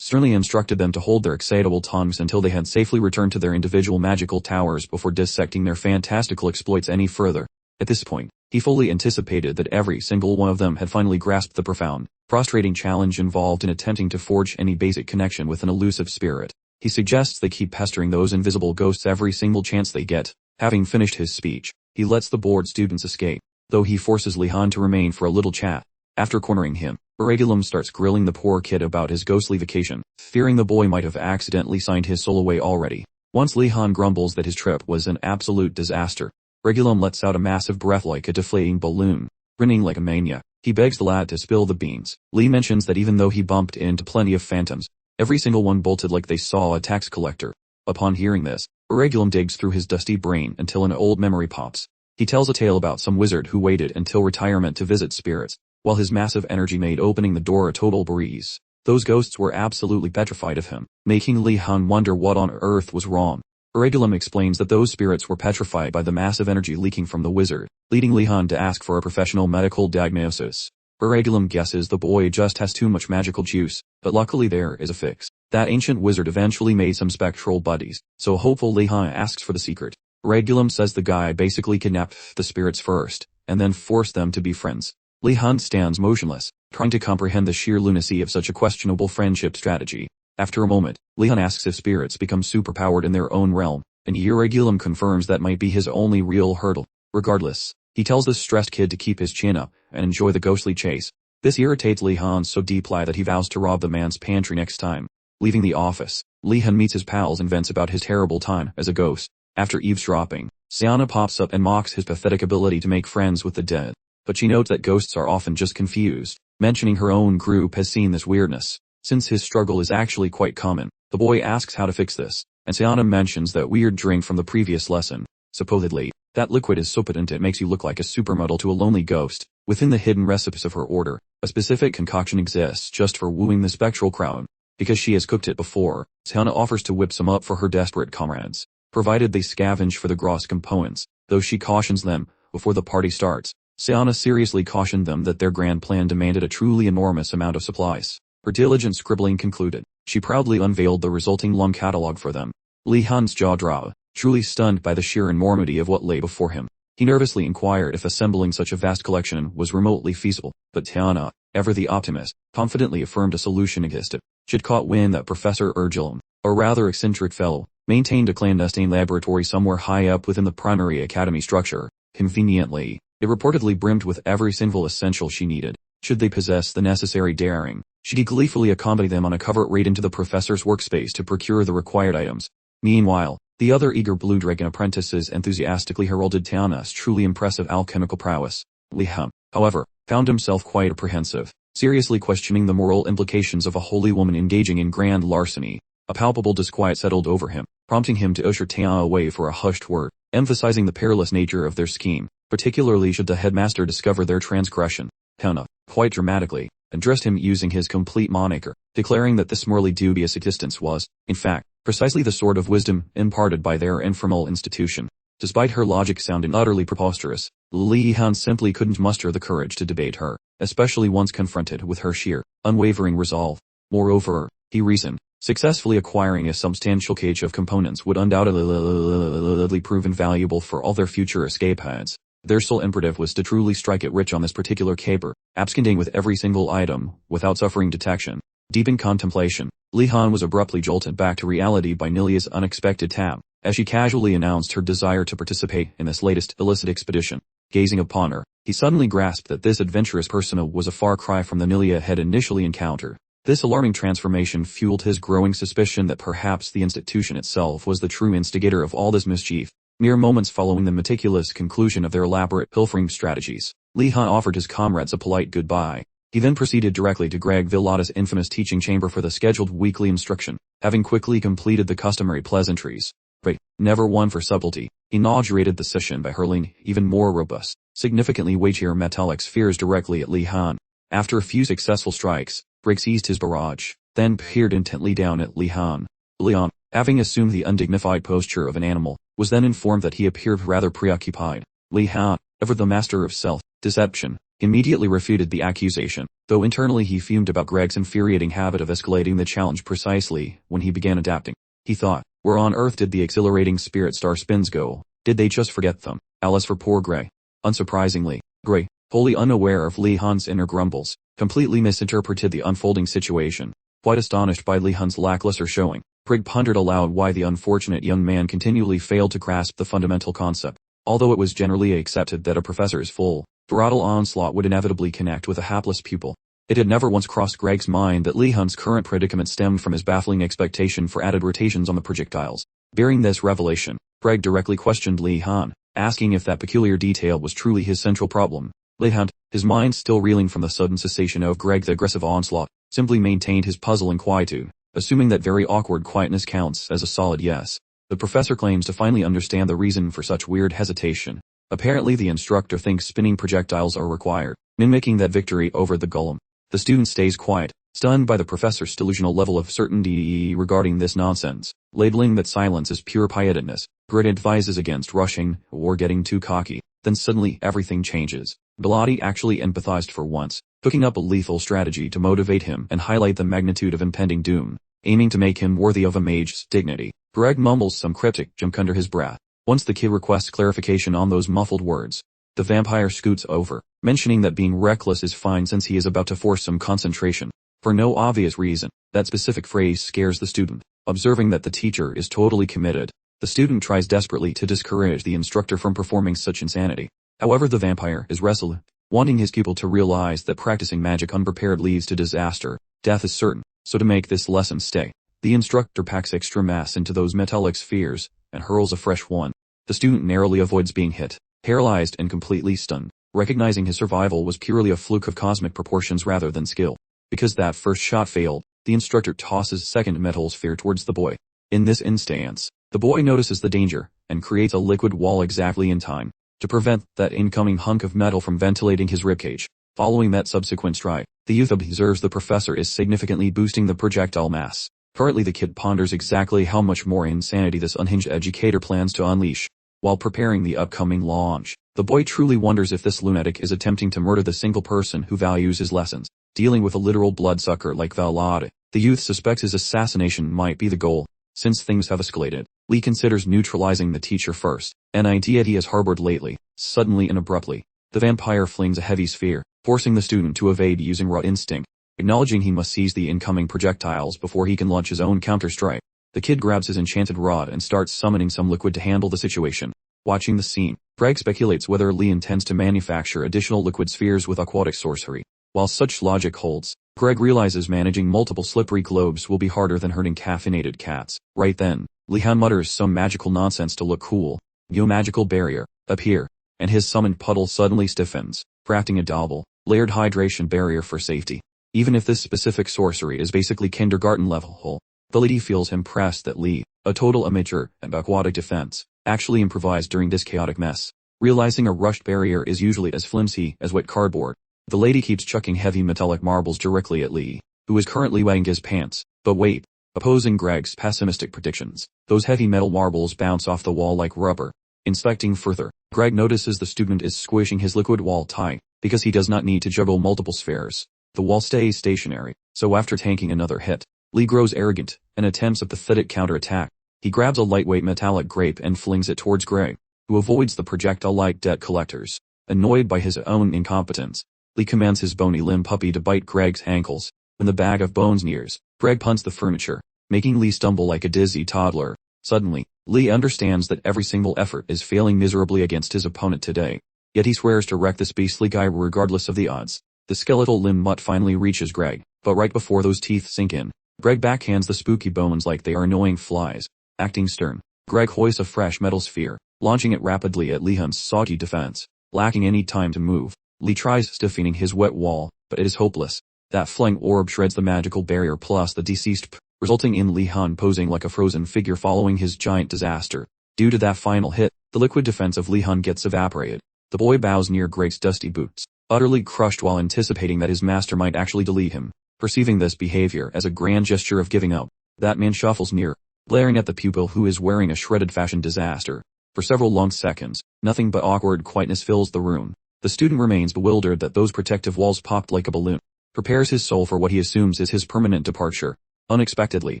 sternly instructed them to hold their excitable tongues until they had safely returned to their individual magical towers before dissecting their fantastical exploits any further. At this point, he fully anticipated that every single one of them had finally grasped the profound, frustrating challenge involved in attempting to forge any basic connection with an elusive spirit. He suggests they keep pestering those invisible ghosts every single chance they get. Having finished his speech, he lets the bored students escape, though he forces Lihon to remain for a little chat. After cornering him, Regulum starts grilling the poor kid about his ghostly vacation, fearing the boy might have accidentally signed his soul away already. Once Lihon grumbles that his trip was an absolute disaster, Regulum lets out a massive breath like a deflating balloon. Grinning like a mania, he begs the lad to spill the beans. Lee mentions that even though he bumped into plenty of phantoms, every single one bolted like they saw a tax collector. Upon hearing this, Regulum digs through his dusty brain until an old memory pops. He tells a tale about some wizard who waited until retirement to visit spirits, while his massive energy made opening the door a total breeze. Those ghosts were absolutely petrified of him, making Lihon wonder what on earth was wrong. Regulum explains that those spirits were petrified by the massive energy leaking from the wizard, leading Lihon to ask for a professional medical diagnosis. Regulum guesses the boy just has too much magical juice, but luckily there is a fix. That ancient wizard eventually made some spectral buddies, so hopeful Lihon asks for the secret. Regulum says the guy basically kidnapped the spirits first, and then forced them to be friends. Lihon stands motionless, trying to comprehend the sheer lunacy of such a questionable friendship strategy. After a moment, Lihon asks if spirits become superpowered in their own realm, and Regulum confirms that might be his only real hurdle. Regardless, he tells the stressed kid to keep his chin up and enjoy the ghostly chase. This irritates Lihon so deeply that he vows to rob the man's pantry next time. Leaving the office, Lihon meets his pals and vents about his terrible time as a ghost. After eavesdropping, Siana pops up and mocks his pathetic ability to make friends with the dead. But she notes that ghosts are often just confused, mentioning her own group has seen this weirdness. Since his struggle is actually quite common, the boy asks how to fix this, and Siana mentions that weird drink from the previous lesson. Supposedly, that liquid is so potent it makes you look like a supermodel to a lonely ghost. Within the hidden recipes of her order, a specific concoction exists just for wooing the spectral crowd. Because she has cooked it before, Siana offers to whip some up for her desperate comrades, provided they scavenge for the gross components, though she cautions them before the party starts. Siana seriously cautioned them that their grand plan demanded a truly enormous amount of supplies. Her diligent scribbling concluded, she proudly unveiled the resulting long catalog for them. Lihon's jaw dropped, truly stunned by the sheer enormity of what lay before him. He nervously inquired if assembling such a vast collection was remotely feasible, but Siana, ever the optimist, confidently affirmed a solution existed. She'd caught wind that Professor Urgilum, a rather eccentric fellow, maintained a clandestine laboratory somewhere high up within the primary academy structure. Conveniently, it reportedly brimmed with every single essential she needed. Should they possess the necessary daring, she'd gleefully accompany them on a covert raid into the professor's workspace to procure the required items. Meanwhile, the other eager Blue Dragon apprentices enthusiastically heralded Siana's truly impressive alchemical prowess. Lihon, however, found himself quite apprehensive, seriously questioning the moral implications of a holy woman engaging in grand larceny. A palpable disquiet settled over him, prompting him to usher Siana away for a hushed word, emphasizing the perilous nature of their scheme, particularly should the headmaster discover their transgression. Siana, quite dramatically, addressed him using his complete moniker, declaring that this morally dubious existence was, in fact, precisely the sort of wisdom imparted by their informal institution. Despite her logic sounding utterly preposterous, Lihon simply couldn't muster the courage to debate her, especially once confronted with her sheer, unwavering resolve. Moreover, he reasoned, successfully acquiring a substantial cache of components would undoubtedly prove invaluable for all their future escapades. Their sole imperative was to truly strike it rich on this particular caper, absconding with every single item, without suffering detection. Deep in contemplation, Lihon was abruptly jolted back to reality by Nilia's unexpected tap, as she casually announced her desire to participate in this latest illicit expedition. Gazing upon her, he suddenly grasped that this adventurous persona was a far cry from the Nilia had initially encountered. This alarming transformation fueled his growing suspicion that perhaps the institution itself was the true instigator of all this mischief. Mere moments following the meticulous conclusion of their elaborate pilfering strategies, Lihon offered his comrades a polite goodbye. He then proceeded directly to Greg Villada's infamous teaching chamber for the scheduled weekly instruction. Having quickly completed the customary pleasantries, but never one for subtlety, he inaugurated the session by hurling even more robust, significantly weightier metallic spheres directly at Lihon. After a few successful strikes, Greg seized his barrage, then peered intently down at Lihon. Lihon, having assumed the undignified posture of an animal, was then informed that he appeared rather preoccupied. Lihon, ever the master of self-deception, immediately refuted the accusation, though internally he fumed about Greg's infuriating habit of escalating the challenge precisely when he began adapting. He thought, where on earth did the exhilarating spirit star spins go? Did they just forget them? Alas for poor Greg. Unsurprisingly, Greg, wholly unaware of Lihon's inner grumbles, completely misinterpreted the unfolding situation. Quite astonished by Lihon's lackluster showing, Greg pondered aloud why the unfortunate young man continually failed to grasp the fundamental concept. Although it was generally accepted that a professor's full throttle onslaught would inevitably connect with a hapless pupil, it had never once crossed Greg's mind that Lihon's current predicament stemmed from his baffling expectation for added rotations on the projectiles. Bearing this revelation, Greg directly questioned Lihon, asking if that peculiar detail was truly his central problem. Lihon, his mind still reeling from the sudden cessation of Greg's aggressive onslaught, simply maintained his puzzle in quietude, assuming that very awkward quietness counts as a solid yes. The professor claims to finally understand the reason for such weird hesitation. Apparently the instructor thinks spinning projectiles are required, mimicking that victory over the golem. The student stays quiet, stunned by the professor's delusional level of certainty regarding this nonsense. Labeling that silence is pure pietedness, Grid advises against rushing or getting too cocky. Then suddenly everything changes. Bilotti actually empathized for once, cooking up a lethal strategy to motivate him and highlight the magnitude of impending doom, aiming to make him worthy of a mage's dignity. Greg mumbles some cryptic junk under his breath. Once the kid requests clarification on those muffled words, the vampire scoots over, mentioning that being reckless is fine since he is about to force some concentration. For no obvious reason, that specific phrase scares the student. Observing that the teacher is totally committed, the student tries desperately to discourage the instructor from performing such insanity. However, the vampire is resolute, wanting his pupil to realize that practicing magic unprepared leads to disaster. Death is certain, so to make this lesson stay, the instructor packs extra mass into those metallic spheres and hurls a fresh one. The student narrowly avoids being hit, paralyzed and completely stunned, recognizing his survival was purely a fluke of cosmic proportions rather than skill. Because that first shot failed, the instructor tosses second metal sphere towards the boy. In this instance, the boy notices the danger and creates a liquid wall exactly in time to prevent that incoming hunk of metal from ventilating his ribcage. Following that subsequent strike, the youth observes the professor is significantly boosting the projectile mass. Currently the kid ponders exactly how much more insanity this unhinged educator plans to unleash. While preparing the upcoming launch, the boy truly wonders if this lunatic is attempting to murder the single person who values his lessons. Dealing with a literal bloodsucker like Bilotti, the youth suspects his assassination might be the goal. Since things have escalated, Lee considers neutralizing the teacher first, an idea he has harbored lately. Suddenly and abruptly, the vampire flings a heavy sphere, forcing the student to evade using raw instinct. Acknowledging he must seize the incoming projectiles before he can launch his own counter-strike, the kid grabs his enchanted rod and starts summoning some liquid to handle the situation. Watching the scene, Greg speculates whether Lee intends to manufacture additional liquid spheres with aquatic sorcery. While such logic holds, Greg realizes managing multiple slippery globes will be harder than herding caffeinated cats. Right then, Lihon mutters some magical nonsense to look cool. Yo magical barrier, appear, and his summoned puddle suddenly stiffens, crafting a double, layered hydration barrier for safety. Even if this specific sorcery is basically kindergarten level, the lady feels impressed that Lee, a total amateur at aquatic defense, actually improvised during this chaotic mess. Realizing a rushed barrier is usually as flimsy as wet cardboard, the lady keeps chucking heavy metallic marbles directly at Lee, who is currently wetting his pants. But wait, opposing Greg's pessimistic predictions, those heavy metal marbles bounce off the wall like rubber. Inspecting further, Greg notices the student is squishing his liquid wall tight, because he does not need to juggle multiple spheres. The wall stays stationary, so after tanking another hit, Lee grows arrogant and attempts a pathetic counterattack. He grabs a lightweight metallic grape and flings it towards Greg, who avoids the projectile like debt collectors. Annoyed by his own incompetence, Lee commands his bony limb puppy to bite Greg's ankles. When the bag of bones nears, Greg punts the furniture, making Lee stumble like a dizzy toddler. Suddenly, Lee understands that every single effort is failing miserably against his opponent today. Yet he swears to wreck this beastly guy regardless of the odds. The skeletal limb mutt finally reaches Greg, but right before those teeth sink in, Greg backhands the spooky bones like they are annoying flies. Acting stern, Greg hoists a fresh metal sphere, launching it rapidly at Lihon's soggy defense. Lacking any time to move, Lee tries stiffening his wet wall, but it is hopeless. That flying orb shreds the magical barrier plus the deceased resulting in Lihon posing like a frozen figure following his giant disaster. Due to that final hit, the liquid defense of Lihon gets evaporated. The boy bows near Greg's dusty boots, utterly crushed while anticipating that his master might actually delete him. Perceiving this behavior as a grand gesture of giving up, that man shuffles near, glaring at the pupil who is wearing a shredded fashion disaster. For several long seconds, nothing but awkward quietness fills the room. The student remains bewildered that those protective walls popped like a balloon, prepares his soul for what he assumes is his permanent departure. Unexpectedly,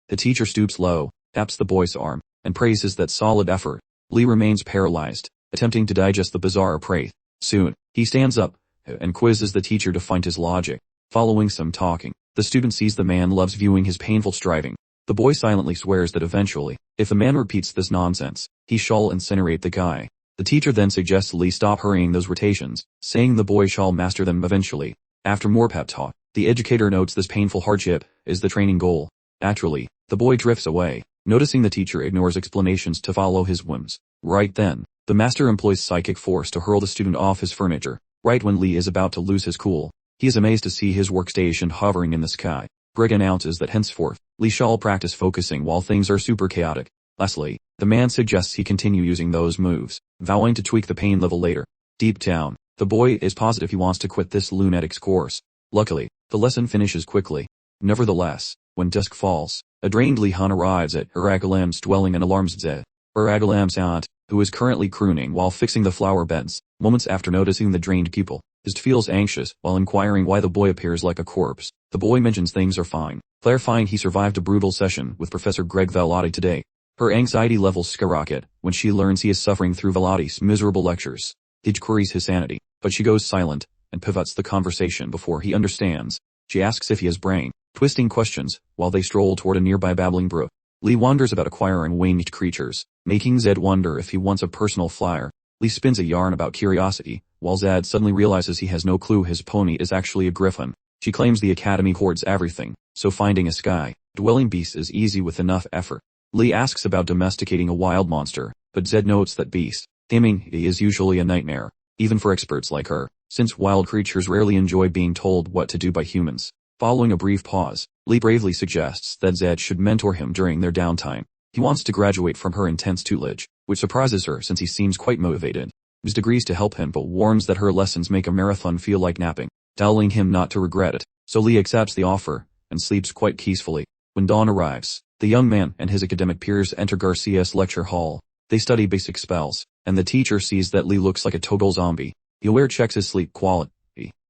the teacher stoops low, taps the boy's arm, and praises that solid effort. Lee remains paralyzed, attempting to digest the bizarre praise. Soon, he stands up, and quizzes the teacher to find his logic. Following some talking, the student sees the man loves viewing his painful striving. The boy silently swears that eventually, if the man repeats this nonsense, he shall incinerate the guy. The teacher then suggests Lee stop hurrying those rotations, saying the boy shall master them eventually. After more pep talk, the educator notes this painful hardship is the training goal. Naturally, the boy drifts away, noticing the teacher ignores explanations to follow his whims. Right then, the master employs psychic force to hurl the student off his furniture, right when Lee is about to lose his cool. He is amazed to see his workstation hovering in the sky. Greg announces that henceforth, Lee shall practice focusing while things are super chaotic. Lastly, the man suggests he continue using those moves, vowing to tweak the pain level later. Deep down, the boy is positive he wants to quit this lunatic's course. Luckily, the lesson finishes quickly. Nevertheless, when dusk falls, a drained Lihon arrives at Eragalam's dwelling and alarms Zed, Eragalam's aunt, who is currently crooning while fixing the flower beds. Moments after noticing the drained pupil, Zed feels anxious while inquiring why the boy appears like a corpse. The boy mentions things are fine, clarifying he survived a brutal session with Professor Greg Velotti today. Her anxiety levels skyrocket when she learns he is suffering through Velotti's miserable lectures. Zed queries his sanity, but she goes silent and pivots the conversation before he understands. She asks if he has brain, twisting questions, while they stroll toward a nearby babbling brook. Lee wonders about acquiring winged creatures, making Zed wonder if he wants a personal flyer. Lee spins a yarn about curiosity, while Zed suddenly realizes he has no clue his pony is actually a griffin. She claims the academy hoards everything, so finding a sky-dwelling beast is easy with enough effort. Lee asks about domesticating a wild monster, but Zed notes that beast taming is usually a nightmare, even for experts like her, since wild creatures rarely enjoy being told what to do by humans. Following a brief pause, Lee bravely suggests that Zed should mentor him during their downtime. He wants to graduate from her intense tutelage, which surprises her since he seems quite motivated. Zed agrees to help him but warns that her lessons make a marathon feel like napping, telling him not to regret it. So Lee accepts the offer, and sleeps quite peacefully. When dawn arrives, the young man and his academic peers enter Garcia's lecture hall. They study basic spells, and the teacher sees that Lee looks like a total zombie. The aware checks his sleep quality,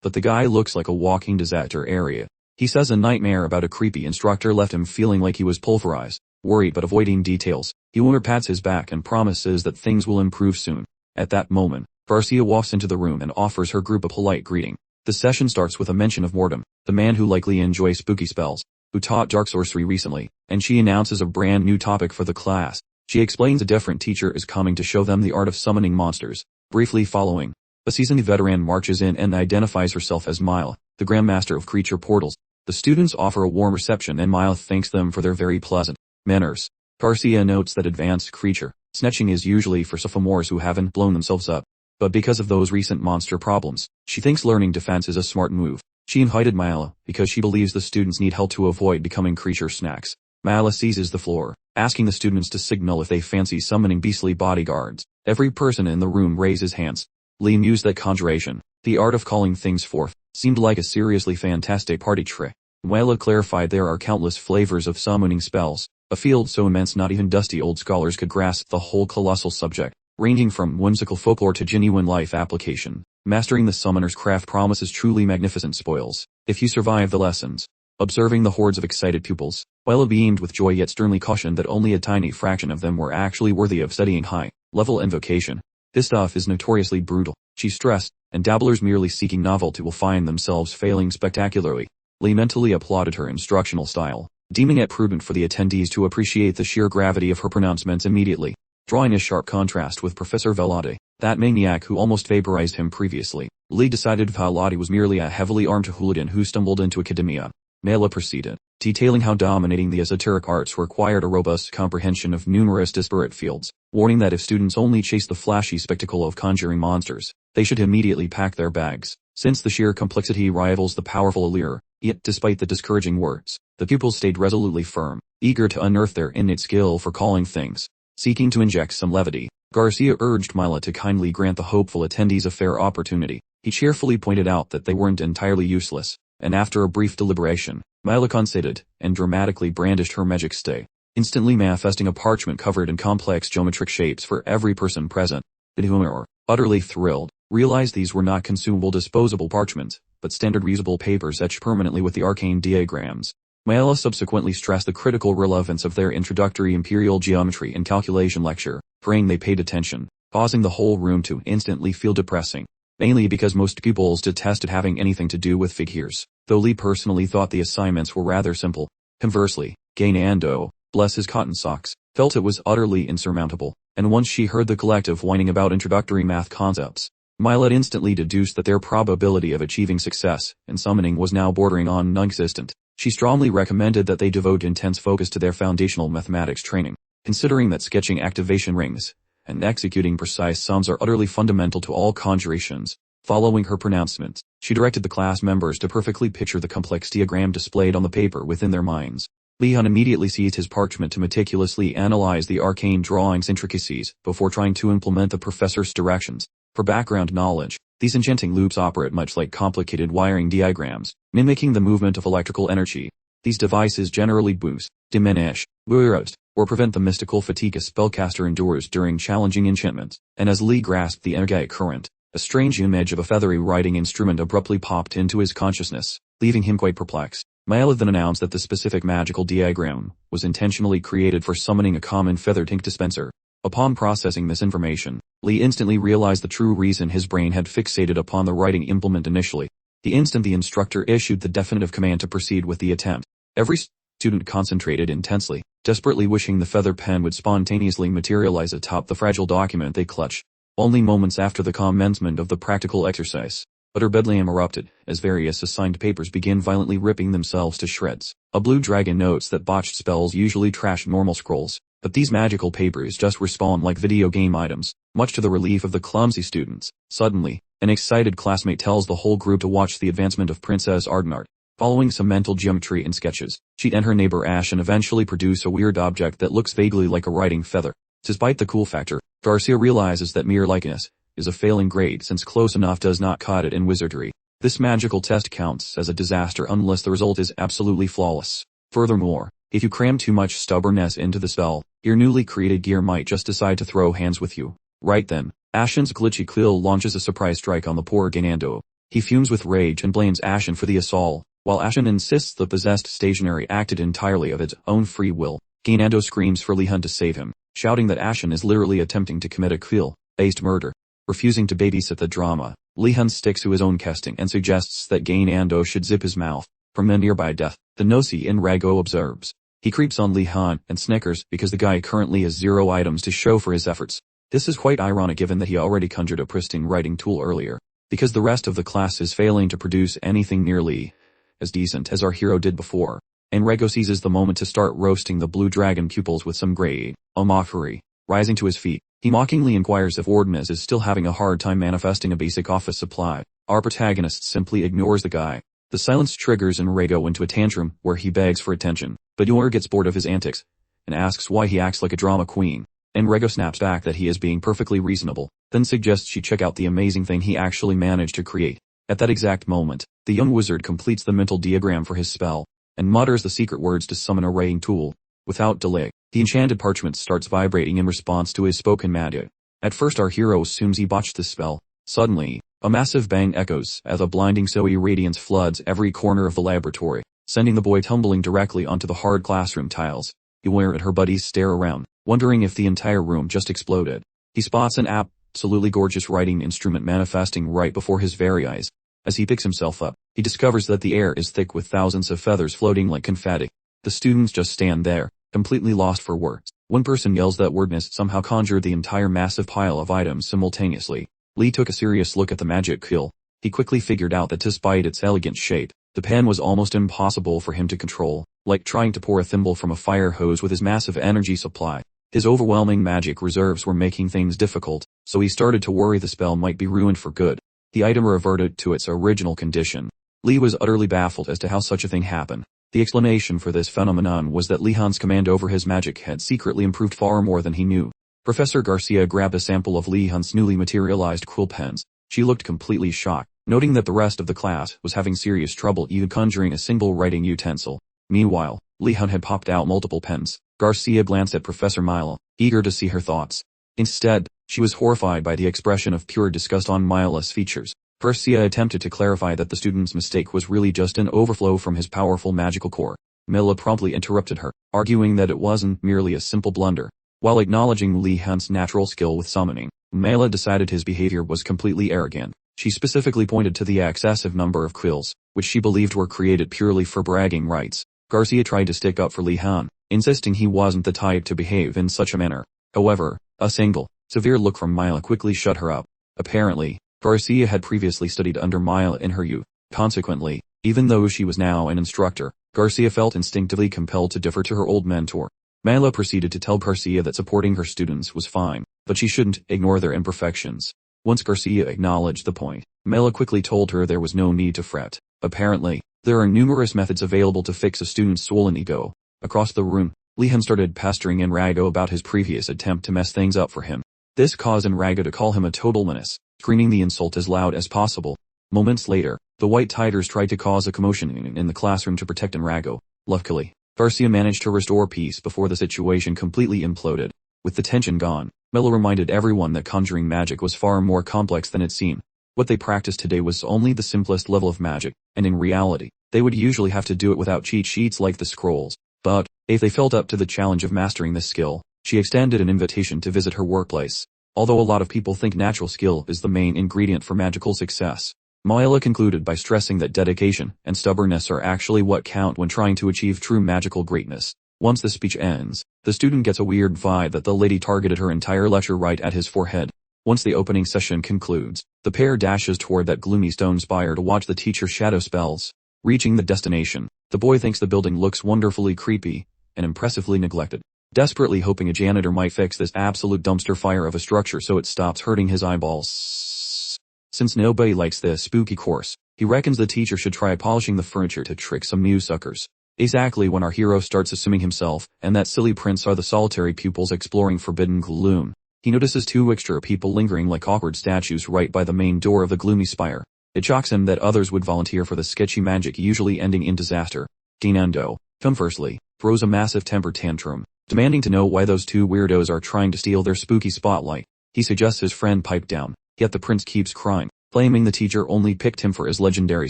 but the guy looks like a walking disaster area. He says a nightmare about a creepy instructor left him feeling like he was pulverized. Worried but avoiding details, Ewer pats his back and promises that things will improve soon. At that moment, Garcia walks into the room and offers her group a polite greeting. The session starts with a mention of Mortem, the man who likely enjoys spooky spells, who taught dark sorcery recently, and she announces a brand new topic for the class. She explains a different teacher is coming to show them the art of summoning monsters. Briefly following, a seasoned veteran marches in and identifies herself as Mila, the Grandmaster of Creature Portals. The students offer a warm reception and Mila thanks them for their very pleasant manners. Garcia notes that advanced creature snatching is usually for sophomores who haven't blown themselves up, but because of those recent monster problems, she thinks learning defense is a smart move. She invited Mila because she believes the students need help to avoid becoming creature snacks. Mila seizes the floor, asking the students to signal if they fancy summoning beastly bodyguards. Every person in the room raises hands. Lee mused that conjuration, the art of calling things forth, seemed like a seriously fantastic party trick. Mila clarified there are countless flavors of summoning spells, a field so immense not even dusty old scholars could grasp the whole colossal subject, ranging from whimsical folklore to genuine life application. Mastering the summoner's craft promises truly magnificent spoils, if you survive the lessons. Observing the hordes of excited pupils, Mila beamed with joy yet sternly cautioned that only a tiny fraction of them were actually worthy of studying high-level invocation. This stuff is notoriously brutal, she stressed, and dabblers merely seeking novelty will find themselves failing spectacularly. Lee mentally applauded her instructional style, deeming it prudent for the attendees to appreciate the sheer gravity of her pronouncements immediately. Drawing a sharp contrast with Professor Velotti, that maniac who almost vaporized him previously, Lee decided Velotti was merely a heavily armed hooligan who stumbled into academia. Mela proceeded, detailing how dominating the esoteric arts required a robust comprehension of numerous disparate fields, warning that if students only chase the flashy spectacle of conjuring monsters, they should immediately pack their bags, since the sheer complexity rivals the powerful allure. Yet despite the discouraging words, the pupils stayed resolutely firm, eager to unearth their innate skill for calling things. Seeking to inject some levity, Garcia urged Mila to kindly grant the hopeful attendees a fair opportunity. He cheerfully pointed out that they weren't entirely useless, and after a brief deliberation, Mila conceded, and dramatically brandished her magic stay, instantly manifesting a parchment covered in complex geometric shapes for every person present. Lihon, utterly thrilled, realized these were not consumable disposable parchments, but standard reusable papers etched permanently with the arcane diagrams. Mila subsequently stressed the critical relevance of their introductory imperial geometry and calculation lecture, praying they paid attention, causing the whole room to instantly feel depressing. Mainly because most pupils detested having anything to do with figures, though Lee personally thought the assignments were rather simple. Conversely, Gainando, bless his cotton socks, felt it was utterly insurmountable, and once she heard the collective whining about introductory math concepts, Mila instantly deduced that their probability of achieving success in summoning was now bordering on non-existent. She strongly recommended that they devote intense focus to their foundational mathematics training, considering that sketching activation rings and executing precise sums are utterly fundamental to all conjurations. Following her pronouncements, she directed the class members to perfectly picture the complex diagram displayed on the paper within their minds. Lihon immediately seized his parchment to meticulously analyze the arcane drawing's intricacies before trying to implement the professor's directions. For background knowledge, these enchanting loops operate much like complicated wiring diagrams, mimicking the movement of electrical energy. These devices generally boost, diminish, boost, or prevent the mystical fatigue a spellcaster endures during challenging enchantments, and as Lee grasped the energetic current, a strange image of a feathery writing instrument abruptly popped into his consciousness, leaving him quite perplexed. Mila then announced that the specific magical diagram was intentionally created for summoning a common feathered ink dispenser. Upon processing this information, Lee instantly realized the true reason his brain had fixated upon the writing implement initially. The instant the instructor issued the definitive command to proceed with the attempt, every student concentrated intensely, desperately wishing the feather pen would spontaneously materialize atop the fragile document they clutched. Only moments after the commencement of the practical exercise, utter bedlam erupted, as various assigned papers began violently ripping themselves to shreds. A blue dragon notes that botched spells usually trash normal scrolls, but these magical papers just respawn like video game items, much to the relief of the clumsy students. Suddenly, an excited classmate tells the whole group to watch the advancement of Princess Ardenard. Following some mental geometry and sketches, she and her neighbor Ashen eventually produce a weird object that looks vaguely like a writing feather. Despite the cool factor, Garcia realizes that mere likeness is a failing grade since close enough does not cut it in wizardry. This magical test counts as a disaster unless the result is absolutely flawless. Furthermore, if you cram too much stubbornness into the spell, your newly created gear might just decide to throw hands with you. Right then, Ashen's glitchy quill launches a surprise strike on the poor Gainando. He fumes with rage and blames Ashen for the assault, while Ashen insists the possessed stationery acted entirely of its own free will. Gainando screams for Lihon to save him, shouting that Ashen is literally attempting to commit a quill-based murder. Refusing to babysit the drama, Lihon sticks to his own casting and suggests that Gainando should zip his mouth from a nearby death. The nosy Enro observes. He creeps on Lihon and snickers because the guy currently has 0 items to show for his efforts. This is quite ironic given that he already conjured a pristine writing tool earlier, because the rest of the class is failing to produce anything nearly as decent as our hero did before. Enrego seizes the moment to start roasting the blue dragon pupils with some grade, a mockery. Rising to his feet, he mockingly inquires if Ordinez is still having a hard time manifesting a basic office supply. Our protagonist simply ignores the guy. The silence triggers Enrego into a tantrum where he begs for attention, but Yor gets bored of his antics and asks why he acts like a drama queen. Enrego snaps back that he is being perfectly reasonable, then suggests she check out the amazing thing he actually managed to create. At that exact moment, the young wizard completes the mental diagram for his spell, and mutters the secret words to summon a writing tool. Without delay, the enchanted parchment starts vibrating in response to his spoken magic. At first our hero assumes he botched the spell. Suddenly, a massive bang echoes as a blinding Zoe radiance floods every corner of the laboratory, sending the boy tumbling directly onto the hard classroom tiles. Yor and her buddies stare around, wondering if the entire room just exploded. He spots an absolutely gorgeous writing instrument manifesting right before his very eyes. As he picks himself up, he discovers that the air is thick with thousands of feathers floating like confetti. The students just stand there, completely lost for words. One person yells that Wordness somehow conjured the entire massive pile of items simultaneously. Lee took a serious look at the magic quill. He quickly figured out that despite its elegant shape, the pen was almost impossible for him to control, like trying to pour a thimble from a fire hose with his massive energy supply. His overwhelming magic reserves were making things difficult, so he started to worry the spell might be ruined for good. The item reverted to its original condition. Lee was utterly baffled as to how such a thing happened. The explanation for this phenomenon was that Lihon's command over his magic had secretly improved far more than he knew. Professor Garcia grabbed a sample of Lihon's newly materialized quill pens. She looked completely shocked. noting that the rest of the class was having serious trouble even conjuring a single writing utensil. Meanwhile, Lihon had popped out multiple pens. Garcia glanced at Professor Mila, eager to see her thoughts. Instead, she was horrified by the expression of pure disgust on Mila's features. Garcia attempted to clarify that the student's mistake was really just an overflow from his powerful magical core. Mila promptly interrupted her, arguing that it wasn't merely a simple blunder. While acknowledging Lihon's natural skill with summoning, Mila decided his behavior was completely arrogant. She specifically pointed to the excessive number of quills, which she believed were created purely for bragging rights. Garcia tried to stick up for Lihon, insisting he wasn't the type to behave in such a manner. However, a single, severe look from Mila quickly shut her up. Apparently, Garcia had previously studied under Mila in her youth. Consequently, even though she was now an instructor, Garcia felt instinctively compelled to defer to her old mentor. Mila proceeded to tell Garcia that supporting her students was fine, but she shouldn't ignore their imperfections. Once Garcia acknowledged the point, Mila quickly told her there was no need to fret. Apparently, there are numerous methods available to fix a student's swollen ego. Across the room, Lihon started pestering Enrago about his previous attempt to mess things up for him. This caused Enrago to call him a total menace, screaming the insult as loud as possible. Moments later, the White Tigers tried to cause a commotion in the classroom to protect Enrago. Luckily, Garcia managed to restore peace before the situation completely imploded. With the tension gone, Mila reminded everyone that conjuring magic was far more complex than it seemed. What they practiced today was only the simplest level of magic, and in reality, they would usually have to do it without cheat sheets like the scrolls. But, if they felt up to the challenge of mastering this skill, she extended an invitation to visit her workplace. Although a lot of people think natural skill is the main ingredient for magical success, Mila concluded by stressing that dedication and stubbornness are actually what count when trying to achieve true magical greatness. Once the speech ends, the student gets a weird vibe that the lady targeted her entire lecture right at his forehead. Once the opening session concludes, the pair dashes toward that gloomy stone spire to watch the teacher's shadow spells. Reaching the destination, the boy thinks the building looks wonderfully creepy and impressively neglected, desperately hoping a janitor might fix this absolute dumpster fire of a structure so it stops hurting his eyeballs. Since nobody likes this spooky course, he reckons the teacher should try polishing the furniture to trick some new suckers. Exactly when our hero starts assuming himself and that silly prince are the solitary pupils exploring forbidden gloom, he notices two extra people lingering like awkward statues right by the main door of the gloomy spire. It shocks him that others would volunteer for the sketchy magic usually ending in disaster. Dinando, firstly, throws a massive temper tantrum, demanding to know why those two weirdos are trying to steal their spooky spotlight. He suggests his friend pipe down, yet the prince keeps crying, claiming the teacher only picked him for his legendary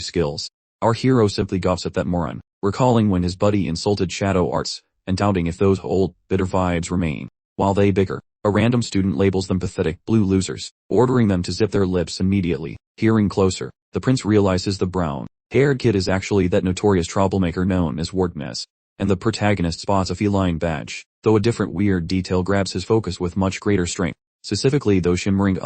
skills. Our hero simply gawps at that moron, recalling when his buddy insulted shadow arts, and doubting if those old, bitter vibes remain. While they bicker, a random student labels them pathetic blue losers, ordering them to zip their lips immediately. Hearing closer, the prince realizes the brown-haired kid is actually that notorious troublemaker known as Wardness, and the protagonist spots a feline badge, though a different weird detail grabs his focus with much greater strength, specifically those shimmering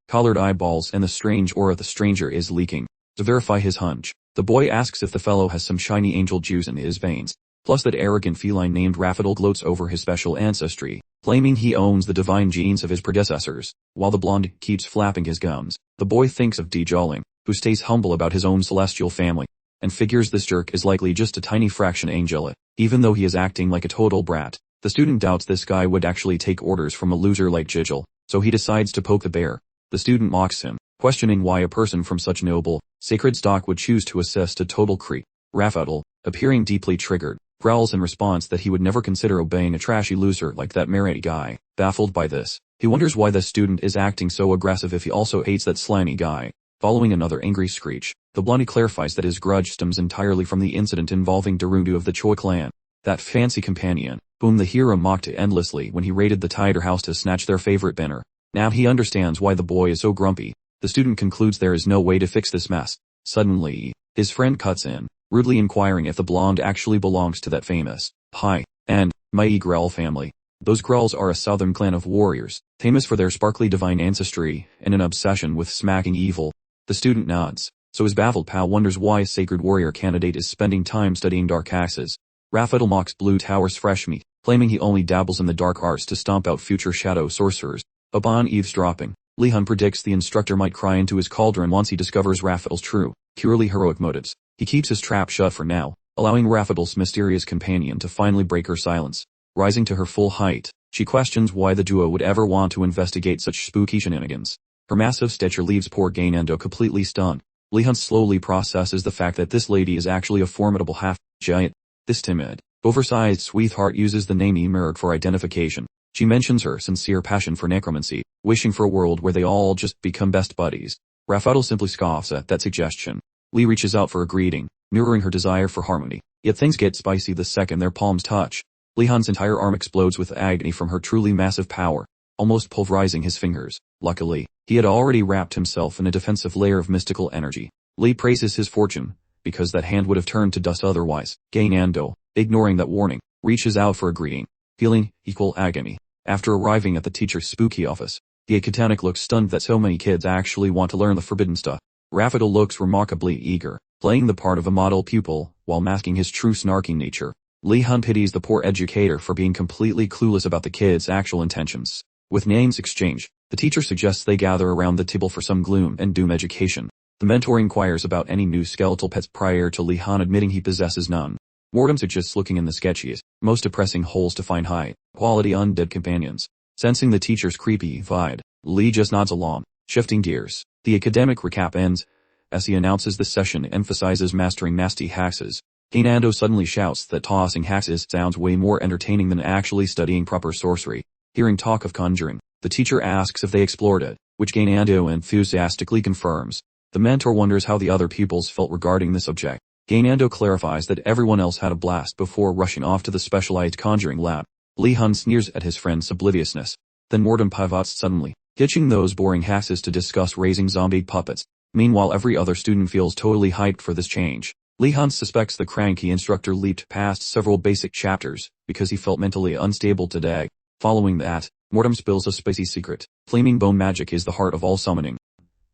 colored eyeballs and the strange aura the stranger is leaking. To verify his hunch, the boy asks if the fellow has some shiny angel juice in his veins. Plus that arrogant feline named Raphael gloats over his special ancestry, claiming he owns the divine genes of his predecessors. While the blonde keeps flapping his gums, the boy thinks of Djolling, who stays humble about his own celestial family, and figures this jerk is likely just a tiny fraction angelic. Even though he is acting like a total brat, the student doubts this guy would actually take orders from a loser like Gigel, so he decides to poke the bear. The student mocks him, questioning why a person from such noble, sacred stock would choose to assist a total creep. Raphael, appearing deeply triggered, growls in response that he would never consider obeying a trashy loser like that Mary guy. Baffled by this, he wonders why the student is acting so aggressive if he also hates that slimy guy. Following another angry screech, the blondie clarifies that his grudge stems entirely from the incident involving Darudu of the Choi clan, that fancy companion, whom the hero mocked endlessly when he raided the Tiger house to snatch their favorite banner. Now he understands why the boy is so grumpy. The student concludes there is no way to fix this mess. Suddenly, his friend cuts in, rudely inquiring if the blonde actually belongs to that famous, high, and mighty Grell family. Those Grells are a southern clan of warriors, famous for their sparkly divine ancestry and an obsession with smacking evil. The student nods, so his baffled pal wonders why a sacred warrior candidate is spending time studying dark axes. Raphael mocks Blue Tower's fresh meat, claiming he only dabbles in the dark arts to stomp out future shadow sorcerers. Upon eavesdropping, Lihon predicts the instructor might cry into his cauldron once he discovers Raphael's true, purely heroic motives. He keeps his trap shut for now, allowing Raphael's mysterious companion to finally break her silence. Rising to her full height, she questions why the duo would ever want to investigate such spooky shenanigans. Her massive stature leaves poor Gainando completely stunned. Lihon slowly processes the fact that this lady is actually a formidable half-giant. This timid, oversized sweetheart uses the name Amrgard for identification. She mentions her sincere passion for necromancy, wishing for a world where they all just become best buddies. Raphael simply scoffs at that suggestion. Lee reaches out for a greeting, mirroring her desire for harmony. Yet things get spicy the second their palms touch. Lihon's entire arm explodes with agony from her truly massive power, almost pulverizing his fingers. Luckily, he had already wrapped himself in a defensive layer of mystical energy. Lee praises his fortune, because that hand would have turned to dust otherwise. Gainando, ignoring that warning, reaches out for a greeting, feeling equal agony. After arriving at the teacher's spooky office, the academic looks stunned that so many kids actually want to learn the forbidden stuff. Raphael looks remarkably eager, playing the part of a model pupil, while masking his true snarky nature. Lihon pities the poor educator for being completely clueless about the kids' actual intentions. With names exchanged, the teacher suggests they gather around the table for some gloom and doom education. The mentor inquires about any new skeletal pets prior to Lihon admitting he possesses none. Mortem suggests looking in the sketchiest, most depressing holes to find high-quality undead companions. Sensing the teacher's creepy vibe, Lee just nods along, shifting gears. The academic recap ends, as he announces the session emphasizes mastering nasty hexes. Gainando suddenly shouts that tossing hexes sounds way more entertaining than actually studying proper sorcery. Hearing talk of conjuring, the teacher asks if they explored it, which Gainando enthusiastically confirms. The mentor wonders how the other pupils felt regarding the subject. Gainando clarifies that everyone else had a blast before rushing off to the specialized conjuring lab. Lihon sneers at his friend's obliviousness. Then Mortem pivots suddenly, ditching those boring hexes to discuss raising zombie puppets. Meanwhile every other student feels totally hyped for this change. Lihon suspects the cranky instructor leaped past several basic chapters, because he felt mentally unstable today. Following that, Mortem spills a spicy secret. Flaming bone magic is the heart of all summoning.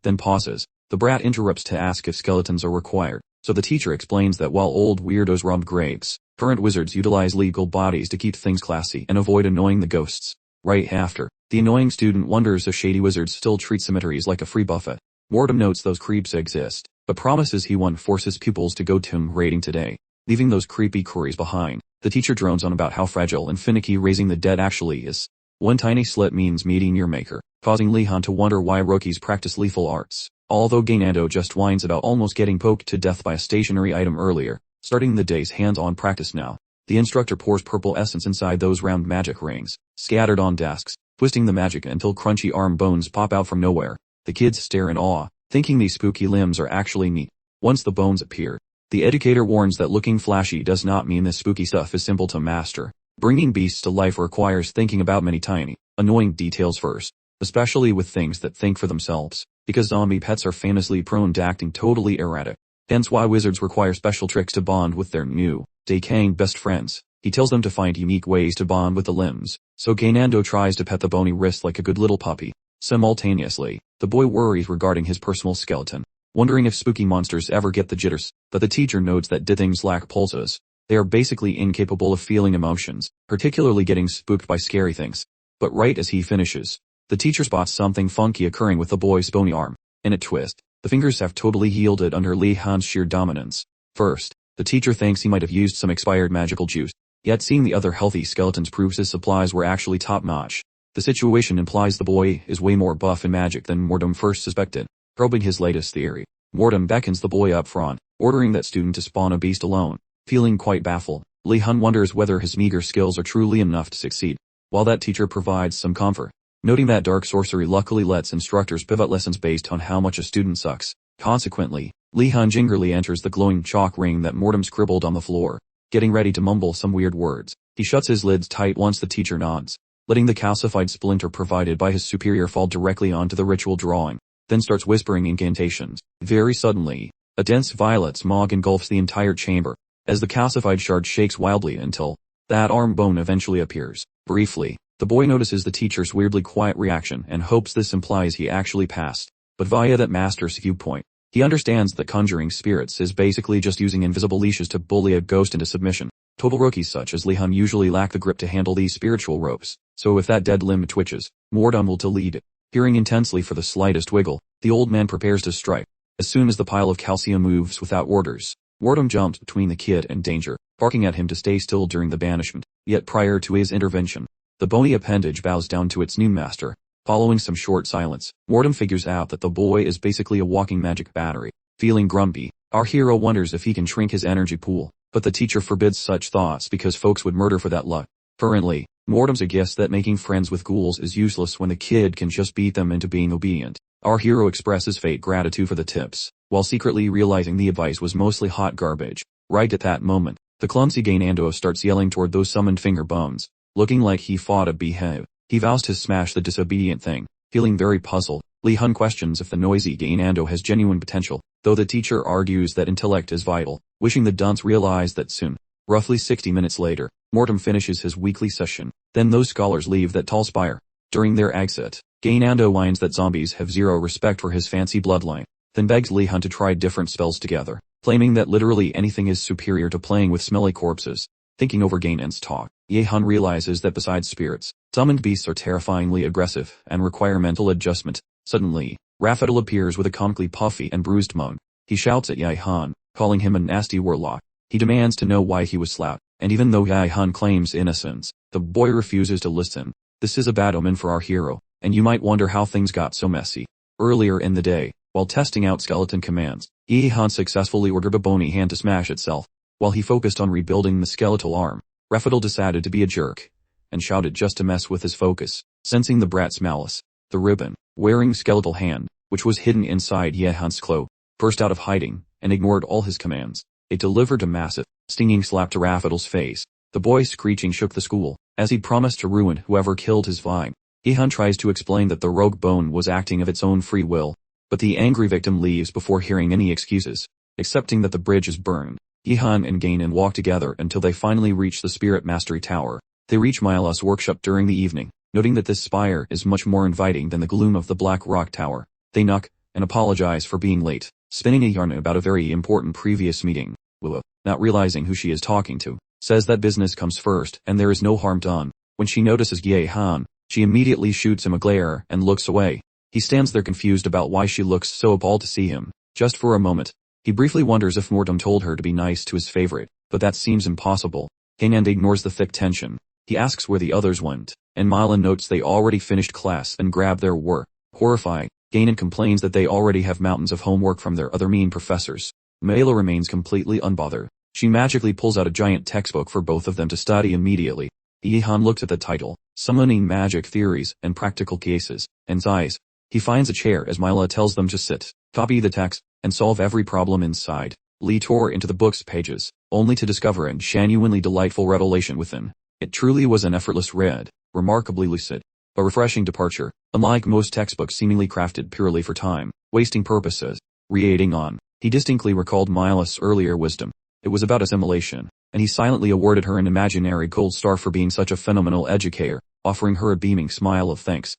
Then pauses. The brat interrupts to ask if skeletons are required, so the teacher explains that while old weirdos rob graves, current wizards utilize legal bodies to keep things classy and avoid annoying the ghosts. Right after, the annoying student wonders if shady wizards still treat cemeteries like a free buffet. Mortem notes those creeps exist, but promises he won't force his pupils to go tomb raiding today, leaving those creepy queries behind. The teacher drones on about how fragile and finicky raising the dead actually is. One tiny slit means meeting your maker, causing Lihon to wonder why rookies practice lethal arts. Although Gainando just whines about almost getting poked to death by a stationary item earlier, starting the day's hands-on practice now. The instructor pours purple essence inside those round magic rings, scattered on desks, twisting the magic until crunchy arm bones pop out from nowhere. The kids stare in awe, thinking these spooky limbs are actually neat. Once the bones appear, the educator warns that looking flashy does not mean this spooky stuff is simple to master. Bringing beasts to life requires thinking about many tiny, annoying details first, especially with things that think for themselves, because zombie pets are famously prone to acting totally erratic. Hence why wizards require special tricks to bond with their new, decaying best friends. He tells them to find unique ways to bond with the limbs, so Gainando tries to pet the bony wrist like a good little puppy. Simultaneously, the boy worries regarding his personal skeleton, wondering if spooky monsters ever get the jitters, but the teacher notes that dead things lack pulses. They are basically incapable of feeling emotions, particularly getting spooked by scary things. But right as he finishes, the teacher spots something funky occurring with the boy's bony arm. In a twist, the fingers have totally yielded under Lihon's sheer dominance. First, the teacher thinks he might have used some expired magical juice, yet seeing the other healthy skeletons proves his supplies were actually top-notch. The situation implies the boy is way more buff in magic than Mortem first suspected. Probing his latest theory, Mortem beckons the boy up front, ordering that student to spawn a beast alone. Feeling quite baffled, Lihon wonders whether his meager skills are truly enough to succeed, while that teacher provides some comfort, noting that dark sorcery luckily lets instructors pivot lessons based on how much a student sucks. Consequently, Lihon gingerly enters the glowing chalk ring that Mortem scribbled on the floor, getting ready to mumble some weird words. He shuts his lids tight once the teacher nods, letting the calcified splinter provided by his superior fall directly onto the ritual drawing, then starts whispering incantations. Very suddenly, a dense violet smog engulfs the entire chamber, as the calcified shard shakes wildly until that arm bone eventually appears. Briefly, the boy notices the teacher's weirdly quiet reaction and hopes this implies he actually passed. But via that master's viewpoint, he understands that conjuring spirits is basically just using invisible leashes to bully a ghost into submission. Total rookies such as Lihon usually lack the grip to handle these spiritual ropes, so if that dead limb twitches, Mortem will to lead it. Peering intensely for the slightest wiggle, the old man prepares to strike. As soon as the pile of calcium moves without orders, Mortem jumps between the kid and danger, barking at him to stay still during the banishment. Yet prior to his intervention, the bony appendage bows down to its new master. Following some short silence, Mortem figures out that the boy is basically a walking magic battery. Feeling grumpy, our hero wonders if he can shrink his energy pool, but the teacher forbids such thoughts because folks would murder for that luck. Currently, Mortem's a guess that making friends with ghouls is useless when the kid can just beat them into being obedient. Our hero expresses fake gratitude for the tips, while secretly realizing the advice was mostly hot garbage. Right at that moment, the clumsy Gainando starts yelling toward those summoned finger bones, looking like he fought a beehive. He vows to smash the disobedient thing. Feeling very puzzled, Lihon questions if the noisy Gainando has genuine potential, though the teacher argues that intellect is vital, wishing the dunce realize that soon. Roughly 60 minutes later, Mortem finishes his weekly session. Then those scholars leave that tall spire. During their exit, Gainando whines that zombies have zero respect for his fancy bloodline, then begs Lihon to try different spells together, claiming that literally anything is superior to playing with smelly corpses. Thinking over Gainan's talk, Lihon realizes that besides spirits, summoned beasts are terrifyingly aggressive and require mental adjustment. Suddenly, Raphael appears with a comically puffy and bruised mug. He shouts at Lihon, calling him a nasty warlock. He demands to know why he was slapped, and even though Lihon claims innocence, the boy refuses to listen. This is a bad omen for our hero, and you might wonder how things got so messy. Earlier in the day, while testing out skeleton commands, Lihon successfully ordered a bony hand to smash itself. While he focused on rebuilding the skeletal arm, Raphael decided to be a jerk, and shouted just to mess with his focus. Sensing the brat's malice, the ribbon-wearing skeletal hand, which was hidden inside Lihon's cloak, burst out of hiding, and ignored all his commands. It delivered a massive, stinging slap to Raphael's face. The boy screeching shook the school, as he promised to ruin whoever killed his vine. Lihon tries to explain that the rogue bone was acting of its own free will, but the angry victim leaves before hearing any excuses. Accepting that the bridge is burned, Lihon and Gainan walk together until they finally reach the Spirit Mastery Tower. They reach Milos' workshop during the evening, noting that this spire is much more inviting than the gloom of the Black Rock Tower. They knock, and apologize for being late, spinning a yarn about a very important previous meeting. Willow, not realizing who she is talking to, says that business comes first and there is no harm done. When she notices Lihon, she immediately shoots him a glare and looks away. He stands there confused about why she looks so appalled to see him. Just for a moment, he briefly wonders if Mortem told her to be nice to his favorite, but that seems impossible. Kainan ignores the thick tension. He asks where the others went, and Milan notes they already finished class and grab their work. Horrified, Gainan complains that they already have mountains of homework from their other mean professors. Mayla remains completely unbothered. She magically pulls out a giant textbook for both of them to study immediately. Lihon looks at the title, Summoning Magic Theories and Practical Cases, and sighs. He finds a chair as Mila tells them to sit, copy the text, and solve every problem inside. Lee tore into the book's pages, only to discover a genuinely delightful revelation within. It truly was an effortless read, remarkably lucid, a refreshing departure, unlike most textbooks seemingly crafted purely for time-wasting purposes. Reading on, he distinctly recalled Milas' earlier wisdom. It was about assimilation, and he silently awarded her an imaginary gold star for being such a phenomenal educator, offering her a beaming smile of thanks.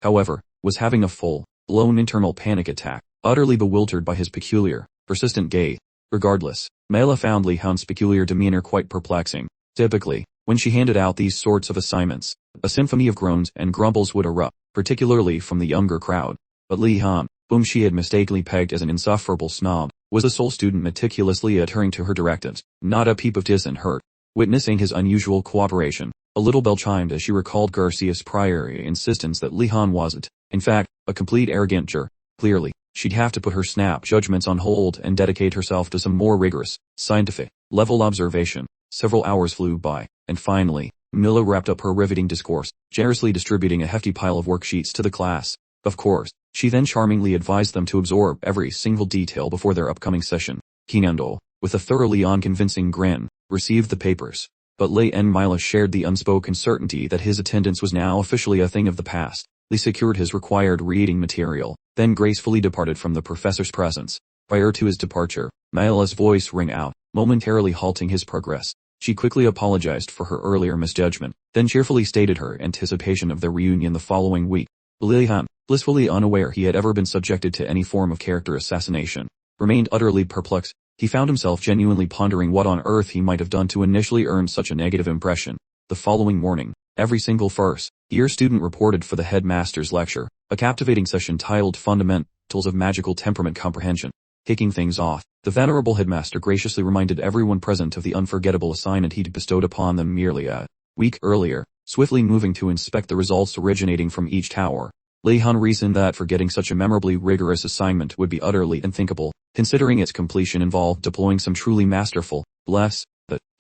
However, was having a full-blown internal panic attack, utterly bewildered by his peculiar, persistent gaze. Regardless, Mela found Lihon's peculiar demeanor quite perplexing. Typically, when she handed out these sorts of assignments, a symphony of groans and grumbles would erupt, particularly from the younger crowd. But Lihon, whom she had mistakenly pegged as an insufferable snob, was the sole student meticulously adhering to her directives, not a peep of distant hurt. Witnessing his unusual cooperation, a little bell chimed as she recalled Garcia's prior insistence that Lihon wasn't, in fact, a complete arrogant jerk. Clearly, she'd have to put her snap judgments on hold and dedicate herself to some more rigorous, scientific-level observation. Several hours flew by, and finally, Mila wrapped up her riveting discourse, generously distributing a hefty pile of worksheets to the class. Of course, she then charmingly advised them to absorb every single detail before their upcoming session. Kinando, with a thoroughly unconvincing grin, received the papers, but Lei and Mila shared the unspoken certainty that his attendance was now officially a thing of the past. Lee secured his required reading material, then gracefully departed from the professor's presence. Prior to his departure, Mila's voice rang out, momentarily halting his progress. She quickly apologized for her earlier misjudgment, then cheerfully stated her anticipation of their reunion the following week. Lihon, blissfully unaware he had ever been subjected to any form of character assassination, remained utterly perplexed. He found himself genuinely pondering what on earth he might have done to initially earn such a negative impression. The following morning, every single first-year student reported for the headmaster's lecture, a captivating session titled Fundamentals of Magical Temperament Comprehension. Kicking things off, the venerable headmaster graciously reminded everyone present of the unforgettable assignment he'd bestowed upon them merely a week earlier, swiftly moving to inspect the results originating from each tower. Lihon reasoned that forgetting such a memorably rigorous assignment would be utterly unthinkable, considering its completion involved deploying some truly masterful,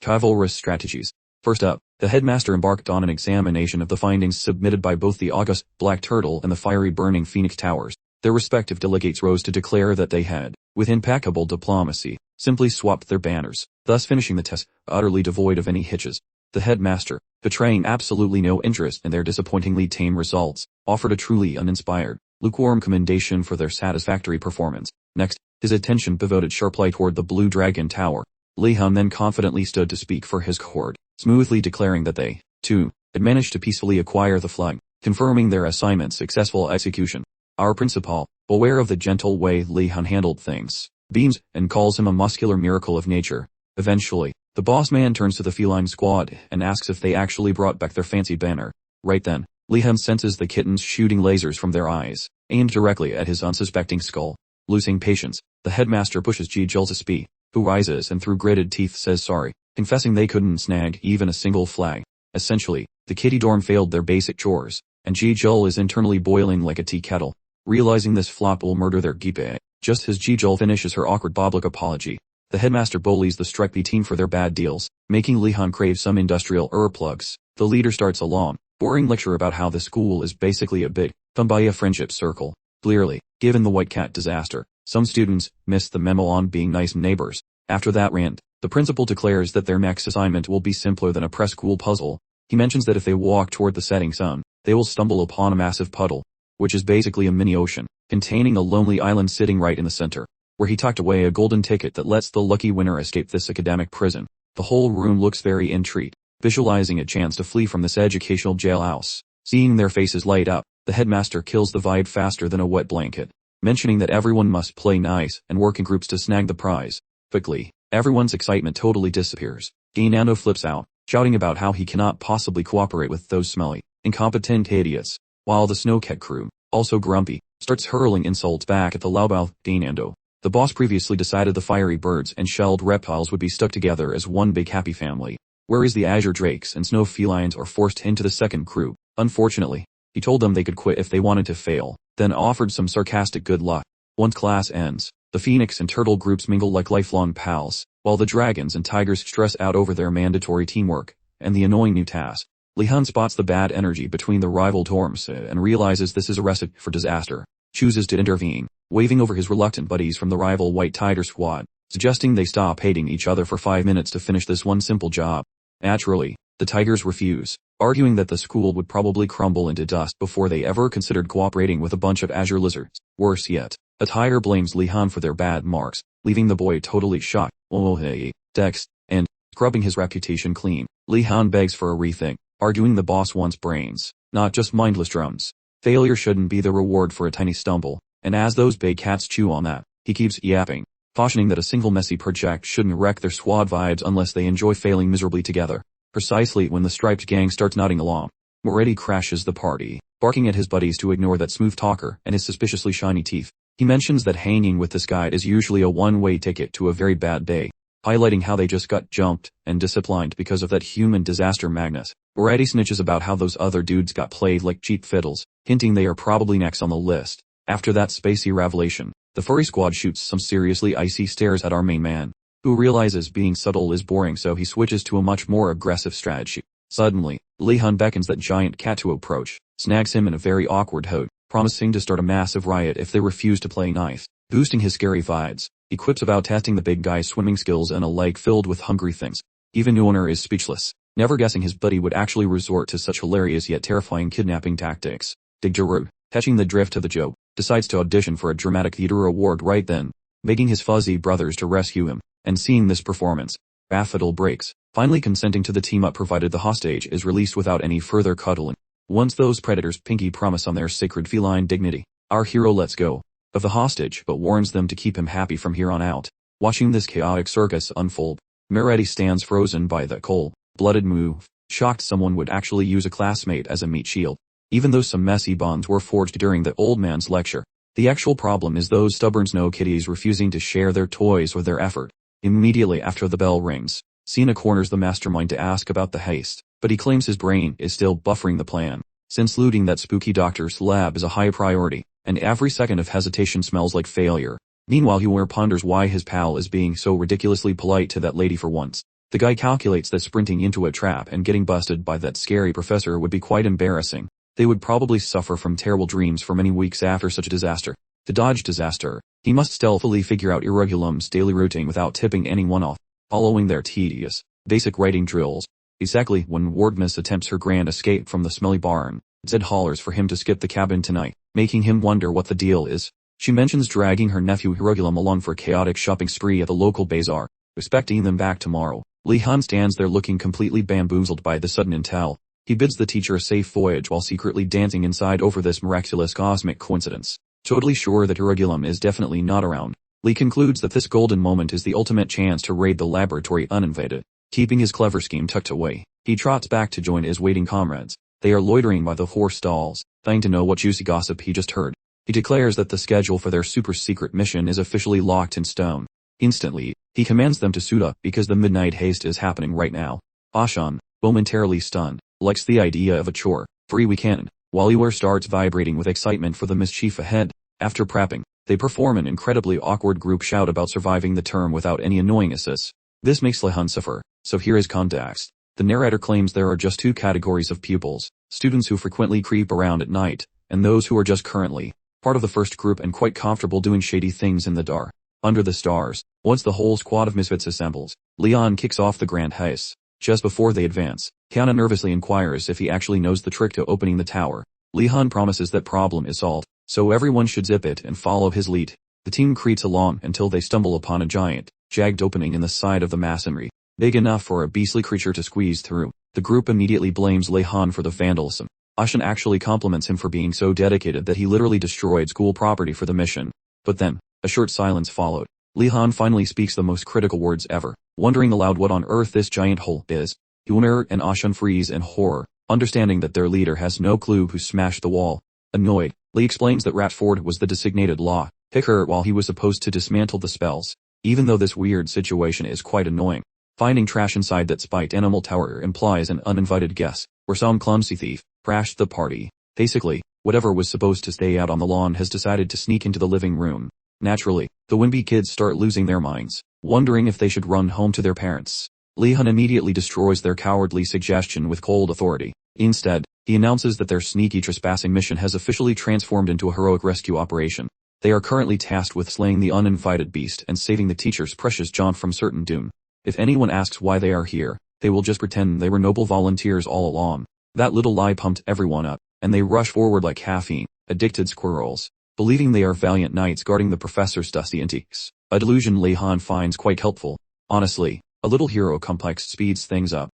chivalrous strategies. First up, the headmaster embarked on an examination of the findings submitted by both the august Black Turtle and the fiery Burning Phoenix Towers. Their respective delegates rose to declare that they had, with impeccable diplomacy, simply swapped their banners, thus finishing the test, utterly devoid of any hitches. The headmaster, betraying absolutely no interest in their disappointingly tame results, offered a truly uninspired, lukewarm commendation for their satisfactory performance. Next, his attention pivoted sharply toward the Blue Dragon Tower. Lihon then confidently stood to speak for his cohort, smoothly declaring that they, too, had managed to peacefully acquire the flag, confirming their assignment's successful execution. Our principal, aware of the gentle way Lihon handled things, beams and calls him a muscular miracle of nature. Eventually, the boss man turns to the feline squad and asks if they actually brought back their fancy banner. Right then, Lihon senses the kittens shooting lasers from their eyes, aimed directly at his unsuspecting skull. Losing patience, the headmaster pushes Ji-Jul to speak, who rises and through gritted teeth says sorry, confessing they couldn't snag even a single flag. Essentially, the kitty dorm failed their basic chores, and Ji-Jul is internally boiling like a tea kettle. Realizing this flop will murder their gipe, just as Ji-Jul finishes her awkward public apology, the headmaster bullies the Strike B team for their bad deals, making Lihon crave some industrial plugs. The leader starts a long, boring lecture about how the school is basically a big, Thumbaya friendship circle. Clearly, given the White Cat disaster, some students missed the memo on being nice neighbors. After that rant, the principal declares that their next assignment will be simpler than a pre-school puzzle. He mentions that if they walk toward the setting sun, they will stumble upon a massive puddle, which is basically a mini ocean, containing a lonely island sitting right in the center, where he tucked away a golden ticket that lets the lucky winner escape this academic prison. The whole room looks very intrigued, visualizing a chance to flee from this educational jailhouse. Seeing their faces light up, the headmaster kills the vibe faster than a wet blanket, mentioning that everyone must play nice and work in groups to snag the prize. Quickly, everyone's excitement totally disappears. Gainando flips out, shouting about how he cannot possibly cooperate with those smelly, incompetent idiots, while the Snowcat crew, also grumpy, starts hurling insults back at the loudmouth Gainando. The boss previously decided the fiery birds and shelled reptiles would be stuck together as one big happy family, whereas the azure drakes and snow felines are forced into the second crew. Unfortunately, he told them they could quit if they wanted to fail, then offered some sarcastic good luck. Once class ends, the phoenix and turtle groups mingle like lifelong pals, while the dragons and tigers stress out over their mandatory teamwork and the annoying new task. Lihon spots the bad energy between the rival dorms and realizes this is a recipe for disaster, chooses to intervene, waving over his reluctant buddies from the rival White Tiger squad, suggesting they stop hating each other for 5 minutes to finish this one simple job. Naturally, the tigers refuse, arguing that the school would probably crumble into dust before they ever considered cooperating with a bunch of azure lizards. Worse yet, a tiger blames Lihon for their bad marks, leaving the boy totally shocked. Oh hey, Dex, and, scrubbing his reputation clean, Lihon begs for a rethink, arguing the boss wants brains, not just mindless drums. Failure shouldn't be the reward for a tiny stumble, and as those big cats chew on that, he keeps yapping, cautioning that a single messy project shouldn't wreck their squad vibes unless they enjoy failing miserably together. Precisely when the striped gang starts nodding along, Moretti crashes the party, barking at his buddies to ignore that smooth talker and his suspiciously shiny teeth. He mentions that hanging with this guy is usually a one-way ticket to a very bad day, highlighting how they just got jumped and disciplined because of that human disaster Magnus. Moretti snitches about how those other dudes got played like cheap fiddles, hinting they are probably next on the list. After that spacey revelation, the furry squad shoots some seriously icy stares at our main man, who realizes being subtle is boring, so he switches to a much more aggressive strategy. Suddenly, Lihon beckons that giant cat to approach, snags him in a very awkward hug, promising to start a massive riot if they refuse to play nice. Boosting his scary vibes, he quips about testing the big guy's swimming skills in a lake filled with hungry things. Even Nuoner is speechless, never guessing his buddy would actually resort to such hilarious yet terrifying kidnapping tactics. Digjaru, catching the drift of the joke, decides to audition for a dramatic theater award right then, begging his fuzzy brothers to rescue him, and seeing this performance, Raffadal breaks, finally consenting to the team-up provided the hostage is released without any further cuddling. Once those predators pinky promise on their sacred feline dignity, our hero lets go of the hostage but warns them to keep him happy from here on out. Watching this chaotic circus unfold, Moretti stands frozen by the cold-blooded move, shocked someone would actually use a classmate as a meat shield. Even though some messy bonds were forged during the old man's lecture, the actual problem is those stubborn snow kitties refusing to share their toys or their effort. Immediately after the bell rings, Cena corners the mastermind to ask about the heist, but he claims his brain is still buffering the plan. since looting that spooky doctor's lab is a high priority, and every second of hesitation smells like failure. Meanwhile, Huer ponders why his pal is being so ridiculously polite to that lady for once. The guy calculates that sprinting into a trap and getting busted by that scary professor would be quite embarrassing. They would probably suffer from terrible dreams for many weeks after such a disaster. To dodge disaster, he must stealthily figure out Irregulum's daily routine without tipping anyone off, following their tedious, basic writing drills. Exactly when Wardmiss attempts her grand escape from the smelly barn, Zed hollers for him to skip the cabin tonight, making him wonder what the deal is. She mentions dragging her nephew Irregulum along for a chaotic shopping spree at the local bazaar, expecting them back tomorrow. Lihon stands there looking completely bamboozled by the sudden intel. He bids the teacher a safe voyage while secretly dancing inside over this miraculous cosmic coincidence. Totally sure that Irregulum is definitely not around, Lee concludes that this golden moment is the ultimate chance to raid the laboratory uninvited. Keeping his clever scheme tucked away, he trots back to join his waiting comrades. They are loitering by the horse stalls, dying to know what juicy gossip he just heard. He declares that the schedule for their super-secret mission is officially locked in stone. Instantly, he commands them to suit up because the midnight haste is happening right now. Ashan, momentarily stunned, likes the idea of a chore-free weekend, while Iwer starts vibrating with excitement for the mischief ahead. After prepping, they perform an incredibly awkward group shout about surviving the term without any annoying assists. This makes Lihon suffer, so here is context. The narrator claims there are just two categories of pupils, students who frequently creep around at night, and those who are just currently part of the first group and quite comfortable doing shady things in the dark. Under the stars, once the whole squad of misfits assembles, Lihon kicks off the grand heist. Just before they advance, Kiana nervously inquires if he actually knows the trick to opening the tower. Lihon promises that problem is solved, so everyone should zip it and follow his lead. The team creeps along until they stumble upon a giant, jagged opening in the side of the masonry, big enough for a beastly creature to squeeze through. The group immediately blames Lihon for the vandalism. Ashan actually compliments him for being so dedicated that he literally destroyed school property for the mission. But then, a short silence followed. Lihon finally speaks the most critical words ever, wondering aloud what on earth this giant hole is. Humer and Ashan freeze in horror, understanding that their leader has no clue who smashed the wall. Annoyed, Lee explains that Ratford was the designated law picker while he was supposed to dismantle the spells. Even though this weird situation is quite annoying, finding trash inside that spiked animal tower implies an uninvited guest, or some clumsy thief, crashed the party. Basically, whatever was supposed to stay out on the lawn has decided to sneak into the living room. Naturally, the wimpy kids start losing their minds, wondering if they should run home to their parents. Lihon immediately destroys their cowardly suggestion with cold authority. Instead, he announces that their sneaky trespassing mission has officially transformed into a heroic rescue operation. They are currently tasked with slaying the uninvited beast and saving the teacher's precious John from certain doom. If anyone asks why they are here, they will just pretend they were noble volunteers all along. That little lie pumped everyone up, and they rush forward like caffeine-addicted squirrels, believing they are valiant knights guarding the professor's dusty antiques. A delusion Lihon finds quite helpful. Honestly, a little hero complex speeds things up.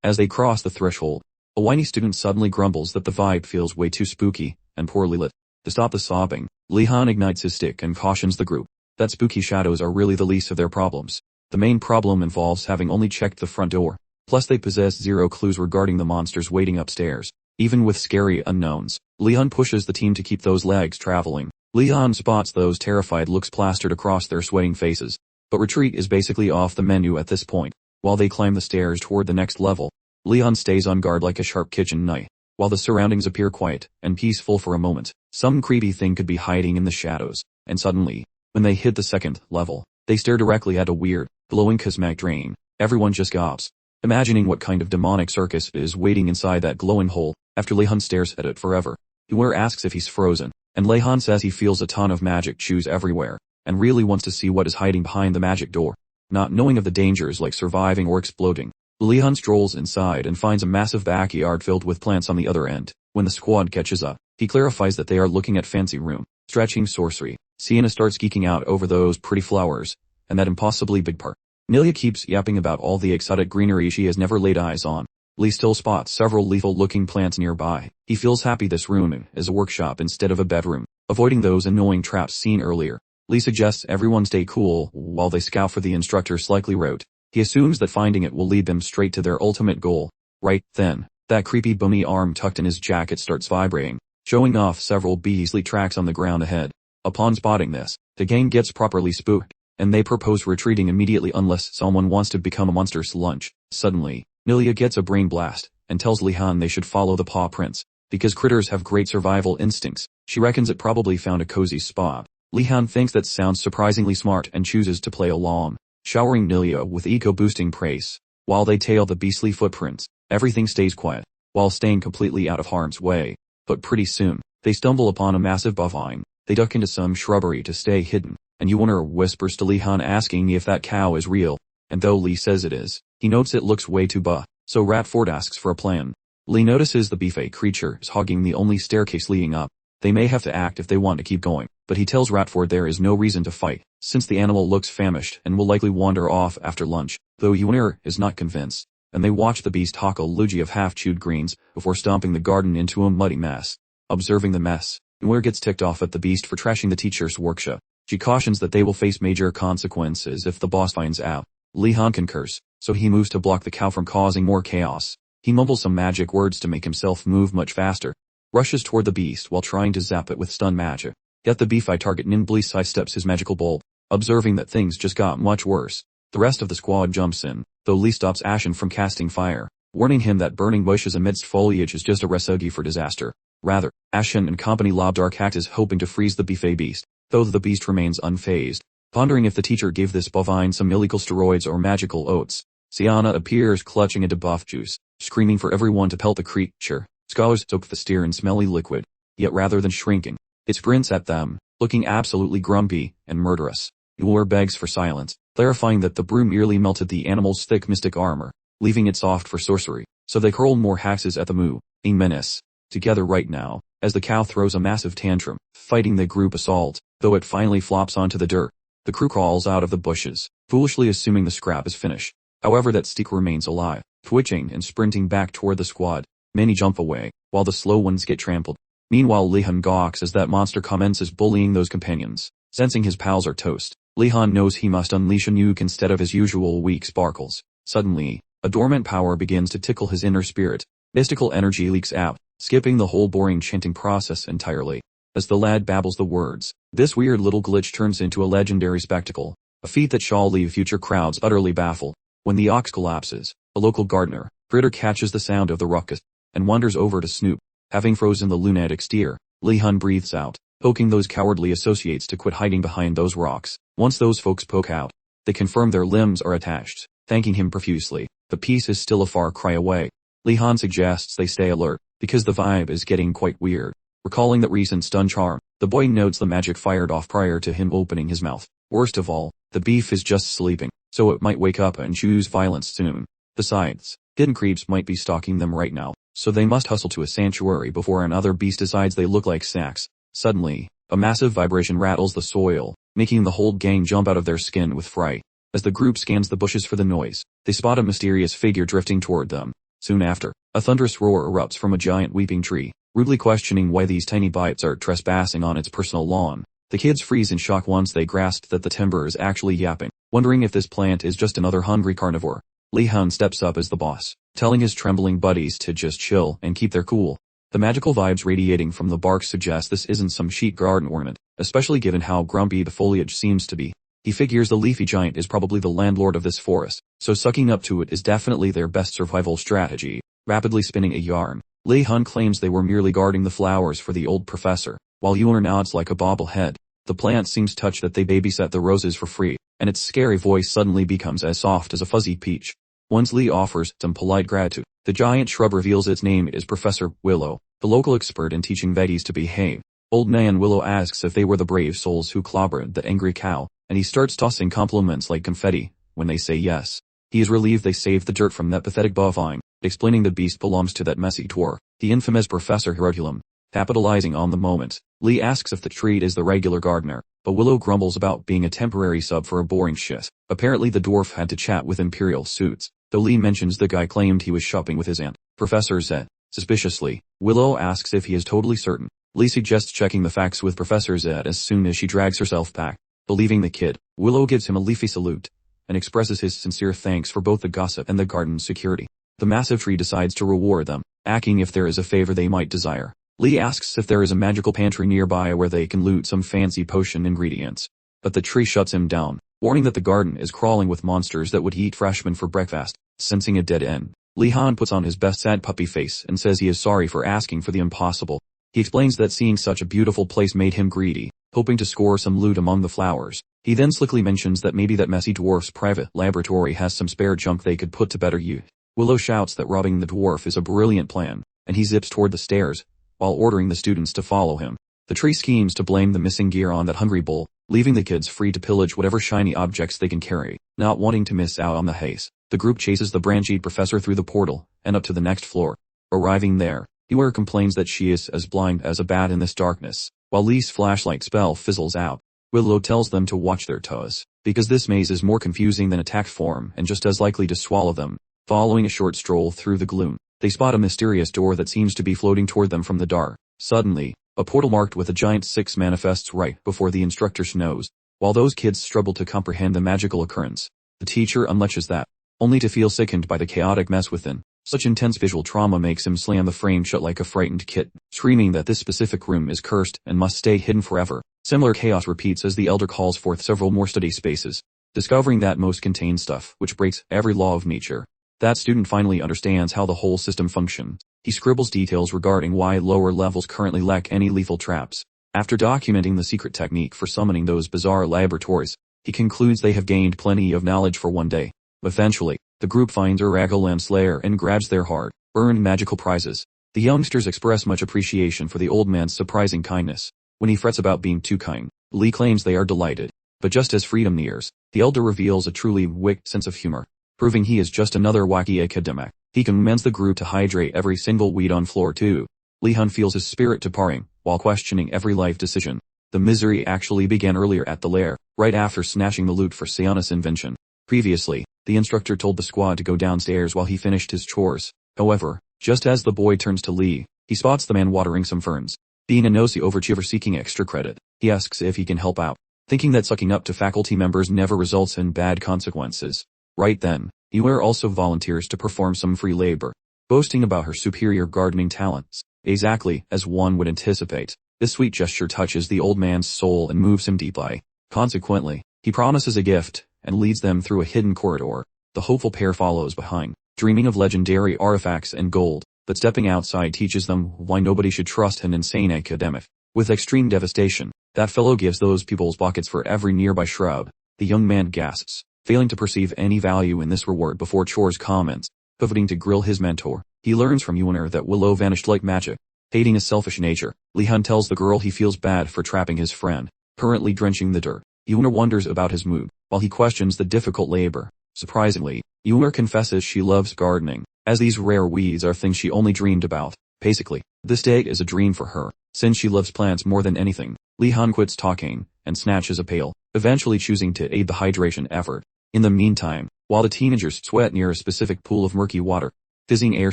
As they cross the threshold, a whiny student suddenly grumbles that the vibe feels way too spooky and poorly lit. To stop the sobbing, Lihon ignites his stick and cautions the group that spooky shadows are really the least of their problems. The main problem involves having only checked the front door. Plus they possess zero clues regarding the monsters waiting upstairs. Even with scary unknowns, Lihon pushes the team to keep those legs traveling. Lihon spots those terrified looks plastered across their sweating faces. But retreat is basically off the menu at this point. While they climb the stairs toward the next level, Lihon stays on guard like a sharp kitchen knife. While the surroundings appear quiet and peaceful for a moment, some creepy thing could be hiding in the shadows. And suddenly, when they hit the second level, they stare directly at a weird, glowing cosmic drain. Everyone just gawps, imagining what kind of demonic circus is waiting inside that glowing hole. After Lihon stares at it forever, Huer asks if he's frozen, and Lihon says he feels a ton of magic chews everywhere, and really wants to see what is hiding behind the magic door. Not knowing of the dangers like surviving or exploding, Lihon strolls inside and finds a massive backyard filled with plants on the other end. When the squad catches up, he clarifies that they are looking at fancy room, stretching sorcery. Sienna starts geeking out over those pretty flowers, and that impossibly big part. Nilia keeps yapping about all the exotic greenery she has never laid eyes on. Lee still spots several lethal-looking plants nearby. He feels happy this room is a workshop instead of a bedroom. Avoiding those annoying traps seen earlier, Lee suggests everyone stay cool while they scout for the instructor's likely route. He assumes that finding it will lead them straight to their ultimate goal. Right then, that creepy bummy arm tucked in his jacket starts vibrating, showing off several beastly tracks on the ground ahead. Upon spotting this, the gang gets properly spooked, and they propose retreating immediately unless someone wants to become a monster's lunch. Suddenly, Nilia gets a brain blast, and tells Lihon they should follow the paw prints. Because critters have great survival instincts, she reckons it probably found a cozy spot. Lihon thinks that sounds surprisingly smart and chooses to play along, showering Nilia with eco-boosting praise. While they tail the beastly footprints, everything stays quiet, while staying completely out of harm's way. But pretty soon, they stumble upon a massive bovine. They duck into some shrubbery to stay hidden, and Yuner whispers to Lihon asking if that cow is real, and though Lee says it is, he notes it looks way too buff, so Ratford asks for a plan. Lee notices the beefy creature is hogging the only staircase leading up. They may have to act if they want to keep going, but he tells Ratford there is no reason to fight, since the animal looks famished and will likely wander off after lunch, though Yuner is not convinced, and they watch the beast hawk a lugi of half-chewed greens before stomping the garden into a muddy mess. Observing the mess, Yuner gets ticked off at the beast for trashing the teacher's workshop. She cautions that they will face major consequences if the boss finds out. Lihon concurs, so he moves to block the cow from causing more chaos. He mumbles some magic words to make himself move much faster, rushes toward the beast while trying to zap it with stun magic. Yet the beefy target nimbly sidesteps his magical bolt. Observing that things just got much worse, the rest of the squad jumps in, though Lee stops Ashen from casting fire, warning him that burning bushes amidst foliage is just a recipe for disaster. Rather, Ashen and company lob dark cactus hoping to freeze the beefy beast, though the beast remains unfazed. Pondering if the teacher gave this bovine some illegal steroids or magical oats, Siana appears clutching a debuff juice, screaming for everyone to pelt the creature. Scholars soak the steer in smelly liquid, yet rather than shrinking, it sprints at them, looking absolutely grumpy and murderous. Yuler begs for silence, clarifying that the brew merely melted the animal's thick mystic armor, leaving it soft for sorcery, so they hurl more hexes at the moving menace. Together right now, as the cow throws a massive tantrum, fighting the group assault, though it finally flops onto the dirt. The crew crawls out of the bushes, foolishly assuming the scrap is finished. However, that Steak remains alive, twitching and sprinting back toward the squad. Many jump away, while the slow ones get trampled. Meanwhile, Lihon gawks as that monster commences bullying those companions. Sensing his pals are toast, Lihon knows he must unleash a nuke instead of his usual weak sparkles. Suddenly, a dormant power begins to tickle his inner spirit. Mystical energy leaks out, skipping the whole boring chanting process entirely. As the lad babbles the words, this weird little glitch turns into a legendary spectacle, a feat that shall leave future crowds utterly baffled. When the ox collapses, a local gardener, Critter catches the sound of the ruckus, and wanders over to snoop. Having frozen the lunatic steer, Lihon breathes out, poking those cowardly associates to quit hiding behind those rocks. Once those folks poke out, they confirm their limbs are attached, thanking him profusely. The piece is still a far cry away. Lihon suggests they stay alert, because the vibe is getting quite weird. Recalling that recent stun charm, the boy notes the magic fired off prior to him opening his mouth. Worst of all, the beef is just sleeping, so it might wake up and choose violence soon. Besides, hidden creeps might be stalking them right now, so they must hustle to a sanctuary before another beast decides they look like snacks. Suddenly, a massive vibration rattles the soil, making the whole gang jump out of their skin with fright. As the group scans the bushes for the noise, they spot a mysterious figure drifting toward them. Soon after, a thunderous roar erupts from a giant weeping tree, rudely questioning why these tiny bites are trespassing on its personal lawn. The kids freeze in shock once they grasp that the timber is actually yapping, wondering if this plant is just another hungry carnivore. Lihon steps up as the boss, telling his trembling buddies to just chill and keep their cool. The magical vibes radiating from the bark suggest this isn't some chic garden ornament, especially given how grumpy the foliage seems to be. He figures the leafy giant is probably the landlord of this forest, so sucking up to it is definitely their best survival strategy. Rapidly spinning a yarn, Lihon claims they were merely guarding the flowers for the old professor, while Yuler nods like a bobblehead. The plant seems touched that they babysat the roses for free, and its scary voice suddenly becomes as soft as a fuzzy peach. Once Lee offers some polite gratitude, the giant shrub reveals its name is Professor Willow, the local expert in teaching veggies to behave. Old Man Willow asks if they were the brave souls who clobbered that angry cow, and he starts tossing compliments like confetti. When they say yes, he is relieved they saved the dirt from that pathetic bovine, explaining the beast belongs to that messy dwarf, the infamous Professor Herodulum. Capitalizing on the moment, Lee asks if the treat is the regular gardener, but Willow grumbles about being a temporary sub for a boring shit. Apparently the dwarf had to chat with Imperial suits, though Lee mentions the guy claimed he was shopping with his aunt, Professor Z. Suspiciously, Willow asks if he is totally certain. Lee suggests checking the facts with Professor Z as soon as she drags herself back. Believing the kid, Willow gives him a leafy salute, and expresses his sincere thanks for both the gossip and the garden's security. The massive tree decides to reward them, asking if there is a favor they might desire. Lee asks if there is a magical pantry nearby where they can loot some fancy potion ingredients, but the tree shuts him down, warning that the garden is crawling with monsters that would eat freshmen for breakfast. Sensing a dead end, Lihon puts on his best sad puppy face and says he is sorry for asking for the impossible. He explains that seeing such a beautiful place made him greedy, hoping to score some loot among the flowers. He then slickly mentions that maybe that messy dwarf's private laboratory has some spare junk they could put to better use. Willow shouts that robbing the dwarf is a brilliant plan, and he zips toward the stairs, while ordering the students to follow him. The tree schemes to blame the missing gear on that hungry bull, leaving the kids free to pillage whatever shiny objects they can carry. Not wanting to miss out on the haze, the group chases the branchy professor through the portal, and up to the next floor. Arriving there, Ewer complains that she is as blind as a bat in this darkness, while Lee's flashlight spell fizzles out. Willow tells them to watch their toes, because this maze is more confusing than attack form and just as likely to swallow them. Following a short stroll through the gloom, they spot a mysterious door that seems to be floating toward them from the dark. Suddenly, a portal marked with a giant 6 manifests right before the instructor's nose. While those kids struggle to comprehend the magical occurrence, the teacher unleashes that, only to feel sickened by the chaotic mess within. Such intense visual trauma makes him slam the frame shut like a frightened kid, screaming that this specific room is cursed and must stay hidden forever. Similar chaos repeats as the Elder calls forth several more study spaces, discovering that most contain stuff which breaks every law of nature. That student finally understands how the whole system functions. He scribbles details regarding why lower levels currently lack any lethal traps. After documenting the secret technique for summoning those bizarre laboratories, he concludes they have gained plenty of knowledge for one day. Eventually, the group finds Aragolam's lair and grabs their hard-earned magical prizes. The youngsters express much appreciation for the old man's surprising kindness. When he frets about being too kind, Lee claims they are delighted. But just as freedom nears, the elder reveals a truly wicked sense of humor, proving he is just another wacky academic. He commends the group to hydrate every single weed on floor 2. Lihon feels his spirit departing, while questioning every life decision. The misery actually began earlier at the lair, right after snatching the loot for Seona's invention. Previously, the instructor told the squad to go downstairs while he finished his chores. However, just as the boy turns to Lee, he spots the man watering some ferns. Being a nosy overachiever seeking extra credit, he asks if he can help out, thinking that sucking up to faculty members never results in bad consequences. Right then, Ewer also volunteers to perform some free labor, boasting about her superior gardening talents. Exactly as one would anticipate, this sweet gesture touches the old man's soul and moves him deeply. Consequently, he promises a gift and leads them through a hidden corridor. The hopeful pair follows behind, dreaming of legendary artifacts and gold, but stepping outside teaches them why nobody should trust an insane academic. With extreme devastation, that fellow gives those people's buckets for every nearby shrub. The young man gasps, failing to perceive any value in this reward before Chor's comments. Coveting to grill his mentor, he learns from Ewer that Willow vanished like magic. Hating his selfish nature, Lihon tells the girl he feels bad for trapping his friend, currently drenching the dirt. Ewer wonders about his mood, while he questions the difficult labor. Surprisingly, Ewer confesses she loves gardening, as these rare weeds are things she only dreamed about. Basically, this day is a dream for her, since she loves plants more than anything. Lihon quits talking, and snatches a pail, eventually choosing to aid the hydration effort. In the meantime, while the teenagers sweat near a specific pool of murky water, fizzing air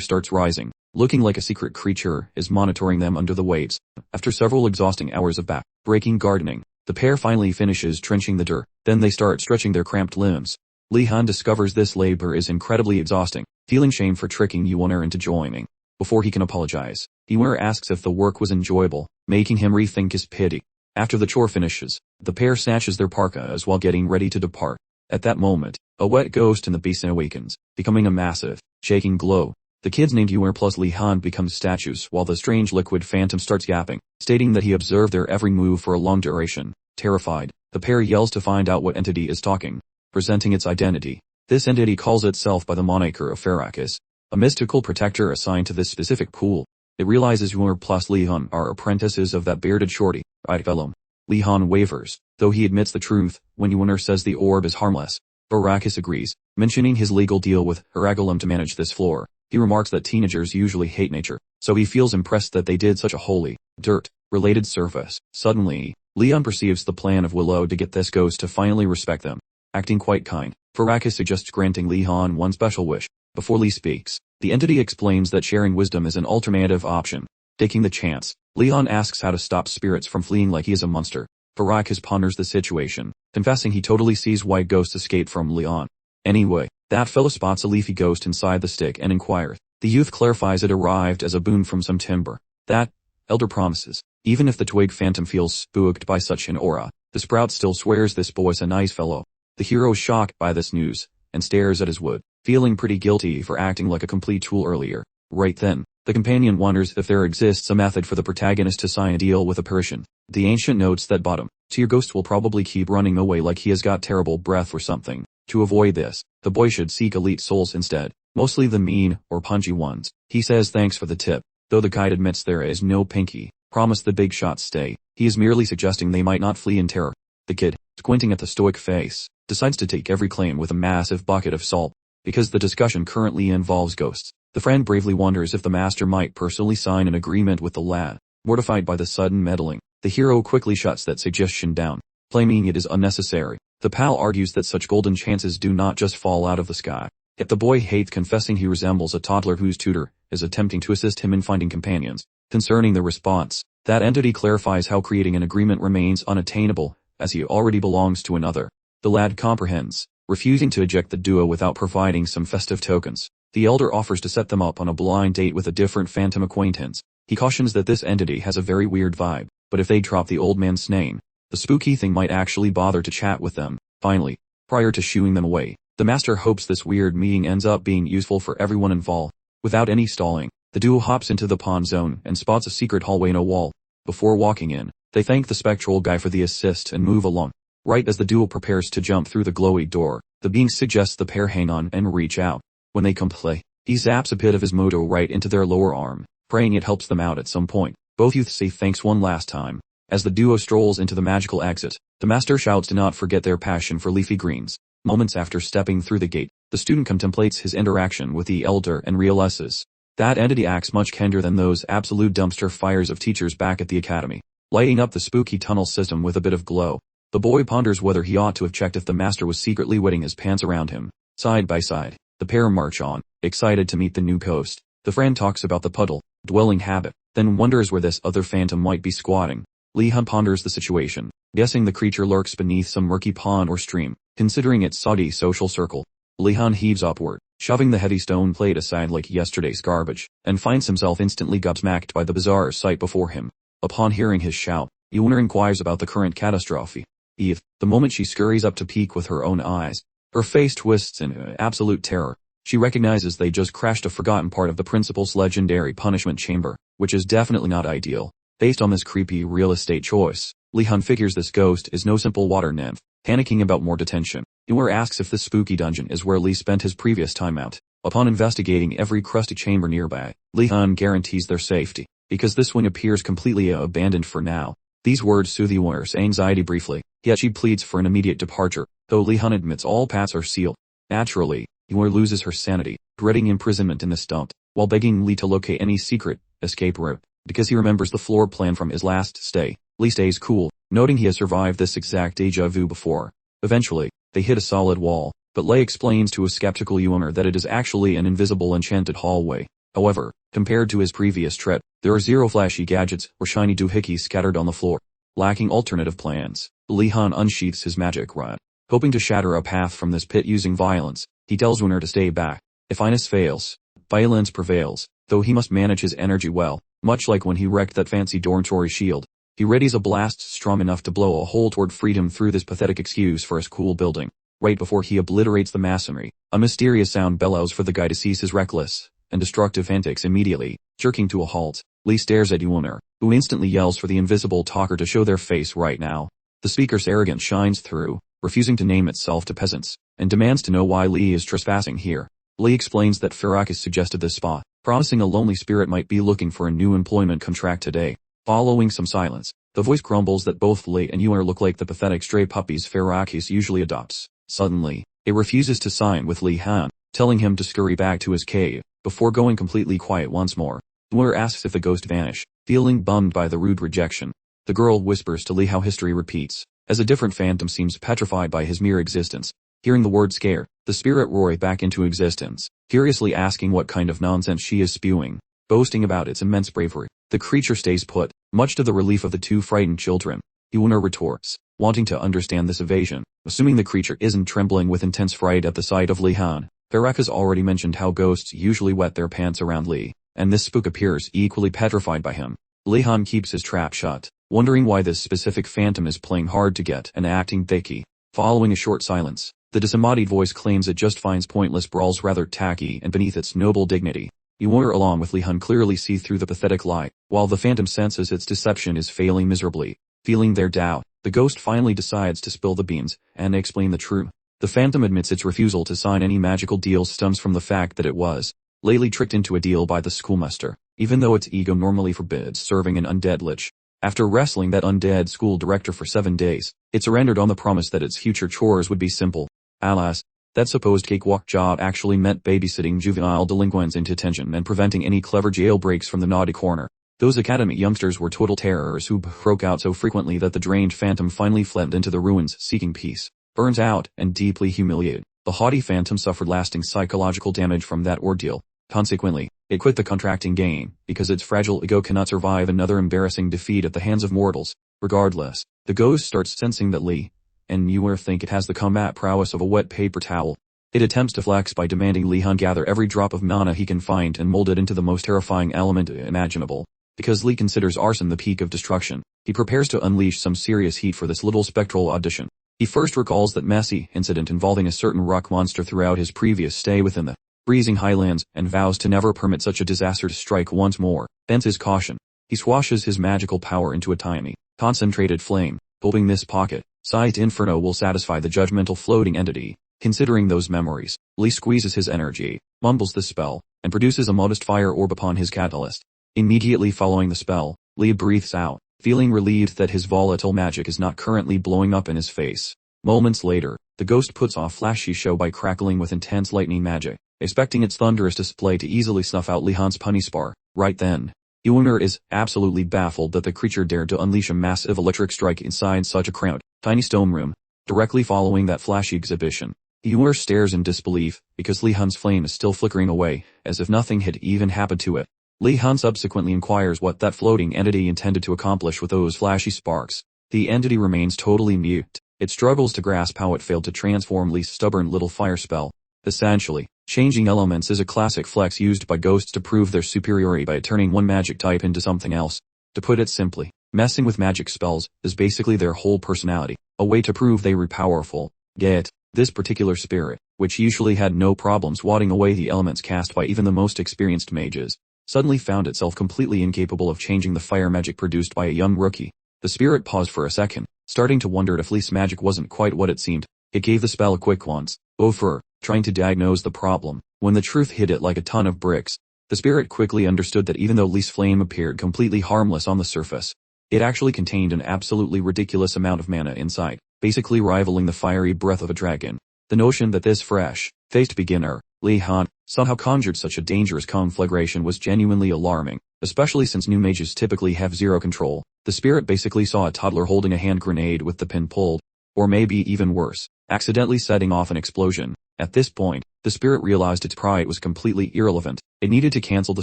starts rising, looking like a secret creature is monitoring them under the waves. After several exhausting hours of back-breaking gardening, the pair finally finishes trenching the dirt, then they start stretching their cramped limbs. Lihon discovers this labor is incredibly exhausting, feeling shame for tricking Ewer into joining. Before he can apologize, Ewer asks if the work was enjoyable, making him rethink his pity. After the chore finishes, the pair snatches their parkas while getting ready to depart. At that moment, a wet ghost in the basin awakens, becoming a massive, shaking glow. The kids named Ewer plus Lihon become statues while the strange liquid phantom starts yapping, stating that he observed their every move for a long duration. Terrified, the pair yells to find out what entity is talking, presenting its identity. This entity calls itself by the moniker of Farakis, a mystical protector assigned to this specific pool. It realizes Ewer plus Lihon are apprentices of that bearded shorty, Yahello. Lihon wavers, though he admits the truth when Ewer says the orb is harmless. Farakis agrees, mentioning his legal deal with Aragolam to manage this floor. He remarks that teenagers usually hate nature, so he feels impressed that they did such a holy, dirt-related service. Suddenly, Lihon perceives the plan of Willow to get this ghost to finally respect them. Acting quite kind, Farakis suggests granting Lihon one special wish. Before Lee speaks, the entity explains that sharing wisdom is an alternative option. Taking the chance, Lihon asks how to stop spirits from fleeing like he is a monster. Farakis ponders the situation, confessing he totally sees why ghosts escape from Lihon. Anyway, that fellow spots a leafy ghost inside the stick and inquires. The youth clarifies it arrived as a boon from some timber. That elder promises, even if the twig phantom feels spooked by such an aura, the sprout still swears this boy's a nice fellow. The hero is shocked by this news, and stares at his wood. feeling pretty guilty for acting like a complete tool earlier. Right then, the companion wonders if there exists a method for the protagonist to sign a deal with apparition. The ancient notes that bottom, so your ghost will probably keep running away like he has got terrible breath or something. To avoid this, the boy should seek elite souls instead, mostly the mean or punchy ones. He says thanks for the tip, though the guide admits there is no pinky promise the big shots stay. He is merely suggesting they might not flee in terror. The kid, squinting at the stoic face, decides to take every claim with a massive bucket of salt. Because the discussion currently involves ghosts, the friend bravely wonders if the master might personally sign an agreement with the lad. Mortified by the sudden meddling, the hero quickly shuts that suggestion down, claiming it is unnecessary. The pal argues that such golden chances do not just fall out of the sky. Yet the boy hates confessing he resembles a toddler whose tutor is attempting to assist him in finding companions. Concerning the response, that entity clarifies how creating an agreement remains unattainable, as he already belongs to another. The lad comprehends, refusing to eject the duo without providing some festive tokens. The elder offers to set them up on a blind date with a different phantom acquaintance. He cautions that this entity has a very weird vibe, but if they drop the old man's name, the spooky thing might actually bother to chat with them. Finally, prior to shooing them away, the master hopes this weird meeting ends up being useful for everyone involved. Without any stalling, the duo hops into the pawn zone and spots a secret hallway in a wall. Before walking in, they thank the spectral guy for the assist and move along. Right as the duo prepares to jump through the glowy door, the being suggests the pair hang on and reach out. When they comply, he zaps a bit of his moto right into their lower arm, praying it helps them out at some point. Both youths say thanks one last time. As the duo strolls into the magical exit, the master shouts to not forget their passion for leafy greens. Moments after stepping through the gate, the student contemplates his interaction with the elder and realizes that entity acts much kinder than those absolute dumpster fires of teachers back at the academy, lighting up the spooky tunnel system with a bit of glow. The boy ponders whether he ought to have checked if the master was secretly wetting his pants around him. Side by side, the pair march on, excited to meet the new ghost. The friend talks about the puddle dwelling habit, then wonders where this other phantom might be squatting. Lihon ponders the situation, guessing the creature lurks beneath some murky pond or stream, considering its soddy social circle. Lihon heaves upward, shoving the heavy stone plate aside like yesterday's garbage, and finds himself instantly gobsmacked by the bizarre sight before him. Upon hearing his shout, Yuna inquires about the current catastrophe. Eve, the moment she scurries up to peek with her own eyes, her face twists in absolute terror. She recognizes they just crashed a forgotten part of the principal's legendary punishment chamber, which is definitely not ideal. Based on this creepy real estate choice, Lihon figures this ghost is no simple water nymph. Panicking about more detention, Yuna asks if this spooky dungeon is where Lee spent his previous time out. Upon investigating every crusty chamber nearby, Lihon guarantees their safety, because this one appears completely abandoned for now. These words soothe Yuna's anxiety briefly, yet she pleads for an immediate departure, though Lihon admits all paths are sealed. Naturally, Yuna loses her sanity, dreading imprisonment in this dump, while begging Lee to locate any secret escape route, because he remembers the floor plan from his last stay. Lee stays cool, noting he has survived this exact deja vu before. Eventually, they hit a solid wall, but Lei explains to a skeptical Yuna that it is actually an invisible enchanted hallway. However, compared to his previous trip, there are zero flashy gadgets or shiny doohickeys scattered on the floor. Lacking alternative plans, Lihon unsheaths his magic rod, hoping to shatter a path from this pit using violence. He tells Yuna to stay back. If Ines fails, violence prevails, though he must manage his energy well, much like when he wrecked that fancy Dormitory shield. He readies a blast strong enough to blow a hole toward freedom through this pathetic excuse for a school building. Right before he obliterates the masonry, a mysterious sound bellows for the guy to cease his reckless and destructive antics immediately, jerking to a halt. Lee stares at Yuna, who instantly yells for the invisible talker to show their face right now. The speaker's arrogance shines through, refusing to name itself to peasants, and demands to know why Lee is trespassing here. Lee explains that Farakis suggested this spot, promising a lonely spirit might be looking for a new employment contract today. Following some silence, the voice grumbles that both Lee and Yuna look like the pathetic stray puppies Farakis usually adopts. Suddenly, it refuses to sign with Lihon, telling him to scurry back to his cave, before going completely quiet once more. Yuna asks if the ghost vanished, feeling bummed by the rude rejection. The girl whispers to Lee how history repeats, as a different phantom seems petrified by his mere existence. Hearing the word scare, the spirit roars back into existence, furiously asking what kind of nonsense she is spewing, boasting about its immense bravery. The creature stays put, much to the relief of the two frightened children. Yuna retorts, wanting to understand this evasion, assuming the creature isn't trembling with intense fright at the sight of Lihon. Farak has already mentioned how ghosts usually wet their pants around Lee, and this spook appears equally petrified by him. Lihon keeps his trap shut, wondering why this specific phantom is playing hard to get and acting thicky. Following a short silence, The disembodied voice claims it just finds pointless brawls rather tacky and beneath its noble dignity. Yuer along with Lihon clearly see through the pathetic lie, while the phantom senses its deception is failing miserably. Feeling their doubt, the ghost finally decides to spill the beans and explain the truth. The phantom admits its refusal to sign any magical deal stems from the fact that it was lately tricked into a deal by the schoolmaster, even though its ego normally forbids serving an undead lich. After wrestling that undead school director for 7 days, it surrendered on the promise that its future chores would be simple. Alas, that supposed cakewalk job actually meant babysitting juvenile delinquents into detention and preventing any clever jailbreaks from the naughty corner. Those academy youngsters were total terrors who broke out so frequently that the drained phantom finally fled into the ruins seeking peace. Burns out and deeply humiliated, the haughty phantom suffered lasting psychological damage from that ordeal. Consequently, it quit the contracting game, because its fragile ego cannot survive another embarrassing defeat at the hands of mortals. Regardless, the ghost starts sensing that Lee and Yuer think it has the combat prowess of a wet paper towel. It attempts to flex by demanding Lihon gather every drop of mana he can find and mold it into the most terrifying element imaginable. Because Lee considers arson the peak of destruction, he prepares to unleash some serious heat for this little spectral audition. He first recalls that messy incident involving a certain rock monster throughout his previous stay within the freezing highlands and vows to never permit such a disaster to strike once more. Bends his caution. He swashes his magical power into a tiny, concentrated flame, hoping this pocket-sized inferno will satisfy the judgmental floating entity. Considering those memories, Lee squeezes his energy, mumbles the spell, and produces a modest fire orb upon his catalyst. Immediately following the spell, Lee breathes out, feeling relieved that his volatile magic is not currently blowing up in his face. Moments later, the ghost puts off flashy show by crackling with intense lightning magic, expecting its thunderous display to easily snuff out Lihon's punny spar. Right then, Yuer is absolutely baffled that the creature dared to unleash a massive electric strike inside such a cramped, tiny stone room. Directly following that flashy exhibition, Yuer stares in disbelief, because Lihon's flame is still flickering away, as if nothing had even happened to it. Lihon subsequently inquires what that floating entity intended to accomplish with those flashy sparks. The entity remains totally mute. It struggles to grasp how it failed to transform Lee's stubborn little fire spell. Essentially, changing elements is a classic flex used by ghosts to prove their superiority by turning one magic type into something else. To put it simply, messing with magic spells is basically their whole personality, a way to prove they were powerful. Yet, this particular spirit, which usually had no problems wadding away the elements cast by even the most experienced mages, suddenly found itself completely incapable of changing the fire magic produced by a young rookie. The spirit paused for a second, starting to wonder if Lee's magic wasn't quite what it seemed. It gave the spell a quick once over, trying to diagnose the problem. When the truth hit it like a ton of bricks, the spirit quickly understood that even though Lee's flame appeared completely harmless on the surface, it actually contained an absolutely ridiculous amount of mana inside, basically rivaling the fiery breath of a dragon. The notion that this fresh-faced beginner, Lihon, somehow conjured such a dangerous conflagration was genuinely alarming, especially since new mages typically have zero control. The spirit basically saw a toddler holding a hand grenade with the pin pulled, or maybe even worse, accidentally setting off an explosion. At this point, the spirit realized its pride was completely irrelevant. It needed to cancel the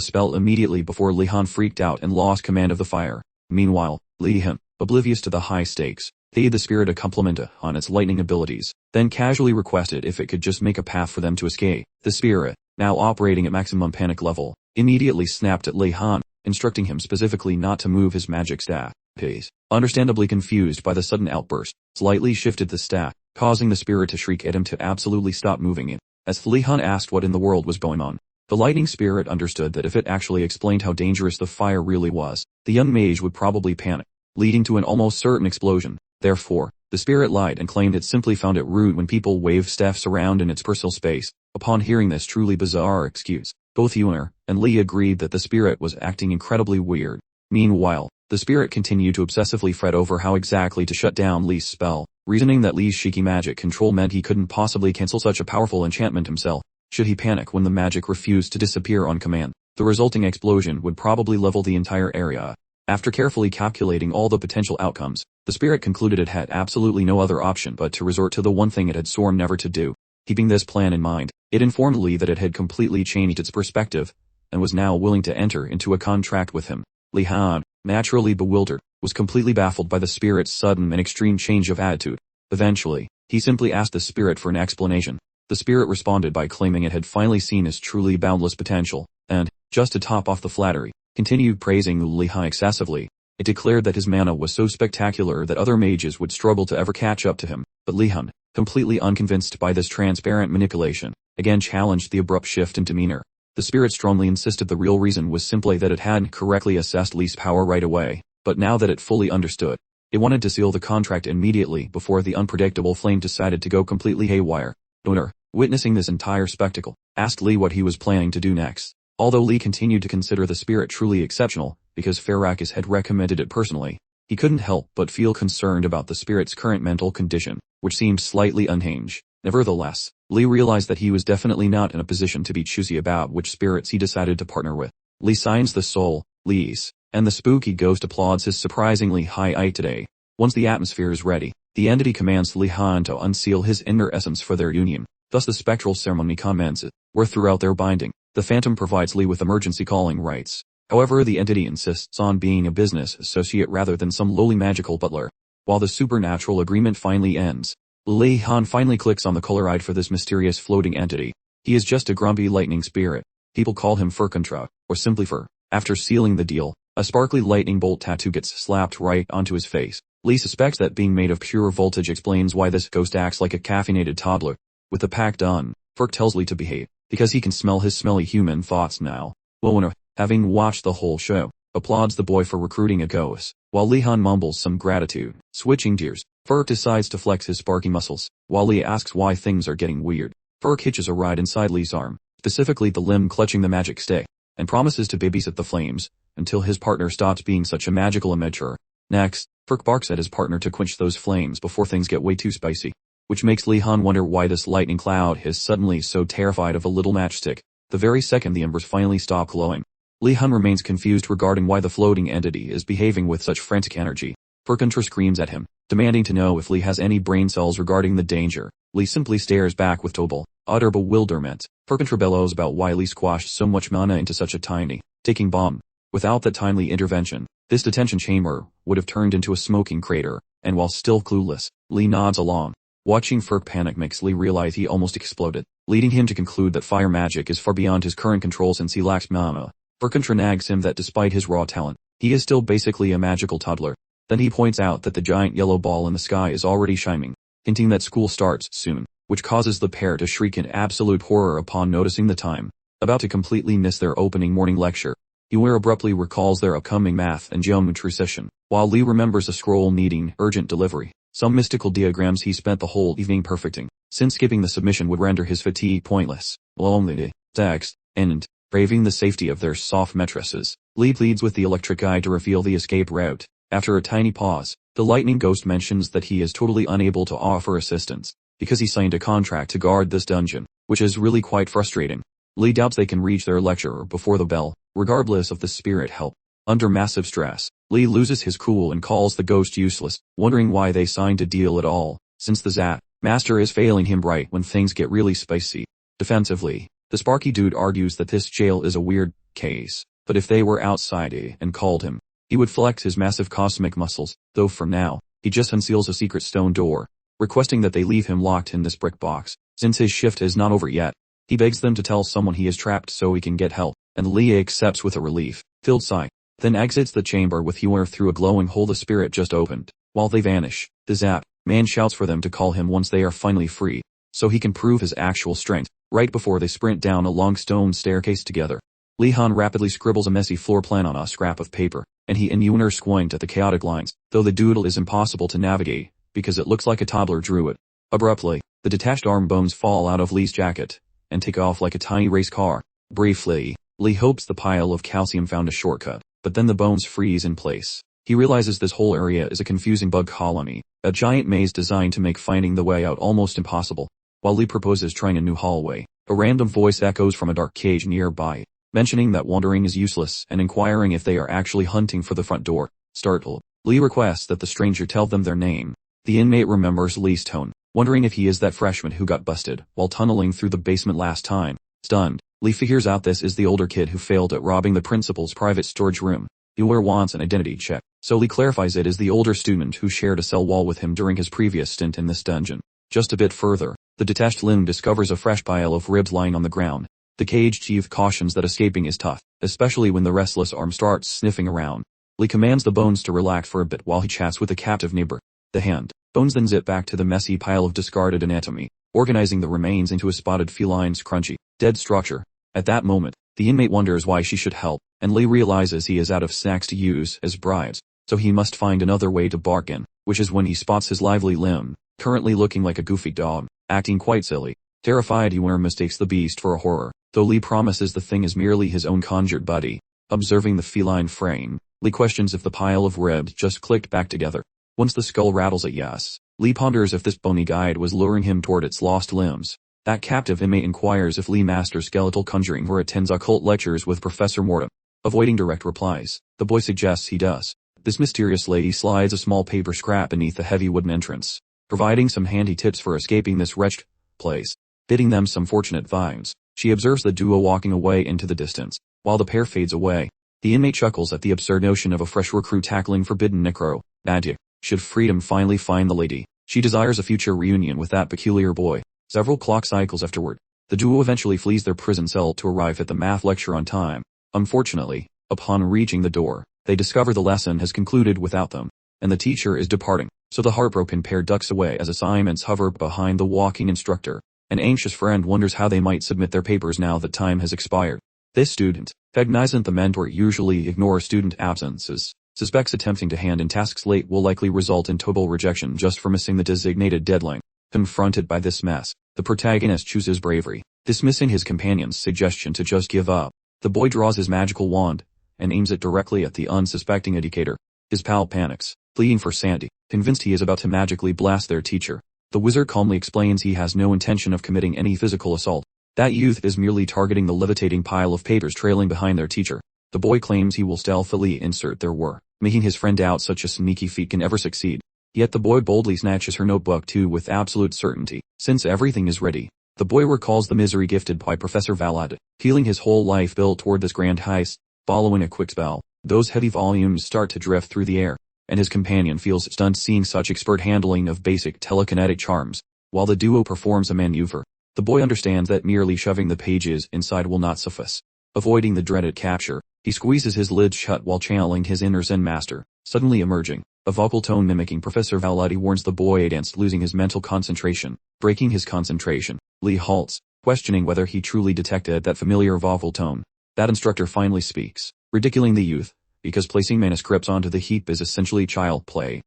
spell immediately before Lihon freaked out and lost command of the fire. Meanwhile, Lihon, oblivious to the high stakes, paid the spirit a compliment on its lightning abilities, then casually requested if it could just make a path for them to escape. The spirit, now operating at maximum panic level, immediately snapped at Lihon, instructing him specifically not to move his magic staff. Pace, understandably confused by the sudden outburst, slightly shifted the staff, causing the spirit to shriek at him to absolutely stop moving it. As Lihon asked what in the world was going on, the lightning spirit understood that if it actually explained how dangerous the fire really was, the young mage would probably panic, leading to an almost certain explosion. Therefore, the spirit lied and claimed it simply found it rude when people waved staffs around in its personal space. Upon hearing this truly bizarre excuse, both Yuer and Lee agreed that the spirit was acting incredibly weird. Meanwhile, the spirit continued to obsessively fret over how exactly to shut down Lee's spell, reasoning that Lee's shaky magic control meant he couldn't possibly cancel such a powerful enchantment himself. Should he panic when the magic refused to disappear on command, the resulting explosion would probably level the entire area. After carefully calculating all the potential outcomes, the spirit concluded it had absolutely no other option but to resort to the one thing it had sworn never to do. Keeping this plan in mind, it informed Lee that it had completely changed its perspective, and was now willing to enter into a contract with him. Lihon, naturally bewildered, was completely baffled by the spirit's sudden and extreme change of attitude. Eventually, he simply asked the spirit for an explanation. The spirit responded by claiming it had finally seen his truly boundless potential, and, just to top off the flattery, continued praising Lihon excessively. It declared that his mana was so spectacular that other mages would struggle to ever catch up to him. But Lihon, completely unconvinced by this transparent manipulation, again challenged the abrupt shift in demeanor. The spirit strongly insisted the real reason was simply that it hadn't correctly assessed Li's power right away, but now that it fully understood, it wanted to seal the contract immediately before the unpredictable flame decided to go completely haywire. Dronzer, witnessing this entire spectacle, asked Li what he was planning to do next. Although Li continued to consider the spirit truly exceptional, because Farakis had recommended it personally, he couldn't help but feel concerned about the spirit's current mental condition, which seemed slightly unhinged. Nevertheless, Li realized that he was definitely not in a position to be choosy about which spirits he decided to partner with. Li signs the soul, Li's, and the spooky ghost applauds his surprisingly high height today. Once the atmosphere is ready, the entity commands Lihon to unseal his inner essence for their union. Thus the spectral ceremony commences, where throughout their binding, the phantom provides Li with emergency calling rights. However, the entity insists on being a business associate rather than some lowly magical butler. While the supernatural agreement finally ends, Lihon finally clicks on the color ID for this mysterious floating entity. He is just a grumpy lightning spirit. People call him Furcontra, or simply Fur. After sealing the deal, a sparkly lightning bolt tattoo gets slapped right onto his face. Li suspects that being made of pure voltage explains why this ghost acts like a caffeinated toddler. With the pack done, Furk tells Li to behave, because he can smell his smelly human thoughts now. Lihon, having watched the whole show, applauds the boy for recruiting a ghost, while Lihon mumbles some gratitude. Switching gears, Furk decides to flex his sparky muscles, while Li asks why things are getting weird. Furk hitches a ride inside Li's arm, specifically the limb clutching the magic stick, and promises to babysit the flames, until his partner stops being such a magical immature. Next, Furk barks at his partner to quench those flames before things get way too spicy, which makes Lihon wonder why this lightning cloud is suddenly so terrified of a little matchstick. The very second the embers finally stop glowing, Lihon remains confused regarding why the floating entity is behaving with such frantic energy. Furcontra screams at him, demanding to know if Li has any brain cells regarding the danger. Li simply stares back with total, utter bewilderment. Furcontra bellows about why Li squashed so much mana into such a tiny, ticking bomb. Without that timely intervention, this detention chamber would have turned into a smoking crater, and while still clueless, Li nods along. Watching Furk panic makes Li realize he almost exploded, leading him to conclude that fire magic is far beyond his current control since he lacks mana. Furcontra nags him that despite his raw talent, he is still basically a magical toddler. Then he points out that the giant yellow ball in the sky is already shining, hinting that school starts soon, which causes the pair to shriek in absolute horror upon noticing the time. About to completely miss their opening morning lecture, Yuer abruptly recalls their upcoming math and geometry session, while Li remembers a scroll needing urgent delivery. Some mystical diagrams he spent the whole evening perfecting, since skipping the submission would render his fatigue pointless. Lonely text, and braving the safety of their soft mattresses, Li pleads with the electric eye to reveal the escape route. After a tiny pause, the lightning ghost mentions that he is totally unable to offer assistance, because he signed a contract to guard this dungeon, which is really quite frustrating. Li doubts they can reach their lecturer before the bell, regardless of the spirit help. Under massive stress, Li loses his cool and calls the ghost useless, wondering why they signed a deal at all, since the Zat master is failing him right when things get really spicy. Defensively, the Sparky dude argues that this jail is a weird case, but if they were outside and called him, he would flex his massive cosmic muscles, though for now, he just unseals a secret stone door, requesting that they leave him locked in this brick box. Since his shift is not over yet, he begs them to tell someone he is trapped so he can get help, and Li accepts with a relief-filled sigh, then exits the chamber with Yuer through a glowing hole the spirit just opened. While they vanish, the Zap man shouts for them to call him once they are finally free, so he can prove his actual strength, right before they sprint down a long stone staircase together. Lihon rapidly scribbles a messy floor plan on a scrap of paper, and he and Yuer squint at the chaotic lines, though the doodle is impossible to navigate, because it looks like a toddler drew it. Abruptly, the detached arm bones fall out of Li's jacket, and take off like a tiny race car. Briefly, Li hopes the pile of calcium found a shortcut, but then the bones freeze in place. He realizes this whole area is a confusing bug colony, a giant maze designed to make finding the way out almost impossible. While Li proposes trying a new hallway, a random voice echoes from a dark cage nearby, mentioning that wandering is useless and inquiring if they are actually hunting for the front door. Startled, Li requests that the stranger tell them their name. The inmate remembers Li's tone, wondering if he is that freshman who got busted while tunneling through the basement last time. Stunned, Li figures out this is the older kid who failed at robbing the principal's private storage room. Yuer wants an identity check, so Li clarifies it is the older student who shared a cell wall with him during his previous stint in this dungeon. Just a bit further, the detached limb discovers a fresh pile of ribs lying on the ground. The cage chief cautions that escaping is tough, especially when the restless arm starts sniffing around. Li commands the bones to relax for a bit while he chats with the captive neighbor. The hand Bones then zip back to the messy pile of discarded anatomy, organizing the remains into a spotted feline's crunchy, dead structure. At that moment, the inmate wonders why she should help, and Lee realizes he is out of snacks to use as bribes, so he must find another way to bargain, which is when he spots his lively limb, currently looking like a goofy dog, acting quite silly. Terrified, Ewan mistakes the beast for a horror, though Lee promises the thing is merely his own conjured buddy. Observing the feline frame, Lee questions if the pile of ribs just clicked back together. Once the skull rattles a yes, Lee ponders if this bony guide was luring him toward its lost limbs. That captive inmate inquires if Lee masters skeletal conjuring or attends occult lectures with Professor Mortem. Avoiding direct replies, the boy suggests he does. This mysterious lady slides a small paper scrap beneath the heavy wooden entrance, providing some handy tips for escaping this wretched place. Bidding them some fortunate vibes, she observes the duo walking away into the distance. While the pair fades away, the inmate chuckles at the absurd notion of a fresh recruit tackling forbidden necro magic. Should freedom finally find the lady, she desires a future reunion with that peculiar boy. Several clock cycles afterward, the duo eventually flees their prison cell to arrive at the math lecture on time. Unfortunately, upon reaching the door, they discover the lesson has concluded without them, and the teacher is departing, so the heartbroken pair ducks away as assignments hover behind the walking instructor. An anxious friend wonders how they might submit their papers now that time has expired. This student, cognizant the mentor usually ignores student absences, suspects attempting to hand in tasks late will likely result in total rejection just for missing the designated deadline. Confronted by this mess, the protagonist chooses bravery, dismissing his companion's suggestion to just give up. The boy draws his magical wand and aims it directly at the unsuspecting educator. His pal panics, pleading for sanity, convinced he is about to magically blast their teacher. The wizard calmly explains he has no intention of committing any physical assault. That youth is merely targeting the levitating pile of papers trailing behind their teacher. The boy claims he will stealthily insert their work, making his friend doubt such a sneaky feat can ever succeed. Yet the boy boldly snatches her notebook too with absolute certainty. Since everything is ready, the boy recalls the misery gifted by Professor Valad, feeling his whole life built toward this grand heist. Following a quick spell, those heavy volumes start to drift through the air, and his companion feels stunned seeing such expert handling of basic telekinetic charms. While the duo performs a maneuver, the boy understands that merely shoving the pages inside will not suffice. Avoiding the dreaded capture, he squeezes his lids shut while channeling his inner Zen master, suddenly emerging. A vocal tone mimicking Professor Valadi warns the boy against losing his mental concentration. Breaking his concentration, Lee halts, questioning whether he truly detected that familiar vocal tone. That instructor finally speaks, ridiculing the youth, because placing manuscripts onto the heap is essentially child play.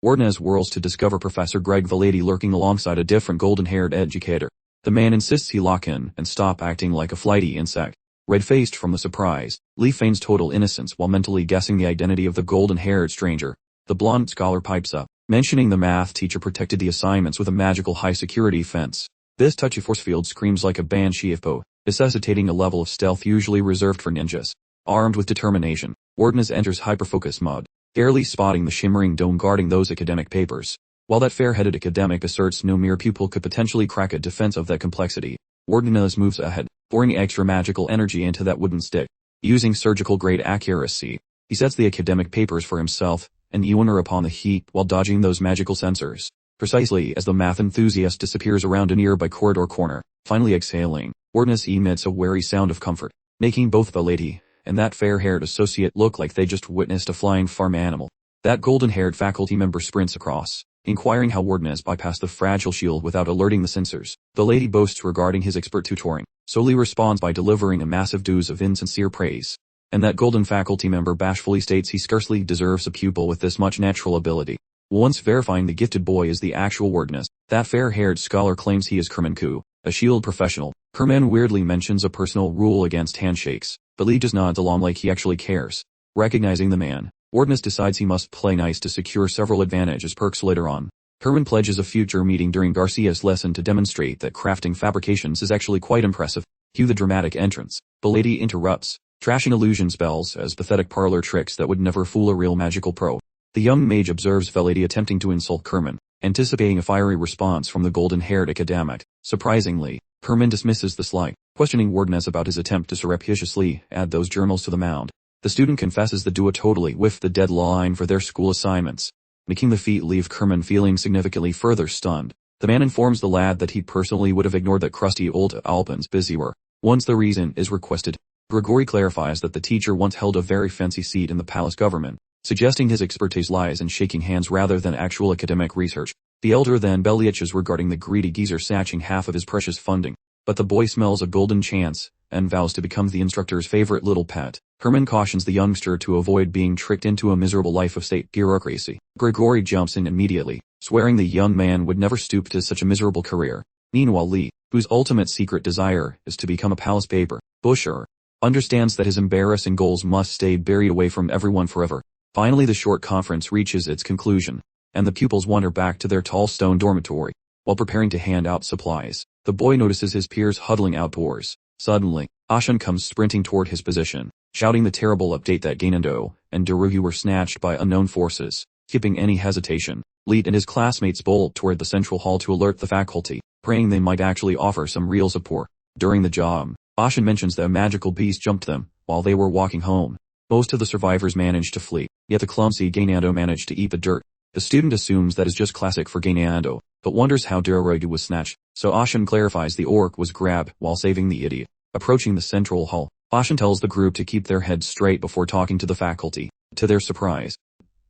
Wardenez whirls to discover Professor Greg Valadi lurking alongside a different golden-haired educator. The man insists he lock in and stop acting like a flighty insect. Red-faced from the surprise, Lee feigns total innocence while mentally guessing the identity of the golden-haired stranger. The blonde scholar pipes up, mentioning the math teacher protected the assignments with a magical high-security fence. This touchy force field screams like a banshee of Poe, necessitating a level of stealth usually reserved for ninjas. Armed with determination, Wardenez enters hyperfocus mode, barely spotting the shimmering dome guarding those academic papers. While that fair-headed academic asserts no mere pupil could potentially crack a defense of that complexity, Wardenez moves ahead, pouring extra magical energy into that wooden stick. Using surgical-grade accuracy, he sets the academic papers for himself, and Ewan upon the heap while dodging those magical sensors. Precisely as the math enthusiast disappears around a nearby corridor corner, finally exhaling, Wardenez emits a wary sound of comfort, making both the lady and that fair-haired associate look like they just witnessed a flying farm animal. That golden-haired faculty member sprints across, inquiring how Wardenez bypassed the fragile shield without alerting the sensors. The lady boasts regarding his expert tutoring, so Lee responds by delivering a massive dose of insincere praise. And that golden faculty member bashfully states he scarcely deserves a pupil with this much natural ability. Once verifying the gifted boy is the actual Wardenez, that fair-haired scholar claims he is Kerman Ku, a shield professional. Kerman weirdly mentions a personal rule against handshakes, but Lee just nods along like he actually cares. Recognizing the man, Wardenez decides he must play nice to secure several advantages perks later on. Kerman pledges a future meeting during Garcia's lesson to demonstrate that crafting fabrications is actually quite impressive. Cue the dramatic entrance. The lady interrupts, trashing illusion spells as pathetic parlor tricks that would never fool a real magical pro. The young mage observes Velady attempting to insult Kerman, anticipating a fiery response from the golden-haired academic. Surprisingly, Kerman dismisses the slight, questioning Wardenez about his attempt to surreptitiously add those journals to the mound. The student confesses the duo totally whiffed the deadline for their school assignments, making the feat leave Kerman feeling significantly further stunned. The man informs the lad that he personally would have ignored that crusty old Alpen's busy work once the reason is requested. Grigori clarifies that the teacher once held a very fancy seat in the palace government, suggesting his expertise lies in shaking hands rather than actual academic research. The elder then belly itches regarding the greedy geezer snatching half of his precious funding, but the boy smells a golden chance and vows to become the instructor's favorite little pet. Herman cautions the youngster to avoid being tricked into a miserable life of state bureaucracy. Grigory jumps in immediately, swearing the young man would never stoop to such a miserable career. Meanwhile Lee, whose ultimate secret desire is to become a palace paper pusher, understands that his embarrassing goals must stay buried away from everyone forever. Finally the short conference reaches its conclusion, and the pupils wander back to their tall stone dormitory. While preparing to hand out supplies, the boy notices his peers huddling outdoors. Suddenly, Ashan comes sprinting toward his position, shouting the terrible update that Gainando and Daruhi were snatched by unknown forces. Skipping any hesitation, Leet and his classmates bolt toward the central hall to alert the faculty, praying they might actually offer some real support. During the job, Ashan mentions that a magical beast jumped them while they were walking home. Most of the survivors managed to flee, yet the clumsy Gainando managed to eat the dirt. The student assumes that is just classic for Gainando, but wonders how Daruhi was snatched, so Ashan clarifies the orc was grabbed while saving the idiot. Approaching the central hall, Ashan tells the group to keep their heads straight before talking to the faculty. To their surprise,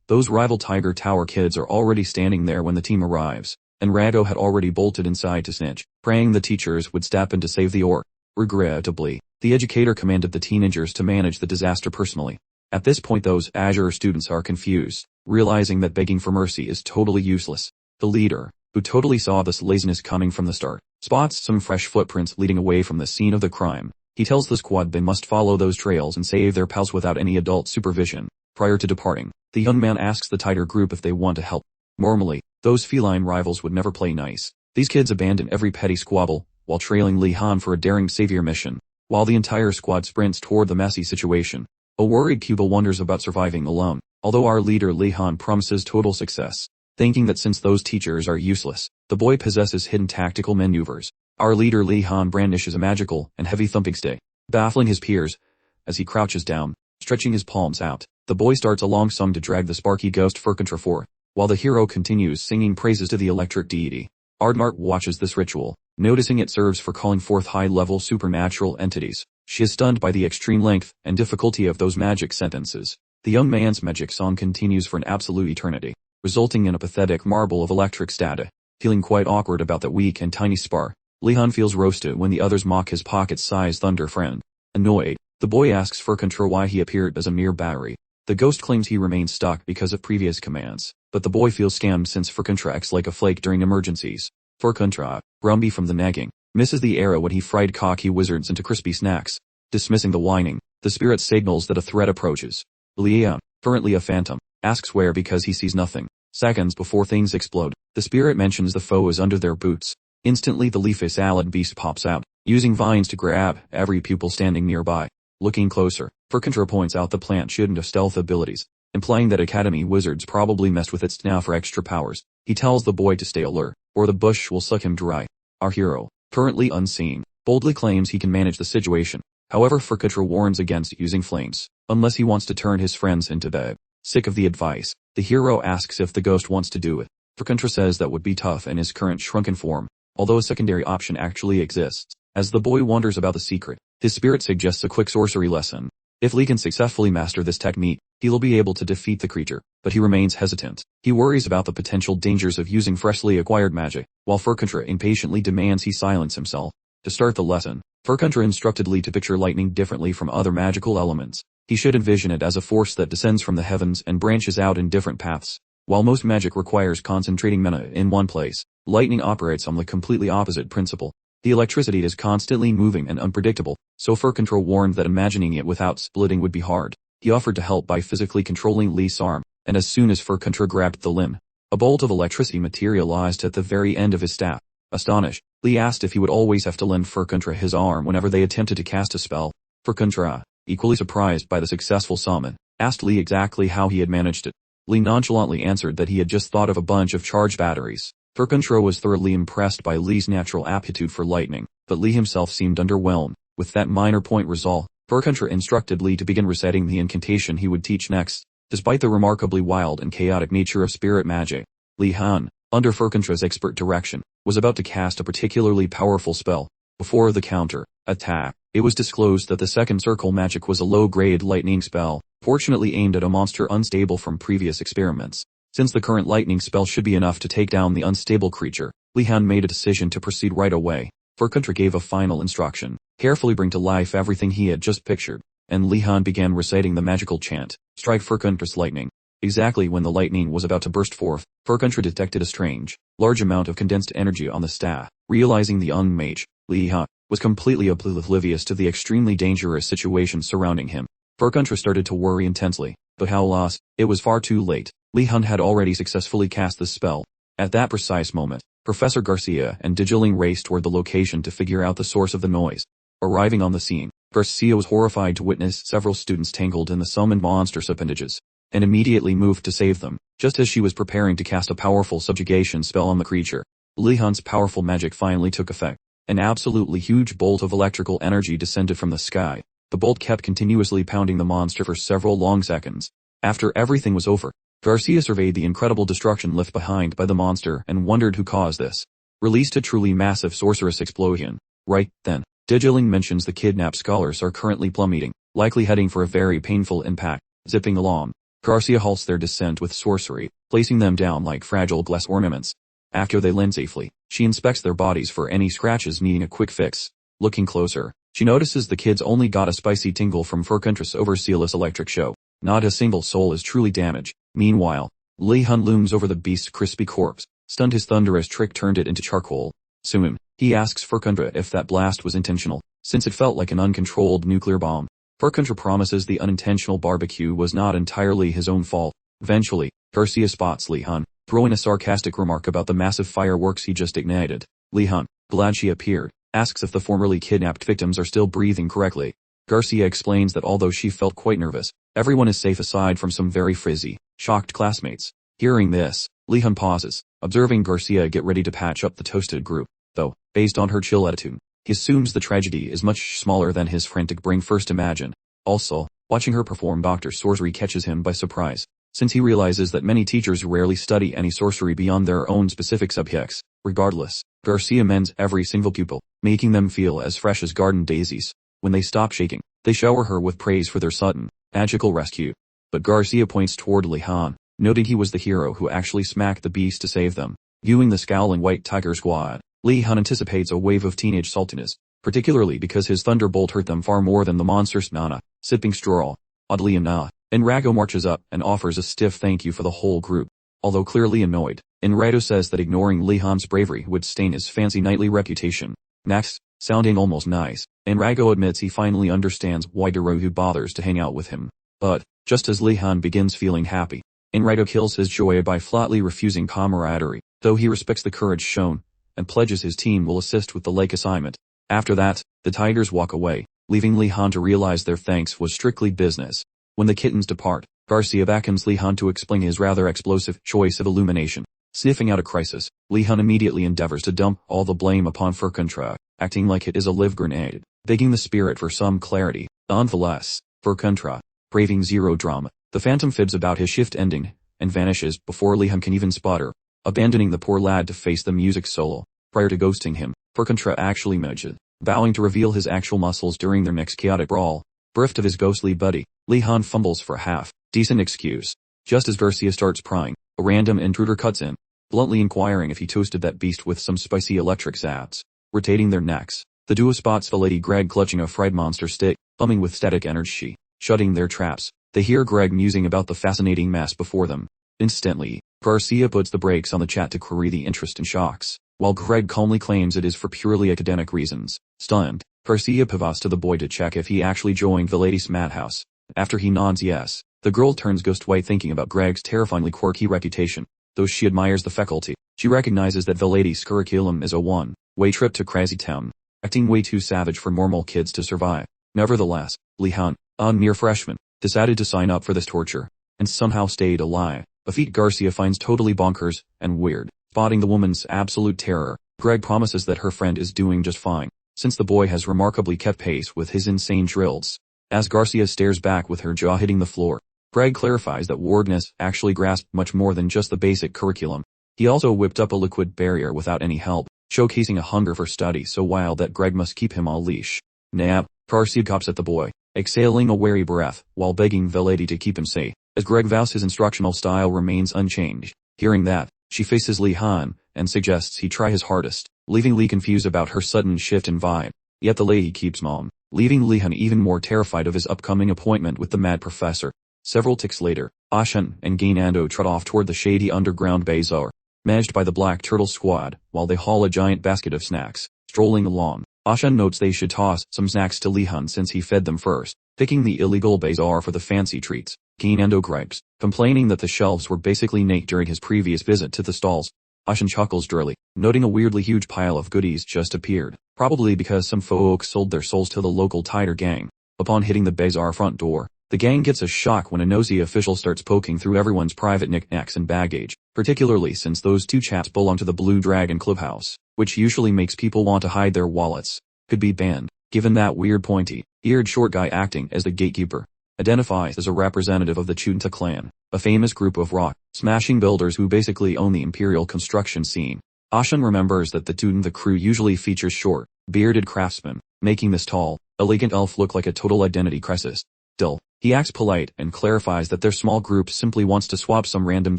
those rival Tiger Tower kids are already standing there when the team arrives, and Rago had already bolted inside to snitch, praying the teachers would step in to save the orc. Regrettably, the educator commanded the teenagers to manage the disaster personally. At this point those Azure students are confused, realizing that begging for mercy is totally useless. The leader, who totally saw this laziness coming from the start, spots some fresh footprints leading away from the scene of the crime. He tells the squad they must follow those trails and save their pals without any adult supervision. Prior to departing, the young man asks the Tiger group if they want to help. Normally, those feline rivals would never play nice. These kids abandon every petty squabble, while trailing Lihon for a daring savior mission, while the entire squad sprints toward the messy situation. A worried Cuba wonders about surviving alone, although our leader Lihon promises total success. Thinking that since those teachers are useless, the boy possesses hidden tactical maneuvers. Our leader Lihon brandishes a magical and heavy thumping stick, baffling his peers. As he crouches down, stretching his palms out, the boy starts a long song to drag the sparky ghost Furcontra forth, while the hero continues singing praises to the electric deity. Ardmart watches this ritual, noticing it serves for calling forth high-level supernatural entities. She is stunned by the extreme length and difficulty of those magic sentences. The young man's magic song continues for an absolute eternity, resulting in a pathetic marble of electric static. Feeling quite awkward about that weak and tiny spar, Lihon feels roasted when the others mock his pocket-sized thunder friend. Annoyed, the boy asks Furcontra why he appeared as a mere battery. The ghost claims he remains stuck because of previous commands, but the boy feels scammed since Furcontra acts like a flake during emergencies. Furcontra, grumpy from the nagging, misses the era when he fried cocky wizards into crispy snacks. Dismissing the whining, the spirit signals that a threat approaches. Lihon, currently a phantom, asks where because he sees nothing. Seconds before things explode, the spirit mentions the foe is under their boots. Instantly the leafy salad beast pops out, using vines to grab every pupil standing nearby. Looking closer, Furcontra points out the plant shouldn't have stealth abilities, implying that Academy wizards probably messed with its now for extra powers. He tells the boy to stay alert, or the bush will suck him dry. Our hero, currently unseen, boldly claims he can manage the situation. However, Furcontra warns against using flames, unless he wants to turn his friends into bed. Sick of the advice, the hero asks if the ghost wants to do it. Furcontra says that would be tough in his current shrunken form, although a secondary option actually exists. As the boy wonders about the secret, his spirit suggests a quick sorcery lesson. If Lee can successfully master this technique, he'll be able to defeat the creature, but he remains hesitant. He worries about the potential dangers of using freshly acquired magic, while Furcontra impatiently demands he silence himself. To start the lesson, Furcontra instructed Lee to picture lightning differently from other magical elements. He should envision it as a force that descends from the heavens and branches out in different paths. While most magic requires concentrating mana in one place, lightning operates on the completely opposite principle. The electricity is constantly moving and unpredictable, so Furcontra warned that imagining it without splitting would be hard. He offered to help by physically controlling Lee's arm, and as soon as Furcontra grabbed the limb, a bolt of electricity materialized at the very end of his staff. Astonished, Lee asked if he would always have to lend Furcontra his arm whenever they attempted to cast a spell. Furcontra, equally surprised by the successful summon, asked Lee exactly how he had managed it. Lee nonchalantly answered that he had just thought of a bunch of charged batteries. Furcontra was thoroughly impressed by Lee's natural aptitude for lightning, but Lee himself seemed underwhelmed. With that minor point resolved, Furcontra instructed Lee to begin reciting the incantation he would teach next. Despite the remarkably wild and chaotic nature of spirit magic, Lihon, under Furcontra's expert direction, was about to cast a particularly powerful spell. Before the counter attack, it was disclosed that the second circle magic was a low-grade lightning spell. fortunately aimed at a monster unstable from previous experiments. Since the current lightning spell should be enough to take down the unstable creature, Lihon made a decision to proceed right away. Furkantra gave a final instruction: carefully bring to life everything he had just pictured, and Lihon began reciting the magical chant, strike Furkantra's lightning. Exactly when the lightning was about to burst forth, Furkantra detected a strange, large amount of condensed energy on the staff. Realizing the unmage, Lihon was completely oblivious to the extremely dangerous situation surrounding him. Furkantra started to worry intensely, but alas, it was far too late. Lihon had already successfully cast the spell. At that precise moment, Professor Garcia and Digiling raced toward the location to figure out the source of the noise. Arriving on the scene, Garcia was horrified to witness several students tangled in the summoned monster's appendages, and immediately moved to save them. Just as she was preparing to cast a powerful subjugation spell on the creature, Lihon's powerful magic finally took effect. An absolutely huge bolt of electrical energy descended from the sky. The bolt kept continuously pounding the monster for several long seconds. After everything was over, Garcia surveyed the incredible destruction left behind by the monster and wondered who caused this. Released a truly massive sorceress explosion. Right then, Digiling mentions the kidnapped scholars are currently plummeting, likely heading for a very painful impact. Zipping along, Garcia halts their descent with sorcery, placing them down like fragile glass ornaments. After they land safely, she inspects their bodies for any scratches needing a quick fix. Looking closer, she notices the kids only got a spicy tingle from Furkantra's overzealous electric show. Not a single soul is truly damaged. Meanwhile, Lihon looms over the beast's crispy corpse. Stunned, his thunderous trick turned it into charcoal. Soon, he asks Furkantra if that blast was intentional, since it felt like an uncontrolled nuclear bomb. Furkantra promises the unintentional barbecue was not entirely his own fault. Eventually, Garcia spots Lihon, throwing a sarcastic remark about the massive fireworks he just ignited. Lihon, glad she appeared, asks if the formerly kidnapped victims are still breathing correctly. Garcia explains that although she felt quite nervous, everyone is safe aside from some very frizzy, shocked classmates. Hearing this, Lihon pauses, observing Garcia get ready to patch up the toasted group. Though, based on her chill attitude, he assumes the tragedy is much smaller than his frantic brain first imagined. Also, watching her perform Dr. Sorcery catches him by surprise, since he realizes that many teachers rarely study any sorcery beyond their own specific subjects. Regardless, Garcia mends every single pupil, making them feel as fresh as garden daisies. When they stop shaking, they shower her with praise for their sudden, magical rescue. But Garcia points toward Lihon, noting he was the hero who actually smacked the beast to save them. Viewing the scowling white tiger squad, Lihon anticipates a wave of teenage saltiness, particularly because his thunderbolt hurt them far more than the monster's nana. Sipping straw. Oddly enough, Enrago marches up and offers a stiff thank you for the whole group. Although clearly annoyed, Enrago says that ignoring Lihon's bravery would stain his fancy knightly reputation. Next, sounding almost nice, Enrago admits he finally understands why Dorohu bothers to hang out with him. But, just as Lihon begins feeling happy, Enrago kills his joy by flatly refusing camaraderie, though he respects the courage shown, and pledges his team will assist with the lake assignment. After that, the tigers walk away, leaving Lihon to realize their thanks was strictly business. When the kittens depart, Garcia beckons Lihon to explain his rather explosive choice of illumination. Sniffing out a crisis, Lihon immediately endeavors to dump all the blame upon Furkantra, acting like it is a live grenade, begging the spirit for some clarity. Nonetheless, Furkantra, braving zero drama, the phantom fibs about his shift ending, and vanishes before Lihon can even spot her, abandoning the poor lad to face the music solo. Prior to ghosting him, Furkantra actually merged, vowing to reveal his actual muscles during their next chaotic brawl. Bereft of his ghostly buddy, Lihon fumbles for a half-decent excuse. Just as Garcia starts prying, a random intruder cuts in, bluntly inquiring if he toasted that beast with some spicy electric zaps. Rotating their necks, the duo spots the Lady Greg clutching a fried monster stick, bumming with static energy, shutting their traps. They hear Greg musing about the fascinating mass before them. Instantly, Garcia puts the brakes on the chat to query the interest and shocks, while Greg calmly claims it is for purely academic reasons. Stunned, Garcia pivots to the boy to check if he actually joined the lady's madhouse. After he nods yes, the girl turns ghost white thinking about Greg's terrifyingly quirky reputation. Though she admires the faculty, she recognizes that the lady's curriculum is a one-way trip to Crazy Town, acting way too savage for normal kids to survive. Nevertheless, Lihon, a mere freshman, decided to sign up for this torture, and somehow stayed alive, a feat Garcia finds totally bonkers and weird. Spotting the woman's absolute terror, Greg promises that her friend is doing just fine, since the boy has remarkably kept pace with his insane drills. As Garcia stares back with her jaw hitting the floor, Greg clarifies that Wardness actually grasped much more than just the basic curriculum. He also whipped up a liquid barrier without any help, showcasing a hunger for study so wild that Greg must keep him on leash. Nab, Garcia cops at the boy, exhaling a wary breath, while begging the lady to keep him safe, as Greg vows his instructional style remains unchanged. Hearing that, she faces Lihon, and suggests he try his hardest, leaving Lee confused about her sudden shift in vibe. Yet the lady keeps mum, leaving Lihon even more terrified of his upcoming appointment with the mad professor. Several ticks later, Ashan and Gainando trot off toward the shady underground bazaar, managed by the Black Turtle Squad, while they haul a giant basket of snacks. Strolling along, Ashan notes they should toss some snacks to Lihon since he fed them first, picking the illegal bazaar for the fancy treats. Gainando gripes, complaining that the shelves were basically naked during his previous visit to the stalls. Ashan chuckles drily, noting a weirdly huge pile of goodies just appeared, probably because some folks sold their souls to the local Tiger gang. Upon hitting the bazaar front door, the gang gets a shock when a nosy official starts poking through everyone's private knickknacks and baggage, particularly since those two chaps belong to the Blue Dragon Clubhouse, which usually makes people want to hide their wallets. Could be banned, given that weird pointy-eared short guy acting as the gatekeeper identifies as a representative of the Chunta clan, a famous group of rock-smashing builders who basically own the imperial construction scene. Ashan remembers that the crew usually features short, bearded craftsmen, making this tall, elegant elf look like a total identity crisis. Still, he acts polite and clarifies that their small group simply wants to swap some random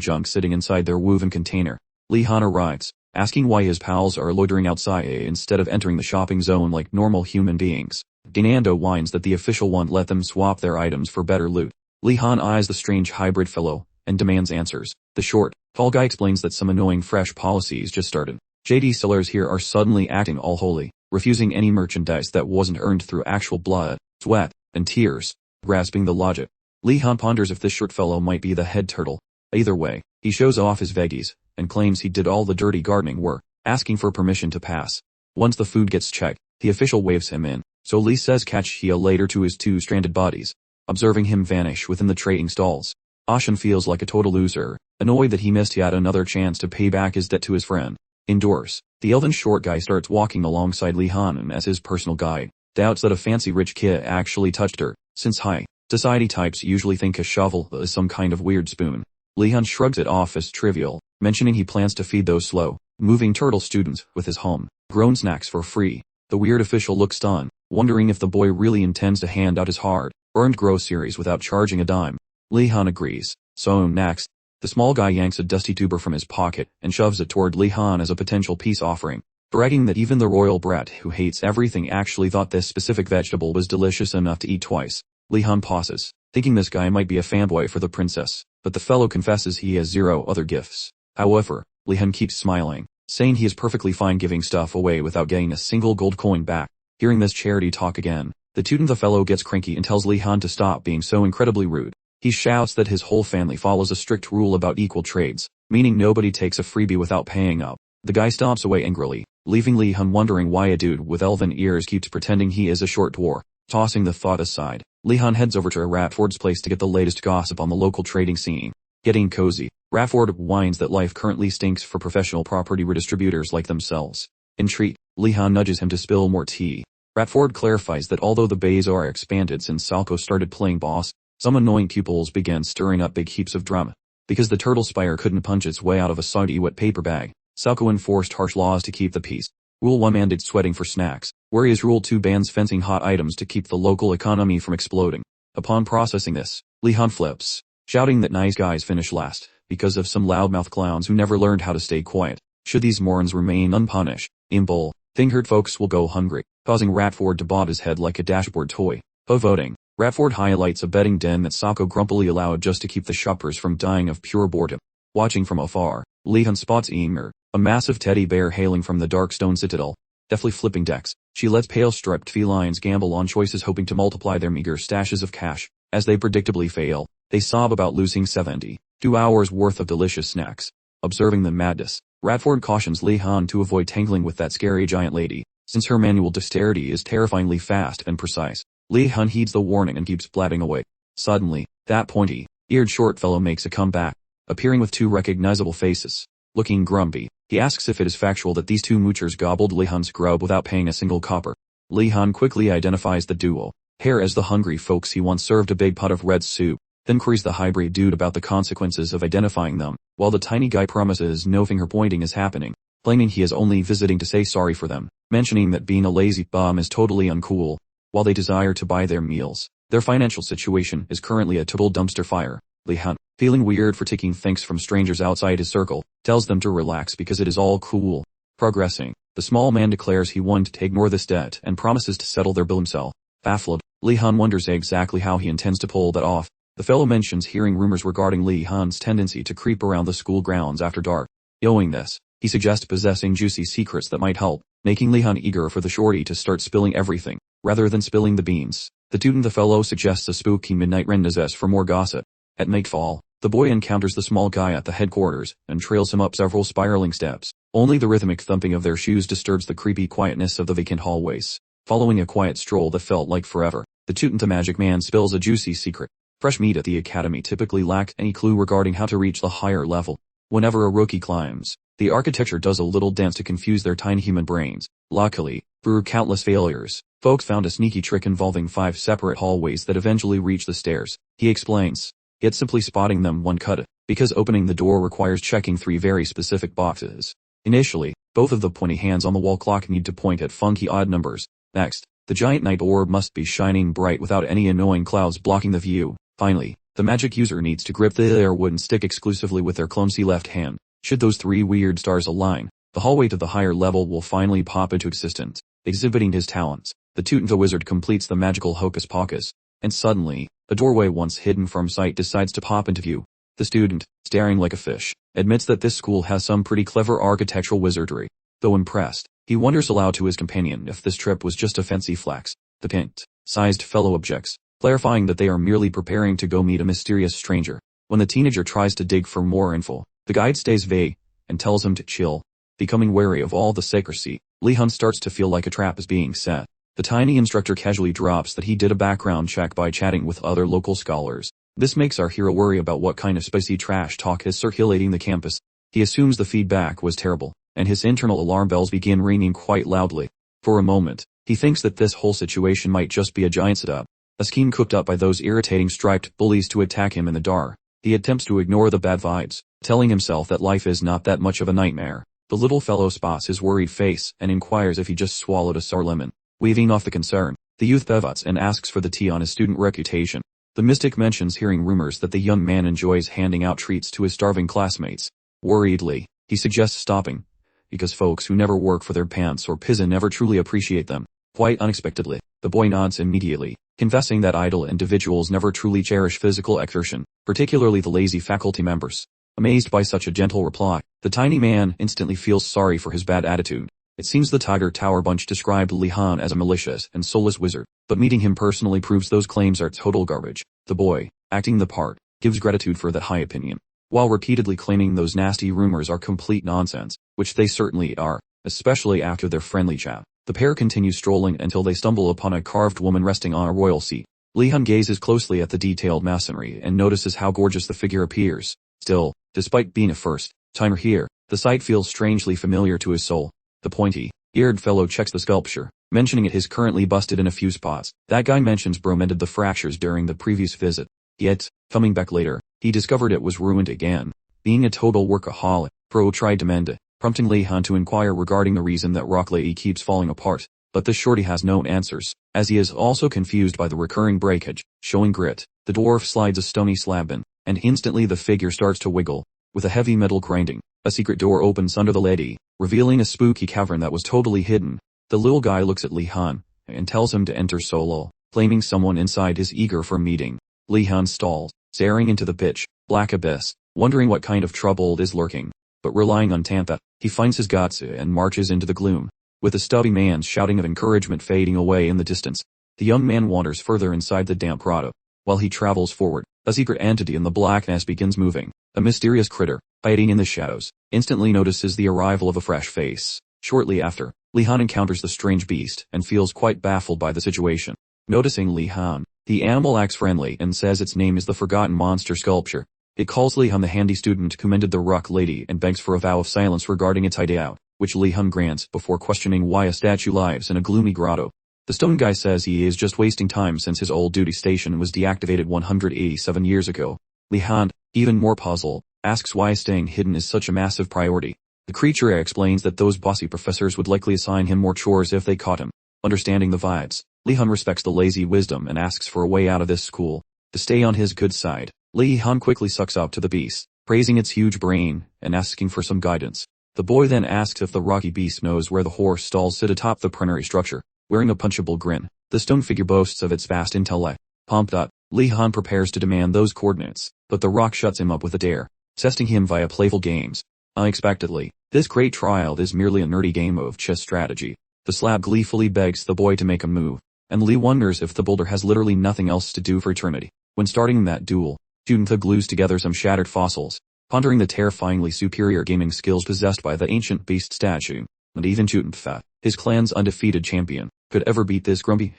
junk sitting inside their woven container. Lihon arrives, asking why his pals are loitering outside instead of entering the shopping zone like normal human beings. Gainando whines that the official won't let them swap their items for better loot. Lihon eyes the strange hybrid fellow, and demands answers. The short, tall guy explains that some annoying fresh policies just started. JD sellers here are suddenly acting all holy, refusing any merchandise that wasn't earned through actual blood, sweat, and tears. Grasping the logic, Lihon ponders if this short fellow might be the head turtle. Either way, he shows off his veggies, and claims he did all the dirty gardening work, asking for permission to pass. Once the food gets checked, the official waves him in, so Lee says catch ya later to his two stranded bodies. Observing him vanish within the trading stalls, Ashan feels like a total loser, annoyed that he missed yet another chance to pay back his debt to his friend. Indoors, the elven short guy starts walking alongside Lihon as his personal guide, doubts that a fancy rich kid actually touched her, since high society types usually think a shovel is some kind of weird spoon. Lihon shrugs it off as trivial, mentioning he plans to feed those slow-moving turtle students with his home-grown snacks for free. The weird official looks stunned, wondering if the boy really intends to hand out his hard-earned groceries without charging a dime. Lihon agrees. So next, the small guy yanks a dusty tuber from his pocket and shoves it toward Lihon as a potential peace offering, bragging that even the royal brat who hates everything actually thought this specific vegetable was delicious enough to eat twice. Lihon pauses, thinking this guy might be a fanboy for the princess, but the fellow confesses he has zero other gifts. However, Lihon keeps smiling, saying he is perfectly fine giving stuff away without getting a single gold coin back. Hearing this charity talk again, the fellow gets cranky and tells Lihon to stop being so incredibly rude. He shouts that his whole family follows a strict rule about equal trades, meaning nobody takes a freebie without paying up. The guy stomps away angrily, leaving Lihon wondering why a dude with elven ears keeps pretending he is a short dwarf. Tossing the thought aside, Lihon heads over to Ratford's place to get the latest gossip on the local trading scene. Getting cozy, Ratford whines that life currently stinks for professional property redistributors like themselves. Intrigued, Lihon nudges him to spill more tea. Ratford clarifies that although the bazaar expanded since Salco started playing boss, some annoying pupils began stirring up big heaps of drama. Because the turtle spire couldn't punch its way out of a soggy wet paper bag, Salco enforced harsh laws to keep the peace. Rule 1 mandated sweating for snacks, whereas Rule 2 bans fencing hot items to keep the local economy from exploding. Upon processing this, Lihon flips, shouting that nice guys finish last, because of some loudmouth clowns who never learned how to stay quiet. Should these morons remain unpunished, Imbull, Thing-herd folks will go hungry, causing Ratford to bob his head like a dashboard toy. Voting, Ratford highlights a betting den that Salco grumpily allowed just to keep the shoppers from dying of pure boredom. Watching from afar, Lihon spots Emer, a massive teddy bear hailing from the dark stone citadel. Deftly flipping decks, she lets pale striped felines gamble on choices hoping to multiply their meager stashes of cash. As they predictably fail, they sob about losing 72 hours worth of delicious snacks. Observing the madness, Ratford cautions Lihon to avoid tangling with that scary giant lady, since her manual dexterity is terrifyingly fast and precise. Lihon heeds the warning and keeps blabbing away. Suddenly, that pointy-eared short fellow makes a comeback, appearing with two recognizable faces. Looking grumpy, he asks if it is factual that these two moochers gobbled Lihon's grub without paying a single copper. Lihon quickly identifies the duo pair as the hungry folks he once served a big pot of red soup, then queries the hybrid dude about the consequences of identifying them, while the tiny guy promises no finger-pointing is happening, claiming he is only visiting to say sorry for them, mentioning that being a lazy bum is totally uncool. while they desire to buy their meals. Their financial situation is currently a total dumpster fire. Lihon, feeling weird for taking thanks from strangers outside his circle, tells them to relax because it is all cool. Progressing, the small man declares he wanted to ignore this debt and promises to settle their bill himself. Baffled, Lihon wonders exactly how he intends to pull that off. The fellow mentions hearing rumors regarding Lihon's tendency to creep around the school grounds after dark. Knowing this, he suggests possessing juicy secrets that might help, making Lihon eager for the shorty to start spilling everything, rather than spilling the beans. The fellow suggests a spooky midnight rendezvous for more gossip. At nightfall, the boy encounters the small guy at the headquarters and trails him up several spiraling steps. Only the rhythmic thumping of their shoes disturbs the creepy quietness of the vacant hallways. Following a quiet stroll that felt like forever, the magic man spills a juicy secret. Fresh meat at the academy typically lack any clue regarding how to reach the higher level. Whenever a rookie climbs, the architecture does a little dance to confuse their tiny human brains. Luckily, through countless failures, folks found a sneaky trick involving 5 separate hallways that eventually reach the stairs. He explains, yet simply spotting them won't cut it, because opening the door requires checking 3 very specific boxes. Initially, both of the pointy hands on the wall clock need to point at funky odd numbers. Next, the giant night orb must be shining bright without any annoying clouds blocking the view. Finally, the magic user needs to grip the air wooden stick exclusively with their clumsy left hand. Should those 3 weird stars align, the hallway to the higher level will finally pop into existence. Exhibiting his talents, the wizard completes the magical hocus pocus, and suddenly, a doorway once hidden from sight decides to pop into view. The student, staring like a fish, admits that this school has some pretty clever architectural wizardry. Though impressed, he wonders aloud to his companion if this trip was just a fancy flex. The pint-sized fellow objects, clarifying that they are merely preparing to go meet a mysterious stranger. When the teenager tries to dig for more info, the guide stays vague and tells him to chill. Becoming wary of all the secrecy, Lihon starts to feel like a trap is being set. The tiny instructor casually drops that he did a background check by chatting with other local scholars. This makes our hero worry about what kind of spicy trash talk is circulating the campus. He assumes the feedback was terrible, and his internal alarm bells begin ringing quite loudly. For a moment, he thinks that this whole situation might just be a giant setup, a scheme cooked up by those irritating striped bullies to attack him in the dark. He attempts to ignore the bad vibes, telling himself that life is not that much of a nightmare. The little fellow spots his worried face and inquires if he just swallowed a sour lemon. Weaving off the concern, the youth pivots and asks for the tea on his student reputation. The mystic mentions hearing rumors that the young man enjoys handing out treats to his starving classmates. Worriedly, he suggests stopping, because folks who never work for their pants or pizen never truly appreciate them. Quite unexpectedly, the boy nods immediately, confessing that idle individuals never truly cherish physical exertion, particularly the lazy faculty members. Amazed by such a gentle reply, the tiny man instantly feels sorry for his bad attitude. It seems the Tiger Tower bunch described Lihon as a malicious and soulless wizard, but meeting him personally proves those claims are total garbage. The boy, acting the part, gives gratitude for that high opinion, while repeatedly claiming those nasty rumors are complete nonsense, which they certainly are, especially after their friendly chat. The pair continue strolling until they stumble upon a carved woman resting on a royal seat. Lihon gazes closely at the detailed masonry and notices how gorgeous the figure appears. Still, despite being a first-timer here, the sight feels strangely familiar to his soul. The pointy-eared fellow checks the sculpture, mentioning it is currently busted in a few spots. That guy mentions Bro mended the fractures during the previous visit. Yet, coming back later, he discovered it was ruined again. Being a total workaholic, Bro tried to mend it, prompting Lihon to inquire regarding the reason that Rock Lady keeps falling apart. But the shorty has no answers, as he is also confused by the recurring breakage. Showing grit, the dwarf slides a stony slab in, and instantly the figure starts to wiggle. With a heavy metal grinding, a secret door opens under the lady, revealing a spooky cavern that was totally hidden. The little guy looks at Lihon, and tells him to enter solo, claiming someone inside is eager for a meeting. Lihon stalls, staring into the pitch-black abyss, wondering what kind of trouble is lurking. But relying on Tantha, he finds his guts and marches into the gloom. With the stubby man's shouting of encouragement fading away in the distance, the young man wanders further inside the damp grotto. While he travels forward, a secret entity in the blackness begins moving. A mysterious critter, hiding in the shadows, instantly notices the arrival of a fresh face. Shortly after, Lihon encounters the strange beast and feels quite baffled by the situation. Noticing Lihon, the animal acts friendly and says its name is the Forgotten Monster Sculpture. It calls Lihon the handy student who mended the Rock Lady and begs for a vow of silence regarding its hideout, which Lihon grants before questioning why a statue lives in a gloomy grotto. The stone guy says he is just wasting time since his old duty station was deactivated 187 years ago. Lihon, even more puzzled, asks why staying hidden is such a massive priority. The creature explains that those bossy professors would likely assign him more chores if they caught him. Understanding the vibes, Lihon respects the lazy wisdom and asks for a way out of this school. To stay on his good side, Lihon quickly sucks up to the beast, praising its huge brain and asking for some guidance. The boy then asks if the rocky beast knows where the horse stalls sit atop the plenary structure. Wearing a punchable grin, the stone figure boasts of its vast intellect. Pumped up, Lihon prepares to demand those coordinates, but the rock shuts him up with a dare, testing him via playful games. Unexpectedly, this great trial is merely a nerdy game of chess strategy. The slab gleefully begs the boy to make a move, and Lee wonders if the boulder has literally nothing else to do for eternity. When starting that duel, Juntha glues together some shattered fossils, pondering the terrifyingly superior gaming skills possessed by the ancient beast statue. And even Juntha, his clan's undefeated champion, could ever beat this grumpy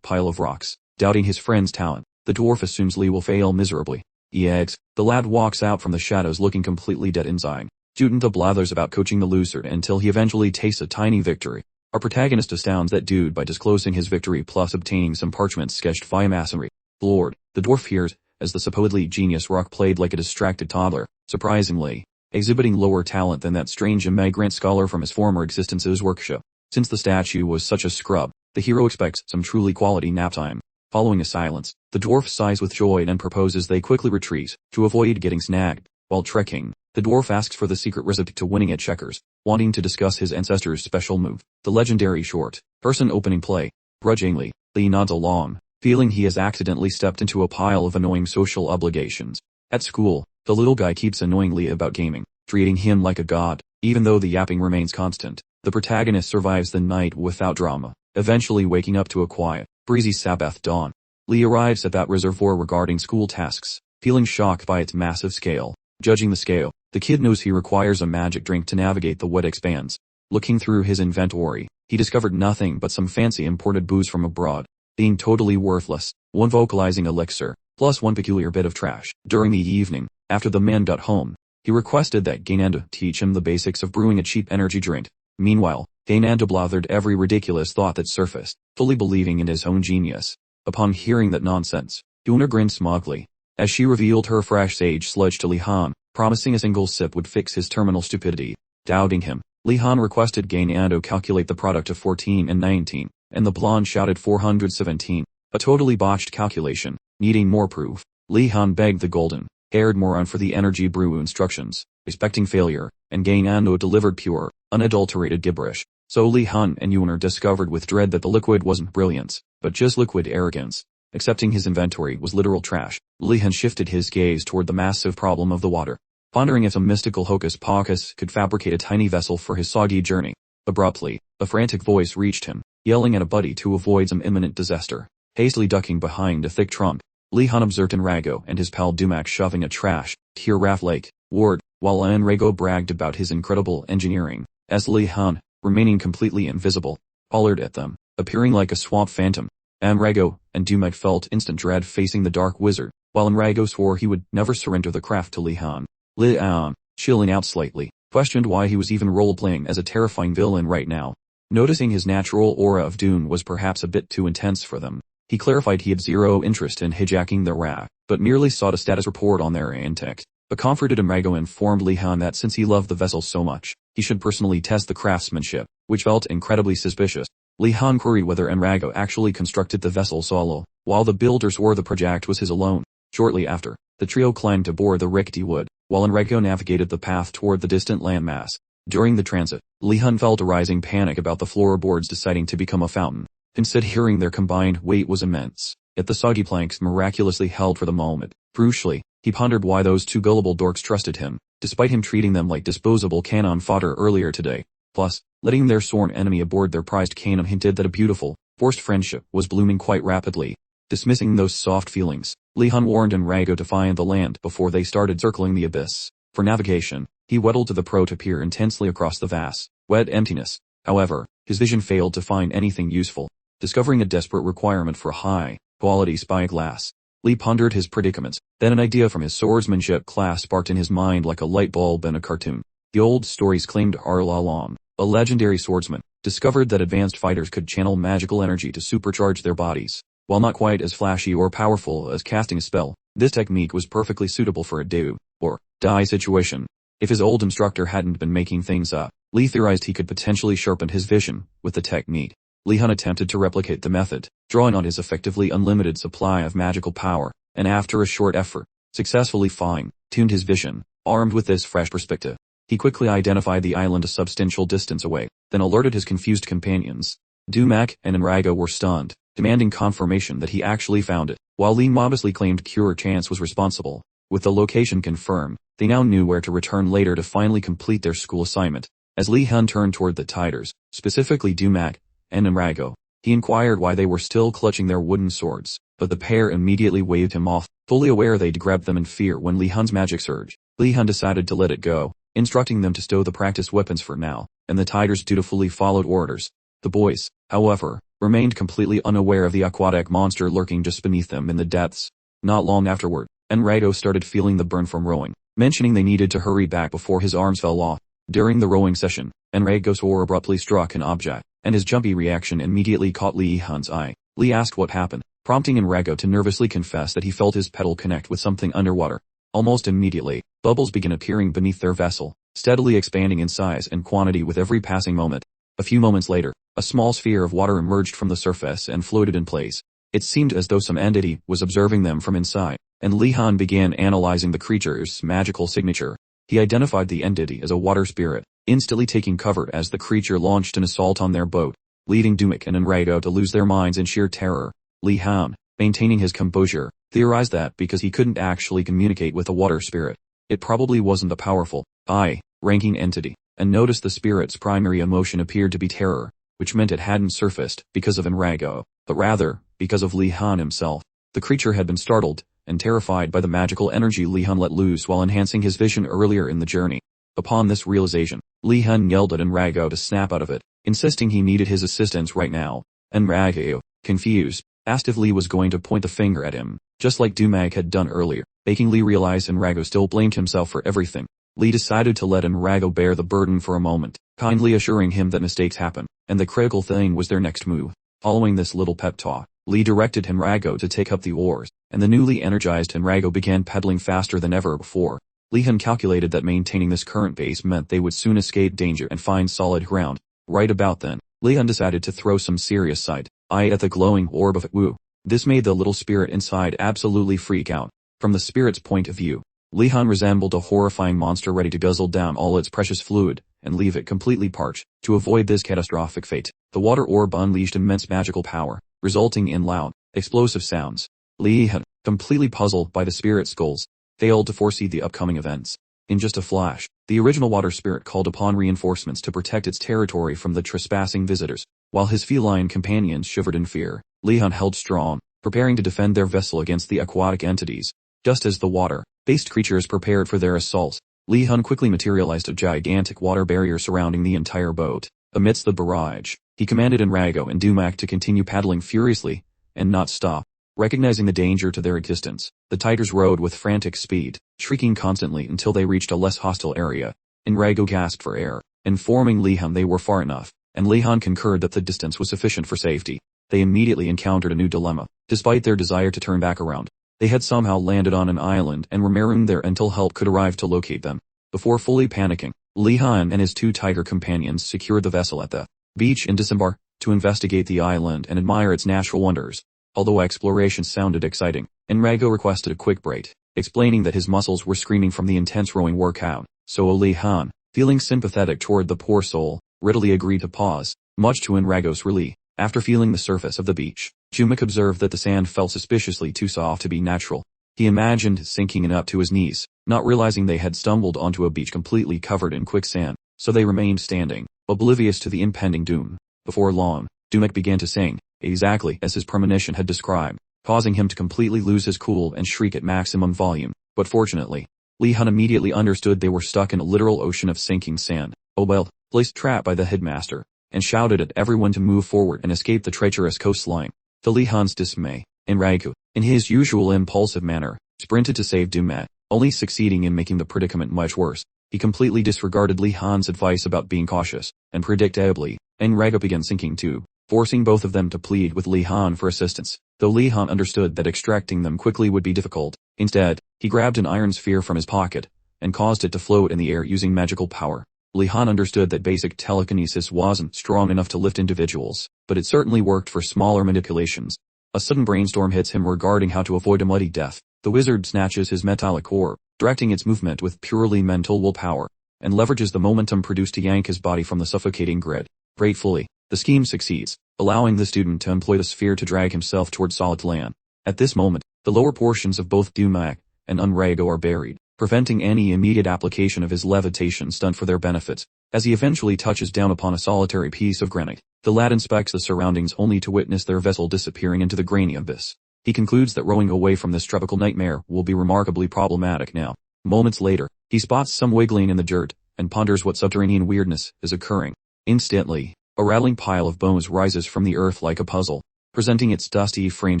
pile of rocks. Doubting his friend's talent, the dwarf assumes Lee will fail miserably. Yet, the lad walks out from the shadows looking completely dead inside. Juntha blathers about coaching the loser until he eventually tastes a tiny victory. Our protagonist astounds that dude by disclosing his victory plus obtaining some parchments sketched via masonry. Lord, the dwarf hears, as the supposedly genius rock played like a distracted toddler, surprisingly, exhibiting lower talent than that strange immigrant scholar from his former existence's workshop. Since the statue was such a scrub, the hero expects some truly quality nap time. Following a silence, the dwarf sighs with joy and proposes they quickly retreat, to avoid getting snagged. While trekking, the dwarf asks for the secret recipe to winning at checkers, wanting to discuss his ancestor's special move, the legendary short person opening play. Grudgingly, Lee nods along, feeling he has accidentally stepped into a pile of annoying social obligations. At school, the little guy keeps annoying Lee about gaming, treating him like a god. Even though the yapping remains constant, the protagonist survives the night without drama, eventually waking up to a quiet, breezy Sabbath dawn. Lee arrives at that reservoir regarding school tasks, feeling shocked by its massive scale. Judging the scale, the kid knows he requires a magic drink to navigate the wet expanse. Looking through his inventory, he discovered nothing but some fancy imported booze from abroad, being totally worthless, one vocalizing elixir, plus one peculiar bit of trash. During the evening, after the man got home, he requested that Gainanda teach him the basics of brewing a cheap energy drink. Meanwhile, Gainanda blathered every ridiculous thought that surfaced, fully believing in his own genius. Upon hearing that nonsense, Yuna grinned smugly, as she revealed her fresh sage sludge to Lihon, promising a single sip would fix his terminal stupidity. Doubting him, Lihon requested Gainando calculate the product of 14 and 19, and the blonde shouted 417, a totally botched calculation. Needing more proof, Lihon begged the golden-haired moron for the energy brew instructions, expecting failure, and Gainando delivered pure, unadulterated gibberish. So Lihon and Yuna discovered with dread that the liquid wasn't brilliance, but just liquid arrogance. Accepting his inventory was literal trash, Lihon shifted his gaze toward the massive problem of the water, pondering if a mystical hocus-pocus could fabricate a tiny vessel for his soggy journey. Abruptly, a frantic voice reached him, yelling at a buddy to avoid some imminent disaster. Hastily ducking behind a thick trunk, Lihon observed Enrago and his pal Dumac shoving a trash Kiraf Lake ward, while Enrago bragged about his incredible engineering, as Lihon, remaining completely invisible, hollered at them, appearing like a swamp phantom. Amrgard and Dumac felt instant dread facing the dark wizard, while Enrago swore he would never surrender the craft to Lihon. Lihon, chilling out slightly, questioned why he was even role-playing as a terrifying villain right now. Noticing his natural aura of doom was perhaps a bit too intense for them, he clarified he had zero interest in hijacking the raft, but merely sought a status report on their antics. A comforted Amrgard informed Lihon that since he loved the vessel so much, he should personally test the craftsmanship, which felt incredibly suspicious. Lihon queried whether Enrago actually constructed the vessel solo, while the builder swore the project was his alone. Shortly after, the trio climbed aboard the rickety wood, while Enrago navigated the path toward the distant landmass. During the transit, Lihon felt a rising panic about the floorboards deciding to become a fountain. Considering their combined weight was immense, yet the soggy planks miraculously held for the moment. Crucially, he pondered why those two gullible dorks trusted him, despite him treating them like disposable cannon fodder earlier today. Plus, letting their sworn enemy aboard their prized cannon hinted that a beautiful, forced friendship was blooming quite rapidly. Dismissing those soft feelings, Lihon warned Enrago to find the land before they started circling the abyss. For navigation, he waddled to the pro to peer intensely across the vast, wet emptiness. However, his vision failed to find anything useful. Discovering a desperate requirement for a high-quality spyglass, Lee pondered his predicaments. Then an idea from his swordsmanship class sparked in his mind like a light bulb in a cartoon. The old stories claimed Arlalom, a legendary swordsman, discovered that advanced fighters could channel magical energy to supercharge their bodies. While not quite as flashy or powerful as casting a spell, this technique was perfectly suitable for a do or die situation. If his old instructor hadn't been making things up, Lee theorized he could potentially sharpen his vision with the technique. Lihon attempted to replicate the method, drawing on his effectively unlimited supply of magical power, and after a short effort, successfully fine-tuned his vision. Armed with this fresh perspective, he quickly identified the island a substantial distance away, then alerted his confused companions. Dumak and Enrago were stunned, demanding confirmation that he actually found it, while Lee modestly claimed Cure Chance was responsible. With the location confirmed, they now knew where to return later to finally complete their school assignment. As Lihon turned toward the Tiders, specifically Dumak and Enrago, he inquired why they were still clutching their wooden swords, but the pair immediately waved him off, fully aware they'd grabbed them in fear when Lihon's magic surged. Lihon decided to let it go, instructing them to stow the practice weapons for now, and the Tiders dutifully followed orders. The boys, however, remained completely unaware of the aquatic monster lurking just beneath them in the depths. Not long afterward, Enrago started feeling the burn from rowing, mentioning they needed to hurry back before his arms fell off. During the rowing session, Enrago's oar abruptly struck an object, and his jumpy reaction immediately caught Lihon's eye. Lee asked what happened, prompting Enrago to nervously confess that he felt his pedal connect with something underwater. Almost immediately, bubbles began appearing beneath their vessel, steadily expanding in size and quantity with every passing moment. A few moments later, a small sphere of water emerged from the surface and floated in place. It seemed as though some entity was observing them from inside, and Lihon began analyzing the creature's magical signature. He identified the entity as a water spirit, instantly taking cover as the creature launched an assault on their boat, leaving Dumak and Enrago to lose their minds in sheer terror. Lihon, maintaining his composure, theorized that because he couldn't actually communicate with a water spirit, it probably wasn't a powerful, high-ranking entity, and noticed the spirit's primary emotion appeared to be terror, which meant it hadn't surfaced because of Enrago, but rather, because of Lihon himself. The creature had been startled and terrified by the magical energy Lihon let loose while enhancing his vision earlier in the journey. Upon this realization, Lihon yelled at Enrago to snap out of it, insisting he needed his assistance right now. Enrago, confused, asked if Lee was going to point the finger at him, just like Dumak had done earlier, making Lee realize Enrago still blamed himself for everything. Lee decided to let Enrago bear the burden for a moment, kindly assuring him that mistakes happen, and the critical thing was their next move. Following this little pep talk, Lee directed Enrago to take up the oars, and the newly energized Enrago began pedaling faster than ever before. Lihon calculated that maintaining this current pace meant they would soon escape danger and find solid ground. Right about then, Lihon decided to throw some serious side-eye at the glowing orb of Wu. This made the little spirit inside absolutely freak out. From the spirit's point of view, Lihon resembled a horrifying monster ready to guzzle down all its precious fluid and leave it completely parched. To avoid this catastrophic fate, the water orb unleashed immense magical power, resulting in loud, explosive sounds. Lihon, completely puzzled by the spirit's goals, failed to foresee the upcoming events. In just a flash, the original water spirit called upon reinforcements to protect its territory from the trespassing visitors. While his feline companions shivered in fear, Lihon held strong, preparing to defend their vessel against the aquatic entities. Just as the water-based creatures prepared for their assaults, Lihon quickly materialized a gigantic water barrier surrounding the entire boat. Amidst the barrage, he commanded Enrago and Dumak to continue paddling furiously, and not stop. Recognizing the danger to their existence, the Tiders rowed with frantic speed, shrieking constantly until they reached a less hostile area. Enrago gasped for air, informing Lihon they were far enough, and Lihon concurred that the distance was sufficient for safety. They immediately encountered a new dilemma. Despite their desire to turn back around, they had somehow landed on an island and were marooned there until help could arrive to locate them. Before fully panicking, Lihon and his two tiger companions secured the vessel at the beach and disembarked to investigate the island and admire its natural wonders. Although exploration sounded exciting, Enrago requested a quick break, explaining that his muscles were screaming from the intense rowing workout. So Lihon, feeling sympathetic toward the poor soul, readily agreed to pause, much to Enrago's relief. After feeling the surface of the beach, Dumak observed that the sand felt suspiciously too soft to be natural. He imagined sinking in up to his knees, not realizing they had stumbled onto a beach completely covered in quicksand, so they remained standing, oblivious to the impending doom. Before long, Dumak began to sing, exactly as his premonition had described, causing him to completely lose his cool and shriek at maximum volume. But fortunately, Lihon immediately understood they were stuck in a literal ocean of sinking sand. Oh well, placed trap by the headmaster, and shouted at everyone to move forward and escape the treacherous coastline. To Lihon's dismay, Enrago, in his usual impulsive manner, sprinted to save Dumak, only succeeding in making the predicament much worse. He completely disregarded Lihon's advice about being cautious, and predictably, Enrago began sinking too, forcing both of them to plead with Lihon for assistance, though Lihon understood that extracting them quickly would be difficult. Instead, he grabbed an iron sphere from his pocket, and caused it to float in the air using magical power. Lihon understood that basic telekinesis wasn't strong enough to lift individuals, but it certainly worked for smaller manipulations. A sudden brainstorm hits him regarding how to avoid a muddy death. The wizard snatches his metallic orb, directing its movement with purely mental willpower, and leverages the momentum produced to yank his body from the suffocating grid. Gratefully, the scheme succeeds, allowing the student to employ the sphere to drag himself toward solid land. At this moment, the lower portions of both Dumak and Unrago are buried, preventing any immediate application of his levitation stunt for their benefits. As he eventually touches down upon a solitary piece of granite, the lad inspects the surroundings only to witness their vessel disappearing into the grainy abyss. He concludes that rowing away from this tropical nightmare will be remarkably problematic now. Moments later, he spots some wiggling in the dirt, and ponders what subterranean weirdness is occurring. Instantly, a rattling pile of bones rises from the earth like a puzzle, presenting its dusty frame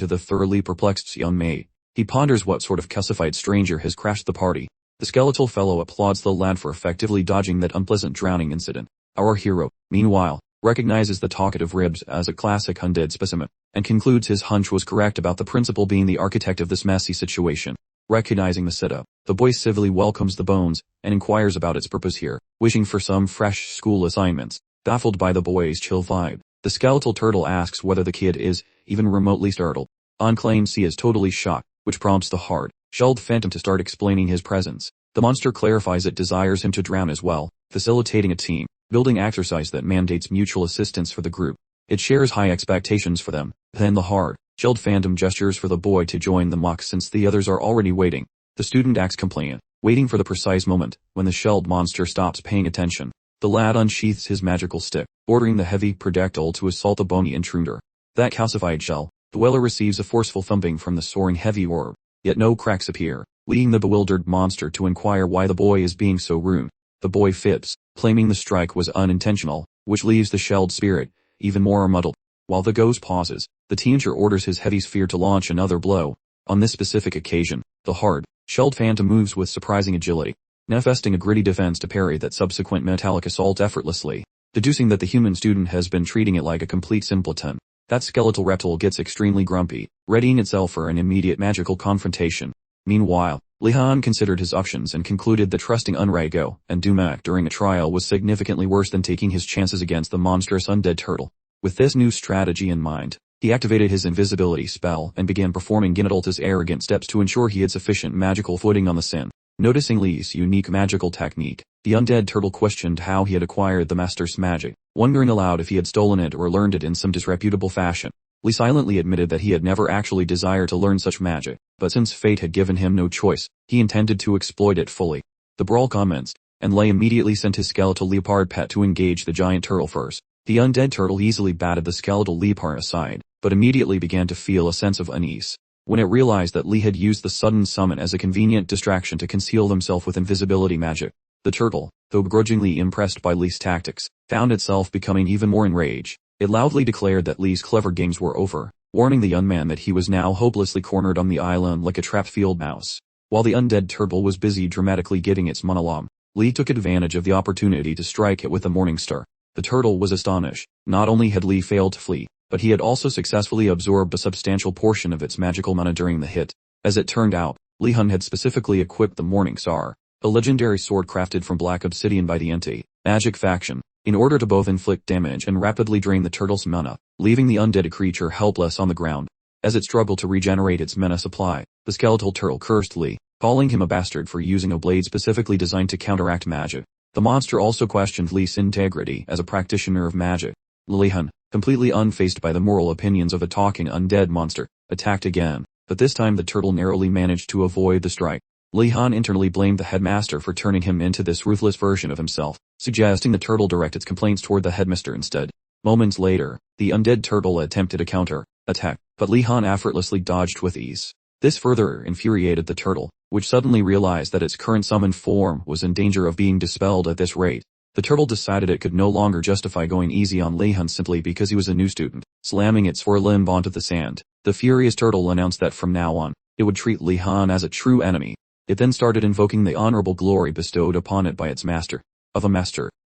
to the thoroughly perplexed young maid. He ponders what sort of calcified stranger has crashed the party. The skeletal fellow applauds the lad for effectively dodging that unpleasant drowning incident. Our hero, meanwhile, recognizes the talkative ribs as a classic undead specimen, and concludes his hunch was correct about the principal being the architect of this messy situation. Recognizing the setup, the boy civilly welcomes the bones, and inquires about its purpose here, wishing for some fresh school assignments. Baffled by the boy's chill vibe, the skeletal turtle asks whether the kid is even remotely startled. On claims he is totally shocked, which prompts the hard-shelled phantom to start explaining his presence. The monster clarifies it desires him to drown as well, facilitating a team-building exercise that mandates mutual assistance for the group. It shares high expectations for them. Then the hard-shelled phantom gestures for the boy to join the mock since the others are already waiting. The student acts compliant, waiting for the precise moment when the shelled monster stops paying attention. The lad unsheaths his magical stick, ordering the heavy projectile to assault the bony intruder. That calcified shell, the Dweller receives a forceful thumping from the soaring heavy orb, yet no cracks appear, leading the bewildered monster to inquire why the boy is being so rude. The boy fibs, claiming the strike was unintentional, which leaves the shelled spirit even more muddled. While the ghost pauses, the teacher orders his heavy sphere to launch another blow. On this specific occasion, the hard-shelled phantom moves with surprising agility, manifesting a gritty defense to parry that subsequent metallic assault effortlessly, deducing that the human student has been treating it like a complete simpleton. That skeletal reptile gets extremely grumpy, readying itself for an immediate magical confrontation. Meanwhile, Lihon considered his options and concluded that trusting Unrago and Dumak during a trial was significantly worse than taking his chances against the monstrous undead turtle. With this new strategy in mind, he activated his invisibility spell and began performing Ginadulta's arrogant steps to ensure he had sufficient magical footing on the sin. Noticing Lee's unique magical technique, the undead turtle questioned how he had acquired the master's magic, wondering aloud if he had stolen it or learned it in some disreputable fashion. Lee silently admitted that he had never actually desired to learn such magic, but since fate had given him no choice, he intended to exploit it fully. The brawl commenced, and Lei immediately sent his skeletal leopard pet to engage the giant turtle first. The undead turtle easily batted the skeletal leopard aside, but immediately began to feel a sense of unease when it realized that Lee had used the sudden summon as a convenient distraction to conceal himself with invisibility magic. The turtle, though begrudgingly impressed by Lee's tactics, found itself becoming even more enraged. It loudly declared that Lee's clever games were over, warning the young man that he was now hopelessly cornered on the island like a trapped field mouse. While the undead turtle was busy dramatically giving its monologue, Lee took advantage of the opportunity to strike it with a morning star. The turtle was astonished. Not only had Lee failed to flee, but he had also successfully absorbed a substantial portion of its magical mana during the hit. As it turned out, Lihon had specifically equipped the Morning Star, a legendary sword crafted from black obsidian by the anti-magic faction, in order to both inflict damage and rapidly drain the turtle's mana, leaving the undead creature helpless on the ground. As it struggled to regenerate its mana supply, the skeletal turtle cursed Lee, calling him a bastard for using a blade specifically designed to counteract magic. The monster also questioned Lee's integrity as a practitioner of magic. Lihon, completely unfazed by the moral opinions of a talking undead monster, attacked again, but this time the turtle narrowly managed to avoid the strike. Lihon internally blamed the headmaster for turning him into this ruthless version of himself, suggesting the turtle direct its complaints toward the headmaster instead. Moments later, the undead turtle attempted a counter-attack, but Lihon effortlessly dodged with ease. This further infuriated the turtle, which suddenly realized that its current summoned form was in danger of being dispelled at this rate. The turtle decided it could no longer justify going easy on Lihon simply because he was a new student, slamming its forelimb onto the sand. The furious turtle announced that from now on, it would treat Lihon as a true enemy. It then started invoking the honorable glory bestowed upon it by its master,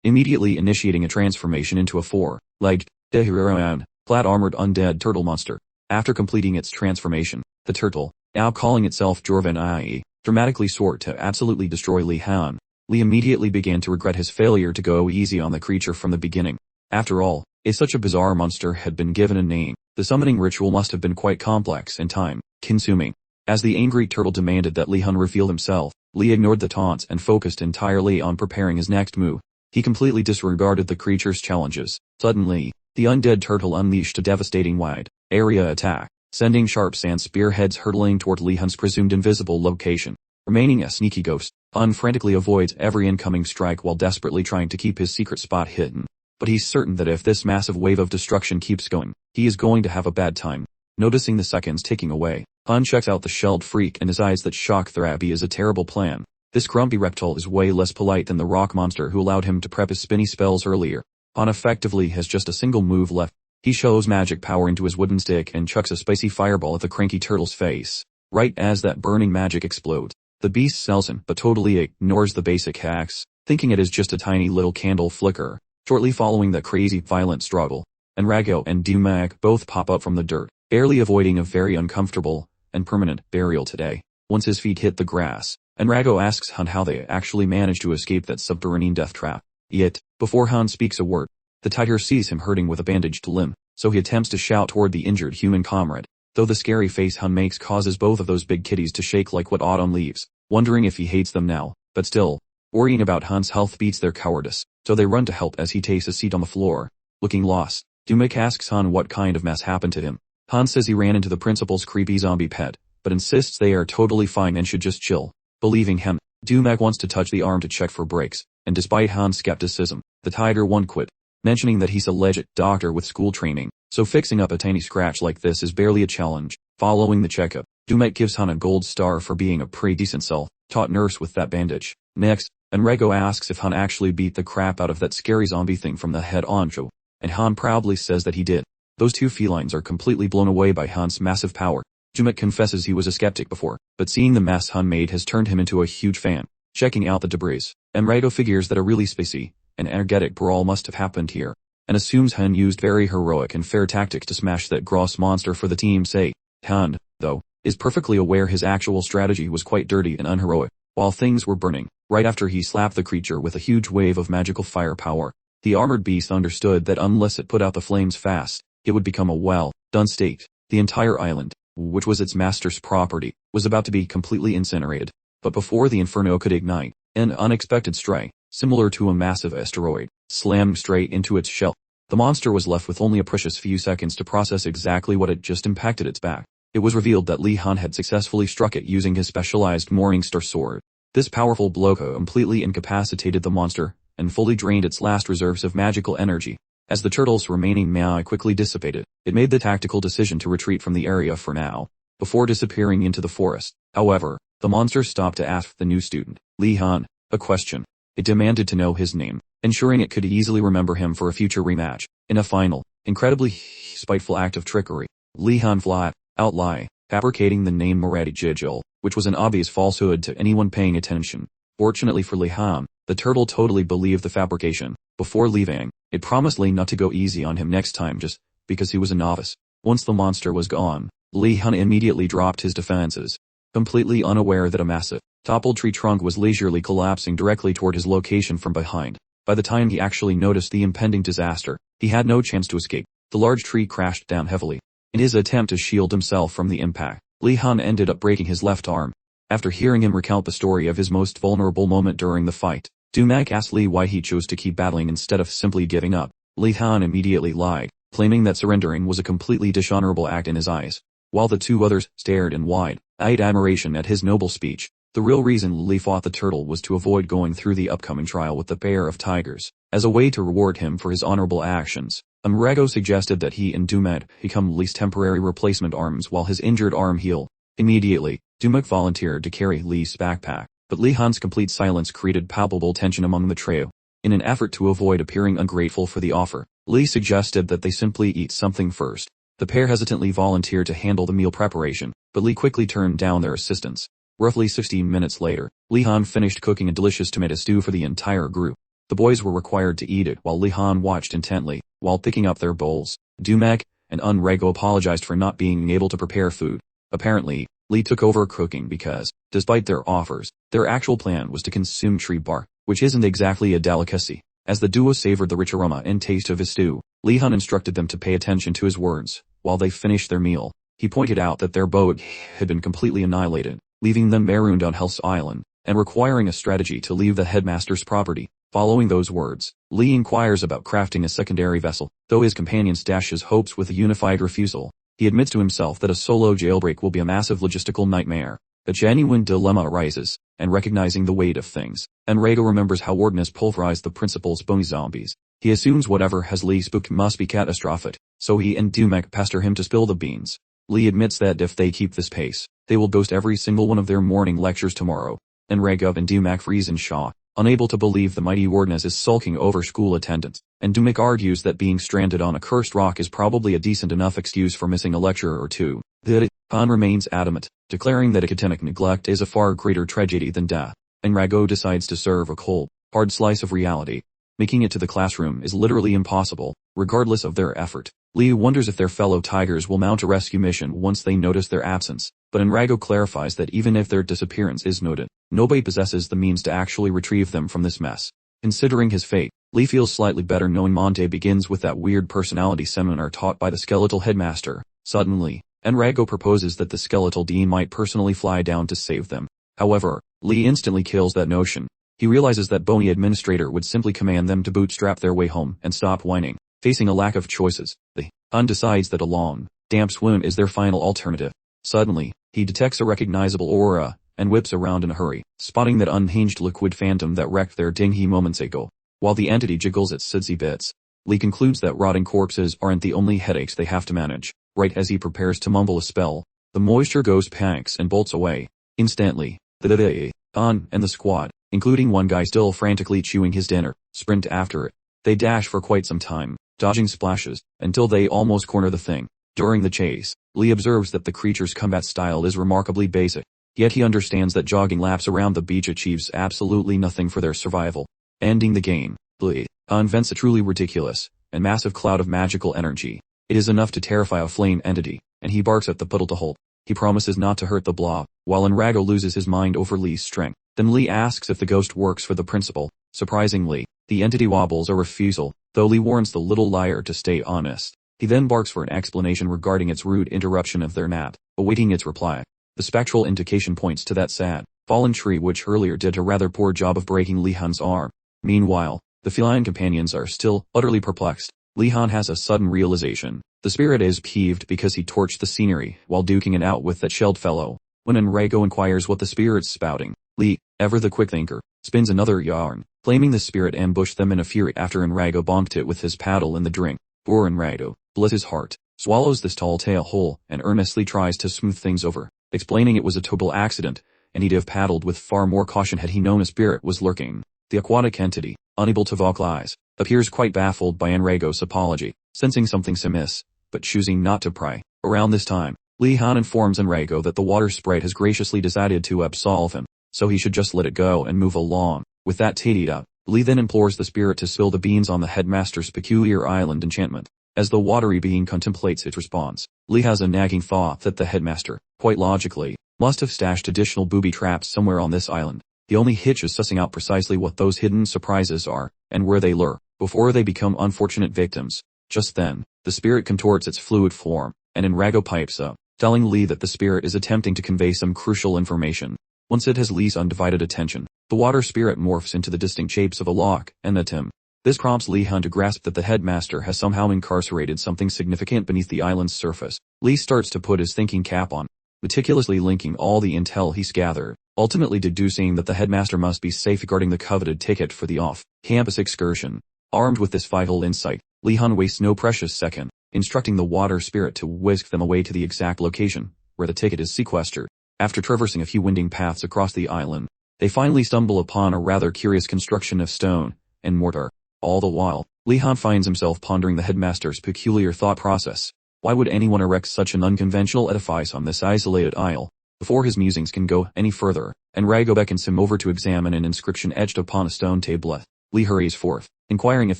immediately initiating a transformation into a four-legged, flat-armored undead turtle monster. After completing its transformation, the turtle, now calling itself Jorvan I, dramatically sought to absolutely destroy Lihon. Lee immediately began to regret his failure to go easy on the creature from the beginning. After all, if such a bizarre monster had been given a name, the summoning ritual must have been quite complex and time-consuming. As the angry turtle demanded that Lihon reveal himself, Lee ignored the taunts and focused entirely on preparing his next move. He completely disregarded the creature's challenges. Suddenly, the undead turtle unleashed a devastating wide-area attack, sending sharp sand spearheads hurtling toward Lihon's presumed invisible location. Remaining a sneaky ghost, Han frantically avoids every incoming strike while desperately trying to keep his secret spot hidden. But he's certain that if this massive wave of destruction keeps going, he is going to have a bad time. Noticing the seconds ticking away, Han checks out the shelled freak and decides that shock therapy is a terrible plan. This grumpy reptile is way less polite than the rock monster who allowed him to prep his spinny spells earlier. Han effectively has just a single move left. He shows magic power into his wooden stick and chucks a spicy fireball at the cranky turtle's face. Right as that burning magic explodes, the beast sells him but totally ignores the basic hacks, thinking it is just a tiny little candle flicker. Shortly following that crazy violent struggle, Enrago and Dumak both pop up from the dirt, barely avoiding a very uncomfortable and permanent burial today. Once his feet hit the grass, Enrago asks Han how they actually managed to escape that subterranean death trap. Yet, before Han speaks a word, the tiger sees him hurting with a bandaged limb, so he attempts to shout toward the injured human comrade. Though the scary face Han makes causes both of those big kitties to shake like wet autumn leaves, wondering if he hates them now, but still, worrying about Han's health beats their cowardice, so they run to help as he takes a seat on the floor. Looking lost, Dumak asks Han what kind of mess happened to him. Han says he ran into the principal's creepy zombie pet, but insists they are totally fine and should just chill. Believing him, Dumak wants to touch the arm to check for breaks, and despite Han's skepticism, the tiger won't quit, mentioning that he's a legit doctor with school training, so fixing up a tiny scratch like this is barely a challenge. Following the checkup, Dumak gives Han a gold star for being a pretty decent self-taught nurse with that bandage. Next, Enrago asks if Han actually beat the crap out of that scary zombie thing from the head honcho, and Han proudly says that he did. Those two felines are completely blown away by Han's massive power. Dumak confesses he was a skeptic before, but seeing the mess Han made has turned him into a huge fan. Checking out the debris, Enrago figures that a really spicy and energetic brawl must have happened here, and assumes Han used very heroic and fair tactics to smash that gross monster for the team's sake. Han, though, is perfectly aware his actual strategy was quite dirty and unheroic. While things were burning, right after he slapped the creature with a huge wave of magical firepower, the armored beast understood that unless it put out the flames fast, it would become a well-done state. The entire island, which was its master's property, was about to be completely incinerated. But before the inferno could ignite, an unexpected strike, similar to a massive asteroid, slammed straight into its shell. The monster was left with only a precious few seconds to process exactly what had just impacted its back. It was revealed that Lihon had successfully struck it using his specialized Morningstar sword. This powerful blow completely incapacitated the monster, and fully drained its last reserves of magical energy. As the turtle's remaining mana quickly dissipated, it made the tactical decision to retreat from the area for now, before disappearing into the forest. However, the monster stopped to ask the new student, Lihon, a question. It demanded to know his name, ensuring it could easily remember him for a future rematch. In a final, incredibly spiteful act of trickery, Lihon flat out lie, fabricating the name Maradi Jijil, which was an obvious falsehood to anyone paying attention. Fortunately for Lihon, the turtle totally believed the fabrication. Before leaving, it promised Lee not to go easy on him next time just because he was a novice. Once the monster was gone, Lihon immediately dropped his defenses, completely unaware that a massive, toppled tree trunk was leisurely collapsing directly toward his location from behind. By the time he actually noticed the impending disaster, he had no chance to escape. The large tree crashed down heavily. In his attempt to shield himself from the impact, Lihon ended up breaking his left arm. After hearing him recount the story of his most vulnerable moment during the fight, Dumak asked Lee why he chose to keep battling instead of simply giving up. Lihon immediately lied, claiming that surrendering was a completely dishonorable act in his eyes. While the two others stared in wide-eyed admiration at his noble speech, the real reason Lee fought the turtle was to avoid going through the upcoming trial with the pair of tigers, as a way to reward him for his honorable actions. Amrgard suggested that he and Dumak become Lee's temporary replacement arms while his injured arm healed. Immediately, Dumak volunteered to carry Lee's backpack, but Lihon's complete silence created palpable tension among the trio. In an effort to avoid appearing ungrateful for the offer, Lee suggested that they simply eat something first. The pair hesitantly volunteered to handle the meal preparation, but Lee quickly turned down their assistance. Roughly 16 minutes later, Lihon finished cooking a delicious tomato stew for the entire group. The boys were required to eat it while Lihon watched intently. While picking up their bowls, Dumak and Enrago apologized for not being able to prepare food. Apparently, Lee took over cooking because, despite their offers, their actual plan was to consume tree bark. which isn't exactly a delicacy. As the duo savored the rich aroma and taste of his stew, Lihon instructed them to pay attention to his words. While they finished their meal, he pointed out that their boat had been completely annihilated, leaving them marooned on Hell's Island, and requiring a strategy to leave the headmaster's property. Following those words, Lee inquires about crafting a secondary vessel, though his companion dashes hopes with a unified refusal. He admits to himself that a solo jailbreak will be a massive logistical nightmare. A genuine dilemma arises, and recognizing the weight of things, Enrago remembers how Warden has pulverized the principal's bony zombies. He assumes whatever has Lee spooked must be catastrophic, so he and Dumek pester him to spill the beans. Lee admits that if they keep this pace, they will ghost every single one of their morning lectures tomorrow. Enrago and Dumek freeze in shock, unable to believe the mighty Warden is sulking over school attendance, and Dumek argues that being stranded on a cursed rock is probably a decent enough excuse for missing a lecture or two. Lihon remains adamant, declaring that academic neglect is a far greater tragedy than death. Enrago decides to serve a cold, hard slice of reality. Making it to the classroom is literally impossible, regardless of their effort. Lee wonders if their fellow tigers will mount a rescue mission once they notice their absence, but Enrago clarifies that even if their disappearance is noted, nobody possesses the means to actually retrieve them from this mess. Considering his fate, Lee feels slightly better knowing Monte begins with that weird personality seminar taught by the skeletal headmaster. Suddenly, Enrago proposes that the skeletal dean might personally fly down to save them. However, Lee instantly kills that notion. He realizes that bony administrator would simply command them to bootstrap their way home and stop whining. Facing a lack of choices, Lihon decides that a long, damp swim is their final alternative. Suddenly, he detects a recognizable aura, and whips around in a hurry, spotting that unhinged liquid phantom that wrecked their dinghy moments ago. While the entity jiggles its sudsy bits, Lee concludes that rotting corpses aren't the only headaches they have to manage. Right as he prepares to mumble a spell, the moisture ghost panics and bolts away. Instantly, Lihon and the squad, including one guy still frantically chewing his dinner, sprint after it. They dash for quite some time, dodging splashes, until they almost corner the thing. During the chase, Lee observes that the creature's combat style is remarkably basic, yet he understands that jogging laps around the beach achieves absolutely nothing for their survival. Ending the game, Lihon vents a truly ridiculous and massive cloud of magical energy. It is enough to terrify a flame entity, and he barks at the puddle to halt. He promises not to hurt the blob, while Enrago loses his mind over Lee's strength. Then Lee asks if the ghost works for the principal. Surprisingly, the entity wobbles a refusal, though Lee warns the little liar to stay honest. He then barks for an explanation regarding its rude interruption of their nap, awaiting its reply. The spectral indication points to that sad, fallen tree which earlier did a rather poor job of breaking Lihon's arm. Meanwhile, the feline companions are still utterly perplexed. Lihon has a sudden realization. The spirit is peeved because he torched the scenery while duking it out with that shelled fellow. When Enrago inquires what the spirit's spouting, Lee, ever the quick thinker, spins another yarn, claiming the spirit ambushed them in a fury after Enrago bonked it with his paddle in the drink. Poor Enrago, bless his heart, swallows this tall tale whole and earnestly tries to smooth things over, explaining it was a total accident, and he'd have paddled with far more caution had he known a spirit was lurking. The aquatic entity, unable to vocalize, appears quite baffled by Enrago's apology, sensing something's amiss, but choosing not to pry. Around this time, Lihon informs Enrago that the water sprite has graciously decided to absolve him, so he should just let it go and move along. With that tidied up, Lee then implores the spirit to spill the beans on the headmaster's peculiar island enchantment. As the watery being contemplates its response, Lee has a nagging thought that the headmaster, quite logically, must have stashed additional booby traps somewhere on this island. The only hitch is sussing out precisely what those hidden surprises are, and where they lure, before they become unfortunate victims. Just then, the spirit contorts its fluid form, and Enrago pipes up, telling Lee that the spirit is attempting to convey some crucial information. Once it has Lee's undivided attention, the water spirit morphs into the distinct shapes of a lock and a Tim. This prompts Lihon to grasp that the headmaster has somehow incarcerated something significant beneath the island's surface. Lee starts to put his thinking cap on, meticulously linking all the intel he's gathered, ultimately deducing that the headmaster must be safeguarding the coveted ticket for the off-campus excursion. Armed with this vital insight, Lihon wastes no precious second, instructing the water spirit to whisk them away to the exact location where the ticket is sequestered. After traversing a few winding paths across the island, they finally stumble upon a rather curious construction of stone and mortar. All the while, Lihon finds himself pondering the headmaster's peculiar thought process. Why would anyone erect such an unconventional edifice on this isolated isle? Before his musings can go any further, Enrago beckons him over to examine an inscription etched upon a stone tablet. Lee hurries forth, inquiring if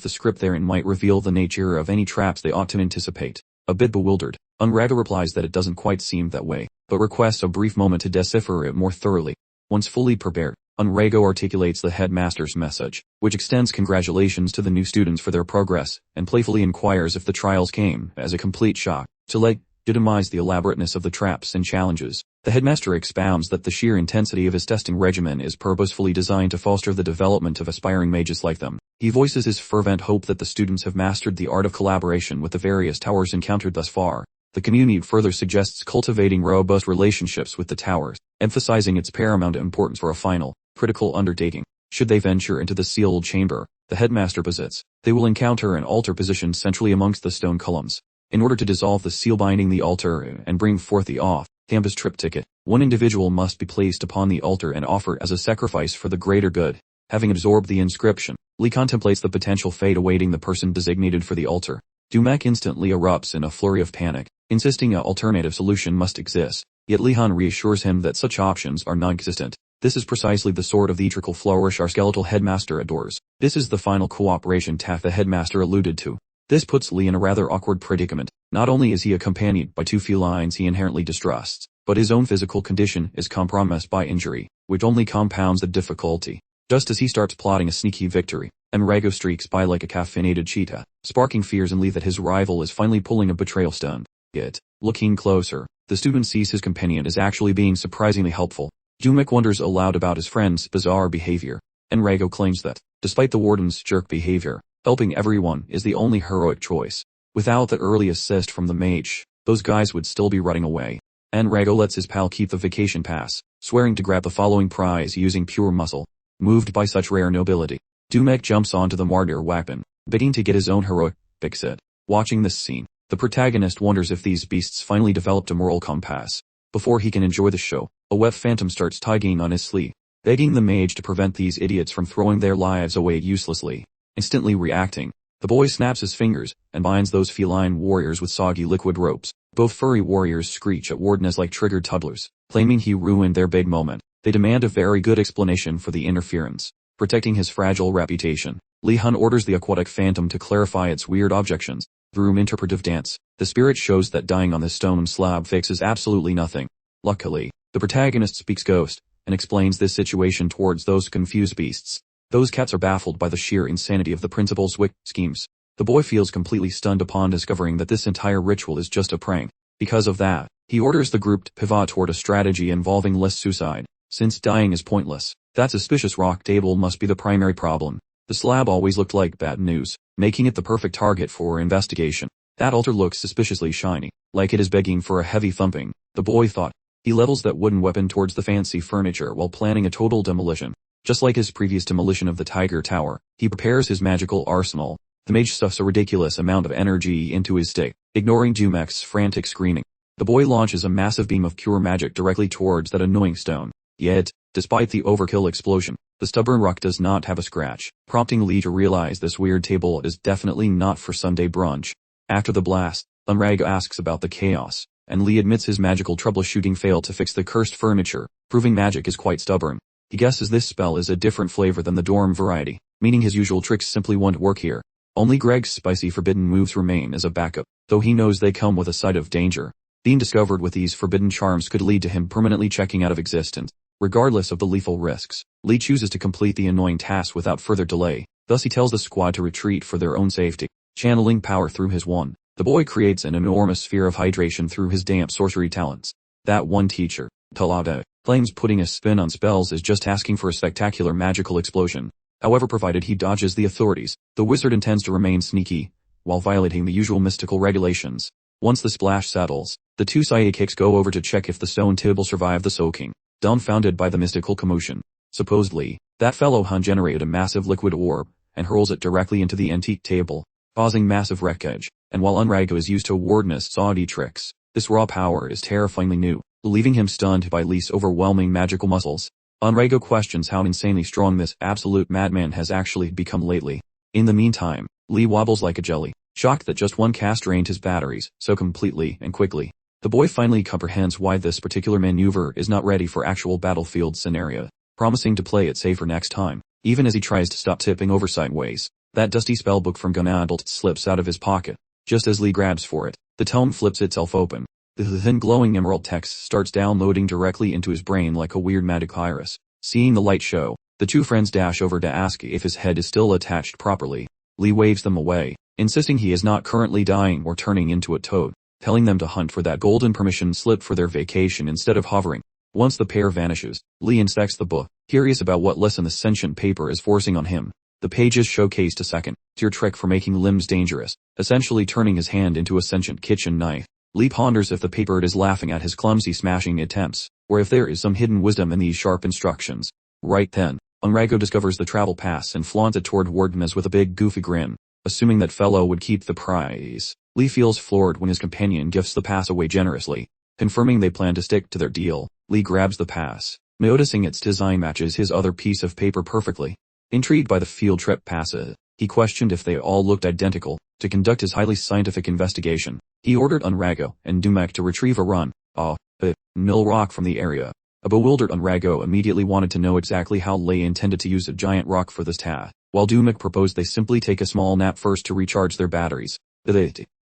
the script therein might reveal the nature of any traps they ought to anticipate. A bit bewildered, Enrago replies that it doesn't quite seem that way, but requests a brief moment to decipher it more thoroughly. Once fully prepared, Enrego articulates the headmaster's message, which extends congratulations to the new students for their progress, and playfully inquires if the trials came as a complete shock to legitimize the elaborateness of the traps and challenges. The headmaster expounds that the sheer intensity of his testing regimen is purposefully designed to foster the development of aspiring mages like them. He voices his fervent hope that the students have mastered the art of collaboration with the various towers encountered thus far. The community further suggests cultivating robust relationships with the towers, emphasizing its paramount importance for a final, critical undertaking. Should they venture into the sealed chamber, the headmaster posits, they will encounter an altar positioned centrally amongst the stone columns. In order to dissolve the seal binding the altar and bring forth the off-campus triptych, one individual must be placed upon the altar and offered as a sacrifice for the greater good. Having absorbed the inscription, Lee contemplates the potential fate awaiting the person designated for the altar. Dumek instantly erupts in a flurry of panic, insisting an alternative solution must exist, yet Lihon reassures him that such options are non-existent. This is precisely the sort of theatrical flourish our skeletal headmaster adores. This is the final cooperation task the headmaster alluded to. This puts Lee in a rather awkward predicament. Not only is he accompanied by two felines he inherently distrusts, but his own physical condition is compromised by injury, which only compounds the difficulty. Just as he starts plotting a sneaky victory, Enrego streaks by like a caffeinated cheetah, sparking fears in Lee that his rival is finally pulling a betrayal stunt. Yet, looking closer, the student sees his companion is actually being surprisingly helpful. Dumek wonders aloud about his friend's bizarre behavior. Enrego claims that, despite the warden's jerk behavior, helping everyone is the only heroic choice. Without the early assist from the mage, those guys would still be running away. Enrego lets his pal keep the vacation pass, swearing to grab the following prize using pure muscle. Moved by such rare nobility, Dumek jumps onto the martyr weapon, bidding to get his own heroic fix-it. Watching this scene, the protagonist wonders if these beasts finally developed a moral compass. Before he can enjoy the show, a wet phantom starts tugging on his sleeve, begging the mage to prevent these idiots from throwing their lives away uselessly. Instantly reacting, the boy snaps his fingers and binds those feline warriors with soggy liquid ropes. Both furry warriors screech at Warden as like triggered toddlers, claiming he ruined their big moment. They demand a very good explanation for the interference. Protecting his fragile reputation, Lihon orders the aquatic phantom to clarify its weird objections. Through interpretive dance, the spirit shows that dying on the stone slab fixes absolutely nothing. Luckily, the protagonist speaks ghost, and explains this situation towards those confused beasts. Those cats are baffled by the sheer insanity of the principal's schemes. The boy feels completely stunned upon discovering that this entire ritual is just a prank. Because of that, he orders the group to pivot toward a strategy involving less suicide. Since dying is pointless, that suspicious rock table must be the primary problem. The slab always looked like bad news, making it the perfect target for investigation. That altar looks suspiciously shiny, like it is begging for a heavy thumping, the boy thought. He levels that wooden weapon towards the fancy furniture while planning a total demolition. Just like his previous demolition of the Tiger Tower, he prepares his magical arsenal. The mage stuffs a ridiculous amount of energy into his stick, ignoring Dumek's frantic screaming. The boy launches a massive beam of pure magic directly towards that annoying stone. Yet, despite the overkill explosion, the stubborn rock does not have a scratch, prompting Lee to realize this weird table is definitely not for Sunday brunch. After the blast, Enrego asks about the chaos, and Lee admits his magical troubleshooting failed to fix the cursed furniture, proving magic is quite stubborn. He guesses this spell is a different flavor than the dorm variety, meaning his usual tricks simply won't work here. Only Greg's spicy forbidden moves remain as a backup, though he knows they come with a side of danger. Being discovered with these forbidden charms could lead to him permanently checking out of existence. Regardless of the lethal risks, Lee chooses to complete the annoying task without further delay. Thus he tells the squad to retreat for their own safety. Channeling power through his wand, the boy creates an enormous sphere of hydration through his damp sorcery talents. That one teacher, Talada, claims putting a spin on spells is just asking for a spectacular magical explosion. However, provided he dodges the authorities, the wizard intends to remain sneaky, while violating the usual mystical regulations. Once the splash settles, the two sidekicks go over to check if the stone table survived the soaking. Dumbfounded by the mystical commotion, supposedly, that fellow Hun generated a massive liquid orb, and hurls it directly into the antique table, causing massive wreckage. And while Enrego is used to Warden's Saudi tricks, this raw power is terrifyingly new, leaving him stunned by Lee's overwhelming magical muscles. Enrego questions how insanely strong this absolute madman has actually become lately. In the meantime, Lee wobbles like a jelly, shocked that just one cast drained his batteries so completely and quickly. The boy finally comprehends why this particular maneuver is not ready for actual battlefield scenario, promising to play it safer next time, even as he tries to stop tipping over sideways. That dusty spellbook from Gunadalt slips out of his pocket. Just as Lee grabs for it, the tome flips itself open. The thin glowing emerald text starts downloading directly into his brain like a weird magic iris. Seeing the light show, the two friends dash over to ask if his head is still attached properly. Lee waves them away, insisting he is not currently dying or turning into a toad, telling them to hunt for that golden permission slip for their vacation instead of hovering. Once the pair vanishes, Lee inspects the book, curious about what lesson the sentient paper is forcing on him. The pages showcased a second-tier trick for making limbs dangerous, essentially turning his hand into a sentient kitchen knife. Lee ponders if the paper is laughing at his clumsy smashing attempts, or if there is some hidden wisdom in these sharp instructions. Right then, Amrgard discovers the travel pass and flaunts it toward Wardenas with a big goofy grin, assuming that fellow would keep the prize. Lee feels floored when his companion gifts the pass away generously, confirming they plan to stick to their deal. Lee grabs the pass, noticing its design matches his other piece of paper perfectly. Intrigued by the field trip passes, he questioned if they all looked identical. To conduct his highly scientific investigation, he ordered Unrago and Dumek to retrieve a mill rock from the area. A bewildered Unrago immediately wanted to know exactly how Lee intended to use a giant rock for this task, while Dumek proposed they simply take a small nap first to recharge their batteries.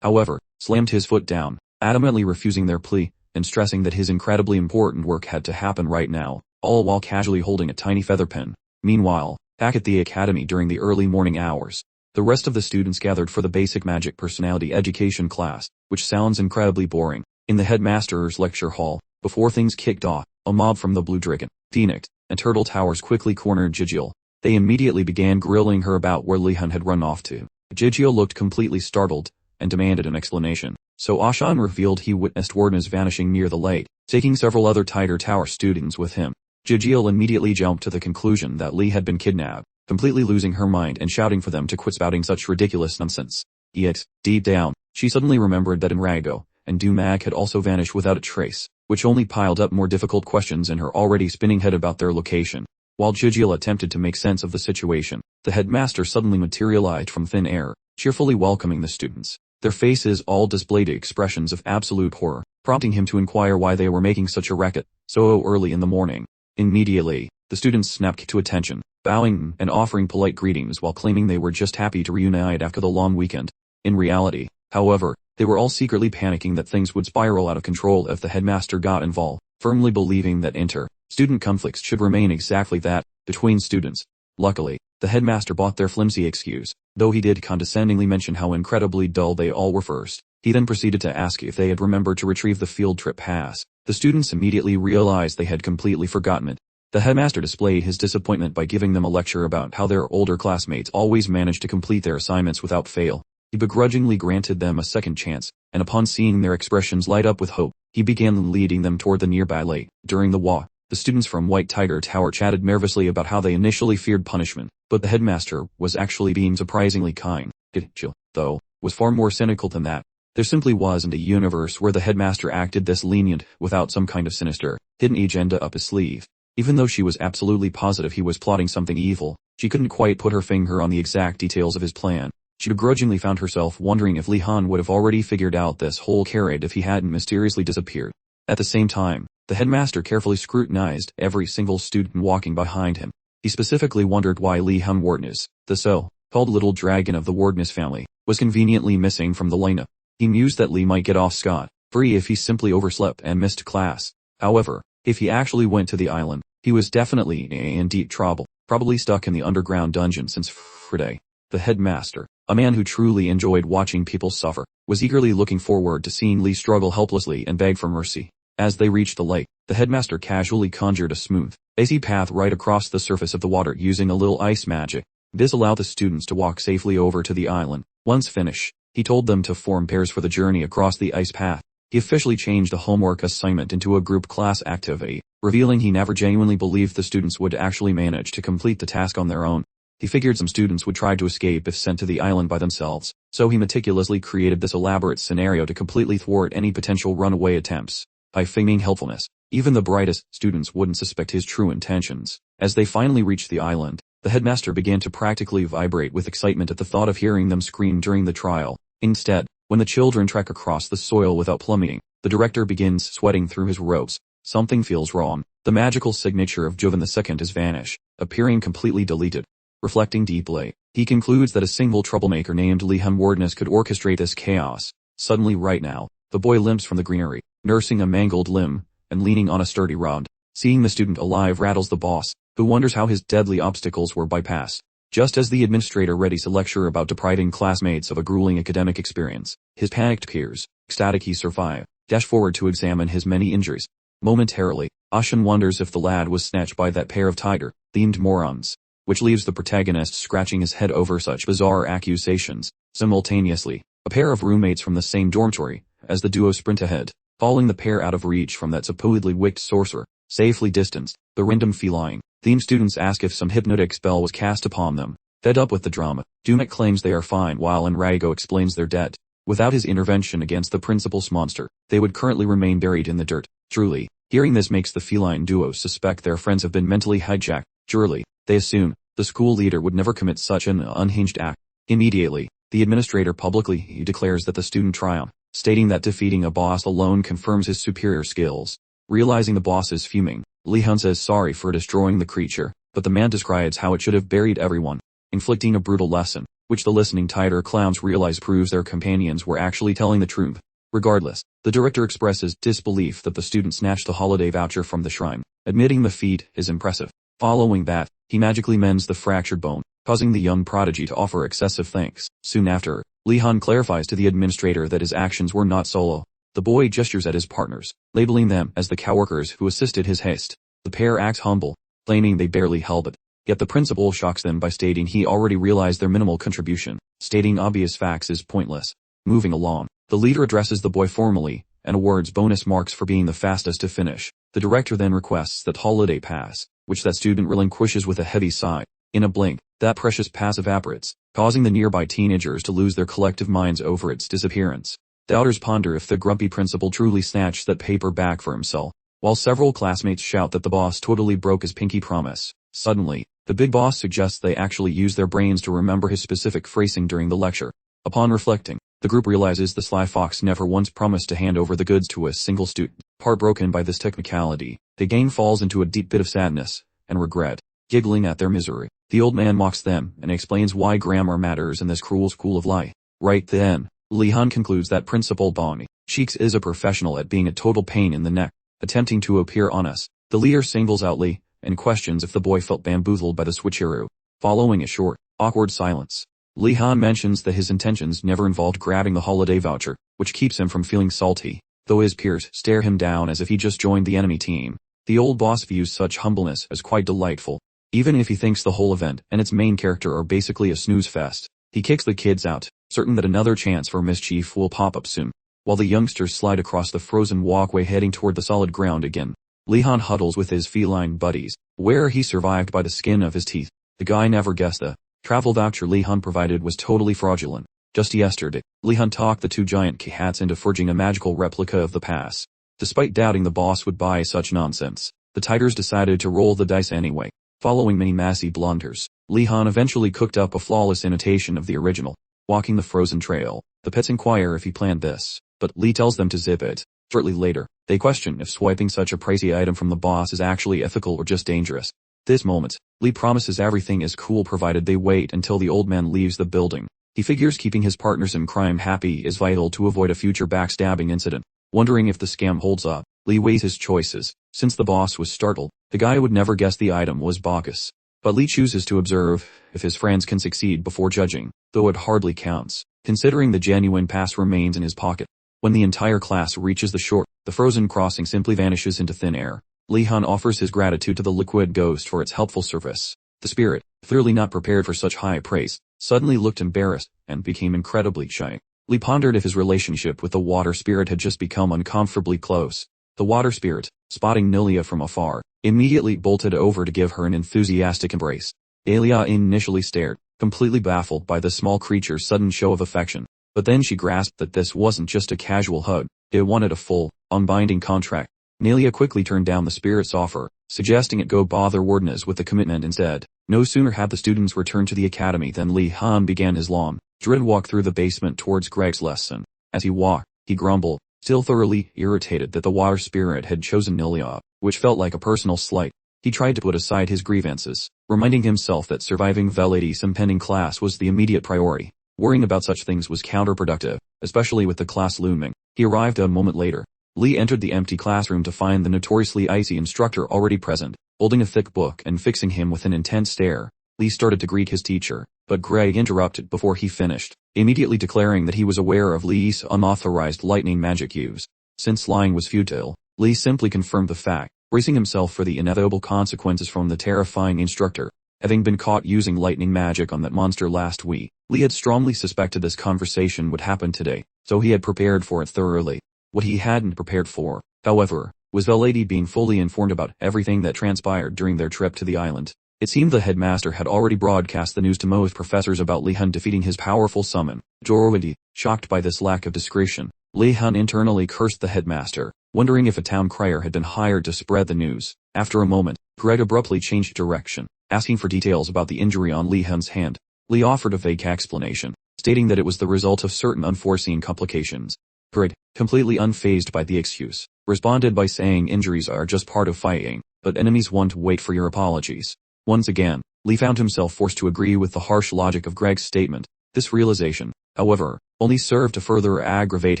However, slammed his foot down, adamantly refusing their plea, and stressing that his incredibly important work had to happen right now, all while casually holding a tiny feather pen. Meanwhile, back at the academy during the early morning hours, the rest of the students gathered for the basic magic personality education class, which sounds incredibly boring. In the headmaster's lecture hall, before things kicked off, a mob from the Blue Dragon, Phoenix, and Turtle Towers quickly cornered Jijiel. They immediately began grilling her about where Lihon had run off to. Jijiel looked completely startled, and demanded an explanation. So Ashan revealed he witnessed Wardenas vanishing near the lake, taking several other Tiger Tower students with him. Jijiel immediately jumped to the conclusion that Lee had been kidnapped, completely losing her mind and shouting for them to quit spouting such ridiculous nonsense. Yet, deep down, she suddenly remembered that Enrago and Dumak had also vanished without a trace, which only piled up more difficult questions in her already spinning head about their location. While Jijiel attempted to make sense of the situation, the headmaster suddenly materialized from thin air, cheerfully welcoming the students. Their faces all displayed expressions of absolute horror, prompting him to inquire why they were making such a racket so early in the morning. Immediately, the students snapped to attention, bowing and offering polite greetings while claiming they were just happy to reunite after the long weekend. In reality, however, they were all secretly panicking that things would spiral out of control if the headmaster got involved, firmly believing that inter-student conflicts should remain exactly that, between students. Luckily, the headmaster bought their flimsy excuse, though he did condescendingly mention how incredibly dull they all were first. He then proceeded to ask if they had remembered to retrieve the field trip pass. The students immediately realized they had completely forgotten it. The headmaster displayed his disappointment by giving them a lecture about how their older classmates always managed to complete their assignments without fail. He begrudgingly granted them a second chance, and upon seeing their expressions light up with hope, he began leading them toward the nearby lake. During the walk, the students from White Tiger Tower chatted nervously about how they initially feared punishment, but the headmaster was actually being surprisingly kind. Jill, though, was far more cynical than that. There simply wasn't a universe where the headmaster acted this lenient without some kind of sinister, hidden agenda up his sleeve. Even though she was absolutely positive he was plotting something evil, she couldn't quite put her finger on the exact details of his plan. She begrudgingly found herself wondering if Lihon would have already figured out this whole charade if he hadn't mysteriously disappeared. At the same time, the headmaster carefully scrutinized every single student walking behind him. He specifically wondered why Lihon Wardenas, the so-called little dragon of the Wardenas family, was conveniently missing from the lineup. He mused that Lee might get off scot-free if he simply overslept and missed class. However, if he actually went to the island, he was definitely in deep trouble, probably stuck in the underground dungeon since Friday. The headmaster, a man who truly enjoyed watching people suffer, was eagerly looking forward to seeing Lee struggle helplessly and beg for mercy. As they reached the lake, the headmaster casually conjured a smooth, icy path right across the surface of the water using a little ice magic. This allowed the students to walk safely over to the island. Once finished, he told them to form pairs for the journey across the ice path. He officially changed a homework assignment into a group class activity, revealing he never genuinely believed the students would actually manage to complete the task on their own. He figured some students would try to escape if sent to the island by themselves, so he meticulously created this elaborate scenario to completely thwart any potential runaway attempts. By feigning helpfulness, even the brightest students wouldn't suspect his true intentions. As they finally reached the island, the headmaster began to practically vibrate with excitement at the thought of hearing them scream during the trial. Instead, when the children trek across the soil without plummeting, the director begins sweating through his robes. Something feels wrong. The magical signature of Jovan II has vanished, appearing completely deleted. Reflecting deeply, he concludes that a single troublemaker named Lihon Wardenas could orchestrate this chaos. Suddenly right now, the boy limps from the greenery, nursing a mangled limb, and leaning on a sturdy rod. Seeing the student alive rattles the boss, who wonders how his deadly obstacles were bypassed. Just as the administrator readies a lecture about depriving classmates of a grueling academic experience, his panicked peers, ecstatic he survived, dash forward to examine his many injuries. Momentarily, Ashen wonders if the lad was snatched by that pair of tiger-themed morons, which leaves the protagonist scratching his head over such bizarre accusations. Simultaneously, a pair of roommates from the same dormitory, as the duo sprint ahead, falling the pair out of reach from that supposedly wicked sorcerer, safely distanced, the random feline-themed students ask if some hypnotic spell was cast upon them. Fed up with the drama, Dumet claims they are fine while Enrico explains they're dead. Without his intervention against the principal's monster, they would currently remain buried in the dirt. Truly, hearing this makes the feline duo suspect their friends have been mentally hijacked. Surely, they assume, the school leader would never commit such an unhinged act. Immediately, the administrator publicly declares that the student triumphed, stating that defeating a boss alone confirms his superior skills. Realizing the boss is fuming, Lihon says sorry for destroying the creature, but the man describes how it should have buried everyone, inflicting a brutal lesson, which the listening tiger clowns realize proves their companions were actually telling the truth. Regardless, the director expresses disbelief that the student snatched the holiday voucher from the shrine, admitting the feat is impressive. Following that, he magically mends the fractured bone, causing the young prodigy to offer excessive thanks. Soon after, Lihon clarifies to the administrator that his actions were not solo. The boy gestures at his partners, labeling them as the coworkers who assisted his haste. The pair acts humble, claiming they barely help it. Yet the principal shocks them by stating he already realized their minimal contribution. Stating obvious facts is pointless. Moving along, the leader addresses the boy formally, and awards bonus marks for being the fastest to finish. The director then requests that holiday pass, which that student relinquishes with a heavy sigh. In a blink, that precious pass evaporates, causing the nearby teenagers to lose their collective minds over its disappearance. Doubters ponder if the grumpy principal truly snatched that paper back for himself, while several classmates shout that the boss totally broke his pinky promise. Suddenly, the big boss suggests they actually use their brains to remember his specific phrasing during the lecture. Upon reflecting, the group realizes the sly fox never once promised to hand over the goods to a single student. Heartbroken by this technicality, the gang falls into a deep pit of sadness and regret, giggling at their misery. The old man mocks them and explains why grammar matters in this cruel school of lie. Right then, Lihon concludes that Principal Bonnie Cheeks is a professional at being a total pain in the neck, attempting to appear honest. The leader singles out Lee and questions if the boy felt bamboozled by the switcheroo. Following a short, awkward silence, Lihon mentions that his intentions never involved grabbing the holiday voucher, which keeps him from feeling salty, though his peers stare him down as if he just joined the enemy team. The old boss views such humbleness as quite delightful, even if he thinks the whole event and its main character are basically a snooze fest. He kicks the kids out, certain that another chance for mischief will pop up soon, while the youngsters slide across the frozen walkway heading toward the solid ground again. Lihon huddles with his feline buddies, where he survived by the skin of his teeth. The guy never guessed the travel voucher Lihon provided was totally fraudulent. Just yesterday, Lihon talked the two giant cats into forging a magical replica of the pass. Despite doubting the boss would buy such nonsense, the tigers decided to roll the dice anyway. Following many massive blunders, Lihon eventually cooked up a flawless imitation of the original. Walking the frozen trail, the pets inquire if he planned this, but Lee tells them to zip it. Shortly later, they question if swiping such a pricey item from the boss is actually ethical or just dangerous. This moment, Lee promises everything is cool provided they wait until the old man leaves the building. He figures keeping his partners in crime happy is vital to avoid a future backstabbing incident. Wondering if the scam holds up, Lee weighs his choices. Since the boss was startled, the guy would never guess the item was Bacchus. But Lee chooses to observe if his friends can succeed before judging, though it hardly counts, considering the genuine pass remains in his pocket. When the entire class reaches the shore, the frozen crossing simply vanishes into thin air. Lihon offers his gratitude to the liquid ghost for its helpful service. The spirit, clearly not prepared for such high praise, suddenly looked embarrassed and became incredibly shy. Lee pondered if his relationship with the water spirit had just become uncomfortably close. The water spirit, spotting Nilia from afar, immediately bolted over to give her an enthusiastic embrace. Alia initially stared, completely baffled by the small creature's sudden show of affection, but then she grasped that this wasn't just a casual hug, it wanted a full, unbinding contract. Nilia quickly turned down the spirit's offer, suggesting it go bother Wardeness with the commitment instead. No sooner had the students returned to the academy than Lihon began his long, dread walk through the basement towards Greg's lesson. As he walked, he grumbled, still thoroughly irritated that the water spirit had chosen Nilia, which felt like a personal slight. He tried to put aside his grievances, reminding himself that surviving Veladi's impending class was the immediate priority. Worrying about such things was counterproductive, especially with the class looming. He arrived a moment later. Lee entered the empty classroom to find the notoriously icy instructor already present. holding a thick book and fixing him with an intense stare. Lee started to greet his teacher, but Greg interrupted before he finished, immediately declaring that he was aware of Lee's unauthorized lightning magic use. Since lying was futile, Lee simply confirmed the fact, bracing himself for the inevitable consequences from the terrifying instructor. Having been caught using lightning magic on that monster last week, Lee had strongly suspected this conversation would happen today, so he had prepared for it thoroughly. What he hadn't prepared for, however, was the lady being fully informed about everything that transpired during their trip to the island. It seemed the headmaster had already broadcast the news to most professors about Lihon defeating his powerful summon. Jorwadi, shocked by this lack of discretion, Lihon internally cursed the headmaster, wondering if a town crier had been hired to spread the news. After a moment, Greg abruptly changed direction, asking for details about the injury on Lihon's hand. Lee offered a vague explanation, stating that it was the result of certain unforeseen complications. Greg, completely unfazed by the excuse, responded by saying injuries are just part of fighting, but enemies won't wait for your apologies. Once again, Lee found himself forced to agree with the harsh logic of Greg's statement. This realization, however, only served to further aggravate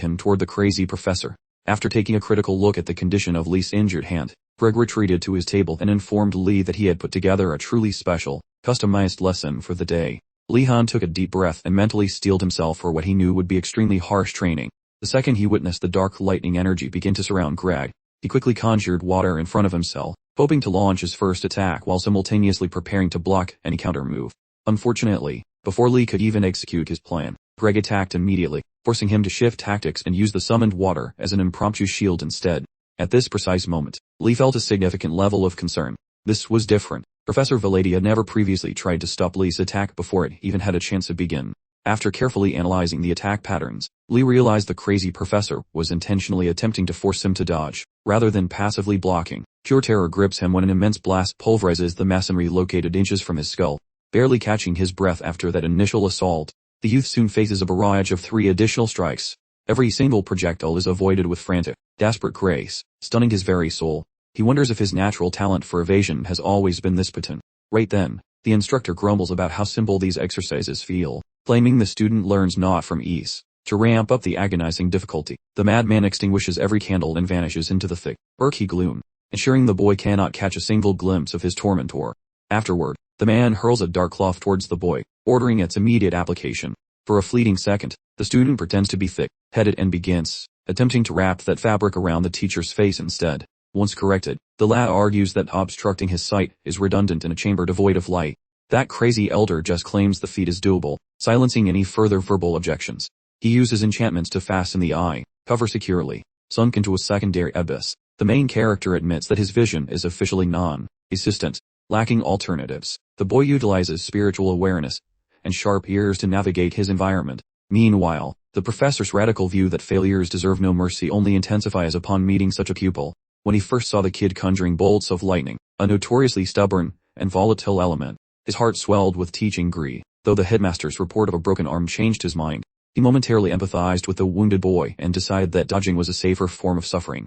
him toward the crazy professor. After taking a critical look at the condition of Lee's injured hand, Greg retreated to his table and informed Lee that he had put together a truly special, customized lesson for the day. Lihon took a deep breath and mentally steeled himself for what he knew would be extremely harsh training. The second he witnessed the dark lightning energy begin to surround Greg, he quickly conjured water in front of himself, hoping to launch his first attack while simultaneously preparing to block any counter move. Unfortunately, before Lee could even execute his plan, Greg attacked immediately, forcing him to shift tactics and use the summoned water as an impromptu shield instead. At this precise moment, Lee felt a significant level of concern. This was different. Professor Valady had never previously tried to stop Lee's attack before it even had a chance to begin. After carefully analyzing the attack patterns, Lee realized the crazy professor was intentionally attempting to force him to dodge, rather than passively blocking. Pure terror grips him when an immense blast pulverizes the mercenary located inches from his skull. Barely catching his breath after that initial assault, the youth soon faces a barrage of 3 additional strikes. Every single projectile is avoided with frantic, desperate grace, stunning his very soul. He wonders if his natural talent for evasion has always been this potent. Right then, the instructor grumbles about how simple these exercises feel, claiming the student learns not from ease. To ramp up the agonizing difficulty, the madman extinguishes every candle and vanishes into the thick, murky gloom, ensuring the boy cannot catch a single glimpse of his tormentor. Afterward, the man hurls a dark cloth towards the boy, ordering its immediate application. For a fleeting second, the student pretends to be thick-headed and begins, attempting to wrap that fabric around the teacher's face instead. Once corrected, the lad argues that obstructing his sight is redundant in a chamber devoid of light. That crazy elder just claims the feat is doable, silencing any further verbal objections. He uses enchantments to fasten the eye, cover securely, sunk into a secondary abyss. The main character admits that his vision is officially non-existent, lacking alternatives. The boy utilizes spiritual awareness and sharp ears to navigate his environment. Meanwhile, the professor's radical view that failures deserve no mercy only intensifies upon meeting such a pupil. When he first saw the kid conjuring bolts of lightning, a notoriously stubborn and volatile element, his heart swelled with teaching glee. Though the headmaster's report of a broken arm changed his mind, he momentarily empathized with the wounded boy and decided that dodging was a safer form of suffering.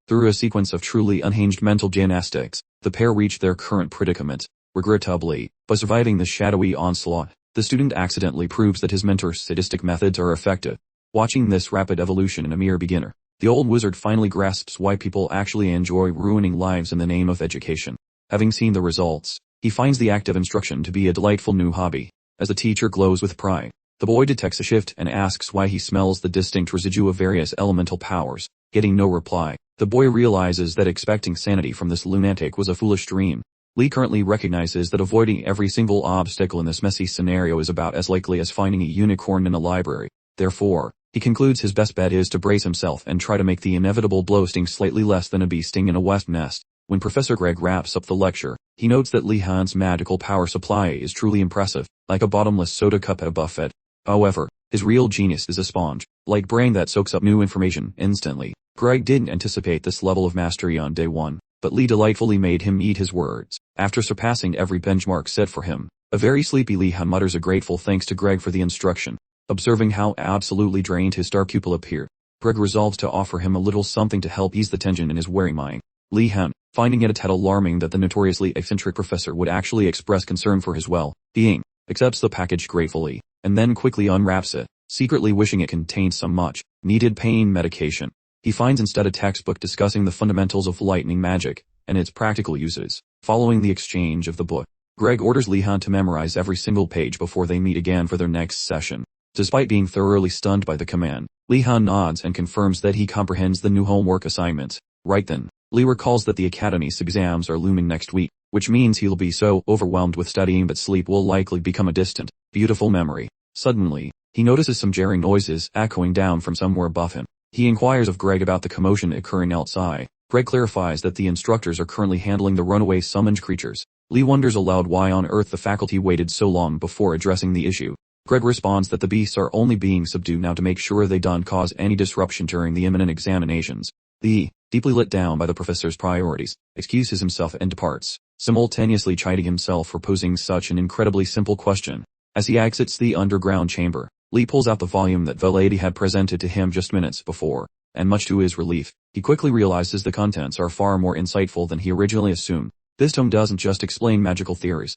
Through a sequence of truly unhinged mental gymnastics, the pair reached their current predicament. Regrettably, by surviving the shadowy onslaught, the student accidentally proves that his mentor's sadistic methods are effective. Watching this rapid evolution in a mere beginner, the old wizard finally grasps why people actually enjoy ruining lives in the name of education. Having seen the results, he finds the act of instruction to be a delightful new hobby. As the teacher glows with pride, the boy detects a shift and asks why he smells the distinct residue of various elemental powers. Getting no reply, the boy realizes that expecting sanity from this lunatic was a foolish dream. Lee currently recognizes that avoiding every single obstacle in this messy scenario is about as likely as finding a unicorn in a library. Therefore, he concludes his best bet is to brace himself and try to make the inevitable blow sting slightly less than a bee sting in a wasp nest. When Professor Greg wraps up the lecture, he notes that Lihon's magical power supply is truly impressive, like a bottomless soda cup at a buffet. However, his real genius is a sponge-like brain that soaks up new information instantly. Greg didn't anticipate this level of mastery on day one, but Lee delightfully made him eat his words. After surpassing every benchmark set for him, a very sleepy Lihon mutters a grateful thanks to Greg for the instruction. Observing how absolutely drained his star pupil appeared, Greg resolves to offer him a little something to help ease the tension in his weary mind. Lihon, finding it a tad alarming that the notoriously eccentric professor would actually express concern for his well-being, accepts the package gratefully, and then quickly unwraps it, secretly wishing it contained some much-needed pain medication. He finds instead a textbook discussing the fundamentals of lightning magic and its practical uses. Following the exchange of the book, Greg orders Lihon to memorize every single page before they meet again for their next session. Despite being thoroughly stunned by the command, Lihon nods and confirms that he comprehends the new homework assignment. Right then, Lee recalls that the Academy's exams are looming next week, which means he'll be so overwhelmed with studying that sleep will likely become a distant, beautiful memory. Suddenly, he notices some jarring noises echoing down from somewhere above him. He inquires of Greg about the commotion occurring outside. Greg clarifies that the instructors are currently handling the runaway summoned creatures. Lee wonders aloud why on earth the faculty waited so long before addressing the issue. Greg responds that the beasts are only being subdued now to make sure they don't cause any disruption during the imminent examinations. Lee, deeply let down by the professor's priorities, excuses himself and departs, simultaneously chiding himself for posing such an incredibly simple question. As he exits the underground chamber, Lee pulls out the volume that the lady had presented to him just minutes before, and much to his relief, he quickly realizes the contents are far more insightful than he originally assumed. This tome doesn't just explain magical theories.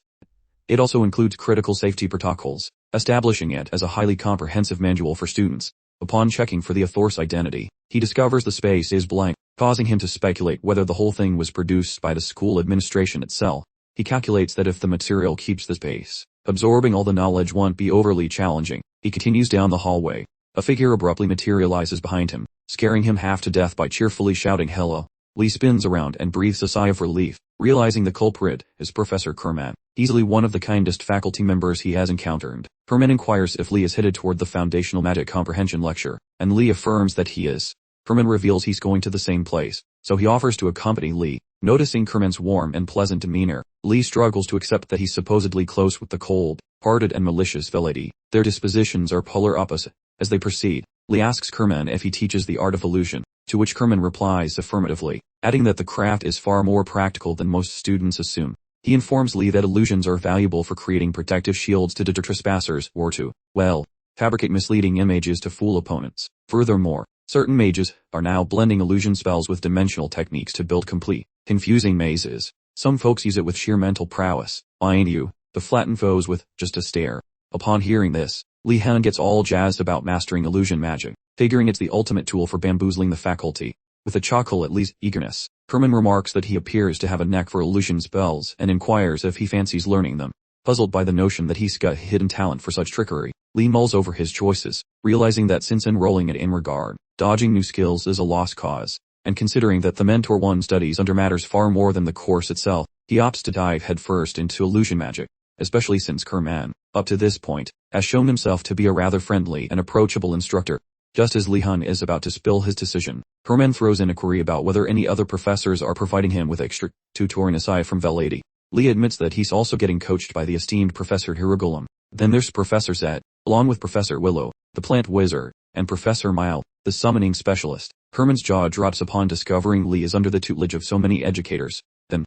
It also includes critical safety protocols, establishing it as a highly comprehensive manual for students. Upon checking for the author's identity, he discovers the space is blank, causing him to speculate whether the whole thing was produced by the school administration itself. He calculates that if the material keeps the space, absorbing all the knowledge won't be overly challenging. He continues down the hallway. A figure abruptly materializes behind him, scaring him half to death by cheerfully shouting hello. Lee spins around and breathes a sigh of relief, realizing the culprit is Professor Kerman, easily one of the kindest faculty members he has encountered. Kerman inquires if Lee is headed toward the Foundational Magic Comprehension lecture, and Lee affirms that he is. Kerman reveals he's going to the same place, so he offers to accompany Lee. Noticing Kerman's warm and pleasant demeanor, Lee struggles to accept that he's supposedly close with the cold-hearted and malicious lady. Their dispositions are polar opposite. As they proceed, Lee asks Kerman if he teaches the art of illusion, to which Kerman replies affirmatively, adding that the craft is far more practical than most students assume. He informs Lee that illusions are valuable for creating protective shields to deter trespassers or to, fabricate misleading images to fool opponents. Furthermore, certain mages are now blending illusion spells with dimensional techniques to build complete, confusing mazes. Some folks use it with sheer mental prowess, to flatten foes with just a stare. Upon hearing this, Lihon gets all jazzed about mastering illusion magic, figuring it's the ultimate tool for bamboozling the faculty. With a chuckle at Lee's eagerness, Kerman remarks that he appears to have a knack for illusion spells and inquires if he fancies learning them. Puzzled by the notion that he's got hidden talent for such trickery, Lee mulls over his choices, realizing that since enrolling at Amrgard, dodging new skills is a lost cause, and considering that the Mentor 1 studies under matters far more than the course itself, he opts to dive headfirst into illusion magic, especially since Kerman, up to this point, has shown himself to be a rather friendly and approachable instructor. Just as Lihon is about to spill his decision, Kerman throws in a query about whether any other professors are providing him with extra tutoring aside from Velady. Lee admits that he's also getting coached by the esteemed Professor Hirugulum. Then there's Professor Zed, along with Professor Willow, the plant wizard, and Professor Mile, the summoning specialist. Herman's jaw drops upon discovering Lee is under the tutelage of so many educators. Then,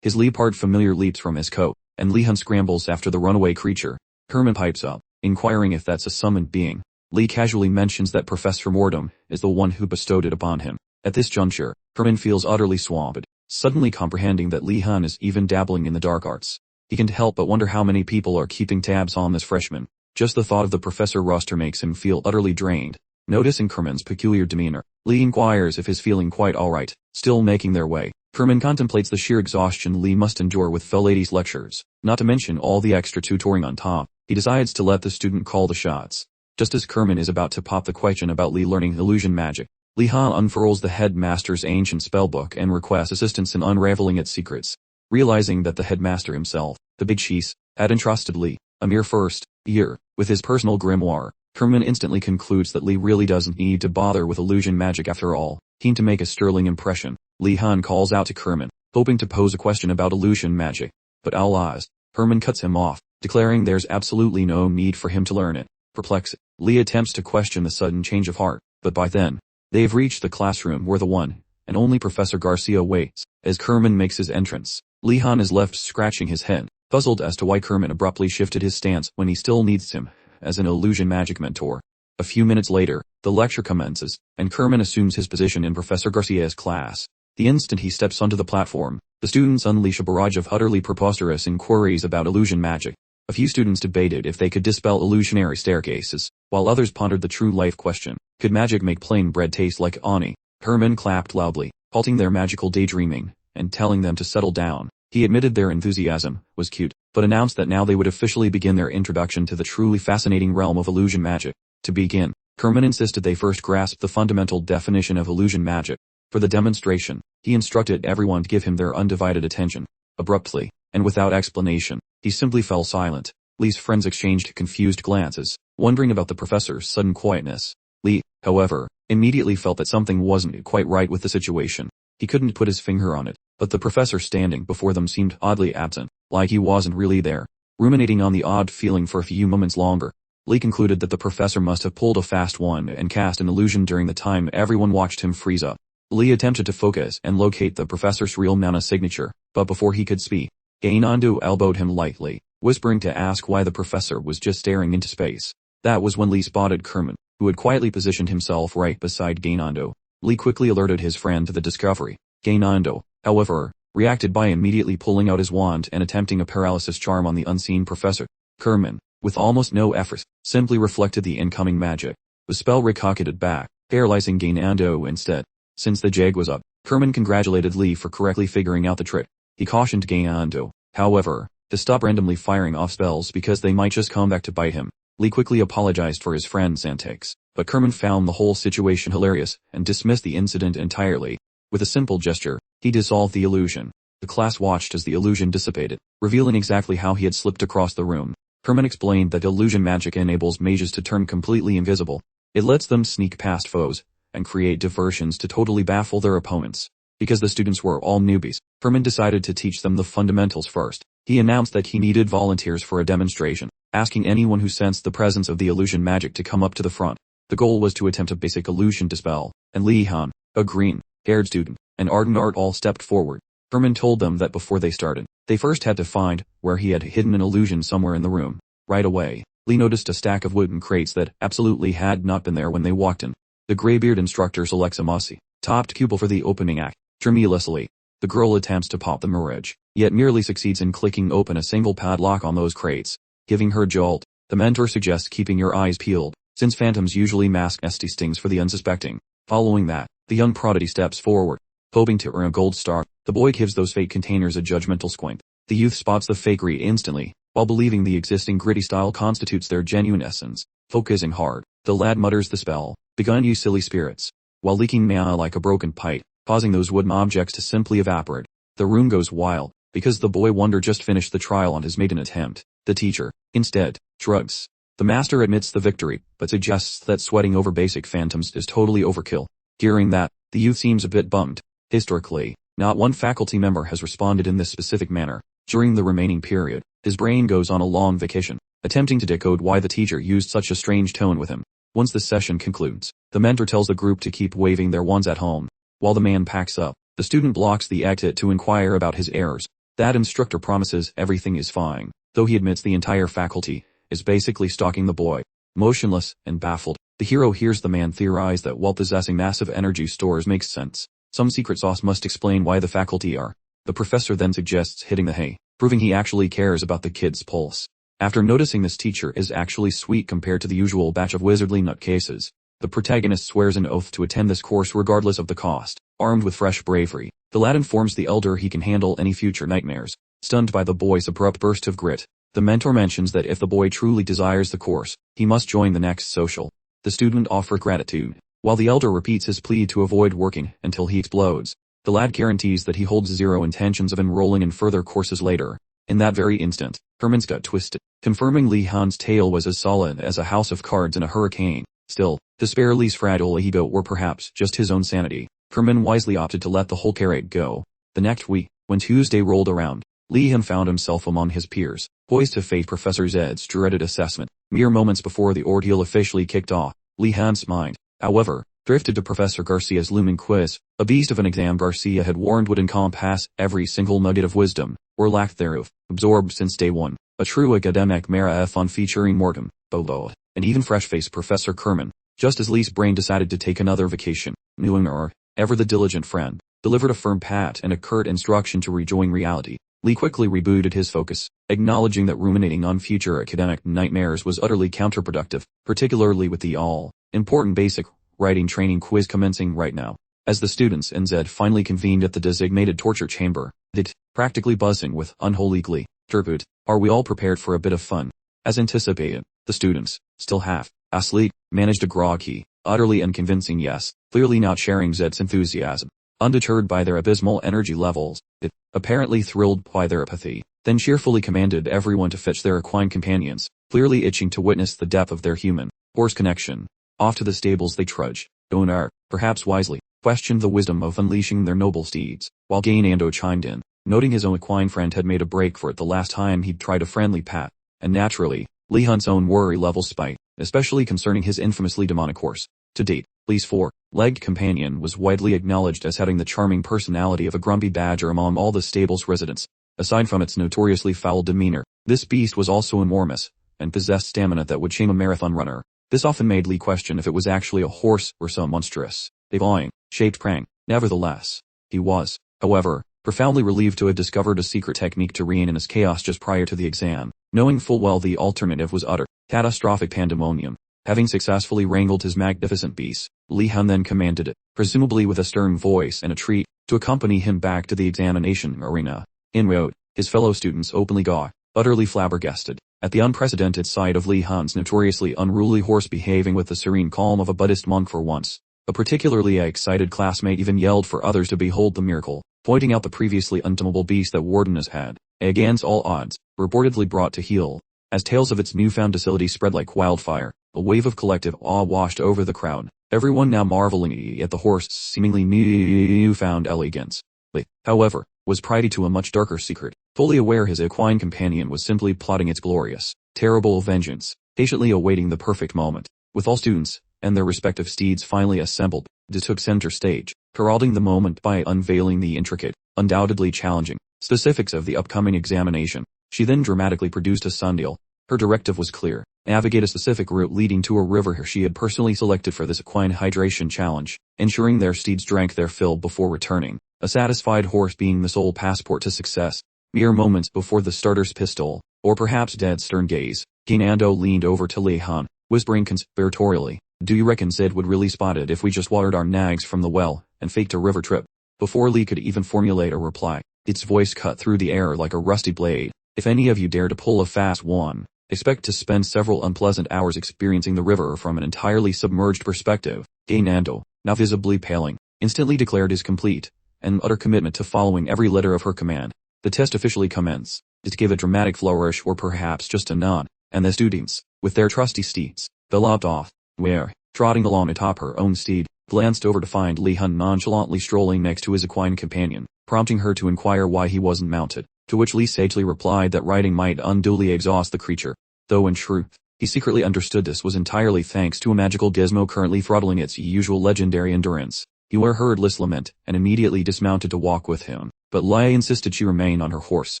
his leopard familiar leaps from his coat, and Lihon scrambles after the runaway creature. Herman pipes up, inquiring if that's a summoned being. Lee casually mentions that Professor Mordum is the one who bestowed it upon him. At this juncture, Herman feels utterly swamped, suddenly comprehending that Lihon is even dabbling in the dark arts. He can't help but wonder how many people are keeping tabs on this freshman. Just the thought of the professor roster makes him feel utterly drained. Noticing Kerman's peculiar demeanor, Lee inquires if he's feeling quite alright. Still making their way, Kerman contemplates the sheer exhaustion Lee must endure with Felady's lectures, not to mention all the extra tutoring on top. He decides to let the student call the shots. Just as Kerman is about to pop the question about Lee learning illusion magic, Lihon unfurls the headmaster's ancient spellbook and requests assistance in unraveling its secrets. Realizing that the headmaster himself, the big cheese, had entrusted Lee, a mere first year, with his personal grimoire, Kerman instantly concludes that Lee really doesn't need to bother with illusion magic after all. Keen to make a sterling impression, Lihon calls out to Kerman, hoping to pose a question about illusion magic. But alas, Kerman cuts him off, declaring there's absolutely no need for him to learn it. Perplexed, Lee attempts to question the sudden change of heart, but by then, they've reached the classroom where the one and only Professor Garcia waits. As Kerman makes his entrance, Lihon is left scratching his head, puzzled as to why Kerman abruptly shifted his stance when he still needs him as an illusion magic mentor. A few minutes later, the lecture commences, and Kerman assumes his position in Professor Garcia's class. The instant he steps onto the platform, the students unleash a barrage of utterly preposterous inquiries about illusion magic. A few students debated if they could dispel illusionary staircases, while others pondered the true life question, could magic make plain bread taste like ani? Kerman clapped loudly, halting their magical daydreaming, and telling them to settle down. He admitted their enthusiasm was cute, but announced that now they would officially begin their introduction to the truly fascinating realm of illusion magic. To begin, Kerman insisted they first grasp the fundamental definition of illusion magic. For the demonstration, he instructed everyone to give him their undivided attention. Abruptly, and without explanation, he simply fell silent. Lee's friends exchanged confused glances, wondering about the professor's sudden quietness. Lee, however, immediately felt that something wasn't quite right with the situation. He couldn't put his finger on it, but the professor standing before them seemed oddly absent, like he wasn't really there. Ruminating on the odd feeling for a few moments longer, Lee concluded that the professor must have pulled a fast one and cast an illusion during the time everyone watched him freeze up. Lee attempted to focus and locate the professor's real mana signature, but before he could speak, Gainando elbowed him lightly, whispering to ask why the professor was just staring into space. That was when Lee spotted Kerman, who had quietly positioned himself right beside Gainando. Lee quickly alerted his friend to the discovery. Gainando, however, reacted by immediately pulling out his wand and attempting a paralysis charm on the unseen professor. Kerman, with almost no effort, simply reflected the incoming magic. The spell ricocketed back, paralyzing Gainando instead. Since the jag was up, Kerman congratulated Lee for correctly figuring out the trick. He cautioned Gainando, however, to stop randomly firing off spells because they might just come back to bite him. Lee quickly apologized for his friend's antics, but Kerman found the whole situation hilarious and dismissed the incident entirely. With a simple gesture, he dissolved the illusion. The class watched as the illusion dissipated, revealing exactly how he had slipped across the room. Kerman explained that illusion magic enables mages to turn completely invisible. It lets them sneak past foes and create diversions to totally baffle their opponents. Because the students were all newbies, Kerman decided to teach them the fundamentals first. He announced that he needed volunteers for a demonstration, asking anyone who sensed the presence of the illusion magic to come up to the front. The goal was to attempt a basic illusion dispel, and Lihon, a green-haired student, and Art all stepped forward. Kerman told them that before they started, they first had to find where he had hidden an illusion somewhere in the room. Right away, Lee noticed a stack of wooden crates that absolutely had not been there when they walked in. The graybeard instructor selects a mossy, topped cubble for the opening act. Tremulously, the girl attempts to pop the mirage, yet merely succeeds in clicking open a single padlock on those crates. Giving her a jolt, the mentor suggests keeping your eyes peeled, since phantoms usually mask nasty stings for the unsuspecting. Following that, the young prodigy steps forward, hoping to earn a gold star. The boy gives those fake containers a judgmental squint. The youth spots the fakery instantly, while believing the existing gritty style constitutes their genuine essence. Focusing hard, the lad mutters the spell, "Begun you silly spirits," while leaking mana like a broken pipe, causing those wooden objects to simply evaporate. The room goes wild, because the boy wonder just finished the trial on his maiden attempt. The teacher, instead, shrugs. The master admits the victory, but suggests that sweating over basic phantoms is totally overkill. Hearing that, the youth seems a bit bummed. Historically, not one faculty member has responded in this specific manner. During the remaining period, his brain goes on a long vacation, attempting to decode why the teacher used such a strange tone with him. Once the session concludes, the mentor tells the group to keep waving their wands at home. While the man packs up, the student blocks the exit to inquire about his errors. That instructor promises everything is fine, though he admits the entire faculty is basically stalking the boy. Motionless and baffled, the hero hears the man theorize that while possessing massive energy stores makes sense, some secret sauce must explain why the faculty are. The professor then suggests hitting the hay, proving he actually cares about the kid's pulse. After noticing this teacher is actually sweet compared to the usual batch of wizardly nutcases, the protagonist swears an oath to attend this course regardless of the cost. Armed with fresh bravery, the lad informs the elder he can handle any future nightmares. Stunned by the boy's abrupt burst of grit, the mentor mentions that if the boy truly desires the course, he must join the next social. The student offers gratitude, while the elder repeats his plea to avoid working until he explodes. The lad guarantees that he holds zero intentions of enrolling in further courses later. In that very instant, Herman's gut twisted, confirming Lihon's tale was as solid as a house of cards in a hurricane. Still, to spare Lee's fragile ego or perhaps just his own sanity, Herman wisely opted to let the whole charade go. The next week, when Tuesday rolled around, Lihon found himself among his peers, poised to face Professor Zed's dreaded assessment. Mere moments before the ordeal officially kicked off, Lihon's mind, however, drifted to Professor Garcia's looming quiz. A beast of an exam Garcia had warned would encompass every single nugget of wisdom, or lack thereof, absorbed since day one. A true academic marathon featuring Mortem, Bolo, and even fresh-faced Professor Kerman. Just as Lee's brain decided to take another vacation, Nuenger, ever the diligent friend, delivered a firm pat and a curt instruction to rejoin reality. Lee quickly rebooted his focus, acknowledging that ruminating on future academic nightmares was utterly counterproductive, particularly with the all-important basic writing training quiz commencing right now. As the students and Zed finally convened at the designated torture chamber, It, practically buzzing with unholy glee. Turbot, are we all prepared for a bit of fun? As anticipated, the students, still half asleep, managed a groggy, utterly unconvincing yes, clearly not sharing Zed's enthusiasm. Undeterred by their abysmal energy levels, it, apparently thrilled by their apathy, then cheerfully commanded everyone to fetch their equine companions, clearly itching to witness the depth of their human-horse connection. Off to the stables they trudged. Donar, perhaps wisely, questioned the wisdom of unleashing their noble steeds, while Gainando chimed in, noting his own equine friend had made a break for it the last time he'd tried a friendly pat, and naturally, Lihon's own worry-level spiked, especially concerning his infamously demonic horse. To date, Lee's four-legged companion was widely acknowledged as having the charming personality of a grumpy badger among all the stable's residents. Aside from its notoriously foul demeanor, this beast was also enormous, and possessed stamina that would shame a marathon runner. This often made Lee question if it was actually a horse or some monstrous, devouring-shaped prang. Nevertheless, he was, however, profoundly relieved to have discovered a secret technique to rein in his chaos just prior to the exam, knowing full well the alternative was utter, catastrophic pandemonium. Having successfully wrangled his magnificent beast, Lihon then commanded it, presumably with a stern voice and a treat, to accompany him back to the examination arena. En route, his fellow students openly gawked, utterly flabbergasted, at the unprecedented sight of Lihon's notoriously unruly horse behaving with the serene calm of a Buddhist monk for once. A particularly excited classmate even yelled for others to behold the miracle, pointing out the previously untamable beast that Wardenus had, against all odds, reportedly brought to heel. As tales of its newfound docility spread like wildfire, a wave of collective awe washed over the crowd, everyone now marveling at the horse's seemingly newfound elegance. Lee, however, was privy to a much darker secret, fully aware his equine companion was simply plotting its glorious, terrible vengeance, patiently awaiting the perfect moment. With all students, and their respective steeds finally assembled, it took center stage, heralding the moment by unveiling the intricate, undoubtedly challenging, specifics of the upcoming examination. She then dramatically produced a sundial. Her directive was clear: navigate a specific route leading to a river she had personally selected for this equine hydration challenge, ensuring their steeds drank their fill before returning, a satisfied horse being the sole passport to success. Mere moments before the starter's pistol, or perhaps dead stern gaze, Gainando leaned over to Lihon, whispering conspiratorially, "Do you reckon Zed would really spot it if we just watered our nags from the well, and faked a river trip?" Before Lee could even formulate a reply, its voice cut through the air like a rusty blade. "If any of you dare to pull a fast one, expect to spend several unpleasant hours experiencing the river from an entirely submerged perspective." Gainando, now visibly paling, instantly declared his complete and utter commitment to following every letter of her command. The test officially commenced. It gave a dramatic flourish or perhaps just a nod, and the students, with their trusty steeds, galloped off, where, trotting along atop her own steed, glanced over to find Lihon nonchalantly strolling next to his equine companion, prompting her to inquire why he wasn't mounted, to which Lee sagely replied that riding might unduly exhaust the creature, though in truth, he secretly understood this was entirely thanks to a magical gizmo currently throttling its usual legendary endurance. He heard Liss lament, and immediately dismounted to walk with him, but Lia insisted she remain on her horse.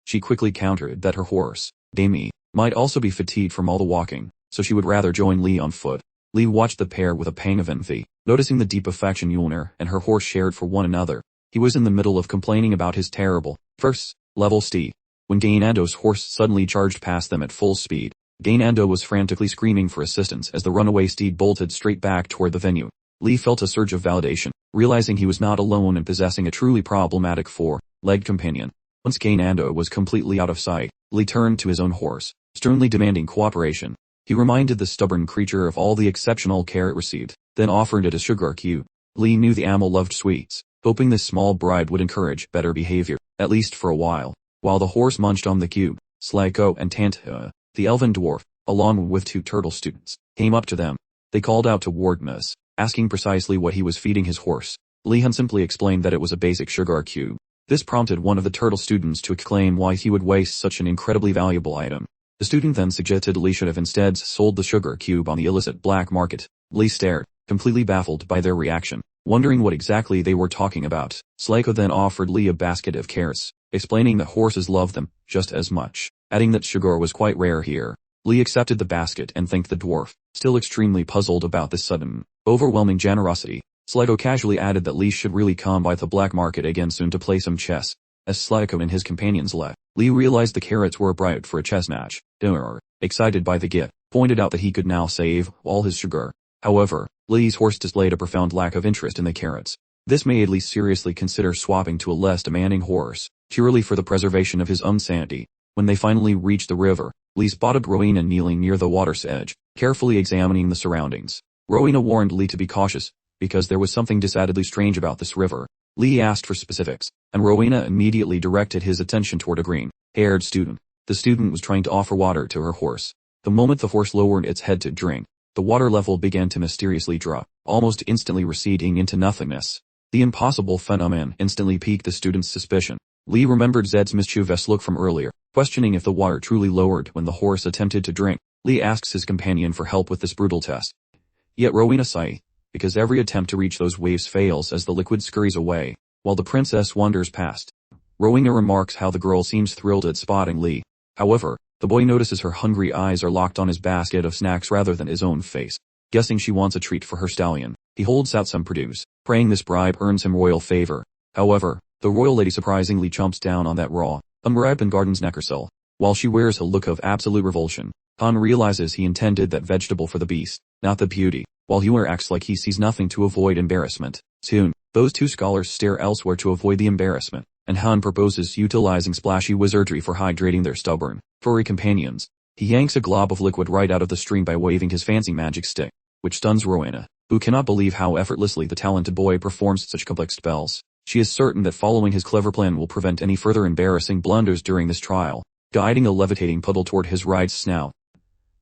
She quickly countered that her horse, Dami, might also be fatigued from all the walking, so she would rather join Lee on foot. Lee watched the pair with a pang of envy, noticing the deep affection Yulner and her horse shared for one another. He was in the middle of complaining about his terrible, first-level steed, when Gainando's horse suddenly charged past them at full speed. Gainando was frantically screaming for assistance as the runaway steed bolted straight back toward the venue. Lee felt a surge of validation, realizing he was not alone in possessing a truly problematic four-legged companion. Once Gainando was completely out of sight, Lee turned to his own horse, sternly demanding cooperation. He reminded the stubborn creature of all the exceptional care it received, then offered it a sugar cube. Lee knew the animal loved sweets, hoping this small bribe would encourage better behavior, at least for a while. While the horse munched on the cube, Slyko and Tanta, the elven dwarf, along with 2 turtle students, came up to them. They called out to Wardenus, asking precisely what he was feeding his horse. Lihon simply explained that it was a basic sugar cube. This prompted one of the turtle students to exclaim why he would waste such an incredibly valuable item. The student then suggested Lee should have instead sold the sugar cube on the illicit black market. Lee stared, completely baffled by their reaction, wondering what exactly they were talking about. Slyko then offered Lee a basket of carrots, explaining that horses love them just as much, adding that sugar was quite rare here. Lee accepted the basket and thanked the dwarf, still extremely puzzled about this sudden, overwhelming generosity. Slyko casually added that Lee should really come by the black market again soon to play some chess. As Slyko and his companions left, Lee realized the carrots were bright for a chess match. Dronzer, excited by the gift, pointed out that he could now save all his sugar. However, Lee's horse displayed a profound lack of interest in the carrots. This made Lee seriously consider swapping to a less demanding horse. purely for the preservation of his own sanity. When they finally reached the river, Lee spotted Rowena kneeling near the water's edge, carefully examining the surroundings. Rowena warned Lee to be cautious, because there was something decidedly strange about this river. Lee asked for specifics, and Rowena immediately directed his attention toward a green-haired student. The student was trying to offer water to her horse. The moment the horse lowered its head to drink, the water level began to mysteriously drop, almost instantly receding into nothingness. The impossible phenomenon instantly piqued the student's suspicion. Lee remembered Zed's mischievous look from earlier, questioning if the water truly lowered when the horse attempted to drink. Lee asks his companion for help with this brutal test. Yet Rowena sighs, because every attempt to reach those waves fails as the liquid scurries away, while the princess wanders past. Rowena remarks how the girl seems thrilled at spotting Lee. However, the boy notices her hungry eyes are locked on his basket of snacks rather than his own face. Guessing she wants a treat for her stallion, he holds out some produce, praying this bribe earns him royal favor. However, the royal lady surprisingly chomps down on that raw, unripened garden snack herself. While she wears a look of absolute revulsion, Han realizes he intended that vegetable for the beast, not the beauty, while Hua acts like he sees nothing to avoid embarrassment. Soon, those two scholars stare elsewhere to avoid the embarrassment, and Han proposes utilizing splashy wizardry for hydrating their stubborn, furry companions. He yanks a glob of liquid right out of the stream by waving his fancy magic stick, which stuns Rowena, who cannot believe how effortlessly the talented boy performs such complex spells. She is certain that following his clever plan will prevent any further embarrassing blunders during this trial, guiding a levitating puddle toward his ride's snout.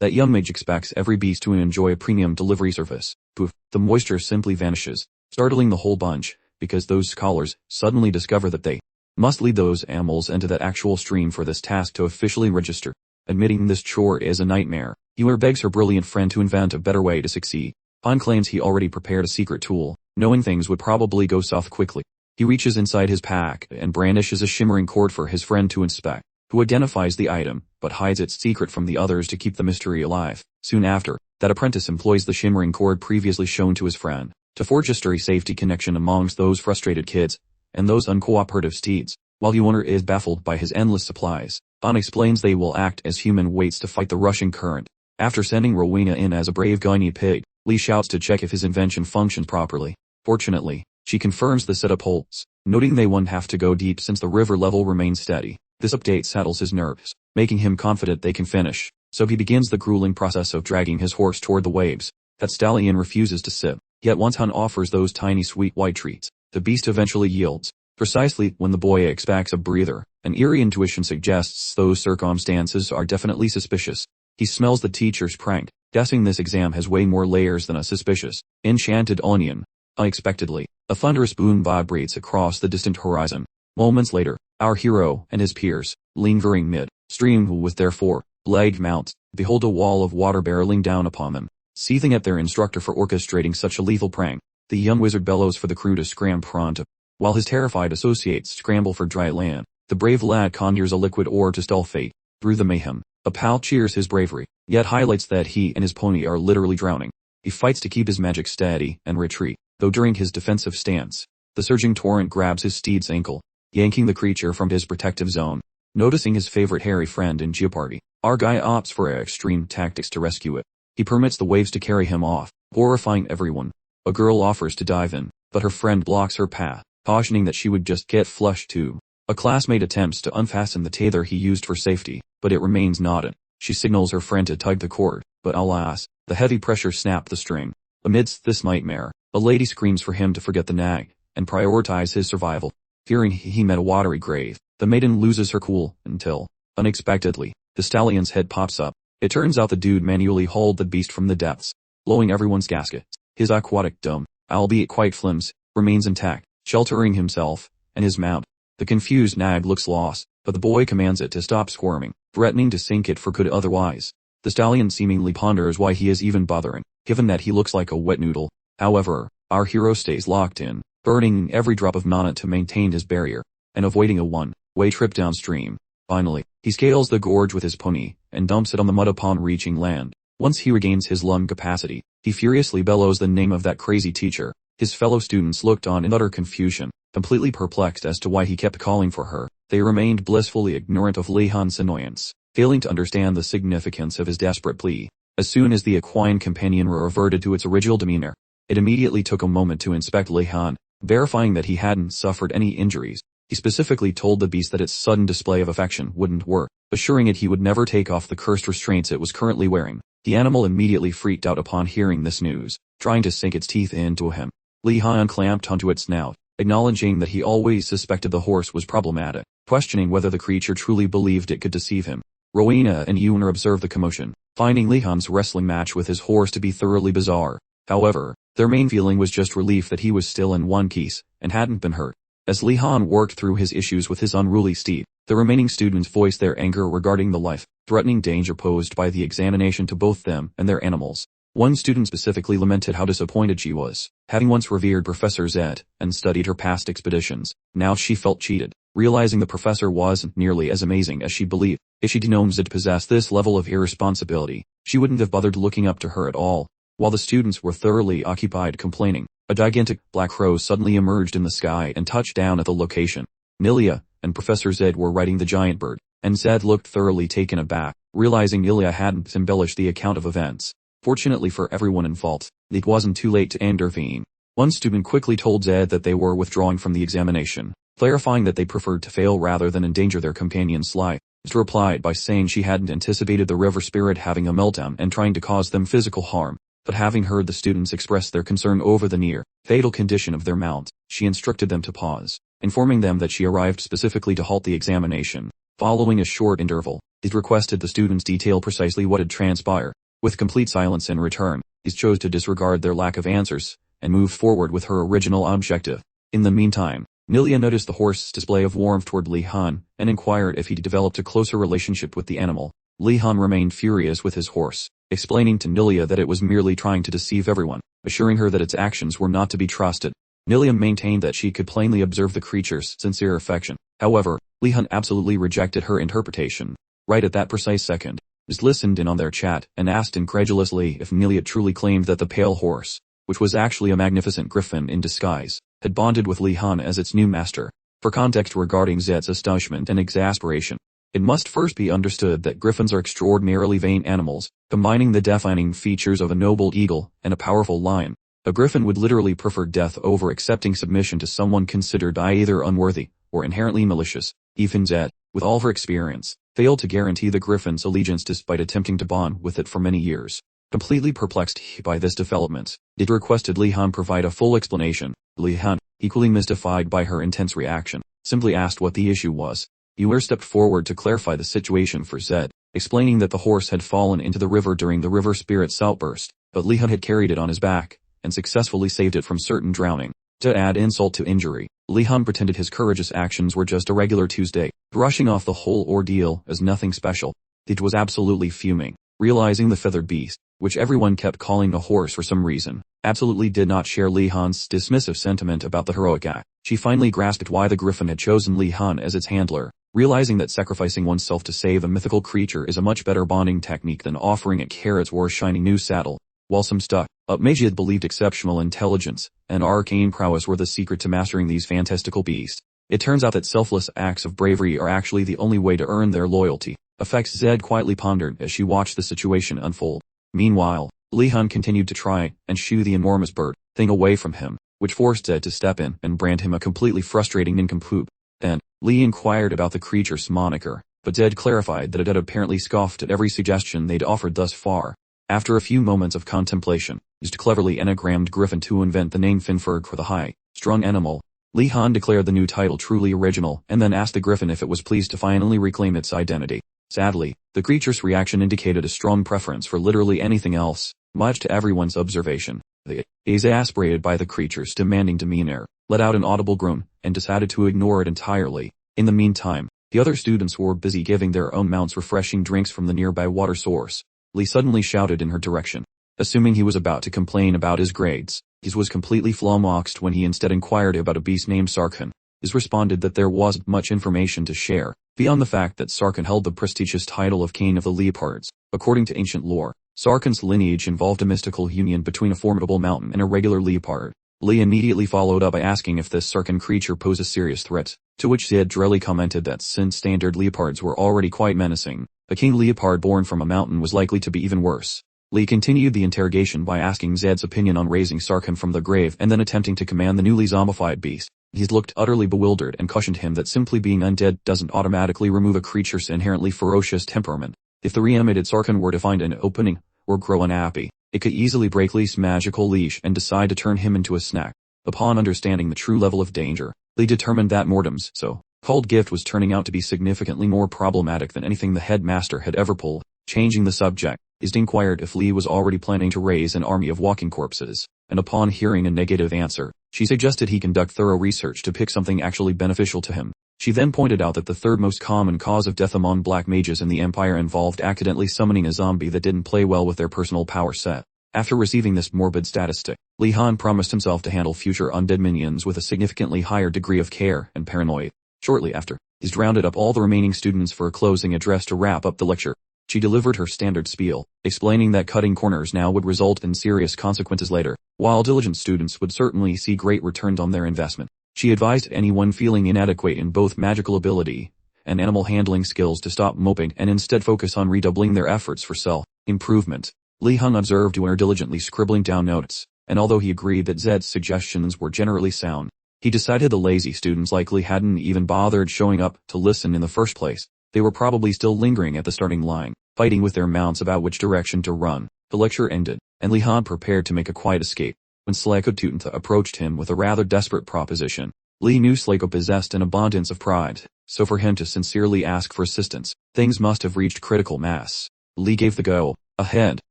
That young mage expects every beast to enjoy a premium delivery service. Poof, the moisture simply vanishes, startling the whole bunch, because those scholars suddenly discover that they must lead those animals into that actual stream for this task to officially register. Admitting this chore is a nightmare, Hua begs her brilliant friend to invent a better way to succeed. Han claims he already prepared a secret tool, knowing things would probably go south quickly. He reaches inside his pack and brandishes a shimmering cord for his friend to inspect, who identifies the item, but hides its secret from the others to keep the mystery alive. Soon after, that apprentice employs the shimmering cord previously shown to his friend, to forge a sturdy safety connection amongst those frustrated kids, and those uncooperative steeds. While Hua is baffled by his endless supplies, Han explains they will act as human weights to fight the rushing current. After sending Rowena in as a brave guinea pig, Lee shouts to check if his invention functions properly. Fortunately, she confirms the setup holds, noting they won't have to go deep since the river level remains steady. This update settles his nerves, making him confident they can finish, so he begins the grueling process of dragging his horse toward the waves. That stallion refuses to sit, yet once Han offers those tiny sweet white treats, the beast eventually yields. Precisely when the boy expects a breather, an eerie intuition suggests those circumstances are definitely suspicious. He smells the teacher's prank, guessing this exam has way more layers than a suspicious, enchanted onion. Unexpectedly, a thunderous boom vibrates across the distant horizon. Moments later, our hero and his peers, lingering mid-stream with their four-legged mounts, behold a wall of water barreling down upon them. Seething at their instructor for orchestrating such a lethal prank, the young wizard bellows for the crew to scram pronto. While his terrified associates scramble for dry land, the brave lad conjures a liquid ore to stall fate. Through the mayhem, a pal cheers his bravery, yet highlights that he and his pony are literally drowning. He fights to keep his magic steady and retreat, though during his defensive stance, the surging torrent grabs his steed's ankle, yanking the creature from his protective zone. Noticing his favorite hairy friend in jeopardy, our guy opts for extreme tactics to rescue it. He permits the waves to carry him off, horrifying everyone. A girl offers to dive in, but her friend blocks her path, cautioning that she would just get flushed too. A classmate attempts to unfasten the tether he used for safety, but it remains knotted. She signals her friend to tug the cord, but alas, the heavy pressure snapped the string. Amidst this nightmare, a lady screams for him to forget the nag, and prioritize his survival. Fearing he met a watery grave, the maiden loses her cool, until, unexpectedly, the stallion's head pops up. It turns out the dude manually hauled the beast from the depths, blowing everyone's gaskets. His aquatic dome, albeit quite flimsy, remains intact, sheltering himself and his mount. The confused nag looks lost, but the boy commands it to stop squirming, threatening to sink it for good otherwise. The stallion seemingly ponders why he is even bothering, given that he looks like a wet noodle. However, our hero stays locked in, burning every drop of mana to maintain his barrier, and avoiding a one-way trip downstream. Finally, he scales the gorge with his pony, and dumps it on the mud upon reaching land. Once he regains his lung capacity, he furiously bellows the name of that crazy teacher. His fellow students looked on in utter confusion, completely perplexed as to why he kept calling for her. They remained blissfully ignorant of Lihon's annoyance, failing to understand the significance of his desperate plea. As soon as the equine companion reverted to its original demeanor, it immediately took a moment to inspect Lihon, verifying that he hadn't suffered any injuries. He specifically told the beast that its sudden display of affection wouldn't work, assuring it he would never take off the cursed restraints it was currently wearing. The animal immediately freaked out upon hearing this news, trying to sink its teeth into him. Lihon clamped onto its snout, acknowledging that he always suspected the horse was problematic, questioning whether the creature truly believed it could deceive him. Rowena and Yuna observed the commotion, finding Lihon's wrestling match with his horse to be thoroughly bizarre. However, their main feeling was just relief that he was still in one piece, and hadn't been hurt. As Lihon worked through his issues with his unruly steed, the remaining students voiced their anger regarding the life-threatening danger posed by the examination to both them and their animals. One student specifically lamented how disappointed she was, having once revered Professor Zed and studied her past expeditions. Now she felt cheated, realizing the professor wasn't nearly as amazing as she believed. If she'd known Zed possessed this level of irresponsibility, she wouldn't have bothered looking up to her at all. While the students were thoroughly occupied complaining, a gigantic black crow suddenly emerged in the sky and touched down at the location. Nilia and Professor Zed were riding the giant bird, and Zed looked thoroughly taken aback, realizing Nilia hadn't embellished the account of events. Fortunately for everyone involved, it wasn't too late to intervene. One student quickly told Zed that they were withdrawing from the examination, clarifying that they preferred to fail rather than endanger their companion's life. Zed replied by saying she hadn't anticipated the river spirit having a meltdown and trying to cause them physical harm. But having heard the students express their concern over the near-fatal condition of their mount, she instructed them to pause, informing them that she arrived specifically to halt the examination. Following a short interval, it requested the students detail precisely what had transpired. With complete silence in return, he chose to disregard their lack of answers, and move forward with her original objective. In the meantime, Nilia noticed the horse's display of warmth toward Lihon, and inquired if he'd developed a closer relationship with the animal. Lihon remained furious with his horse, explaining to Nilia that it was merely trying to deceive everyone, assuring her that its actions were not to be trusted. Nilia maintained that she could plainly observe the creature's sincere affection. However, Lihon absolutely rejected her interpretation. Right at that precise second, Zed listened in on their chat and asked incredulously if Nilia truly claimed that the pale horse, which was actually a magnificent griffin in disguise, had bonded with Lihon as its new master. For context regarding Zed's astonishment and exasperation, it must first be understood that griffins are extraordinarily vain animals, combining the defining features of a noble eagle and a powerful lion. A griffin would literally prefer death over accepting submission to someone considered either unworthy or inherently malicious. Even Zed, with all her experience, failed to guarantee the griffin's allegiance despite attempting to bond with it for many years. Completely perplexed by this development, it requested Lihon provide a full explanation. Lihon, equally mystified by her intense reaction, simply asked what the issue was. Yuna stepped forward to clarify the situation for Zed, explaining that the horse had fallen into the river during the river spirit's outburst, but Lihon had carried it on his back, and successfully saved it from certain drowning. To add insult to injury, Lihon pretended his courageous actions were just a regular Tuesday, brushing off the whole ordeal as nothing special. It was absolutely fuming, realizing the feathered beast, which everyone kept calling a horse for some reason, absolutely did not share Lihon's dismissive sentiment about the heroic act. She finally grasped why the griffin had chosen Lihon as its handler, realizing that sacrificing oneself to save a mythical creature is a much better bonding technique than offering it carrots or a shiny new saddle. While some stuck-up mages believed exceptional intelligence and arcane prowess were the secret to mastering these fantastical beasts, it turns out that selfless acts of bravery are actually the only way to earn their loyalty. Effects Zed quietly pondered as she watched the situation unfold. Meanwhile, Lihon continued to try and shoo the enormous bird thing away from him, which forced Zed to step in and brand him a completely frustrating nincompoop. Then, Lee inquired about the creature's moniker, but Zed clarified that it had apparently scoffed at every suggestion they'd offered thus far. After a few moments of contemplation, used cleverly enagrammed Griffin to invent the name Finferg for the high-strung animal. Lihon declared the new title truly original and then asked the Griffin if it was pleased to finally reclaim its identity. Sadly, the creature's reaction indicated a strong preference for literally anything else, much to everyone's observation. The exasperated by the creature's demanding demeanor, let out an audible groan and decided to ignore it entirely. In the meantime, the other students were busy giving their own mounts refreshing drinks from the nearby water source. Lee suddenly shouted in her direction. Assuming he was about to complain about his grades, he was completely flummoxed when he instead inquired about a beast named Sarkhan. He responded that there wasn't much information to share, beyond the fact that Sarkhan held the prestigious title of King of the Leopards. According to ancient lore, Sarkhan's lineage involved a mystical union between a formidable mountain and a regular leopard. Lee immediately followed up by asking if this Sarkhan creature posed a serious threat, to which Zed drily commented that since standard leopards were already quite menacing, a king leopard born from a mountain was likely to be even worse. Lee continued the interrogation by asking Zed's opinion on raising Sarkhan from the grave and then attempting to command the newly zombified beast. He looked utterly bewildered and cautioned him that simply being undead doesn't automatically remove a creature's inherently ferocious temperament. If the reanimated Sarkhan were to find an opening, or grow unhappy, it could easily break Lee's magical leash and decide to turn him into a snack. Upon understanding the true level of danger, Lee determined that Mortem's so-called gift was turning out to be significantly more problematic than anything the headmaster had ever pulled. Changing the subject, he inquired if Lee was already planning to raise an army of walking corpses, and upon hearing a negative answer, she suggested he conduct thorough research to pick something actually beneficial to him. She then pointed out that the third most common cause of death among black mages in the Empire involved accidentally summoning a zombie that didn't play well with their personal power set. After receiving this morbid statistic, Lihon promised himself to handle future undead minions with a significantly higher degree of care and paranoia. Shortly after, he rounded up all the remaining students for a closing address to wrap up the lecture. She delivered her standard spiel, explaining that cutting corners now would result in serious consequences later, while diligent students would certainly see great returns on their investment. She advised anyone feeling inadequate in both magical ability and animal handling skills to stop moping and instead focus on redoubling their efforts for self-improvement. Lihon observed her diligently scribbling down notes, and although he agreed that Zed's suggestions were generally sound, he decided the lazy students likely hadn't even bothered showing up to listen in the first place. They were probably still lingering at the starting line, fighting with their mounts about which direction to run. The lecture ended, and Lihon prepared to make a quiet escape, when Slako approached him with a rather desperate proposition. Lee knew Slako possessed an abundance of pride, so for him to sincerely ask for assistance, things must have reached critical mass. Lee gave the go-ahead,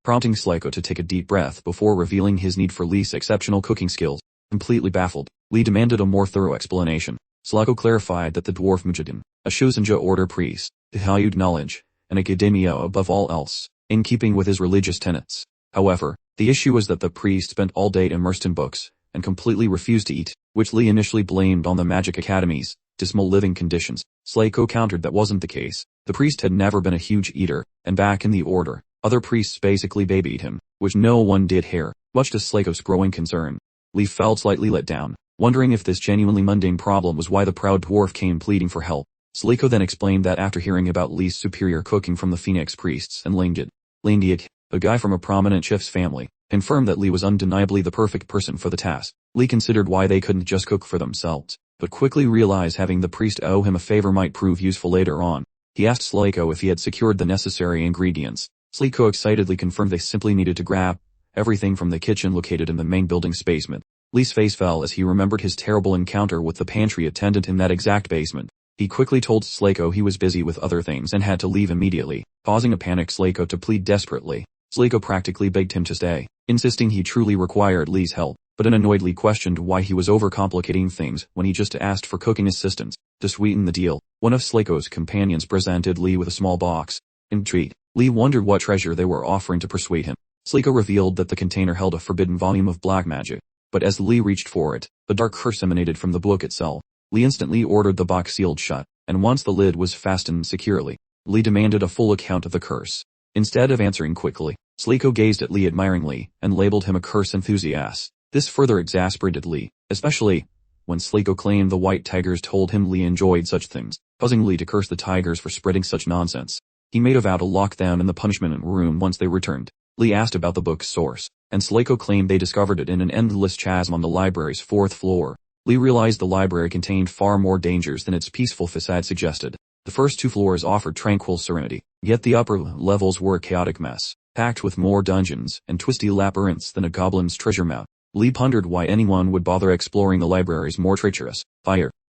prompting Slako to take a deep breath before revealing his need for Lee's exceptional cooking skills. Completely baffled, Lee demanded a more thorough explanation. Slako clarified that the dwarf Mujahideen, a Shosenja order priest, valued knowledge and academia above all else, in keeping with his religious tenets. However, the issue was that the priest spent all day immersed in books, and completely refused to eat, which Lee initially blamed on the magic academy's dismal living conditions. Slako countered that wasn't the case. The priest had never been a huge eater, and back in the order, other priests basically babied him, which no one did here, much to Slako's growing concern. Lee felt slightly let down, wondering if this genuinely mundane problem was why the proud dwarf came pleading for help. Slako then explained that after hearing about Lee's superior cooking from the Phoenix priests and Langiak, a guy from a prominent chef's family, confirmed that Lee was undeniably the perfect person for the task. Lee considered why they couldn't just cook for themselves, but quickly realized having the priest owe him a favor might prove useful later on. He asked Slako if he had secured the necessary ingredients. Slako excitedly confirmed they simply needed to grab everything from the kitchen located in the main building's basement. Lee's face fell as he remembered his terrible encounter with the pantry attendant in that exact basement. He quickly told Slako he was busy with other things and had to leave immediately, causing a panicked Slako to plead desperately. Slako practically begged him to stay, insisting he truly required Lee's help, but an annoyed Lee questioned why he was overcomplicating things when he just asked for cooking assistance. To sweeten the deal, one of Slako's companions presented Lee with a small box. Intrigued, Lee wondered what treasure they were offering to persuade him. Slako revealed that the container held a forbidden volume of black magic, but as Lee reached for it, a dark curse emanated from the book itself. Lee instantly ordered the box sealed shut, and once the lid was fastened securely, Lee demanded a full account of the curse. Instead of answering quickly, Slako gazed at Lee admiringly and labeled him a curse enthusiast. This further exasperated Lee, especially when Slako claimed the white tigers told him Lee enjoyed such things, causing Lee to curse the tigers for spreading such nonsense. He made a vow to lock them in the punishment room once they returned. Lee asked about the book's source, and Slako claimed they discovered it in an endless chasm on the library's 4th floor. Lee realized the library contained far more dangers than its peaceful facade suggested. The first 2 floors offered tranquil serenity, yet the upper levels were a chaotic mess, packed with more dungeons and twisty labyrinths than a goblin's treasure map. Lee pondered why anyone would bother exploring the library's more treacherous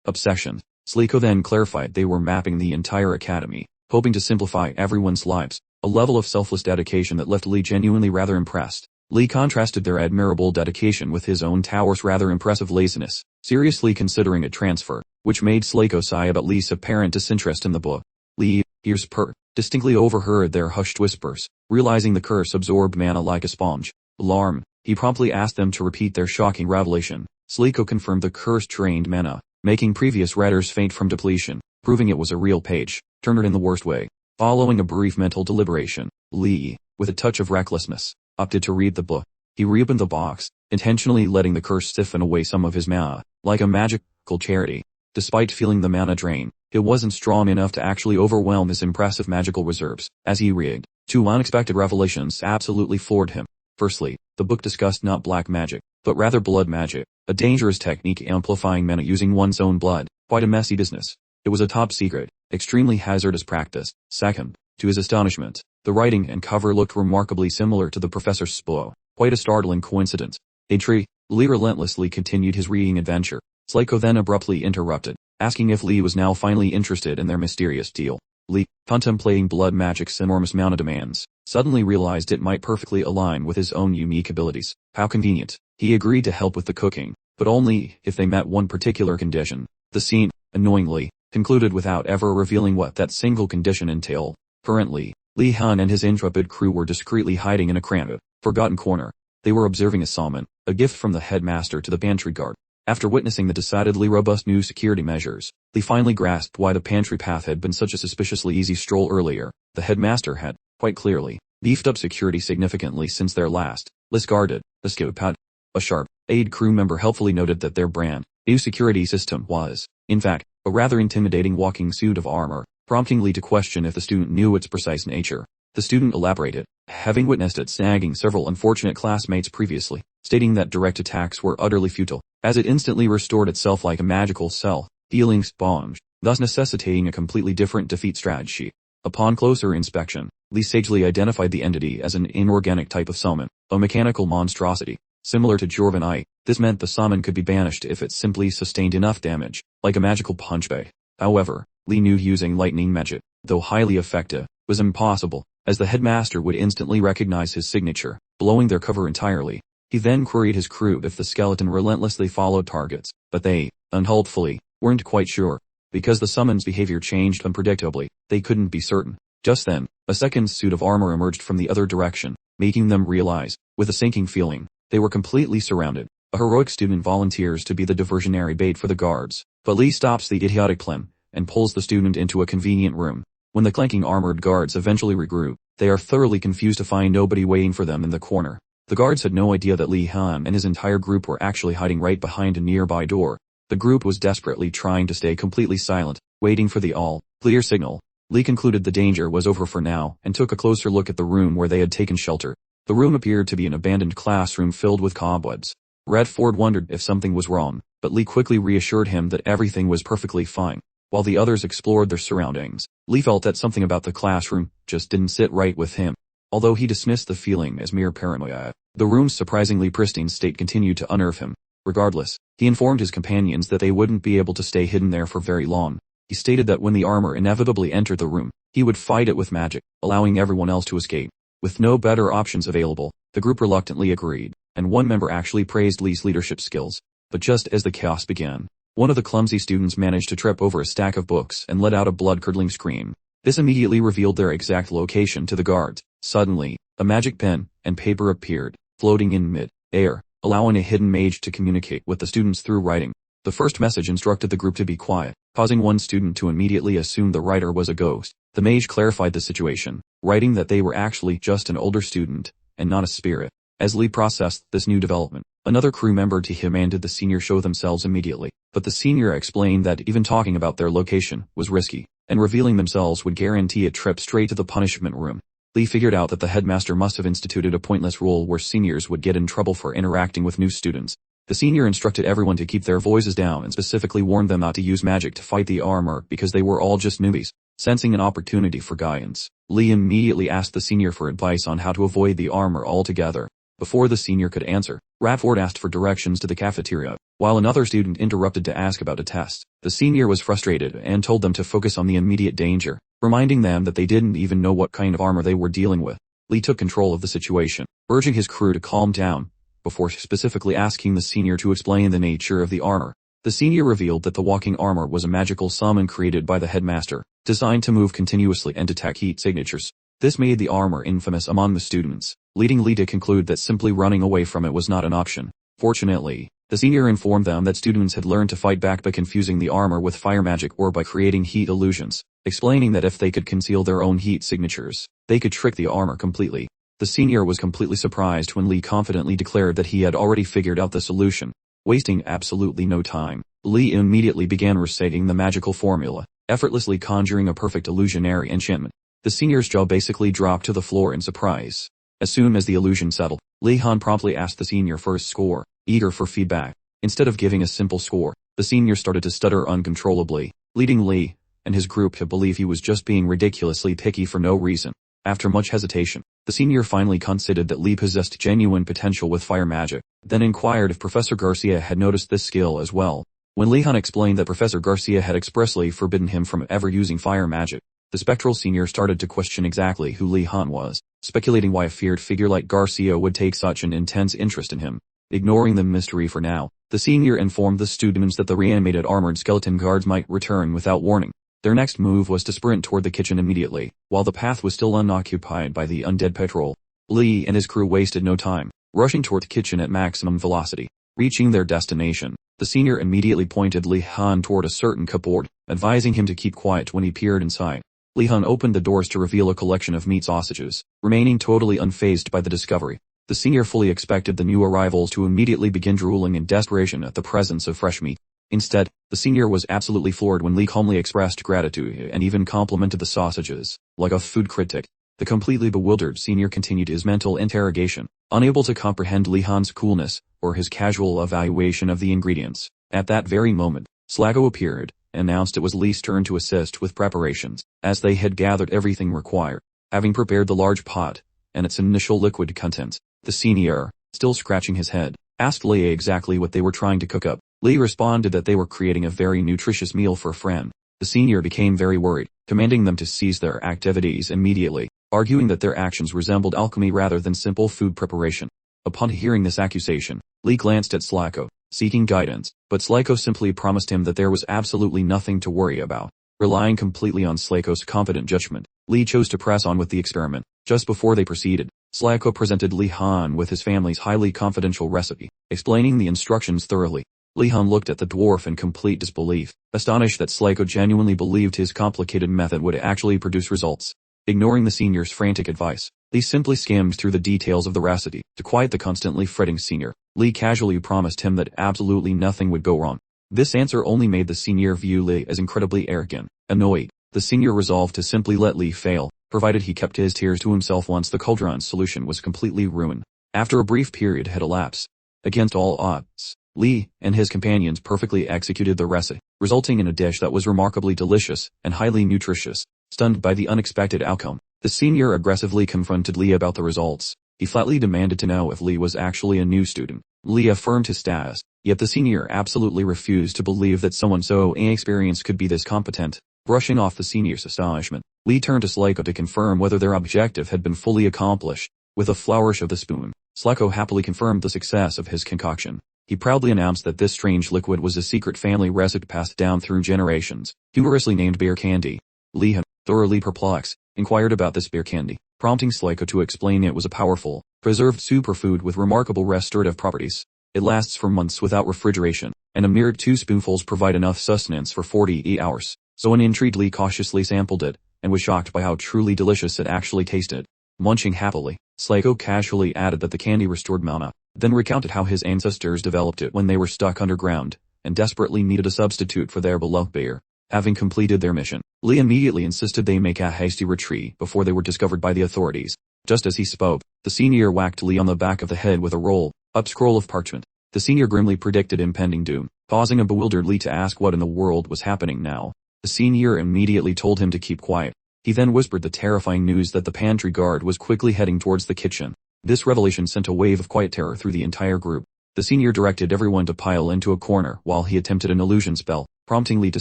obsession. Slako then clarified they were mapping the entire academy, hoping to simplify everyone's lives, a level of selfless dedication that left Lee genuinely rather impressed. Lee contrasted their admirable dedication with his own tower's rather impressive laziness, seriously considering a transfer, which made Slako sigh about Lee's apparent disinterest in the book. Lee, ears distinctly overheard their hushed whispers, realizing the curse absorbed mana like a sponge. Alarmed, he promptly asked them to repeat their shocking revelation. Slako confirmed the curse drained mana, making previous readers faint from depletion, proving it was a real page turner in the worst way. Following a brief mental deliberation, Lee, with a touch of recklessness, opted to read the book. He reopened the box, intentionally letting the curse siphon away some of his mana, like a magical charity. Despite feeling the mana drain, it wasn't strong enough to actually overwhelm his impressive magical reserves. As he read, 2 unexpected revelations absolutely floored him. Firstly, the book discussed not black magic, but rather blood magic, a dangerous technique amplifying mana using one's own blood, quite a messy business. It was a top secret, extremely hazardous practice. Second, to his astonishment, the writing and cover looked remarkably similar to the professor's SPO, quite a startling coincidence. Intrigued, Lee relentlessly continued his reading adventure. Slayko then abruptly interrupted, asking if Lee was now finally interested in their mysterious deal. Lee, contemplating blood magic's enormous amount of demands, suddenly realized it might perfectly align with his own unique abilities. How convenient. He agreed to help with the cooking, but only if they met one particular condition. The scene, annoyingly, concluded without ever revealing what that single condition entailed. Currently, Lihon and his intrepid crew were discreetly hiding in a cramped, forgotten corner. They were observing a salmon, a gift from the headmaster to the pantry guard. After witnessing the decidedly robust new security measures, Lee finally grasped why the pantry path had been such a suspiciously easy stroll earlier. The headmaster had, quite clearly, beefed up security significantly since their last list guarded the scout. A sharp aide crew member helpfully noted that their brand new security system was, in fact, a rather intimidating walking suit of armor, prompting Lee to question if the student knew its precise nature. The student elaborated, having witnessed it snagging several unfortunate classmates previously, stating that direct attacks were utterly futile, as it instantly restored itself like a magical self-healing sponge, thus necessitating a completely different defeat strategy. Upon closer inspection, Lee sagely identified the entity as an inorganic type of summon, a mechanical monstrosity. Similar to Jorvanite, this meant the summon could be banished if it simply sustained enough damage, like a magical punch bag. However, Lee knew using lightning magic, though highly effective, was impossible, as the headmaster would instantly recognize his signature, blowing their cover entirely. He then queried his crew if the skeleton relentlessly followed targets, but they, unhelpfully, weren't quite sure. Because the summon's behavior changed unpredictably, they couldn't be certain. Just then, a second suit of armor emerged from the other direction, making them realize, with a sinking feeling, they were completely surrounded. A heroic student volunteers to be the diversionary bait for the guards, but Lee stops the idiotic plan and pulls the student into a convenient room. When the clanking armored guards eventually regroup, they are thoroughly confused to find nobody waiting for them in the corner. The guards had no idea that Lee Han and his entire group were actually hiding right behind a nearby door. The group was desperately trying to stay completely silent, waiting for the all-clear signal. Lee concluded the danger was over for now and took a closer look at the room where they had taken shelter. The room appeared to be an abandoned classroom filled with cobwebs. Redford wondered if something was wrong, but Lee quickly reassured him that everything was perfectly fine. While the others explored their surroundings, Lee felt that something about the classroom just didn't sit right with him. Although he dismissed the feeling as mere paranoia, the room's surprisingly pristine state continued to unnerve him. Regardless, he informed his companions that they wouldn't be able to stay hidden there for very long. He stated that when the armor inevitably entered the room, he would fight it with magic, allowing everyone else to escape. With no better options available, the group reluctantly agreed, and one member actually praised Lee's leadership skills. But just as the chaos began, one of the clumsy students managed to trip over a stack of books and let out a blood-curdling scream. This immediately revealed their exact location to the guards. Suddenly, a magic pen and paper appeared, floating in mid-air, allowing a hidden mage to communicate with the students through writing. The first message instructed the group to be quiet, causing one student to immediately assume the writer was a ghost. The mage clarified the situation, writing that they were actually just an older student, and not a spirit. As Lee processed this new development, another crew member demanded the senior show themselves immediately, but the senior explained that even talking about their location was risky, and revealing themselves would guarantee a trip straight to the punishment room. Lee figured out that the headmaster must have instituted a pointless rule where seniors would get in trouble for interacting with new students. The senior instructed everyone to keep their voices down and specifically warned them not to use magic to fight the armor because they were all just newbies. Sensing an opportunity for guidance, Lee immediately asked the senior for advice on how to avoid the armor altogether. Before the senior could answer, Radford asked for directions to the cafeteria, while another student interrupted to ask about a test. The senior was frustrated and told them to focus on the immediate danger, reminding them that they didn't even know what kind of armor they were dealing with. Lee took control of the situation, urging his crew to calm down, before specifically asking the senior to explain the nature of the armor. The senior revealed that the walking armor was a magical summon created by the headmaster, designed to move continuously and detect heat signatures. This made the armor infamous among the students, leading Lee to conclude that simply running away from it was not an option. Fortunately, the senior informed them that students had learned to fight back by confusing the armor with fire magic or by creating heat illusions, explaining that if they could conceal their own heat signatures, they could trick the armor completely. The senior was completely surprised when Lee confidently declared that he had already figured out the solution. Wasting absolutely no time, Lee immediately began reciting the magical formula, effortlessly conjuring a perfect illusionary enchantment. The senior's jaw basically dropped to the floor in surprise. As soon as the illusion settled, Lihon promptly asked the senior for his score. eager for feedback. Instead of giving a simple score, the senior started to stutter uncontrollably, leading Lee and his group to believe he was just being ridiculously picky for no reason. After much hesitation, the senior finally conceded that Lee possessed genuine potential with fire magic, then inquired if Professor Garcia had noticed this skill as well. When Lihon explained that Professor Garcia had expressly forbidden him from ever using fire magic, the spectral senior started to question exactly who Lihon was, speculating why a feared figure like Garcia would take such an intense interest in him. Ignoring the mystery for now, the senior informed the students that the reanimated armored skeleton guards might return without warning. Their next move was to sprint toward the kitchen immediately, while the path was still unoccupied by the undead patrol. Lee and his crew wasted no time, rushing toward the kitchen at maximum velocity. Reaching their destination, the senior immediately pointed Lihon toward a certain cupboard, advising him to keep quiet when he peered inside. Lihon opened the doors to reveal a collection of meat sausages, remaining totally unfazed by the discovery. The senior fully expected the new arrivals to immediately begin drooling in desperation at the presence of fresh meat. Instead, the senior was absolutely floored when Lee calmly expressed gratitude and even complimented the sausages, like a food critic. The completely bewildered senior continued his mental interrogation, unable to comprehend Lihon's coolness, or his casual evaluation of the ingredients. At that very moment, Slago appeared, and announced it was Lee's turn to assist with preparations, as they had gathered everything required. Having prepared the large pot, and its initial liquid contents, the senior, still scratching his head, asked Lee exactly what they were trying to cook up. Lee responded that they were creating a very nutritious meal for a friend. The senior became very worried, commanding them to cease their activities immediately, arguing that their actions resembled alchemy rather than simple food preparation. Upon hearing this accusation, Lee glanced at Slago, seeking guidance, but Slago simply promised him that there was absolutely nothing to worry about. Relying completely on Slago's confident judgment, Lee chose to press on with the experiment. Just before they proceeded, Slago presented Lihon with his family's highly confidential recipe, explaining the instructions thoroughly. Lihon looked at the dwarf in complete disbelief, astonished that Slago genuinely believed his complicated method would actually produce results. Ignoring the senior's frantic advice, Lee simply skimmed through the details of the recipe. To quiet the constantly fretting senior, Lee casually promised him that absolutely nothing would go wrong. This answer only made the senior view Lee as incredibly arrogant. Annoyed, the senior resolved to simply let Lee fail, provided he kept his tears to himself once the cauldron's solution was completely ruined. After a brief period had elapsed, against all odds, Lee and his companions perfectly executed the recipe, resulting in a dish that was remarkably delicious and highly nutritious. Stunned by the unexpected outcome, the senior aggressively confronted Lee about the results. He flatly demanded to know if Lee was actually a new student. Lee affirmed his status, yet the senior absolutely refused to believe that someone so inexperienced could be this competent. Brushing off the senior's astonishment, Lee turned to Slago to confirm whether their objective had been fully accomplished. With a flourish of the spoon, Slago happily confirmed the success of his concoction. He proudly announced that this strange liquid was a secret family recipe passed down through generations, humorously named beer candy. Lihon, thoroughly perplexed, inquired about this beer candy, prompting Slago to explain it was a powerful, preserved superfood with remarkable restorative properties. It lasts for months without refrigeration, and a mere 2 spoonfuls provide enough sustenance for 48 hours. So an intrigued Lee cautiously sampled it, and was shocked by how truly delicious it actually tasted. Munching happily, Slago casually added that the candy restored mana, then recounted how his ancestors developed it when they were stuck underground, and desperately needed a substitute for their beloved beer. Having completed their mission, Lee immediately insisted they make a hasty retreat before they were discovered by the authorities. Just as he spoke, the senior whacked Lee on the back of the head with a roll-up scroll of parchment. The senior grimly predicted impending doom, causing a bewildered Lee to ask what in the world was happening now. The senior immediately told him to keep quiet. He then whispered the terrifying news that the pantry guard was quickly heading towards the kitchen. This revelation sent a wave of quiet terror through the entire group. The senior directed everyone to pile into a corner while he attempted an illusion spell, prompting Lee to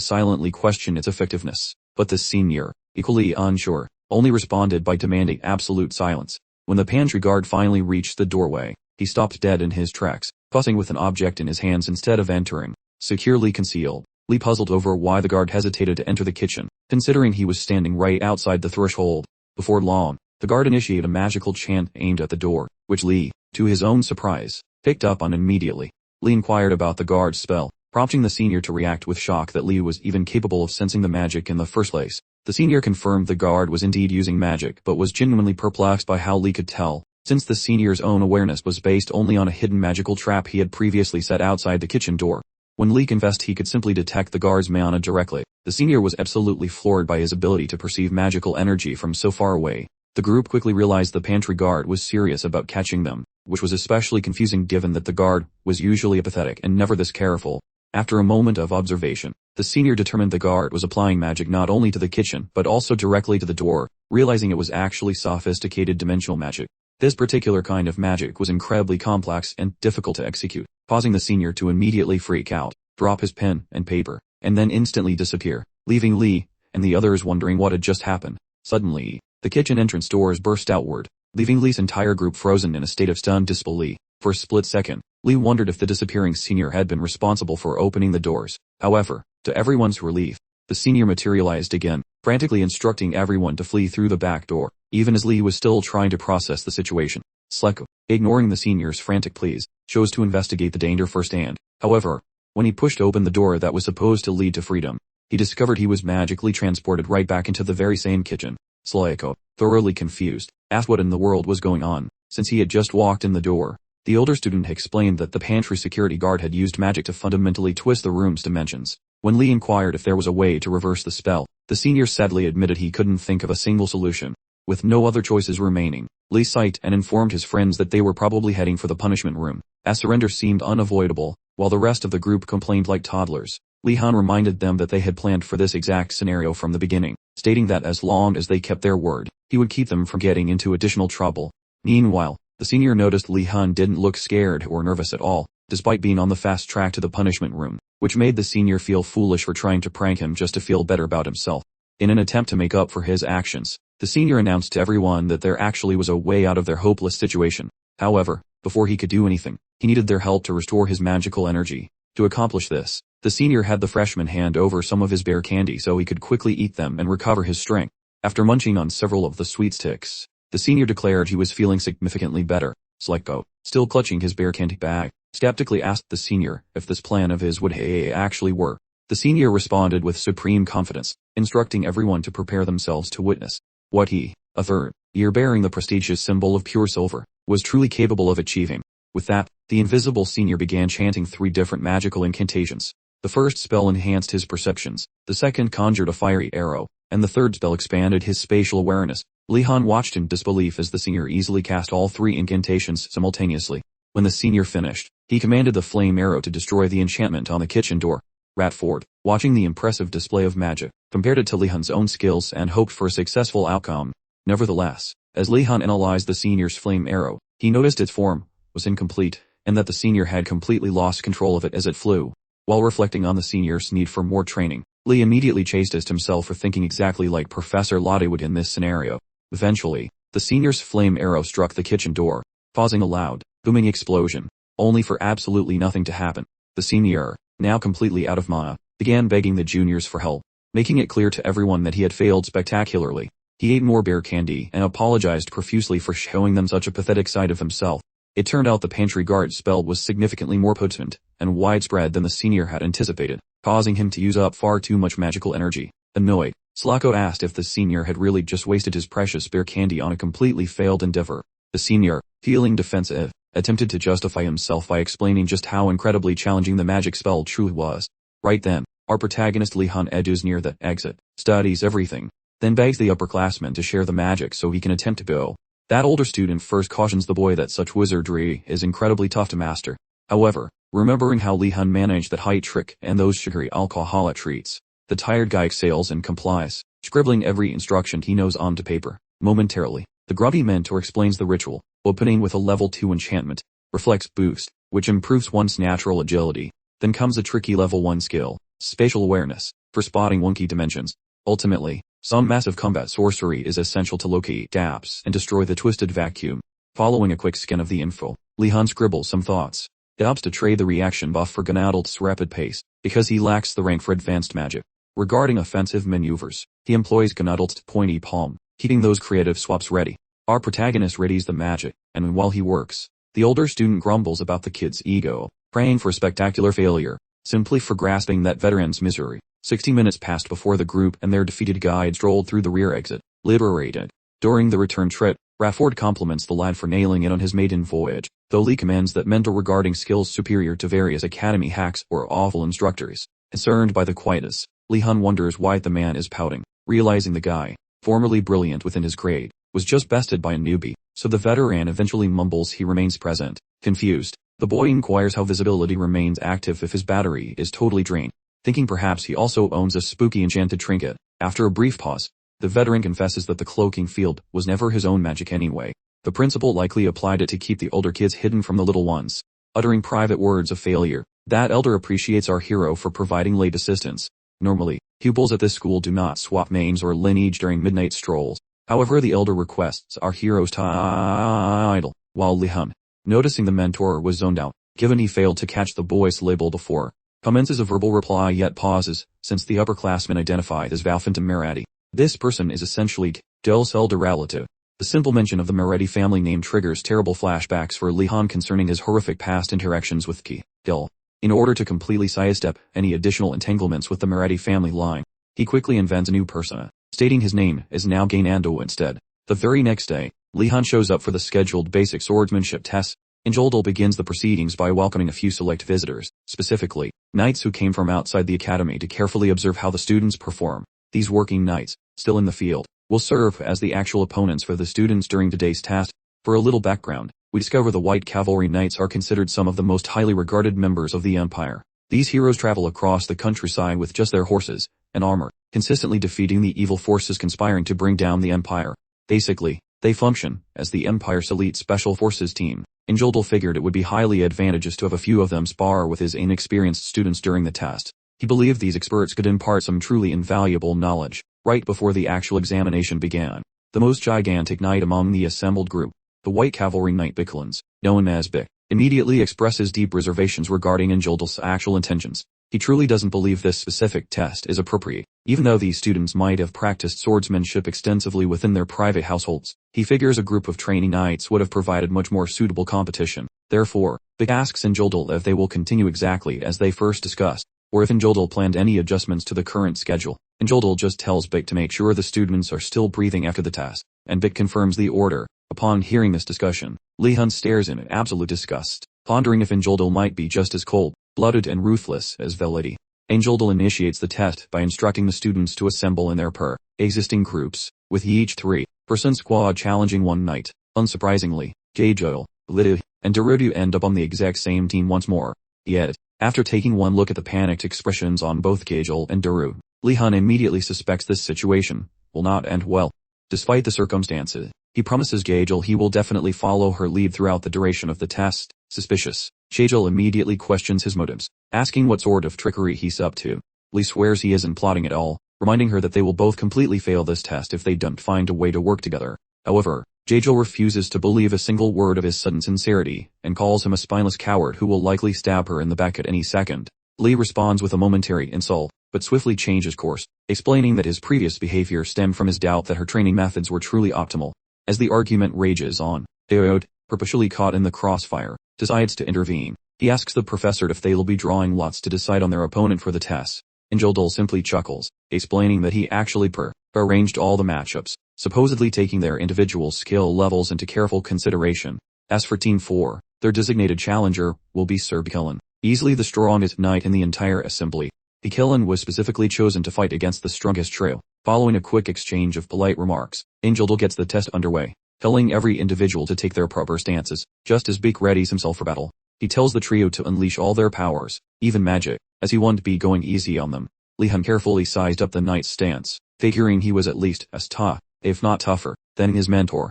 silently question its effectiveness. But the senior, equally unsure, only responded by demanding absolute silence. When the pantry guard finally reached the doorway, he stopped dead in his tracks, fussing with an object in his hands instead of entering. Securely concealed, Lee puzzled over why the guard hesitated to enter the kitchen, considering he was standing right outside the threshold. Before long, the guard initiated a magical chant aimed at the door, which Lee, to his own surprise, picked up on immediately. Lee inquired about the guard's spell, prompting the senior to react with shock that Lee was even capable of sensing the magic in the first place. The senior confirmed the guard was indeed using magic but was genuinely perplexed by how Lee could tell, since the senior's own awareness was based only on a hidden magical trap he had previously set outside the kitchen door. When Lee confessed he could simply detect the guard's mana directly, the senior was absolutely floored by his ability to perceive magical energy from so far away. The group quickly realized the pantry guard was serious about catching them. which was especially confusing given that the guard was usually apathetic and never this careful. After a moment of observation, the senior determined the guard was applying magic not only to the kitchen but also directly to the door, realizing it was actually sophisticated dimensional magic. This particular kind of magic was incredibly complex and difficult to execute, causing the senior to immediately freak out, drop his pen and paper, and then instantly disappear, leaving Lee and the others wondering what had just happened. Suddenly, the kitchen entrance doors burst outward, leaving Lee's entire group frozen in a state of stunned disbelief. For a split second, Lee wondered if the disappearing senior had been responsible for opening the doors. However, to everyone's relief, the senior materialized again, frantically instructing everyone to flee through the back door, even as Lee was still trying to process the situation. Sleko, ignoring the senior's frantic pleas, chose to investigate the danger firsthand. However, when he pushed open the door that was supposed to lead to freedom, he discovered he was magically transported right back into the very same kitchen. Sleko, thoroughly confused, asked what in the world was going on, since he had just walked in the door. The older student explained that the pantry security guard had used magic to fundamentally twist the room's dimensions. When Lee inquired if there was a way to reverse the spell, the senior sadly admitted he couldn't think of a single solution. With no other choices remaining, Lee sighed and informed his friends that they were probably heading for the punishment room, as surrender seemed unavoidable, while the rest of the group complained like toddlers. Lihon reminded them that they had planned for this exact scenario from the beginning, stating that as long as they kept their word, he would keep them from getting into additional trouble. Meanwhile, the senior noticed Lihon didn't look scared or nervous at all, despite being on the fast track to the punishment room, which made the senior feel foolish for trying to prank him just to feel better about himself. In an attempt to make up for his actions, the senior announced to everyone that there actually was a way out of their hopeless situation. However, before he could do anything, he needed their help to restore his magical energy. To accomplish this, the senior had the freshman hand over some of his bear candy so he could quickly eat them and recover his strength. After munching on several of the sweet sticks, the senior declared he was feeling significantly better. Sleko, still clutching his bear candy bag, skeptically asked the senior if this plan of his would actually work. The senior responded with supreme confidence, instructing everyone to prepare themselves to witness what he, a third year bearing the prestigious symbol of pure silver, was truly capable of achieving. With that, the invisible senior began chanting 3 different magical incantations. The first spell enhanced his perceptions, the second conjured a fiery arrow, and the third spell expanded his spatial awareness. Lihon watched in disbelief as the senior easily cast all 3 incantations simultaneously. When the senior finished, he commanded the flame arrow to destroy the enchantment on the kitchen door. Radford, watching the impressive display of magic, compared it to Lihon's own skills and hoped for a successful outcome. Nevertheless, as Lihon analyzed the senior's flame arrow, he noticed its form was incomplete, and that the senior had completely lost control of it as it flew. While reflecting on the senior's need for more training, Lee immediately chastised himself for thinking exactly like Professor Lotte would in this scenario. Eventually, the senior's flame arrow struck the kitchen door, causing a loud, booming explosion, only for absolutely nothing to happen. The senior, now completely out of mana, began begging the juniors for help, making it clear to everyone that he had failed spectacularly. He ate more bear candy and apologized profusely for showing them such a pathetic side of himself. It turned out the pantry guard spell was significantly more potent and widespread than the senior had anticipated, causing him to use up far too much magical energy. Annoyed, Slako asked if the senior had really just wasted his precious bear candy on a completely failed endeavor. The senior, feeling defensive, attempted to justify himself by explaining just how incredibly challenging the magic spell truly was. Right then, our protagonist Lihon edges near the exit, studies everything, then begs the upperclassman to share the magic so he can attempt to go. That older student first cautions the boy that such wizardry is incredibly tough to master. However, remembering how Lihon managed that height trick and those sugary alcoholic treats, the tired guy exhales and complies, scribbling every instruction he knows onto paper. Momentarily, the grubby mentor explains the ritual, opening with a level 2 enchantment, Reflex Boost, which improves one's natural agility. Then comes a tricky level 1 skill, Spatial Awareness, for spotting wonky dimensions. Ultimately, some massive combat sorcery is essential to locate gaps and destroy the twisted vacuum. Following a quick scan of the info, Lihon scribbles some thoughts. He opts to trade the reaction buff for Gnadult's rapid pace, because he lacks the rank for advanced magic. Regarding offensive maneuvers, he employs Gnadult's pointy palm, keeping those creative swaps ready. Our protagonist readies the magic, and while he works, the older student grumbles about the kid's ego, praying for spectacular failure, simply for grasping that veteran's misery. 60 minutes passed before the group and their defeated guide strolled through the rear exit, liberated. During the return trip, Rafford compliments the lad for nailing it on his maiden voyage, though Lee commends that mentor regarding skills superior to various academy hacks or awful instructors. Concerned by the quietus, Lihon wonders why the man is pouting, realizing the guy, formerly brilliant within his grade, was just bested by a newbie, so the veteran eventually mumbles he remains present. Confused, the boy inquires how visibility remains active if his battery is totally drained, thinking perhaps he also owns a spooky enchanted trinket. After a brief pause, the veteran confesses that the cloaking field was never his own magic anyway. The principal likely applied it to keep the older kids hidden from the little ones. Uttering private words of failure, that elder appreciates our hero for providing late assistance. Normally, pupils at this school do not swap names or lineage during midnight strolls. However, the elder requests our hero's title, while Lihon, noticing the mentor was zoned out, given he failed to catch the boy's label before, commences a verbal reply yet pauses, since the upperclassman identified as Valphantom Merati. This person is essentially Del's elder relative. The simple mention of the Merati family name triggers terrible flashbacks for Lihon concerning his horrific past interactions with Del. In order to completely sidestep any additional entanglements with the Merati family line, he quickly invents a new persona, stating his name is now Gainando instead. The very next day, Lihon shows up for the scheduled basic swordsmanship test, and Joldel begins the proceedings by welcoming a few select visitors, specifically, knights who came from outside the academy to carefully observe how the students perform. These working knights, still in the field, will serve as the actual opponents for the students during today's test. For a little background, we discover the White Cavalry Knights are considered some of the most highly regarded members of the Empire. These heroes travel across the countryside with just their horses and armor, consistently defeating the evil forces conspiring to bring down the Empire. Basically, they function as the Empire's elite special forces team, and Joldel figured it would be highly advantageous to have a few of them spar with his inexperienced students during the test. He believed these experts could impart some truly invaluable knowledge. Right before the actual examination began, the most gigantic knight among the assembled group, the White Cavalry Knight Bicklins, known as Bick, immediately expresses deep reservations regarding Joldel's actual intentions. He truly doesn't believe this specific test is appropriate, even though these students might have practiced swordsmanship extensively within their private households. He figures a group of training knights would have provided much more suitable competition. Therefore, Bick asks Joldel if they will continue exactly as they first discussed, or if Joldel planned any adjustments to the current schedule. Joldel just tells Bick to make sure the students are still breathing after the test, and Bick confirms the order. Upon hearing this discussion, Lihon stares in absolute disgust, pondering if Joldel might be just as cold-blooded and ruthless as Velity. Joldel initiates the test by instructing the students to assemble in their existing groups, with each 3-person squad challenging one knight. Unsurprisingly, Gajol, Liddy, and Darudu end up on the exact same team once more. Yet, after taking one look at the panicked expressions on both Gajol and Daru, Lihon immediately suspects this situation will not end well. Despite the circumstances, he promises Gajol he will definitely follow her lead throughout the duration of the test. Suspicious, Gajol immediately questions his motives, asking what sort of trickery he's up to. Lee swears he isn't plotting at all, reminding her that they will both completely fail this test if they don't find a way to work together. However, Gajol refuses to believe a single word of his sudden sincerity, and calls him a spineless coward who will likely stab her in the back at any second. Lee responds with a momentary insult, but swiftly changes course, explaining that his previous behavior stemmed from his doubt that her training methods were truly optimal. As the argument rages on, Daod, purposely caught in the crossfire, decides to intervene. He asks the professor if they'll be drawing lots to decide on their opponent for the test, and Joldel simply chuckles, explaining that he actually arranged all the matchups, supposedly taking their individual skill levels into careful consideration. As for Team 4, their designated challenger will be Sir Bikillan, easily the strongest knight in the entire assembly. Bikillan was specifically chosen to fight against the strongest trio. Following a quick exchange of polite remarks, Joldel gets the test underway, telling every individual to take their proper stances, just as Beak readies himself for battle. He tells the trio to unleash all their powers, even magic, as he wouldn't be going easy on them. Lihon carefully sized up the knight's stance, figuring he was at least as tough, if not tougher, than his mentor.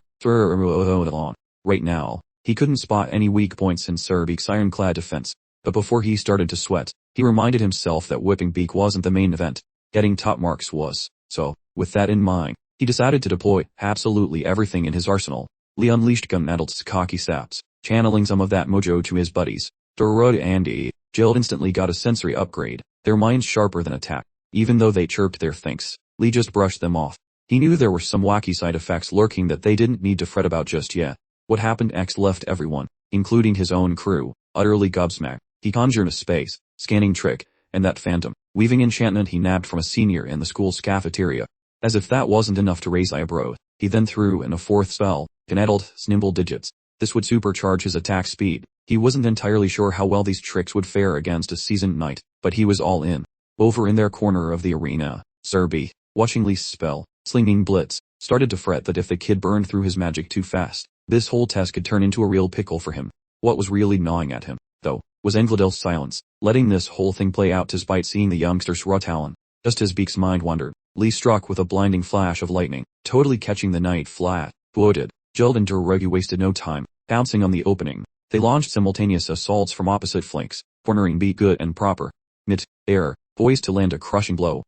Right now, he couldn't spot any weak points in Sir Beak's ironclad defense, but before he started to sweat, he reminded himself that whipping Beak wasn't the main event. Getting top marks was. So, with that in mind, he decided to deploy absolutely everything in his arsenal. Lee unleashed gun-addled Sakaki saps, channeling some of that mojo to his buddies. Dorota and Jill instantly got a sensory upgrade, their minds sharper than attack. Even though they chirped their thanks, Lee just brushed them off. He knew there were some wacky side effects lurking that they didn't need to fret about just yet. What happened next left everyone, including his own crew, utterly gobsmacked. He conjured a space scanning trick, and that phantom weaving enchantment he nabbed from a senior in the school's cafeteria. As if that wasn't enough to raise eyebrows, he then threw in a fourth spell, Gnadled Snimble Digits. This would supercharge his attack speed. He wasn't entirely sure how well these tricks would fare against a seasoned knight, but he was all in. Over in their corner of the arena, Sir B, watching Lee's spell, slinging blitz, started to fret that if the kid burned through his magic too fast, this whole test could turn into a real pickle for him. What was really gnawing at him, though, was Envladel's silence, letting this whole thing play out despite seeing the youngster's raw talent. Just as Beak's mind wandered, Lee struck with a blinding flash of lightning, totally catching the knight flat. Bloated, Jill and Dorogi wasted no time, pouncing on the opening. They launched simultaneous assaults from opposite flanks, cornering Beak good and proper. Mid-air, poised to land a crushing blow.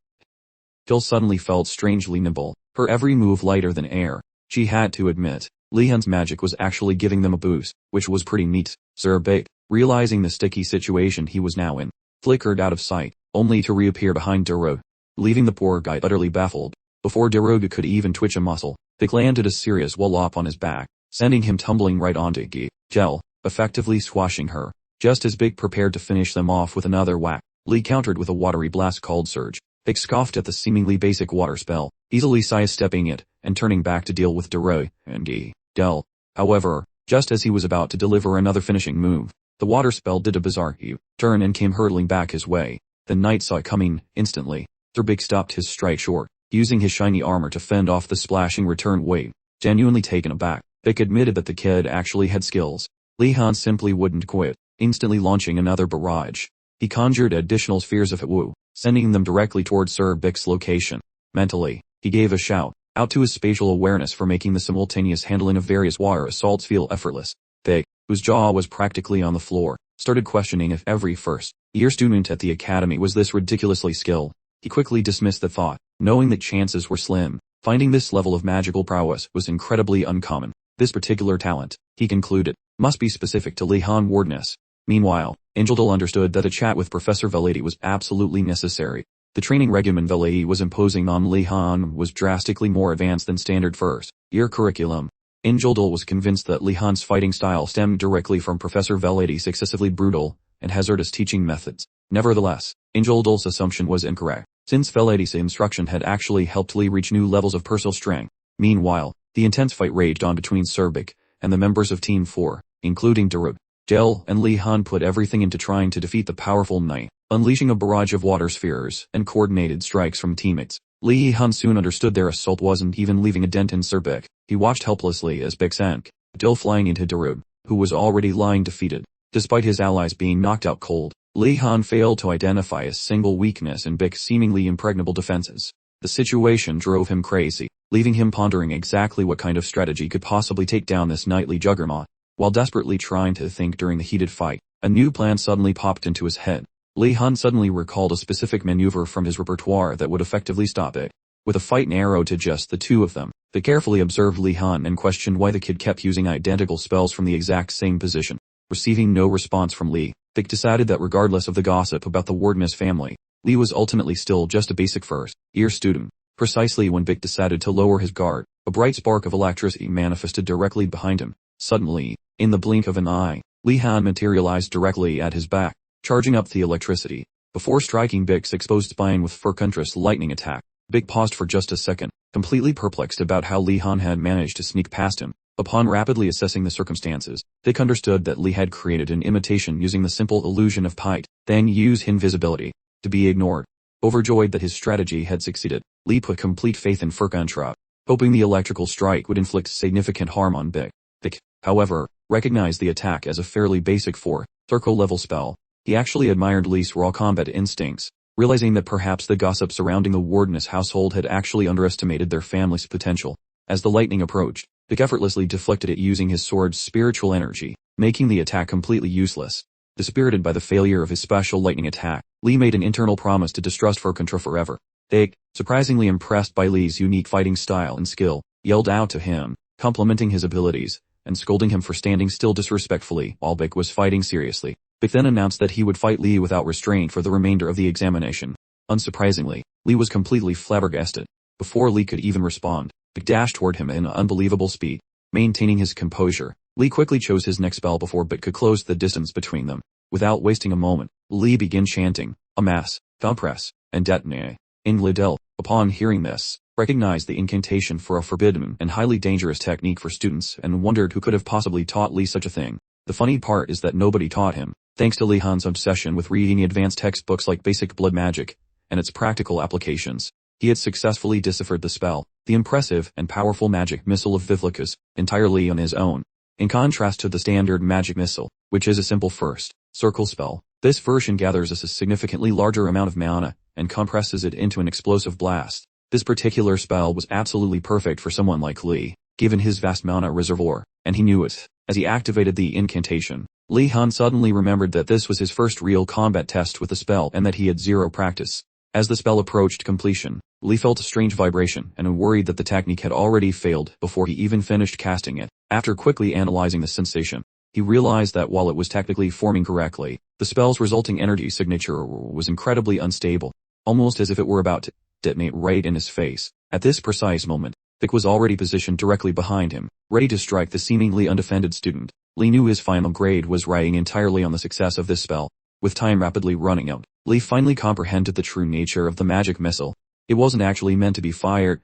Jill suddenly felt strangely nimble, her every move lighter than air. She had to admit, Lihon's magic was actually giving them a boost, which was pretty neat. Sir Beak, realizing the sticky situation he was now in, flickered out of sight, only to reappear behind Dorogi, leaving the poor guy utterly baffled. Before Dorogi could even twitch a muscle, Beak landed a serious wallop on his back, sending him tumbling right onto Jill, effectively squashing her. Just as Beak prepared to finish them off with another whack, Lee countered with a watery blast called Surge. Beak scoffed at the seemingly basic water spell, easily sidestepping it, and turning back to deal with Dorogi and Jill. However, just as he was about to deliver another finishing move, the water spell did a bizarre turn and came hurtling back his way. The knight saw it coming, instantly. Sir Beak stopped his strike short, using his shiny armor to fend off the splashing return wave. Genuinely taken aback, Beak admitted that the kid actually had skills. Lihon simply wouldn't quit, instantly launching another barrage. He conjured additional spheres of Wu, sending them directly towards Sir Beak's location. Mentally, he gave a shout out to his spatial awareness for making the simultaneous handling of various water assaults feel effortless. Beak, whose jaw was practically on the floor, started questioning if every first-year student at the academy was this ridiculously skilled. He quickly dismissed the thought, knowing that chances were slim. Finding this level of magical prowess was incredibly uncommon. This particular talent, he concluded, must be specific to Lihon Wardness. Meanwhile, Angeldal understood that a chat with Professor Velady was absolutely necessary. The training regimen Velady was imposing on Lihon was drastically more advanced than standard first-year curriculum. Angeldal was convinced that Lihon's fighting style stemmed directly from Professor Velady's excessively brutal and hazardous teaching methods. Nevertheless, Angeldal's assumption was incorrect, since Velady's instruction had actually helped Lee reach new levels of personal strength. Meanwhile, the intense fight raged on between Sir Beak and the members of Team 4, including Dorogi. Jill and Lihon put everything into trying to defeat the powerful knight, unleashing a barrage of water spheres and coordinated strikes from teammates. Lihon soon understood their assault wasn't even leaving a dent in Sir Beak. He watched helplessly as Beak sank, Jill flying into Dorogi, who was already lying defeated. Despite his allies being knocked out cold, Lihon failed to identify a single weakness in Beak's seemingly impregnable defenses. The situation drove him crazy, leaving him pondering exactly what kind of strategy could possibly take down this knightly juggernaut. While desperately trying to think during the heated fight, a new plan suddenly popped into his head. Lihon suddenly recalled a specific maneuver from his repertoire that would effectively stop it. With a fight narrowed to just the two of them, they carefully observed Lihon and questioned why the kid kept using identical spells from the exact same position. Receiving no response from Lee, Beak decided that regardless of the gossip about the Wardness family, Lee was ultimately still just a basic first-year student. Precisely when Beak decided to lower his guard, a bright spark of electricity manifested directly behind him. Suddenly, in the blink of an eye, Lihon materialized directly at his back, charging up the electricity. Before striking Beak's exposed spine with Furcontrast's lightning attack, Beak paused for just a second, completely perplexed about how Lihon had managed to sneak past him. Upon rapidly assessing the circumstances, Beak understood that Lee had created an imitation using the simple illusion of height, then used invisibility to be ignored. Overjoyed that his strategy had succeeded, Lee put complete faith in Furcontrast, hoping the electrical strike would inflict significant harm on Beak. Beak, however, recognized the attack as a fairly basic circle level spell. He actually admired Lee's raw combat instincts, realizing that perhaps the gossip surrounding the Wardness household had actually underestimated their family's potential. As the lightning approached, Beak effortlessly deflected it using his sword's spiritual energy, making the attack completely useless. Dispirited by the failure of his special lightning attack, Lee made an internal promise to distrust Furcontrast forever. Beak, surprisingly impressed by Lee's unique fighting style and skill, yelled out to him, complimenting his abilities, and scolding him for standing still disrespectfully while Beak was fighting seriously. Beak then announced that he would fight Lee without restraint for the remainder of the examination. Unsurprisingly, Lee was completely flabbergasted. Before Lee could even respond, Beak dashed toward him in unbelievable speed. Maintaining his composure, Lee quickly chose his next spell before Beak could close the distance between them. Without wasting a moment, Lee began chanting, "Amass, compress, and detonate." Envladel, upon hearing this, recognized the incantation for a forbidden and highly dangerous technique for students and wondered who could have possibly taught Lee such a thing. The funny part is that nobody taught him, thanks to Lihon's obsession with reading advanced textbooks like Basic Blood Magic and its practical applications. He had successfully deciphered the spell, the impressive and powerful magic missile of Vivlicus, entirely on his own. In contrast to the standard magic missile, which is a simple first circle spell, this version gathers a significantly larger amount of mana and compresses it into an explosive blast. This particular spell was absolutely perfect for someone like Lee, given his vast mana reservoir, and he knew it. As he activated the incantation, Lihon suddenly remembered that this was his first real combat test with the spell and that he had zero practice. As the spell approached completion, Lee felt a strange vibration and worried that the technique had already failed before he even finished casting it. After quickly analyzing the sensation, he realized that while it was technically forming correctly, the spell's resulting energy signature was incredibly unstable, almost as if it were about to detonate right in his face. At this precise moment, Vic was already positioned directly behind him, ready to strike the seemingly undefended student. Lee knew his final grade was riding entirely on the success of this spell. With time rapidly running out, Lee finally comprehended the true nature of the magic missile. It wasn't actually meant to be fired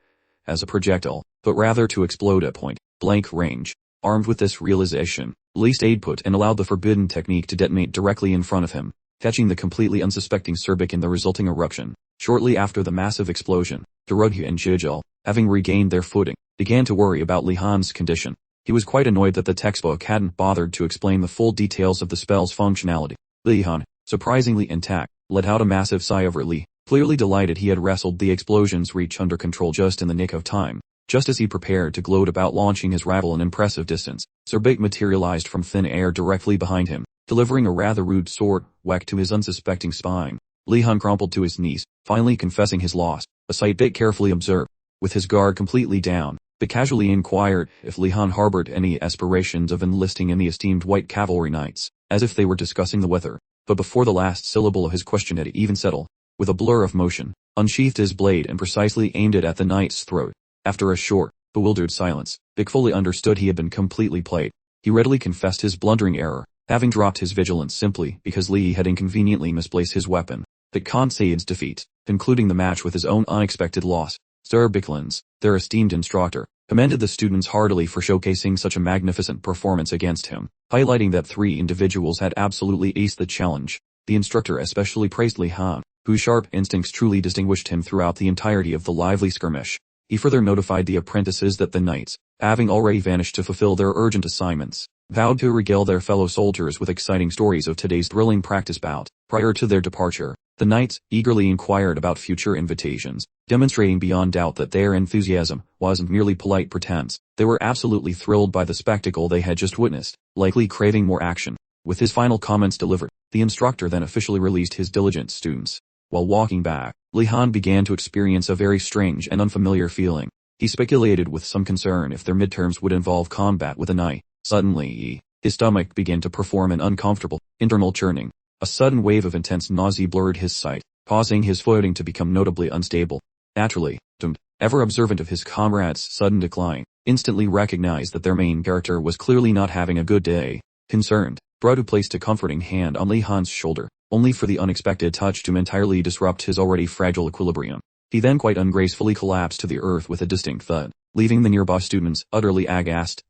as a projectile, but rather to explode at point-blank range. Armed with this realization, Lee stayed put and allowed the forbidden technique to detonate directly in front of him, catching the completely unsuspecting Surbik in the resulting eruption. Shortly after the massive explosion, Dorothea and Jijal, having regained their footing, began to worry about Lihon's condition. He was quite annoyed that the textbook hadn't bothered to explain the full details of the spell's functionality. Lihon, surprisingly intact, let out a massive sigh of relief, clearly delighted he had wrestled the explosion's reach under control just in the nick of time. Just as he prepared to gloat about launching his rival an impressive distance, Surbik materialized from thin air directly behind him, delivering a rather rude sword whack to his unsuspecting spine. Lihon crumpled to his knees, finally confessing his loss, a sight Vic carefully observed. With his guard completely down, Vic casually inquired if Lihon harbored any aspirations of enlisting in the esteemed White Cavalry Knights, as if they were discussing the weather. But before the last syllable of his question had even settled, with a blur of motion, unsheathed his blade and precisely aimed it at the knight's throat. After a short, bewildered silence, Vic fully understood he had been completely played. He readily confessed his blundering error, having dropped his vigilance simply because Lee had inconveniently misplaced his weapon. Vic conceded defeat, concluding the match with his own unexpected loss. Sir Bicklins, their esteemed instructor, commended the students heartily for showcasing such a magnificent performance against him, highlighting that 3 individuals had absolutely aced the challenge. The instructor especially praised Lihon, whose sharp instincts truly distinguished him throughout the entirety of the lively skirmish. He further notified the apprentices that the knights, having already vanished to fulfill their urgent assignments, vowed to regale their fellow soldiers with exciting stories of today's thrilling practice bout. Prior to their departure, the knights eagerly inquired about future invitations, demonstrating beyond doubt that their enthusiasm wasn't merely polite pretense. They were absolutely thrilled by the spectacle they had just witnessed, likely craving more action. With his final comments delivered, the instructor then officially released his diligent students. While walking back, Lihon began to experience a very strange and unfamiliar feeling. He speculated with some concern if their midterms would involve combat with a knight. Suddenly, his stomach began to perform an uncomfortable, internal churning. A sudden wave of intense nausea blurred his sight, causing his footing to become notably unstable. Naturally, Doomed, ever observant of his comrades' sudden decline, instantly recognized that their main character was clearly not having a good day. Concerned, Brodu placed a comforting hand on Lihon's shoulder, only for the unexpected touch to entirely disrupt his already fragile equilibrium. He then quite ungracefully collapsed to the earth with a distinct thud, leaving the nearby students utterly aghast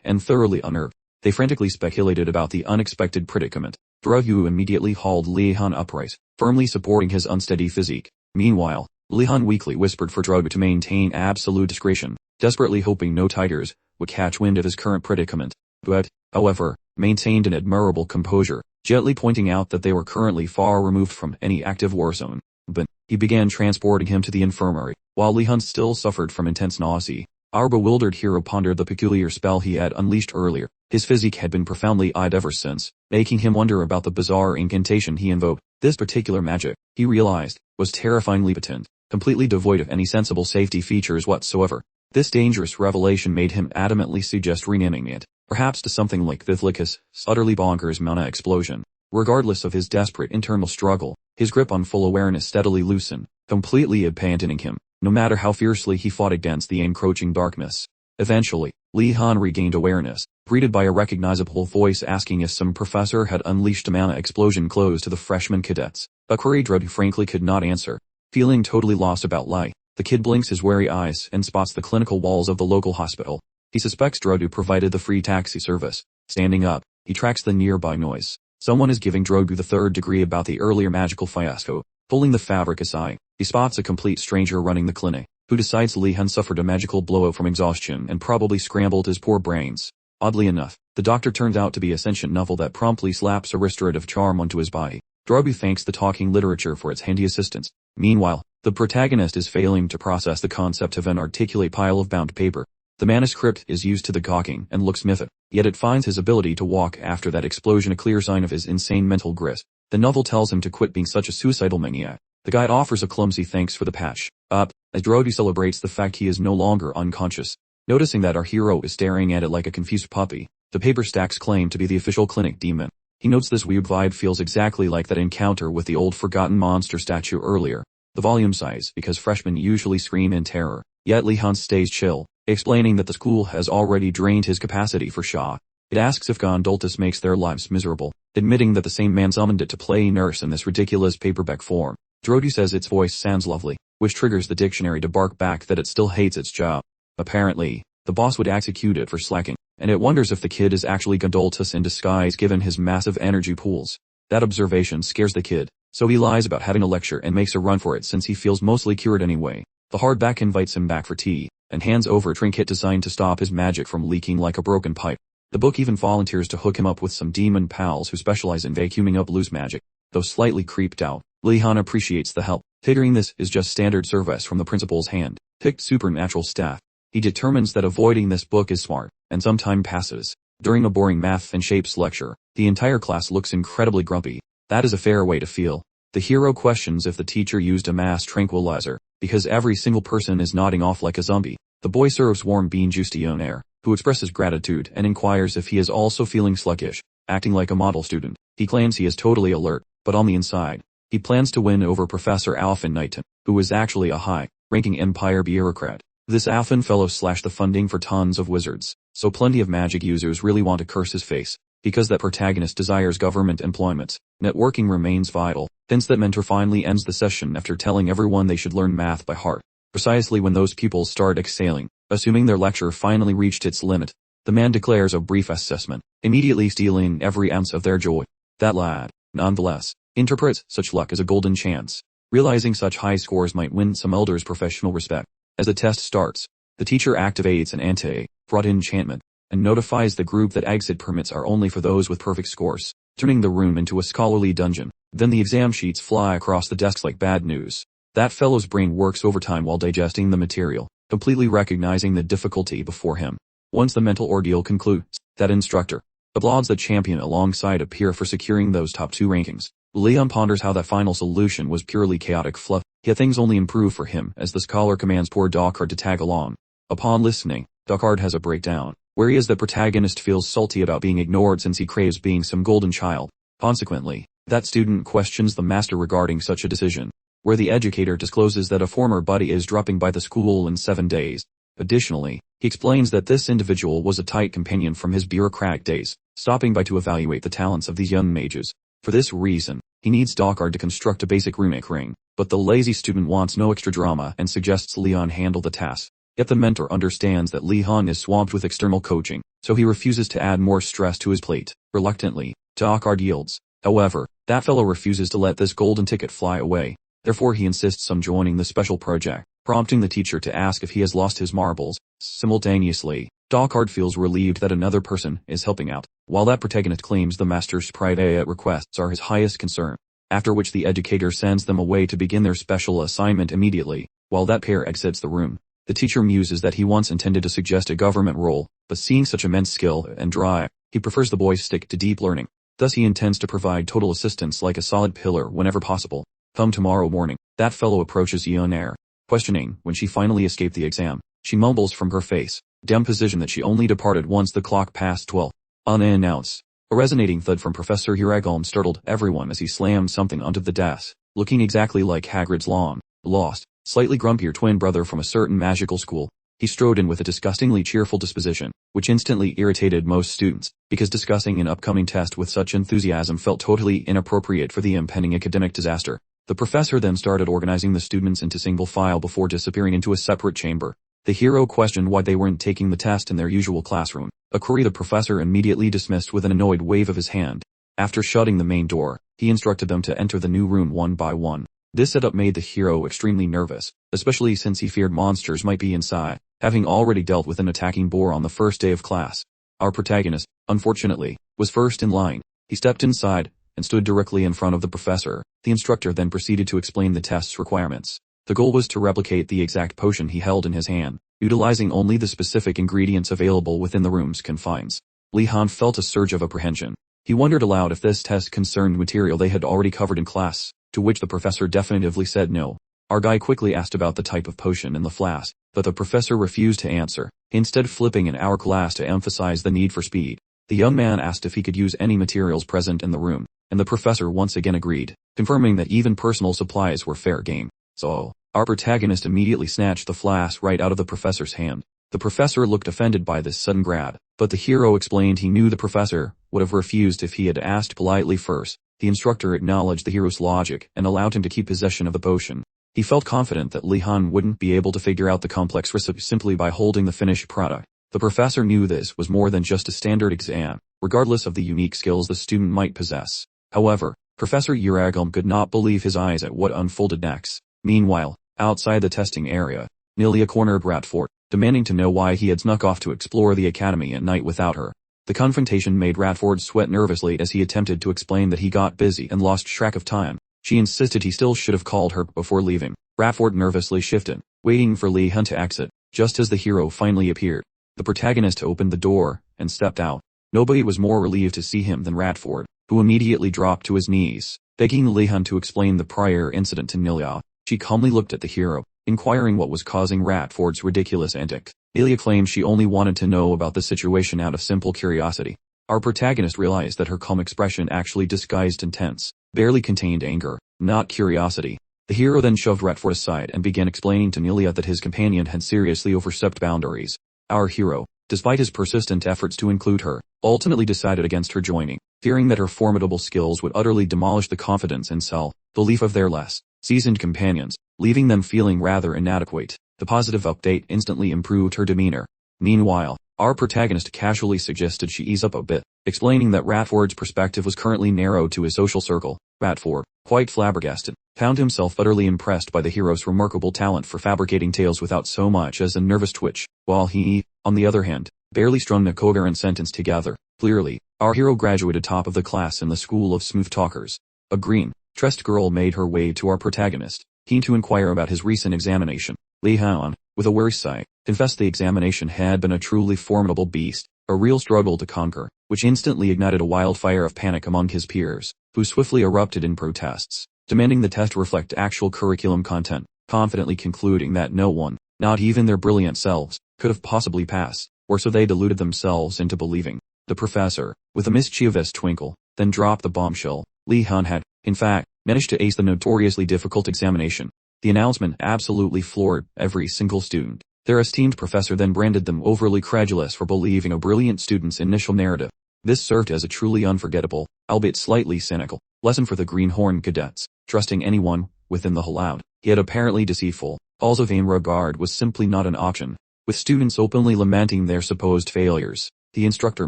and thoroughly unnerved. They frantically speculated about the unexpected predicament. Drohu immediately hauled Lihon upright, firmly supporting his unsteady physique. Meanwhile, Lihon weakly whispered for Drohu to maintain absolute discretion, desperately hoping no tigers would catch wind of his current predicament. But, however, maintained an admirable composure, gently pointing out that they were currently far removed from any active war zone. But he began transporting him to the infirmary, while Lihon still suffered from intense nausea. Our bewildered hero pondered the peculiar spell he had unleashed earlier. His physique had been profoundly odd ever since, making him wonder about the bizarre incantation he invoked. This particular magic, he realized, was terrifyingly potent, completely devoid of any sensible safety features whatsoever. This dangerous revelation made him adamantly suggest renaming it, perhaps to something like Vivlicus' utterly bonkers mana explosion. Regardless of his desperate internal struggle, his grip on full awareness steadily loosened, completely abandoning him, no matter how fiercely he fought against the encroaching darkness. Eventually, Lihon regained awareness, greeted by a recognizable voice asking if some professor had unleashed a mana explosion close to the freshman cadets. A query Drodu frankly could not answer. Feeling totally lost about Lai, the kid blinks his wary eyes and spots the clinical walls of the local hospital. He suspects Drodu provided the free taxi service. Standing up, he tracks the nearby noise. Someone is giving Drodu the third degree about the earlier magical fiasco. Pulling the fabric aside, he spots a complete stranger running the clinic. who decides Lihon suffered a magical blowout from exhaustion and probably scrambled his poor brains. Oddly enough, the doctor turns out to be a sentient novel that promptly slaps a restorative charm onto his body. Drobu thanks the talking literature for its handy assistance. Meanwhile, the protagonist is failing to process the concept of an articulate pile of bound paper. The manuscript is used to the gawking and looks mythic, yet it finds his ability to walk after that explosion a clear sign of his insane mental grit. The novel tells him to quit being such a suicidal maniac. The guide offers a clumsy thanks for the patch up, as Drodu celebrates the fact he is no longer unconscious. Noticing that our hero is staring at it like a confused puppy, the paper stacks claim to be the official clinic demon. He notes this weird vibe feels exactly like that encounter with the old forgotten monster statue earlier. The volume size, because freshmen usually scream in terror, yet Lihon stays chill, explaining that the school has already drained his capacity for shock. It asks if Gondoltus makes their lives miserable, admitting that the same man summoned it to play nurse in this ridiculous paperback form. Drodu says its voice sounds lovely, which triggers the dictionary to bark back that it still hates its job. Apparently, the boss would execute it for slacking, and it wonders if the kid is actually Gondoltus in disguise given his massive energy pools. That observation scares the kid, so he lies about having a lecture and makes a run for it since he feels mostly cured anyway. The hardback invites him back for tea, and hands over a trinket designed to stop his magic from leaking like a broken pipe. The book even volunteers to hook him up with some demon pals who specialize in vacuuming up loose magic. Though slightly creeped out, Lihon appreciates the help, figuring this is just standard service from the principal's hand-picked supernatural staff. He determines that avoiding this book is smart, and some time passes. During a boring math and shapes lecture, the entire class looks incredibly grumpy. That is a fair way to feel. The hero questions if the teacher used a mass tranquilizer, because every single person is nodding off like a zombie. The boy serves warm bean juice to Yonair, who expresses gratitude and inquires if he is also feeling sluggish, acting like a model student. He claims he is totally alert, but on the inside, he plans to win over Professor Alphen Knighton, who is actually a high-ranking Empire bureaucrat. This Alphen fellow slashed the funding for tons of wizards, so plenty of magic users really want to curse his face. Because that protagonist desires government employment, networking remains vital. Hence that mentor finally ends the session after telling everyone they should learn math by heart. Precisely when those pupils start exhaling, assuming their lecture finally reached its limit, the man declares a brief assessment, immediately stealing every ounce of their joy. That lad, nonetheless, interprets such luck as a golden chance, realizing such high scores might win some elders professional respect. As the test starts, the teacher activates an anti-fraud enchantment, and notifies the group that exit permits are only for those with perfect scores, turning the room into a scholarly dungeon. Then the exam sheets fly across the desks like bad news. That fellow's brain works overtime while digesting the material, completely recognizing the difficulty before him. Once the mental ordeal concludes, that instructor applauds the champion alongside a peer for securing those top 2 rankings. Lihon ponders how that final solution was purely chaotic fluff, yet things only improve for him as the scholar commands poor Dockard to tag along. Upon listening, Dockard has a breakdown, where he is the protagonist feels salty about being ignored since he craves being some golden child. Consequently, that student questions the master regarding such a decision, where the educator discloses that a former buddy is dropping by the school in 7 days. Additionally, he explains that this individual was a tight companion from his bureaucratic days, stopping by to evaluate the talents of these young mages. For this reason, he needs Dockard to construct a basic runic ring, but the lazy student wants no extra drama and suggests Lihon handle the task. Yet the mentor understands that Lihon is swamped with external coaching, so he refuses to add more stress to his plate. Reluctantly, Dockard yields. However, that fellow refuses to let this golden ticket fly away. Therefore he insists on joining the special project, prompting the teacher to ask if he has lost his marbles. Simultaneously, Dockard feels relieved that another person is helping out, while that protagonist claims the master's private requests are his highest concern, after which the educator sends them away to begin their special assignment immediately. While that pair exits the room, the teacher muses that he once intended to suggest a government role, but seeing such immense skill and drive, he prefers the boys stick to deep learning. Thus he intends to provide total assistance like a solid pillar whenever possible. Come tomorrow morning, that fellow approaches Yonair, questioning when she finally escaped the exam. She mumbles from her face, position that she only departed once the clock passed 12. Unannounced. A resonating thud from Professor Hiragalm startled everyone as he slammed something onto the desk, looking exactly like Hagrid's long-lost, slightly grumpier twin brother from a certain magical school. He strode in with a disgustingly cheerful disposition, which instantly irritated most students, because discussing an upcoming test with such enthusiasm felt totally inappropriate for the impending academic disaster. The professor then started organizing the students into single file before disappearing into a separate chamber. The hero questioned why they weren't taking the test in their usual classroom, a query the professor immediately dismissed with an annoyed wave of his hand. After shutting the main door, he instructed them to enter the new room one by one. This setup made the hero extremely nervous, especially since he feared monsters might be inside, having already dealt with an attacking boar on the first day of class. Our protagonist, unfortunately, was first in line. He stepped inside and stood directly in front of the professor. The instructor then proceeded to explain the test's requirements. The goal was to replicate the exact potion he held in his hand, utilizing only the specific ingredients available within the room's confines. Lihon felt a surge of apprehension. He wondered aloud if this test concerned material they had already covered in class, to which the professor definitively said no. Our guy quickly asked about the type of potion in the flask, but the professor refused to answer, instead flipping an hourglass to emphasize the need for speed. The young man asked if he could use any materials present in the room, and the professor once again agreed, confirming that even personal supplies were fair game. So, our protagonist immediately snatched the flask right out of the professor's hand. The professor looked offended by this sudden grab, but the hero explained he knew the professor would have refused if he had asked politely first. The instructor acknowledged the hero's logic and allowed him to keep possession of the potion. He felt confident that Lihon wouldn't be able to figure out the complex recipe simply by holding the finished product. The professor knew this was more than just a standard exam, regardless of the unique skills the student might possess. However, Professor Yahello could not believe his eyes at what unfolded next. Meanwhile, outside the testing area, Nilia cornered Ratford, demanding to know why he had snuck off to explore the academy at night without her. The confrontation made Ratford sweat nervously as he attempted to explain that he got busy and lost track of time. She insisted he still should have called her before leaving. Ratford nervously shifted, waiting for Lihon to exit. Just as the hero finally appeared, the protagonist opened the door and stepped out. Nobody was more relieved to see him than Ratford, who immediately dropped to his knees, begging Lihon to explain the prior incident to Nilia. She calmly looked at the hero, inquiring what was causing Ratford's ridiculous antics. Nilia claimed she only wanted to know about the situation out of simple curiosity. Our protagonist realized that her calm expression actually disguised intense, barely contained anger, not curiosity. The hero then shoved Ratford aside and began explaining to Nilia that his companion had seriously overstepped boundaries. Our hero, despite his persistent efforts to include her, ultimately decided against her joining, fearing that her formidable skills would utterly demolish the confidence and self-belief of their less seasoned companions, leaving them feeling rather inadequate. The positive update instantly improved her demeanor. Meanwhile, our protagonist casually suggested she ease up a bit, explaining that Ratford's perspective was currently narrowed to his social circle. Ratford, quite flabbergasted, found himself utterly impressed by the hero's remarkable talent for fabricating tales without so much as a nervous twitch, while he, on the other hand, barely strung a coherent sentence together. Clearly, our hero graduated top of the class in the school of smooth talkers. A green-dressed girl made her way to our protagonist, keen to inquire about his recent examination. Lihon, with a weary sigh, confessed the examination had been a truly formidable beast, a real struggle to conquer, which instantly ignited a wildfire of panic among his peers, who swiftly erupted in protests, demanding the test reflect actual curriculum content, confidently concluding that no one, not even their brilliant selves, could have possibly passed, or so they deluded themselves into believing. The professor, with a mischievous twinkle, then dropped the bombshell. Lihon had, in fact, managed to ace the notoriously difficult examination. The announcement absolutely floored every single student. Their esteemed professor then branded them overly credulous for believing a brilliant student's initial narrative. This served as a truly unforgettable, albeit slightly cynical, lesson for the Greenhorn cadets, trusting anyone within the allowed, yet apparently deceitful, halls of Amrgard was simply not an option. With students openly lamenting their supposed failures, the instructor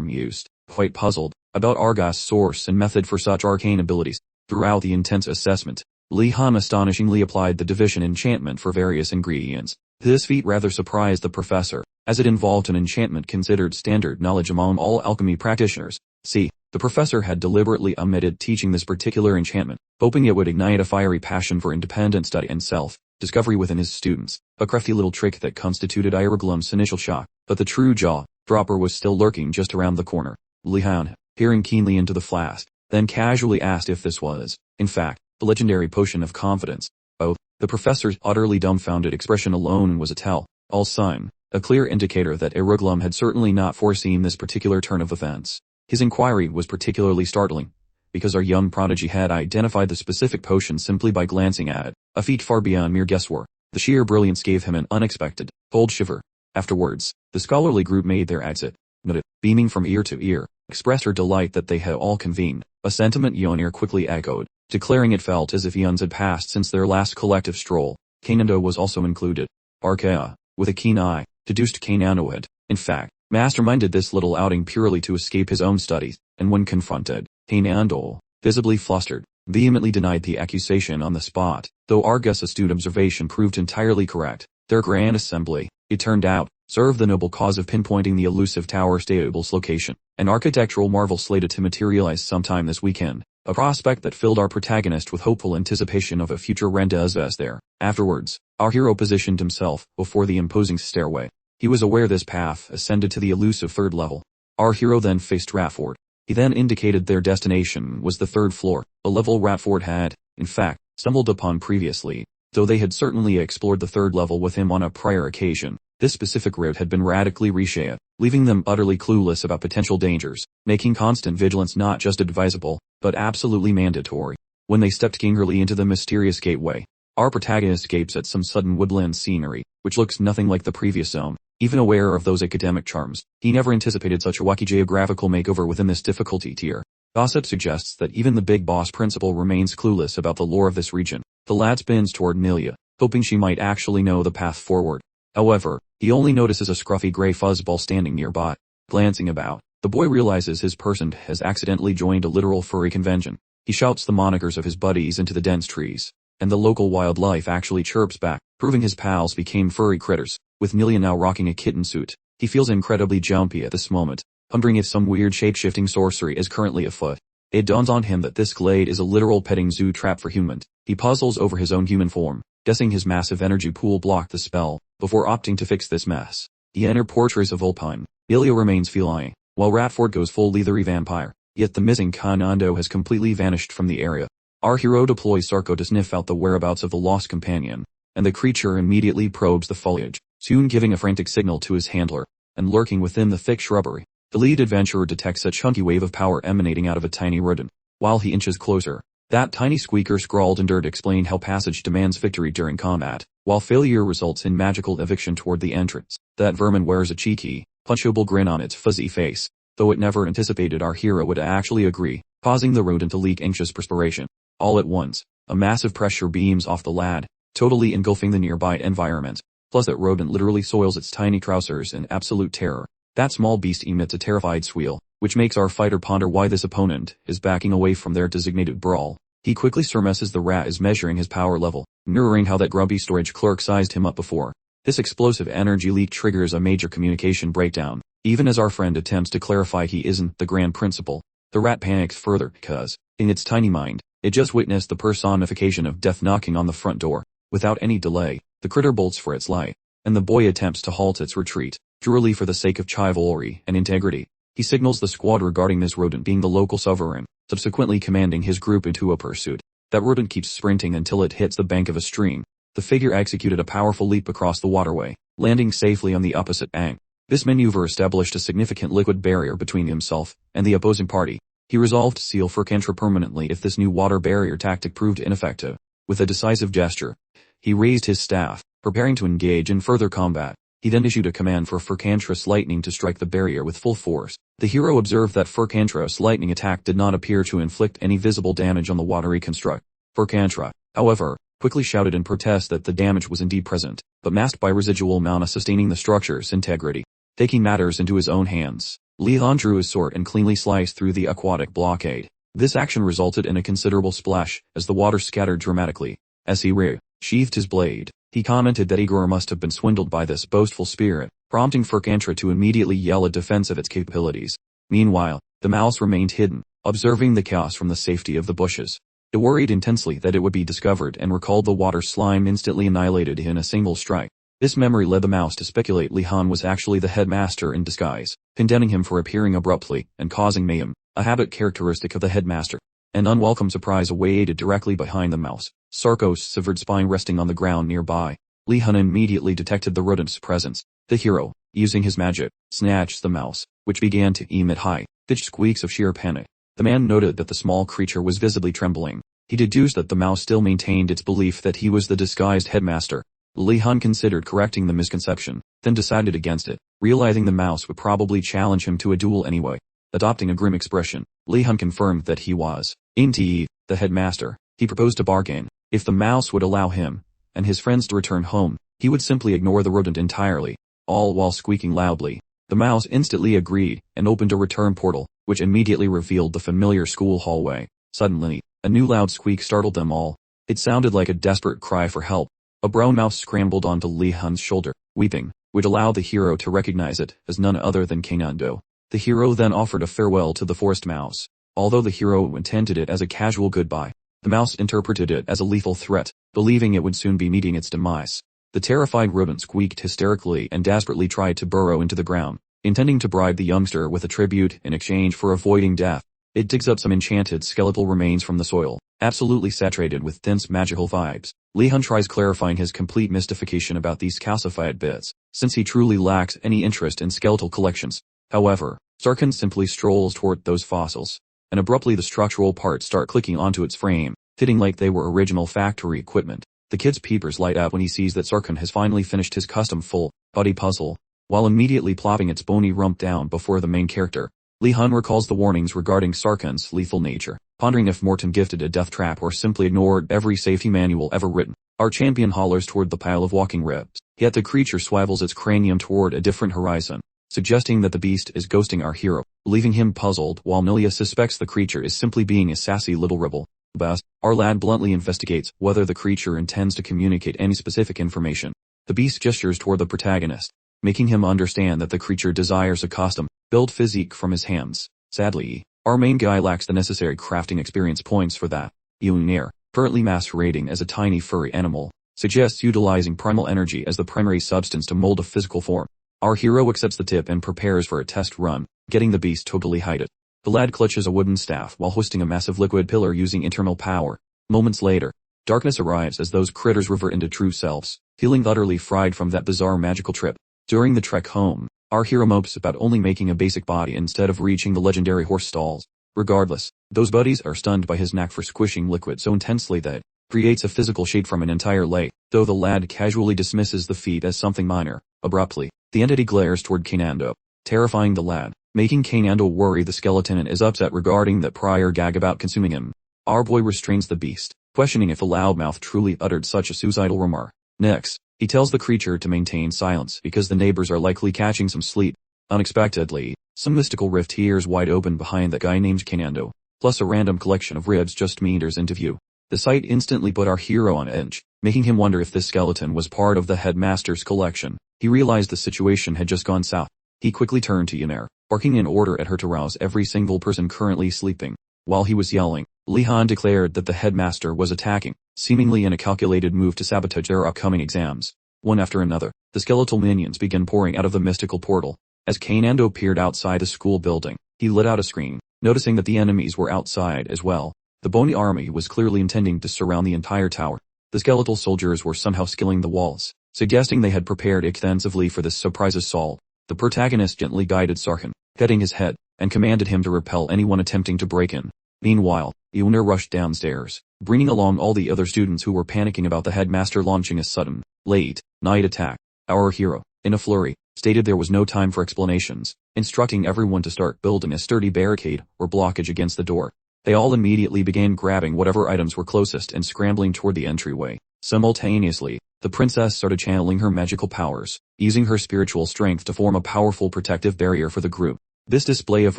mused, quite puzzled, about Argos' source and method for such arcane abilities. Throughout the intense assessment, Lihon astonishingly applied the division enchantment for various ingredients. This feat rather surprised the professor, as it involved an enchantment considered standard knowledge among all alchemy practitioners. The professor had deliberately omitted teaching this particular enchantment, hoping it would ignite a fiery passion for independent study and self-discovery within his students, a crafty little trick that constituted Yahello's initial shock, but the true jaw-dropper was still lurking just around the corner. Lihon, peering keenly into the flask, then casually asked if this was, in fact, the legendary potion of confidence. Oh, the professor's utterly dumbfounded expression alone was a tell-all sign, a clear indicator that Yahello had certainly not foreseen this particular turn of events. His inquiry was particularly startling, because our young prodigy had identified the specific potion simply by glancing at it, a feat far beyond mere guesswork. The sheer brilliance gave him an unexpected, cold shiver. Afterwards, the scholarly group made their exit. Nada, beaming from ear to ear, expressed her delight that they had all convened, a sentiment Yonir quickly echoed, declaring it felt as if eons had passed since their last collective stroll. Kanando was also included. Arkea, with a keen eye, deduced Kanano had, in fact, masterminded this little outing purely to escape his own studies, and when confronted, Kanando, visibly flustered, vehemently denied the accusation on the spot, though Argus' astute observation proved entirely correct. Their grand assembly, it turned out, served the noble cause of pinpointing the elusive tower stable's location, an architectural marvel slated to materialize sometime this weekend, a prospect that filled our protagonist with hopeful anticipation of a future rendezvous there. Afterwards, our hero positioned himself before the imposing stairway. He was aware this path ascended to the elusive third level. Our hero then faced Ratford. He then indicated their destination was the third floor, a level Ratford had, in fact, stumbled upon previously, though they had certainly explored the third level with him on a prior occasion. This specific route had been radically reshaped, leaving them utterly clueless about potential dangers, making constant vigilance not just advisable, but absolutely mandatory. When they stepped gingerly into the mysterious gateway, our protagonist gapes at some sudden woodland scenery, which looks nothing like the previous zone. Even aware of those academic charms, he never anticipated such a wacky geographical makeover within this difficulty tier. Gossip suggests that even the big boss principal remains clueless about the lore of this region. The lad spins toward Nelia, hoping she might actually know the path forward. However, he only notices a scruffy gray fuzzball standing nearby. Glancing about, the boy realizes his person has accidentally joined a literal furry convention. He shouts the monikers of his buddies into the dense trees, and the local wildlife actually chirps back, proving his pals became furry critters. With Nelia now rocking a kitten suit, he feels incredibly jumpy at this moment, wondering if some weird shape-shifting sorcery is currently afoot. It dawns on him that this glade is a literal petting zoo trap for humans. He puzzles over his own human form, guessing his massive energy pool blocked the spell, before opting to fix this mess. The inner portraits of Vulpine. Nelia remains feline, while Ratford goes full leathery vampire, yet the missing Kanando has completely vanished from the area. Our hero deploys Sarko to sniff out the whereabouts of the lost companion, and the creature immediately probes the foliage, soon giving a frantic signal to his handler, and lurking within the thick shrubbery. The lead adventurer detects a chunky wave of power emanating out of a tiny rodent. While he inches closer, that tiny squeaker scrawled in dirt explained how passage demands victory during combat, while failure results in magical eviction toward the entrance. That vermin wears a cheeky, punchable grin on its fuzzy face, though it never anticipated our hero would actually agree, causing the rodent to leak anxious perspiration. All at once, a massive pressure beams off the lad, totally engulfing the nearby environment. Plus that rodent literally soils its tiny trousers in absolute terror. That small beast emits a terrified squeal, which makes our fighter ponder why this opponent is backing away from their designated brawl. He quickly surmises the rat is measuring his power level, mirroring how that grumpy storage clerk sized him up before. This explosive energy leak triggers a major communication breakdown, even as our friend attempts to clarify he isn't the grand principal. The rat panics further because, in its tiny mind, it just witnessed the personification of death knocking on the front door. Without any delay, the critter bolts for its life, and the boy attempts to halt its retreat, purely for the sake of chivalry and integrity. He signals the squad regarding this rodent being the local sovereign, subsequently commanding his group into a pursuit. That rodent keeps sprinting until it hits the bank of a stream. The figure executed a powerful leap across the waterway, landing safely on the opposite bank. This maneuver established a significant liquid barrier between himself and the opposing party. He resolved to seal Furkantra permanently if this new water barrier tactic proved ineffective. With a decisive gesture, he raised his staff, preparing to engage in further combat. He then issued a command for Furkantra's lightning to strike the barrier with full force. The hero observed that Furkantra's lightning attack did not appear to inflict any visible damage on the watery construct. Furkantra, however, quickly shouted in protest that the damage was indeed present, but masked by residual mana sustaining the structure's integrity. Taking matters into his own hands, Lihon drew his sword and cleanly sliced through the aquatic blockade. This action resulted in a considerable splash, as the water scattered dramatically. As he sheathed his blade, he commented that Igor must have been swindled by this boastful spirit, prompting Furkantra to immediately yell a defense of its capabilities. Meanwhile, the mouse remained hidden, observing the chaos from the safety of the bushes. It worried intensely that it would be discovered and recalled the water slime instantly annihilated in a single strike. This memory led the mouse to speculate Lihon was actually the headmaster in disguise, condemning him for appearing abruptly and causing mayhem, a habit characteristic of the headmaster. An unwelcome surprise awaited directly behind the mouse, Sarko's severed spine resting on the ground nearby. Lihon immediately detected the rodent's presence. The hero, using his magic, snatched the mouse, which began to emit high-pitched squeaks of sheer panic. The man noted that the small creature was visibly trembling. He deduced that the mouse still maintained its belief that he was the disguised headmaster. Lihon considered correcting the misconception, then decided against it, realizing the mouse would probably challenge him to a duel anyway. Adopting a grim expression, Lihon confirmed that he was, indeed, the headmaster. He proposed a bargain. If the mouse would allow him and his friends to return home, he would simply ignore the rodent entirely, all while squeaking loudly. The mouse instantly agreed and opened a return portal, which immediately revealed the familiar school hallway. Suddenly, A new loud squeak startled them all. It sounded like a desperate cry for help. A brown mouse scrambled onto Lihon's shoulder, weeping, which allowed the hero to recognize it as none other than Kanando. The hero then offered a farewell to the forest mouse. Although the hero intended it as a casual goodbye, the mouse interpreted it as a lethal threat, believing it would soon be meeting its demise. The terrified rodent squeaked hysterically and desperately tried to burrow into the ground, intending to bribe the youngster with a tribute in exchange for avoiding death. It digs up some enchanted skeletal remains from the soil, absolutely saturated with dense magical vibes. Lihon tries clarifying his complete mystification about these calcified bits, since he truly lacks any interest in skeletal collections. However, Sarkhan simply strolls toward those fossils, and abruptly the structural parts start clicking onto its frame, fitting like they were original factory equipment. The kid's peepers light up when he sees that Sarkhan has finally finished his custom full-body puzzle, while immediately plopping its bony rump down before the main character. Lihon recalls the warnings regarding Sarkhan's lethal nature, pondering if Morton gifted a death trap or simply ignored every safety manual ever written. Our champion hollers toward the pile of walking ribs, yet the creature swivels its cranium toward a different horizon, suggesting that the beast is ghosting our hero, leaving him puzzled while Milia suspects the creature is simply being a sassy little rebel. Best, our lad bluntly investigates whether the creature intends to communicate any specific information. The beast gestures toward the protagonist, making him understand that the creature desires a custom-built physique from his hands. Sadly, our main guy lacks the necessary crafting experience points for that. Eunir, currently masquerading as a tiny furry animal, suggests utilizing primal energy as the primary substance to mold a physical form. Our hero accepts the tip and prepares for a test run, getting the beast totally hided. The lad clutches a wooden staff while hoisting a massive liquid pillar using internal power. Moments later, darkness arrives as those critters revert into true selves, feeling utterly fried from that bizarre magical trip. During the trek home, our hero mopes about only making a basic body instead of reaching the legendary horse stalls. Regardless, those buddies are stunned by his knack for squishing liquid so intensely that it creates a physical shape from an entire lake, though the lad casually dismisses the feat as something minor. Abruptly, the entity glares toward Kanando, terrifying the lad, making Kanando worry the skeleton is upset regarding that prior gag about consuming him. Our boy restrains the beast, questioning if the loudmouth truly uttered such a suicidal remark. Next, he tells the creature to maintain silence because the neighbors are likely catching some sleep. Unexpectedly, some mystical rift tears wide open behind that guy named Kanando, plus a random collection of ribs just meanders into view. The sight instantly put our hero on edge, making him wonder if this skeleton was part of the headmaster's collection. He realized the situation had just gone south. He quickly turned to Ynir, barking an order at her to rouse every single person currently sleeping. While he was yelling, Lihon declared that the headmaster was attacking, seemingly in a calculated move to sabotage their upcoming exams. One after another, the skeletal minions began pouring out of the mystical portal. As Kanando peered outside the school building, he let out a scream, noticing that the enemies were outside as well. The bony army was clearly intending to surround the entire tower. The skeletal soldiers were somehow scaling the walls, suggesting they had prepared extensively for this surprise assault. The protagonist gently guided Sarkhan, petting his head, and commanded him to repel anyone attempting to break in. Meanwhile, Eunir rushed downstairs, bringing along all the other students who were panicking about the headmaster launching a sudden, late-night attack. Our hero, in a flurry, stated there was no time for explanations, instructing everyone to start building a sturdy barricade or blockage against the door. They all immediately began grabbing whatever items were closest and scrambling toward the entryway. Simultaneously, the princess started channeling her magical powers, using her spiritual strength to form a powerful protective barrier for the group. This display of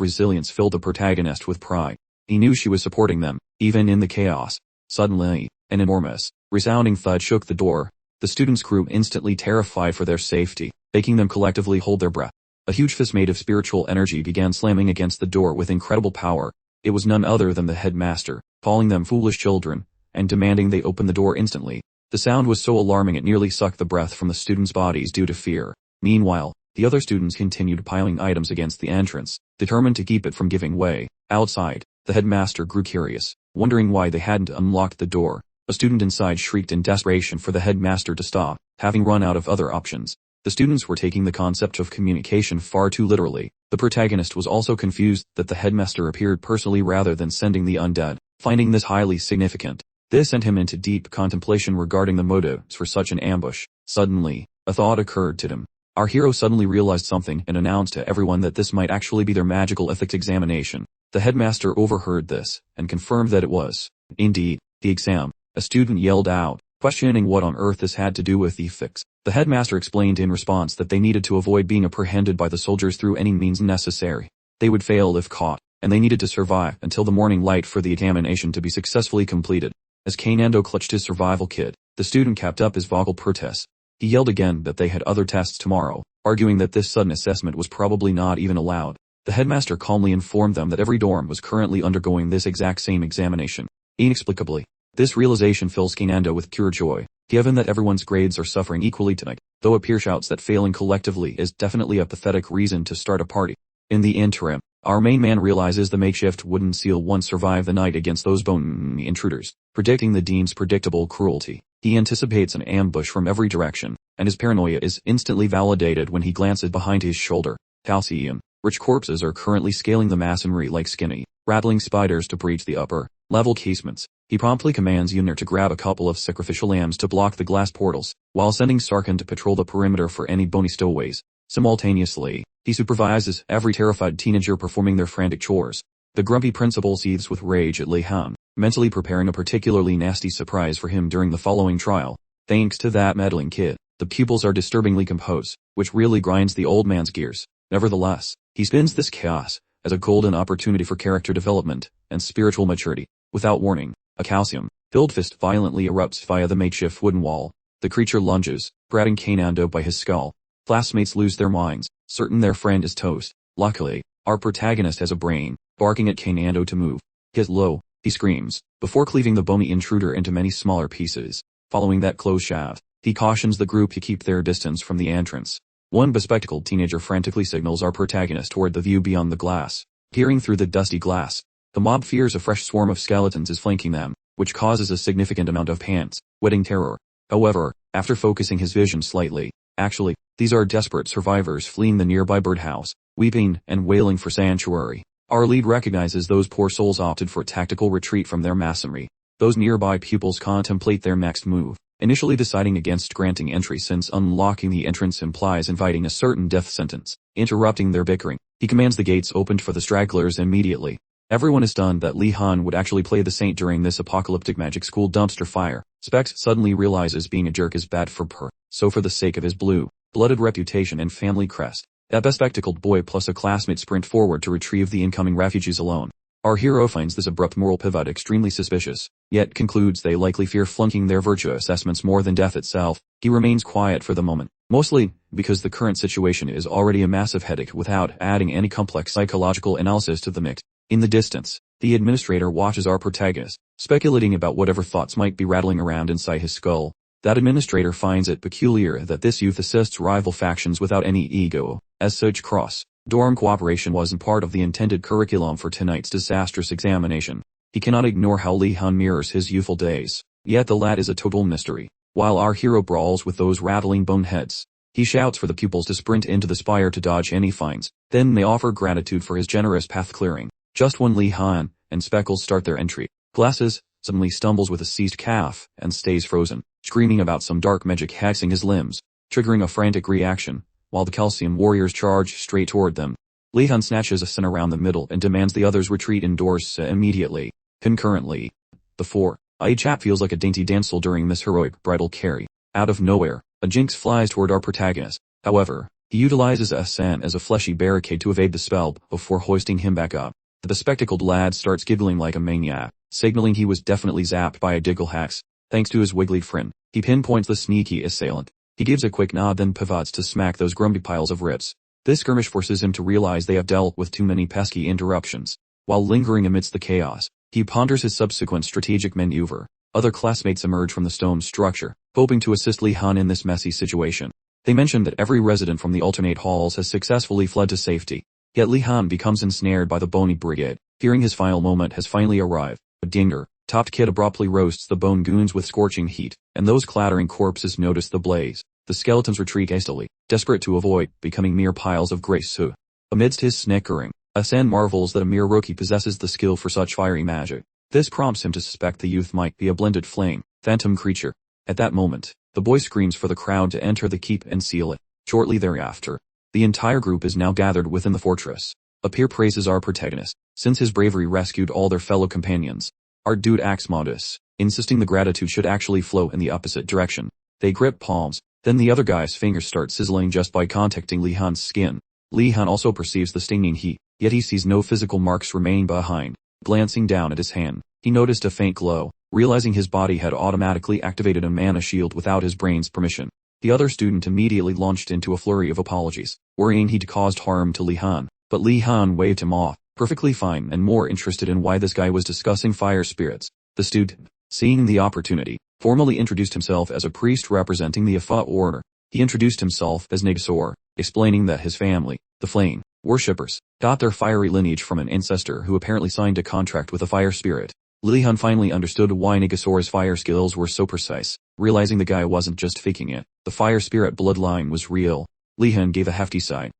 resilience filled the protagonist with pride. He knew she was supporting them, even in the chaos. Suddenly, an enormous, resounding thud shook the door. The students' crew instantly terrified for their safety, making them collectively hold their breath. A huge fist made of spiritual energy began slamming against the door with incredible power. It was none other than the headmaster, calling them foolish children, and demanding they open the door instantly. The sound was so alarming it nearly sucked the breath from the students' bodies due to fear. Meanwhile, the other students continued piling items against the entrance, determined to keep it from giving way. Outside, the headmaster grew curious, wondering why they hadn't unlocked the door. A student inside shrieked in desperation for the headmaster to stop, having run out of other options. The students were taking the concept of communication far too literally. The protagonist was also confused that the headmaster appeared personally rather than sending the undead, finding this highly significant. This sent him into deep contemplation regarding the motives for such an ambush. Suddenly, a thought occurred to him. Our hero suddenly realized something and announced to everyone that this might actually be their magical ethics examination. The headmaster overheard this, and confirmed that it was, indeed, the exam. A student yelled out, questioning what on earth this had to do with ethics. The headmaster explained in response that they needed to avoid being apprehended by the soldiers through any means necessary. They would fail if caught. and they needed to survive until the morning light for the examination to be successfully completed. As Kanando clutched his survival kit, the student kept up his vocal protests. He yelled again that they had other tests tomorrow, arguing that this sudden assessment was probably not even allowed. The headmaster calmly informed them that every dorm was currently undergoing this exact same examination. Inexplicably, this realization fills Kanando with pure joy, given that everyone's grades are suffering equally tonight, though Appear shouts that failing collectively is definitely a pathetic reason to start a party. In the interim, our main man realizes the makeshift wooden seal won't survive the night against those bone intruders. Predicting the dean's predictable cruelty, he anticipates an ambush from every direction, and his paranoia is instantly validated when he glances behind his shoulder. Calcium. Rich corpses are currently scaling the masonry like skinny, rattling spiders to breach the upper-level casements. He promptly commands Yunir to grab a couple of sacrificial lambs to block the glass portals, while sending Sarkhan to patrol the perimeter for any bony stowaways. Simultaneously, he supervises every terrified teenager performing their frantic chores. The grumpy principal seethes with rage at Lihon, mentally preparing a particularly nasty surprise for him during the following trial. Thanks to that meddling kid, the pupils are disturbingly composed, which really grinds the old man's gears. Nevertheless, he spins this chaos as a golden opportunity for character development and spiritual maturity. Without warning, a calcium-filled fist violently erupts via the makeshift wooden wall. The creature lunges, grabbing Kanando by his skull. Classmates lose their minds, certain their friend is toast. Luckily, our protagonist has a brain, barking at Kanando to move. Hit low, he screams, before cleaving the bony intruder into many smaller pieces. Following that close shave, he cautions the group to keep their distance from the entrance. One bespectacled teenager frantically signals our protagonist toward the view beyond the glass. Peering through the dusty glass, the mob fears a fresh swarm of skeletons is flanking them, which causes a significant amount of pants-wetting terror. However, after focusing his vision slightly, actually, these are desperate survivors fleeing the nearby birdhouse, weeping and wailing for sanctuary. Our lead recognizes those poor souls opted for tactical retreat from their masonry. Those nearby pupils contemplate their next move, initially deciding against granting entry since unlocking the entrance implies inviting a certain death sentence. Interrupting their bickering, he commands the gates opened for the stragglers immediately. Everyone is stunned that Lihon would actually play the saint during this apocalyptic magic school dumpster fire. Specs suddenly realizes being a jerk is bad for her, so for the sake of his blue-blooded reputation and family crest, that bespectacled boy plus a classmate sprint forward to retrieve the incoming refugees alone. Our hero finds this abrupt moral pivot extremely suspicious, yet concludes they likely fear flunking their virtue assessments more than death itself. He remains quiet for the moment, mostly because the current situation is already a massive headache without adding any complex psychological analysis to the mix. In the distance, the administrator watches our protagonist, speculating about whatever thoughts might be rattling around inside his skull. That administrator finds it peculiar that this youth assists rival factions without any ego. As such, cross-dorm cooperation wasn't part of the intended curriculum for tonight's disastrous examination. He cannot ignore how Lihon mirrors his youthful days, yet the lad is a total mystery. While our hero brawls with those rattling boneheads, he shouts for the pupils to sprint into the spire to dodge any fines. Then they offer gratitude for his generous path clearing. Just when Lihon and Speckles start their entry, Glasses suddenly stumbles with a seized calf and stays frozen, screaming about some dark magic hexing his limbs, triggering a frantic reaction, while the calcium warriors charge straight toward them. Lihon snatches a sin around the middle and demands the others retreat indoors immediately. Concurrently, the four-eyed chap feels like a dainty damsel during this heroic bridal carry. Out of nowhere, a jinx flies toward our protagonist. However, he utilizes a sen as a fleshy barricade to evade the spell before hoisting him back up. The bespectacled lad starts giggling like a maniac, signaling he was definitely zapped by a diggle hex. Thanks to his wiggly friend, he pinpoints the sneaky assailant. He gives a quick nod then pivots to smack those grumpy piles of rips. This skirmish forces him to realize they have dealt with too many pesky interruptions. While lingering amidst the chaos, he ponders his subsequent strategic maneuver. Other classmates emerge from the stone structure, hoping to assist Lihon in this messy situation. They mention that every resident from the alternate halls has successfully fled to safety. Yet Lihon becomes ensnared by the bony brigade, fearing his final moment has finally arrived. A dinger-topped kid abruptly roasts the bone goons with scorching heat, and those clattering corpses notice the blaze. The skeletons retreat hastily, desperate to avoid becoming mere piles of grey soot. Amidst his snickering, Asen marvels that a mere rookie possesses the skill for such fiery magic. This prompts him to suspect the youth might be a blended flame, phantom creature. At that moment, the boy screams for the crowd to enter the keep and seal it. Shortly thereafter, the entire group is now gathered within the fortress. Appear praises our protagonist, since his bravery rescued all their fellow companions. Our dude acts modest, insisting the gratitude should actually flow in the opposite direction. They grip palms, then the other guy's fingers start sizzling just by contacting Lihon's skin. Lihon also perceives the stinging heat. yet he sees no physical marks remain behind. Glancing down at his hand, he noticed a faint glow, realizing his body had automatically activated a mana shield without his brain's permission. The other student immediately launched into a flurry of apologies, worrying he'd caused harm to Lihon, but Lihon waved him off, perfectly fine and more interested in why this guy was discussing fire spirits. The student, seeing the opportunity, formally introduced himself as a priest representing the Afa order. He introduced himself as Nigasor, explaining that his family, the Flame Worshippers, got their fiery lineage from an ancestor who apparently signed a contract with a fire spirit. Lihon finally understood why Nigasor's fire skills were so precise, realizing the guy wasn't just faking it. The fire spirit bloodline was real. Lihon gave a hefty sigh,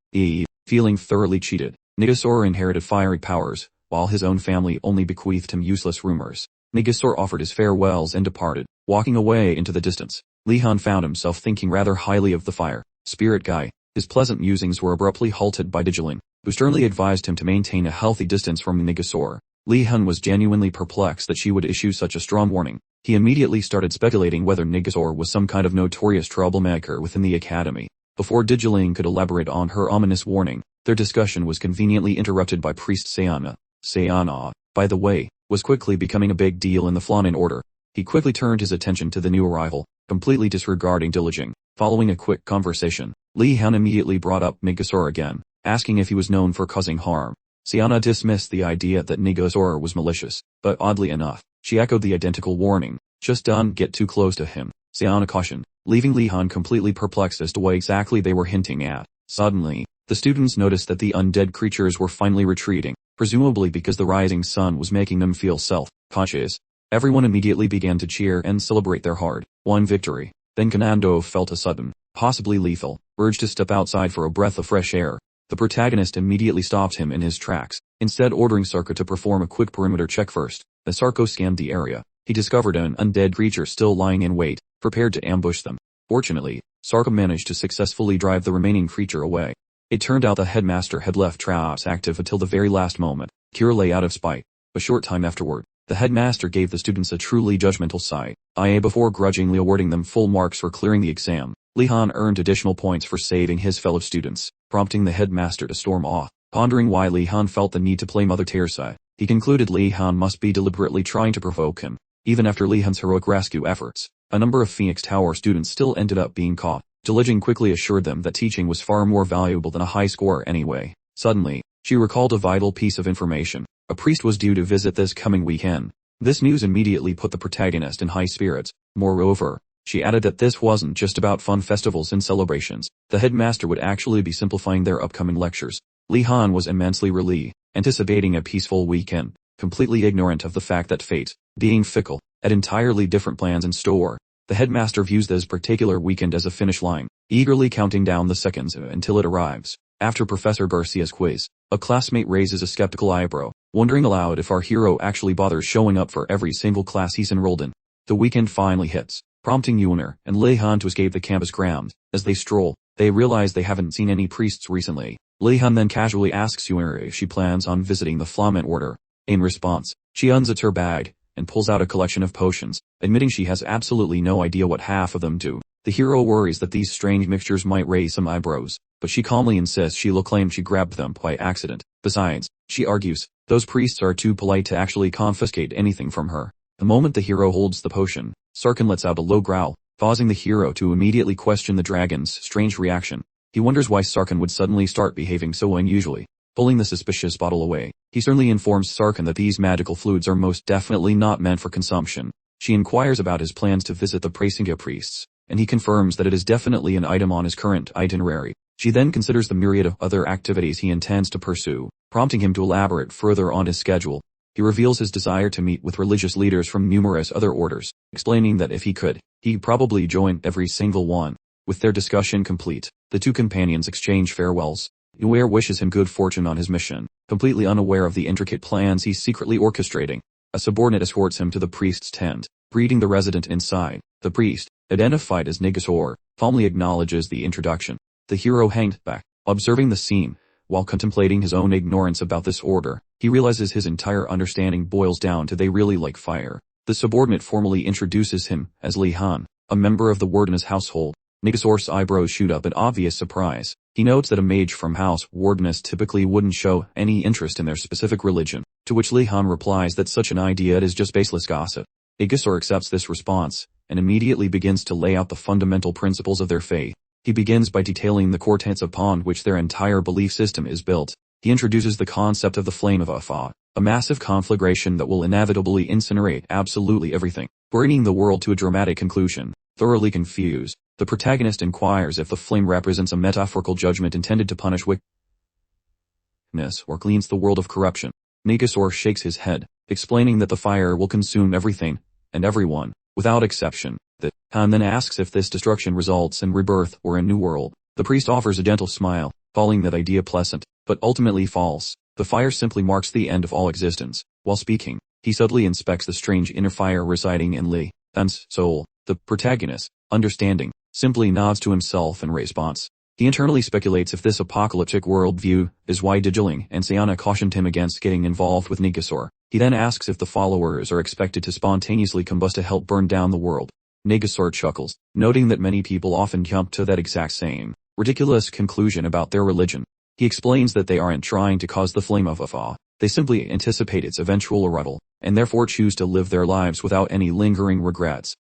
feeling thoroughly cheated. Nigasor inherited fiery powers, while his own family only bequeathed him useless rumors. Nigasor offered his farewells and departed, walking away into the distance. Lihon found himself thinking rather highly of the fire spirit guy. His pleasant musings were abruptly halted by Digiling, who sternly advised him to maintain a healthy distance from Nigasor. Lihon was genuinely perplexed that she would issue such a strong warning. He immediately started speculating whether Nigasor was some kind of notorious troublemaker within the academy. Before Digiling could elaborate on her ominous warning, their discussion was conveniently interrupted by Priest Sayana. Sayana, by the way, was quickly becoming a big deal in the Flamen order. He quickly turned his attention to the new arrival, completely disregarding Diliging. Following a quick conversation, Lihon immediately brought up Nigasor again, asking if he was known for causing harm. Sayana dismissed the idea that Nigasor was malicious, but oddly enough, she echoed the identical warning, just don't get too close to him. Sayana cautioned, leaving Lihon completely perplexed as to what exactly they were hinting at. Suddenly, the students noticed that the undead creatures were finally retreating, presumably because the rising sun was making them feel self-conscious. Everyone immediately began to cheer and celebrate their hard-won victory. Then Kanando felt a sudden, possibly lethal, urge to step outside for a breath of fresh air. The protagonist immediately stopped him in his tracks, instead ordering Sarko to perform a quick perimeter check first. As Sarko scanned the area, he discovered an undead creature still lying in wait, prepared to ambush them. Fortunately, Sarko managed to successfully drive the remaining creature away. It turned out the headmaster had left traps active until the very last moment, purely out of spite. A short time afterward, the headmaster gave the students a truly judgmental sigh, before grudgingly awarding them full marks for clearing the exam. Lihon earned additional points for saving his fellow students, prompting the headmaster to storm off. Pondering why Lihon felt the need to play Mother Teresa, he concluded Lihon must be deliberately trying to provoke him. Even after Lihon's heroic rescue efforts, a number of Phoenix Tower students still ended up being caught. Diliging quickly assured them that teaching was far more valuable than a high score anyway. Suddenly, she recalled a vital piece of information. A priest was due to visit this coming weekend. This news immediately put the protagonist in high spirits. Moreover, she added that this wasn't just about fun festivals and celebrations. The headmaster would actually be simplifying their upcoming lectures. Lihon was immensely relieved, anticipating a peaceful weekend, completely ignorant of the fact that fate, being fickle, had entirely different plans in store. The headmaster views this particular weekend as a finish line, eagerly counting down the seconds until it arrives. After Professor Garcia's quiz, a classmate raises a skeptical eyebrow, wondering aloud if our hero actually bothers showing up for every single class he's enrolled in. The weekend finally hits, prompting Yuner and Lihon to escape the campus grounds. As they stroll, they realize they haven't seen any priests recently. Lihon then casually asks Yuner if she plans on visiting the Flamen order. In response, she unzips her bag and pulls out a collection of potions, admitting she has absolutely no idea what half of them do. The hero worries that these strange mixtures might raise some eyebrows, but she calmly insists she'll claim she grabbed them by accident. Besides, she argues, those priests are too polite to actually confiscate anything from her. The moment the hero holds the potion, Sarkin lets out a low growl, causing the hero to immediately question the dragon's strange reaction. He wonders why Sarkin would suddenly start behaving so unusually. Pulling the suspicious bottle away, he sternly informs Sarkin that these magical fluids are most definitely not meant for consumption. She inquires about his plans to visit the Prasinga priests, and he confirms that it is definitely an item on his current itinerary. She then considers the myriad of other activities he intends to pursue, prompting him to elaborate further on his schedule. He reveals his desire to meet with religious leaders from numerous other orders, explaining that if he could, he'd probably join every single one. With their discussion complete, the two companions exchange farewells. Uer wishes him good fortune on his mission, completely unaware of the intricate plans he's secretly orchestrating. A subordinate escorts him to the priest's tent, greeting the resident inside. The priest, identified as Nigasor, calmly acknowledges the introduction. The hero hangs back, observing the scene. While contemplating his own ignorance about this order, he realizes his entire understanding boils down to they really like fire. The subordinate formally introduces him as Lihon, a member of the warden's household. Nigasor's eyebrows shoot up in obvious surprise. He notes that a mage from House Wardeness typically wouldn't show any interest in their specific religion, to which Lihon replies that such an idea is just baseless gossip. Nigasor accepts this response, and immediately begins to lay out the fundamental principles of their faith. He begins by detailing the core tenets upon which their entire belief system is built. He introduces the concept of the flame of Afa, a massive conflagration that will inevitably incinerate absolutely everything, bringing the world to a dramatic conclusion. Thoroughly confused, the protagonist inquires if the flame represents a metaphorical judgment intended to punish wickedness or cleanse the world of corruption. Nigasor shakes his head, explaining that the fire will consume everything and everyone, without exception. The Han then asks if this destruction results in rebirth or a new world. The priest offers a gentle smile, calling that idea pleasant, but ultimately false. The fire simply marks the end of all existence. While speaking, he subtly inspects the strange inner fire residing in Lihon's soul. The protagonist, understanding, simply nods to himself in response. He internally speculates if this apocalyptic worldview is why Digiling and Sayana cautioned him against getting involved with Nigasor. He then asks if the followers are expected to spontaneously combust to help burn down the world. Nigasor chuckles, noting that many people often jump to that exact same ridiculous conclusion about their religion. He explains that they aren't trying to cause the flame of Afa. They simply anticipate its eventual arrival, and therefore choose to live their lives without any lingering regrets.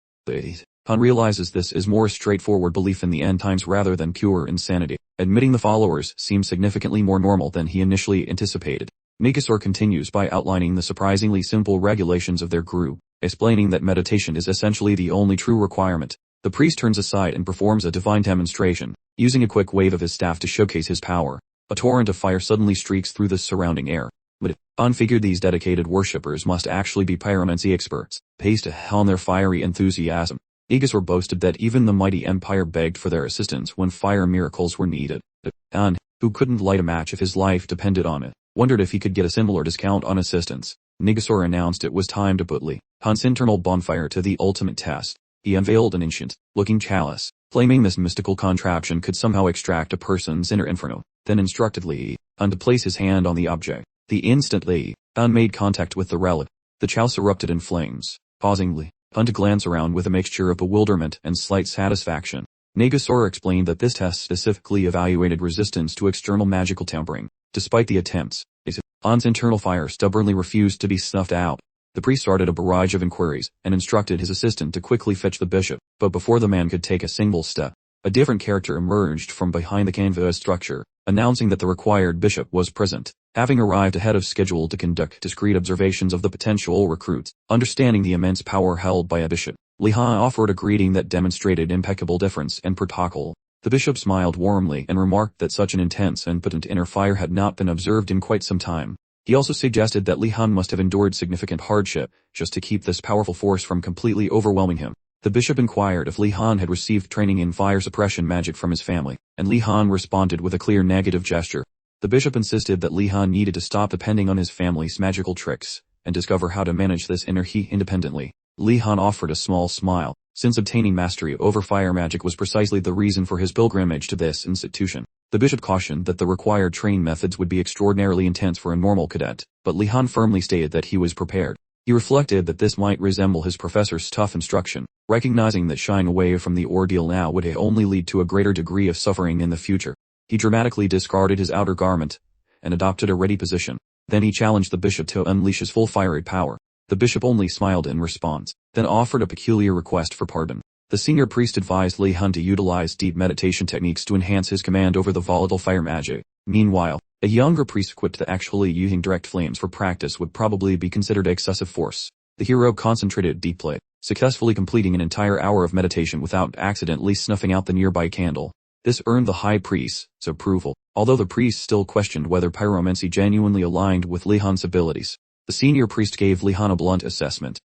Han realizes this is more straightforward belief in the end times rather than pure insanity, admitting the followers seem significantly more normal than he initially anticipated. Nigasor continues by outlining the surprisingly simple regulations of their group, explaining that meditation is essentially the only true requirement. The priest turns aside and performs a divine demonstration, using a quick wave of his staff to showcase his power. A torrent of fire suddenly streaks through the surrounding air. But Han figured these dedicated worshippers must actually be pyromancy experts, based on their fiery enthusiasm. Nigasor boasted that even the mighty empire begged for their assistance when fire miracles were needed. Han, who couldn't light a match if his life depended on it, wondered if he could get a similar discount on assistance. Nigasor announced it was time to put Lihon's internal bonfire to the ultimate test. He unveiled an ancient-looking chalice, claiming this mystical contraption could somehow extract a person's inner inferno, then instructed Lihon to place his hand on the object. The instant Lihon made contact with the relic, the chalice erupted in flames, causing Lihon to glance around with a mixture of bewilderment and slight satisfaction. Nigasor explained that this test specifically evaluated resistance to external magical tampering. Despite the attempts, Lihon's internal fire stubbornly refused to be snuffed out. The priest started a barrage of inquiries and instructed his assistant to quickly fetch the bishop, but before the man could take a single step, a different character emerged from behind the canvas structure, announcing that the required bishop was present, having arrived ahead of schedule to conduct discreet observations of the potential recruits. Understanding the immense power held by a bishop, Lihon offered a greeting that demonstrated impeccable deference and protocol. The bishop smiled warmly and remarked that such an intense and potent inner fire had not been observed in quite some time. He also suggested that Lihon must have endured significant hardship just to keep this powerful force from completely overwhelming him. The bishop inquired if Lihon had received training in fire suppression magic from his family, and Lihon responded with a clear negative gesture. The bishop insisted that Lihon needed to stop depending on his family's magical tricks, and discover how to manage this inner heat independently. Lihon offered a small smile, since obtaining mastery over fire magic was precisely the reason for his pilgrimage to this institution. The bishop cautioned that the required training methods would be extraordinarily intense for a normal cadet, but Lihon firmly stated that he was prepared. He reflected that this might resemble his professor's tough instruction, recognizing that shying away from the ordeal now would only lead to a greater degree of suffering in the future. He dramatically discarded his outer garment and adopted a ready position. Then he challenged the bishop to unleash his full fiery power. The bishop only smiled in response, then offered a peculiar request for pardon. The senior priest advised Lihon to utilize deep meditation techniques to enhance his command over the volatile fire magic. Meanwhile, a younger priest quipped that actually using direct flames for practice would probably be considered excessive force. The hero concentrated deeply, successfully completing an entire hour of meditation without accidentally snuffing out the nearby candle. This earned the high priest's approval, although the priest still questioned whether pyromancy genuinely aligned with Lihon's abilities. The senior priest gave Lihon a blunt assessment,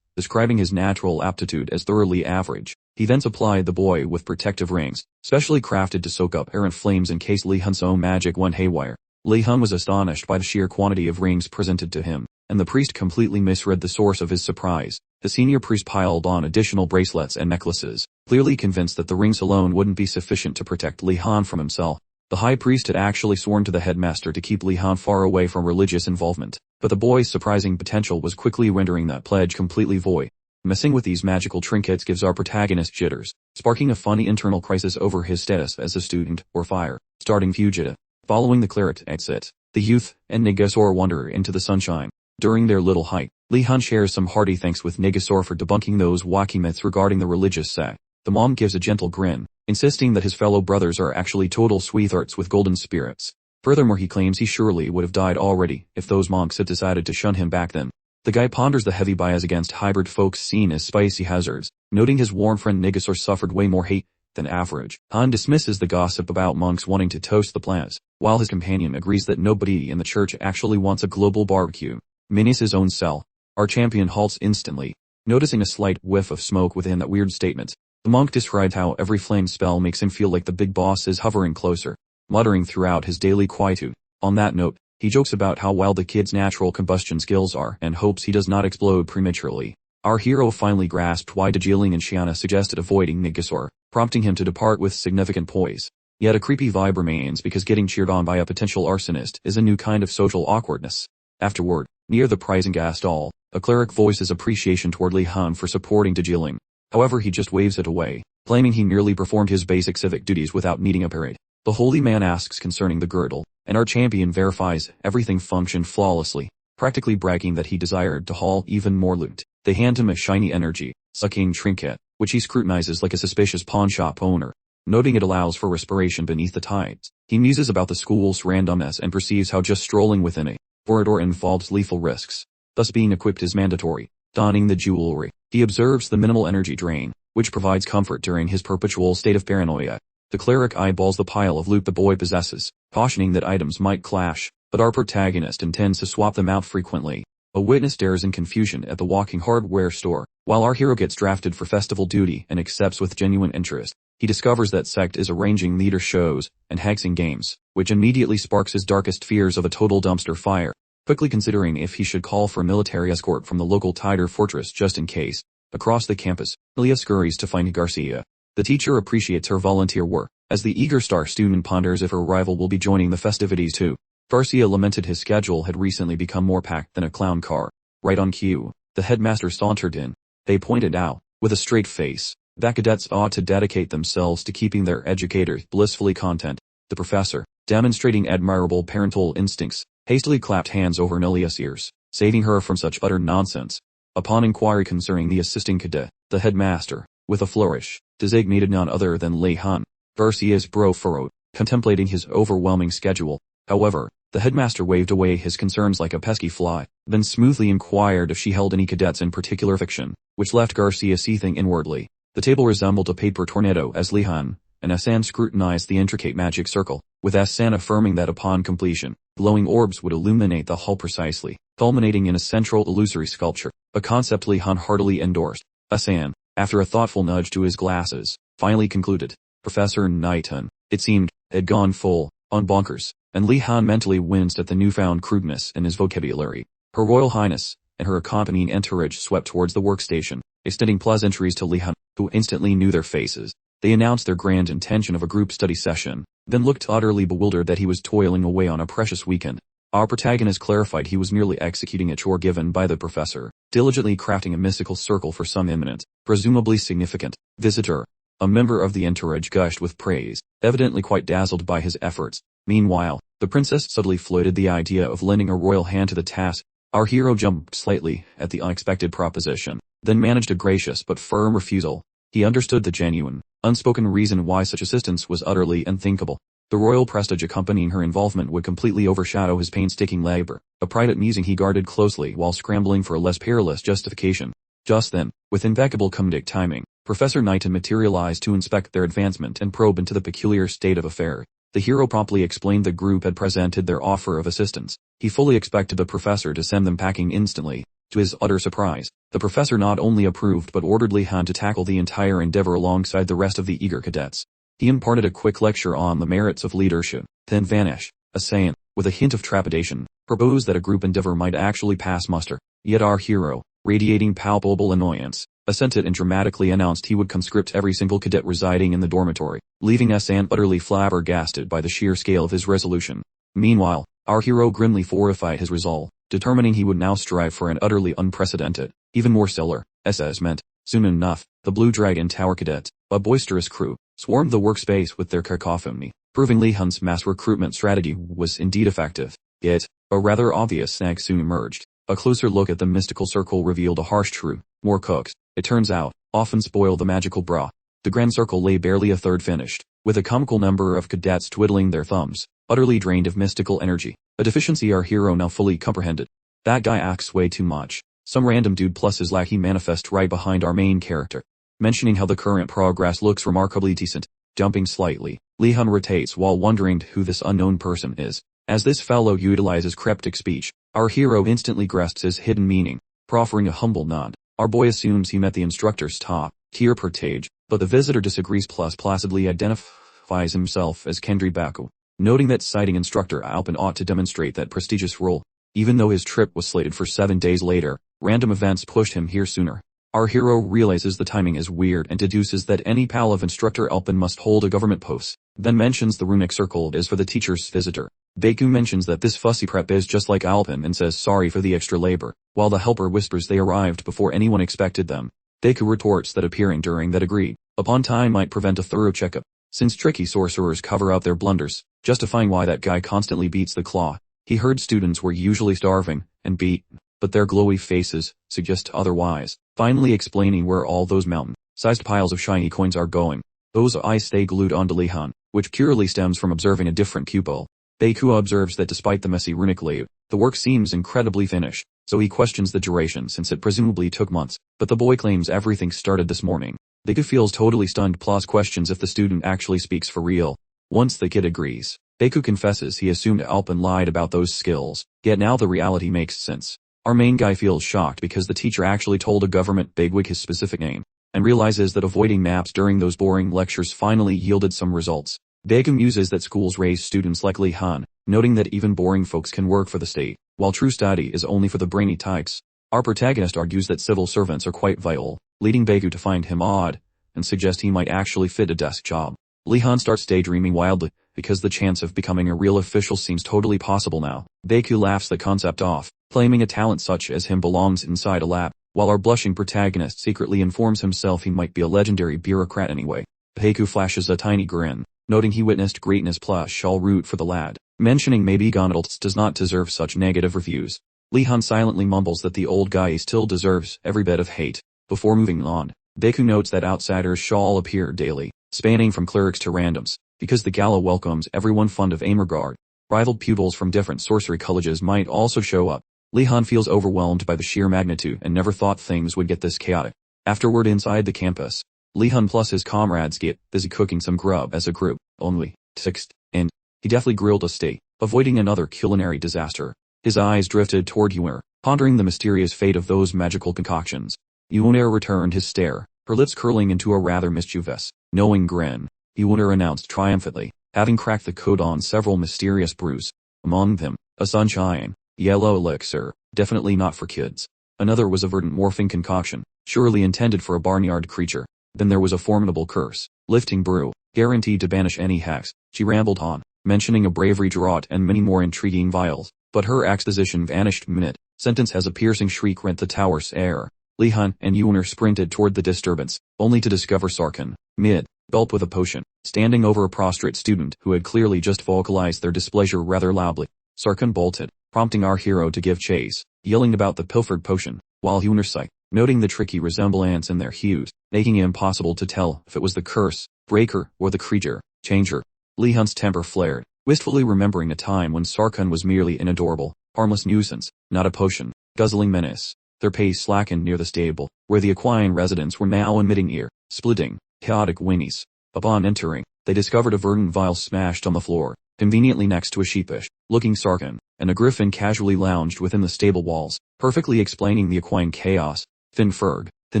describing his natural aptitude as thoroughly average. He then supplied the boy with protective rings, specially crafted to soak up errant flames in case Lihon's own magic went haywire. Lihon was astonished by the sheer quantity of rings presented to him, and the priest completely misread the source of his surprise. The senior priest piled on additional bracelets and necklaces, clearly convinced that the rings alone wouldn't be sufficient to protect Lihon from himself. The high priest had actually sworn to the headmaster to keep Lihon far away from religious involvement, but the boy's surprising potential was quickly rendering that pledge completely void. Messing with these magical trinkets gives our protagonist jitters, sparking a funny internal crisis over his status as a student or fire-starting fugitive. Following the cleric exit, the youth and Nigasor wander into the sunshine. During their little hike, Lihon shares some hearty thanks with Nigasor for debunking those wacky myths regarding the religious sect. The mom gives a gentle grin, insisting that his fellow brothers are actually total sweethearts with golden spirits. Furthermore, he claims he surely would have died already if those monks had decided to shun him back then. The guy ponders the heavy bias against hybrid folks seen as spicy hazards, noting his warm friend Nigasor suffered way more hate than average. Han dismisses the gossip about monks wanting to toast the plants, while his companion agrees that nobody in the church actually wants a global barbecue. Minis his own cell. Our champion halts instantly, noticing a slight whiff of smoke within that weird statement. The monk described how every flame spell makes him feel like the big boss is hovering closer, muttering throughout his daily quietude. On that note, he jokes about how wild the kid's natural combustion skills are and hopes he does not explode prematurely. Our hero finally grasped why Dajiling and Shiana suggested avoiding Nigasor, prompting him to depart with significant poise. Yet a creepy vibe remains because getting cheered on by a potential arsonist is a new kind of social awkwardness. Afterward, near the Prizengast stall, a cleric voices appreciation toward Lihon for supporting Dajiling. However, he just waves it away, claiming he merely performed his basic civic duties without needing a parade. The holy man asks concerning the girdle, and our champion verifies everything functioned flawlessly, practically bragging that he desired to haul even more loot. They hand him a shiny energy-sucking trinket, which he scrutinizes like a suspicious pawnshop owner, noting it allows for respiration beneath the tides. He muses about the school's randomness and perceives how just strolling within a corridor involves lethal risks. Thus being equipped is mandatory. Donning the jewelry, he observes the minimal energy drain, which provides comfort during his perpetual state of paranoia. The cleric eyeballs the pile of loot the boy possesses, cautioning that items might clash, but our protagonist intends to swap them out frequently. A witness stares in confusion at the walking hardware store, while our hero gets drafted for festival duty and accepts with genuine interest. He discovers that sect is arranging theater shows and hexing games, which immediately sparks his darkest fears of a total dumpster fire. Quickly considering if he should call for a military escort from the local Tider fortress just in case. Across the campus, Leah scurries to find Garcia. The teacher appreciates her volunteer work, as the eager star student ponders if her rival will be joining the festivities too. Garcia lamented his schedule had recently become more packed than a clown car. Right on cue, the headmaster sauntered in. They pointed out, with a straight face, that cadets ought to dedicate themselves to keeping their educators blissfully content. The professor, demonstrating admirable parental instincts, hastily clapped hands over Nelia's ears, saving her from such utter nonsense. Upon inquiry concerning the assisting cadet, the headmaster, with a flourish, designated none other than Lihon. Garcia's brow furrowed, contemplating his overwhelming schedule. However, the headmaster waved away his concerns like a pesky fly, then smoothly inquired if she held any cadets in particular fiction, which left Garcia seething inwardly. The table resembled a paper tornado as Lihon and Asan scrutinized the intricate magic circle, with Asan affirming that upon completion, glowing orbs would illuminate the hull precisely, culminating in a central illusory sculpture, a concept Lihon heartily endorsed. Asan, after a thoughtful nudge to his glasses, finally concluded. Professor Knighton, it seemed, had gone full on bonkers, and Lihon mentally winced at the newfound crudeness in his vocabulary. Her Royal Highness and her accompanying entourage swept towards the workstation, extending pleasantries to Lihon, who instantly knew their faces. They announced their grand intention of a group study session, then looked utterly bewildered that he was toiling away on a precious weekend. Our protagonist clarified he was merely executing a chore given by the professor, diligently crafting a mystical circle for some imminent, presumably significant, visitor. A member of the entourage gushed with praise, evidently quite dazzled by his efforts. Meanwhile, the princess subtly floated the idea of lending a royal hand to the task. Our hero jumped slightly at the unexpected proposition, then managed a gracious but firm refusal. He understood the genuine, unspoken reason why such assistance was utterly unthinkable. The royal prestige accompanying her involvement would completely overshadow his painstaking labor, a private musing he guarded closely while scrambling for a less perilous justification. Just then, with impeccable comedic timing, Professor Knighton materialized to inspect their advancement and probe into the peculiar state of affairs. The hero promptly explained the group had presented their offer of assistance. He fully expected the professor to send them packing instantly. To his utter surprise, the professor not only approved but ordered Lihon to tackle the entire endeavor alongside the rest of the eager cadets. He imparted a quick lecture on the merits of leadership, then vanished. Asan, with a hint of trepidation, proposed that a group endeavor might actually pass muster. Yet our hero, radiating palpable annoyance, assented and dramatically announced he would conscript every single cadet residing in the dormitory, leaving Asan utterly flabbergasted by the sheer scale of his resolution. Meanwhile, our hero grimly fortified his resolve, determining he would now strive for an utterly unprecedented, even more stellar, SS meant. Soon enough, the Blue Dragon Tower cadets, a boisterous crew, swarmed the workspace with their cacophony, proving Lihon's mass recruitment strategy was indeed effective. Yet, a rather obvious snag soon emerged. A closer look at the mystical circle revealed a harsh truth. More cooks, it turns out, often spoil the magical broth. The grand circle lay barely a third finished, with a comical number of cadets twiddling their thumbs, utterly drained of mystical energy, a deficiency our hero now fully comprehended. That guy acts way too much. Some random dude plus his lackey manifest right behind our main character, mentioning how the current progress looks remarkably decent. Jumping slightly, Lihon rotates while wondering who this unknown person is. As this fellow utilizes cryptic speech, our hero instantly grasps his hidden meaning, proffering a humble nod. Our boy assumes he met the instructor's top tier per page, but the visitor disagrees plus placidly identifies himself as Kendry Baku, noting that citing instructor Alpin ought to demonstrate that prestigious role. Even though his trip was slated for 7 days later, random events pushed him here sooner. Our hero realizes the timing is weird and deduces that any pal of instructor Alpin must hold a government post, then mentions the runic circle is for the teacher's visitor. Baku mentions that this fussy prep is just like Alpin and says sorry for the extra labor, while the helper whispers they arrived before anyone expected them. Baku retorts that appearing during that agreed upon time might prevent a thorough checkup, since tricky sorcerers cover up their blunders, justifying why that guy constantly beats the claw. He heard students were usually starving and beaten, but their glowy faces suggest otherwise, finally explaining where all those mountain-sized piles of shiny coins are going. Those eyes stay glued onto Lihon, which purely stems from observing a different pupil. Baku observes that despite the messy runic layout, the work seems incredibly finished, so he questions the duration since it presumably took months, but the boy claims everything started this morning. Baku feels totally stunned plus questions if the student actually speaks for real. Once the kid agrees, Baku confesses he assumed Alpin lied about those skills, yet now the reality makes sense. Our main guy feels shocked because the teacher actually told a government bigwig his specific name, and realizes that avoiding naps during those boring lectures finally yielded some results. Baku muses that schools raise students like Lihon, noting that even boring folks can work for the state, while true study is only for the brainy types. Our protagonist argues that civil servants are quite vital, leading Baku to find him odd, and suggest he might actually fit a desk job. Lihon starts daydreaming wildly, because the chance of becoming a real official seems totally possible now. Baku laughs the concept off, claiming a talent such as him belongs inside a lab, while our blushing protagonist secretly informs himself he might be a legendary bureaucrat anyway. Baku flashes a tiny grin, noting he witnessed greatness plus shall root for the lad, mentioning maybe Gonadals does not deserve such negative reviews. Lihon silently mumbles that the old guy still deserves every bit of hate. Before moving on, Baku notes that outsiders shall appear daily, spanning from clerics to randoms, because the gala welcomes everyone fond of Amrgard. Rivaled pupils from different sorcery colleges might also show up. Lihon feels overwhelmed by the sheer magnitude and never thought things would get this chaotic. Afterward inside the campus, Lihon plus his comrades get busy cooking some grub as a group, only text, and he deftly grilled a steak, avoiding another culinary disaster. His eyes drifted toward Yuner, pondering the mysterious fate of those magical concoctions. Yuner returned his stare, her lips curling into a rather mischievous, knowing grin. Yuner announced triumphantly, having cracked the code on several mysterious brews. Among them, a sunshine, yellow elixir, definitely not for kids. Another was a verdant morphing concoction, surely intended for a barnyard creature. Then there was a formidable curse, lifting brew, guaranteed to banish any hex. She rambled on, mentioning a bravery draught and many more intriguing vials, but her exposition vanished mid-sentence as a piercing shriek rent the tower's air. Lihon and Yuner sprinted toward the disturbance, only to discover Sarkhan, mid-gulp with a potion, standing over a prostrate student who had clearly just vocalized their displeasure rather loudly. Sarkhan bolted, prompting our hero to give chase, yelling about the pilfered potion, while Yuner sighed, noting the tricky resemblance in their hues, making it impossible to tell if it was the curse breaker or the creature changer. Lihon's temper flared, wistfully remembering a time when Sarkhan was merely an adorable, harmless nuisance, not a potion, guzzling menace. Their pace slackened near the stable, where the equine residents were now emitting ear-splitting, chaotic whinnies. Upon entering, they discovered a verdant vial smashed on the floor, conveniently next to a sheepish-looking Sarkhan, and a griffin casually lounged within the stable walls, perfectly explaining the equine chaos. Finferg, the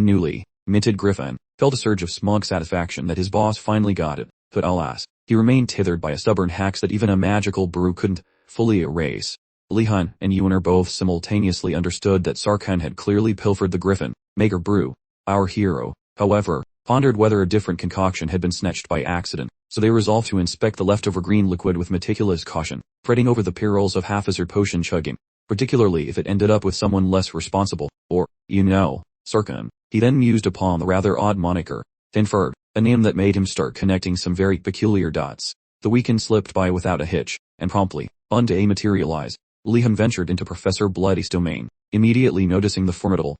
newly minted griffin, felt a surge of smug satisfaction that his boss finally got it, but alas, he remained tethered by a stubborn hex that even a magical brew couldn't fully erase. Lihon and Yuner both simultaneously understood that Sarkhan had clearly pilfered the griffin, maker brew. Our hero, however, pondered whether a different concoction had been snatched by accident, so they resolved to inspect the leftover green liquid with meticulous caution, fretting over the perils of haphazard potion chugging, particularly if it ended up with someone less responsible, or, Sirkun. He then mused upon the rather odd moniker, Finford, a name that made him start connecting some very peculiar dots. The weekend slipped by without a hitch, and promptly, Monday materialized. Lihon ventured into Professor Bloody's domain, immediately noticing the formidable,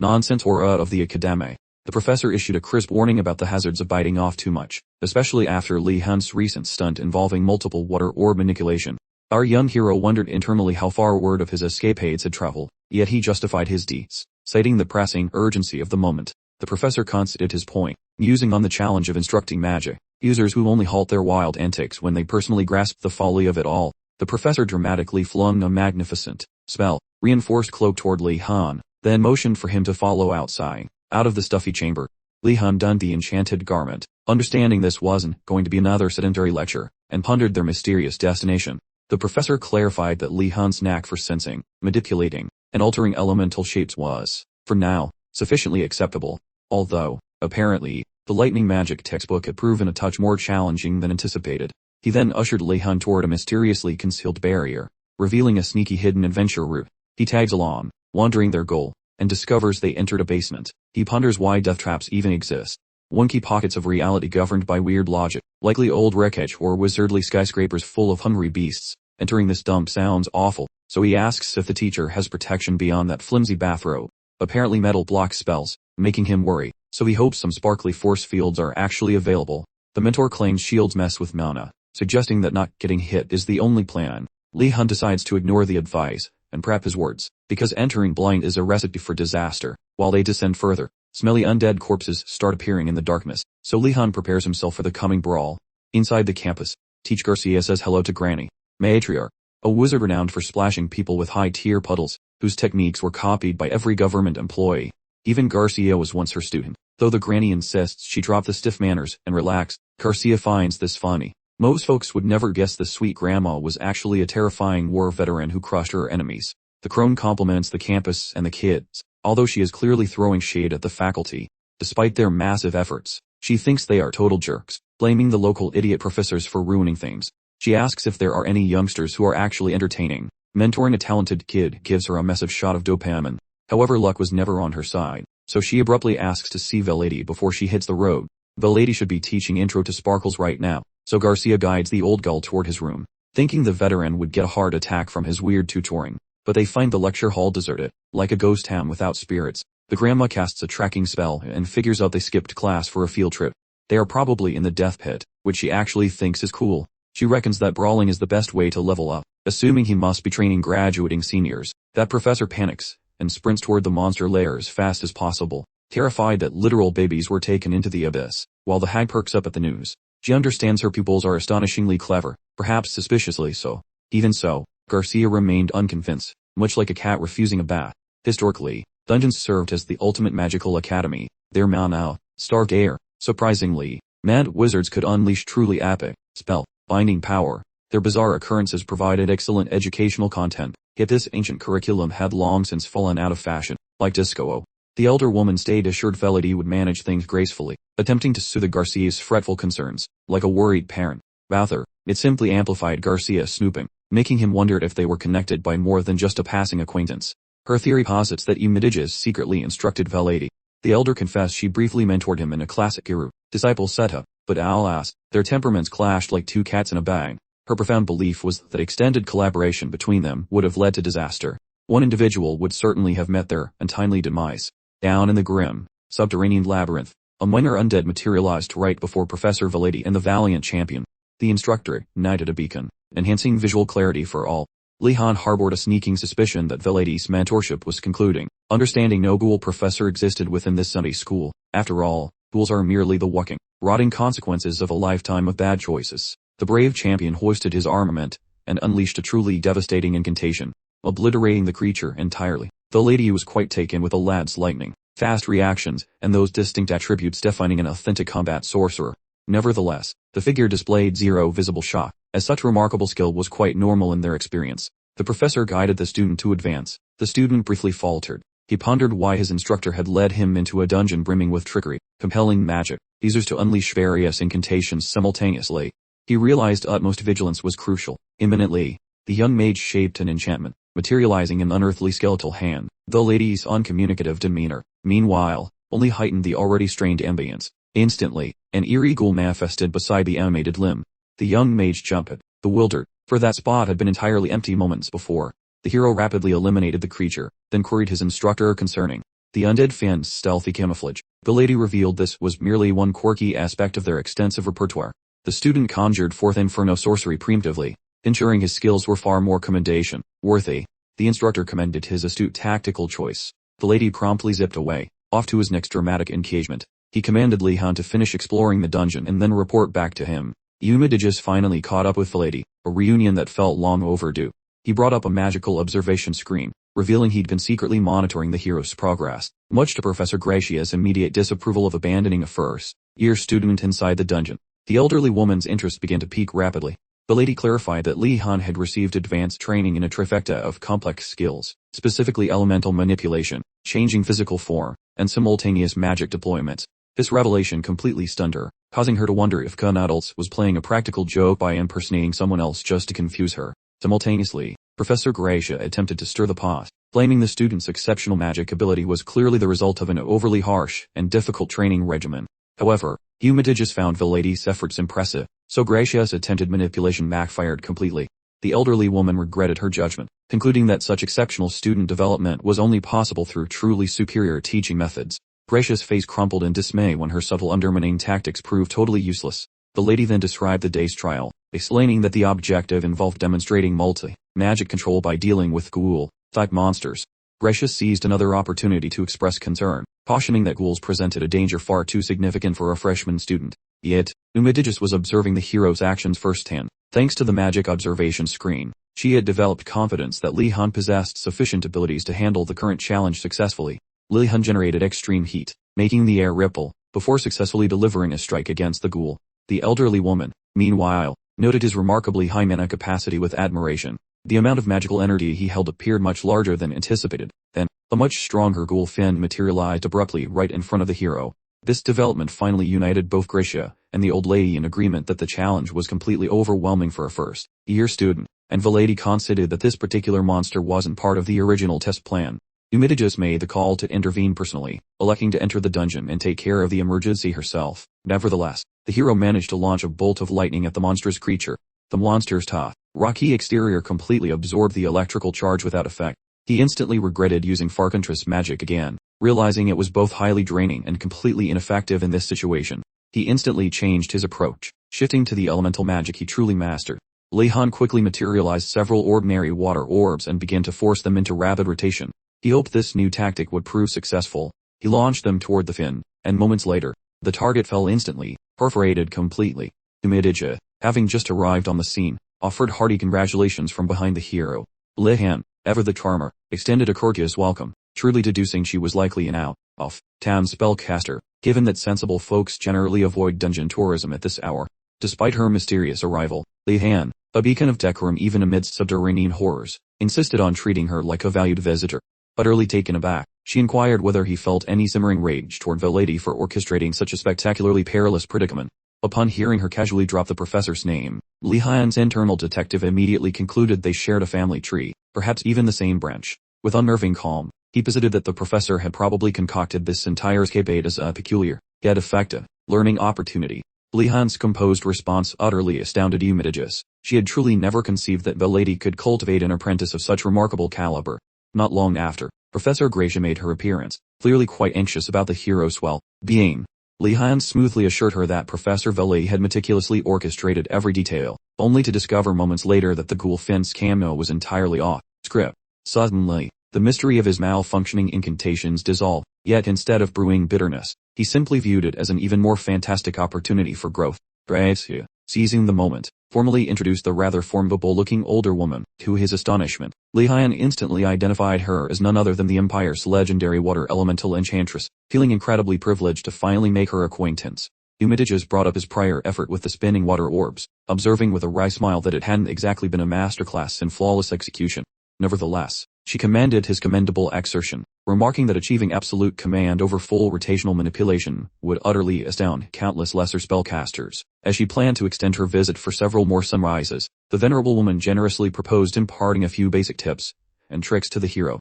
nonsense aura of the academe. The professor issued a crisp warning about the hazards of biting off too much, especially after Lihon's recent stunt involving multiple water orb manipulation. Our young hero wondered internally how far word of his escapades had traveled, yet he justified his deeds, citing the pressing urgency of the moment. The professor constated his point, musing on the challenge of instructing magic users who only halt their wild antics when they personally grasp the folly of it all. The professor dramatically flung a magnificent, spell-reinforced cloak toward Lihon, then motioned for him to follow outside, out of the stuffy chamber. Lihon donned the enchanted garment, understanding this wasn't going to be another sedentary lecture, and pondered their mysterious destination. The professor clarified that Lihon's knack for sensing, manipulating, and altering elemental shapes was, for now, sufficiently acceptable, although, apparently, the lightning magic textbook had proven a touch more challenging than anticipated. He then ushered Lihon toward a mysteriously concealed barrier, revealing a sneaky hidden adventure route. He tags along, wandering their goal, and discovers they entered a basement. He ponders why death traps even exist. Wonky pockets of reality governed by weird logic, likely old wreckage or wizardly skyscrapers full of hungry beasts. Entering this dump sounds awful, so he asks if the teacher has protection beyond that flimsy bathrobe. Apparently metal blocks spells, making him worry, so he hopes some sparkly force fields are actually available. The mentor claims shields mess with mana, suggesting that not getting hit is the only plan. Lihon decides to ignore the advice, and prep his words, because entering blind is a recipe for disaster. While they descend further, smelly undead corpses start appearing in the darkness, so Lihon prepares himself for the coming brawl. Inside the campus, Teach Garcia says hello to Granny, Matriarch, a wizard renowned for splashing people with high-tier puddles, whose techniques were copied by every government employee. Even Garcia was once her student. Though the granny insists she drop the stiff manners and relax, Garcia finds this funny. Most folks would never guess the sweet grandma was actually a terrifying war veteran who crushed her enemies. The crone compliments the campus and the kids, although she is clearly throwing shade at the faculty. Despite their massive efforts, she thinks they are total jerks, blaming the local idiot professors for ruining things. She asks if there are any youngsters who are actually entertaining. Mentoring a talented kid gives her a massive shot of dopamine. However, luck was never on her side, so she abruptly asks to see Velady before she hits the road. Velady should be teaching intro to sparkles right now, so Garcia guides the old gull toward his room, thinking the veteran would get a heart attack from his weird tutoring. But they find the lecture hall deserted, like a ghost town without spirits. The grandma casts a tracking spell and figures out they skipped class for a field trip. They are probably in the death pit, which she actually thinks is cool. She reckons that brawling is the best way to level up, assuming he must be training graduating seniors. That professor panics and sprints toward the monster lair as fast as possible, terrified that literal babies were taken into the abyss. While the hag perks up at the news, she understands her pupils are astonishingly clever, perhaps suspiciously so. Even so, Garcia remained unconvinced, much like a cat refusing a bath. Historically, dungeons served as the ultimate magical academy. Their mana starved air. Surprisingly, mad wizards could unleash truly epic, spell-binding power. Their bizarre occurrences provided excellent educational content, yet this ancient curriculum had long since fallen out of fashion. Like disco, the elder woman stayed assured Velady would manage things gracefully, attempting to soothe Garcia's fretful concerns, like a worried parent. Rather, it simply amplified Garcia's snooping, making him wonder if they were connected by more than just a passing acquaintance. Her theory posits that Eumidiges secretly instructed Velady. The elder confessed she briefly mentored him in a classic guru-disciple setup, but alas, their temperaments clashed like two cats in a bag. Her profound belief was that extended collaboration between them would have led to disaster. One individual would certainly have met their untimely demise. Down in the grim, subterranean labyrinth, a minor undead materialized right before Professor Velady and the valiant champion. The instructor ignited a beacon, enhancing visual clarity for all. Lihon harbored a sneaking suspicion that Velady's mentorship was concluding, understanding no ghoul professor existed within this Sunday school. After all, ghouls are merely the walking, rotting consequences of a lifetime of bad choices. The brave champion hoisted his armament, and unleashed a truly devastating incantation, obliterating the creature entirely. The lady was quite taken with the lad's lightning, fast reactions, and those distinct attributes defining an authentic combat sorcerer. Nevertheless, the figure displayed zero visible shock, as such remarkable skill was quite normal in their experience. The professor guided the student to advance. The student briefly faltered. He pondered why his instructor had led him into a dungeon brimming with trickery, compelling magic, users to unleash various incantations simultaneously. He realized utmost vigilance was crucial. Imminently, the young mage shaped an enchantment, materializing an unearthly skeletal hand. The lady's uncommunicative demeanor, meanwhile, only heightened the already strained ambience. Instantly, an eerie ghoul manifested beside the animated limb. The young mage jumped, bewildered, for that spot had been entirely empty moments before. The hero rapidly eliminated the creature, then queried his instructor concerning the undead fiend's stealthy camouflage. The lady revealed this was merely one quirky aspect of their extensive repertoire. The student conjured forth inferno sorcery preemptively, ensuring his skills were far more commendation worthy. The instructor commended his astute tactical choice. The lady promptly zipped away, off to his next dramatic engagement. He commanded Lihon to finish exploring the dungeon and then report back to him. Eumidigus finally caught up with the lady, a reunion that felt long overdue. He brought up a magical observation screen, revealing he'd been secretly monitoring the hero's progress, much to Professor Gratia's immediate disapproval of abandoning a first-year student inside the dungeon. The elderly woman's interest began to peak rapidly. The lady clarified that Lihon had received advanced training in a trifecta of complex skills, specifically elemental manipulation, changing physical form, and simultaneous magic deployments. This revelation completely stunned her, causing her to wonder if Knuddles was playing a practical joke by impersonating someone else just to confuse her. Simultaneously, Professor Gratia attempted to stir the pot, claiming the student's exceptional magic ability was clearly the result of an overly harsh and difficult training regimen. However, Eumidigus found the lady's efforts impressive, so Gratia's attempted manipulation backfired completely. The elderly woman regretted her judgment, concluding that such exceptional student development was only possible through truly superior teaching methods. Gratia's face crumpled in dismay when her subtle undermining tactics proved totally useless. The lady then described the day's trial, explaining that the objective involved demonstrating multi-magic control by dealing with ghoul-type monsters. Gratia seized another opportunity to express concern, cautioning that ghouls presented a danger far too significant for a freshman student. Yet, Eumidigus was observing the hero's actions firsthand. Thanks to the magic observation screen, she had developed confidence that Lihon possessed sufficient abilities to handle the current challenge successfully. Lihon generated extreme heat, making the air ripple, before successfully delivering a strike against the ghoul. The elderly woman, meanwhile, noted his remarkably high mana capacity with admiration. The amount of magical energy he held appeared much larger than anticipated. Then, a much stronger ghoul fiend materialized abruptly right in front of the hero. This development finally united both Gratia and the old lady in agreement that the challenge was completely overwhelming for a first-year student, and the lady conceded that this particular monster wasn't part of the original test plan. Eumidigus made the call to intervene personally, electing to enter the dungeon and take care of the emergency herself. Nevertheless, the hero managed to launch a bolt of lightning at the monstrous creature. The monster's tough, rocky exterior completely absorbed the electrical charge without effect. He instantly regretted using Farcantress magic again, realizing it was both highly draining and completely ineffective in this situation. He instantly changed his approach, shifting to the elemental magic he truly mastered. Lihon quickly materialized several ordinary water orbs and began to force them into rapid rotation. He hoped this new tactic would prove successful. He launched them toward the fin, and moments later, the target fell instantly, perforated completely. Eumidigus, having just arrived on the scene, offered hearty congratulations from behind the hero. Lihon, ever the charmer, extended a courteous welcome, truly deducing she was likely an out-of-town spellcaster, given that sensible folks generally avoid dungeon tourism at this hour. Despite her mysterious arrival, Lihon, a beacon of decorum even amidst subterranean horrors, insisted on treating her like a valued visitor. Utterly taken aback, she inquired whether he felt any simmering rage toward the lady for orchestrating such a spectacularly perilous predicament. Upon hearing her casually drop the professor's name, Lihon's internal detective immediately concluded they shared a family tree, perhaps even the same branch. With unnerving calm, he posited that the professor had probably concocted this entire escapade as a peculiar, yet effective, learning opportunity. Lihon's composed response utterly astounded Eumidigus. She had truly never conceived that the lady could cultivate an apprentice of such remarkable caliber. Not long after, Professor Gratia made her appearance, clearly quite anxious about the hero's well-being. Lihon smoothly assured her that Professor Veli had meticulously orchestrated every detail, only to discover moments later that the ghoul fiend's camo was entirely off script. Suddenly, the mystery of his malfunctioning incantations dissolved, yet instead of brewing bitterness, he simply viewed it as an even more fantastic opportunity for growth. Gratia, seizing the moment, formally introduced the rather formidable-looking older woman. To his astonishment, Lihon instantly identified her as none other than the Empire's legendary water elemental enchantress, feeling incredibly privileged to finally make her acquaintance. Eumidigus brought up his prior effort with the spinning water orbs, observing with a wry smile that it hadn't exactly been a masterclass in flawless execution. Nevertheless, she commended his commendable exertion, remarking that achieving absolute command over full rotational manipulation would utterly astound countless lesser spellcasters. As she planned to extend her visit for several more sunrises, the venerable woman generously proposed imparting a few basic tips. and tricks to the hero.